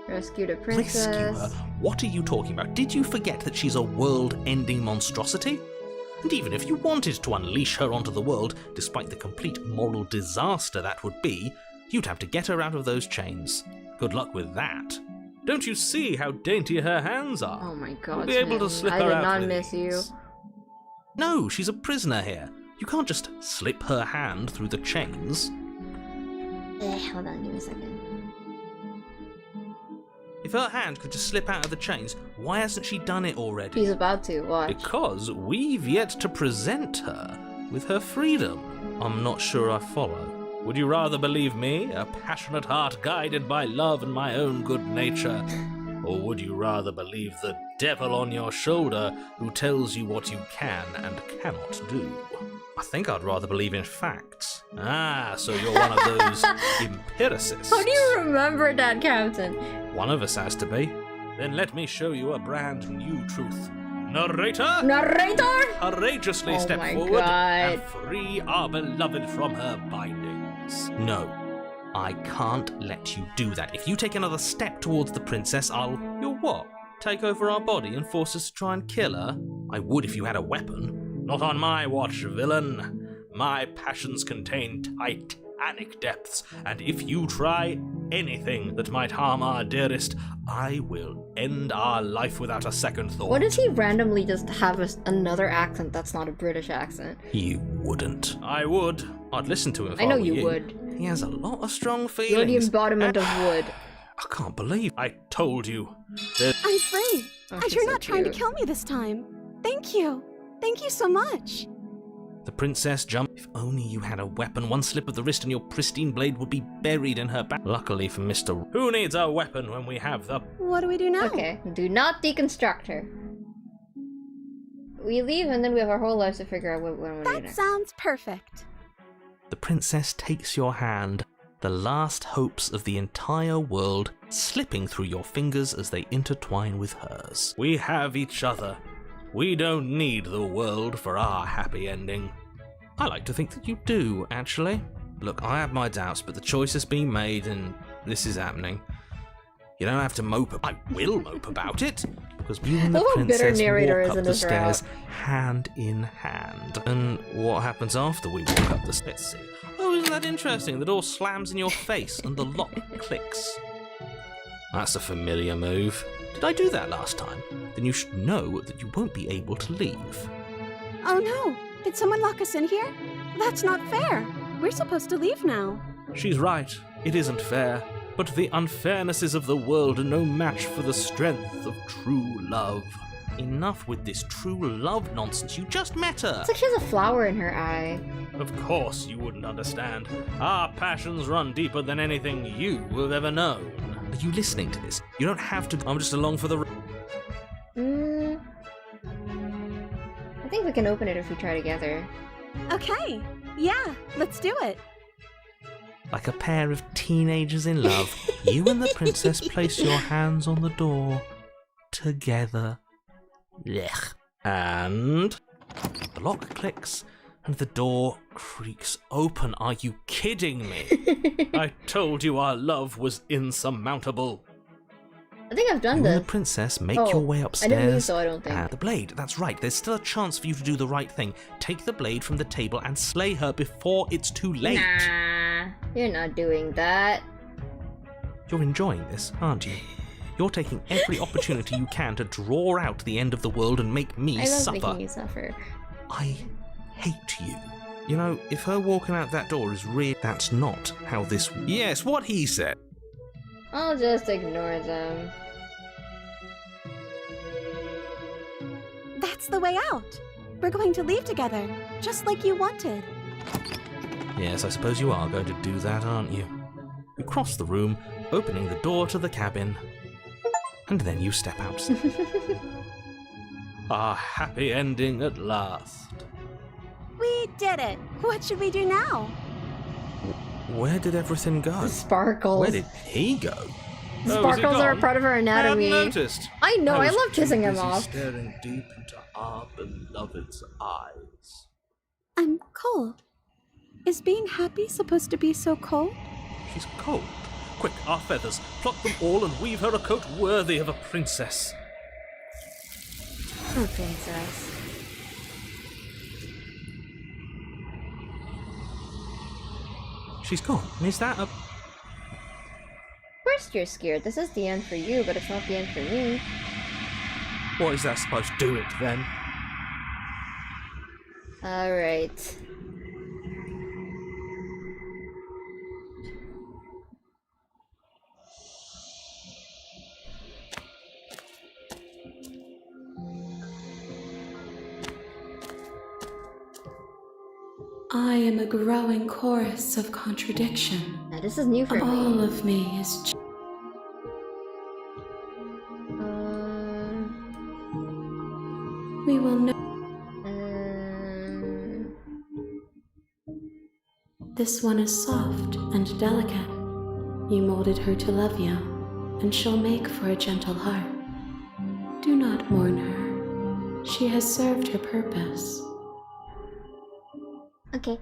Rescue the princess. Rescue her? What are you talking about? Did you forget that she's a world-ending monstrosity? And even if you wanted to unleash her onto the world, despite the complete moral disaster that would be, you'd have to get her out of those chains. Good luck with that. Don't you see how dainty her hands are? Oh my god, You'll be able to slip her out. I did not with miss you. ease. No, she's a prisoner here. You can't just slip her hand through the chains. Hold on, give me a second. If her hand could just slip out of the chains, why hasn't she done it already? She's about to, watch. Because we've yet to present her with her freedom. I'm not sure I follow. Would you rather believe me, a passionate heart guided by love and my own good nature? Or would you rather believe the devil on your shoulder who tells you what you can and cannot do? I think I'd rather believe in facts. Ah, so you're one of those empiricists. How do you remember that, Captain? One of us has to be. Then let me show you a brand new truth. Narrator! Narrator! Courageously step forward and free our beloved from her bindings. No, I can't let you do that. If you take another step towards the princess, You'll what? Take over our body and force us to try and kill her? I would if you had a weapon. Not on my watch, villain. My passions contain titanic depths, and if you try anything that might harm our dearest, I will end our life without a second thought. What if he randomly just have another accent that's not a British accent? You wouldn't. I would. I'd listen to him if I know were you would. He has a lot of strong feelings. You're the embodiment of wood. I can't believe I told you. I'm free. Oh, And she's you're so not trying to cute. kill me this time. Thank you. Thank you so much. The princess jumped. If only you had a weapon, one slip of the wrist and your pristine blade would be buried in her back. Luckily for Mr. Who needs a weapon when we have the... What do we do now? Okay, do not deconstruct her. We leave and then we have our whole lives to figure out what we want to do That next. sounds perfect. The princess takes your hand, the last hopes of the entire world slipping through your fingers as they intertwine with hers. We have each other. We don't need the world for our happy ending. I like to think that you do, actually. Look, I have my doubts, but the choice has been made and this is happening. You don't have to mope. I will mope about it, because you and the Oh, bitter princess narrator walk is up in the this stairs route. hand in hand. And what happens after we walk up the stairs? Let's see. Oh, isn't that interesting? The door slams in your face and the lock clicks. That's a familiar move. Did I do that last time? Then you should know that you won't be able to leave. Oh no! Did someone lock us in here? That's not fair. We're supposed to leave now. She's right. It isn't fair. But the unfairnesses of the world are no match for the strength of true love. Enough with this true love nonsense. You just met her. It's like she has a flower in her eye. Of course you wouldn't understand. Our passions run deeper than anything you have ever known. Are you listening to this? You don't have to. I'm just along for the... I think we can open it if we try together. Okay. Yeah, let's do it. Like a pair of teenagers in love, you and the princess place your hands on the door together. Blech. And the lock clicks and the door creaks open. Are you kidding me? I told you our love was insurmountable. I think I've done You and the this. princess make Oh, your way I upstairs. didn't leave, so I don't think. And the blade, that's right. There's still a chance for you to do the right thing. Take the blade from the table and slay her before it's too late. Nah, you're not doing that. You're enjoying this, aren't you? You're taking every opportunity you can to draw out the end of the world and make me I love suffer. making you suffer. I hate you. You know, if her walking out that door is real, that's not how this... Yes, what he said. I'll just ignore them. That's the way out. We're going to leave together, just like you wanted. Yes, I suppose you are going to do that, aren't you? You cross the room, opening the door to the cabin, and then you step out. Our happy ending at last. We did it. What should we do now? Where did everything go? The sparkles. Where did he go? The Oh, was it sparkles are a gone? part of her I anatomy. hadn't noticed. I know, I was love kissing too him busy off. Staring deep into our beloved's eyes. I'm cold. Is being happy supposed to be so cold? She's cold. Quick, our feathers. Pluck them all and weave her a coat worthy of a princess. Oh, princess. She's gone. Is that a... Of course you're scared. This is the end for you, but it's not the end for me. What is that supposed to do it then? Alright. I am a growing chorus of contradiction. Now this is new for me. All of me is we will know. This one is soft and delicate. You molded her to love you, and she'll make for a gentle heart. Do not mourn her. She has served her purpose. Okay.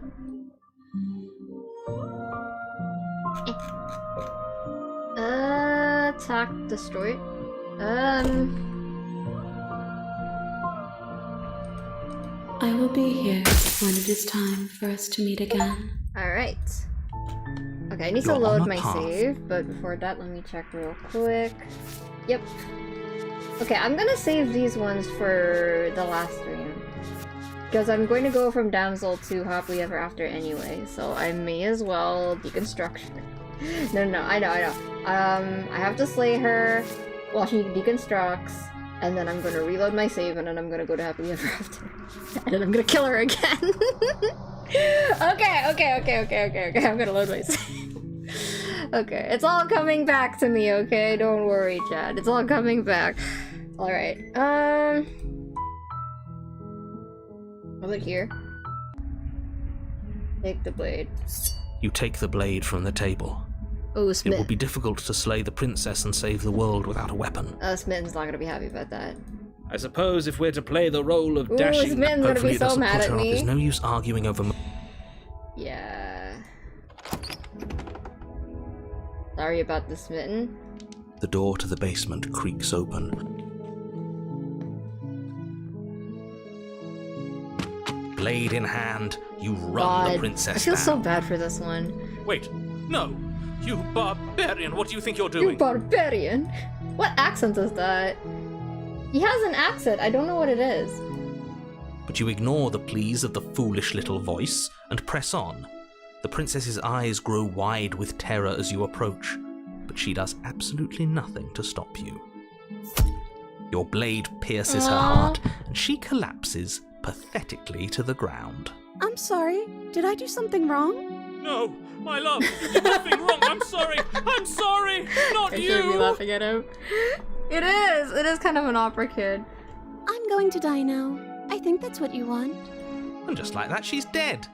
Attack destroy. I will be here when it is time for us to meet again. Alright. Okay, I need to load my save, but before that, let me check real quick. Yep. Okay, I'm gonna save these ones for the last stream. Because I'm going to go from Damsel to Happily Ever After anyway, so I may as well deconstruct her. No, I know. I have to slay her while she deconstructs, and then I'm gonna reload my save, and then I'm gonna go to Happily Ever After. And then I'm gonna kill her again. Okay, I'm gonna load my save. Okay, it's all coming back to me, okay? Don't worry, Chad. It's all coming back. Alright, was it here? Take the blade. You take the blade from the table. Oh, It Smith. will be difficult to slay the princess and save the world without a weapon. Smith's not gonna be happy about that. I suppose if we're to play the role of Ooh, dashing... Smith's gonna Hopefully be it so doesn't mad put at her off. There's me. no use arguing over... Yeah. Sorry about the smitten. The door to the basement creaks open. Blade in hand, you run the princess I feel down. so bad for this one. Wait, no! You barbarian, what do you think you're You doing? barbarian! What accent is that? He has an accent, I don't know what it is. But you ignore the pleas of the foolish little voice and press on. The princess's eyes grow wide with terror as you approach, but she does absolutely nothing to stop you. Your blade pierces her heart, and she collapses pathetically to the ground. I'm sorry. Did I do something wrong? No, my love, you did nothing wrong. I'm sorry, not I you. should be laughing at him. It is kind of an opera kid. I'm going to die now. I think that's what you want. And just like that, she's dead.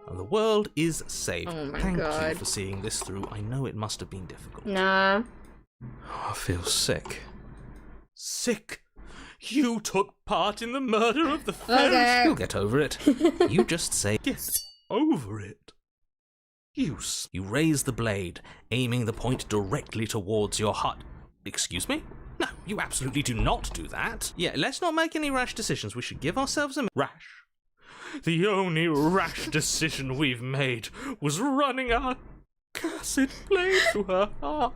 And the world is saved. Oh my Thank God. you for seeing this through. I know it must have been difficult. Nah. Oh, I feel sick. Sick. You took part in the murder of the fairy. Okay. You'll get over it. You just say, Get over it. You raise the blade, aiming the point directly towards your heart. Excuse me? No, you absolutely do not do that. Yeah, let's not make any rash decisions. We should give ourselves a... Rash. The only rash decision we've made was running our cursed blade through her heart.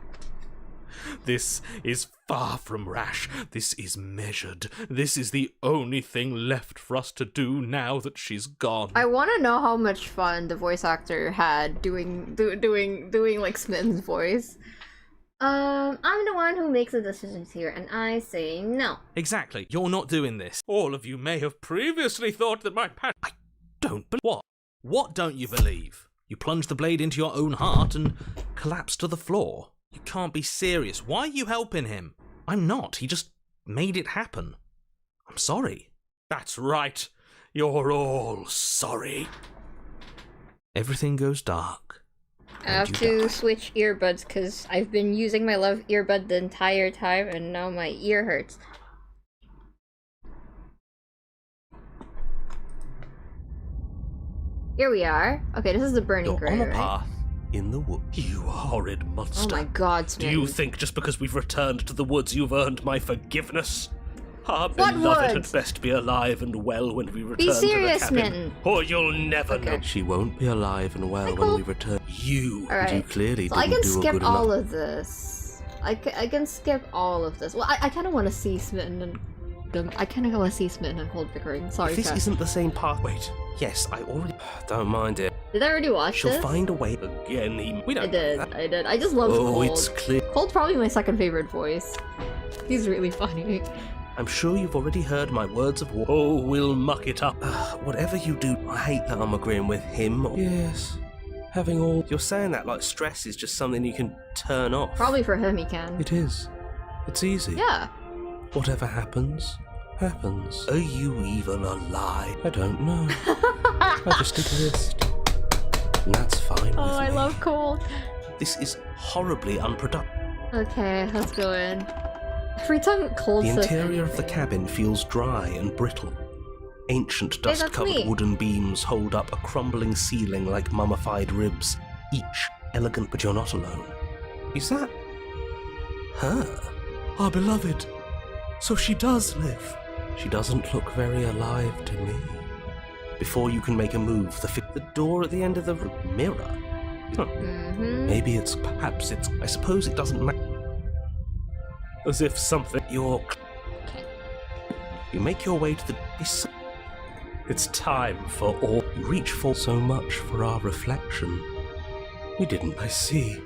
This is far from rash. This is measured. This is the only thing left for us to do now that she's gone. I want to know how much fun the voice actor had doing like Smitten's voice. I'm the one who makes the decisions here, and I say no. Exactly. You're not doing this. All of you may have previously thought that my passion... I don't believe... What? What don't you believe? You plunge the blade into your own heart and collapse to the floor. You can't be serious. Why are you helping him? I'm not. He just made it happen. I'm sorry. That's right. You're all sorry. Everything goes dark. I have to switch earbuds because I've been using my love earbud the entire time and now my ear hurts. Here we are. Okay, this is the burning You're gray, on a right? path in the woods. You horrid monster. Oh my God, Do Smitten. you think just because we've returned to the woods you've earned my forgiveness? Our What beloved woods? had best be alive and well when we return Be serious, to the cabin, Smitten. or you'll never Okay. know. She won't be alive and well when we return. You. Alright. You clearly So I didn't can do a skip good all enough. of this. I can skip all of this. Well, I kind of want to see Smitten and... I kind of want to see Smitten and Cold Bickering. Sorry, This chat. isn't the same path. Wait. Yes, I already... Don't mind it. Did I already watch She'll this? find a way. Again, he... We don't I did. I did. I just love Oh, Cold. it's clear. Cold's probably my second favorite voice. He's really funny. I'm sure you've already heard my words of war. Oh, we'll muck it up. Whatever you do, I hate that I'm agreeing with him. Yes. Having all... You're saying that like stress is just something you can turn off. Probably for him, he can. It is. It's easy. Yeah. Whatever happens, happens. Are you even alive? I don't know. I just exist. And that's fine with me. Oh, I love Cold. This is horribly unproductive. Okay, let's go in. Every time Cold The says interior of the anything. cabin feels dry and brittle. Ancient that's dust-covered me. wooden beams hold up a crumbling ceiling like mummified ribs, each elegant, but you're not alone. Is that her? Our beloved. So she does live. She doesn't look very alive to me. Before you can make a move, the door at the end of the mirror. Maybe perhaps it's, I suppose it doesn't matter. As if something, you make your way to the, it's time for all, reach for so much for our reflection. We didn't, I see.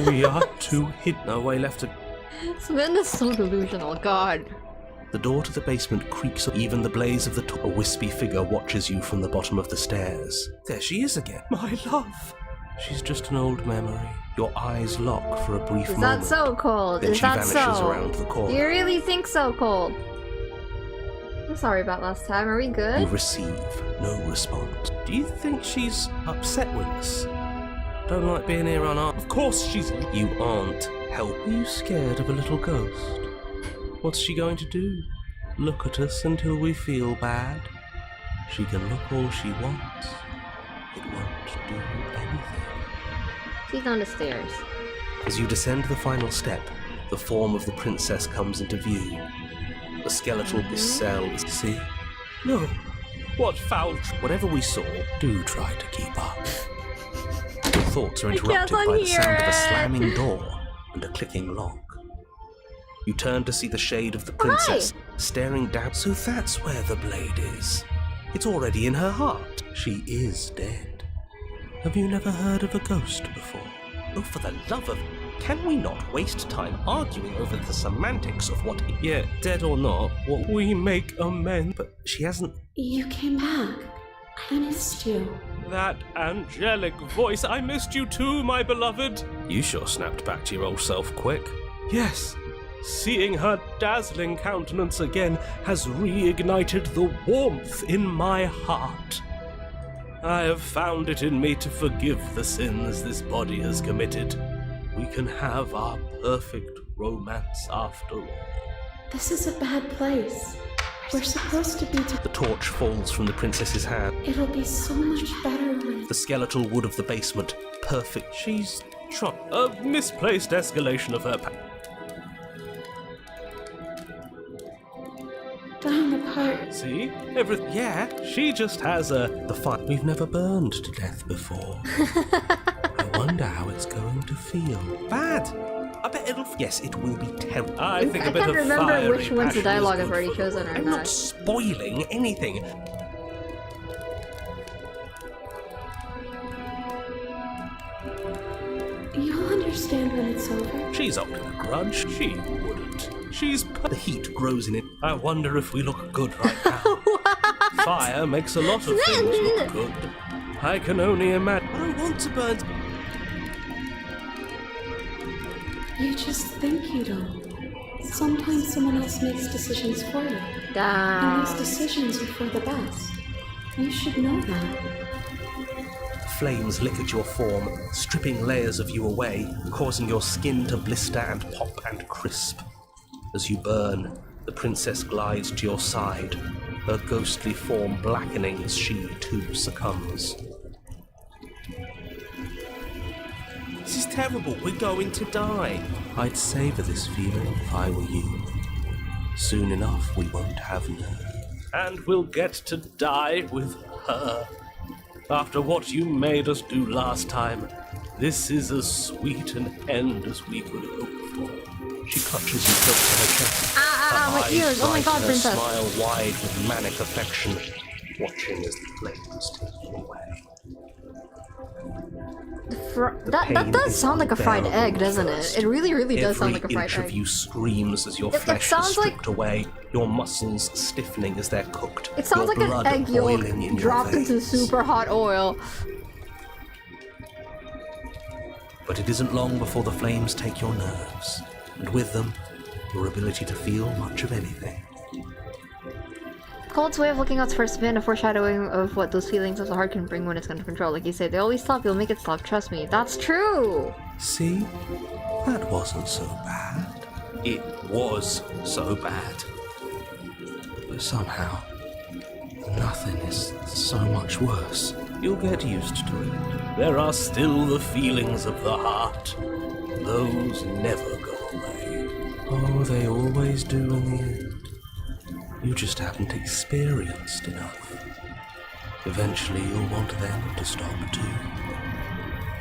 We are too hid, no way left to. This man is so delusional, God. The door to the basement creaks, even the blaze of the a wispy figure watches you from the bottom of the stairs. There she is again. My love. She's just an old memory. Your eyes lock for a brief moment. Is that so, Cold? Then Is she that vanishes so? around the corner. You really think so, Cold? I'm sorry about last time. Are we good? You receive no response. Do you think she's upset with us? Don't like being here on our... Of course she's... You aren't. Help. Are you scared of a little ghost? What's she going to do? Look at us until we feel bad? She can look all she wants. It won't do anything. She's on the stairs. As you descend the final step, the form of the princess comes into view. The skeletal cell is... See? No. What foul... Whatever we saw, do try to keep up. Your thoughts are interrupted by the sound of a slamming door and a clicking lock. You turn to see the shade of the princess staring down. So that's where the blade is. It's already in her heart. She is dead. Have you never heard of a ghost before? Oh, for the love of... Can we not waste time arguing over the semantics of what... Yeah, dead or not, what we make amends... But she hasn't... You came back. I missed you. That angelic voice, I missed you too, my beloved. You sure snapped back to your old self quick. Yes. Seeing her dazzling countenance again has reignited the warmth in my heart. I have found it in me to forgive the sins this body has committed. We can have our perfect romance after all. This is a bad place. We're supposed to be The torch falls from the princess's hand. It'll be so much better when... The skeletal wood of the basement, perfect. She's trying a misplaced escalation of her Dying apart. See? Everything. Yeah, she just has the fire. We've never burned to death before. I wonder how it's going to feel. Bad. I bet it'll... Yes, it will be terrible. I think a bit of can't remember which ones the dialogue I've already chosen or I'm not spoiling anything. You'll understand when it's over. She's holding a grudge. She wouldn't. She's... The heat grows in it. I wonder if we look good right now. Fire makes a lot of things look good. I can only imagine. I don't want to burn... You just think you don't. Sometimes someone else makes decisions for you. And those decisions are for the best. You should know that. Flames lick at your form, stripping layers of you away, causing your skin to blister and pop and crisp. As you burn, the princess glides to your side, her ghostly form blackening as she too succumbs. This is terrible, we're going to die. I'd savour this feeling if I were you. Soon enough we won't have nerve. And we'll get to die with her. After what you made us do last time, this is as sweet an end as we could hope for. She clutches you close to her chest. My ears! Oh my god, her princess! Smile wide with manic affection, watching as the flames take you away. That does sound like a fried egg, doesn't it? It really, really does sound like a fried egg. Every inch of you screams as your flesh is stripped away, your muscles stiffening as they're cooked. It sounds like an egg yolk dropped into super hot oil. But it isn't long before the flames take your nerves, and with them, your ability to feel much of anything. Cold's way of looking out's first been a foreshadowing of what those feelings of the heart can bring when it's under control. Like you say, they always stop, you'll make it stop, trust me. That's true! See? That wasn't so bad. It was so bad. But somehow, nothing is so much worse. You'll get used to it. There are still the feelings of the heart. Those never go away. Oh, they always do in the end. You just haven't experienced enough. Eventually you'll want them to stop too.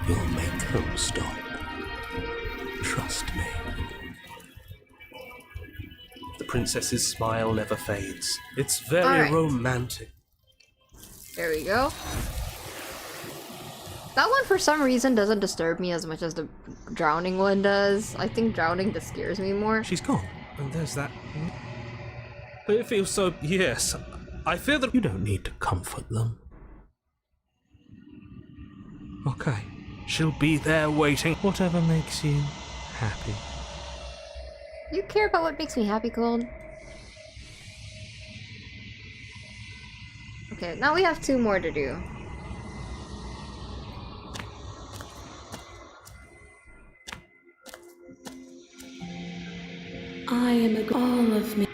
You'll make them stop. Trust me. The princess's smile never fades. It's very romantic. There we go. That one for some reason doesn't disturb me as much as the drowning one does. I think drowning just scares me more. She's gone, and there's that. But it feels so... Yes, I feel that you don't need to comfort them. Okay, she'll be there waiting. Whatever makes you happy. You care about what makes me happy, Cold? Okay, now we have 2 more to do. I am all of me.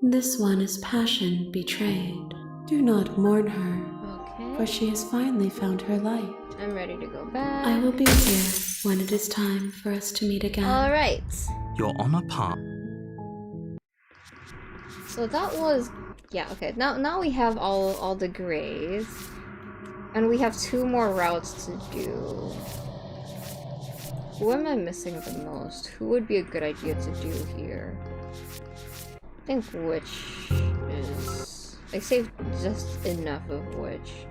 This one is passion betrayed. Do not mourn her, for she has finally found her light. I'm ready to go back. I will be here when it is time for us to meet again. Alright. You're on a path. So that was... Yeah, okay. Now we have all the grays. And we have 2 more routes to do. Who am I missing the most? Who would be a good idea to do here? I think Witch is... I saved just enough of Witch.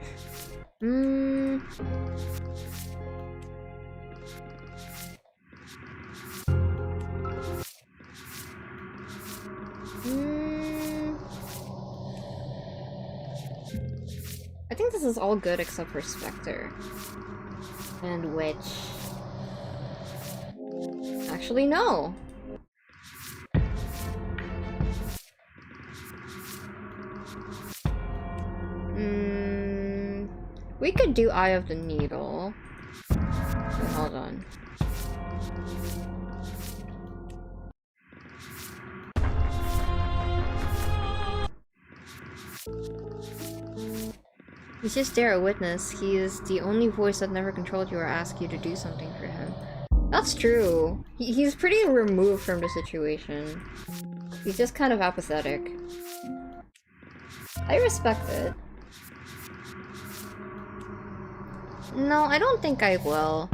I think this is all good except for Spectre. And Witch. Actually, no! We could do Eye of the Needle. Wait, hold on. He's just there, a witness. He is the only voice that never controlled you or asked you to do something for him. That's true. He's pretty removed from the situation. He's just kind of apathetic. I respect it. No, I don't think I will.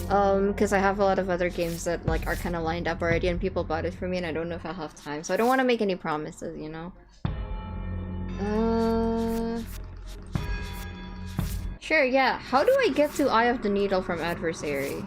Because I have a lot of other games that like are kind of lined up already and people bought it for me and I don't know if I'll have time. So I don't want to make any promises, you know? Sure, yeah. How do I get to Eye of the Needle from Adversary?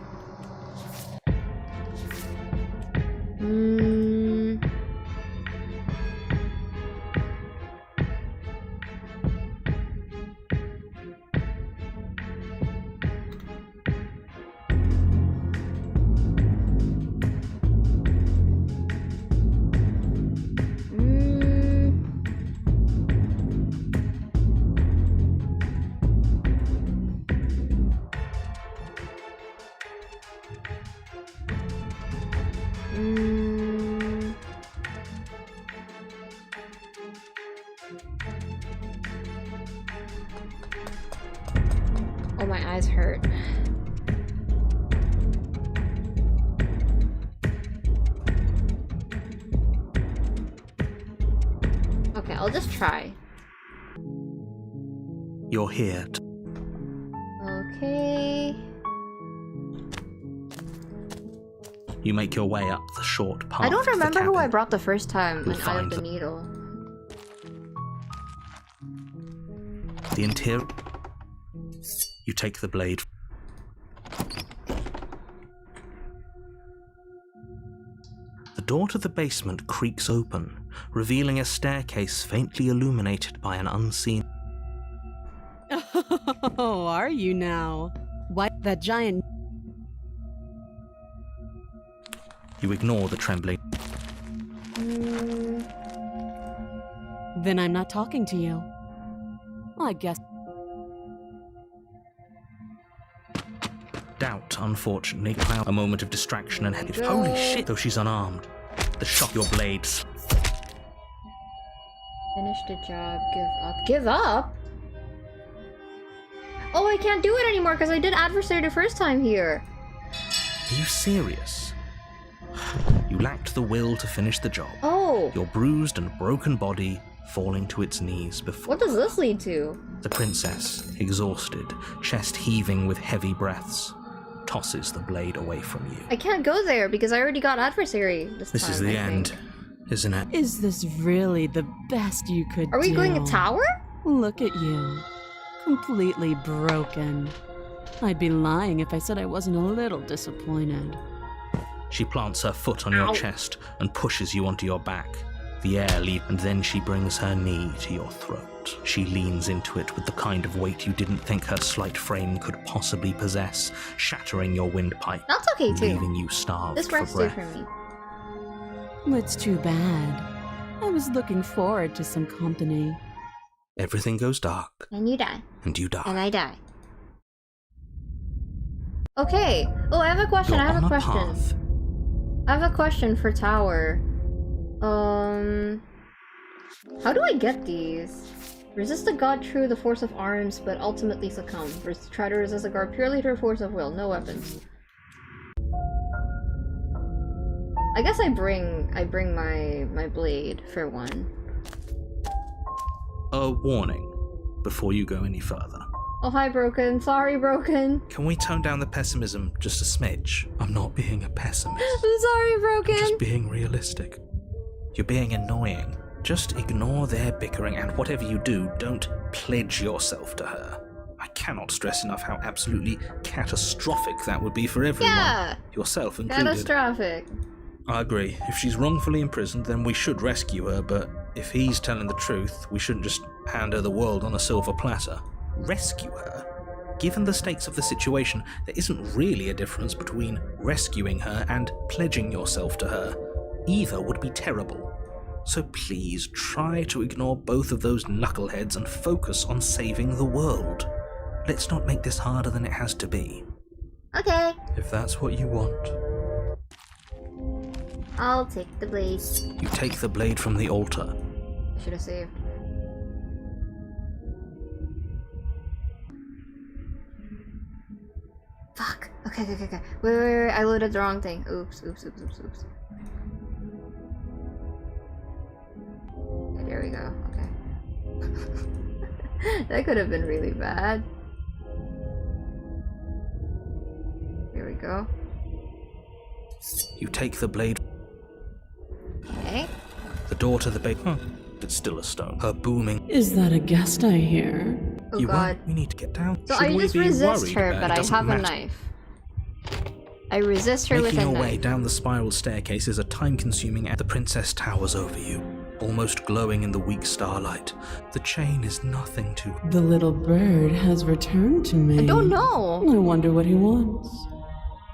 Oh, my eyes hurt. Okay, I'll just try. You're here. Okay. You make your way up the short path. I don't remember to the who I cabin. brought the first time You'll in Eye of find the Needle. The interior. You take the blade. The door to the basement creaks open, revealing a staircase faintly illuminated by an unseen... Oh, are you now? Why, that giant... You ignore the trembling. Then I'm not talking to you. Well, I guess... Doubt, unfortunately, a moment of distraction and head. Holy shit, though she's unarmed. The shock your blades. Finish the job, give up. Give up? Oh, I can't do it anymore because I did Adversary the first time here. Are you serious? You lacked the will to finish the job. Oh. Your bruised and broken body falling to its knees before What does this lead to? The princess, exhausted, chest heaving with heavy breaths, tosses the blade away from you. I can't go there because I already got Adversary this This time, is the I end, think. isn't it? Is this really the best you could do? Are we going a tower? Look at you. Completely broken. I'd be lying if I said I wasn't a little disappointed. She plants her foot on your chest and pushes you onto your back. The air leaves, and then she brings her knee to your throat. She leans into it with the kind of weight you didn't think her slight frame could possibly possess, shattering your windpipe, That's okay too. leaving you starved This for rest breath. for me. It's too bad. I was looking forward to some company. Everything goes dark, And you die. and you die. And I die. Okay. Oh, I have a question. You're I have on a a question. path. I have a question for Tower. How do I get these? Resist the god true the force of arms, but ultimately succumb. Try to resist the guard purely through force of will, no weapons. I guess I bring my blade for one. A warning before you go any further. Oh hi Broken, sorry Broken. Can we tone down the pessimism just a smidge? I'm not being a pessimist. I'm sorry Broken. I'm just being realistic. You're being annoying. Just ignore their bickering, and whatever you do, don't pledge yourself to her. I cannot stress enough how absolutely catastrophic that would be for everyone. Yeah. Yourself included. Catastrophic. I agree. If she's wrongfully imprisoned, then we should rescue her, but if he's telling the truth, we shouldn't just hand her the world on a silver platter. Rescue her? Given the stakes of the situation, there isn't really a difference between rescuing her and pledging yourself to her. Either would be terrible. So please try to ignore both of those knuckleheads and focus on saving the world. Let's not make this harder than it has to be. Okay. If that's what you want. I'll take the blade. You take the blade from the altar. I should have saved. Fuck. Okay. Wait. I loaded the wrong thing. Oops. Okay, there we go. Okay. That could have been really bad. Here we go. You take the blade. Okay. The door to the bed. It's still a stone. Her booming. Is that a guest I hear? Oh You god. won't. We need to get down. So Should I we just be resist worried her, about but it? I Doesn't have a matter. knife. I resist her with Making a your knife. way down the spiral staircase is a time-consuming act. The princess towers over you, almost glowing in the weak starlight. The chain is nothing to. The little bird has returned to me. I don't know. I wonder what he wants.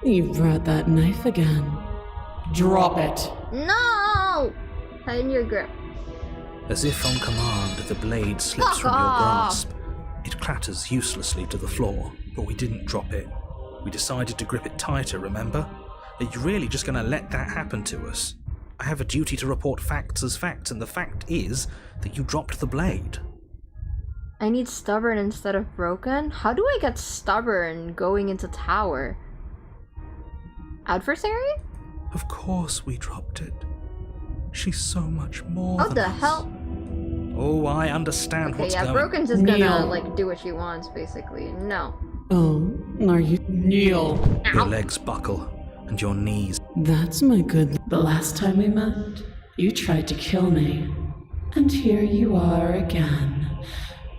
You brought that knife again. Drop it. No! Tighten your grip. As if on command, the blade slips Fuck from your off. grasp. It clatters uselessly to the floor, but we didn't drop it. We decided to grip it tighter, remember? Are you really just going to let that happen to us? I have a duty to report facts as facts, and the fact is that you dropped the blade. I need stubborn instead of broken? How do I get stubborn going into tower? Adversary? Of course we dropped it. She's so much more What than the us. hell? Oh, I understand Okay, what's yeah, going. Broken's just gonna, Kneel. like, do what she wants, basically. No. Oh, are you? Kneel. Your legs buckle, and your knees. That's my good. The last time we met, you tried to kill me. And here you are again,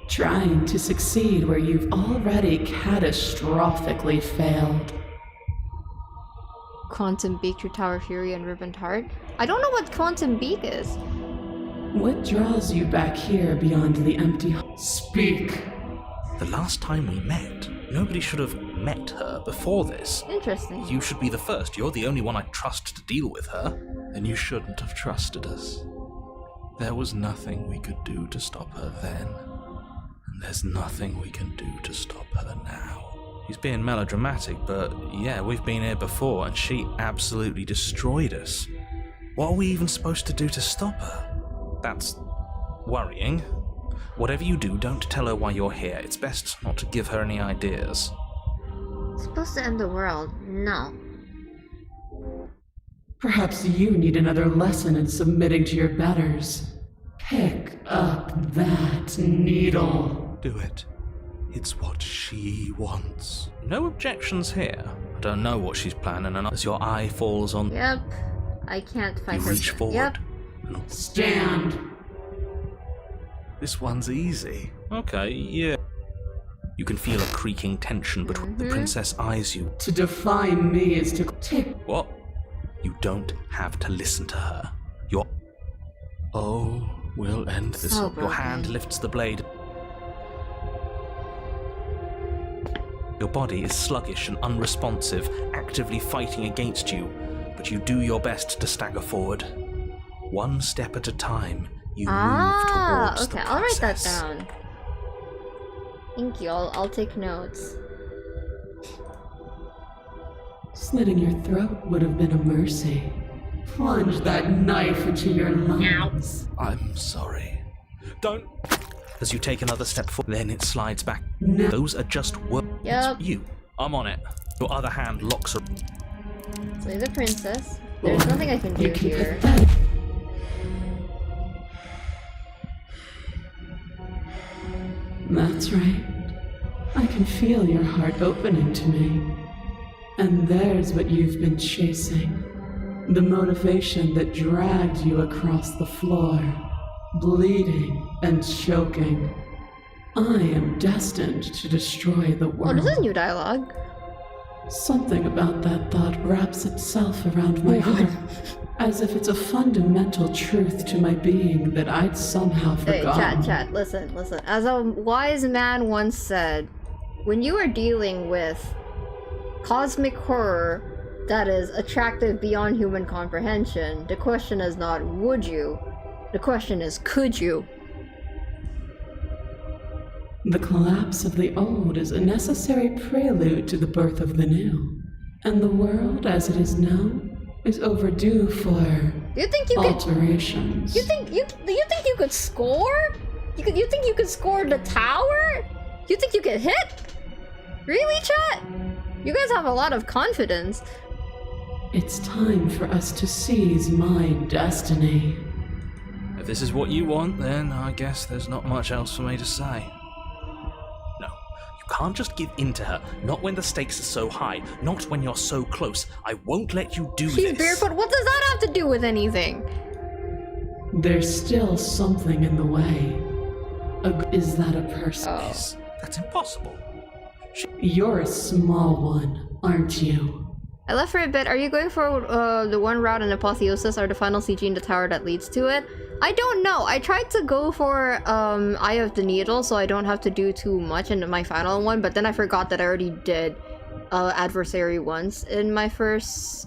trying to succeed where you've already catastrophically failed. Quantum Beak, True Tower Fury, and Ribboned Heart? I don't know what Quantum Beak is. What draws you back here beyond the empty? Speak. The last time we met, nobody should have met her before this. Interesting. You should be the first. You're the only one I trust to deal with her. Then you shouldn't have trusted us. There was nothing we could do to stop her then, and there's nothing we can do to stop her now. He's being melodramatic, but yeah, we've been here before, and she absolutely destroyed us. What are we even supposed to do to stop her? That's worrying. Whatever you do, don't tell her why you're here. It's best not to give her any ideas. It's supposed to end the world. No. Perhaps you need another lesson in submitting to your betters. Pick up that needle. Do it. It's what she wants. No objections here. I don't know what she's planning, and as your eye falls on... Yep. I can't find you her. reach forward. Yep. Stand. This one's easy. Okay, yeah. You can feel a creaking tension between the princess eyes you. To define me is to take... What? You don't have to listen to her. Your... Oh, we'll end this. So Your hand lifts the blade. Your body is sluggish and unresponsive, actively fighting against you, but you do your best to stagger forward. One step at a time, you move towards okay, the I'll write that princess. down. Thank you, I'll take notes. Slitting your throat would have been a mercy. Plunge that knife into your lungs. I'm sorry. Don't... As you take another step forward, then it slides back. No. Those are just words. Yep. You. I'm on it. Your other hand locks her. Slay the princess. There's nothing I can do here. That's right. I can feel your heart opening to me. And there's what you've been chasing. The motivation that dragged you across the floor, bleeding and choking. I am destined to destroy the world. Oh, this is new dialogue. Something about that thought wraps itself around my heart, as if it's a fundamental truth to my being that I'd somehow forgotten. Hey, chat, listen. As a wise man once said, when you are dealing with cosmic horror that is attractive beyond human comprehension, the question is not would you, the question is could you? The collapse of the old is a necessary prelude to the birth of the new, and the world as it is now is overdue for Do you think you alterations. You think you could score? You think you could score the tower? You think you could hit? Really, chat? You guys have a lot of confidence. It's time for us to seize my destiny. If this is what you want, then I guess there's not much else for me to say. No, you can't just give in to her. Not when the stakes are so high. Not when you're so close. I won't let you do this. She's barefoot. What does that have to do with anything? There's still something in the way. Is that a person? Oh. That's impossible. You're a small one, aren't you? I left for a bit. Are you going for the one route in Apotheosis or the final CG in the tower that leads to it? I don't know. I tried to go for Eye of the Needle so I don't have to do too much in my final one, but then I forgot that I already did Adversary once in my first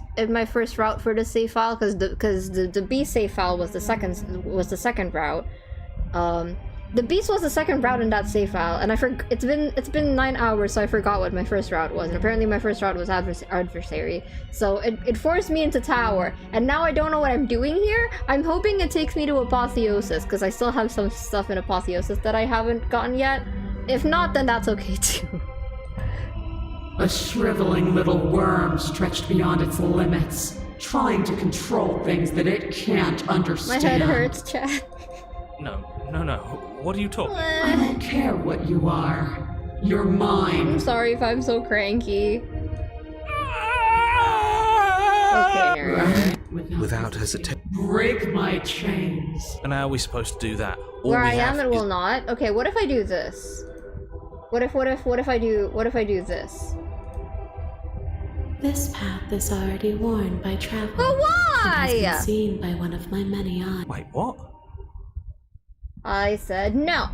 route for the save file, because the B save file was the second route. The beast was the second route in that save file, and it's been 9 hours, so I forgot what my first route was, and apparently my first route was Adversary. So it forced me into Tower, and now I don't know what I'm doing here. I'm hoping it takes me to Apotheosis, because I still have some stuff in Apotheosis that I haven't gotten yet. If not, then that's okay too. A shriveling little worm stretched beyond its limits, trying to control things that it can't understand. My head hurts, chat. No. What are you talking about? I don't care what you are. You're mine. I'm sorry if I'm so cranky. Okay, Right. Without hesitation. Break my chains. And how are we supposed to do that? Where I am, it will not. Okay, what if I do this? What if I do this? This path is already worn by travel. But why? It has been seen by one of my many eyes. Wait, what? I said no.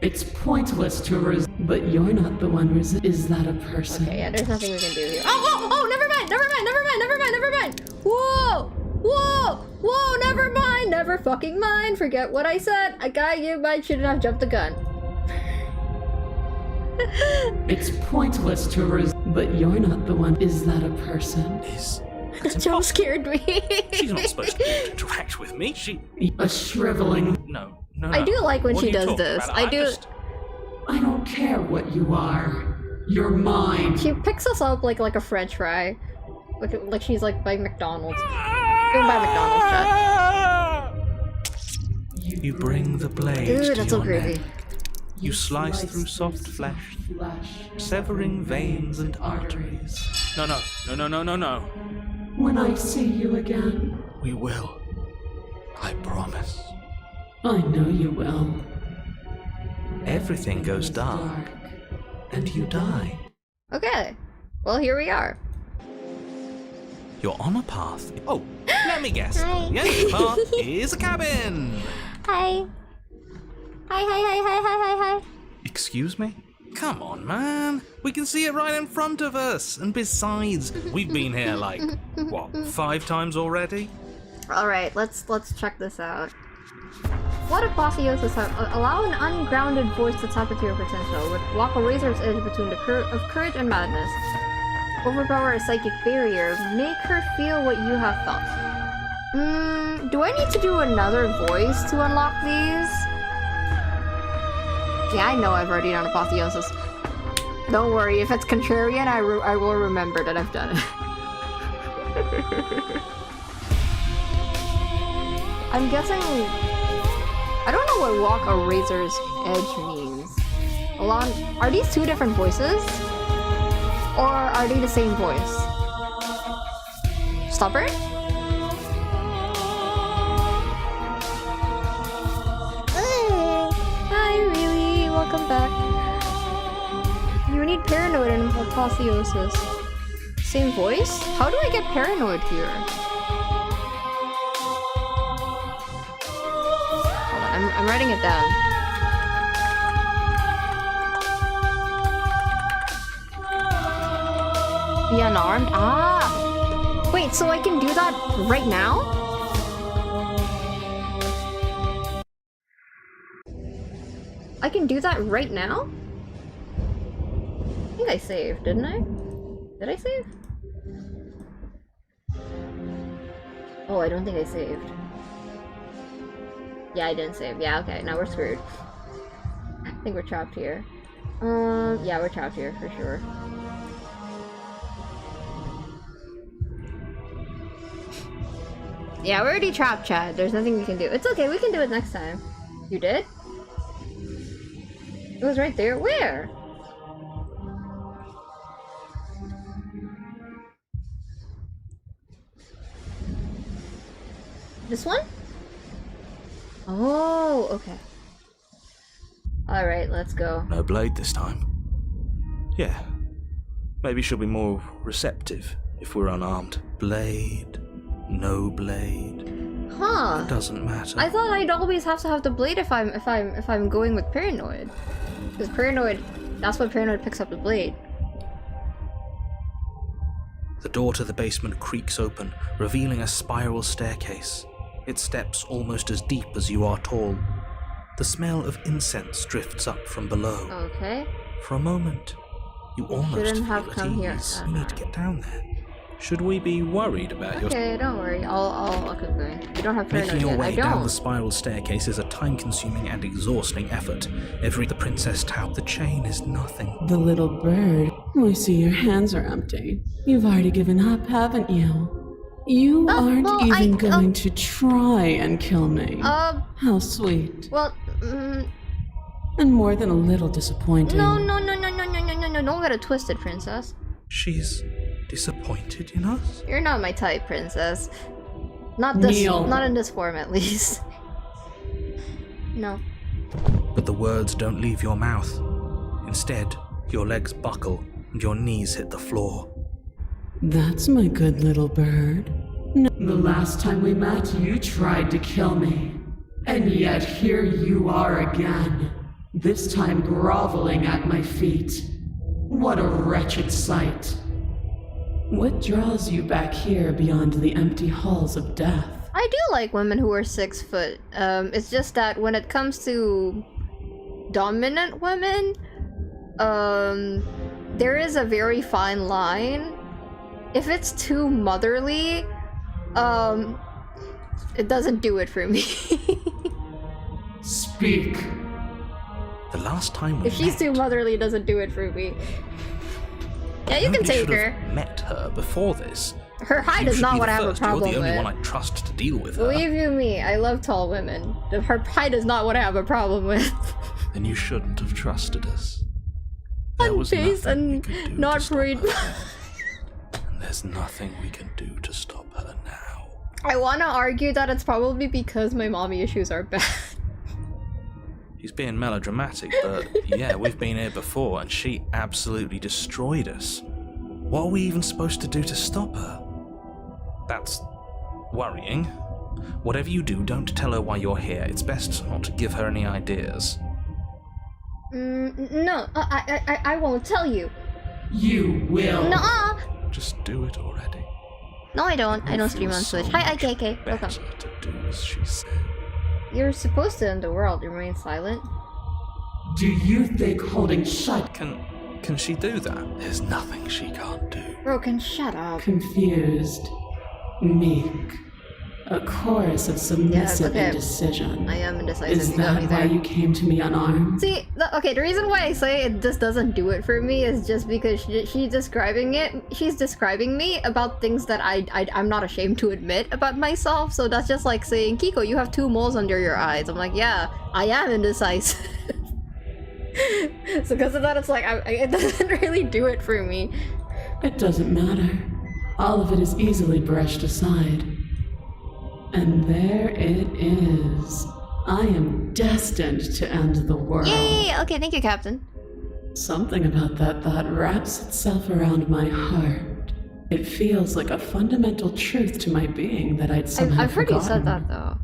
It's pointless to but you're not the one is that a person? Okay, yeah, there's nothing we can do here. Oh, never mind. Whoa, never mind. Never fucking mind. Forget what I said. I got you, but I shouldn't have jumped the gun. It's pointless to but you're not the one. Is that a person? Jump scared me. She's not supposed to interact with me. A shriveling. No. I do like when she does this. About? I don't care what you are. You're mine. She picks us up like a French fry, like she's like by McDonald's. Going by McDonald's, chat. You bring the blade Dude, to that's your so creepy. neck. You slice through soft flesh, severing veins and arteries. No. When I see you again, We will. I promise. I know you will. Everything goes dark, and you die. Okay. Well, here we are. You're on a path. Oh, let me guess. Hi. The end of the path is a cabin. Hi. Hi. Excuse me? Come on, man. We can see it right in front of us. And besides, we've been here like, what, 5 times already? Alright, let's check this out. What apotheosis allow an ungrounded voice to tap into your potential. Walk a razor's edge between the courage and madness. Overpower a psychic barrier. Make her feel what you have felt. Do I need to do another voice to unlock these? Yeah, I know I've already done apotheosis. Don't worry, if it's contrarian, I will remember that I've done it. I'm guessing... I don't know what walk a razor's edge means. Are these 2 different voices? Or are they the same voice? Stubborn? Hi, really? Welcome back. You need paranoid and apotheosis. Same voice? How do I get paranoid here? Hold on, I'm writing it down. Be unarmed? Ah! Wait, so I can do that right now? I can do that right now? I think I saved, didn't I? Did I save? Oh, I don't think I saved. Yeah, I didn't save. Yeah, okay, now we're screwed. I think we're trapped here. Yeah, we're trapped here for sure. Yeah, we're already trapped, Chad. There's nothing we can do. It's okay, we can do it next time. You did? It was right there. Where? This one? Oh, okay. Alright, let's go. No blade this time. Yeah. Maybe she'll be more receptive if we're unarmed. Blade. No blade. Huh. It doesn't matter. I thought I'd always have to have the blade if I'm going with paranoid. Because paranoid, that's what paranoid picks up the blade. The door to the basement creaks open, revealing a spiral staircase. Its steps almost as deep as you are tall. The smell of incense drifts up from below. Okay. For a moment, you almost Shouldn't have feel come at here. ease. You need to get down there. Should we be worried about your... Okay, don't worry. I'll keep going. You don't have paranoid Making your yet. way I down don't. the spiral staircase is a time-consuming and exhausting effort. The princess tout. The chain is nothing. The little bird. I see your hands are empty. You've already given up, haven't you? You aren't well, even going to try and kill me. How sweet. Well, And more than a little disappointing. no, don't get it twisted, princess. She's disappointed in us? You're not my type, princess. Not this, Kneel. not in this form, at least. No. But the words don't leave your mouth. Instead, your legs buckle and your knees hit the floor. That's my good little bird. No. The last time we met, you tried to kill me. And yet here you are again. This time groveling at my feet. What a wretched sight. What draws you back here beyond the empty halls of death? I do like women who are 6 foot. It's just that when it comes to dominant women, there is a very fine line. If it's too motherly, it doesn't do it for me. Speak. The last time we If she's too motherly, it doesn't do it for me. Yeah, you can Nobody take should her. have met her before this. Her height is not what I have a problem You're the only with. one I trust to deal with her. Believe you me, I love tall women. Her height is not what I have a problem with. Then you shouldn't have trusted us. On base and not worried. And there's nothing we can do to stop her now. I want to argue that it's probably because my mommy issues are bad. She's being melodramatic, but yeah, we've been here before and she absolutely destroyed us. What are we even supposed to do to stop her? That's worrying. Whatever you do, don't tell her why you're here. It's best not to give her any ideas. No, I won't tell you. You will. Nuh-uh. Just do it already. No, I don't. I don't stream on Switch. Hi, IKK. Welcome. Better to do as she said. You're supposed to end the world. Remain silent. Do you think holding shut? Can she do that? There's nothing she can't do. Broken, shut up. Confused. Meek. A chorus of submissive indecision. I am indecisive. Is that why you came to me unarmed? See, okay, the reason why I say it just doesn't do it for me is just because she's describing me about things that I'm not ashamed to admit about myself, so that's just like saying, Kiko, you have 2 moles under your eyes. I'm like, yeah, I am indecisive. So because of that, it's like, it doesn't really do it for me. It doesn't matter. All of it is easily brushed aside. And there it is. I am destined to end the world. Yay! Okay, thank you, Captain. Something about that thought wraps itself around my heart. It feels like a fundamental truth to my being that I'd somehow I've heard you forgotten. said that, though.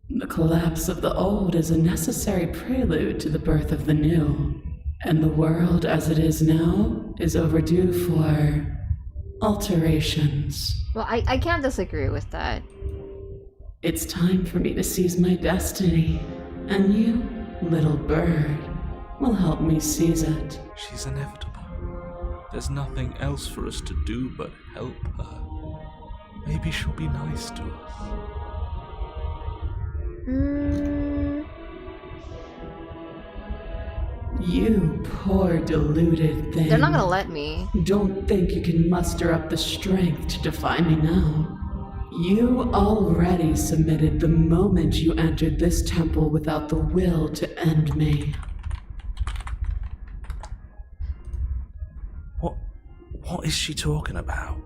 The collapse of the old is a necessary prelude to the birth of the new. And the world as it is now is overdue for alterations. Well, I can't disagree with that. It's time for me to seize my destiny, and you, little bird, will help me seize it. She's inevitable. There's nothing else for us to do but help her. Maybe she'll be nice to us. You poor deluded thing. They're not gonna let me. Don't think you can muster up the strength to defy me now. You already submitted the moment you entered this temple without the will to end me. What is she talking about?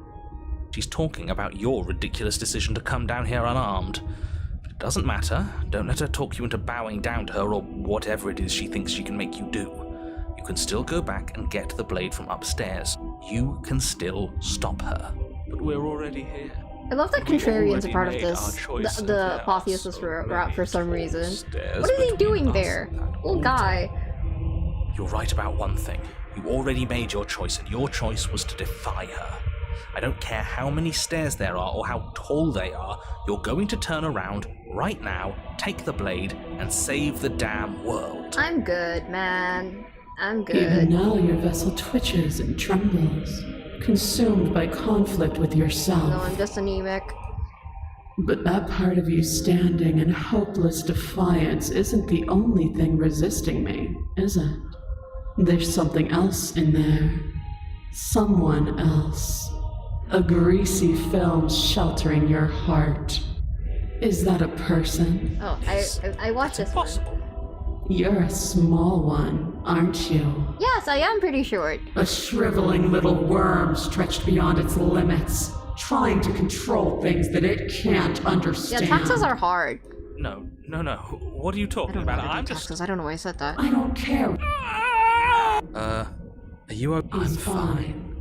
She's talking about your ridiculous decision to come down here unarmed. It doesn't matter. Don't let her talk you into bowing down to her or whatever it is she thinks she can make you do. You can still go back and get the blade from upstairs. You can still stop her. But we're already here. I love that Contrarian's a part of this. The apotheosis route for some reason. What is he doing there? Little guy. You're right about one thing. You already made your choice, and your choice was to defy her. I don't care how many stairs there are or how tall they are, you're going to turn around right now, take the blade, and save the damn world. I'm good, man. I'm good. Even now your vessel twitches and trembles, consumed by conflict with yourself. No, I'm just anemic. But that part of you standing in hopeless defiance isn't the only thing resisting me, is it? There's something else in there. Someone else. A greasy film sheltering your heart. Is that a person? Oh, I watched this one. You're a small one, aren't you? Yes, I am pretty short. A shriveling little worm stretched beyond its limits, trying to control things that it can't understand. Yeah, taxes are hard. No. What are you talking about? I'm taxes. I don't know why I said that. I don't care. Are you okay? I'm fine.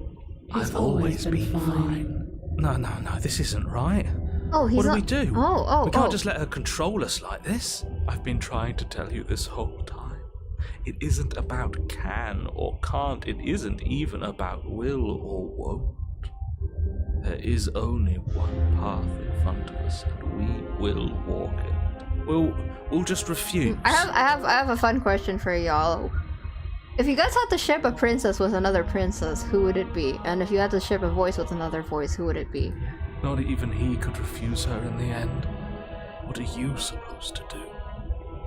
I've always been fine. No, this isn't right. Oh, he's What do not... we do? Oh. We can't just let her control us like this. I've been trying to tell you this whole time. It isn't about can or can't. It isn't even about will or won't. There is only one path in front of us, and we will walk it. We'll just refuse. I have a fun question for y'all. If you guys had to ship a princess with another princess, who would it be? And if you had to ship a voice with another voice, who would it be? Not even he could refuse her in the end. What are you supposed to do?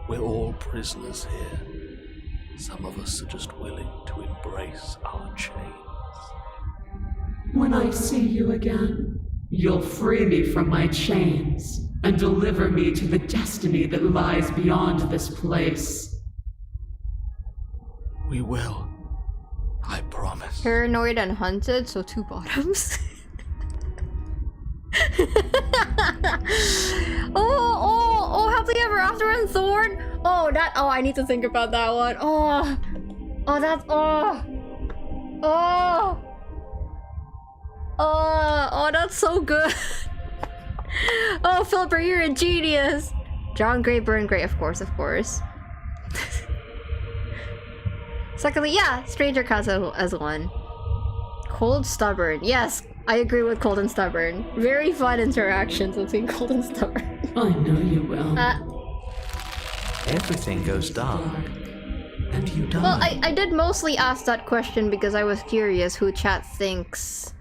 We're all prisoners here. Some of us are just willing to embrace our chains. When I see you again, you'll free me from my chains and deliver me to the destiny that lies beyond this place. We will. I promise. Paranoid and hunted, so 2 bottoms. oh, happily ever after and Thorn. Oh, I need to think about that one. Oh, that's so good. Oh, Philipper, you're a genius. John Gray, Burn Gray, of course. Secondly, yeah, Stranger counts as one. Cold, stubborn. Yes, I agree with Cold and Stubborn. Very fun interactions between Cold and Stubborn. I know you will. Everything goes dark. And you die. Well, I did mostly ask that question because I was curious who chat thinks...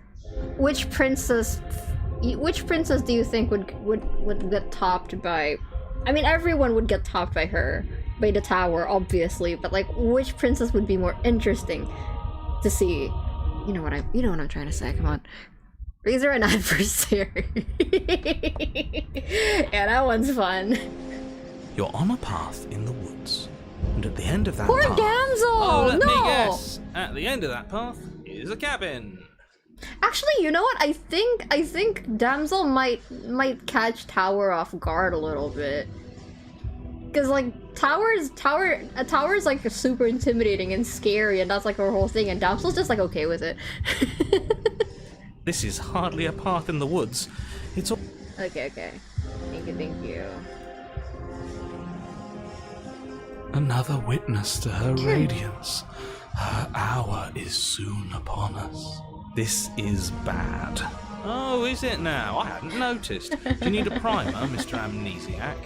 Which princess do you think would get topped by... I mean, everyone would get topped by her. By the tower, obviously, but like, which princess would be more interesting to see? You know what I'm trying to say, come on. Razor and Adversary. Yeah, that one's fun. You're on a path in the woods. And at the end of that Poor path... Damsel! Oh, let no! me guess. At the end of that path is a cabin. Actually, you know what? I think Damsel might catch Tower off guard a little bit. Cause like a tower is like super intimidating and scary, and that's like her whole thing, and Damsel's just like okay with it. This is hardly a path in the woods. It's all... Okay. Thank you. Another witness to her radiance. Her hour is soon upon us. This is bad. Oh, is it now? I hadn't noticed. Do you need a primer, Mr. Amnesiac?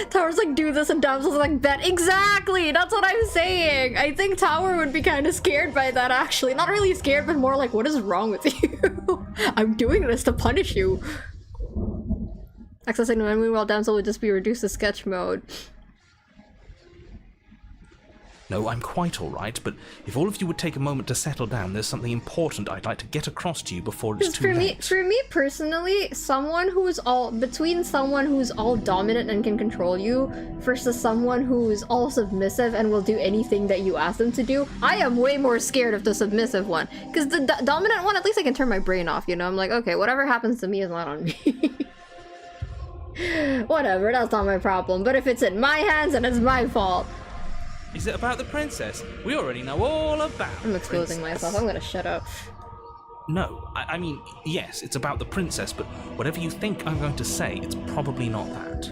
Tower's like, do this, and Damsel's like, bet. Exactly! That's what I'm saying! I think Tower would be kind of scared by that, actually. Not really scared, but more like, what is wrong with you? I'm doing this to punish you. Accessing the memory while Damsel would just be reduced to sketch mode. No, I'm quite alright, but if all of you would take a moment to settle down, there's something important I'd like to get across to you before it's too late. For me personally, someone who's all dominant and can control you versus someone who's all submissive and will do anything that you ask them to do, I am way more scared of the submissive one. Because the dominant one, at least I can turn my brain off, you know? I'm like, okay, whatever happens to me is not on me. Whatever, that's not my problem. But if it's in my hands, then it's my fault. Is it about the princess? We already know all about I'm exposing myself. I'm gonna shut up. No, I mean, yes, it's about the princess, but whatever you think I'm going to say, it's probably not that.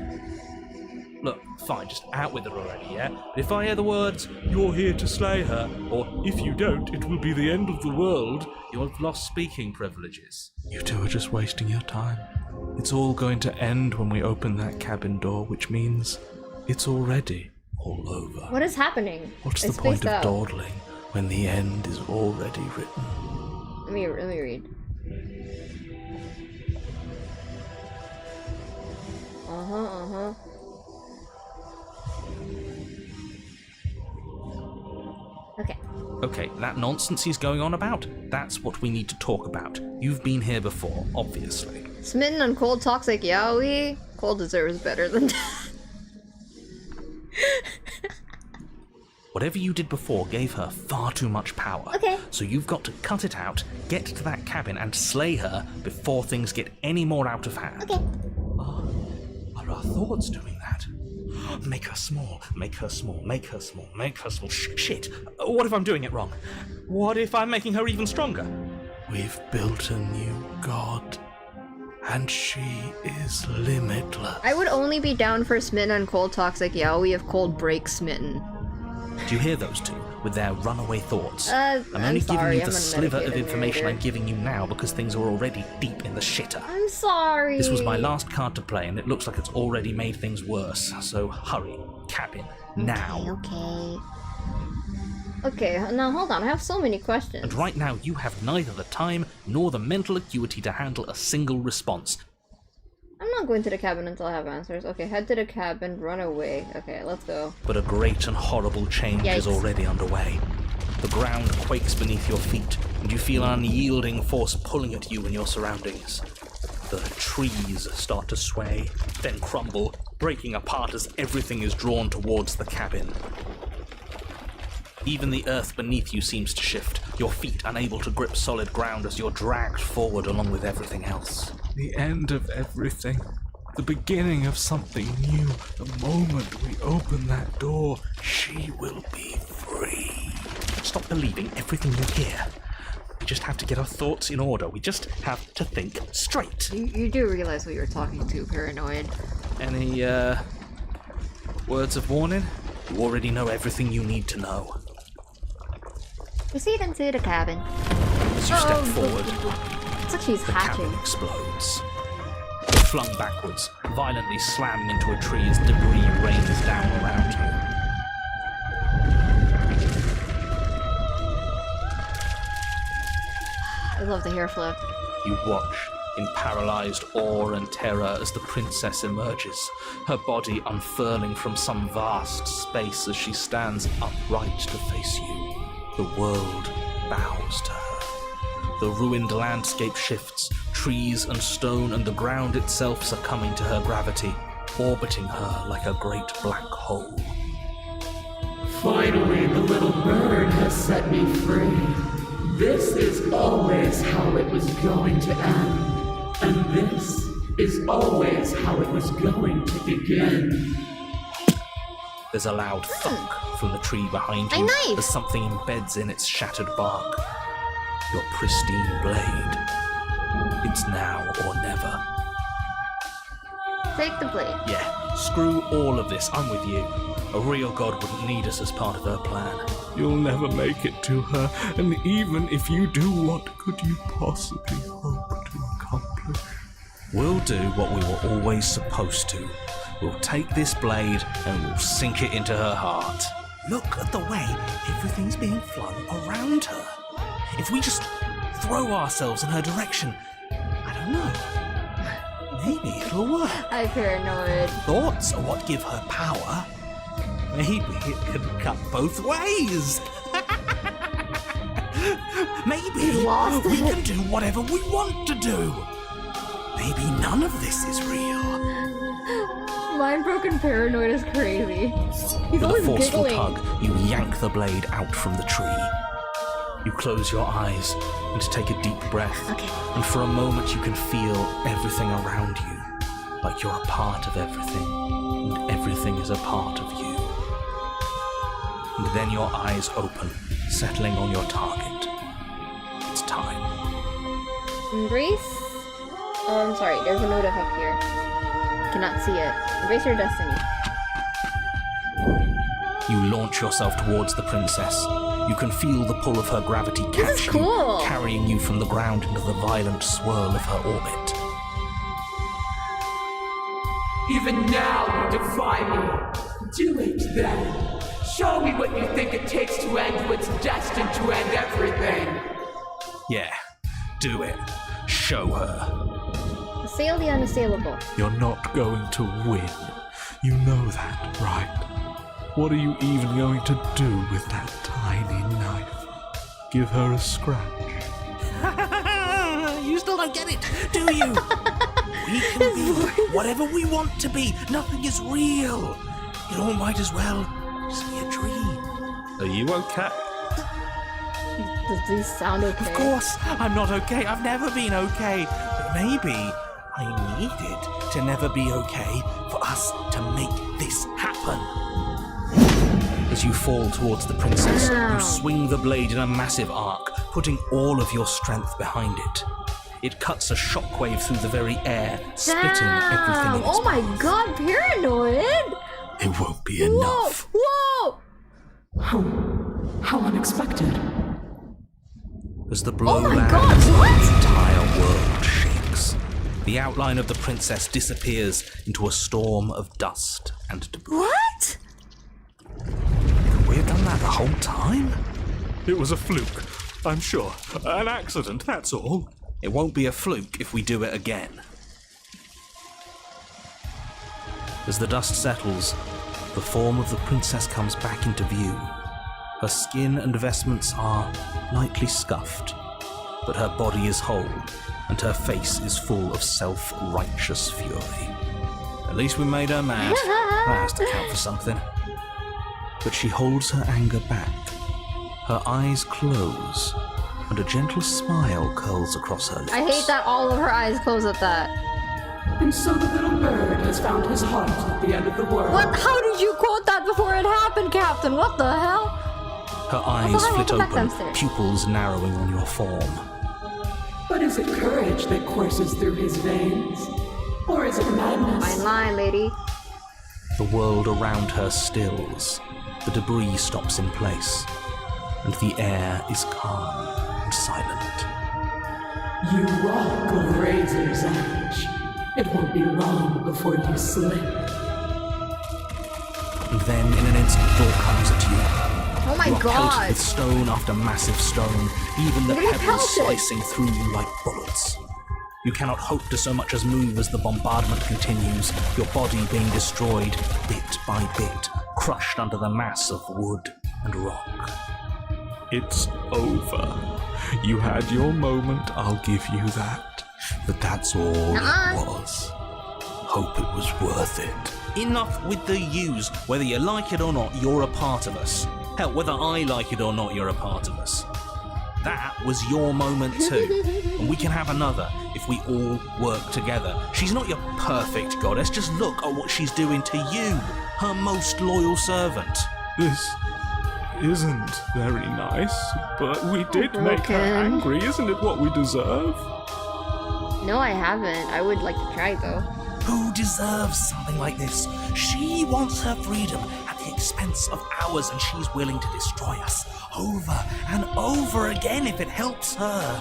Look, fine, just out with it already, yeah? But if I hear the words, "You're here to slay her," or "If you don't, it will be the end of the world," you'll have lost speaking privileges. You two are just wasting your time. It's all going to end when we open that cabin door, which means it's already all over. What is happening? What's the point of dawdling when the end is already written? Let me read. Okay, that nonsense he's going on about, that's what we need to talk about. You've been here before, obviously. Smitten and Cold toxic yaoi? Cold deserves better than that. Whatever you did before gave her far too much power. Okay. So you've got to cut it out, get to that cabin, and slay her before things get any more out of hand. Okay. Are our thoughts doing that? Make her small, make her small, make her small, make her small. Shit. What if I'm doing it wrong? What if I'm making her even stronger? We've built a new god, and she is limitless. I would only be down for Smitten and Cold toxic yaoi if Cold breaks Smitten. Do you hear those two with their runaway thoughts? I'm only sorry, giving you I'm the sliver of information narrator. I'm giving you now because things are already deep in the shitter. I'm sorry. This was my last card to play, and it looks like it's already made things worse. So hurry, cabin, now. Okay, now hold on, I have so many questions. And right now you have neither the time nor the mental acuity to handle a single response. I'm not going to the cabin until I have answers. Okay, head to the cabin, run away. Okay, let's go. But a great and horrible change is Yikes. already underway. The ground quakes beneath your feet, and you feel an unyielding force pulling at you and your surroundings. The trees start to sway, then crumble, breaking apart as everything is drawn towards the cabin. Even the earth beneath you seems to shift, your feet unable to grip solid ground as you're dragged forward along with everything else. The end of everything. The beginning of something new. The moment we open that door, she will be free. Stop believing everything you hear. We just have to get our thoughts in order. We just have to think straight. You do realize who you're talking to, Paranoid. Any, words of warning? You already know everything you need to know. Proceed into the cabin. As you step forward, it's like she's the hatching. cabin explodes. You're flung backwards, violently slamming into a tree as debris rains down around you. I love the hair flip. You watch in paralyzed awe and terror as the princess emerges, her body unfurling from some vast space as she stands upright to face you. The world bows to her. The ruined landscape shifts, trees and stone and the ground itself succumbing to her gravity, orbiting her like a great black hole. Finally, the little bird has set me free. This is always how it was going to end. And this is always how it was going to begin. There's a loud thunk from the tree behind you as something embeds in its shattered bark. Your pristine blade. It's now or never. Take the blade. Yeah, screw all of this, I'm with you. A real god wouldn't need us as part of her plan. You'll never make it to her, and even if you do, what could you possibly hope to accomplish? We'll do what we were always supposed to. We'll take this blade and we'll sink it into her heart. Look at the way everything's being flung around her. If we just throw ourselves in her direction, I don't know. Maybe it'll work. I'm paranoid. Thoughts are what give her power. Maybe it can cut both ways. Maybe we can do whatever we want to do. Maybe none of this is real. Mind-broken paranoid is crazy. He's With a always forceful giggling. tug, you yank the blade out from the tree. You close your eyes and take a deep breath. Okay. And for a moment you can feel everything around you, like you're a part of everything, and everything is a part of you. And then your eyes open, settling on your target. It's time. Embrace? Oh, I'm sorry, there's a note up here. Cannot see it. Embrace your destiny. You launch yourself towards the princess. You can feel the pull of her gravity catch you, cool. carrying you from the ground into the violent swirl of her orbit. Even now you defy me. Do it then. Show me what you think it takes to end what's destined to end everything. Yeah, do it. Show her. Assail the unassailable. You're not going to win. You know that, right? What are you even going to do with that tiny knife? Give her a scratch? You still don't get it, do you? We can be whatever we want to be. Nothing is real. It all might as well just be a dream. Are you okay? Does these sound okay? Of course, I'm not okay. I've never been okay. But maybe I needed to never be okay for us to make this happen. As you fall towards the princess, you swing the blade in a massive arc, putting all of your strength behind it. It cuts a shockwave through the very air, splitting everything in its Oh my path. god, paranoid! It won't be enough. Whoa! How unexpected. As the blow my lands, God, what? the entire world shakes. The outline of the princess disappears into a storm of dust and debris. What? We've done that the whole time? It was a fluke, I'm sure. An accident, that's all. It won't be a fluke if we do it again. As the dust settles, the form of the princess comes back into view. Her skin and vestments are lightly scuffed, but her body is whole, and her face is full of self-righteous fury. At least we made her mad. That has to count for something. But she holds her anger back. Her eyes close, and a gentle smile curls across her lips. I hate that all of her eyes close at that. And so the little bird has found his heart at the end of the world. What? How did you quote that before it happened, Captain? What the hell? Her eyes flit open, pupils narrowing on your form. But is it courage that courses through his veins? Or is it madness? Fine line, lady. The world around her stills. The debris stops in place, and the air is calm and silent. You walk a razor's edge. It won't be long before you slip. And then, in an instant, thought comes at you. Oh my you are god! pelted with stone after massive stone, even the pebbles slicing through you like bullets. You cannot hope to so much as move as the bombardment continues, your body being destroyed bit by bit, crushed under the mass of wood and rock. It's over. You had your moment, I'll give you that. But that's all it was. Hope it was worth it. Enough with the yous. Whether you like it or not, you're a part of us. Hell, whether I like it or not, you're a part of us. That was your moment too. And we can have another if we all work together. She's not your perfect goddess, just look at what she's doing to you, her most loyal servant. This isn't very nice, but we did make her angry. Isn't it what we deserve? No, I haven't. I would like to try, though. Who deserves something like this? She wants her freedom at the expense of ours, and she's willing to destroy us over and over again if it helps her.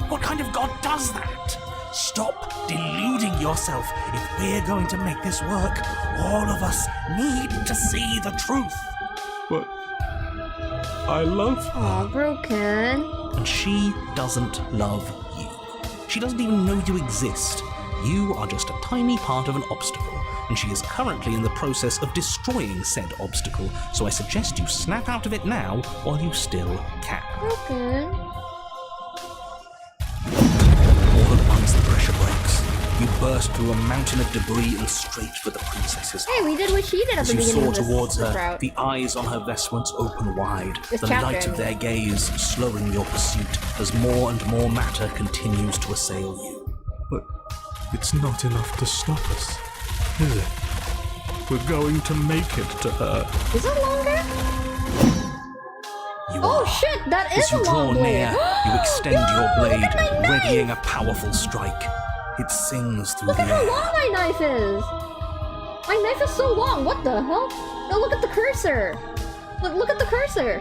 What kind of god does that? Stop deluding yourself. If we're going to make this work, all of us need to see the truth. But I love her. Aw, broken. And she doesn't love you. She doesn't even know you exist. You are just a tiny part of an obstacle, and she is currently in the process of destroying said obstacle, so I suggest you snap out of it now while you still can. Broken. All at once the pressure breaks. You burst through a mountain of debris and straight for the princess's heart. Hey, we did what she did at the beginning of this. As you soar towards her, route. the eyes on her vestments open wide, This the chapter, light of their gaze slowing your pursuit as more and more matter continues to assail you. But it's not enough to stop us, is it? We're going to make it to her. Is it longer? You oh are. shit, that is As you a draw long blade. near, you extend Yo, your blade, look at my knife! readying a powerful strike. It sings through Look the at how air. long my knife is! My knife is so long, what the hell? No, look at the cursor! Look at the cursor!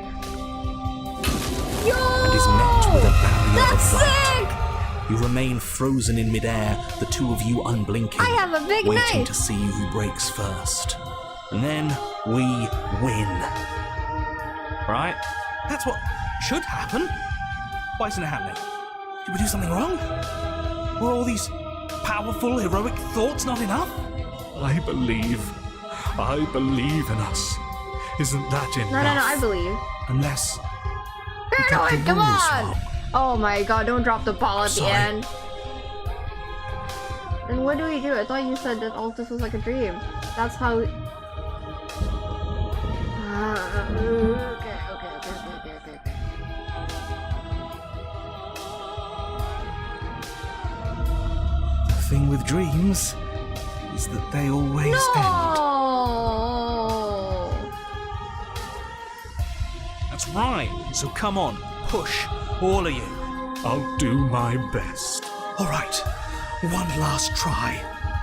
Yo! And is met with a barrier That's of light. sick! You remain frozen in midair, the two of you unblinking, I have a big waiting knife! to see who breaks first. And then we win. Right? That's what should happen. Why isn't it happening? Did we do something wrong? Were all these powerful, heroic thoughts not enough? I believe in us. Isn't that enough? No, I believe. Unless... Paranoid, come rules on! wrong. Oh my god, don't drop the ball at the Sorry. end. And what do we do? I thought you said that all this was like a dream. That's how... Okay. The thing with dreams is that they always end. No! That's right. So come on, push, all of you. I'll do my best. All right, one last try.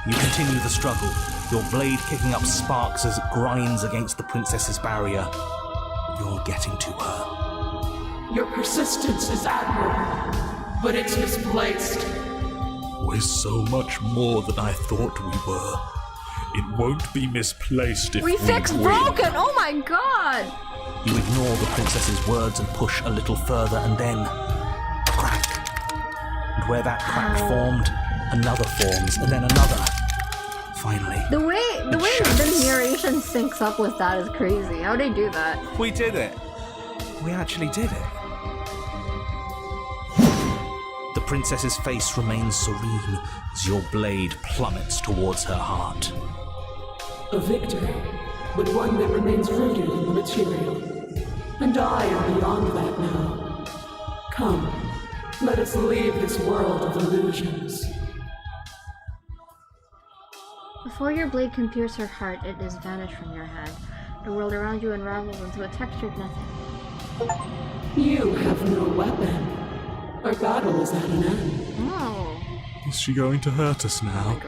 You continue the struggle, your blade kicking up sparks as it grinds against the princess's barrier. You're getting to her. Your persistence is admirable, but it's misplaced. We're so much more than I thought we were. It won't be misplaced if we fixed win. broken! Oh my god! You ignore the princess's words and push a little further, and then... a crack. And where that crack formed, another forms, and then another. Finally... The way the narration syncs up with that is crazy. How'd they do that? We did it! We actually did it. The princess's face remains serene as your blade plummets towards her heart. A victory, but one that remains rooted in the material. And I am beyond that now. Come, let us leave this world of illusions. Before your blade can pierce her heart, it is vanished from your hand. The world around you unravels into a textured nothing. You have no weapon. Our battle is at an end. Oh. Is she going to hurt us now?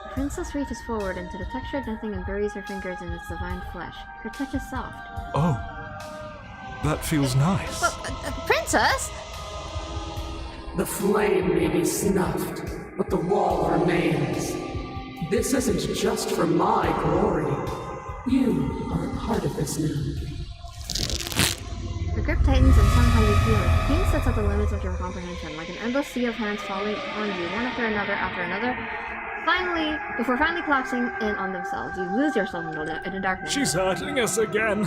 The princess reaches forward into the textured nothing and buries her fingers in its divine flesh. Her touch is soft. Oh, that feels nice. Princess? The flame may be snuffed, but the wall remains. This isn't just for my glory. You are a part of this now. The grip tightens and somehow you feel it. Pain sets at the limits of your comprehension, like an endless sea of hands falling on you, one after another. Before finally collapsing in on themselves, you lose yourself in the darkness. She's hurting us again.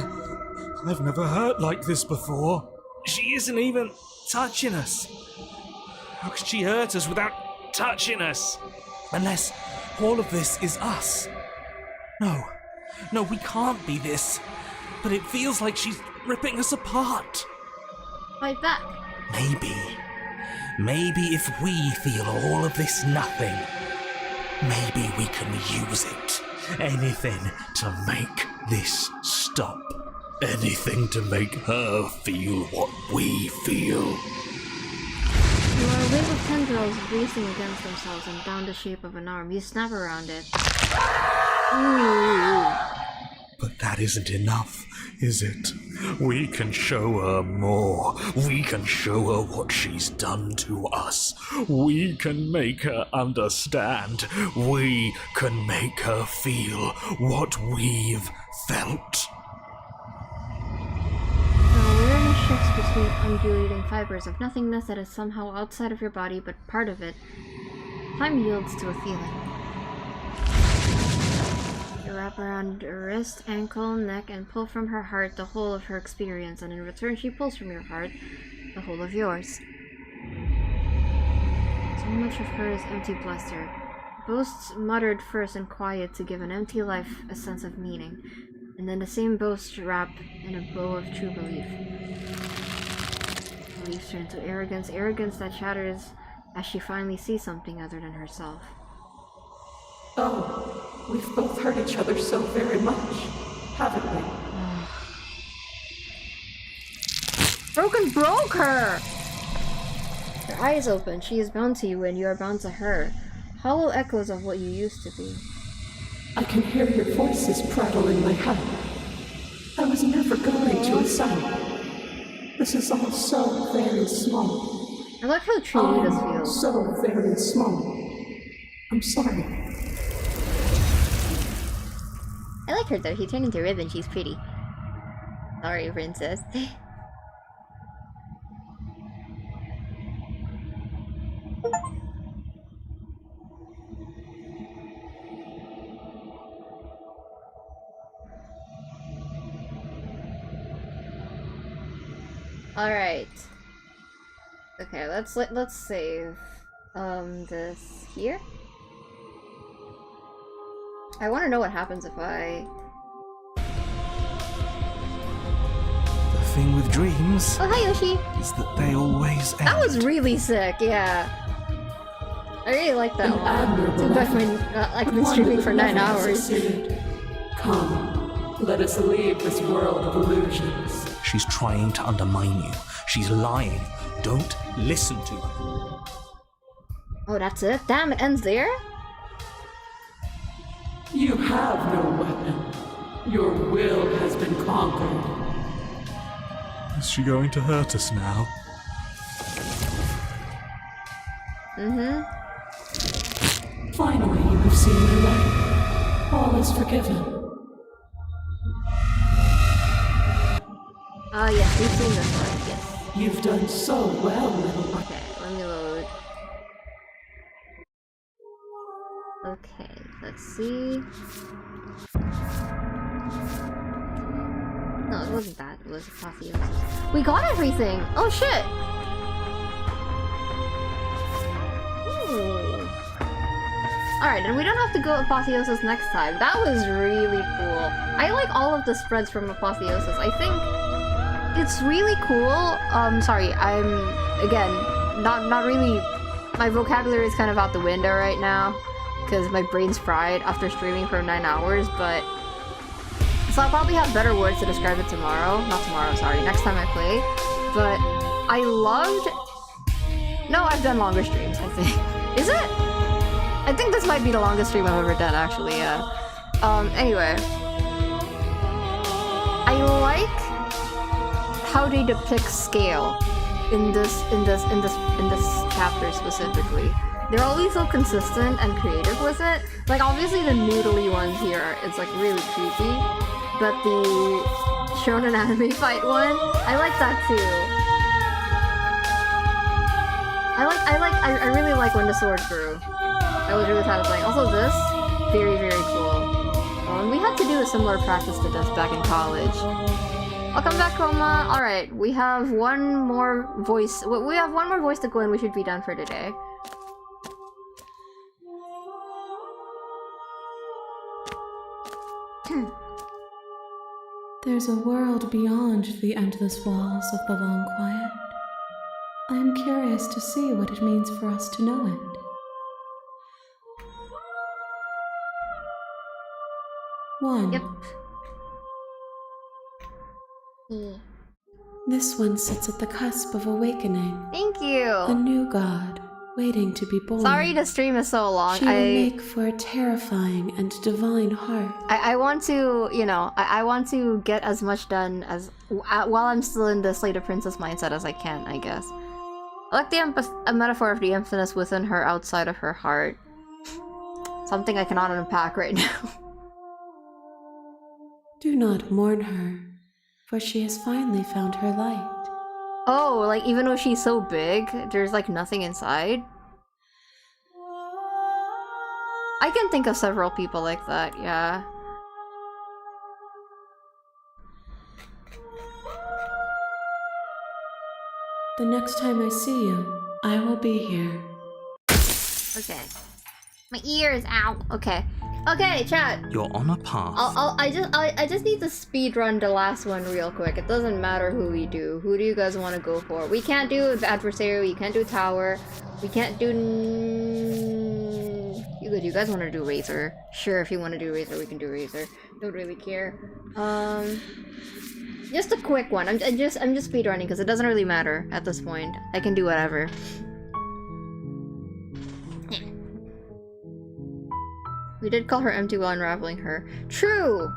I've never hurt like this before. She isn't even touching us. How could she hurt us without touching us? Unless all of this is us. No, we can't be this. But it feels like she's ripping us apart. Fight back. Maybe if we feel all of this nothing, maybe we can use it. Anything to make this stop. Anything to make her feel what we feel. You are a wave of tendrils racing against themselves and down the shape of an arm. You snap around it. Ooh. But that isn't enough, is it? We can show her more. We can show her what she's done to us. We can make her understand. We can make her feel what we've felt. Awareness shifts between undulating fibers of nothingness that is somehow outside of your body but part of it. Time yields to a feeling. You wrap around her wrist, ankle, neck, and pull from her heart the whole of her experience, and in return she pulls from your heart the whole of yours. So much of her is empty bluster. Boasts muttered first in quiet to give an empty life a sense of meaning, and then the same boasts wrap in a bow of true belief. Beliefs turn to arrogance that shatters as she finally sees something other than herself. Oh, we've both hurt each other so very much, haven't we? Broken broke her! Her eyes open. She is bound to you and you are bound to her. Hollow echoes of what you used to be. I can hear your voices prattle in my head. I was never going to ascend. This is all so very small. I like how truly this feels. So very small. I'm sorry. I like her though. She turned into ribbon. She's pretty. Sorry, princess. All right. Okay, let's save this here. I want to know what happens if I... The thing with dreams... Oh, hi, Yoshi! ...is that they always end. That was really sick, yeah. I really like that one. Too bad I've been streaming for 9 hours. Come, let us leave this world of illusions. She's trying to undermine you. She's lying. Don't listen to her. Oh, that's it? Damn, it ends there? You have no weapon. Your will has been conquered. Is she going to hurt us now? Finally, you have seen the light. All is forgiven. Ah, yes, we've seen this one, yes. You've done so well, little one. Okay, let me load. Okay, let's see. No, it wasn't that. It was apotheosis. We got everything! Oh shit! Alright, and we don't have to go Apotheosis next time. That was really cool. I like all of the spreads from Apotheosis. I think it's really cool. Sorry, I'm, again, not really... My vocabulary is kind of out the window right now, because my brain's fried after streaming for 9 hours, but... So I'll probably have better words to describe it tomorrow. Not tomorrow, sorry, next time I play. But I loved... No, I've done longer streams, I think. Is it? I think this might be the longest stream I've ever done, actually, yeah. Anyway. I like how they depict scale in this chapter specifically. They're always so consistent and creative with it. Like, obviously the noodly ones here, it's like really creepy. But the shonen anime fight one, I like that too. I really like when the sword grew. That was really satisfying. Also this, very, very cool. We had to do a similar practice to this back in college. Welcome back, Koma. Alright, we have one more voice. We have one more voice to go and we should be done for today. There's a world beyond the endless walls of the long quiet. I am curious to see what it means for us to know it. One. Yep. This one sits at the cusp of awakening. Thank you. A new god, waiting to be born. Sorry the stream is so long. She will make for a terrifying and divine heart. I want to, you know, I want to get as much done as while I'm still in the Slay the Princess mindset as I can, I guess. I like a metaphor of the emptiness within her outside of her heart. Something I cannot unpack right now. Do not mourn her, for she has finally found her light. Oh, like even though she's so big, there's like nothing inside? I can think of several people like that, yeah. The next time I see you, I will be here. Okay. My ear is out. Okay. Okay, chat. You're on a path. I just need to speedrun the last one real quick. It doesn't matter who we do. Who do you guys want to go for? We can't do Adversary. We can't do Tower. We can't do... You guys want to do Razor? Sure, if you want to do Razor, we can do Razor. Don't really care. Just a quick one. I'm just speedrunning because it doesn't really matter at this point. I can do whatever. We did call her empty while unraveling her. True!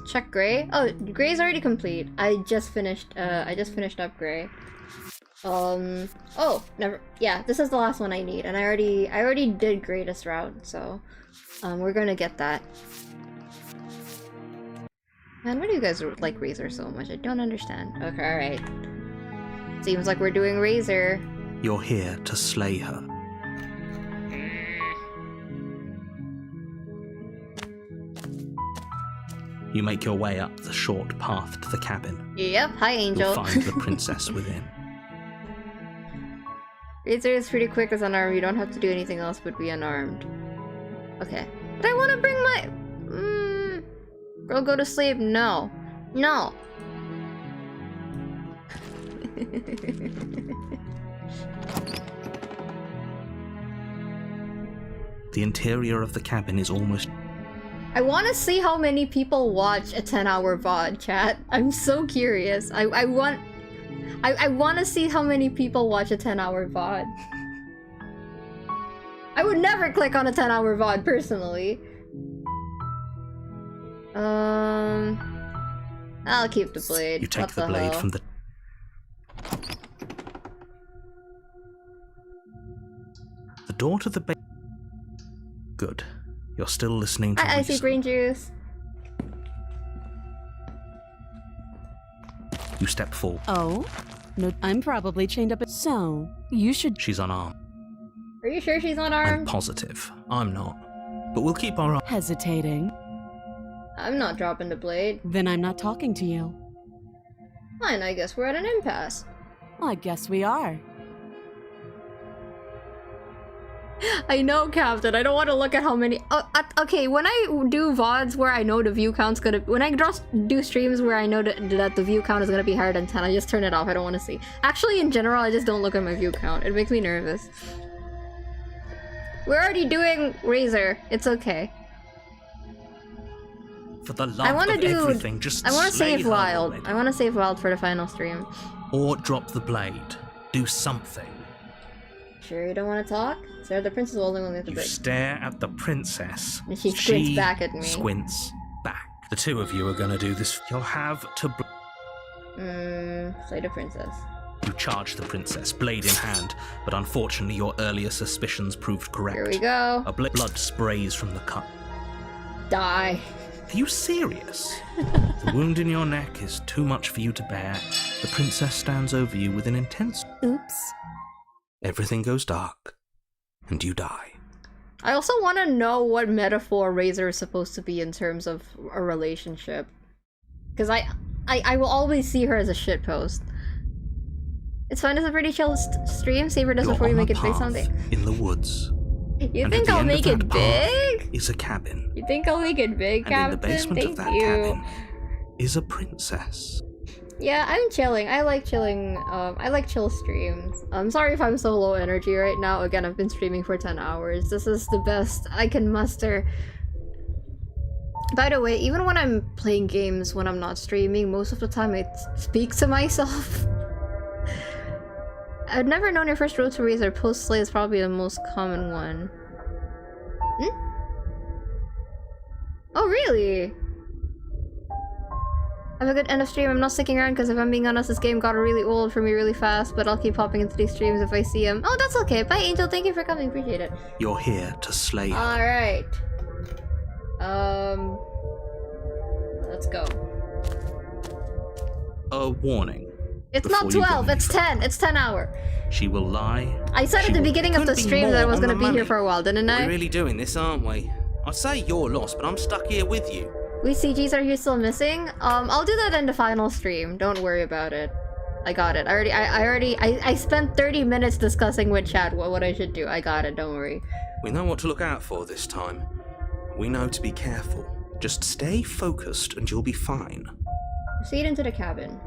Check Gray? Oh, Gray's already complete. I just finished up Gray. Oh, never. Yeah, this is the last one I need, and I already did Greatest Route, so we're gonna get that. Man, why do you guys like Razor so much? I don't understand. Okay, alright. Seems like we're doing Razor. You're here to slay her. You make your way up the short path to the cabin. Yep, hi Angel. You'll find the princess within. Razor is pretty quick as unarmed. You don't have to do anything else but be unarmed. Okay. But I want to bring my... Girl, go to sleep. No. No. The interior of the cabin is almost... I want to see how many people watch a 10-hour VOD, chat. I'm so curious. I want to see how many people watch a 10-hour VOD. I would never click on a 10-hour VOD, personally. I'll keep the blade. You take the blade from the... The door to the bed... Good. You're still listening to Hi, Icy Green Juice. You step forward. Oh? No, I'm probably chained up. So, you should... She's unarmed. Are you sure she's not armed? I'm positive. I'm not. But we'll keep our... Hesitating. I'm not dropping the blade. Then I'm not talking to you. Fine, I guess we're at an impasse. I guess we are. I know, Captain. I don't want to look at how many. Okay, when I do VODs where I know the view count's gonna. When I do streams where I know that the view count is gonna be higher than 10, I just turn it off. I don't want to see. Actually, in general, I just don't look at my view count. It makes me nervous. We're already doing Razor. It's okay. For the love of everything, just I want to slay save her Wild. already. I want to save Wild for the final stream. Or drop the blade. Do something. Sure you don't want to talk? Sarah the princess holding on with the You bit. stare at the princess. And she squints back at me. Squints back. The two of you are gonna do this. You'll have to. Slay the princess. You charge the princess, blade in hand, but unfortunately your earlier suspicions proved correct. Here we go. Blood sprays from the cut. Die. Are you serious? The wound in your neck is too much for you to bear. The princess stands over you with an intense. Oops. Everything goes dark, and you die. I also want to know what metaphor Razor is supposed to be in terms of a relationship. Because I will always see her as a shitpost. It's fine, it's a pretty chill stream. Savor this before you make it big someday. In the woods. You And think at the I'll end of make that it path big? Is a cabin. You think I'll make it big, And in Captain? the basement Thank of that you. cabin is a princess. Yeah, I'm chilling. I like chilling. I like chill streams. I'm sorry if I'm so low energy right now. Again, I've been streaming for 10 hours. This is the best I can muster. By the way, even when I'm playing games when I'm not streaming, most of the time I speak to myself. I've never known your first road to Razor. Post-slay is probably the most common one. Oh, really? Have a good end of stream. I'm not sticking around because if I'm being honest, this game got really old for me really fast, but I'll keep popping into these streams if I see him. Oh, that's okay. Bye, Angel. Thank you for coming. Appreciate it. You're here to slay her. Alright. Let's go. A warning. It's not 12, it's 10. It's 10 hour. She will lie. I said at the beginning of the stream that I was gonna be here for a while, didn't I? We're really doing this, aren't we? I'd say you're lost, but I'm stuck here with you. Wait, CGs, are you still missing? I'll do that in the final stream. Don't worry about it. I got it. I spent 30 minutes discussing with chat what I should do. I got it, don't worry. We know what to look out for this time. We know to be careful. Just stay focused and you'll be fine. Proceed into the cabin.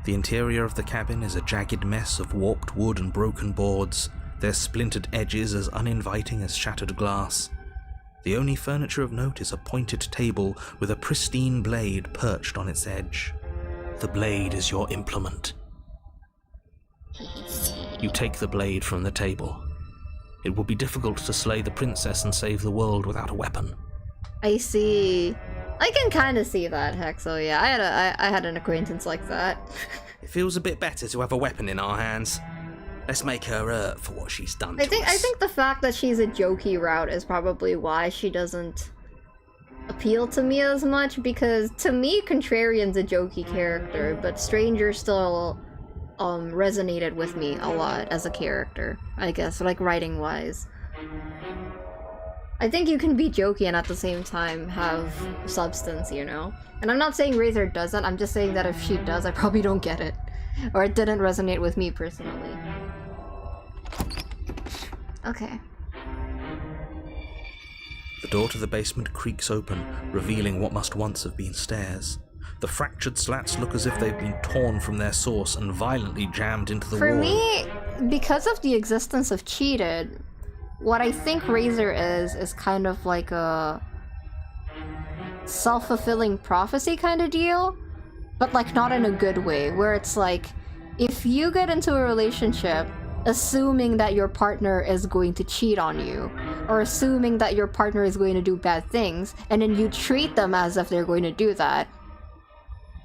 The interior of the cabin is a jagged mess of warped wood and broken boards, their splintered edges as uninviting as shattered glass. The only furniture of note is a pointed table with a pristine blade perched on its edge. The blade is your implement. You take the blade from the table. It will be difficult to slay the princess and save the world without a weapon. I see. I can kind of see that, Hexo. Yeah, I had an acquaintance like that. It feels a bit better to have a weapon in our hands. Let's make her hurt for what she's done to us. I think the fact that she's a jokey route is probably why she doesn't appeal to me as much, because to me Contrarian's a jokey character, but Stranger still resonated with me a lot as a character, I guess, like writing wise. I think you can be jokey and at the same time have substance, you know? And I'm not saying Razor doesn't, I'm just saying that if she does, I probably don't get it. Or it didn't resonate with me personally. Okay. The door to the basement creaks open, revealing what must once have been stairs. The fractured slats look as if they've been torn from their source and violently jammed into the wall. For me, because of the existence of Cheated, what I think Razor is kind of like a self-fulfilling prophecy kind of deal, but like not in a good way, where it's like, if you get into a relationship assuming that your partner is going to cheat on you, or assuming that your partner is going to do bad things, and then you treat them as if they're going to do that.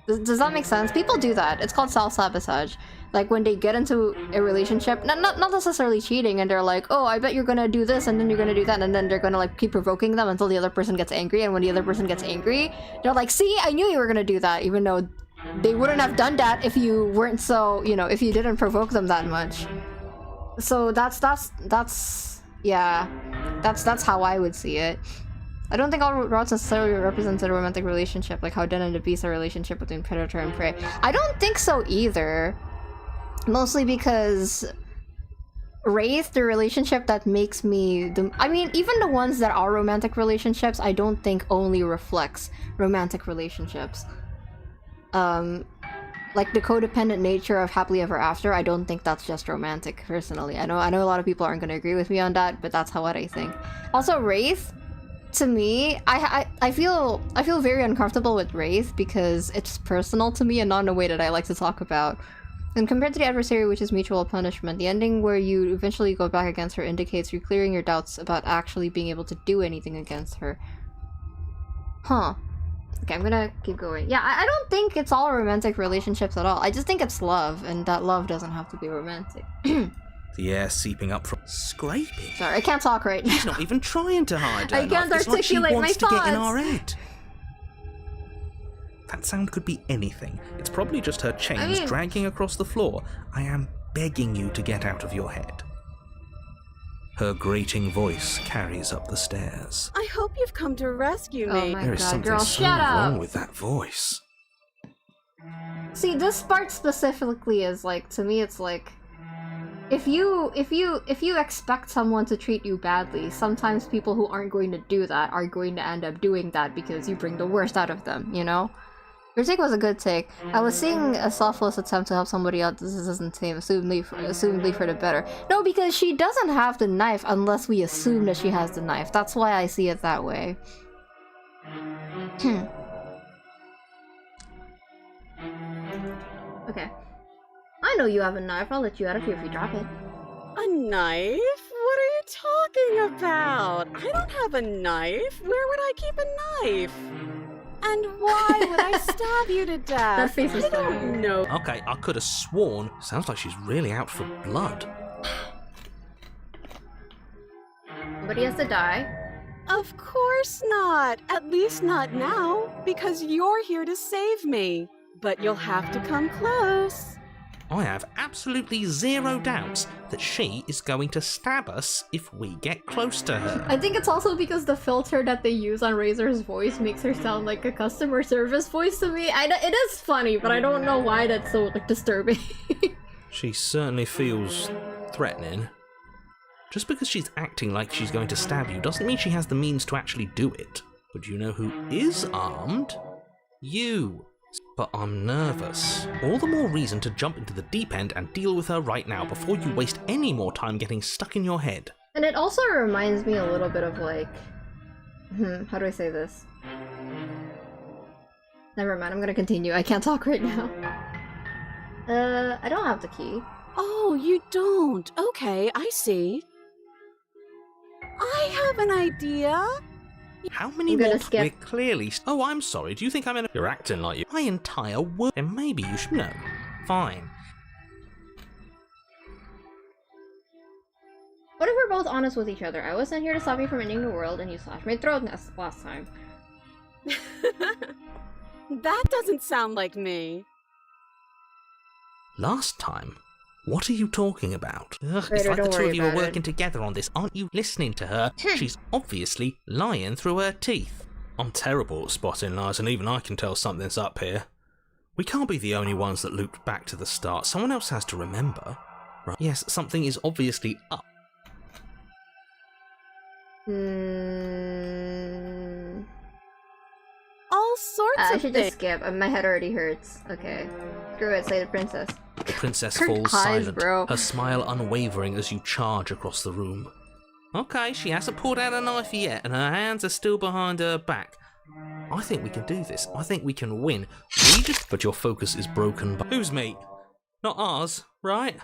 Does that make sense? People do that. It's called self-sabotage. Like when they get into a relationship, not necessarily cheating, and they're like, oh, I bet you're gonna do this, and then you're gonna do that, and then they're gonna like keep provoking them until the other person gets angry, and when the other person gets angry, they're like, see, I knew you were gonna do that, even though they wouldn't have done that if you weren't so, you know, if you didn't provoke them that much. So that's how I would see it. I don't think all routes necessarily represent a romantic relationship, like how Den and the Beast are a relationship between predator and prey. I don't think so either. Mostly because Wraith, the relationship that makes me I mean, even the ones that are romantic relationships, I don't think only reflects romantic relationships. Like the codependent nature of happily ever after, I don't think that's just romantic, personally. I know a lot of people aren't gonna agree with me on that, but that's what I think. Also, Wraith, to me, I feel very uncomfortable with Wraith because it's personal to me and not in a way that I like to talk about. And compared to the Adversary, which is mutual punishment, the ending where you eventually go back against her indicates you're clearing your doubts about actually being able to do anything against her. Huh. Okay, I'm gonna keep going. Yeah, I don't think it's all romantic relationships at all. I just think it's love, and that love doesn't have to be romantic. The air seeping up from scraping. Sorry, I can't talk right now. She's not even trying to hide her I can't life. It's like she articulate my wants to get in our thoughts. head. That sound could be anything. It's probably just her chains dragging across the floor. I am begging you to get out of your head. Her grating voice carries up the stairs. I hope you've come to rescue me. Oh my There is god, something girl, so shut up! wrong with that voice. See, this part specifically is like, to me it's like, if you expect someone to treat you badly, sometimes people who aren't going to do that are going to end up doing that because you bring the worst out of them, you know? Your take was a good take. I was seeing a selfless attempt to help somebody out. This isn't tame, assumedly for the better. No, because she doesn't have the knife unless we assume that she has the knife. That's why I see it that way. Okay. I know you have a knife. I'll let you out of here if you drop it. A knife? What are you talking about? I don't have a knife. Where would I keep a knife? And why would I stab you to death? That face is funny. I don't know. Okay, I could have sworn. Sounds like she's really out for blood. Somebody has to die. Of course not. At least not now, because you're here to save me. But you'll have to come close. I have absolutely zero doubts that she is going to stab us if we get close to her. I think it's also because the filter that they use on Razor's voice makes her sound like a customer service voice to me. It is funny, but I don't know why that's so like disturbing. She certainly feels threatening. Just because she's acting like she's going to stab you doesn't mean she has the means to actually do it. But you know who is armed? You. But I'm nervous. All the more reason to jump into the deep end and deal with her right now before you waste any more time getting stuck in your head. And it also reminds me a little bit of like... how do I say this? Never mind, I'm gonna continue. I can't talk right now. I don't have the key. Oh, you don't? Okay, I see. I have an idea. How many more times? We're clearly... Oh, I'm sorry. Do you think I'm in a... You're acting like you... My entire world... Then maybe you should know. Fine. What if we're both honest with each other? I wasn't here to stop you from ending the world, and you slashed my throat last time. That doesn't sound like me. Last time? What are you talking about? Ugh, Raider, it's like the don't two worry of you are about working together on this. Aren't you listening to her? She's obviously lying through her teeth. I'm terrible at spotting lies, and even I can tell something's up here. We can't be the only ones that looped back to the start. Someone else has to remember. Right? Yes, something is obviously up. All sorts I of should things. just skip. My head already hurts. Okay. Screw it, say the princess. The princess Her falls eyes, silent, bro. her smile unwavering as you charge across the room. Okay, she hasn't pulled out a knife yet, and her hands are still behind her back. I think we can do this. I think we can win. But your focus is broken by... Whose meat? Not ours, right?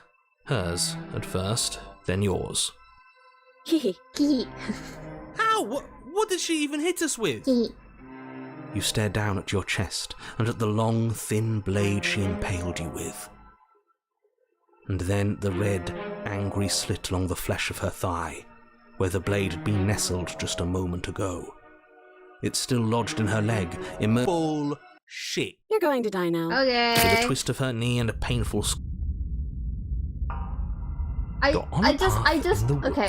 Hers, at first, then yours. Ow! What did she even hit us with? You stare down at your chest, and at the long, thin blade she impaled you with. And then the red, angry slit along the flesh of her thigh, where the blade had been nestled just a moment ago. It's still lodged in her leg, full shit. You're going to die now. Okay. With a twist of her knee and a painful I just okay.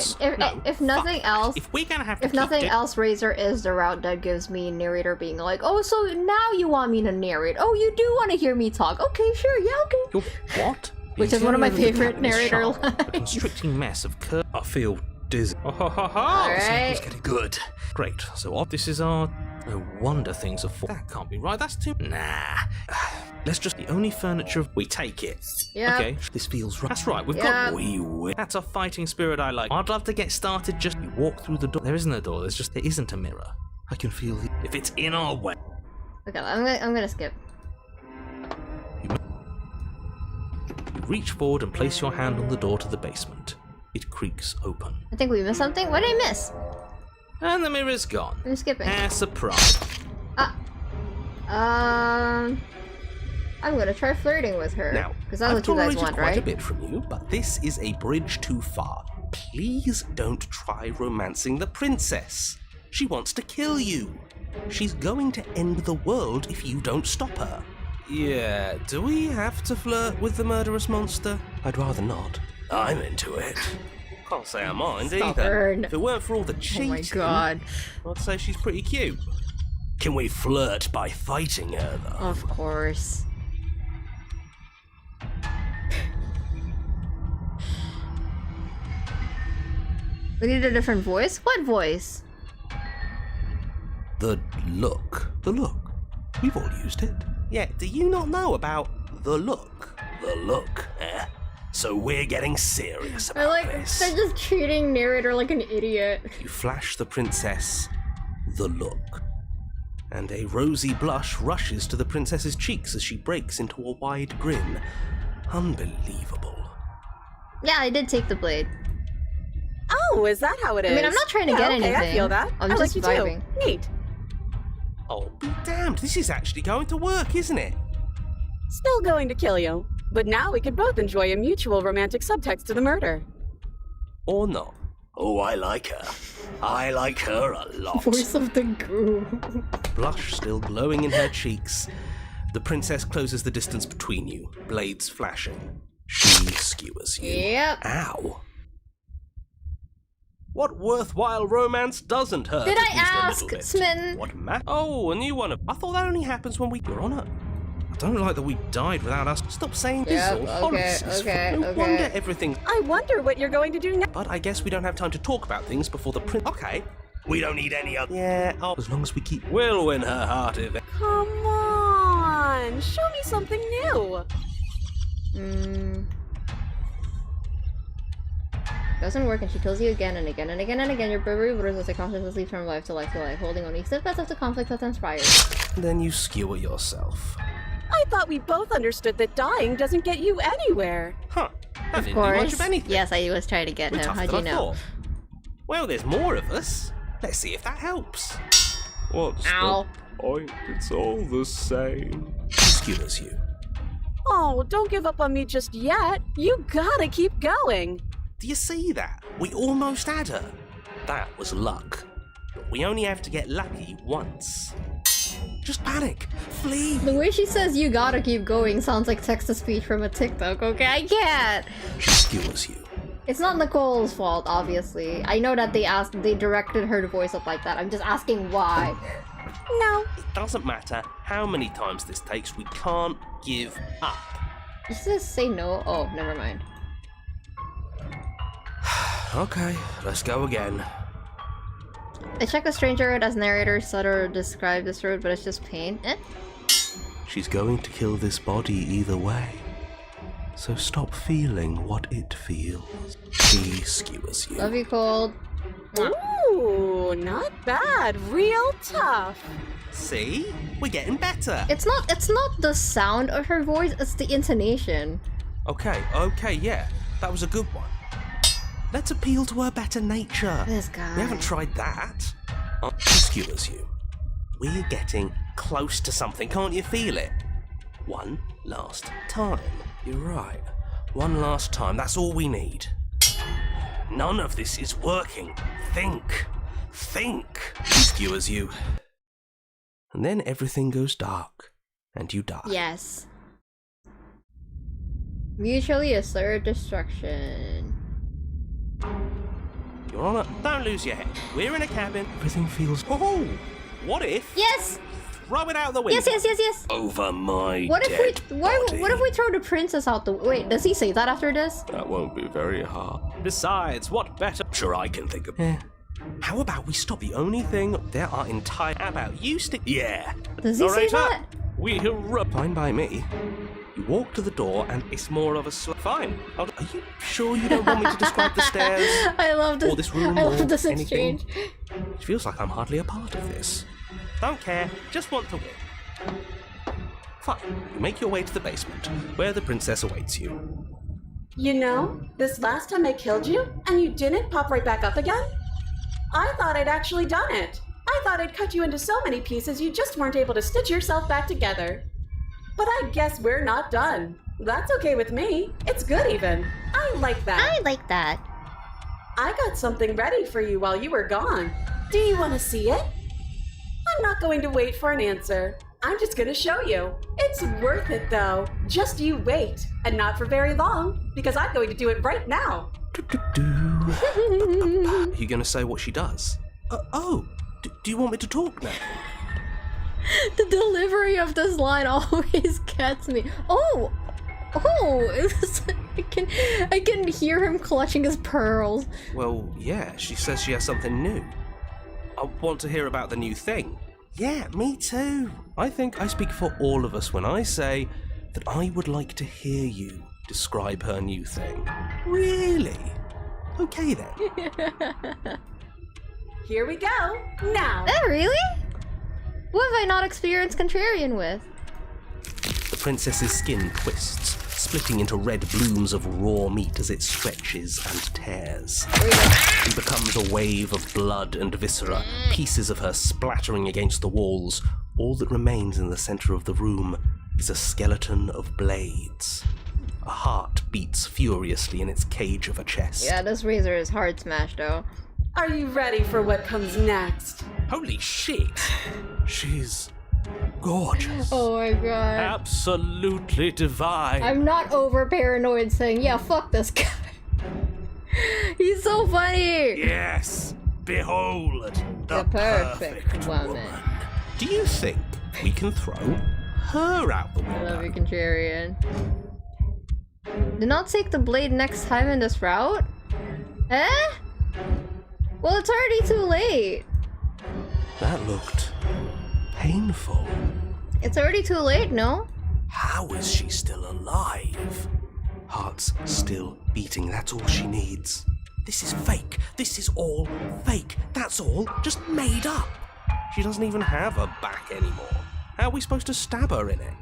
If nothing else, if we're gonna have to if nothing else, Razor is the route that gives me narrator being like, oh, so now you want me to narrate? Oh, you do want to hear me talk? Okay, sure, yeah, okay. You're what? Which is one of my favorite narrator A lines. constricting mess of I feel dizzy. Alright. It's getting good. Great. So this is our. No wonder things are full. That can't be right. That's too. Nah. Let's just. The only furniture. We take it. Yeah. Okay. This feels right. That's right. We've got. That's a fighting spirit I like. I'd love to get started. Just you walk through the door. There isn't a door. There isn't a mirror. I can feel the. If it's in our way. Okay, I'm gonna skip. You reach forward and place your hand on the door to the basement. It creaks open. I think we missed something. What did I miss? And the mirror's gone. I'm skipping. Surprise. I'm gonna try flirting with her. Now, because that's what you guys want, quite right? a bit from you, but this is a bridge too far. Please don't try romancing the princess. She wants to kill you. She's going to end the world if you don't stop her. Yeah, do we have to flirt with the murderous monster? I'd rather not. I'm into it. Can't say I mind either. If it weren't for all the cheating, Oh my god. I'd say she's pretty cute. Can we flirt by fighting her, though? Of course. We need a different voice? What voice? The look. The look. We've all used it. Yeah, do you not know about the look? The look, eh? So we're getting serious about this. They're just treating narrator like an idiot. You flash the princess the look, and a rosy blush rushes to the princess's cheeks as she breaks into a wide grin. Unbelievable. Yeah, I did take the blade. Oh, is that how it is? I mean, I'm not trying to get anything. I feel that. I'm just vibing. Neat. Oh, be damned, this is actually going to work, isn't it? Still going to kill you. But now we could both enjoy a mutual romantic subtext to the murder. Or not. Oh, I like her. I like her a lot. Voice of the goo. Blush still glowing in her cheeks. The princess closes the distance between you, blades flashing. She skewers you. Yep. Ow. What worthwhile romance doesn't hurt? Did I ask, Smitten? What Oh, a new one. I thought that only happens when Your Honor. I don't like that we died without us. Stop saying this. No wonder everything. I wonder what you're going to do now. But I guess we don't have time to talk about things before the prince. Okay. We don't need any other. Yeah, as long as we keep. We'll win her heart if. Come on, show me something new. Doesn't work, and she kills you again and again and again and again. Your bravery withers as a consciousness leaps from life to life to life, holding only stiff paths of the conflict that transpires. Then you skewer yourself. I thought we both understood that dying doesn't get you anywhere. Huh. Of course. Yes, I was trying to get him. How'd you know? Well, there's more of us. Let's see if that helps. What's Ow. the point? It's all the same. She skewers you. Oh, don't give up on me just yet. You gotta keep going. Do you see that? We almost had her. That was luck. But we only have to get lucky once. Just panic. Flee. The way she says you gotta keep going sounds like text-to-speech from a TikTok, okay? I can't! She skewers you. It's not Nicole's fault, obviously. I know that they directed her to voice up like that. I'm just asking why. No. It doesn't matter how many times this takes, we can't give up. You just say no? Oh, never mind. Okay, let's go again. I check the stranger road as narrator Sutter described this road, but it's just pain. She's going to kill this body either way. So stop feeling what it feels. She skewers you. Love you, Cold. Ooh, not bad. Real tough. See? We're getting better. It's not the sound of her voice, it's the intonation. Okay, yeah. That was a good one. Let's appeal to her better nature. This guy. We haven't tried that. She skewers you. We're getting close to something, can't you feel it? One last time. You're right. One last time, that's all we need. None of this is working. Think. She skewers you. And then everything goes dark, and you die. Yes. Mutually assert destruction. Your Honor, don't lose your head. We're in a cabin. Everything feels... Oh! What if... Yes! Throw it out the window. Yes. Over my What dead body. What if we throw the princess out the... Wait, does he say that after this? That won't be very hard. Besides, what better... Sure, I can think of... How about we stop? The only thing there are entire... How about you stick... Yeah. Does he say that? We Fine by me. You walk to the door and it's more of a... Fine. Are you sure you don't want me to describe the stairs? I love this. Or this room? I love this anything? exchange. It feels like I'm hardly a part of this. Don't care. Just want to win. Fine. You make your way to the basement, where the princess awaits you. You know, this last time I killed you, and you didn't pop right back up again? I thought I'd actually done it. I thought I'd cut you into so many pieces you just weren't able to stitch yourself back together. But I guess we're not done. That's okay with me. It's good even. I like that. I like that. I got something ready for you while you were gone. Do you want to see it? I'm not going to wait for an answer. I'm just going to show you. It's worth it though. Just you wait. And not for very long, because I'm going to do it right now. Are you going to say what she does? Do you want me to talk now? The delivery of this line always gets me. I can hear him clutching his pearls. Well, yeah, she says she has something new. I want to hear about the new thing. Yeah, me too. I think I speak for all of us when I say that I would like to hear you describe her new thing. Really? Okay then. Here we go. Now. Really? What have I not experienced Contrarian with? The princess's skin twists, splitting into red blooms of raw meat as it stretches and tears. She becomes a wave of blood and viscera, pieces of her splattering against the walls. All that remains in the center of the room is a skeleton of blades. A heart beats furiously in its cage of a chest. Yeah, this razor is hard smashed though. Are you ready for what comes next? Holy shit! She's gorgeous. Oh my god. Absolutely divine. I'm not over paranoid saying, yeah, fuck this guy. He's so funny. Yes. Behold the perfect woman. Do you think we can throw her out the window? I love you, Contrarian. Do not take the blade next time in this route? Eh? Well, it's already too late. That looked painful. It's already too late, no? How is she still alive? Heart's still beating, that's all she needs. This is fake. This is all fake. That's all just made up. She doesn't even have a back anymore. How are we supposed to stab her in it?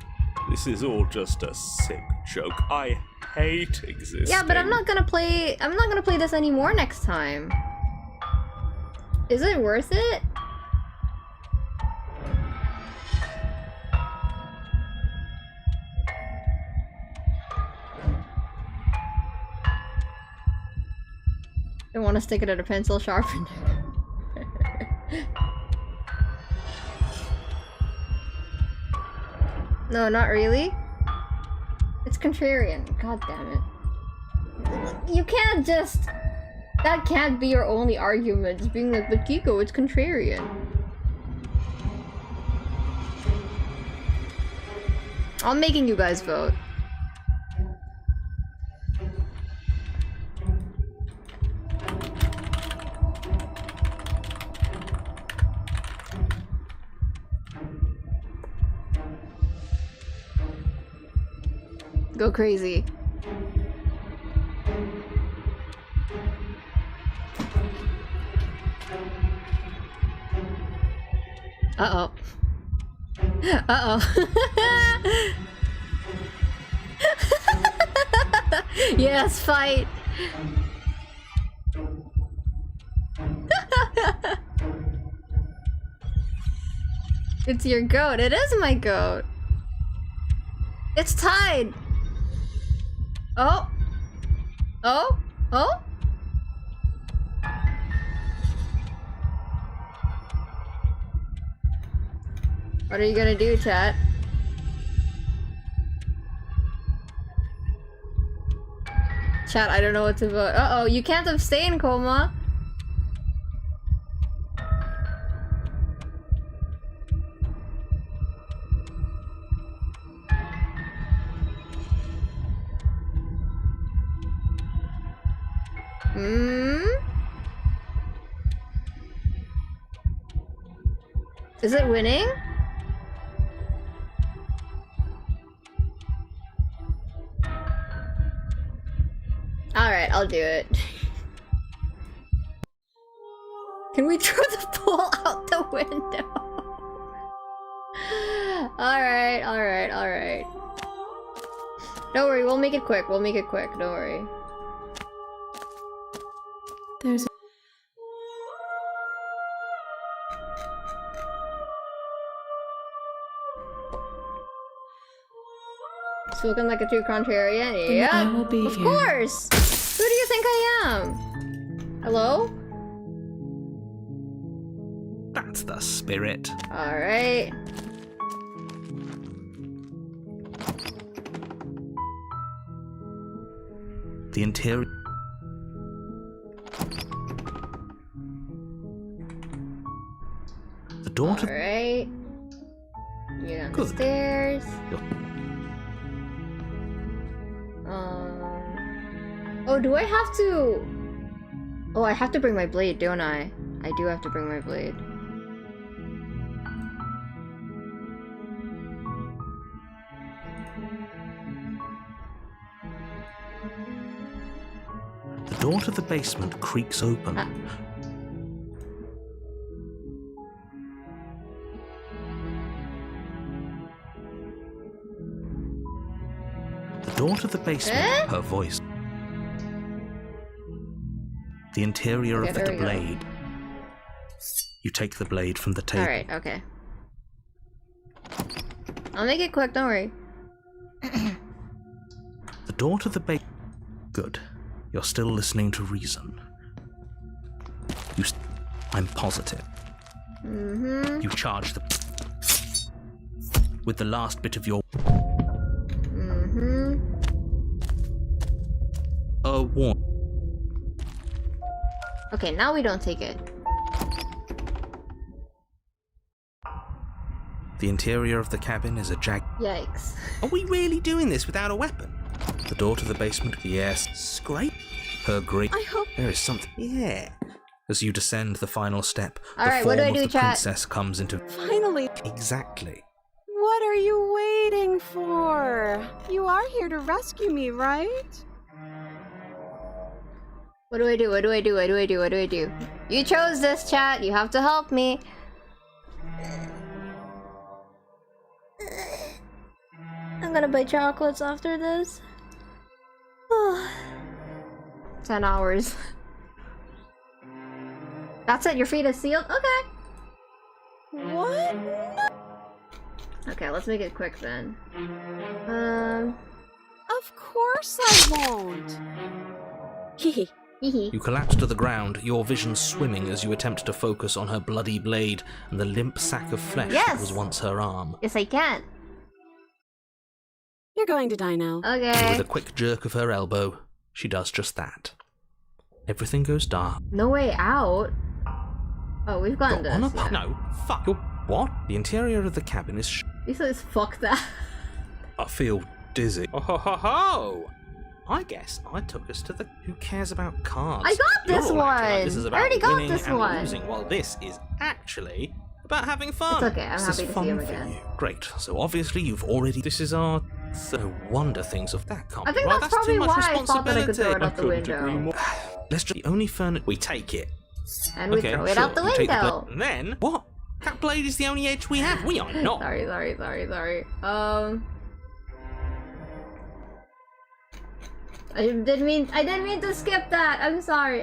This is all just a sick joke. I hate existing. Yeah, but I'm not gonna play this anymore next time. Is it worth it? I want to stick it at a pencil sharpener. No, not really. It's Contrarian. God damn it. You can't just... That can't be your only argument. Just being like, but Kiko, it's Contrarian. I'm making you guys vote. Go crazy. Uh-oh. Uh-oh. Yes, fight! It's your goat. It is my goat. It's tied! Oh! Oh? Oh? What are you gonna do, chat? Chat, I don't know what to vote. Uh-oh, you can't abstain, Coma. Is it winning? Alright, I'll do it. Can we throw the pool out the window? Alright. Don't worry, we'll make it quick. Don't worry. There's Spoken like a true contrarian? Yeah, I will be of here. course! Who do you think I am? Hello? That's the spirit. Alright. The interior. The door to. Alright. You're down the Good. stairs. Oh, do I have to... Oh, I have to bring my blade, don't I? I do have to bring my blade. The door to the basement creaks open. The door to the basement, her voice. The interior Okay, of the there we go. blade. You take the blade from the table. Alright, okay. I'll make it quick, don't worry. The door to the base. Good. You're still listening to reason. I'm positive. Mm-hmm. You charge the. With the last bit of your. Mm-hmm. A warning. Okay, now we don't take it. The interior of the cabin is a Yikes. Are we really doing this without a weapon? The door to the basement, yes. Scrape. Her grip. I hope There is something. Yeah. As you descend the final step, Alright, the what form do I of do, the chat? princess comes into. Finally, Exactly. what are you waiting for? You are here to rescue me, right? What do I do? What do I do? What do I do? What do I do? You chose this, chat. You have to help me. I'm gonna buy chocolates after this. 10 hours. That's it, your fate is sealed? Okay. What? Okay, let's make it quick then. Of course I won't. Hehe. You collapse to the ground, your vision swimming as you attempt to focus on her bloody blade and the limp sack of flesh that Yes! was once her arm. Yes, I can. You're going to die now. And Okay. with a quick jerk of her elbow, she does just that. Everything goes dark. No way out. Oh, we've gotten You're on a this. Yeah. No, fuck. You're what? The interior of the cabin is. He says, fuck that. I feel dizzy. Oh ho ho ho! I guess I took us to the. Who cares about cards? I got this You're all acting like one. This is I about already got winning this and one. losing, while this is actually about having fun. It's okay, I'm This is happy to see fun him for again. you. Great. So obviously you've already. This is our. No wonder things of that can't I be think right. that's too probably much why I thought that I could throw it responsibility. out the couldn't agree window. more. Let's just. The only furniture. We take it. And we Okay, throw it sure, out the you take the window. blade. And then what? That blade is the only edge we have. We are not. Sorry. I didn't mean to skip that. I'm sorry.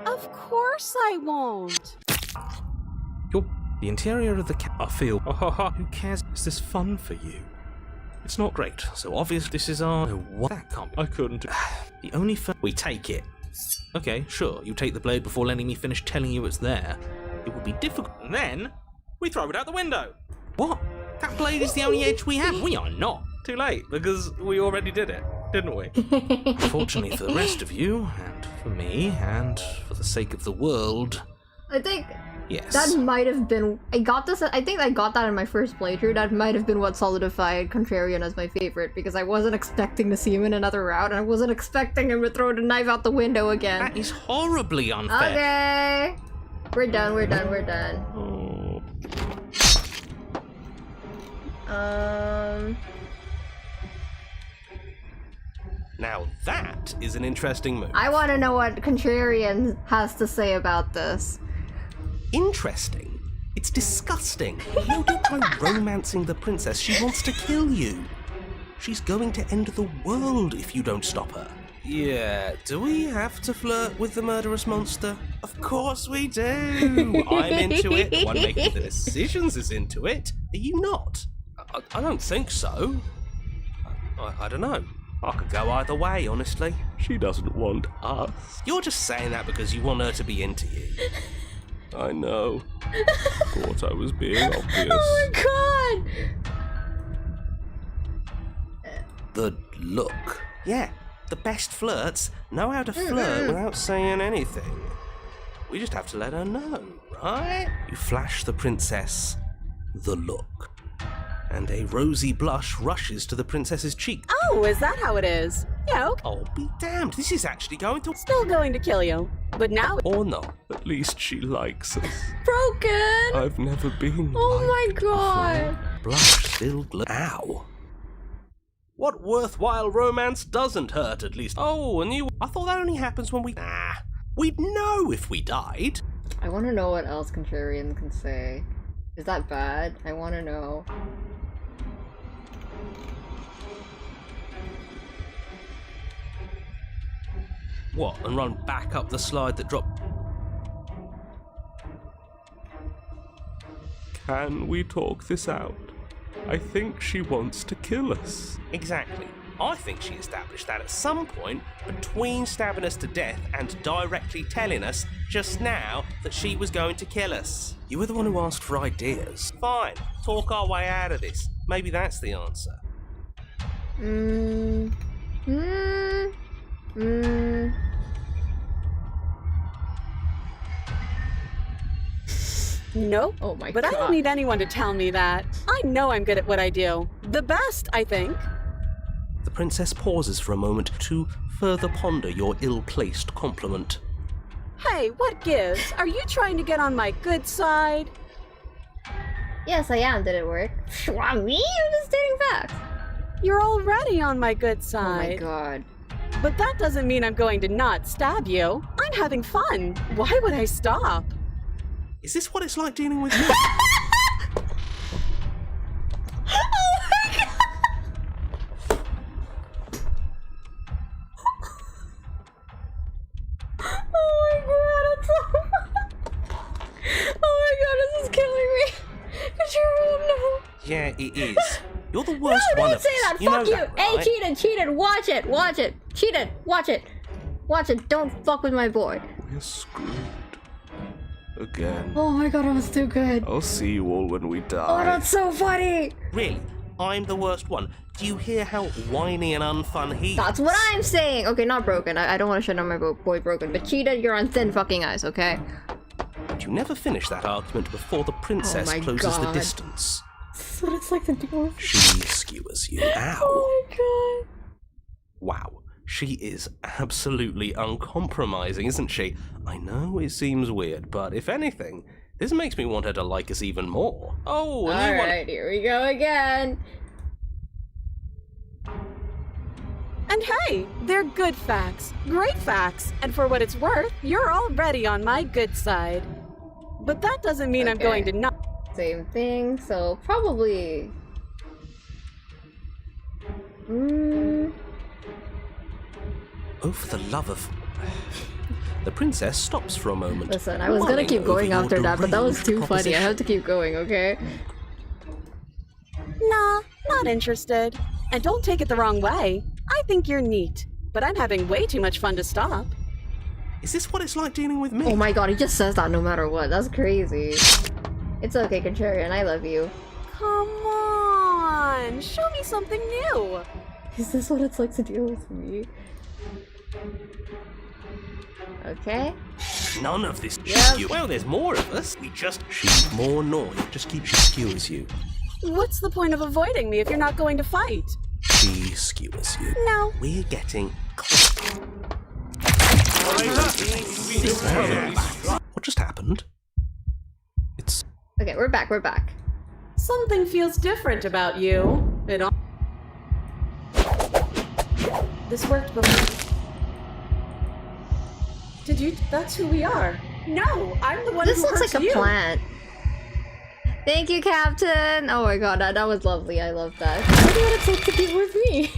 Of course I won't. The interior of the I feel. Who cares? Is this fun for you? It's not great. So obvious this is our. No, what? That can't be. I couldn't. The only we take it. Okay, sure. You take the blade before letting me finish telling you it's there. It would be difficult. And then we throw it out the window. What? That blade is the only edge we have. We are not. Too late because we already did it. didn't we? Fortunately for the rest of you, and for me, and for the sake of the world, I think yes. that might have been... I think I got that in my first playthrough. That might have been what solidified Contrarian as my favorite, because I wasn't expecting to see him in another route, and I wasn't expecting him to throw the knife out the window again. That is horribly unfair. Okay. We're done. Now that is an interesting move. I want to know what Contrarian has to say about this. Interesting? It's disgusting. You don't try romancing the princess. She wants to kill you. She's going to end the world if you don't stop her. Yeah, do we have to flirt with the murderous monster? Of course we do. I'm into it. The one making the decisions is into it. Are you not? I don't think so. I don't know. I could go either way, honestly. She doesn't want us. You're just saying that because you want her to be into you. I know. Thought I was being obvious. Oh my god! The look. Yeah, the best flirts know how to flirt without saying anything. We just have to let her know, right? You flash the princess the look, and a rosy blush rushes to the princess's cheek. Oh, is that how it is? Yeah, okay. Oh, be damned, this is actually going to... Still going to kill you, but now... Or not. At least she likes us. Broken! I've never been Oh my god! Blush still glow. Ow. What worthwhile romance doesn't hurt, at least? Oh, and you... I thought that only happens when we... Nah. We'd know if we died. I want to know what else Contrarian can say. Is that bad? I want to know. What, and run back up the slide that dropped? Can we talk this out? I think she wants to kill us. Exactly. I think she established that at some point between stabbing us to death and directly telling us just now that she was going to kill us. You were the one who asked for ideas. Fine, talk our way out of this. Maybe that's the answer. Nope. Oh my but god. I don't need anyone to tell me that. I know I'm good at what I do. The best, I think. The princess pauses for a moment to further ponder your ill-placed compliment. Hey, what gives? Are you trying to get on my good side? Yes, I am. Did it work? Why me? I'm just stating facts. You're already on my good Oh side. my god. But that doesn't mean I'm going to not stab you. I'm having fun. Why would I stop? Is this what it's like dealing with you? Yeah, it is. You're the worst one of us. Say that. You know Fuck you. that, Hey, right? cheated. Watch it. Cheated. Watch it. Don't fuck with my boy. We're screwed. Again. Oh my god, it was too good. I'll see you all when we die. Oh, that's so funny. Really? I'm the worst one. Do you hear how whiny and unfun he is? That's what I'm saying. Okay, not broken. I don't want to shit on my boy broken, but cheated, you're on thin fucking ice, okay? But you never finish that argument before the princess Oh my closes the God. distance. That's what it's like to do. She skewers you. Ow. Oh my god. Wow. She is absolutely uncompromising, isn't she? I know it seems weird, but if anything, this makes me want her to like us even more. Oh, and you want... Alright, here we go again. And hey, they're good facts. Great facts. And for what it's worth, you're already on my good side. But that doesn't mean I'm going to not... Same thing, so probably... Oh, for the love of... The princess stops for a moment. Listen, I was gonna mulling keep going over your after that, but that was deranged too funny. I proposition. have to keep going, okay? Nah, not interested. And don't take it the wrong way. I think you're neat. But I'm having way too much fun to stop. Is this what it's like dealing with me? Oh my god, he just says that no matter what. That's crazy. It's okay, Contrarian. I love you. Come on, show me something new. Is this what it's like to deal with me? Okay. None of this. Yep. Well, there's more of us. She's more annoying. Just keep she skewers you. What's the point of avoiding me if you're not going to fight? She skewers you. No. We're getting What just happened? It's Okay, we're back, we're back. Something feels different about you. This worked before. Did you? That's who we are. No, I'm the one This who looks hurts like a you. plant. Thank you, Captain! Oh my god, that was lovely, I love that. What would it take to be with me?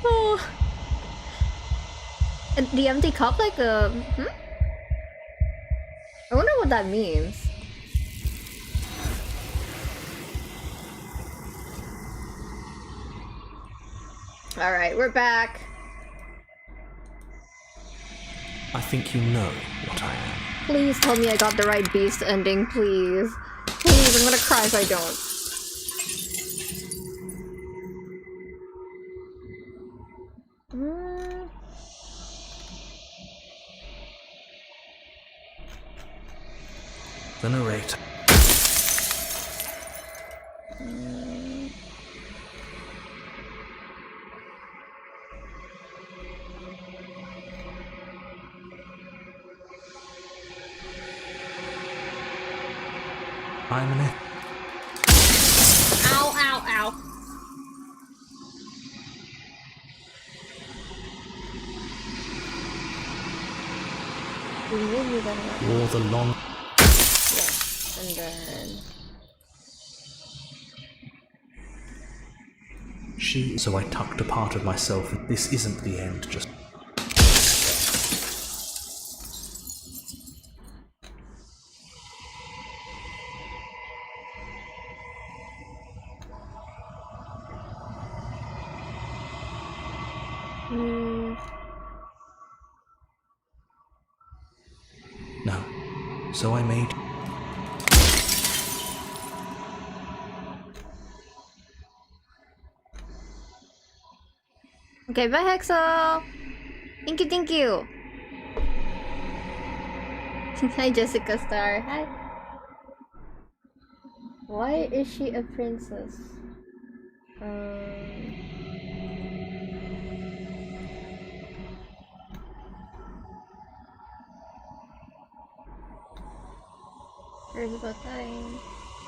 Oh. And the empty cup, like I wonder what that means. Alright, we're back. I think you know what I am. Please tell me I got the right beast ending, please. Please, I'm gonna cry if I don't. The narrator. I'm an Ow, ow, ow. Wore the long... Yes, and then... So I tucked a part of myself, and this isn't the end, just... No. So I made... Okay, bye Hexo! Thank you, thank you! Hi Jessica Star, hi! Why is she a princess? Here's about time.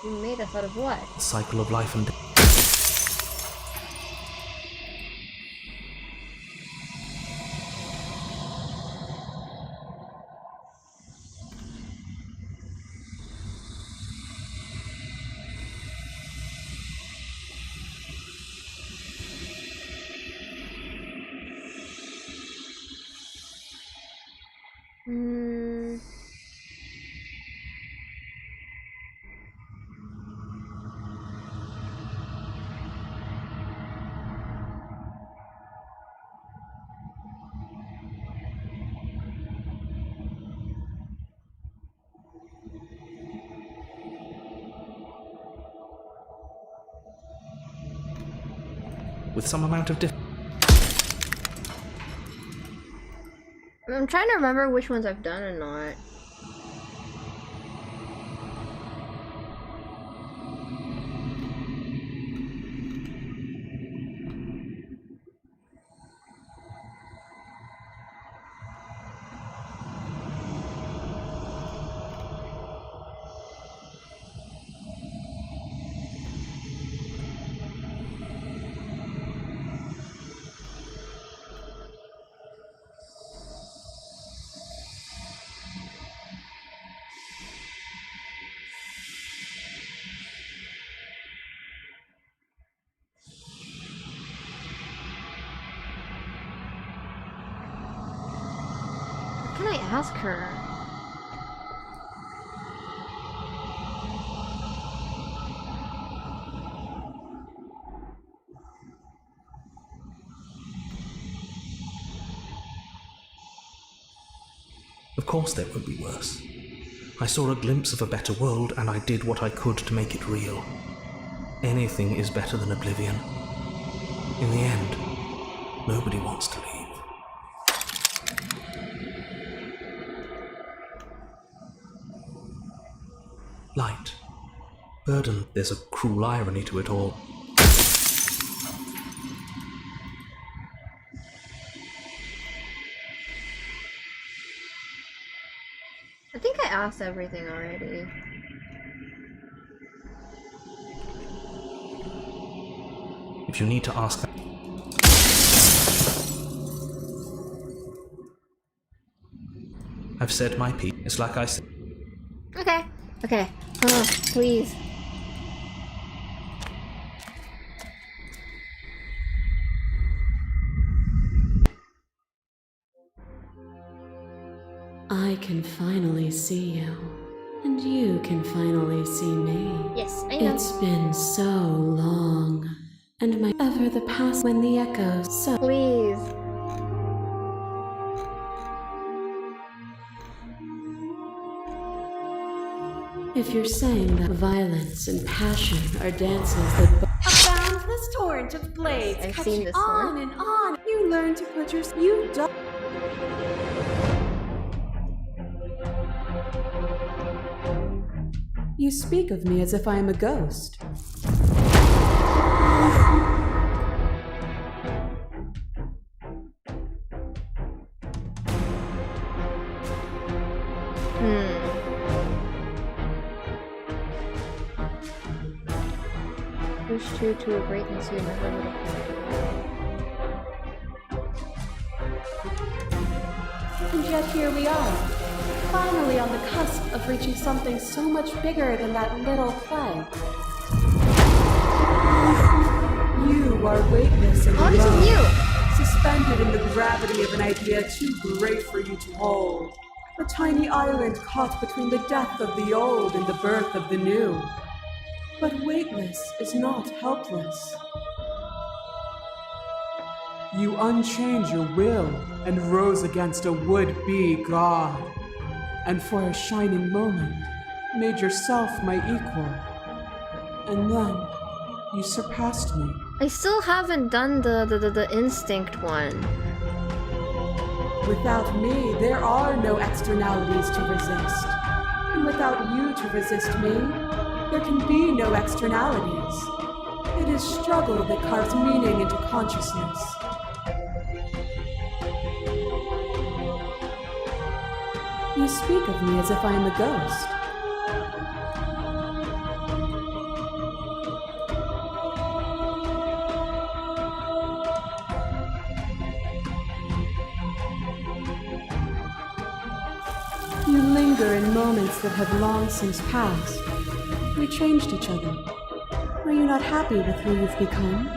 You made us out of what? The cycle of life and death. With some amount of I'm trying to remember which ones I've done or not. What can I ask her? Of course there won't be worse. I saw a glimpse of a better world, and I did what I could to make it real. Anything is better than oblivion. In the end, nobody wants to leave. Light. Burden. There's a cruel irony to it all. I think I asked everything already. If you need to ask that... I've said my piece. It's like I said. Okay. Okay. Oh, please. I can finally see you, and you can finally see me. Yes, I know. It's been so long, and my ever the past when the echoes so. Please. If you're saying that violence and passion are dances that a boundless torrent of blades I've cut seen you this on one. and on. You learn to put your you don't. You speak of me as if I am a ghost. Push two to a greatness you never would have. And yet here we are, finally on the cusp of reaching something so much bigger than that little play. You are weightless and Oh, this is new! suspended in the gravity of an idea too great for you to hold. A tiny island caught between the death of the old and the birth of the new. But weightless is not helpless. You unchained your will and rose against a would-be god, and for a shining moment made yourself my equal. And then you surpassed me. I still haven't done the instinct one. Without me, there are no externalities to resist. And without you to resist me, there can be no externalities. It is struggle that carves meaning into consciousness. You speak of me as if I am a ghost. You linger in moments that have long since passed. We changed each other. Are you not happy with who you've become?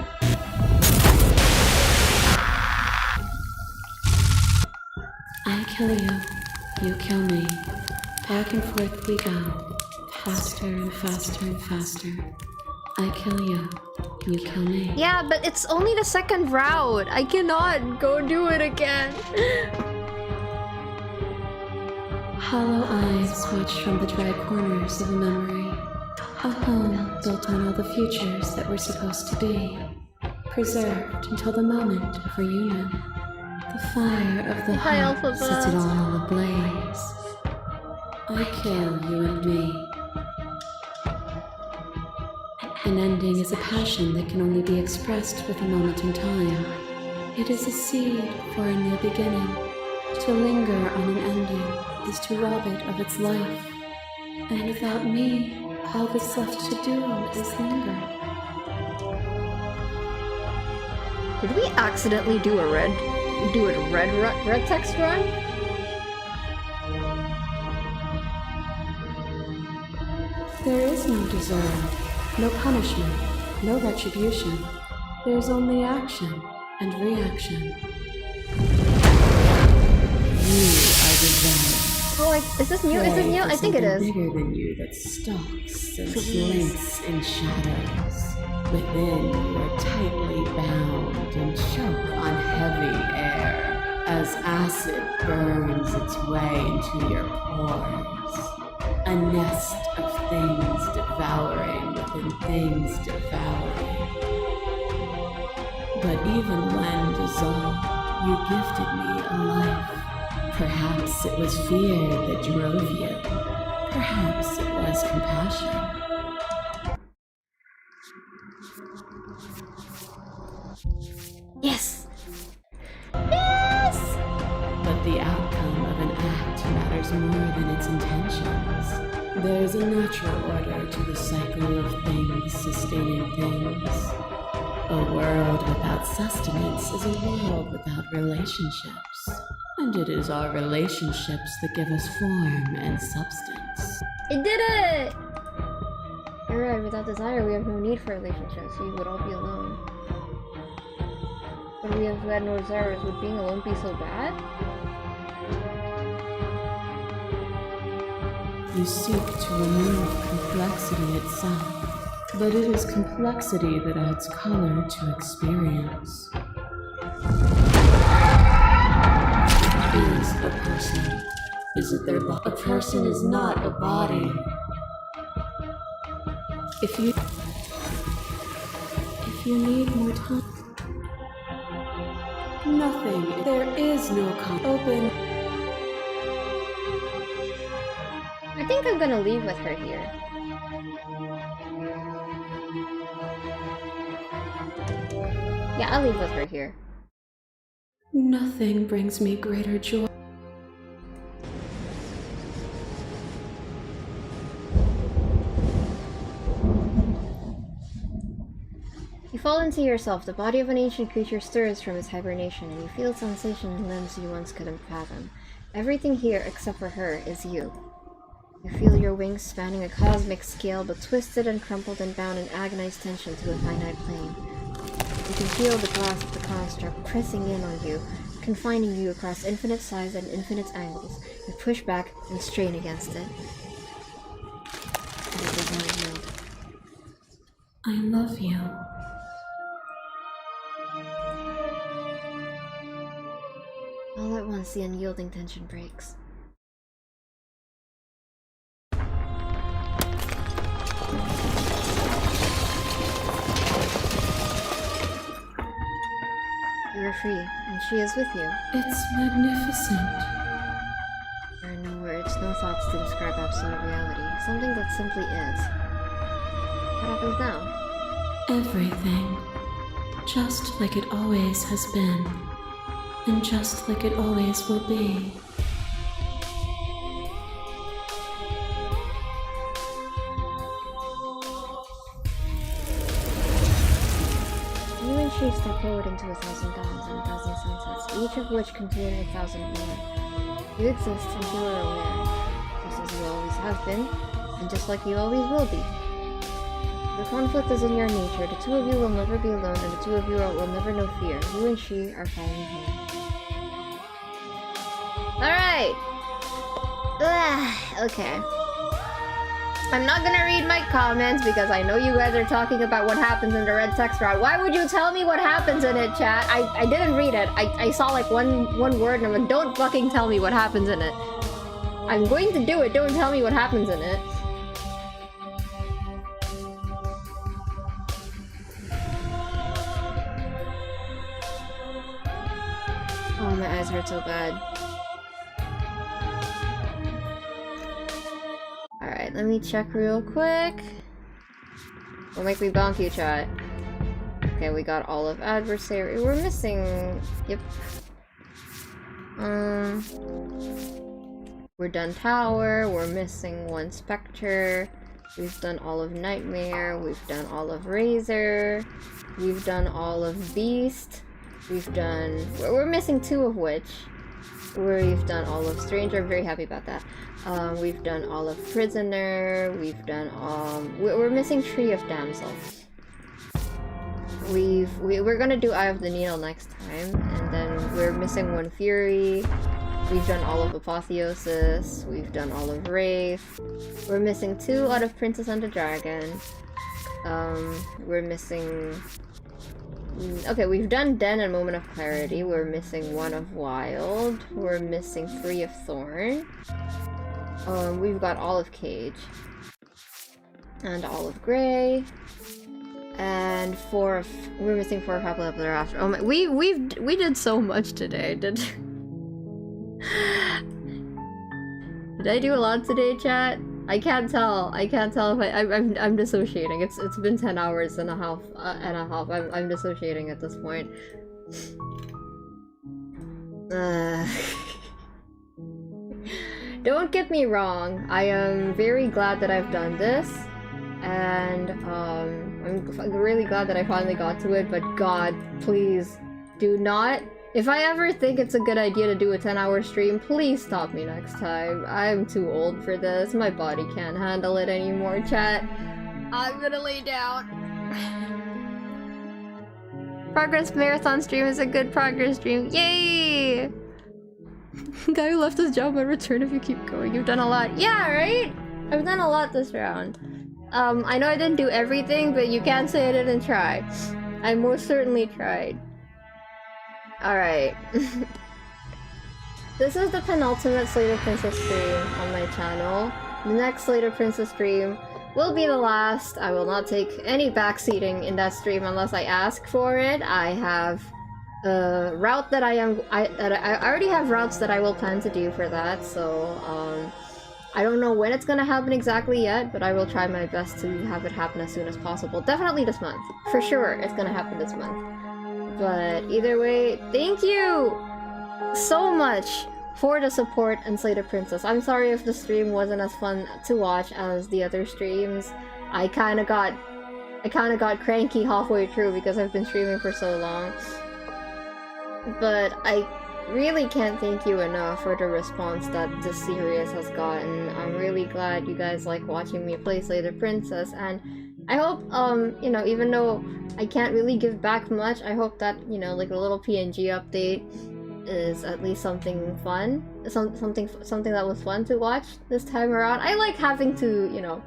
I kill you, you kill me. Back and forth we go, faster and faster and faster. I kill you, you kill me. Yeah, but it's only the second round. I cannot go do it again. Hollow eyes watch from the dry corners of a memory. A home built on all the futures that were supposed to be. Preserved until the moment of reunion. The fire of the heart sets it all ablaze. I kill you and me. An ending is a passion that can only be expressed with a moment in time. It is a seed for a new beginning. To linger on an ending is to rob it of its life. And without me, all that's left to do is linger. Did we accidentally do a red text run? There is no deserve, no punishment, no retribution. There is only action and reaction. You are revenge. Oh, like, is this new? Is it new? I think it is. Bigger than you that stalks and slinks in shadows. Within, you are tightly bound and choke on heavy air as acid burns its way into your pores. A nest of things devouring within things devouring. But even when dissolved, you gifted me a life. Perhaps it was fear that drove you. Perhaps it was compassion. Yes! Yes! But the outcome of an act matters more than its intentions. There's a natural order to the cycle of things sustaining things. A world without sustenance is a world without relationships. And it is our relationships that give us form and substance. It did it! You're right, without desire we have no need for relationships. We would all be alone. But we have had no desires. Would being alone be so bad? You seek to remove complexity itself, but it is complexity that adds color to experience. Is a person? Is it their body? A person is not a body. If you need more time, nothing. There is no open. I think I'm gonna leave with her here. Yeah, I'll leave with her here. Nothing brings me greater joy. You fall into yourself. The body of an ancient creature stirs from its hibernation, and you feel sensation in limbs you once couldn't fathom. Everything here, except for her, is you. You feel your wings spanning a cosmic scale, but twisted and crumpled and bound in agonized tension to a finite plane. You can feel the grasp of the construct pressing in on you, confining you across infinite size and infinite angles. You push back and strain against it. And it does not yield. I love you. All at once, the unyielding tension breaks. You are free, and she is with you. It's magnificent. There are no words, no thoughts to describe absolute reality. Something that simply is. What happens now? Everything. Just like it always has been. And just like it always will be. You and she step forward into 1,000 dawns and 1,000 sunsets, each of which contain 1,000 more. You exist and you are aware, just as you always have been, and just like you always will be. The conflict is in your nature. The two of you will never be alone, and the two of you will never know fear. You and she are falling home. Alright! Okay. I'm not gonna read my comments because I know you guys are talking about what happens in the red text route. Why would you tell me what happens in it, chat? I didn't read it. I saw like one word and I'm like, don't fucking tell me what happens in it. I'm going to do it, don't tell me what happens in it. Oh, my eyes hurt so bad. Alright, let me check real quick. Don't make me bonk you, chat. Okay, we got all of Adversary. We're missing... Yep. We're done Tower. We're missing one Spectre. We've done all of Nightmare. We've done all of Razor. We've done all of Beast. We've done... We're missing two of which. We've done all of Stranger. I'm very happy about that. We've done all of Prisoner. We've done we're missing Tree of Damsel. We're gonna do Eye of the Needle next time, and then we're missing one Fury. We've done all of Apotheosis. We've done all of Wraith. We're missing 2 out of Princess and the Dragon. We're missing... Okay, we've done Den and Moment of Clarity. We're missing 1 of Wild. We're missing 3 of Thorn. We've got all of Cage. and olive gray, and we're missing 4 happily ever after. Oh my, we did so much today. Did I do a lot today, chat? I can't tell. I can't tell if I'm dissociating. It's been 10 hours and a half. I'm dissociating at this point. Don't get me wrong. I am very glad that I've done this, and I'm really glad that I finally got to it. But God, please do not. If I ever think it's a good idea to do a 10-hour stream, please stop me next time. I'm too old for this. My body can't handle it anymore, chat. I'm gonna lay down. Progress marathon stream is a good progress stream. Yay! Guy who left his job might return if you keep going. You've done a lot. Yeah, right? I've done a lot this round. I know I didn't do everything, but you can't say I didn't try. I most certainly tried. Alright. This is the penultimate Slate of Princess stream on my channel. The next Slate of Princess stream will be the last. I will not take any backseating in that stream unless I ask for it. I have a route that I already have routes that I will plan to do for that, so I don't know when it's gonna happen exactly yet, but I will try my best to have it happen as soon as possible. Definitely this month. For sure it's gonna happen this month. But either way, thank you so much for the support and Slate of Princess. I'm sorry if the stream wasn't as fun to watch as the other streams. I kinda got cranky halfway through because I've been streaming for so long. But I really can't thank you enough for the response that this series has gotten. I'm really glad you guys like watching me play Slay the Princess, and I hope, you know, even though I can't really give back much, I hope that, you know, like a little PNG update is at least something fun. Something that was fun to watch this time around. I like having to, you know,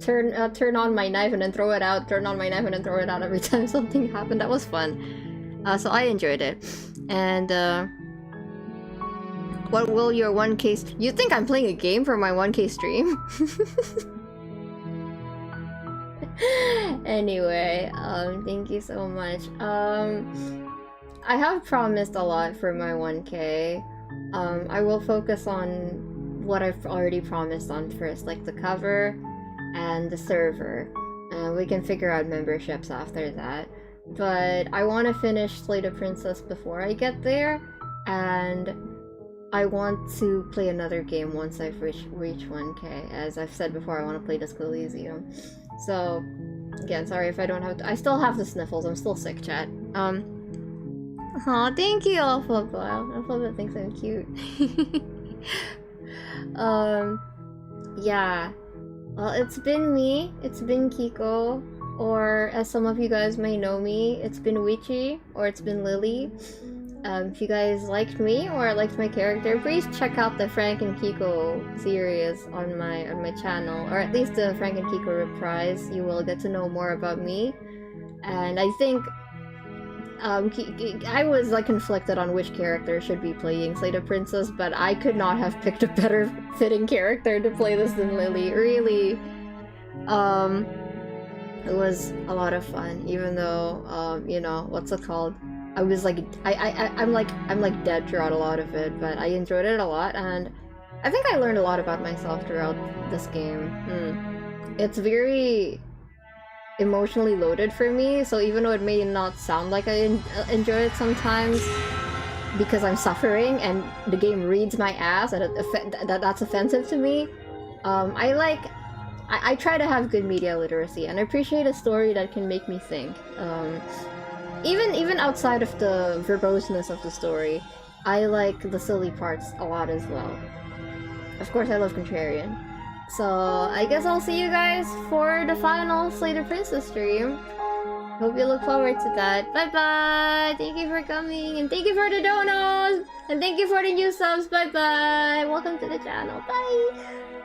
turn on my knife and then throw it out, turn on my knife and then throw it out every time something happened. That was fun. So I enjoyed it. And what will your 1K you think I'm playing a game for my 1K stream? Anyway, thank you so much. I have promised a lot for my 1K. I will focus on what I've already promised on first, like the cover and the server. We can figure out memberships after that. But I want to finish Slay the Princess before I get there, and I want to play another game once I've reached 1K. As I've said before, I want to play Disco Elysium. So, again, sorry if I don't have to— I still have the sniffles, I'm still sick, chat. Aw, thank you, Alphaba. Alphaba thinks I'm cute. Yeah. Well, it's been me, it's been Kiko, or as some of you guys may know me, it's been Wichi, or it's been Lily. If you guys liked me or liked my character, please check out the Frank and Kiko series on my channel, or at least the Frank and Kiko reprise. You will get to know more about me. And I think I was like conflicted on which character should be playing Slay the Princess, but I could not have picked a better fitting character to play this than Lily. Really, it was a lot of fun, even though you know, what's it called? I was like, I'm like dead throughout a lot of it, but I enjoyed it a lot, and I think I learned a lot about myself throughout this game. It's very emotionally loaded for me, so even though it may not sound like I enjoy it sometimes because I'm suffering and the game reads my ass and that's offensive to me, I try to have good media literacy and appreciate a story that can make me think. Even outside of the verboseness of the story, I like the silly parts a lot as well. Of course, I love Contrarian. So, I guess I'll see you guys for the final Slay the Princess stream. Hope you look forward to that. Bye bye! Thank you for coming, and thank you for the donos! And thank you for the new subs, bye bye! Welcome to the channel, bye!